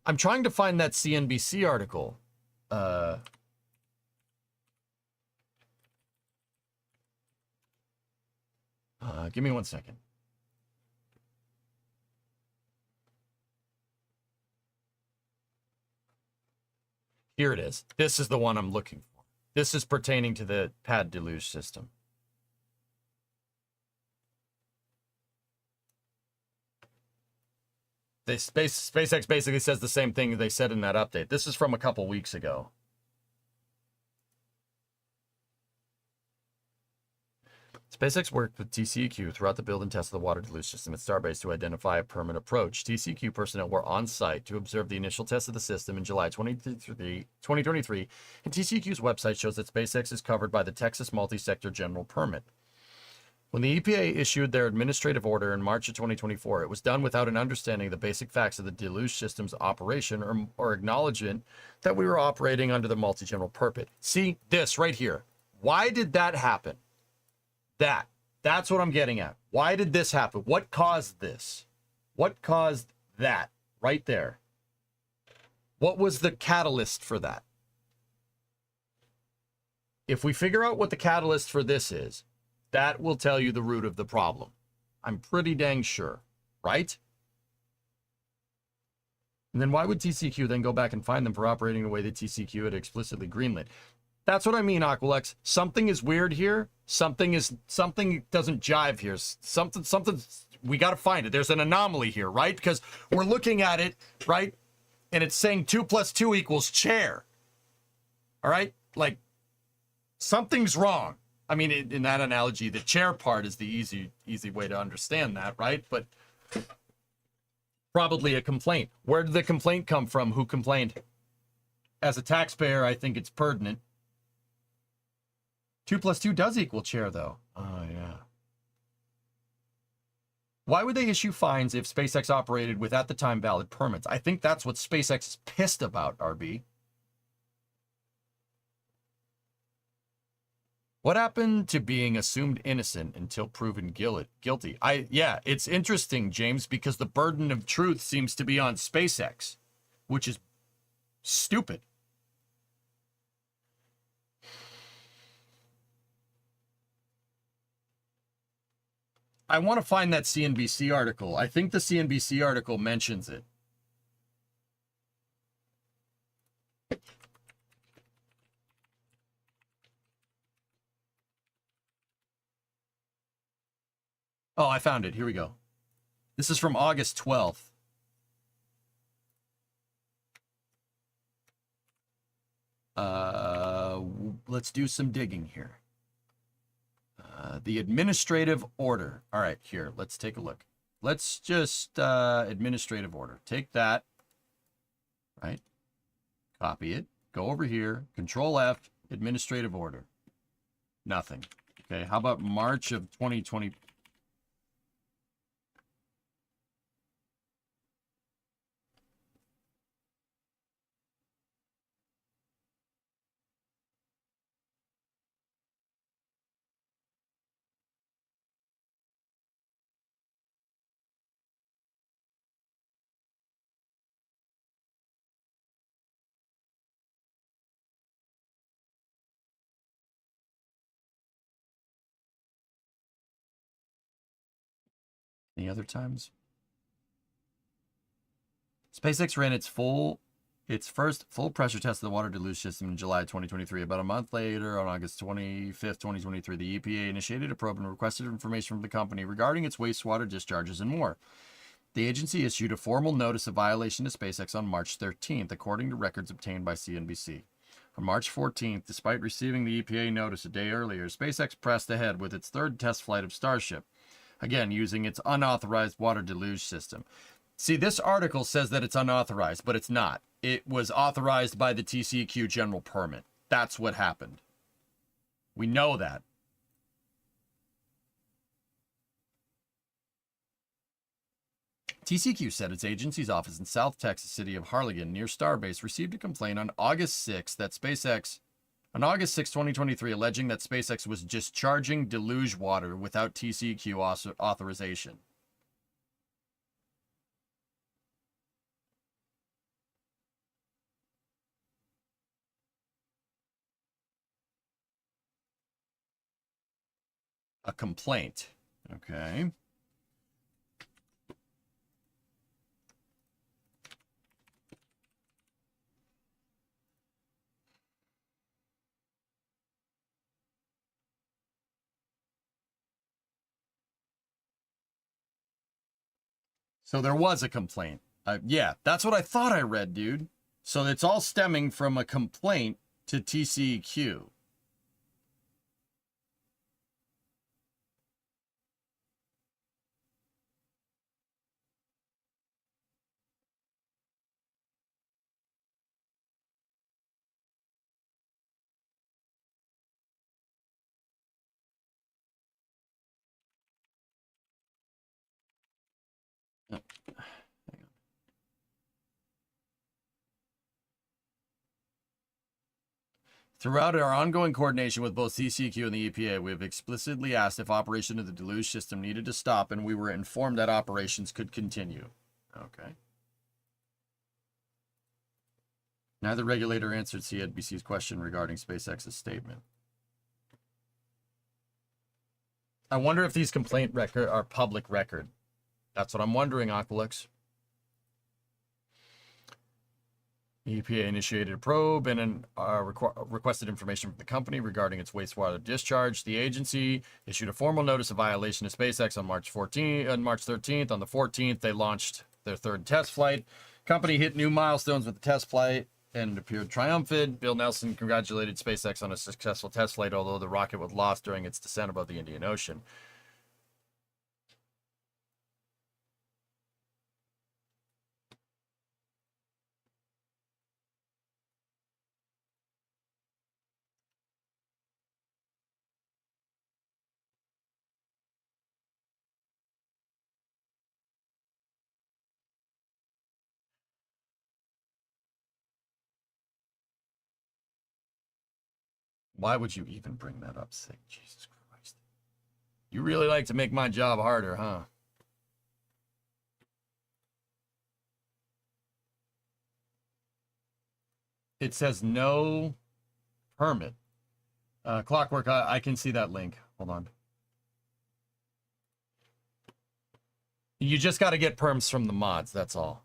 I'm trying to find that CNBC article. Give me 1 second. Here it is. This is the one I'm looking for. This is pertaining to the pad deluge system. SpaceX basically says the same thing they said in that update. This is from a couple weeks ago. SpaceX worked with TCEQ throughout the build and test of the water deluge system at Starbase to identify a permanent approach. TCEQ personnel were on site to observe the initial test of the system in July 2023, and TCEQ's website shows that SpaceX is covered by the Texas Multi-Sector General Permit. When the EPA issued their administrative order in March of 2024, it was done without an understanding of the basic facts of the deluge system's operation or acknowledgement that we were operating under the multi-general permit. See this right here. Why did that happen? That's what I'm getting at. Why did this happen? What caused this? What caused that right there? What was the catalyst for that? If we figure out what the catalyst for this is, that will tell you the root of the problem. I'm pretty dang sure, right? And then why would TCQ then go back and find them for operating the way that TCQ had explicitly greenlit? That's what I mean, Aqualex. Something is weird here. Something doesn't jive here. Something we got to find it. There's an anomaly here, right? Because we're looking at it, right? And it's saying 2 + 2 = chair. All right? Like, something's wrong. I mean, in that analogy, the chair part is the easy way to understand that, right? But probably a complaint. Where did the complaint come from? Who complained? As a taxpayer, I think it's pertinent. 2 + 2 does equal chair, though. Oh, yeah. Why would they issue fines if SpaceX operated with, at the time, valid permits? I think that's what SpaceX is pissed about, RB. What happened to being assumed innocent until proven guilty? Yeah, it's interesting, James, because the burden of truth seems to be on SpaceX, which is stupid. I want to find that CNBC article. I think the CNBC article mentions it. Oh, I found it. Here we go. This is from August 12th. Let's do some digging here. The administrative order. All right, here, let's take a look. Let's just administrative order. Take that, right? Copy it. Go over here. Control F, administrative order. Nothing. Okay, how about March of 2020? Any other times? SpaceX ran its first full pressure test of the water deluge system in July 2023. About a month later, on August 25th, 2023, the EPA initiated a probe and requested information from the company regarding its wastewater discharges and more. The agency issued a formal notice of violation to SpaceX on March 13th, according to records obtained by CNBC. On March 14th, despite receiving the EPA notice a day earlier, SpaceX pressed ahead with its third test flight of Starship, again using its unauthorized water deluge system. See, this article says that it's unauthorized, but it's not. It was authorized by the TCEQ general permit. That's what happened. We know that. TCEQ said its agency's office in South Texas city of Harlingen, near Starbase, received a complaint on August 6, 2023, alleging that SpaceX was discharging deluge water without TCEQ authorization. A complaint. Okay. So there was a complaint. Yeah, that's what I thought I read, dude. So it's all stemming from a complaint to TCEQ. Throughout our ongoing coordination with both CCQ and the EPA, we have explicitly asked if operation of the deluge system needed to stop, and we were informed that operations could continue. Okay. Neither regulator answered CNBC's question regarding SpaceX's statement. I wonder if these complaint record are public record. That's what I'm wondering, Aqualix. EPA initiated a probe and requested information from the company regarding its wastewater discharge. The agency issued a formal notice of violation to SpaceX on March 13th. On the 14th, they launched their third test flight. Company hit new milestones with the test flight and appeared triumphant. Bill Nelson congratulated SpaceX on a successful test flight, although the rocket was lost during its descent above the Indian Ocean. Why would you even bring that up, sick? Jesus Christ. You really like to make my job harder, huh? It says no permit. Clockwork, I can see that link. Hold on. You just got to get perms from the mods, that's all.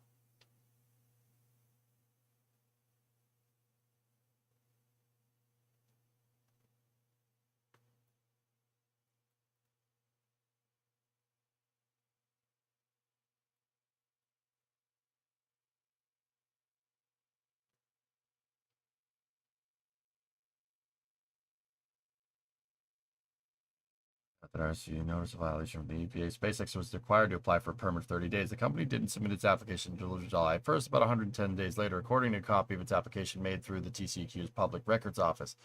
That RSU notice of violation from the EPA. SpaceX was required to apply for a permit 30 days. The company didn't submit its application until July 1st, about 110 days later, according to a copy of its application made through the TCQ's Public Records Office.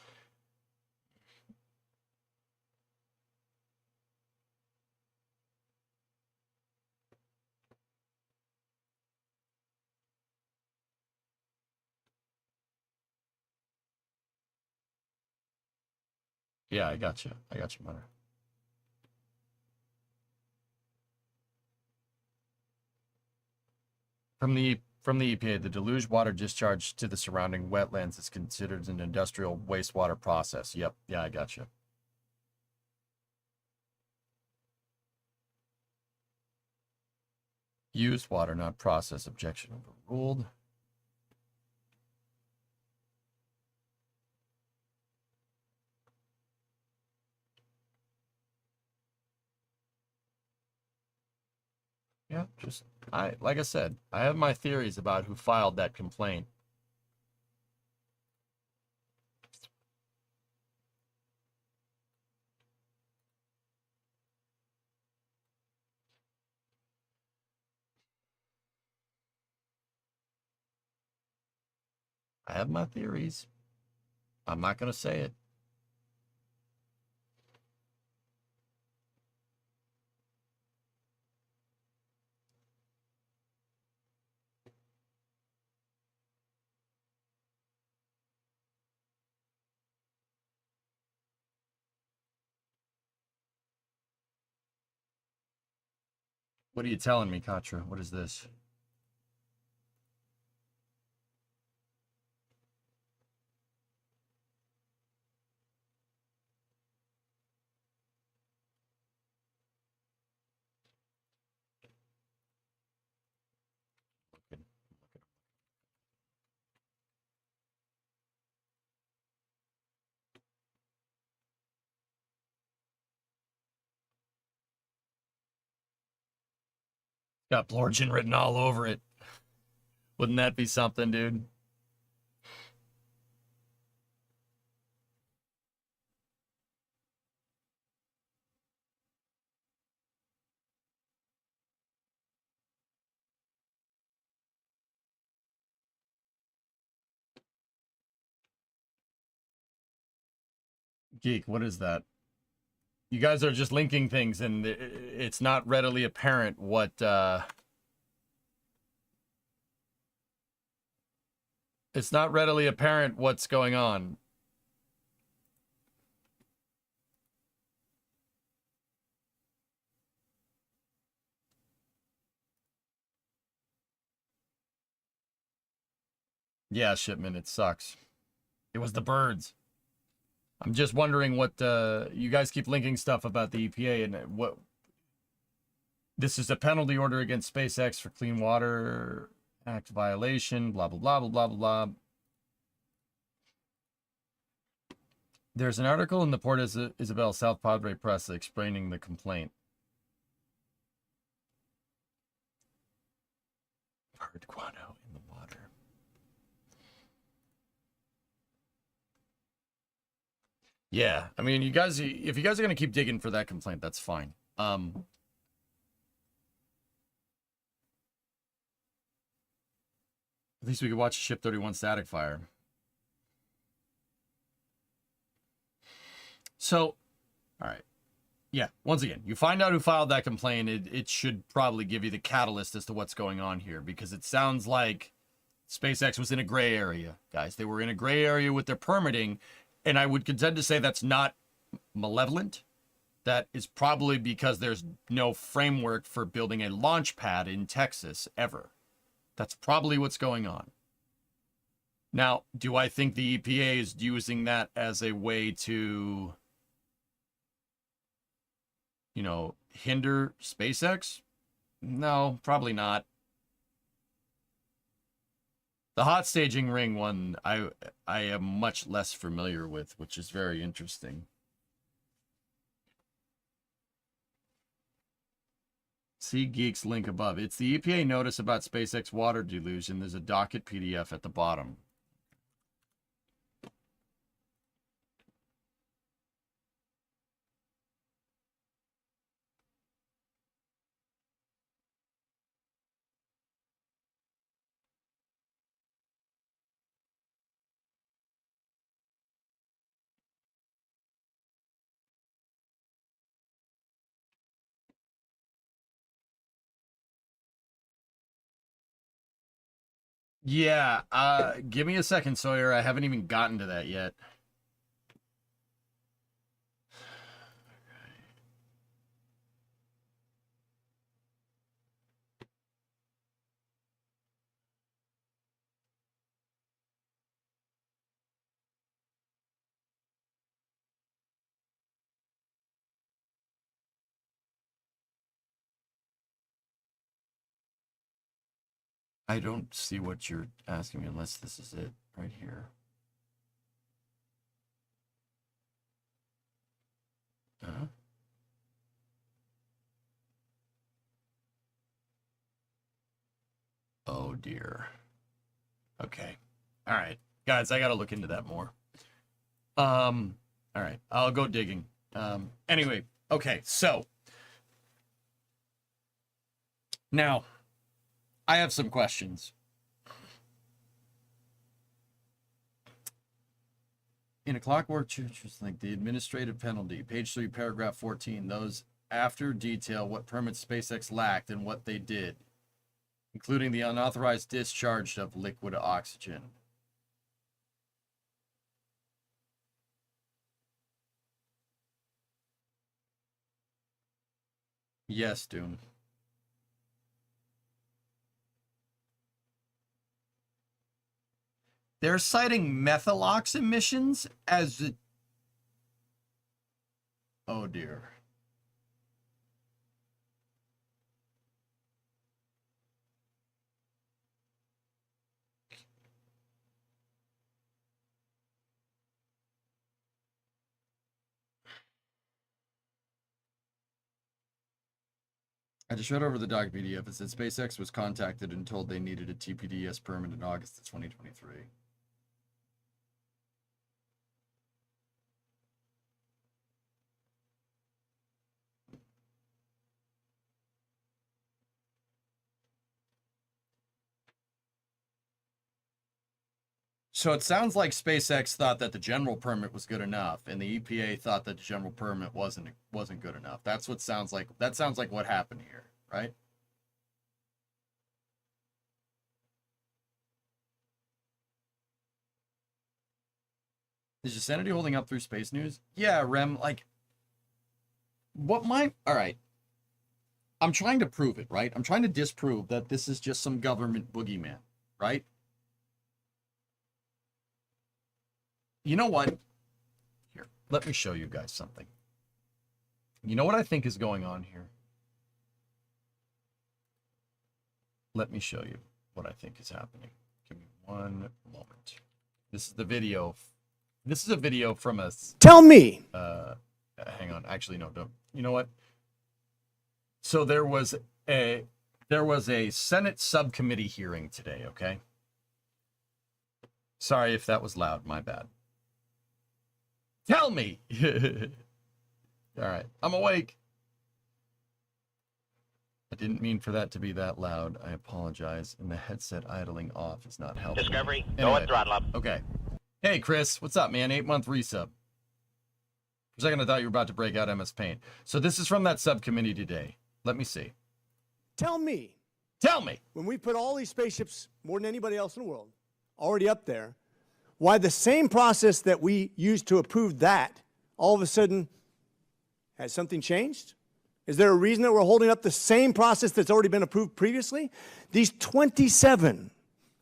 Yeah, I got you. I got you, Mother. From the EPA, the deluge water discharge to the surrounding wetlands is considered an industrial wastewater process. Yep. Yeah, I got you. Use water, not process. Objection overruled. Yeah, just like I said, I have my theories about who filed that complaint. I have my theories. I'm not going to say it. What are you telling me, Katra? What is this? Got Blorgen written all over it. Wouldn't that be something, dude? Geek, what is that? You guys are just linking things, and it's not readily apparent what It's not readily apparent what's going on. Yeah, Shipman, it sucks. It was the birds. I'm just wondering what you guys keep linking stuff about the EPA and what this is a penalty order against SpaceX for Clean Water Act violation, blah blah blah blah blah blah. There's an article in the Port Isabel South Padre Press explaining the complaint. Bird guano in the water. Yeah, I mean, you guys, if you guys are gonna keep digging for that complaint, that's fine. At least we could watch Ship 31 static fire. So, all right. Yeah, once again, you find out who filed that complaint, it should probably give you the catalyst as to what's going on here, because it sounds like SpaceX was in a gray area, guys. They were in a gray area with their permitting, and I would contend to say that's not malevolent. That is probably because there's no framework for building a launch pad in Texas ever. That's probably what's going on. Now, do I think the EPA is using that as a way to, you know, hinder SpaceX? No, probably not. The hot staging ring one, I am much less familiar with, which is very interesting. See Geeks link above. It's the EPA notice about SpaceX water deluge, and there's a docket PDF at the bottom. Yeah, give me a second, Sawyer. I haven't even gotten to that yet. I don't see what you're asking me unless this is it right here. Oh dear. Okay. All right. Guys, I got to look into that more. All right. I'll go digging. Anyway, okay. So now I have some questions. In a Clockwork Church, like the administrative penalty, page 3, paragraph 14, those after detail what permits SpaceX lacked and what they did, including the unauthorized discharge of liquid oxygen. Yes, Doom. They're citing methalox emissions as a... Oh dear. I just read over the doc PDF. It said SpaceX was contacted and told they needed a TPDS permit in August of 2023. So it sounds like SpaceX thought that the general permit was good enough, and the EPA thought that the general permit wasn't good enough. That's what sounds like. That sounds like what happened here, right? Is your sanity holding up through space news? Yeah, Rem, like, all right. I'm trying to prove it, right? I'm trying to disprove that this is just some government boogeyman, right? You know what? Here, let me show you guys something. You know what I think is going on here? Let me show you what I think is happening. Give me one moment. This is the video. This is a video from a... Tell me! Hang on. Actually, no, don't. You know what? So there was a Senate subcommittee hearing today, okay? Sorry if that was loud, my bad. Tell me! All right, I'm awake. I didn't mean for that to be that loud. I apologize. And the headset idling off is not helping. Discovery, Anyway, go and throttle up. Okay. Hey, Chris, what's up, man? 8-month resub. For a second, I thought you were about to break out MS Paint. So this is from that subcommittee today. Let me see. Tell me. Tell me. When we put all these spaceships, more than anybody else in the world, already up there, why the same process that we used to approve that, all of a sudden, has something changed? Is there a reason that we're holding up the same process that's already been approved previously? These 27,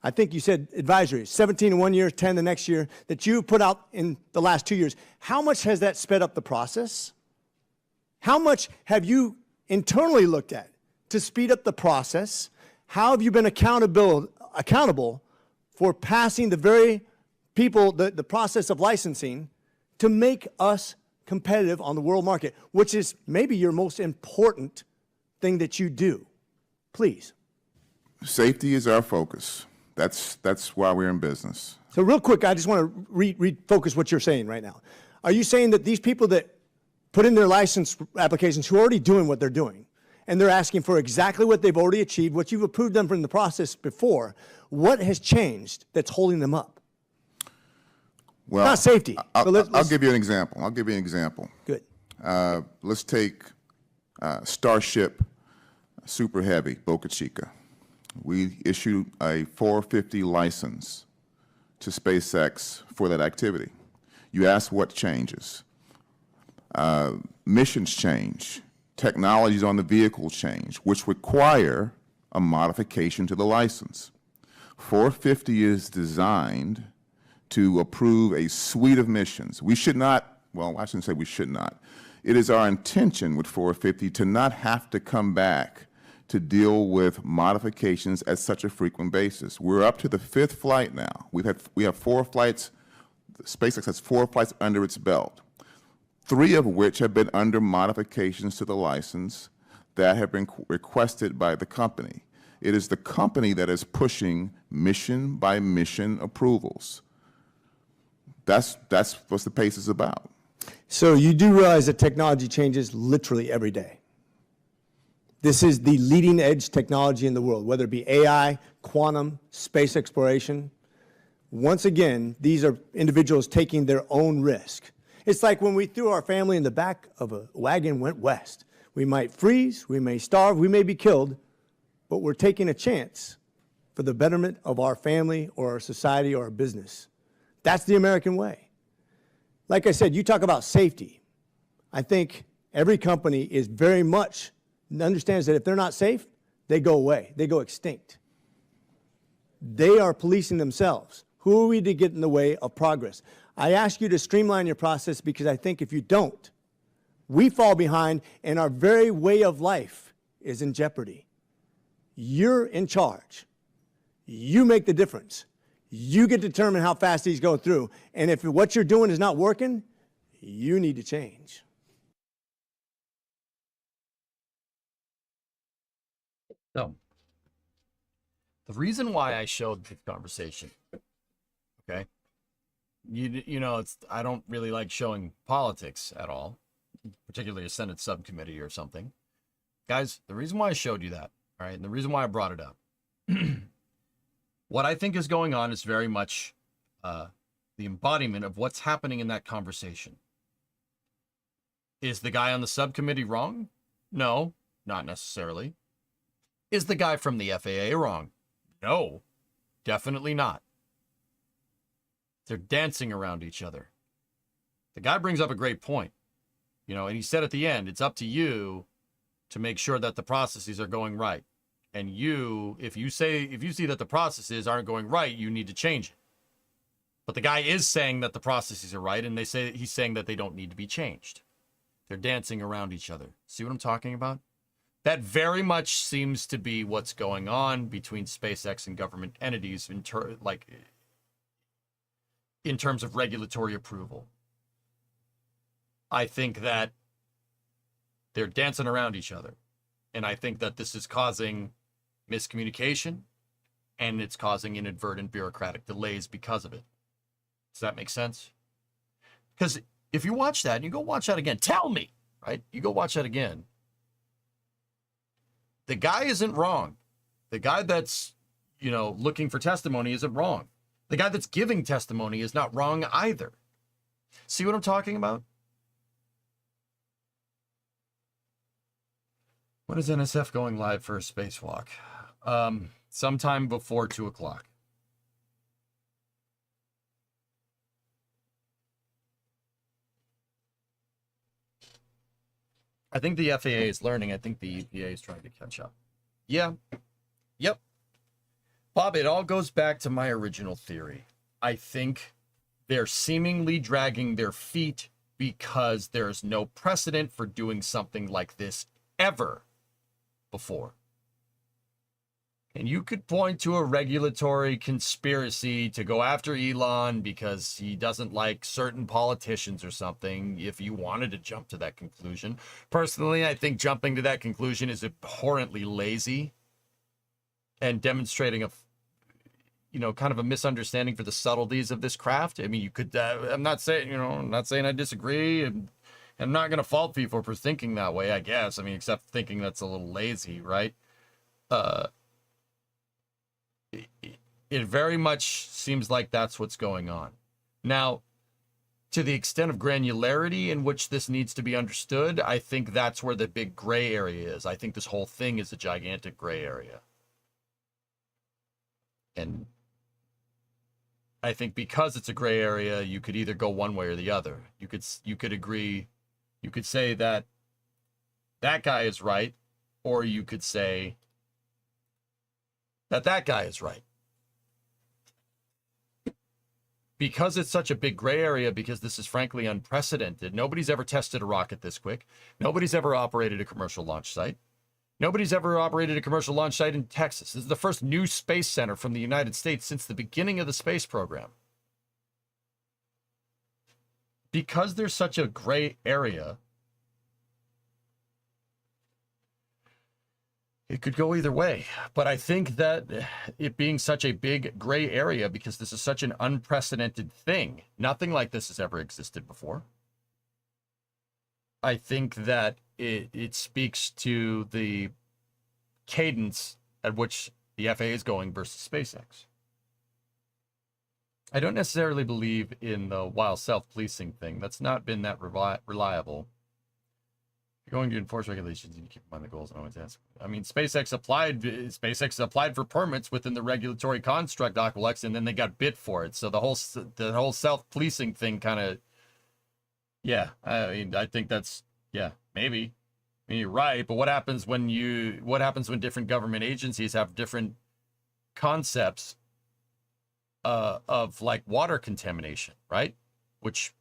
I think you said advisories, 17 in 1 year, 10 the next year, that you put out in the last 2 years, how much has that sped up the process? How much have you internally looked at to speed up the process? How have you been accountable for passing the very people, the process of licensing to make us competitive on the world market, which is maybe your most important thing that you do? Please. Safety is our focus. That's why we're in business. So real quick, I just want to refocus what you're saying right now. Are you saying that these people that put in their license applications who are already doing what they're doing, and they're asking for exactly what they've already achieved, what you've approved them from the process before, what has changed that's holding them up? Well, not safety. I'll give you an example. Good. Let's take Starship Super Heavy, Boca Chica. We issued a 450 license to SpaceX for that activity. You ask what changes. Missions change. Technologies on the vehicle change, which require a modification to the license. 450 is designed to approve a suite of missions. We should not, well, I shouldn't say we should not. It is our intention with 450 to not have to come back to deal with modifications at such a frequent basis. We're up to the 5th flight now. We have 4 flights. SpaceX has 4 flights under its belt, 3 of which have been under modifications to the license that have been requested by the company. It is the company that is pushing mission by mission approvals. That's what the pace is about. So you do realize that technology changes literally every day. This is the leading edge technology in the world, whether it be AI, quantum, space exploration. Once again, these are individuals taking their own risk. It's like when we threw our family in the back of a wagon and went west. We might freeze, we may starve, we may be killed, but we're taking a chance for the betterment of our family or our society or our business. That's the American way. Like I said, you talk about safety. I think every company is very much understands that if they're not safe, they go away, they go extinct. They are policing themselves. Who are we to get in the way of progress? I ask you to streamline your process because I think if you don't, we fall behind and our very way of life is in jeopardy. You're in charge. You make the difference. You get to determine how fast these go through. And if what you're doing is not working, you need to change. So, the reason why I showed this conversation, okay, you know, I don't really like showing politics at all, particularly a Senate subcommittee or something. Guys, the reason why I showed you that, all right, and the reason why I brought it up, what I think is going on is very much the embodiment of what's happening in that conversation. Is the guy on the subcommittee wrong? No, not necessarily. Is the guy from the FAA wrong? No, definitely not. They're dancing around each other. The guy brings up a great point, you know, and he said at the end, it's up to you to make sure that the processes are going right. And you, if you see that the processes aren't going right, you need to change it. But the guy is saying that the processes are right, and he's saying that they don't need to be changed. They're dancing around each other. See what I'm talking about? That very much seems to be what's going on between SpaceX and government entities in terms of regulatory approval. I think that they're dancing around each other. And I think that this is causing miscommunication, and it's causing inadvertent bureaucratic delays because of it. Does that make sense? Because if you watch that and you go watch that again, tell me, right? You go watch that again. The guy isn't wrong. The guy that's, you know, looking for testimony isn't wrong. The guy that's giving testimony is not wrong either. See what I'm talking about? When is NSF going live for a spacewalk? Sometime before 2 o'clock. I think the FAA is learning. I think the EPA is trying to catch up. Yeah. Yep. Bob, it all goes back to my original theory. I think they're seemingly dragging their feet because there's no precedent for doing something like this ever before. And you could point to a regulatory conspiracy to go after Elon because he doesn't like certain politicians or something, if you wanted to jump to that conclusion. Personally, I think jumping to that conclusion is abhorrently lazy and demonstrating a, you know, kind of a misunderstanding for the subtleties of this craft. I mean, you could, I'm not saying I disagree, and I'm not going to fault people for thinking that way, I guess. I mean, except thinking that's a little lazy, right? It very much seems like that's what's going on. Now, to the extent of granularity in which this needs to be understood, I think that's where the big gray area is. I think this whole thing is a gigantic gray area. And I think because it's a gray area, you could either go one way or the other. You could agree, you could say that that guy is right, or you could say that guy is right. Because it's such a big gray area, because this is frankly unprecedented. Nobody's ever tested a rocket this quick. Nobody's ever operated a commercial launch site. Nobody's ever operated a commercial launch site in Texas. This is the first new space center from the United States since the beginning of the space program. Because there's such a gray area, it could go either way. But I think that it being such a big gray area, because this is such an unprecedented thing, nothing like this has ever existed before. I think that it speaks to the cadence at which the FAA is going versus SpaceX. I don't necessarily believe in the wild self-policing thing. That's not been that reliable. If you're going to enforce regulations, you need to keep in mind the goals and always ask. I mean, SpaceX applied for permits within the regulatory construct, Aqualex, and then they got bit for it. So the whole self-policing thing kind of, yeah. I mean, I think that's, yeah, maybe. I mean, you're right, but what happens when different government agencies have different concepts of like water contamination, right? Which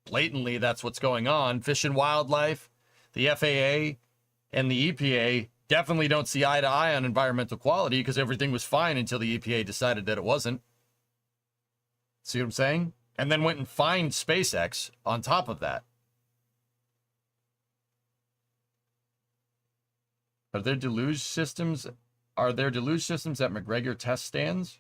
blatantly that's what's going on. Fish and Wildlife, the FAA, and the EPA definitely don't see eye to eye on environmental quality because everything was fine until the EPA decided that it wasn't. See what I'm saying? And then went and fined SpaceX on top of that. Are there deluge systems at McGregor test stands?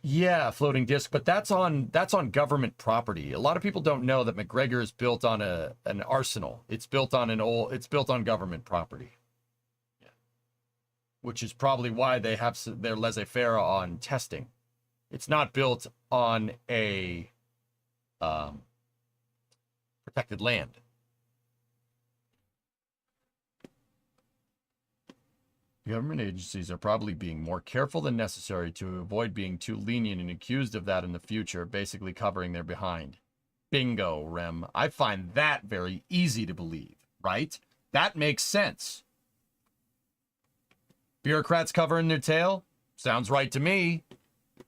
Yeah, floating disc, but that's on government property. A lot of people don't know that McGregor is built on an arsenal. It's built on government property. Yeah. Which is probably why they have their laissez-faire on testing. It's not built on a protected land. Government agencies are probably being more careful than necessary to avoid being too lenient and accused of that in the future, basically covering their behind. Bingo, Rem. I find that very easy to believe, right? That makes sense. Bureaucrats covering their tail? Sounds right to me.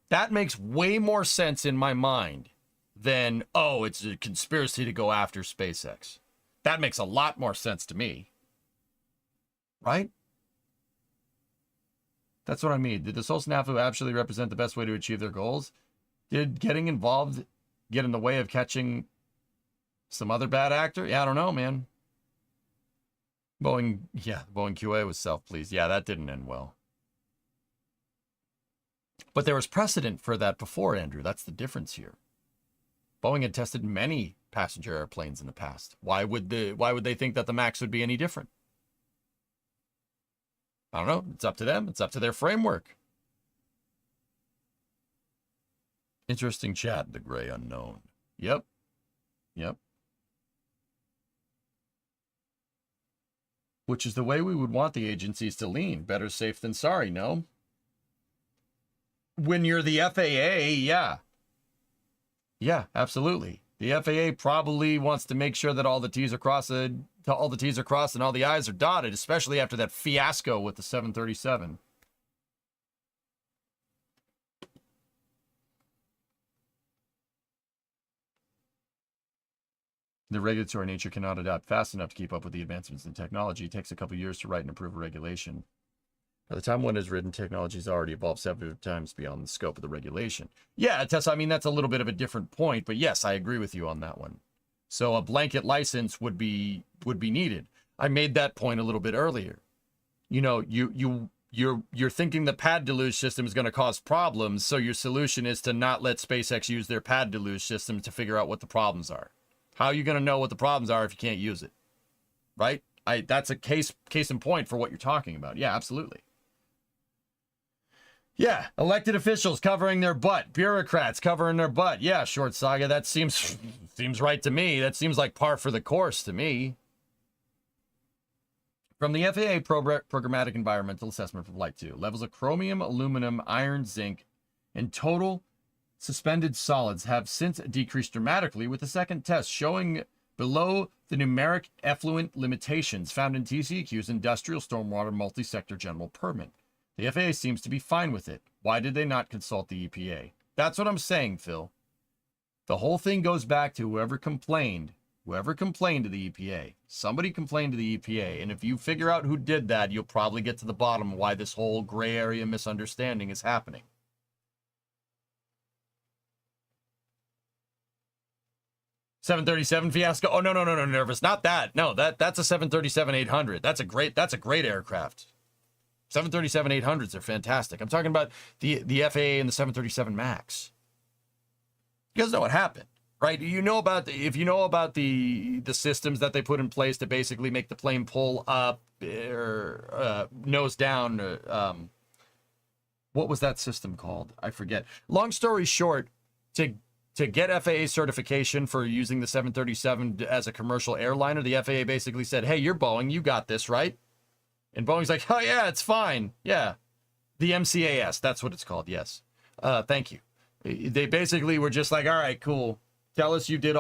That makes way more sense in my mind than, oh, it's a conspiracy to go after SpaceX. That makes a lot more sense to me. Right? That's what I mean. Did the Sol Snafu actually represent the best way to achieve their goals? Did getting involved get in the way of catching some other bad actor? Yeah, I don't know, man. Boeing QA was self-pleased. Yeah, that didn't end well. But there was precedent for that before, Andrew. That's the difference here. Boeing had tested many passenger airplanes in the past. Why would they think that the MAX would be any different? I don't know. It's up to them. It's up to their framework. Interesting chat, the gray unknown. Yep. Which is the way we would want the agencies to lean. Better safe than sorry, no? When you're the FAA, yeah. Yeah, absolutely. The FAA probably wants to make sure that all the T's are crossed, and all the I's are dotted, especially after that fiasco with the 737. The regulatory nature cannot adapt fast enough to keep up with the advancements in technology. It takes a couple years to write and approve a regulation. By the time one is written, technology has already evolved several times beyond the scope of the regulation. Yeah, Tessa, I mean, that's a little bit of a different point, but yes, I agree with you on that one. So a blanket license would be needed. I made that point a little bit earlier. You know, you're thinking the pad deluge system is going to cause problems, so your solution is to not let SpaceX use their pad deluge system to figure out what the problems are. How are you going to know what the problems are if you can't use it? Right? That's a case in point for what you're talking about. Yeah, absolutely. Yeah, elected officials covering their butt, bureaucrats covering their butt. Yeah, short saga, that seems right to me. That seems like par for the course to me. From the FAA Programmatic Environmental Assessment for Flight 2, levels of chromium, aluminum, iron, zinc, and total suspended solids have since decreased dramatically, with the second test showing below the numeric effluent limitations found in TCEQ's Industrial Stormwater Multi-Sector General Permit. The FAA seems to be fine with it. Why did they not consult the EPA? That's what I'm saying, Phil. The whole thing goes back to whoever complained to the EPA. Somebody complained to the EPA, and if you figure out who did that, you'll probably get to the bottom of why this whole gray area misunderstanding is happening. $737 fiasco. Oh, no, nervous. Not that. No, that's a 737-800. That's a great aircraft. 737-800s are fantastic. I'm talking about the FAA and the 737 MAX. You guys know what happened, right? If you know about the systems that they put in place to basically make the plane pull up or nose down. What was that system called? I forget. Long story short, to get FAA certification for using the 737 as a commercial airliner, the FAA basically said, "Hey, you're Boeing, you got this, right?" And Boeing's like, "Oh yeah, it's fine. Yeah, the MCAS, that's what it's called. Yes, thank you." They basically were just like, "All right, cool. Tell us you filled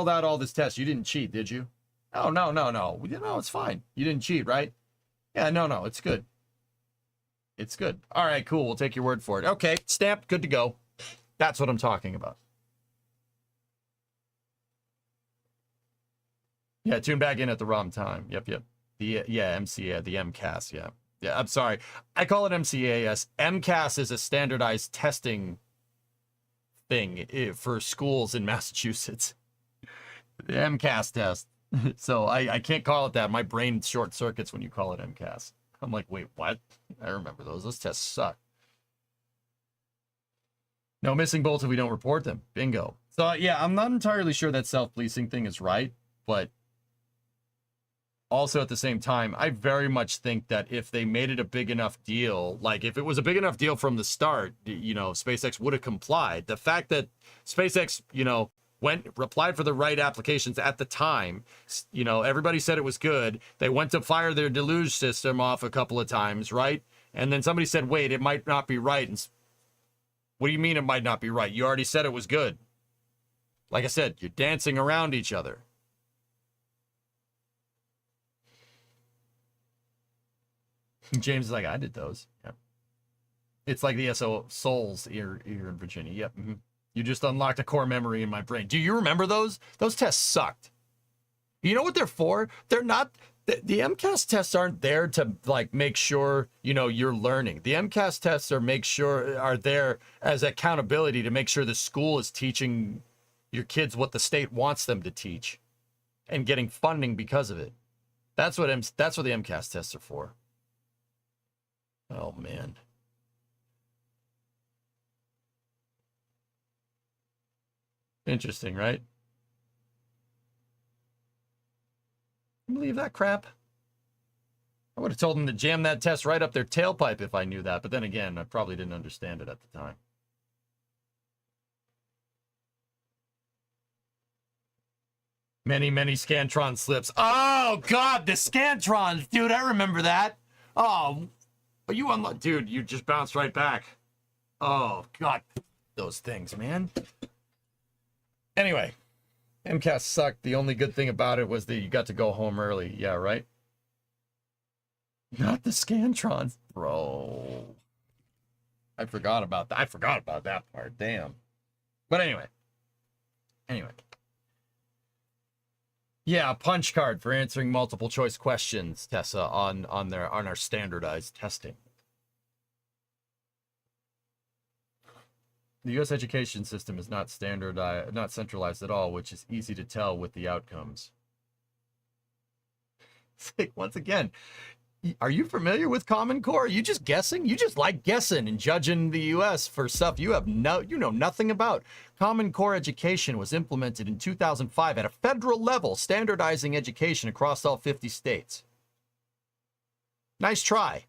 out all this test. You didn't cheat, did you?" "Oh, no. No, it's fine. You didn't cheat, right?" "Yeah, no, it's good. It's good. All right, cool. We'll take your word for it. Okay, stamped, good to go." That's what I'm talking about. Yeah, tune back in at the wrong time. Yep. The MCA, the MCAS, yeah. Yeah, I'm sorry. I call it MCAS. MCAS is a standardized testing thing for schools in Massachusetts. The MCAS test. So I can't call it that. My brain short circuits when you call it MCAS. I'm like, wait, what? I remember those. Those tests suck. No missing bolts if we don't report them. Bingo. So yeah, I'm not entirely sure that self-policing thing is right, but also at the same time, I very much think that if they made it a big enough deal, like if it was a big enough deal from the start, SpaceX would have complied. The fact that SpaceX, replied for the right applications at the time. You know, everybody said it was good. They went to fire their deluge system off a couple of times, right? And then somebody said, wait, it might not be right. And what do you mean it might not be right? You already said it was good. Like I said, you're dancing around each other. James is like, I did those. Yeah. It's like the SO Souls here in Virginia. Yep. Mm-hmm. You just unlocked a core memory in my brain. Do you remember those? Those tests sucked. You know what they're for? They're not... The MCAS tests aren't there to like make sure, you know, you're learning. The MCAS tests are there as accountability to make sure the school is teaching your kids what the state wants them to teach and getting funding because of it. That's what the MCAS tests are for. Oh man. Interesting, right? Can you believe that crap? I would have told them to jam that test right up their tailpipe if I knew that, but then again, I probably didn't understand it at the time. Many, many Scantron slips. Oh, God, the Scantrons. Dude, I remember that. Oh, but you unlocked... Dude, you just bounced right back. Oh, God. Those things, man. Anyway, MCAS sucked. The only good thing about it was that you got to go home early. Yeah, right? Not the Scantrons. Bro. I forgot about that. I forgot about that part. Damn. But anyway. Yeah, a punch card for answering multiple choice questions, Tessa, on our standardized testing. The U.S. education system is not standardized, not centralized at all, which is easy to tell with the outcomes. Once again, are you familiar with Common Core? Are you just guessing? You just like guessing and judging the U.S. for stuff you know nothing about. Common Core education was implemented in 2005 at a federal level, standardizing education across all 50 states. Nice try.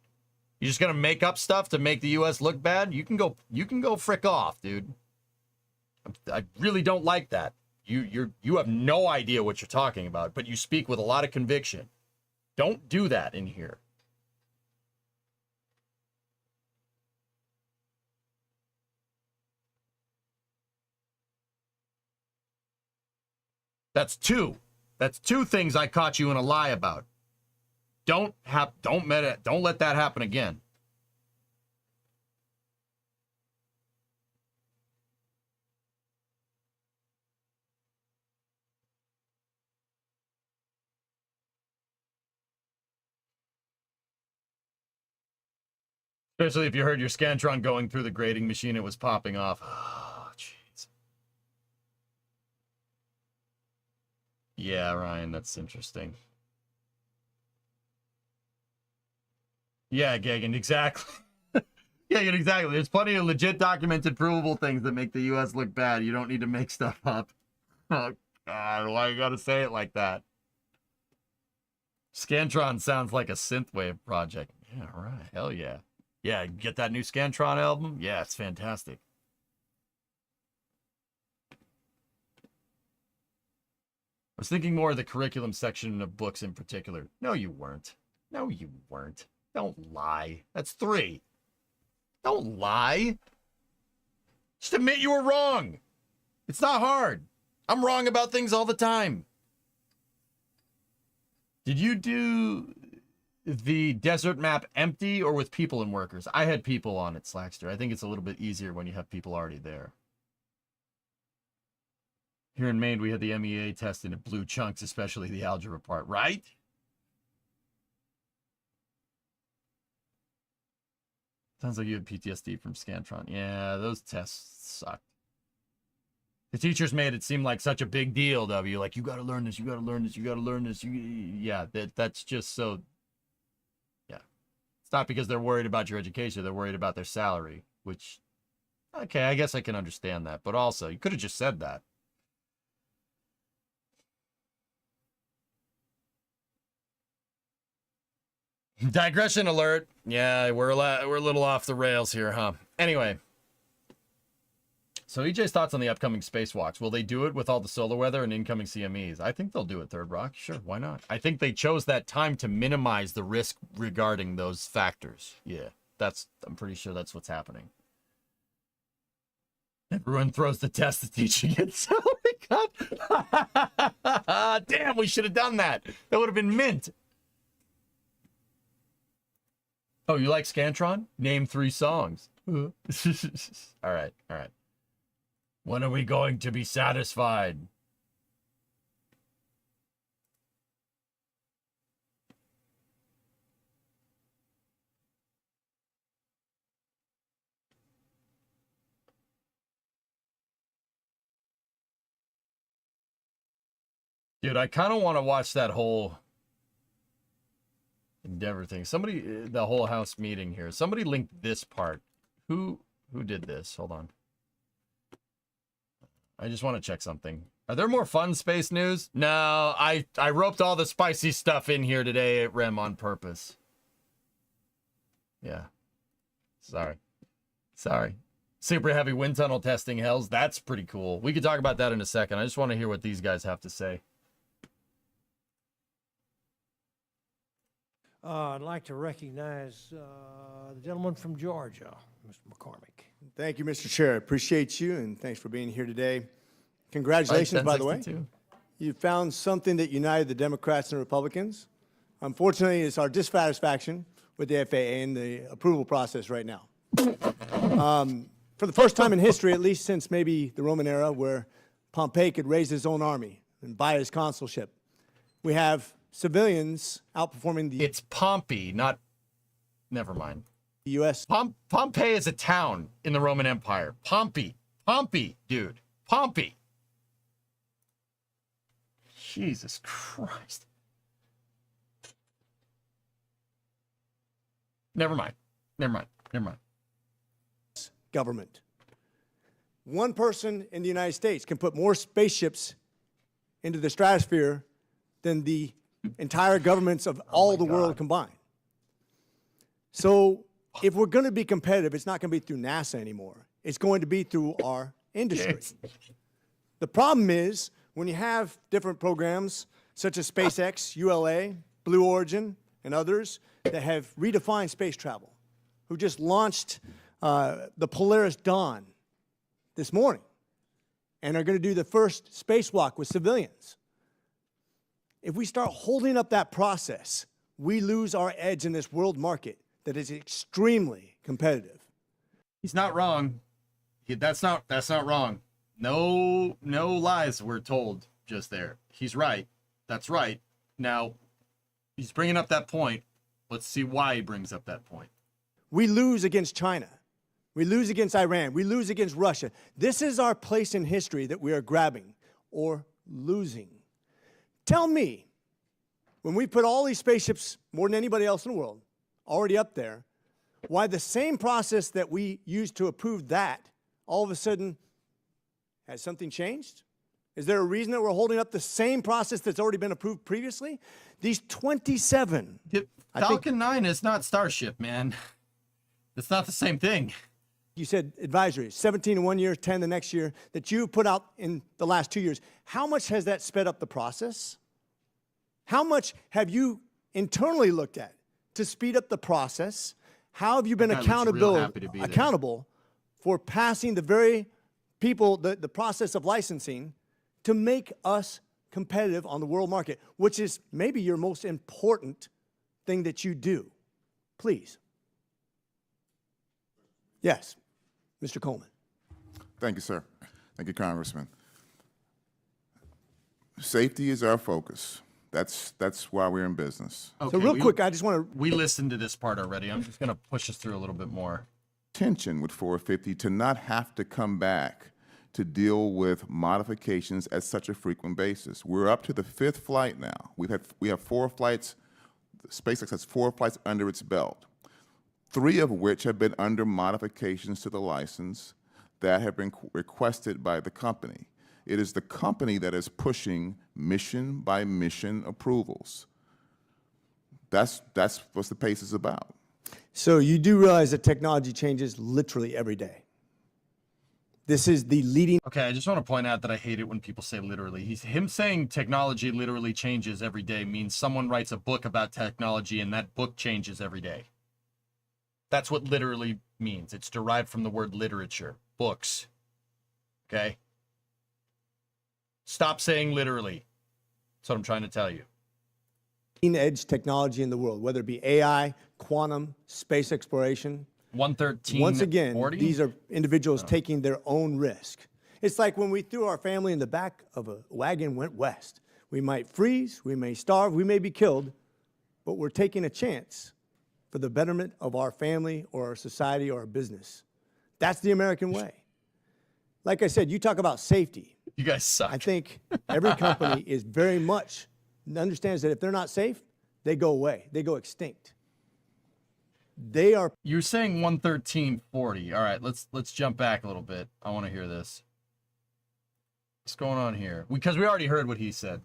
You're just gonna make up stuff to make the U.S. look bad? You can go frick off, dude. I really don't like that. You have no idea what you're talking about, but you speak with a lot of conviction. Don't do that in here. That's two things I caught you in a lie about. Don't let that happen again. Especially if you heard your Scantron going through the grading machine, it was popping off. Oh, jeez. Yeah, Ryan, that's interesting. Yeah, Gagan, exactly. Yeah, exactly. There's plenty of legit documented provable things that make the U.S. look bad. You don't need to make stuff up. Oh, God, why you gotta say it like that? Scantron sounds like a synthwave project. Yeah, right. Hell yeah. Yeah, get that new Scantron album? Yeah, it's fantastic. I was thinking more of the curriculum section of books in particular. No, you weren't. No, you weren't. Don't lie. That's 3. Don't lie. Just admit you were wrong. It's not hard. I'm wrong about things all the time. Did you do the desert map empty or with people and workers? I had people on it, Slackster. I think it's a little bit easier when you have people already there. Here in Maine, we had the MEA test and it blew chunks, especially the algebra part, right? Sounds like you had PTSD from Scantron. Yeah, those tests sucked. The teachers made it seem like such a big deal, W. Like, you got to learn this, you got to learn this, you got to learn this. Yeah, that's just so... Yeah. It's not because they're worried about your education. They're worried about their salary, which... Okay, I guess I can understand that. But also, you could have just said that. Digression alert. Yeah, we're a little off the rails here, huh? Anyway. So EJ's thoughts on the upcoming spacewalks. Will they do it with all the solar weather and incoming CMEs? I think they'll do it, Third Rock. Sure, why not? I think they chose that time to minimize the risk regarding those factors. Yeah, I'm pretty sure that's what's happening. Everyone throws the test, the teacher gets. Oh my God. Damn, we should have done that. That would have been mint. Oh, you like Scantron? Name 3 songs. All right. When are we going to be satisfied? Dude, I kind of want to watch that whole Endeavor thing. Somebody, the whole house meeting here. Somebody linked this part. Who did this? Hold on. I just want to check something. Are there more fun space news? No, I roped all the spicy stuff in here today at REM on purpose. Yeah. Sorry. Super heavy wind tunnel testing hells. That's pretty cool. We could talk about that in a second. I just want to hear what these guys have to say. I'd like to recognize the gentleman from Georgia, Mr. McCormick. Thank you, Mr. Chair. Appreciate you, and thanks for being here today. Congratulations, by the way. You found something that united the Democrats and Republicans. Unfortunately, it's our dissatisfaction with the FAA and the approval process right now. For the first time in history, at least since maybe the Roman era, where Pompey could raise his own army and buy his consulship, we have civilians outperforming the... It's Pompey, not... Never mind. The U.S. Pompeii is a town in the Roman Empire. Pompey, dude. Pompey. Jesus Christ. Never mind. Government. One person in the United States can put more spaceships into the stratosphere than the entire governments of all the world combined. So if we're going to be competitive, it's not going to be through NASA anymore. It's going to be through our industry. The problem is when you have different programs such as SpaceX, ULA, Blue Origin, and others that have redefined space travel, who just launched the Polaris Dawn this morning and are going to do the first spacewalk with civilians. If we start holding up that process, we lose our edge in this world market that is extremely competitive. He's not wrong. That's not wrong. No lies were told just there. He's right. That's right. Now, he's bringing up that point. Let's see why he brings up that point. We lose against China. We lose against Iran. We lose against Russia. This is our place in history that we are grabbing or losing. Tell me, when we put all these spaceships, more than anybody else in the world, already up there, why the same process that we used to approve that, all of a sudden, has something changed? Is there a reason that we're holding up the same process that's already been approved previously? These 27. Falcon 9 is not Starship, man. It's not the same thing. You said advisories, 17 in 1 year, 10 the next year, that you put out in the last 2 years. How much has that sped up the process? How much have you internally looked at to speed up the process? How have you been accountable for passing the very people, the process of licensing to make us competitive on the world market, which is maybe your most important thing that you do? Please. Yes, Mr. Coleman. Thank you, sir. Thank you, Congressman. Safety is our focus. That's why we're in business. Okay, so real quick, I just want to... We listened to this part already. I'm just going to push us through a little bit more. Tension with 450 to not have to come back to deal with modifications at such a frequent basis. We're up to the 5th flight now. We have 4 flights. SpaceX has 4 flights under its belt, 3 of which have been under modifications to the license that have been requested by the company. It is the company that is pushing mission by mission approvals. That's what the pace is about. So you do realize that technology changes literally every day. This is the leading. Okay, I just want to point out that I hate it when people say literally. Him saying technology literally changes every day means someone writes a book about technology and that book changes every day. That's what literally means. It's derived from the word literature, books. Okay? Stop saying literally. That's what I'm trying to tell you. Edge technology in the world, whether it be AI, quantum, space exploration. 113. Once again, 40? these are individuals taking their own risk. It's like when we threw our family in the back of a wagon and went west. We might freeze, we may starve, we may be killed, but we're taking a chance for the betterment of our family or our society or our business. That's the American way. Like I said, you talk about safety. You guys suck. I think every company is very much understands that if they're not safe, they go away. They go extinct. They are. You're saying 113.40. All right, let's jump back a little bit. I want to hear this. What's going on here? Because we already heard what he said.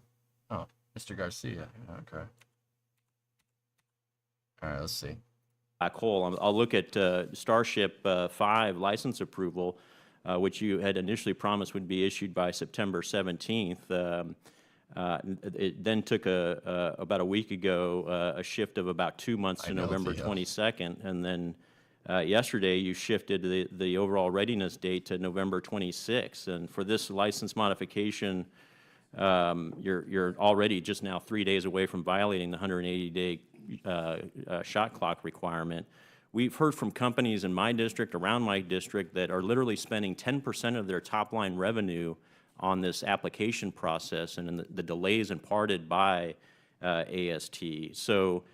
Oh, Mr. Garcia. Okay. All right, let's see. Black hole. I'll look at Starship 5 license approval, which you had initially promised would be issued by September 17th. It then took about a week ago a shift of about 2 months to November 22nd, and then yesterday you shifted the overall readiness date to November 26th. And for this license modification, you're already just now 3 days away from violating the 180-day shot clock requirement. We've heard from companies in my district, around my district, that are literally spending 10% of their top-line revenue on this application process and in the delays imparted by AST. So,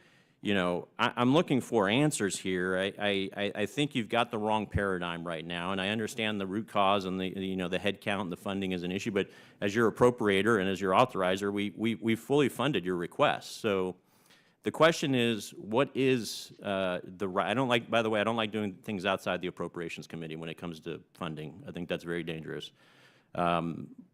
you know, I'm looking for answers here. I think you've got the wrong paradigm right now, and I understand the root cause and the head count and the funding is an issue. But as your appropriator and as your authorizer, we fully funded your request. So the question is, what is the right? I don't like. By the way, I don't like doing things outside the Appropriations Committee when it comes to funding. I think that's very dangerous.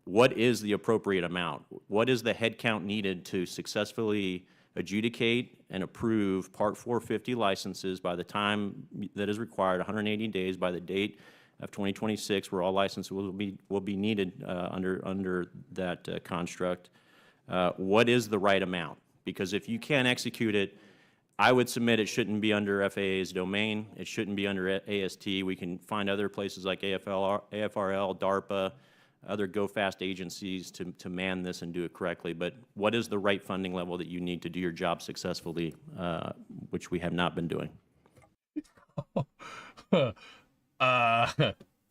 What is the appropriate amount? What is the head count needed to successfully adjudicate and approve Part 450 licenses by the time that is required, 180 days by the date of 2026, where all licenses will be needed under that construct? What is the right amount? Because if you can't execute it, I would submit it shouldn't be under FAA's domain. It shouldn't be under AST. We can find other places like AFRL, DARPA, other go-fast agencies to man this and do it correctly. But what is the right funding level that you need to do your job successfully, which we have not been doing?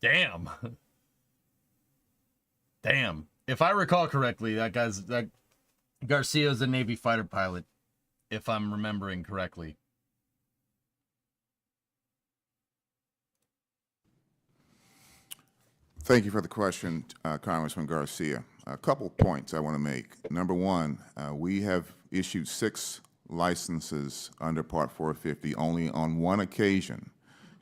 Damn. Damn. If I recall correctly, that Garcia's a Navy fighter pilot, if I'm remembering correctly. Thank you for the question, Congressman Garcia. A couple points I want to make. Number one, we have issued 6 licenses under Part 450. Only on one occasion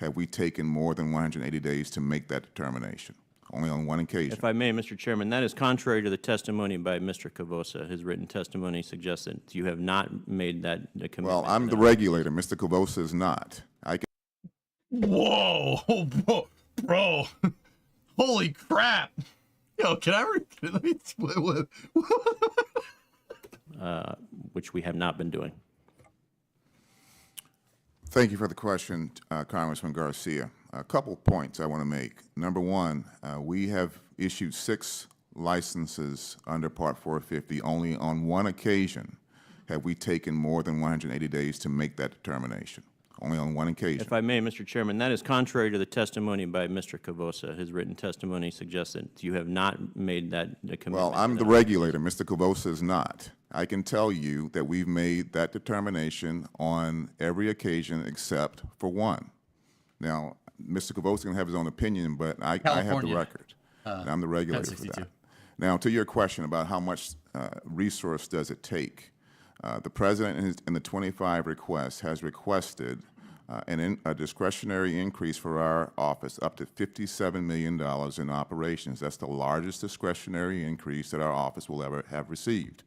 have we taken more than 180 days to make that determination. Only on one occasion. If I may, Mr. Chairman, that is contrary to the testimony by Mr. Cavosa. His written testimony suggests that you have not made that commitment. Well, I'm the regulator. Mr. Cavosa is not. I can. Whoa, bro. Holy crap. Yo, can I which we have not been doing. Thank you for the question, Congressman Garcia. A couple points I want to make. Number one, we have issued 6 licenses under Part 450. Only on one occasion have we taken more than 180 days to make that determination. Only on one occasion. If I may, Mr. Chairman, that is contrary to the testimony by Mr. Cavosa. His written testimony suggests that you have not made that commitment. Well, I'm the regulator. Mr. Cavosa is not. I can tell you that we've made that determination on every occasion except for one. Now, Mr. Cavosa can have his own opinion, but I have the record. And I'm the regulator for that. Now, to your question about how much resource does it take, the President in the 25 requests has requested a discretionary increase for our office up to $57 million in operations. That's the largest discretionary increase that our office will ever have received.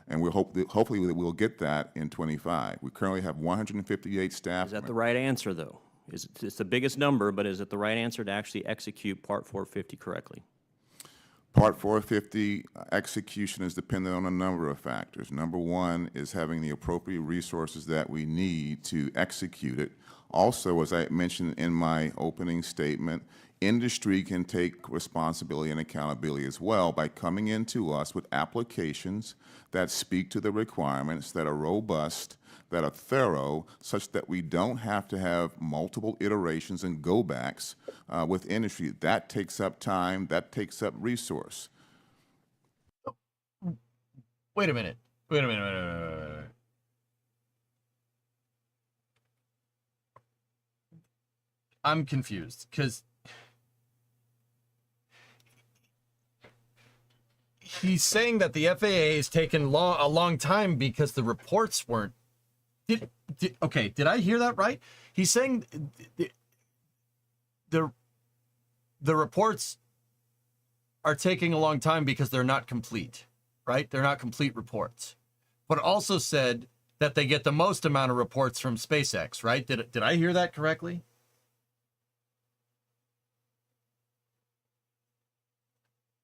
And hopefully we'll get that in 25. We currently have 158 staff. Is that the right answer, though? It's the biggest number, but is it the right answer to actually execute Part 450 correctly? Part 450 execution is dependent on a number of factors. Number one is having the appropriate resources that we need to execute it. Also, as I mentioned in my opening statement, industry can take responsibility and accountability as well by coming into us with applications that speak to the requirements, that are robust, that are thorough, such that we don't have to have multiple iterations and go-backs with industry. That takes up time, that takes up resource. Wait a minute. Wait a minute. I'm confused, because he's saying that the FAA has taken a long time because the reports weren't. Okay, did I hear that right? He's saying the reports are taking a long time because they're not complete, right? They're not complete reports. But also said that they get the most amount of reports from SpaceX, right? Did I hear that correctly?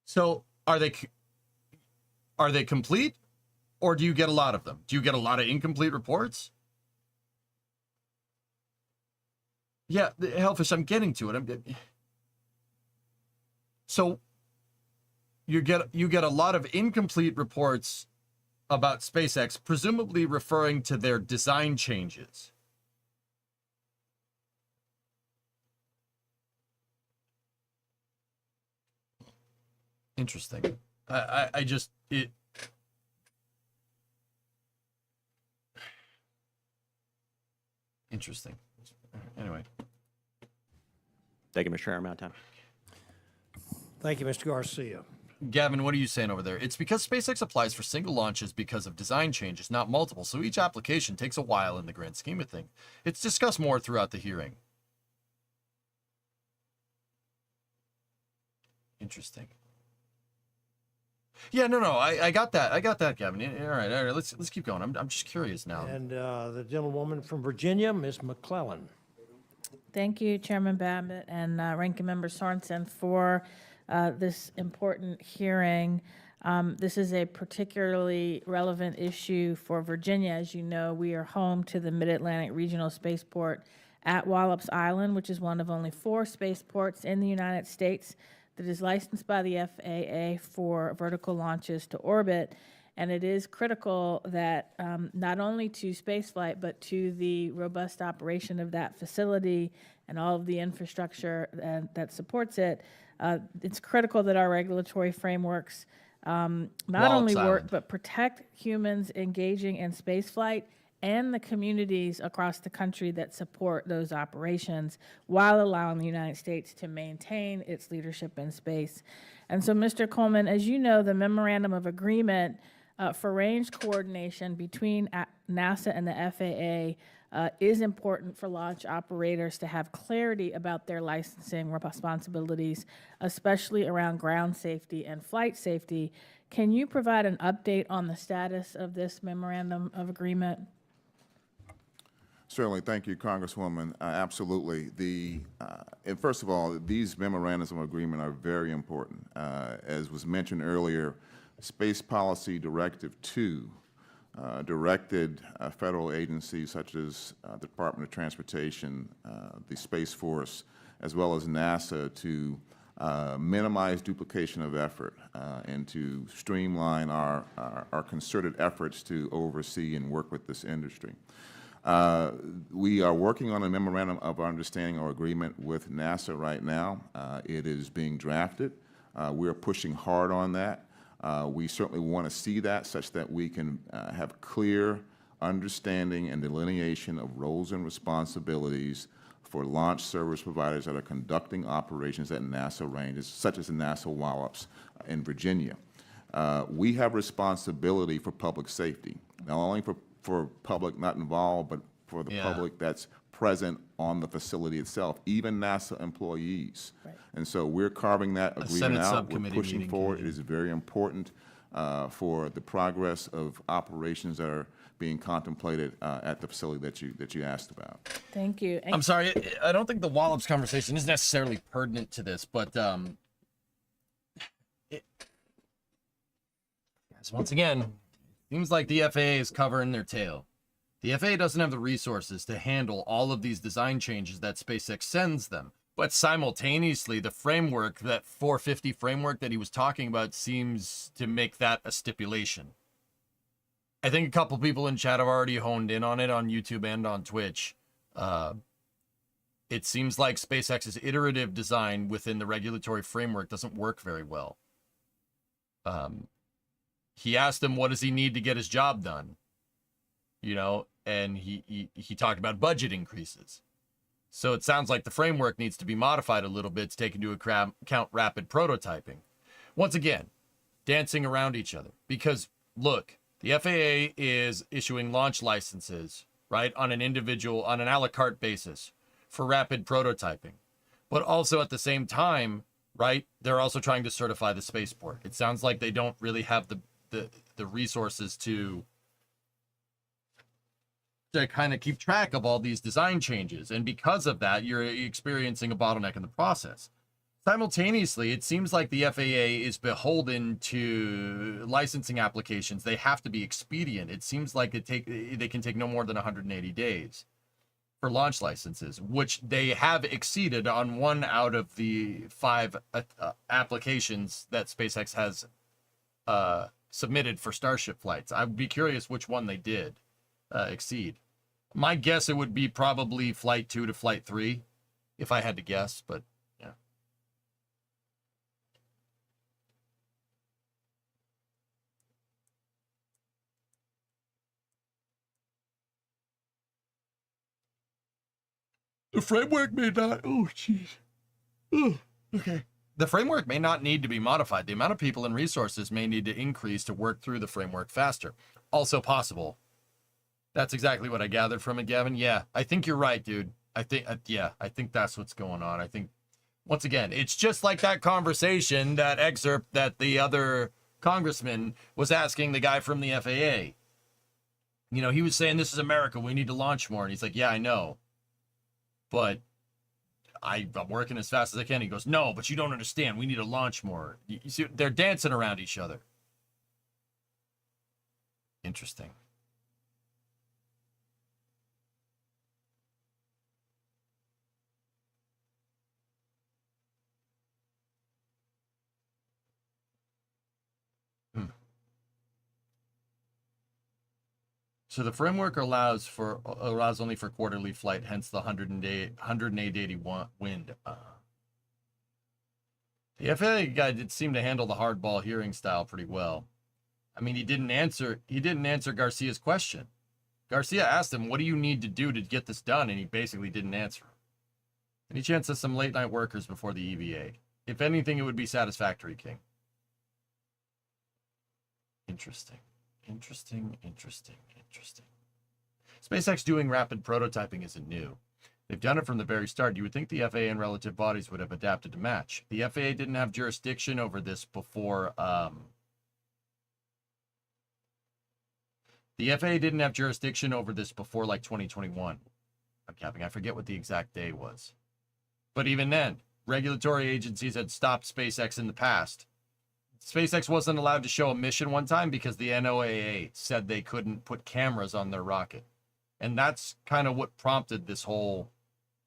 So are they complete, or do you get a lot of them? Do you get a lot of incomplete reports? Yeah, Hellfish, I'm getting to it. So you get a lot of incomplete reports about SpaceX, presumably referring to their design changes. Interesting. Interesting. Anyway. Thank you, Mr. Chair. I'm out of time. Thank you, Mr. Garcia. Gavin, what are you saying over there? It's because SpaceX applies for single launches because of design changes, not multiple, so each application takes a while in the grand scheme of things. It's discussed more throughout the hearing. Interesting. Yeah, no, I got that. I got that, Gavin. All right. Let's keep going. I'm just curious now. And the gentlewoman from Virginia, Ms. McClellan. Thank you, Chairman Babbitt and Ranking Member Sorensen, for this important hearing. This is a particularly relevant issue for Virginia. As you know, we are home to the Mid-Atlantic Regional Spaceport at Wallops Island, which is one of only 4 spaceports in the United States that is licensed by the FAA for vertical launches to orbit. And it is critical that not only to spaceflight, but to the robust operation of that facility and all of the infrastructure that supports it, it's critical that our regulatory frameworks not only work, but protect humans engaging in spaceflight and the communities across the country that support those operations while allowing the United States to maintain its leadership in space. And so, Mr. Coleman, as you know, the Memorandum of Agreement for range coordination between NASA and the FAA is important for launch operators to have clarity about their licensing responsibilities, especially around ground safety and flight safety. Can you provide an update on the status of this Memorandum of Agreement? Certainly. Thank you, Congresswoman. Absolutely. And first of all, these memorandums of agreement are very important. As was mentioned earlier, Space Policy Directive 2 directed federal agencies such as the Department of Transportation, the Space Force, as well as NASA to minimize duplication of effort and to streamline our concerted efforts to oversee and work with this industry. We are working on a memorandum of understanding or agreement with NASA right now. It is being drafted. We are pushing hard on that. We certainly want to see that such that we can have clear understanding and delineation of roles and responsibilities for launch service providers that are conducting operations at NASA ranges, such as the NASA Wallops in Virginia. We have responsibility for public safety, not only for public not involved, but for the public that's present on the facility itself, even NASA employees. Right. And so we're carving that agreement out. We're pushing forward. It is very important for the progress of operations that are being contemplated at the facility that you asked about. Thank you. I'm sorry, I don't think the Wallops conversation is necessarily pertinent to this, but once again, it seems like the FAA is covering their tail. The FAA doesn't have the resources to handle all of these design changes that SpaceX sends them. But simultaneously, the framework, that 450 framework that he was talking about, seems to make that a stipulation. I think a couple people in chat have already honed in on it on YouTube and on Twitch. It seems like SpaceX's iterative design within the regulatory framework doesn't work very well. He asked him, what does he need to get his job done? You know, and he talked about budget increases. So it sounds like the framework needs to be modified a little bit to take into account rapid prototyping. Once again, dancing around each other. Because, look, the FAA is issuing launch licenses, right, on an a la carte basis for rapid prototyping. But also at the same time, right, they're also trying to certify the spaceport. It sounds like they don't really have the resources to kind of keep track of all these design changes. And because of that, you're experiencing a bottleneck in the process. Simultaneously, it seems like the FAA is beholden to licensing applications. They have to be expedient. It seems like they can take no more than 180 days for launch licenses, which they have exceeded on 1 out of the 5 applications that SpaceX has submitted for Starship flights. I would be curious which one they did exceed. My guess, it would be probably Flight 2 to Flight 3, if I had to guess, but yeah. The framework may not, oh, jeez. Okay. The framework may not need to be modified. The amount of people and resources may need to increase to work through the framework faster. Also possible. That's exactly what I gathered from it, Gavin. Yeah, I think you're right, dude. I think that's what's going on. I think, once again, it's just like that conversation, that excerpt that the other congressman was asking the guy from the FAA. You know, he was saying, this is America, we need to launch more. And he's like, yeah, I know. But I'm working as fast as I can. He goes, no, but you don't understand. We need to launch more. You see, they're dancing around each other. Interesting. So the framework allows only for quarterly flight, hence the 180 wind. The FAA guy did seem to handle the hardball hearing style pretty well. I mean, he didn't answer Garcia's question. Garcia asked him, what do you need to do to get this done? And he basically didn't answer him. Any chance of some late night workers before the EVA? If anything, it would be Satisfactory, King. Interesting. SpaceX doing rapid prototyping isn't new. They've done it from the very start. You would think the FAA and relative bodies would have adapted to match. The FAA didn't have jurisdiction over this before. The FAA didn't have jurisdiction over this before like 2021. I'm capping. I forget what the exact day was. But even then, regulatory agencies had stopped SpaceX in the past. SpaceX wasn't allowed to show a mission one time because the NOAA said they couldn't put cameras on their rocket. And that's kind of what prompted this whole,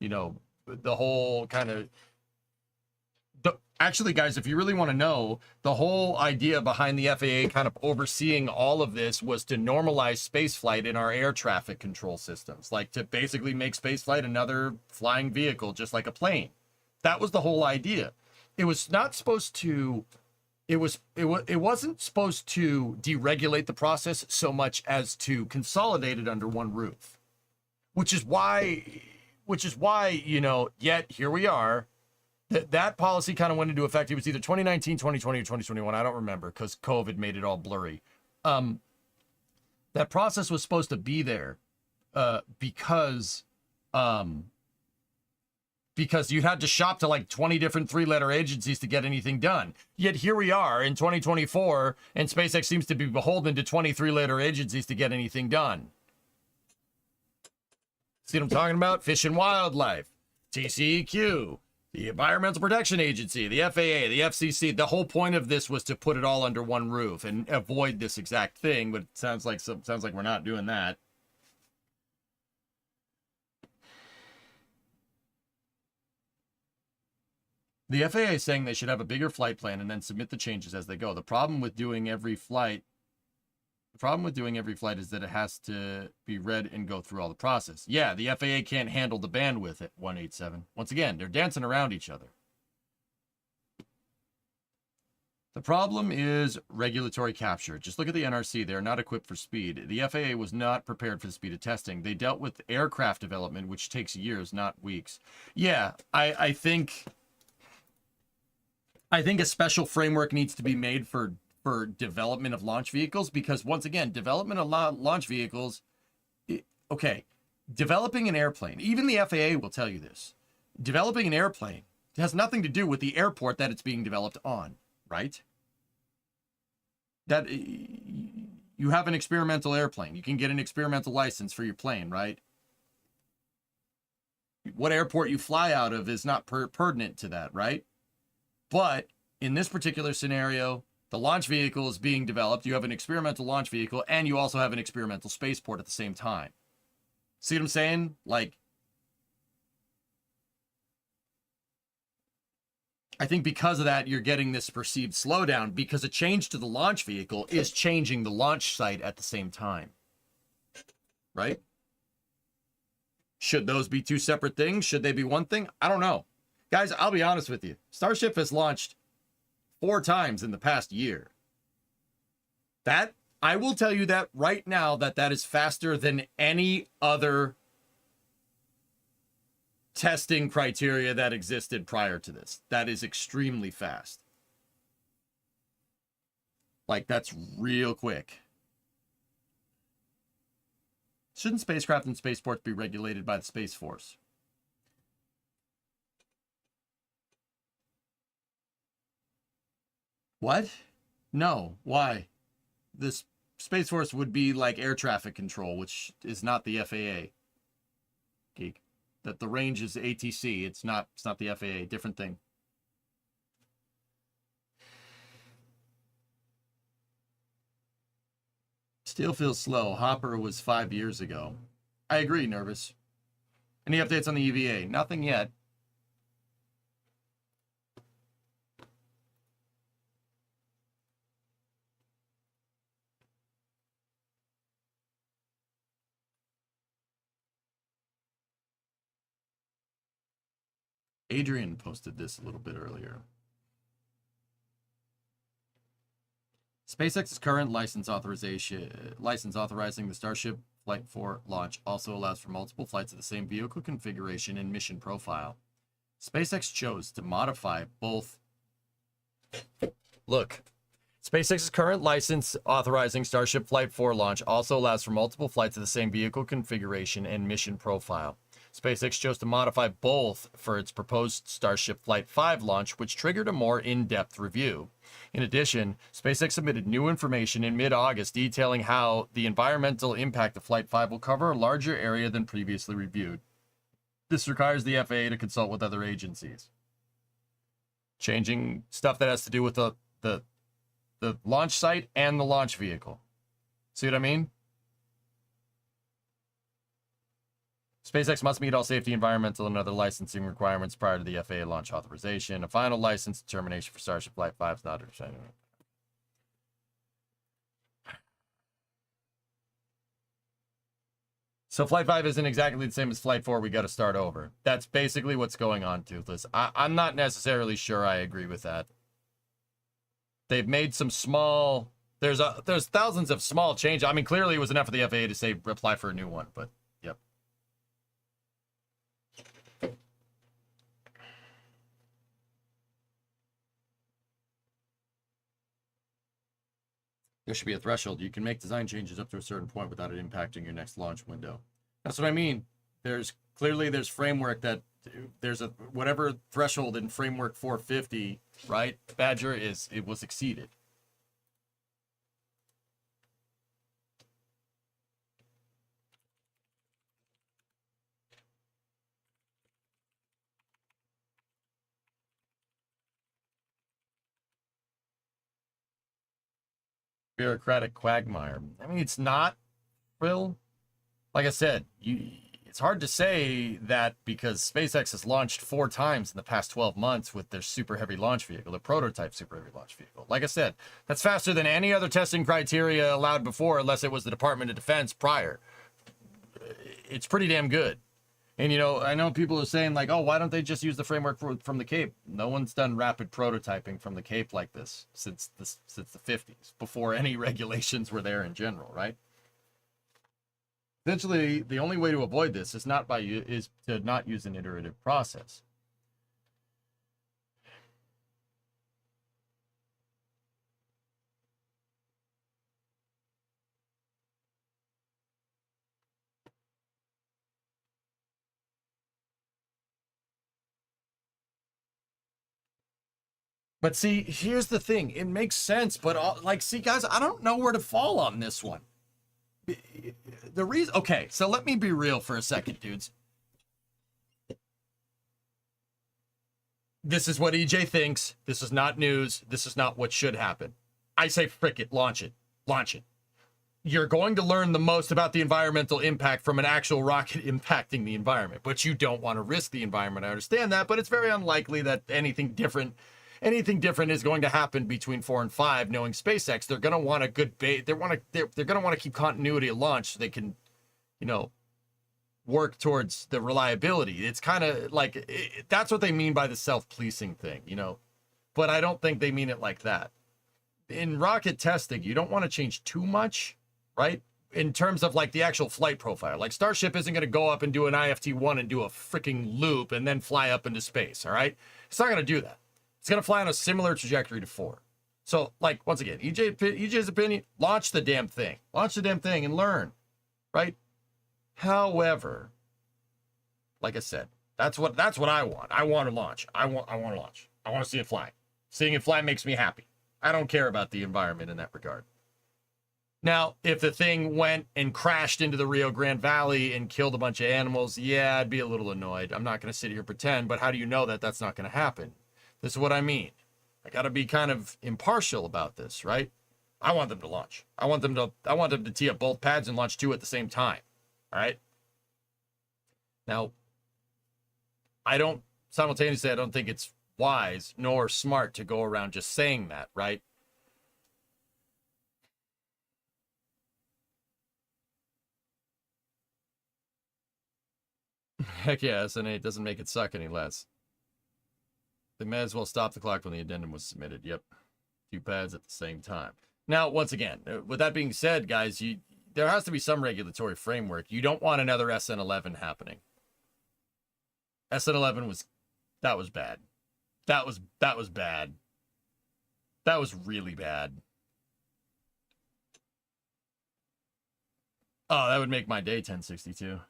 you know, the whole kind of... Actually, guys, if you really want to know, the whole idea behind the FAA kind of overseeing all of this was to normalize spaceflight in our air traffic control systems. Like to basically make spaceflight another flying vehicle, just like a plane. That was the whole idea. It was not supposed to... It wasn't supposed to deregulate the process so much as to consolidate it under one roof, which is why, you know, yet here we are. That policy kind of went into effect. It was either 2019, 2020, or 2021. I don't remember because COVID made it all blurry. That process was supposed to be there because because you had to shop to like 20 different 3-letter agencies to get anything done. Yet here we are in 2024, and SpaceX seems to be beholden to 23-letter agencies to get anything done. See what I'm talking about? Fish and Wildlife, TCEQ, the Environmental Protection Agency, the FAA, the FCC. The whole point of this was to put it all under one roof and avoid this exact thing, but it sounds like we're not doing that. The FAA is saying they should have a bigger flight plan and then submit the changes as they go. The problem with doing every flight is that it has to be read and go through all the process. Yeah, the FAA can't handle the bandwidth at 187. Once again, they're dancing around each other. The problem is regulatory capture. Just look at the NRC. They're not equipped for speed. The FAA was not prepared for the speed of testing. They dealt with aircraft development, which takes years, not weeks. Yeah, I think a special framework needs to be made for development of launch vehicles, because once again, development of launch vehicles, okay, developing an airplane, even the FAA will tell you this, developing an airplane has nothing to do with the airport that it's being developed on, right? That you have an experimental airplane, you can get an experimental license for your plane, right? What airport you fly out of is not pertinent to that, right? But in this particular scenario, the launch vehicle is being developed. You have an experimental launch vehicle, and you also have an experimental spaceport at the same time. See what I'm saying? Like, I think because of that, you're getting this perceived slowdown, because a change to the launch vehicle is changing the launch site at the same time. Right? Should those be two separate things? Should they be one thing? I don't know. Guys, I'll be honest with you. Starship has launched 4 times in the past year. That, I will tell you that right now, that is faster than any other testing criteria that existed prior to this. That is extremely fast. Like, that's real quick. Shouldn't spacecraft and spaceports be regulated by the Space Force? What? No. Why? The Space Force would be like air traffic control, which is not the FAA. Geek. That the range is ATC. It's not the FAA. Different thing. Still feels slow. Hopper was 5 years ago. I agree, Nervous. Any updates on the EVA? Nothing yet. Adrian posted this a little bit earlier. SpaceX's current license authorizing the Starship Flight 4 launch also allows for multiple flights of the same vehicle configuration and mission profile. SpaceX chose to modify both. Look, SpaceX's current license authorizing Starship Flight 4 launch also allows for multiple flights of the same vehicle configuration and mission profile. SpaceX chose to modify both for its proposed Starship Flight 5 launch, which triggered a more in-depth review. In addition, SpaceX submitted new information in mid-August detailing how the environmental impact of Flight 5 will cover a larger area than previously reviewed. This requires the FAA to consult with other agencies. Changing stuff that has to do with the launch site and the launch vehicle. See what I mean? SpaceX must meet all safety, environmental, and other licensing requirements prior to the FAA launch authorization. A final license determination for Starship Flight 5 is not understanding. So Flight 5 isn't exactly the same as Flight 4. We got to start over. That's basically what's going on, Toothless. I'm not necessarily sure I agree with that. They've made some small... There's thousands of small changes. I mean, clearly it was enough for the FAA to say apply for a new one, but yep. There should be a threshold. You can make design changes up to a certain point without it impacting your next launch window. That's what I mean. There's framework that there's a whatever threshold in framework 450, right? Badger it was exceeded. Bureaucratic quagmire. I mean, it's not, Phil. Like I said, it's hard to say that because SpaceX has launched 4 times in the past 12 months with their super heavy launch vehicle, the prototype super heavy launch vehicle. Like I said, that's faster than any other testing criteria allowed before, unless it was the Department of Defense prior. It's pretty damn good. And, you know, I know people are saying, like, oh, why don't they just use the framework from the Cape? No one's done rapid prototyping from the Cape like this since the 50s, before any regulations were there in general, right? Essentially, the only way to avoid this is to not use an iterative process. But see, here's the thing. It makes sense, but like, see, guys, I don't know where to fall on this one. The reason, okay, so let me be real for a second, dudes. This is what EJ thinks. This is not news. This is not what should happen. I say, frick it, launch it. Launch it. You're going to learn the most about the environmental impact from an actual rocket impacting the environment, but you don't want to risk the environment. I understand that, but it's very unlikely that anything different is going to happen between 4 and 5. Knowing SpaceX, they're going to want a good base. They're going to want to keep continuity at launch so they can, you know, work towards the reliability. It's kind of like that's what they mean by the self-policing thing, you know. But I don't think they mean it like that. In rocket testing, you don't want to change too much, right? In terms of like the actual flight profile. Like Starship isn't going to go up and do an IFT-1 and do a freaking loop and then fly up into space, all right? It's not going to do that. It's going to fly on a similar trajectory to 4. So, like, once again, EJ's opinion, launch the damn thing. Launch the damn thing and learn, right? However, like I said, that's what I want. I want to launch. I want to launch. I want to see it fly. Seeing it fly makes me happy. I don't care about the environment in that regard. Now, if the thing went and crashed into the Rio Grande Valley and killed a bunch of animals, yeah, I'd be a little annoyed. I'm not going to sit here and pretend, but how do you know that that's not going to happen? This is what I mean. I got to be kind of impartial about this, right? I want them to launch. I want them to tee up both pads and launch 2 at the same time. All right? Now, I don't think it's wise nor smart to go around just saying that, right? Heck yeah, SNA doesn't make it suck any less. They may as well stop the clock when the addendum was submitted. Yep. 2 pads at the same time. Now, once again, with that being said, guys, there has to be some regulatory framework. You don't want another SN11 happening. SN11 was bad. That was bad. That was really bad. Oh, that would make my day 1062.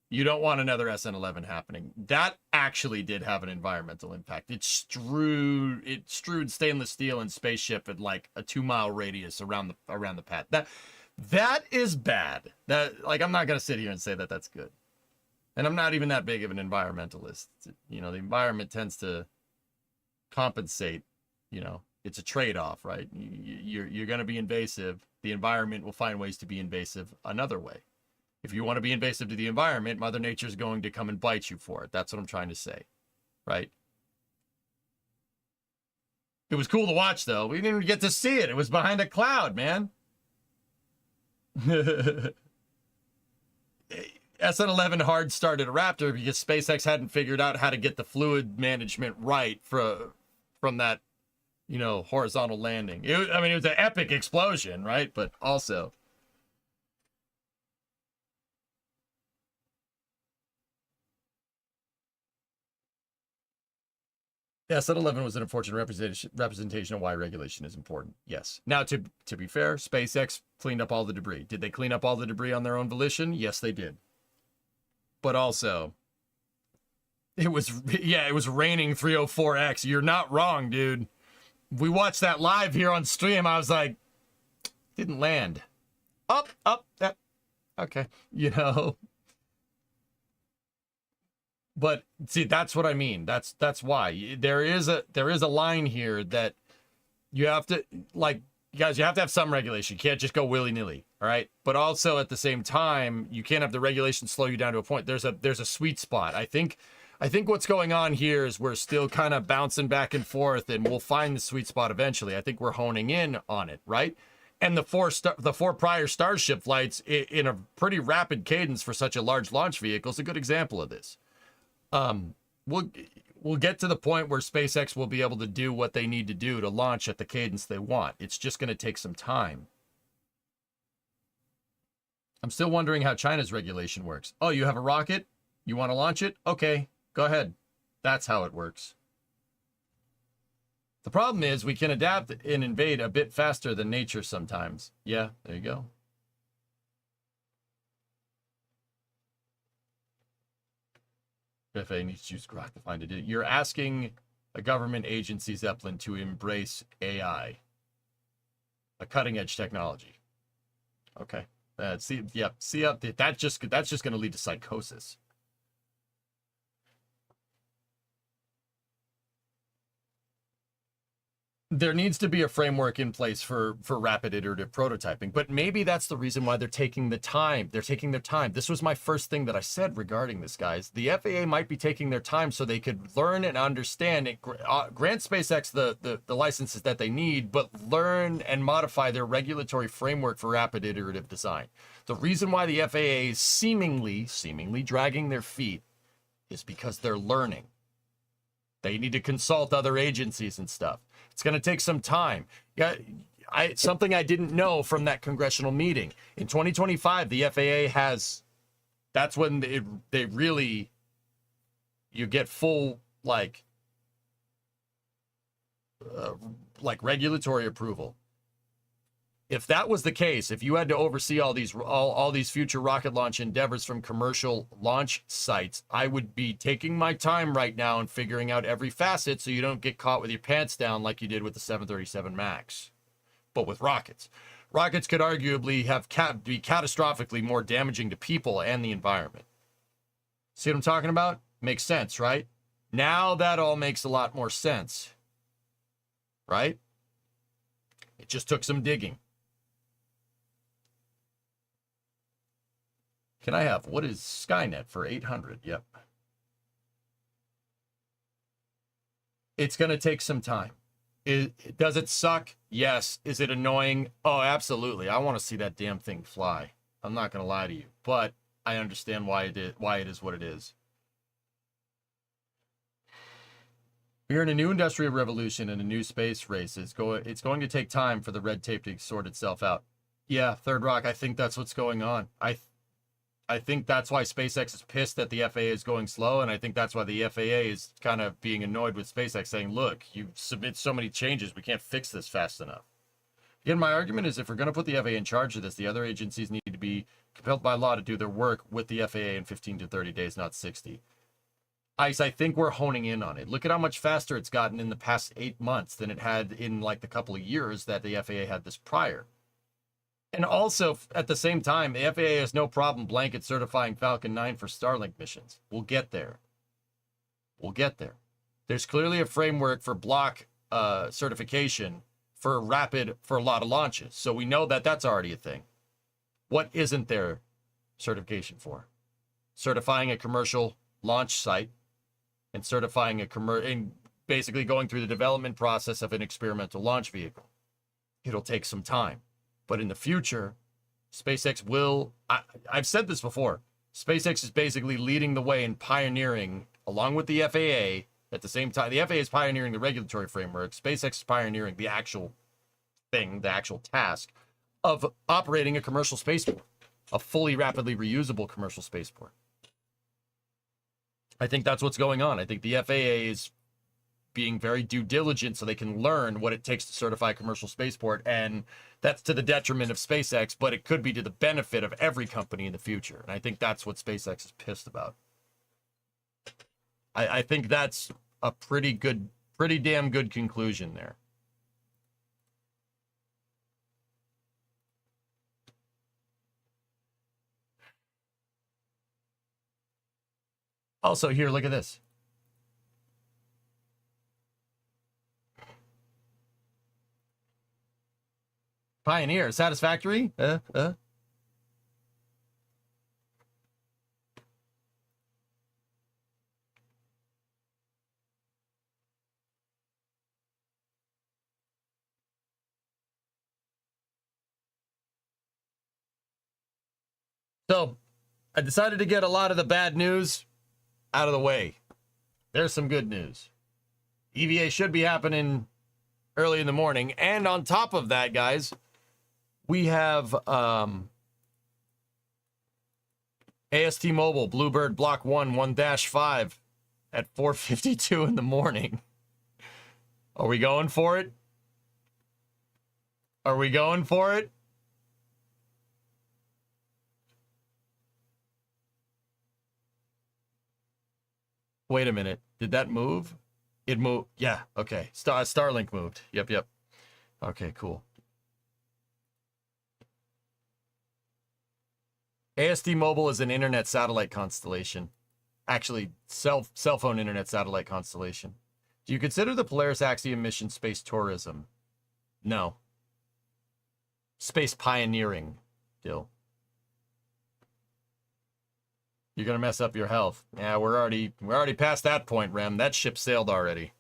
You don't want another SN11 happening. That actually did have an environmental impact. It strewed stainless steel and spaceship at like a 2-mile radius around the pad. That is bad. That, like, I'm not gonna sit here and say that that's good. And I'm not even that big of an environmentalist. You know, the environment tends to compensate. You know, it's a trade-off, right? You're gonna be invasive. The environment will find ways to be invasive another way. If you want to be invasive to the environment, Mother Nature's going to come and bite you for it. That's what I'm trying to say, right? It was cool to watch, though. We didn't even get to see it. It was behind a cloud, man. SN11 hard started a Raptor because SpaceX hadn't figured out how to get the fluid management right from that, you know, horizontal landing. It was an epic explosion, right? But also... Yeah, SN11 was an unfortunate representation of why regulation is important. Yes. Now, to be fair, SpaceX cleaned up all the debris. Did they clean up all the debris on their own volition? Yes, they did. But also, It was raining 304X. You're not wrong, dude. We watched that live here on stream. I was like, didn't land. Up. Okay, you know. But see, that's what I mean. That's why there is a line here that you have to, like, you guys, you have to have some regulation. You can't just go willy-nilly, all right? But also at the same time, you can't have the regulation slow you down to a point. There's a sweet spot. I think what's going on here is we're still kind of bouncing back and forth, and we'll find the sweet spot eventually. I think we're honing in on it, right? And the four prior Starship flights in a pretty rapid cadence for such a large launch vehicle is a good example of this. We'll get to the point where SpaceX will be able to do what they need to do to launch at the cadence they want. It's just going to take some time. I'm still wondering how China's regulation works. Oh, you have a rocket? You want to launch it? Okay, go ahead. That's how it works. The problem is we can adapt and invade a bit faster than nature sometimes. Yeah, there you go. FAA needs to use Grok to find it. You're asking a government agency, Zeppelin, to embrace AI, a cutting-edge technology. Okay. That's just going to lead to psychosis. There needs to be a framework in place for rapid iterative prototyping, but maybe that's the reason why they're taking the time. They're taking their time. This was my first thing that I said regarding this, guys. The FAA might be taking their time so they could learn and understand it, grant SpaceX the licenses that they need, but learn and modify their regulatory framework for rapid iterative design. The reason why the FAA is seemingly dragging their feet is because they're learning. They need to consult other agencies and stuff. It's going to take some time. Yeah, something I didn't know from that congressional meeting. In 2025, the FAA has, that's when they really, you get full, like regulatory approval. If that was the case, if you had to oversee all these future rocket launch endeavors from commercial launch sites, I would be taking my time right now and figuring out every facet so you don't get caught with your pants down like you did with the 737 MAX. But with rockets could arguably be catastrophically more damaging to people and the environment. See what I'm talking about? Makes sense, right? Now that all makes a lot more sense, right? It just took some digging. Can I have, what is Skynet for 800? Yep. It's going to take some time. Does it suck? Yes. Is it annoying? Oh, absolutely. I want to see that damn thing fly. I'm not going to lie to you, but I understand why it is what it is. We're in a new industrial revolution and a new space race. It's going to take time for the red tape to sort itself out. Yeah, Third Rock, I think that's what's going on. I think that's why SpaceX is pissed that the FAA is going slow, and I think that's why the FAA is kind of being annoyed with SpaceX, saying, look, you submit so many changes, we can't fix this fast enough. Again, my argument is if we're going to put the FAA in charge of this, the other agencies need to be compelled by law to do their work with the FAA in 15 to 30 days, not 60. ICE, I think we're honing in on it. Look at how much faster it's gotten in the past 8 months than it had in like the couple of years that the FAA had this prior. And also, at the same time, the FAA has no problem blanket certifying Falcon 9 for Starlink missions. We'll get there. We'll get there. There's clearly a framework for block certification for a lot of launches. So we know that that's already a thing. What isn't there certification for? Certifying a commercial launch site and certifying and basically going through the development process of an experimental launch vehicle. It'll take some time. But in the future, SpaceX will, I've said this before, SpaceX is basically leading the way and pioneering, along with the FAA, at the same time. The FAA is pioneering the regulatory framework. SpaceX is pioneering the actual thing, the actual task of operating a commercial spaceport, a fully rapidly reusable commercial spaceport. I think that's what's going on. I think the FAA is being very due diligent so they can learn what it takes to certify a commercial spaceport, and that's to the detriment of SpaceX, but it could be to the benefit of every company in the future. And I think that's what SpaceX is pissed about. I think that's a pretty damn good conclusion there. Also, here, look at this. Pioneer, Satisfactory. So, I decided to get a lot of the bad news out of the way. There's some good news. EVA should be happening early in the morning. And on top of that, guys, we have AST Mobile, Bluebird Block 1, 1-5 at 4:52 in the morning. Are we going for it? Are we going for it? Wait a minute. Did that move? It moved. Yeah. Okay. Starlink moved. Yep. Okay, cool. AST Mobile is an internet satellite constellation. Actually, cell phone internet satellite constellation. Do you consider the Polaris Axiom mission space tourism? No. Space pioneering, Dill. You're gonna mess up your health. Yeah, we're already past that point, Rem. That ship sailed already.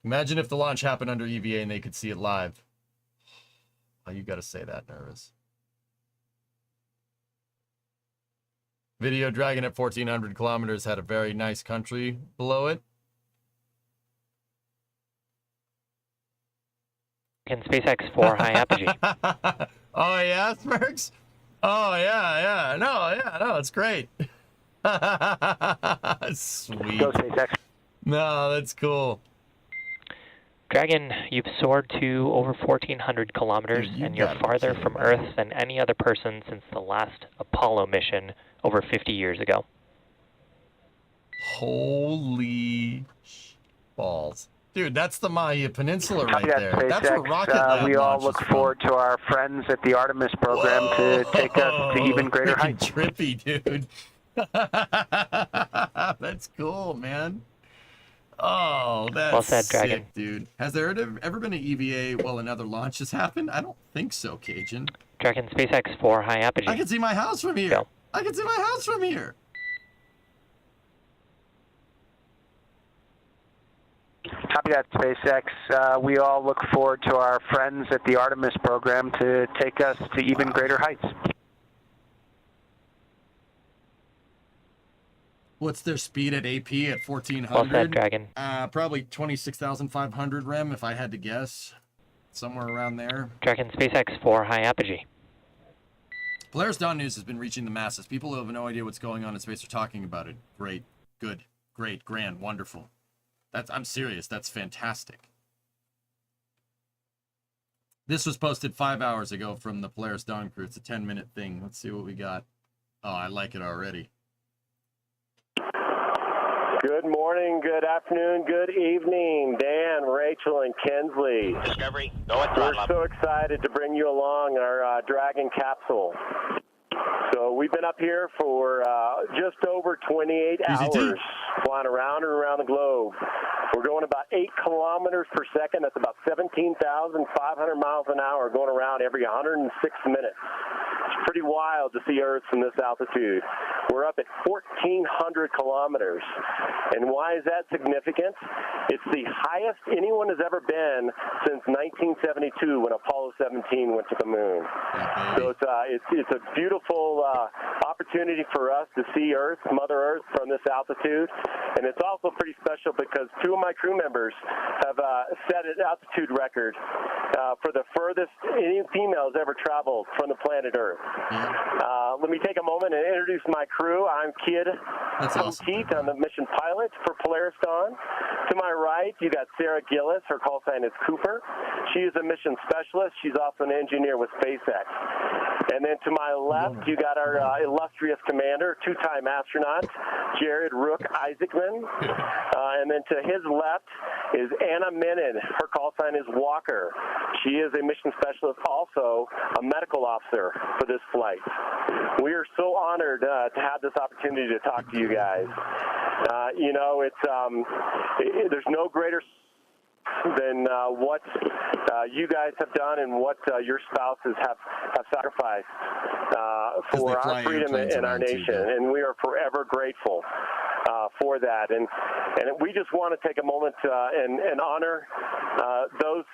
Imagine if the launch happened under EVA and they could see it live. Oh, you gotta say that, Nervous. Video Dragon at 1,400 kilometers had a very nice country below it. In SpaceX 4 high apogee. Oh yeah, Smirks? Oh yeah. No, it's great. Sweet. Go SpaceX. No, that's cool. Dragon, you've soared to over 1,400 kilometers, and you're farther from Earth than any other person since the last Apollo mission over 50 years ago. Holy balls. Dude, that's the Maya Peninsula right there. SpaceX, that's where Rocket Lab we all launches look from. forward to our friends at the Artemis program to take us to even greater Freaking heights. Trippy, dude. That's cool, man. Oh, that's Well said, Dragon. sick, dude. Has there ever been an EVA while another launch has happened? I don't think so, Cajun. Dragon, SpaceX 4 high apogee. I can see my house from here. Go. I can see my house from here. Copy that, SpaceX. We all look forward to our friends at the Artemis program to take us to even greater heights. What's their speed at AP at 1,400? Well said, Dragon. Probably 26,500 rem, if I had to guess. Somewhere around there. Dragon, SpaceX 4 high apogee. Polaris Dawn news has been reaching the masses. People who have no idea what's going on in space are talking about it. Great, good, great, grand, wonderful. I'm serious. That's fantastic. This was posted 5 hours ago from the Polaris Dawn crew. It's a 10-minute thing. Let's see what we got. Oh, I like it already. Good morning, good afternoon, good evening, Dan, Rachel, and Kensley. Discovery, We're so excited to bring you along our Dragon capsule. So we've been up here for just over 28 hours, flying around and around the globe. We're going about 8 kilometers per second. That's about 17,500 miles an hour, going around every 106 minutes. It's pretty wild to see Earth from this altitude. We're up at 1,400 kilometers. And why is that significant? It's the highest anyone has ever been since 1972 when Apollo 17 went to the moon. So it's a beautiful opportunity for us to see Earth, Mother Earth, from this altitude. And it's also pretty special because 2 of my crew members have set an altitude record for the furthest any females ever traveled from the planet Earth. Let me take a moment and introduce my crew. I'm Kid Poteet. I'm the mission pilot for Polaris Dawn. To my right, you got Sarah Gillis. Her call sign is Cooper. She is a mission specialist. She's also an engineer with SpaceX. And then to my left, you got our illustrious commander, two-time astronaut, Jared Rook Isaacman. And then to his left is Anna Menon. Her call sign is Walker. She is a mission specialist, also a medical officer for this flight. We are so honored to have this opportunity to talk to you guys. You know, there's no greater than what you guys have done and what your spouses have sacrificed for our freedom and our nation, and we are forever grateful for that. And we just want to take a moment and honor those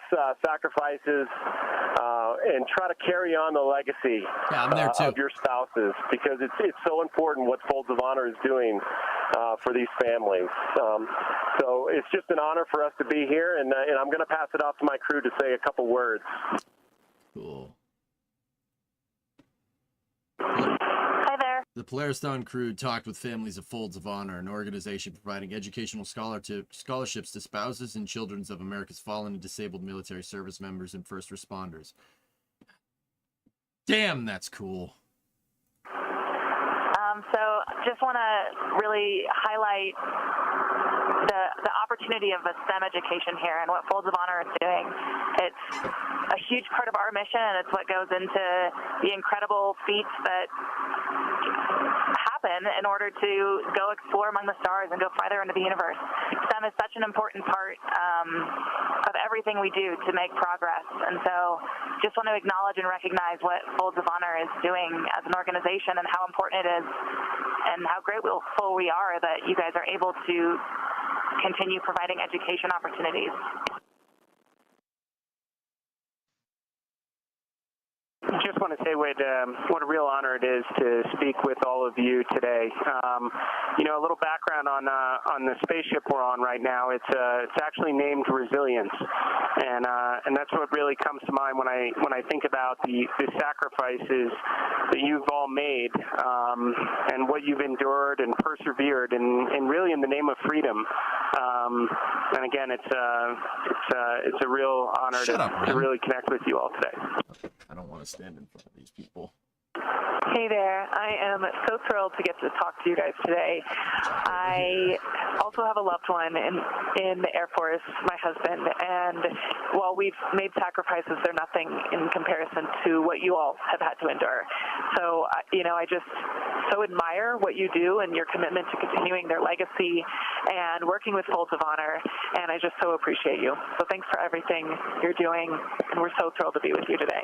sacrifices and try to carry on the legacy of your spouses, because it's so important what Folds of Honor is doing for these families. So it's just an honor for us to be here, and I'm going to pass it off to my crew to say a couple words. Cool. Hi there. The Polaris Dawn crew talked with families of Folds of Honor, an organization providing educational scholarships to spouses and children of America's fallen and disabled military service members and first responders. Damn, that's cool. So just want to really highlight the opportunity of the STEM education here and what Folds of Honor is doing. It's a huge part of our mission, and it's what goes into the incredible feats that happen in order to go explore among the stars and go farther into the universe. STEM is such an important part of everything we do to make progress, and so just want to acknowledge and recognize what Folds of Honor is doing as an organization and how important it is and how grateful we are that you guys are able to continue providing education opportunities. Just want to say what a real honor it is to speak with all of you today. You know, a little background on the spaceship we're on right now. It's actually named Resilience, and that's what really comes to mind when I think about the sacrifices that you've all made, and what you've endured and persevered, and really in the name of freedom. And again, it's a real honor to really connect with you all today. I don't want to stand in front of these people. Hey there. I am so thrilled to get to talk to you guys today. I also have a loved one in the Air Force, my husband, and while we've made sacrifices, they're nothing in comparison to what you all have had to endure. So, you know, I just so admire what you do and your commitment to continuing their legacy and working with Folds of Honor, and I just so appreciate you. So thanks for everything you're doing, and we're so thrilled to be with you today.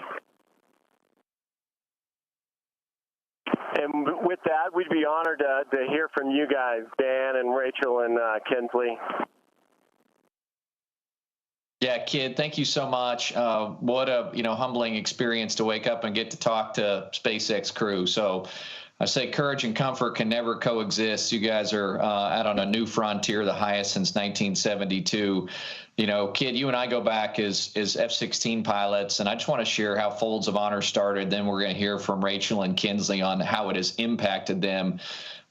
And with that, we'd be honored to hear from you guys, Dan and Rachel and Kinsley. Yeah, kid, thank you so much. What a humbling experience to wake up and get to talk to SpaceX crew. So I say courage and comfort can never coexist. You guys are out on a new frontier, the highest since 1972. You know, kid, you and I go back as F-16 pilots, and I just want to share how Folds of Honor started. Then we're going to hear from Rachel and Kinsley on how it has impacted them.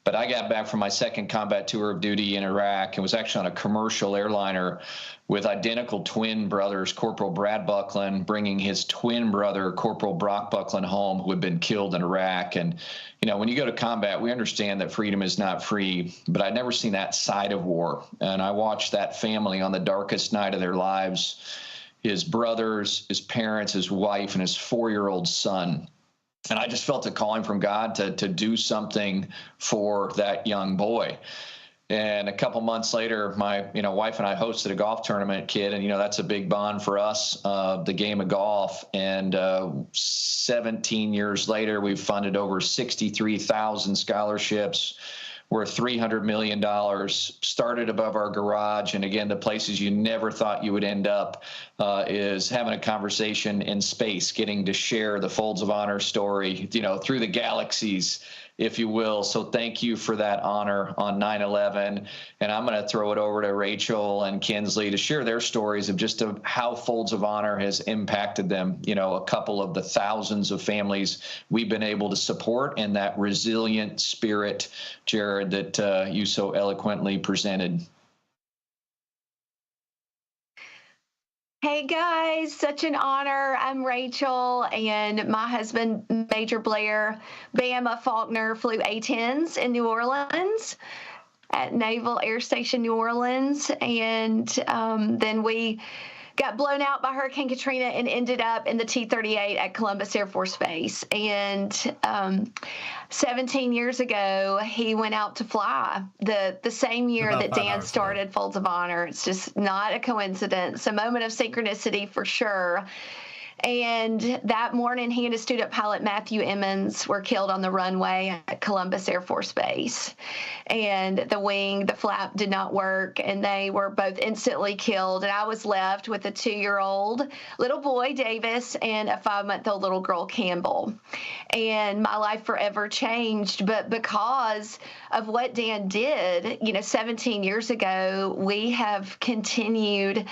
But I got back from my second combat tour of duty in Iraq and was actually on a commercial airliner with identical twin brothers, Corporal Brad Buckland bringing his twin brother, Corporal Brock Buckland, home, who had been killed in Iraq. And, you know, when you go to combat, we understand that freedom is not free, but I'd never seen that side of war. And I watched that family on the darkest night of their lives, his brothers, his parents, his wife, and his 4-year-old son. And I just felt a calling from God to do something for that young boy. And a couple months later, my wife and I hosted a golf tournament, kid, and that's a big bond for us, the game of golf. And 17 years later, we've funded over 63,000 scholarships. We're $300 million, started above our garage. And again, the places you never thought you would end up is having a conversation in space, getting to share the Folds of Honor story, through the galaxies, if you will. So thank you for that honor on 9/11. And I'm going to throw it over to Rachel and Kinsley to share their stories of just how Folds of Honor has impacted them, a couple of the thousands of families we've been able to support, and that resilient spirit, Jared, that you so eloquently presented. Hey guys, such an honor. I'm Rachel, and my husband, Major Blair Bama Faulkner, flew A-10s in New Orleans at Naval Air Station New Orleans, and then we got blown out by Hurricane Katrina and ended up in the T-38 at Columbus Air Force Base. And 17 years ago, he went out to fly the same year that Dan started Folds of Honor. It's just not a coincidence, a moment of synchronicity for sure. And that morning, he and his student pilot, Matthew Emmons, were killed on the runway at Columbus Air Force Base. And the flap did not work, and they were both instantly killed. And I was left with a 2-year-old little boy, Davis, and a 5-month-old little girl, Campbell. And my life forever changed. But because of what Dan did, 17 years ago, we have continued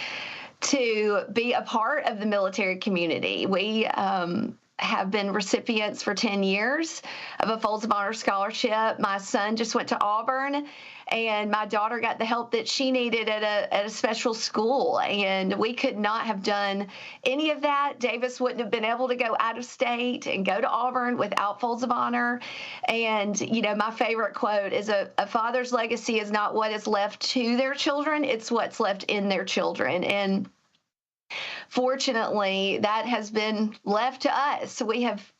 to be a part of the military community. We have been recipients for 10 years of a Folds of Honor scholarship. My son just went to Auburn, and my daughter got the help that she needed at a special school. And we could not have done any of that. Davis wouldn't have been able to go out of state and go to Auburn without Folds of Honor. And, my favorite quote is a father's legacy is not what is left to their children, it's what's left in their children. And fortunately, that has been left to us. We have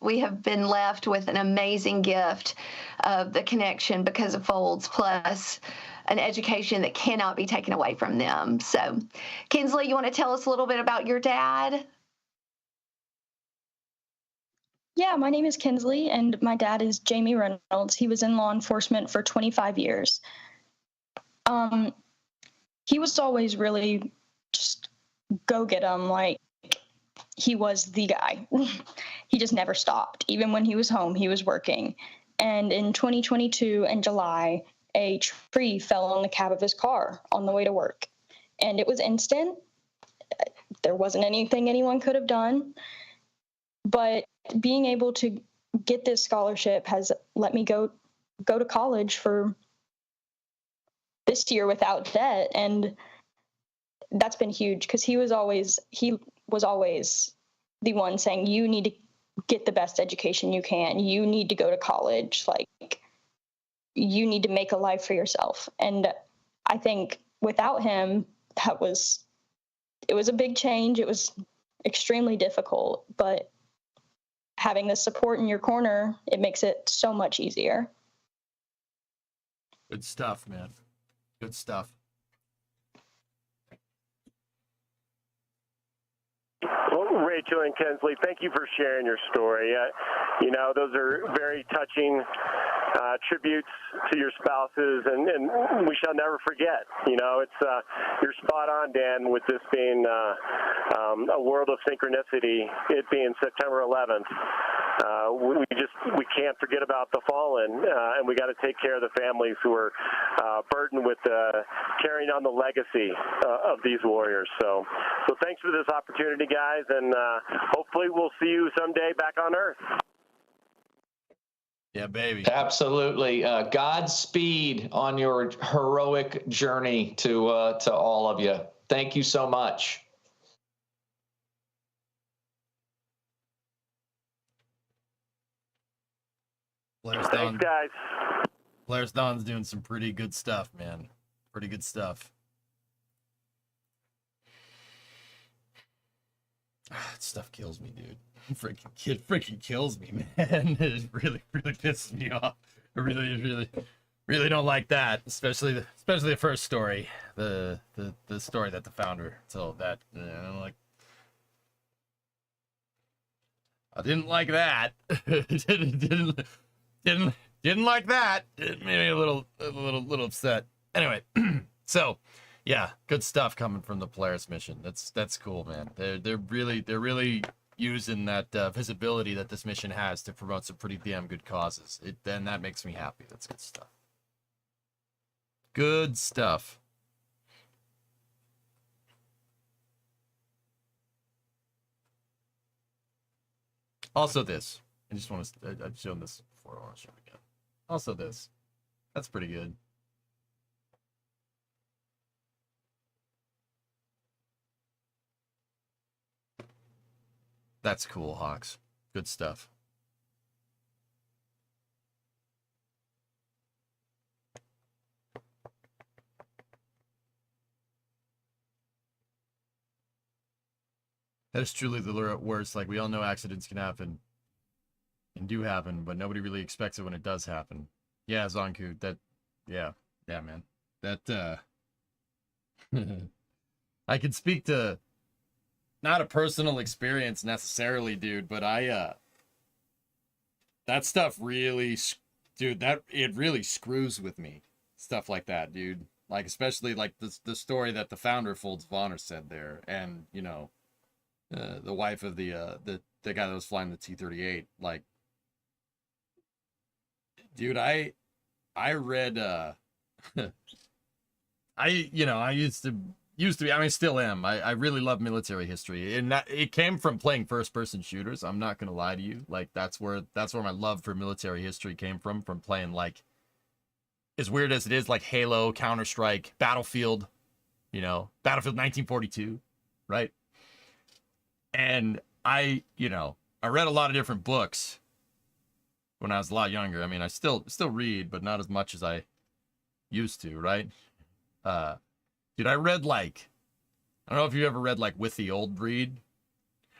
been left with an amazing gift of the connection because of Folds, plus an education that cannot be taken away from them. So, Kinsley, you want to tell us a little bit about your dad? Yeah, my name is Kinsley, and my dad is Jamie Reynolds. He was in law enforcement for 25 years. He was always really just go get him, like he was the guy. He just never stopped. Even when he was home, he was working. And in 2022, in July, a tree fell on the cab of his car on the way to work. And it was instant. There wasn't anything anyone could have done. But being able to get this scholarship has let me go to college for this year without debt. And that's been huge, because he was always the one saying, you need to get the best education you can. You need to go to college. Like, you need to make a life for yourself. And I think without him, it was a big change. It was extremely difficult, but having the support in your corner, it makes it so much easier. Good stuff, man. Good stuff. Well, Rachel and Kinsley, thank you for sharing your story. Those are very touching tributes to your spouses, and we shall never forget. You're spot on, Dan, with this being a world of synchronicity, it being September 11th. We can't forget about the fallen, and we got to take care of the families who are burdened with carrying on the legacy of these warriors. So thanks for this opportunity, guys, and hopefully we'll see you someday back on Earth. Yeah, baby. Absolutely. Godspeed on your heroic journey to all of you. Thank you so much. Thanks, guys. Polaris Dawn's doing some pretty good stuff, man. Pretty good stuff. That stuff kills me, dude. Freaking kills me, man. It really pisses me off. I really don't like that. Especially the first story, the story that the founder told. That I didn't like that. didn't like that. It made me a little upset. Anyway, so yeah, good stuff coming from the Polaris mission. That's cool, man. They're really using that visibility that this mission has to promote some pretty damn good causes. Then that makes me happy. That's good stuff. Good stuff. Also this. I've shown this before. I want to show it again. Also this. That's pretty good. That's cool, Hawks. Good stuff. That is truly the worst. Like, we all know accidents can happen and do happen, but nobody really expects it when it does happen. Yeah, Zonku, yeah, man. That, I can speak to, not a personal experience necessarily, dude, but that stuff really, dude, it really screws with me. Stuff like that, dude. Like, especially, like, the story that the founder, Folds of Honor, said there, and, you know, the wife of the guy that was flying the T-38, like, dude, I read, I used to be, I mean, still am. I really love military history, and it came from playing first-person shooters. I'm not gonna lie to you. Like, that's where my love for military history came from playing, like, as weird as it is, like Halo, Counter-Strike, Battlefield, you know, Battlefield 1942, right? And I read a lot of different books when I was a lot younger. I mean, I still read, but not as much as I used to, right? Dude, I read, like, I don't know if you ever read, like, With the Old Breed.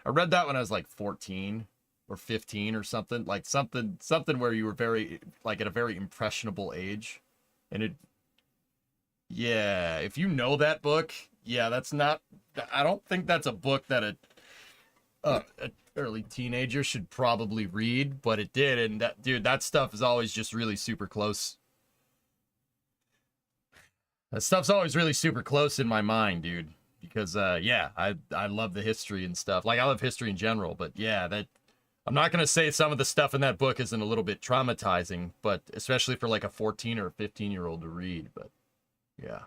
I read that when I was, like, 14 or 15 or something. Like, something where you were very, like, at a very impressionable age. And yeah, if you know that book, yeah, I don't think that's a book that an early teenager should probably read, but it did. And that stuff is always just really super close. That stuff's always really super close in my mind, dude. Because, yeah, I love the history and stuff. Like, I love history in general, but yeah, I'm not going to say some of the stuff in that book isn't a little bit traumatizing, but especially for, like, a 14 or a 15-year-old to read, but yeah.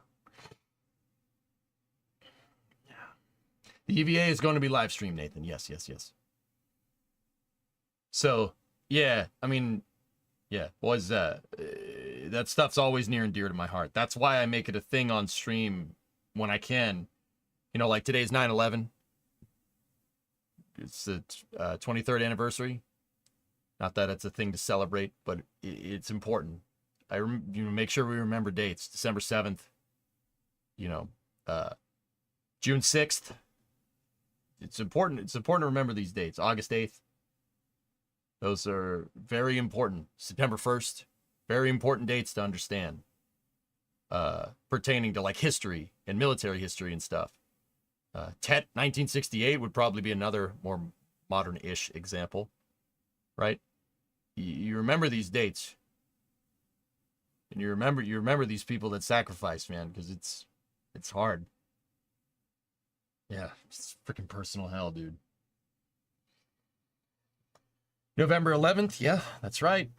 The EVA is going to be live streamed, Nathan. Yes. So, yeah, I mean, yeah, boys, that stuff's always near and dear to my heart. That's why I make it a thing on stream when I can. You know, like today's 9/11. It's the 23rd anniversary. Not that it's a thing to celebrate, but it's important. Make sure we remember dates. December 7th. June 6th. It's important. It's important to remember these dates. August 8th. Those are very important. September 1st. Very important dates to understand. Pertaining to, like, history and military history and stuff. Tet 1968 would probably be another more modern-ish example, right? You remember these dates, and you remember these people that sacrificed, man, because it's hard. Yeah, it's freaking personal hell, dude. November 11th, yeah, that's right.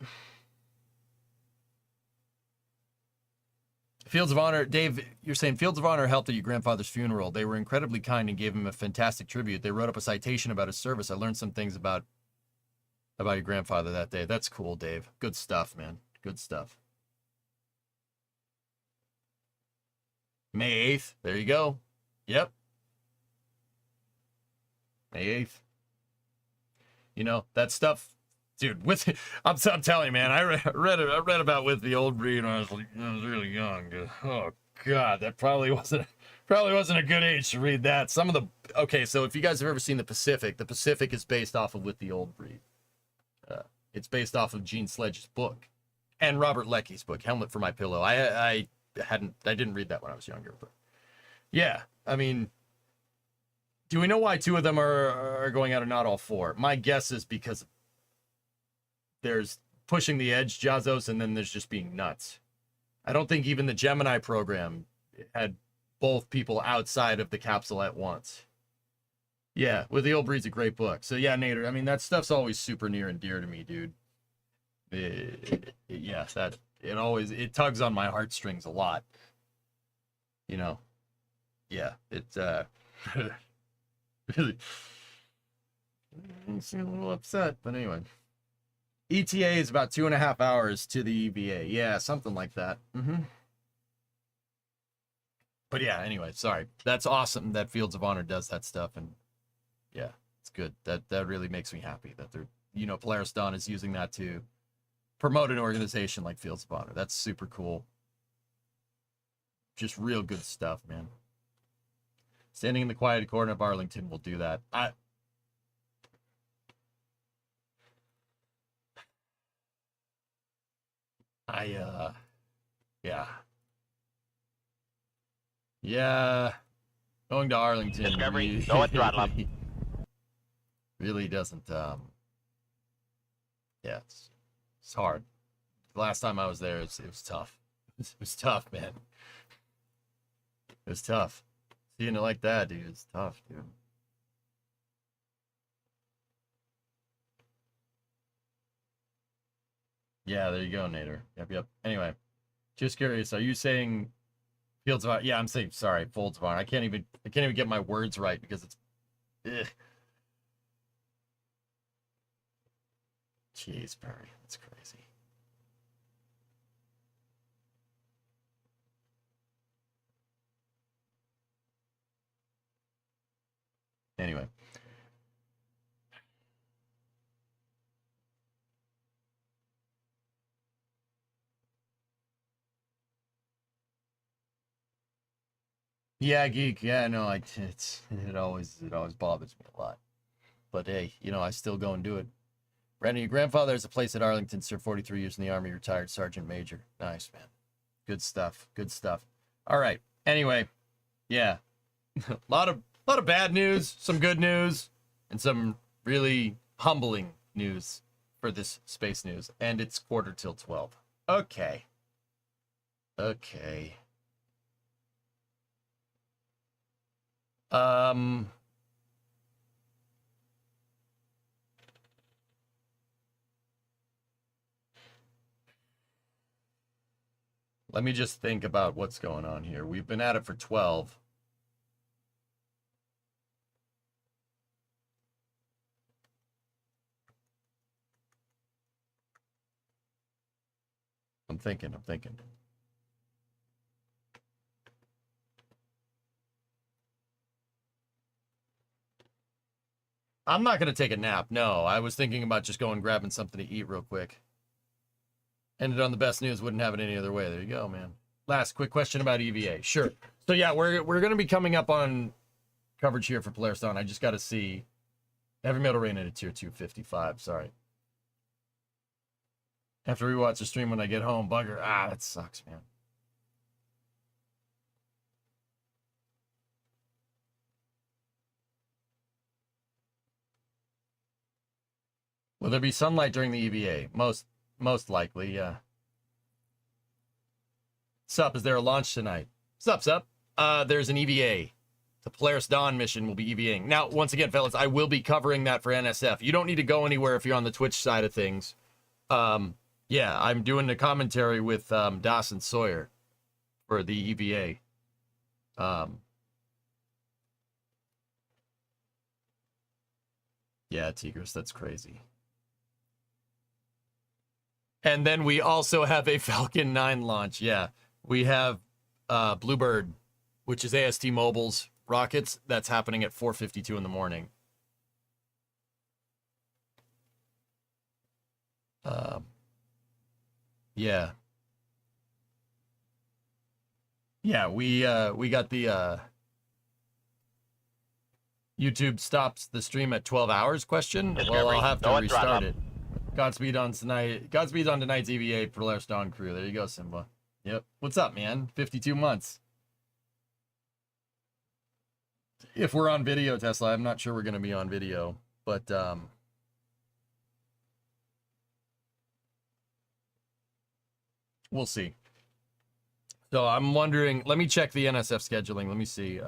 Fields of Honor, Dave, you're saying Fields of Honor helped at your grandfather's funeral. They were incredibly kind and gave him a fantastic tribute. They wrote up a citation about his service. I learned some things about your grandfather that day. That's cool, Dave. Good stuff, man. Good stuff. May 8th. There you go. Yep. May 8th. You know, that stuff, dude, I'm telling you, man, I read about With the Old Breed when I was really young. Dude. Oh God, that probably wasn't a good age to read that. Okay, so if you guys have ever seen The Pacific is based off of With the Old Breed. It's based off of Gene Sledge's book and Robert Leckie's book, Helmet for My Pillow. I didn't read that when I was younger, but yeah, I mean, do we know why two of them are going out and not all four? My guess is because there's pushing the edge, Jazos, and then there's just being nuts. I don't think even the Gemini program had both people outside of the capsule at once. Yeah, With the Old Breed's a great book. So yeah, Nader, I mean, that stuff's always super near and dear to me, dude. It tugs on my heartstrings a lot. You know, yeah, it's really makes me a little upset, but anyway. ETA is about 2.5 hours to the EVA. Yeah, something like that. But yeah, anyway, sorry. That's awesome that Fields of Honor does that stuff, and yeah, It's good. That really makes me happy that they're, you know, Polaris Dawn is using that to promote an organization like Fields of Honor. That's super cool. Just real good stuff, man. Standing in the quiet corner of Arlington will do that. Yeah. Yeah. Going to Arlington Discovery, go and throttle up. really doesn't, yeah, it's hard. The last time I was there, it was tough. It was tough, man. It was tough. Seeing it like that, dude, it's tough, dude. Yeah, there you go, Nader. Yep. Anyway, just curious, are you saying Fields of Honor? Yeah, I'm saying, sorry, Folds of Honor. I can't even get my words right because it's, ugh. Jeez, Perry, that's crazy. Anyway. Yeah, geek. Yeah, no, it always bothers me a lot. But hey, you know, I still go and do it. Brandon, your grandfather has a place at Arlington, served 43 years in the Army, retired Sergeant Major. Nice, man. Good stuff. Good stuff. All right. Anyway, yeah. a lot of bad news, some good news, and some really humbling news for this space news. And it's 11:45. Okay. Let me just think about what's going on here. We've been at it for 12. I'm thinking. I'm not going to take a nap. No, I was thinking about just going and grabbing something to eat real quick. Ended on the best news. Wouldn't have it any other way. There you go, man. Last quick question about EVA. Sure. So yeah, we're going to be coming up on coverage here for Polaris Dawn. I just got to see heavy metal rain at a tier 255. Sorry. Have to rewatch the stream when I get home. Bugger. That sucks, man. Will there be sunlight during the EVA? Most likely, yeah. Sup, is there a launch tonight? Sup. There's an EVA. The Polaris Dawn mission will be EVAing. Now, once again, fellas, I will be covering that for NSF. You don't need to go anywhere if you're on the Twitch side of things. Yeah, I'm doing the commentary with Dawson Sawyer for the EVA. Yeah, Tigris, that's crazy. And then we also have a Falcon 9 launch. Yeah, we have Bluebird, which is AST Mobile's rockets. That's happening at 4:52 in the morning. Yeah. Yeah, we got the YouTube stops the stream at 12 hours question. Well, I'll have to restart it. Godspeed on tonight. Godspeed on tonight's EVA Polaris Dawn crew. There you go, Simba. Yep. What's up, man? 52 months. If we're on video, Tesla, I'm not sure we're going to be on video, but we'll see. So I'm wondering, let me check the NSF scheduling. Let me see.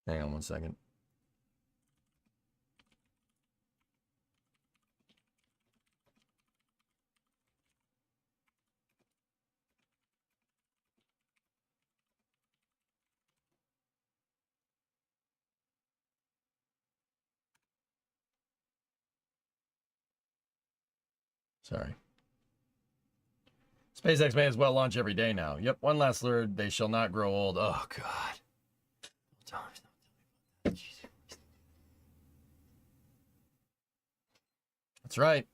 Hang on one second. Sorry. SpaceX may as well launch every day now. Yep, one last word. They shall not grow old. Oh, God. That's right.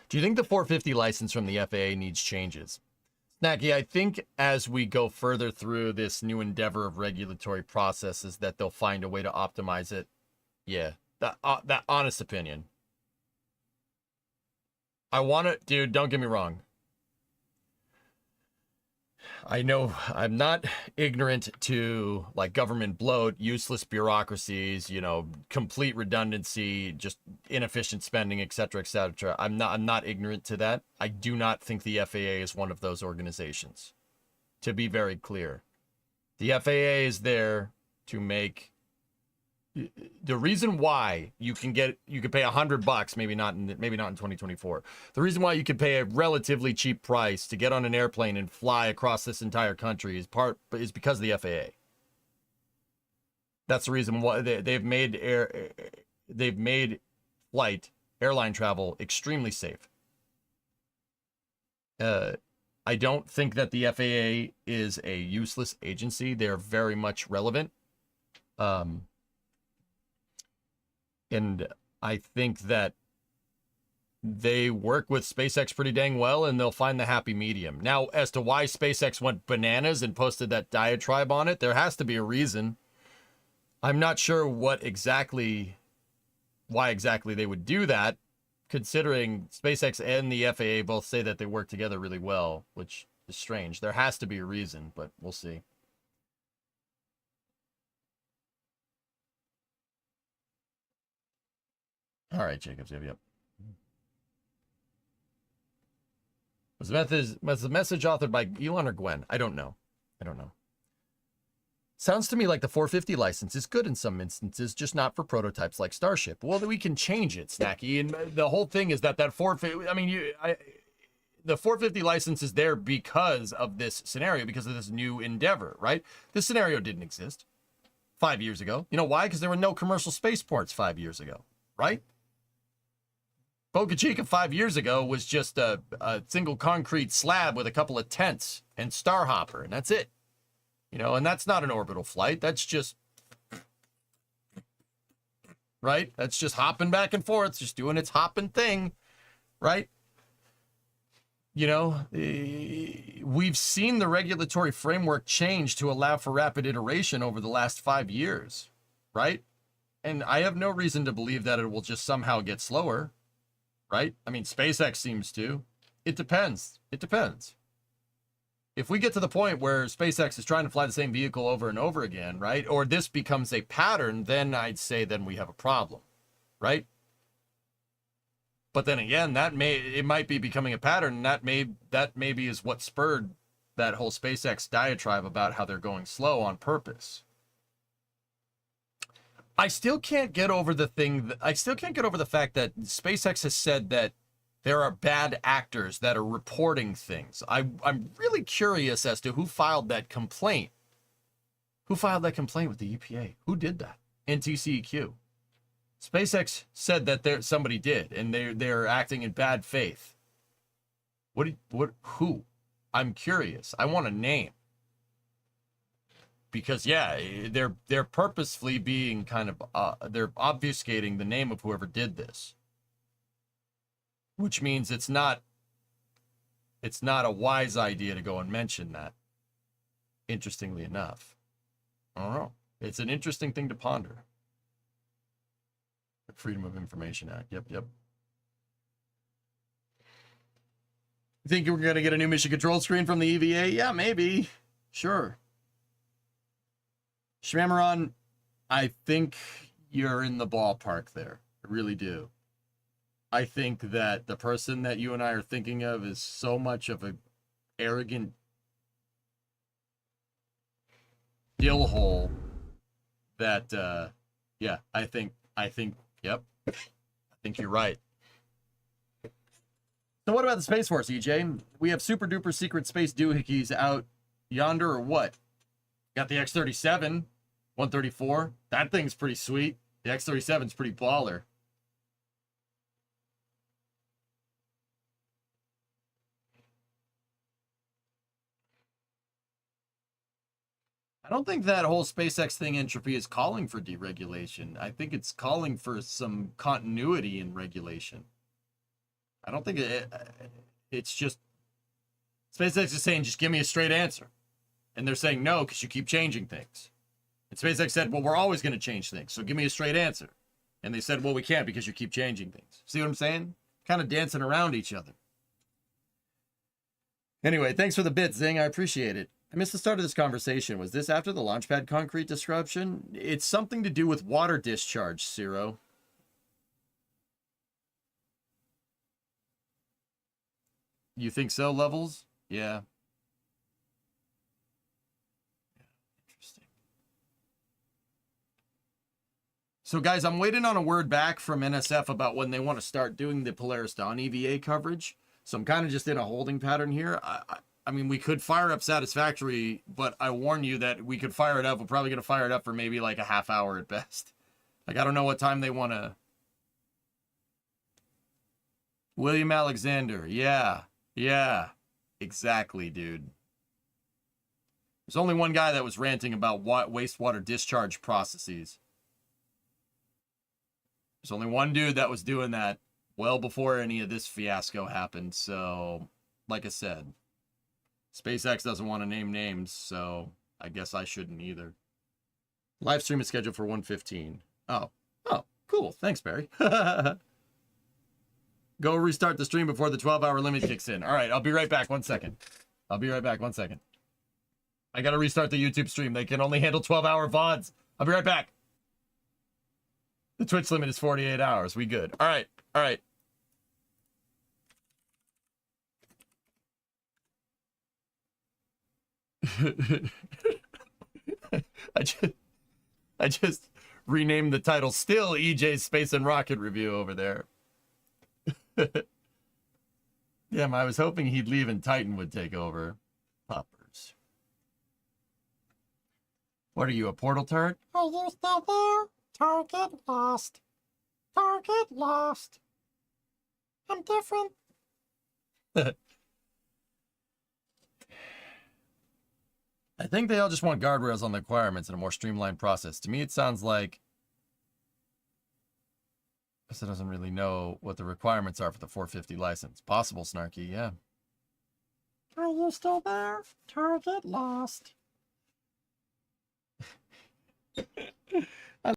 Do you think the 450 license from the FAA needs changes? Snacky, I think as we go further through this new endeavor of regulatory processes that they'll find a way to optimize it. Yeah, that honest opinion. I want to, dude, don't get me wrong. I know I'm not ignorant to like government bloat, useless bureaucracies, you know, complete redundancy, just inefficient spending, et cetera, et cetera. I'm not ignorant to that. I do not think the FAA is one of those organizations. To be very clear, the FAA is there to make the reason why you can pay $100, maybe not in 2024. The reason why you can pay a relatively cheap price to get on an airplane and fly across this entire country is because of the FAA. That's the reason why they've made airline travel extremely safe. I don't think that the FAA is a useless agency. They're very much relevant. And I think that they work with SpaceX pretty dang well, and they'll find the happy medium. Now, as to why SpaceX went bananas and posted that diatribe on it, there has to be a reason. I'm not sure why exactly they would do that, considering SpaceX and the FAA both say that they work together really well, which is strange. There has to be a reason, but we'll see. All right, Jacobs, yep. Was the message authored by Elon or Gwen? I don't know. Sounds to me like the 450 license is good in some instances, just not for prototypes like Starship. Well, we can change it, Snacky. And the whole thing is that 450, I mean, the 450 license is there because of this scenario, because of this new endeavor, right? This scenario didn't exist 5 years ago. You know why? Because there were no commercial spaceports 5 years ago, right? Boca Chica 5 years ago was just a single concrete slab with a couple of tents and Starhopper, and that's it. You know, and that's not an orbital flight. That's just, right? That's just hopping back and forth, just doing its hopping thing, right? You know, we've seen the regulatory framework change to allow for rapid iteration over the last 5 years, right? And I have no reason to believe that it will just somehow get slower. Right? I mean, SpaceX seems to. It depends. If we get to the point where SpaceX is trying to fly the same vehicle over and over again, right? Or this becomes a pattern, then I'd say then we have a problem, right? But then again, it might be becoming a pattern, and that maybe is what spurred that whole SpaceX diatribe about how they're going slow on purpose. I still can't get over the fact that SpaceX has said that there are bad actors that are reporting things. I'm really curious as to who filed that complaint. Who filed that complaint with the EPA? Who did that? NTCEQ. SpaceX said that somebody did, and they're acting in bad faith. Who? I'm curious. I want a name. Because yeah, they're purposefully being kind of they're obfuscating the name of whoever did this, which means it's not a wise idea to go and mention that. Interestingly enough, I don't know. It's an interesting thing to ponder. The Freedom of Information Act. Yep. You think we're gonna get a new mission control screen from the EVA? Yeah, maybe. Sure. Shmamaron, I think you're in the ballpark there. I really do. I think that the person that you and I are thinking of is so much of an arrogant dillhole that, yeah, I think, yep, I think you're right. So what about the Space Force, EJ? We have super duper secret space doohickeys out yonder or what? Got the X-37, 134. That thing's pretty sweet. The X-37's pretty baller. I don't think that whole SpaceX thing, Entropy, is calling for deregulation. I think it's calling for some continuity in regulation. I don't think it's just... SpaceX is saying, just give me a straight answer. And they're saying no, because you keep changing things. And SpaceX said, well, we're always going to change things, so give me a straight answer. And they said, well, we can't because you keep changing things. See what I'm saying? Kind of dancing around each other. Anyway, thanks for the bit, Zing. I appreciate it. I missed the start of this conversation. Was this after the launch pad concrete disruption? It's something to do with water discharge, Ciro. You think so, Levels? Yeah. Interesting. So, guys, I'm waiting on a word back from NSF about when they want to start doing the Polaris Dawn EVA coverage. So I'm kind of just in a holding pattern here. I mean, we could fire up Satisfactory, but I warn you that we could fire it up. We're probably going to fire it up for maybe like a half hour at best. Like, I don't know what time they want to... William Alexander. Yeah. Yeah. Exactly, dude. There's only one guy that was ranting about wastewater discharge processes. There's only one dude that was doing that well before any of this fiasco happened. So, like I said, SpaceX doesn't want to name names, so I guess I shouldn't either. Live stream is scheduled for 1:15. Oh, cool. Thanks, Barry. Go restart the stream before the 12-hour limit kicks in. All right, I'll be right back. 1 second. I'll be right back. 1 second. I got to restart the YouTube stream. They can only handle 12-hour VODs. I'll be right back. The Twitch limit is 48 hours. We good. All right. All right. I just renamed the title. Still EJ's Space and Rocket Review over there. Damn, I was hoping he'd leave and Titan would take over. Poppers. What are you, a portal turret? Are you still there? Target lost. Target lost. I'm different. I think they all just want guardrails on the requirements and a more streamlined process. To me, it sounds like it doesn't really know what the requirements are for the 450 license. Possible, Snarky, yeah. Are you still there? Target lost.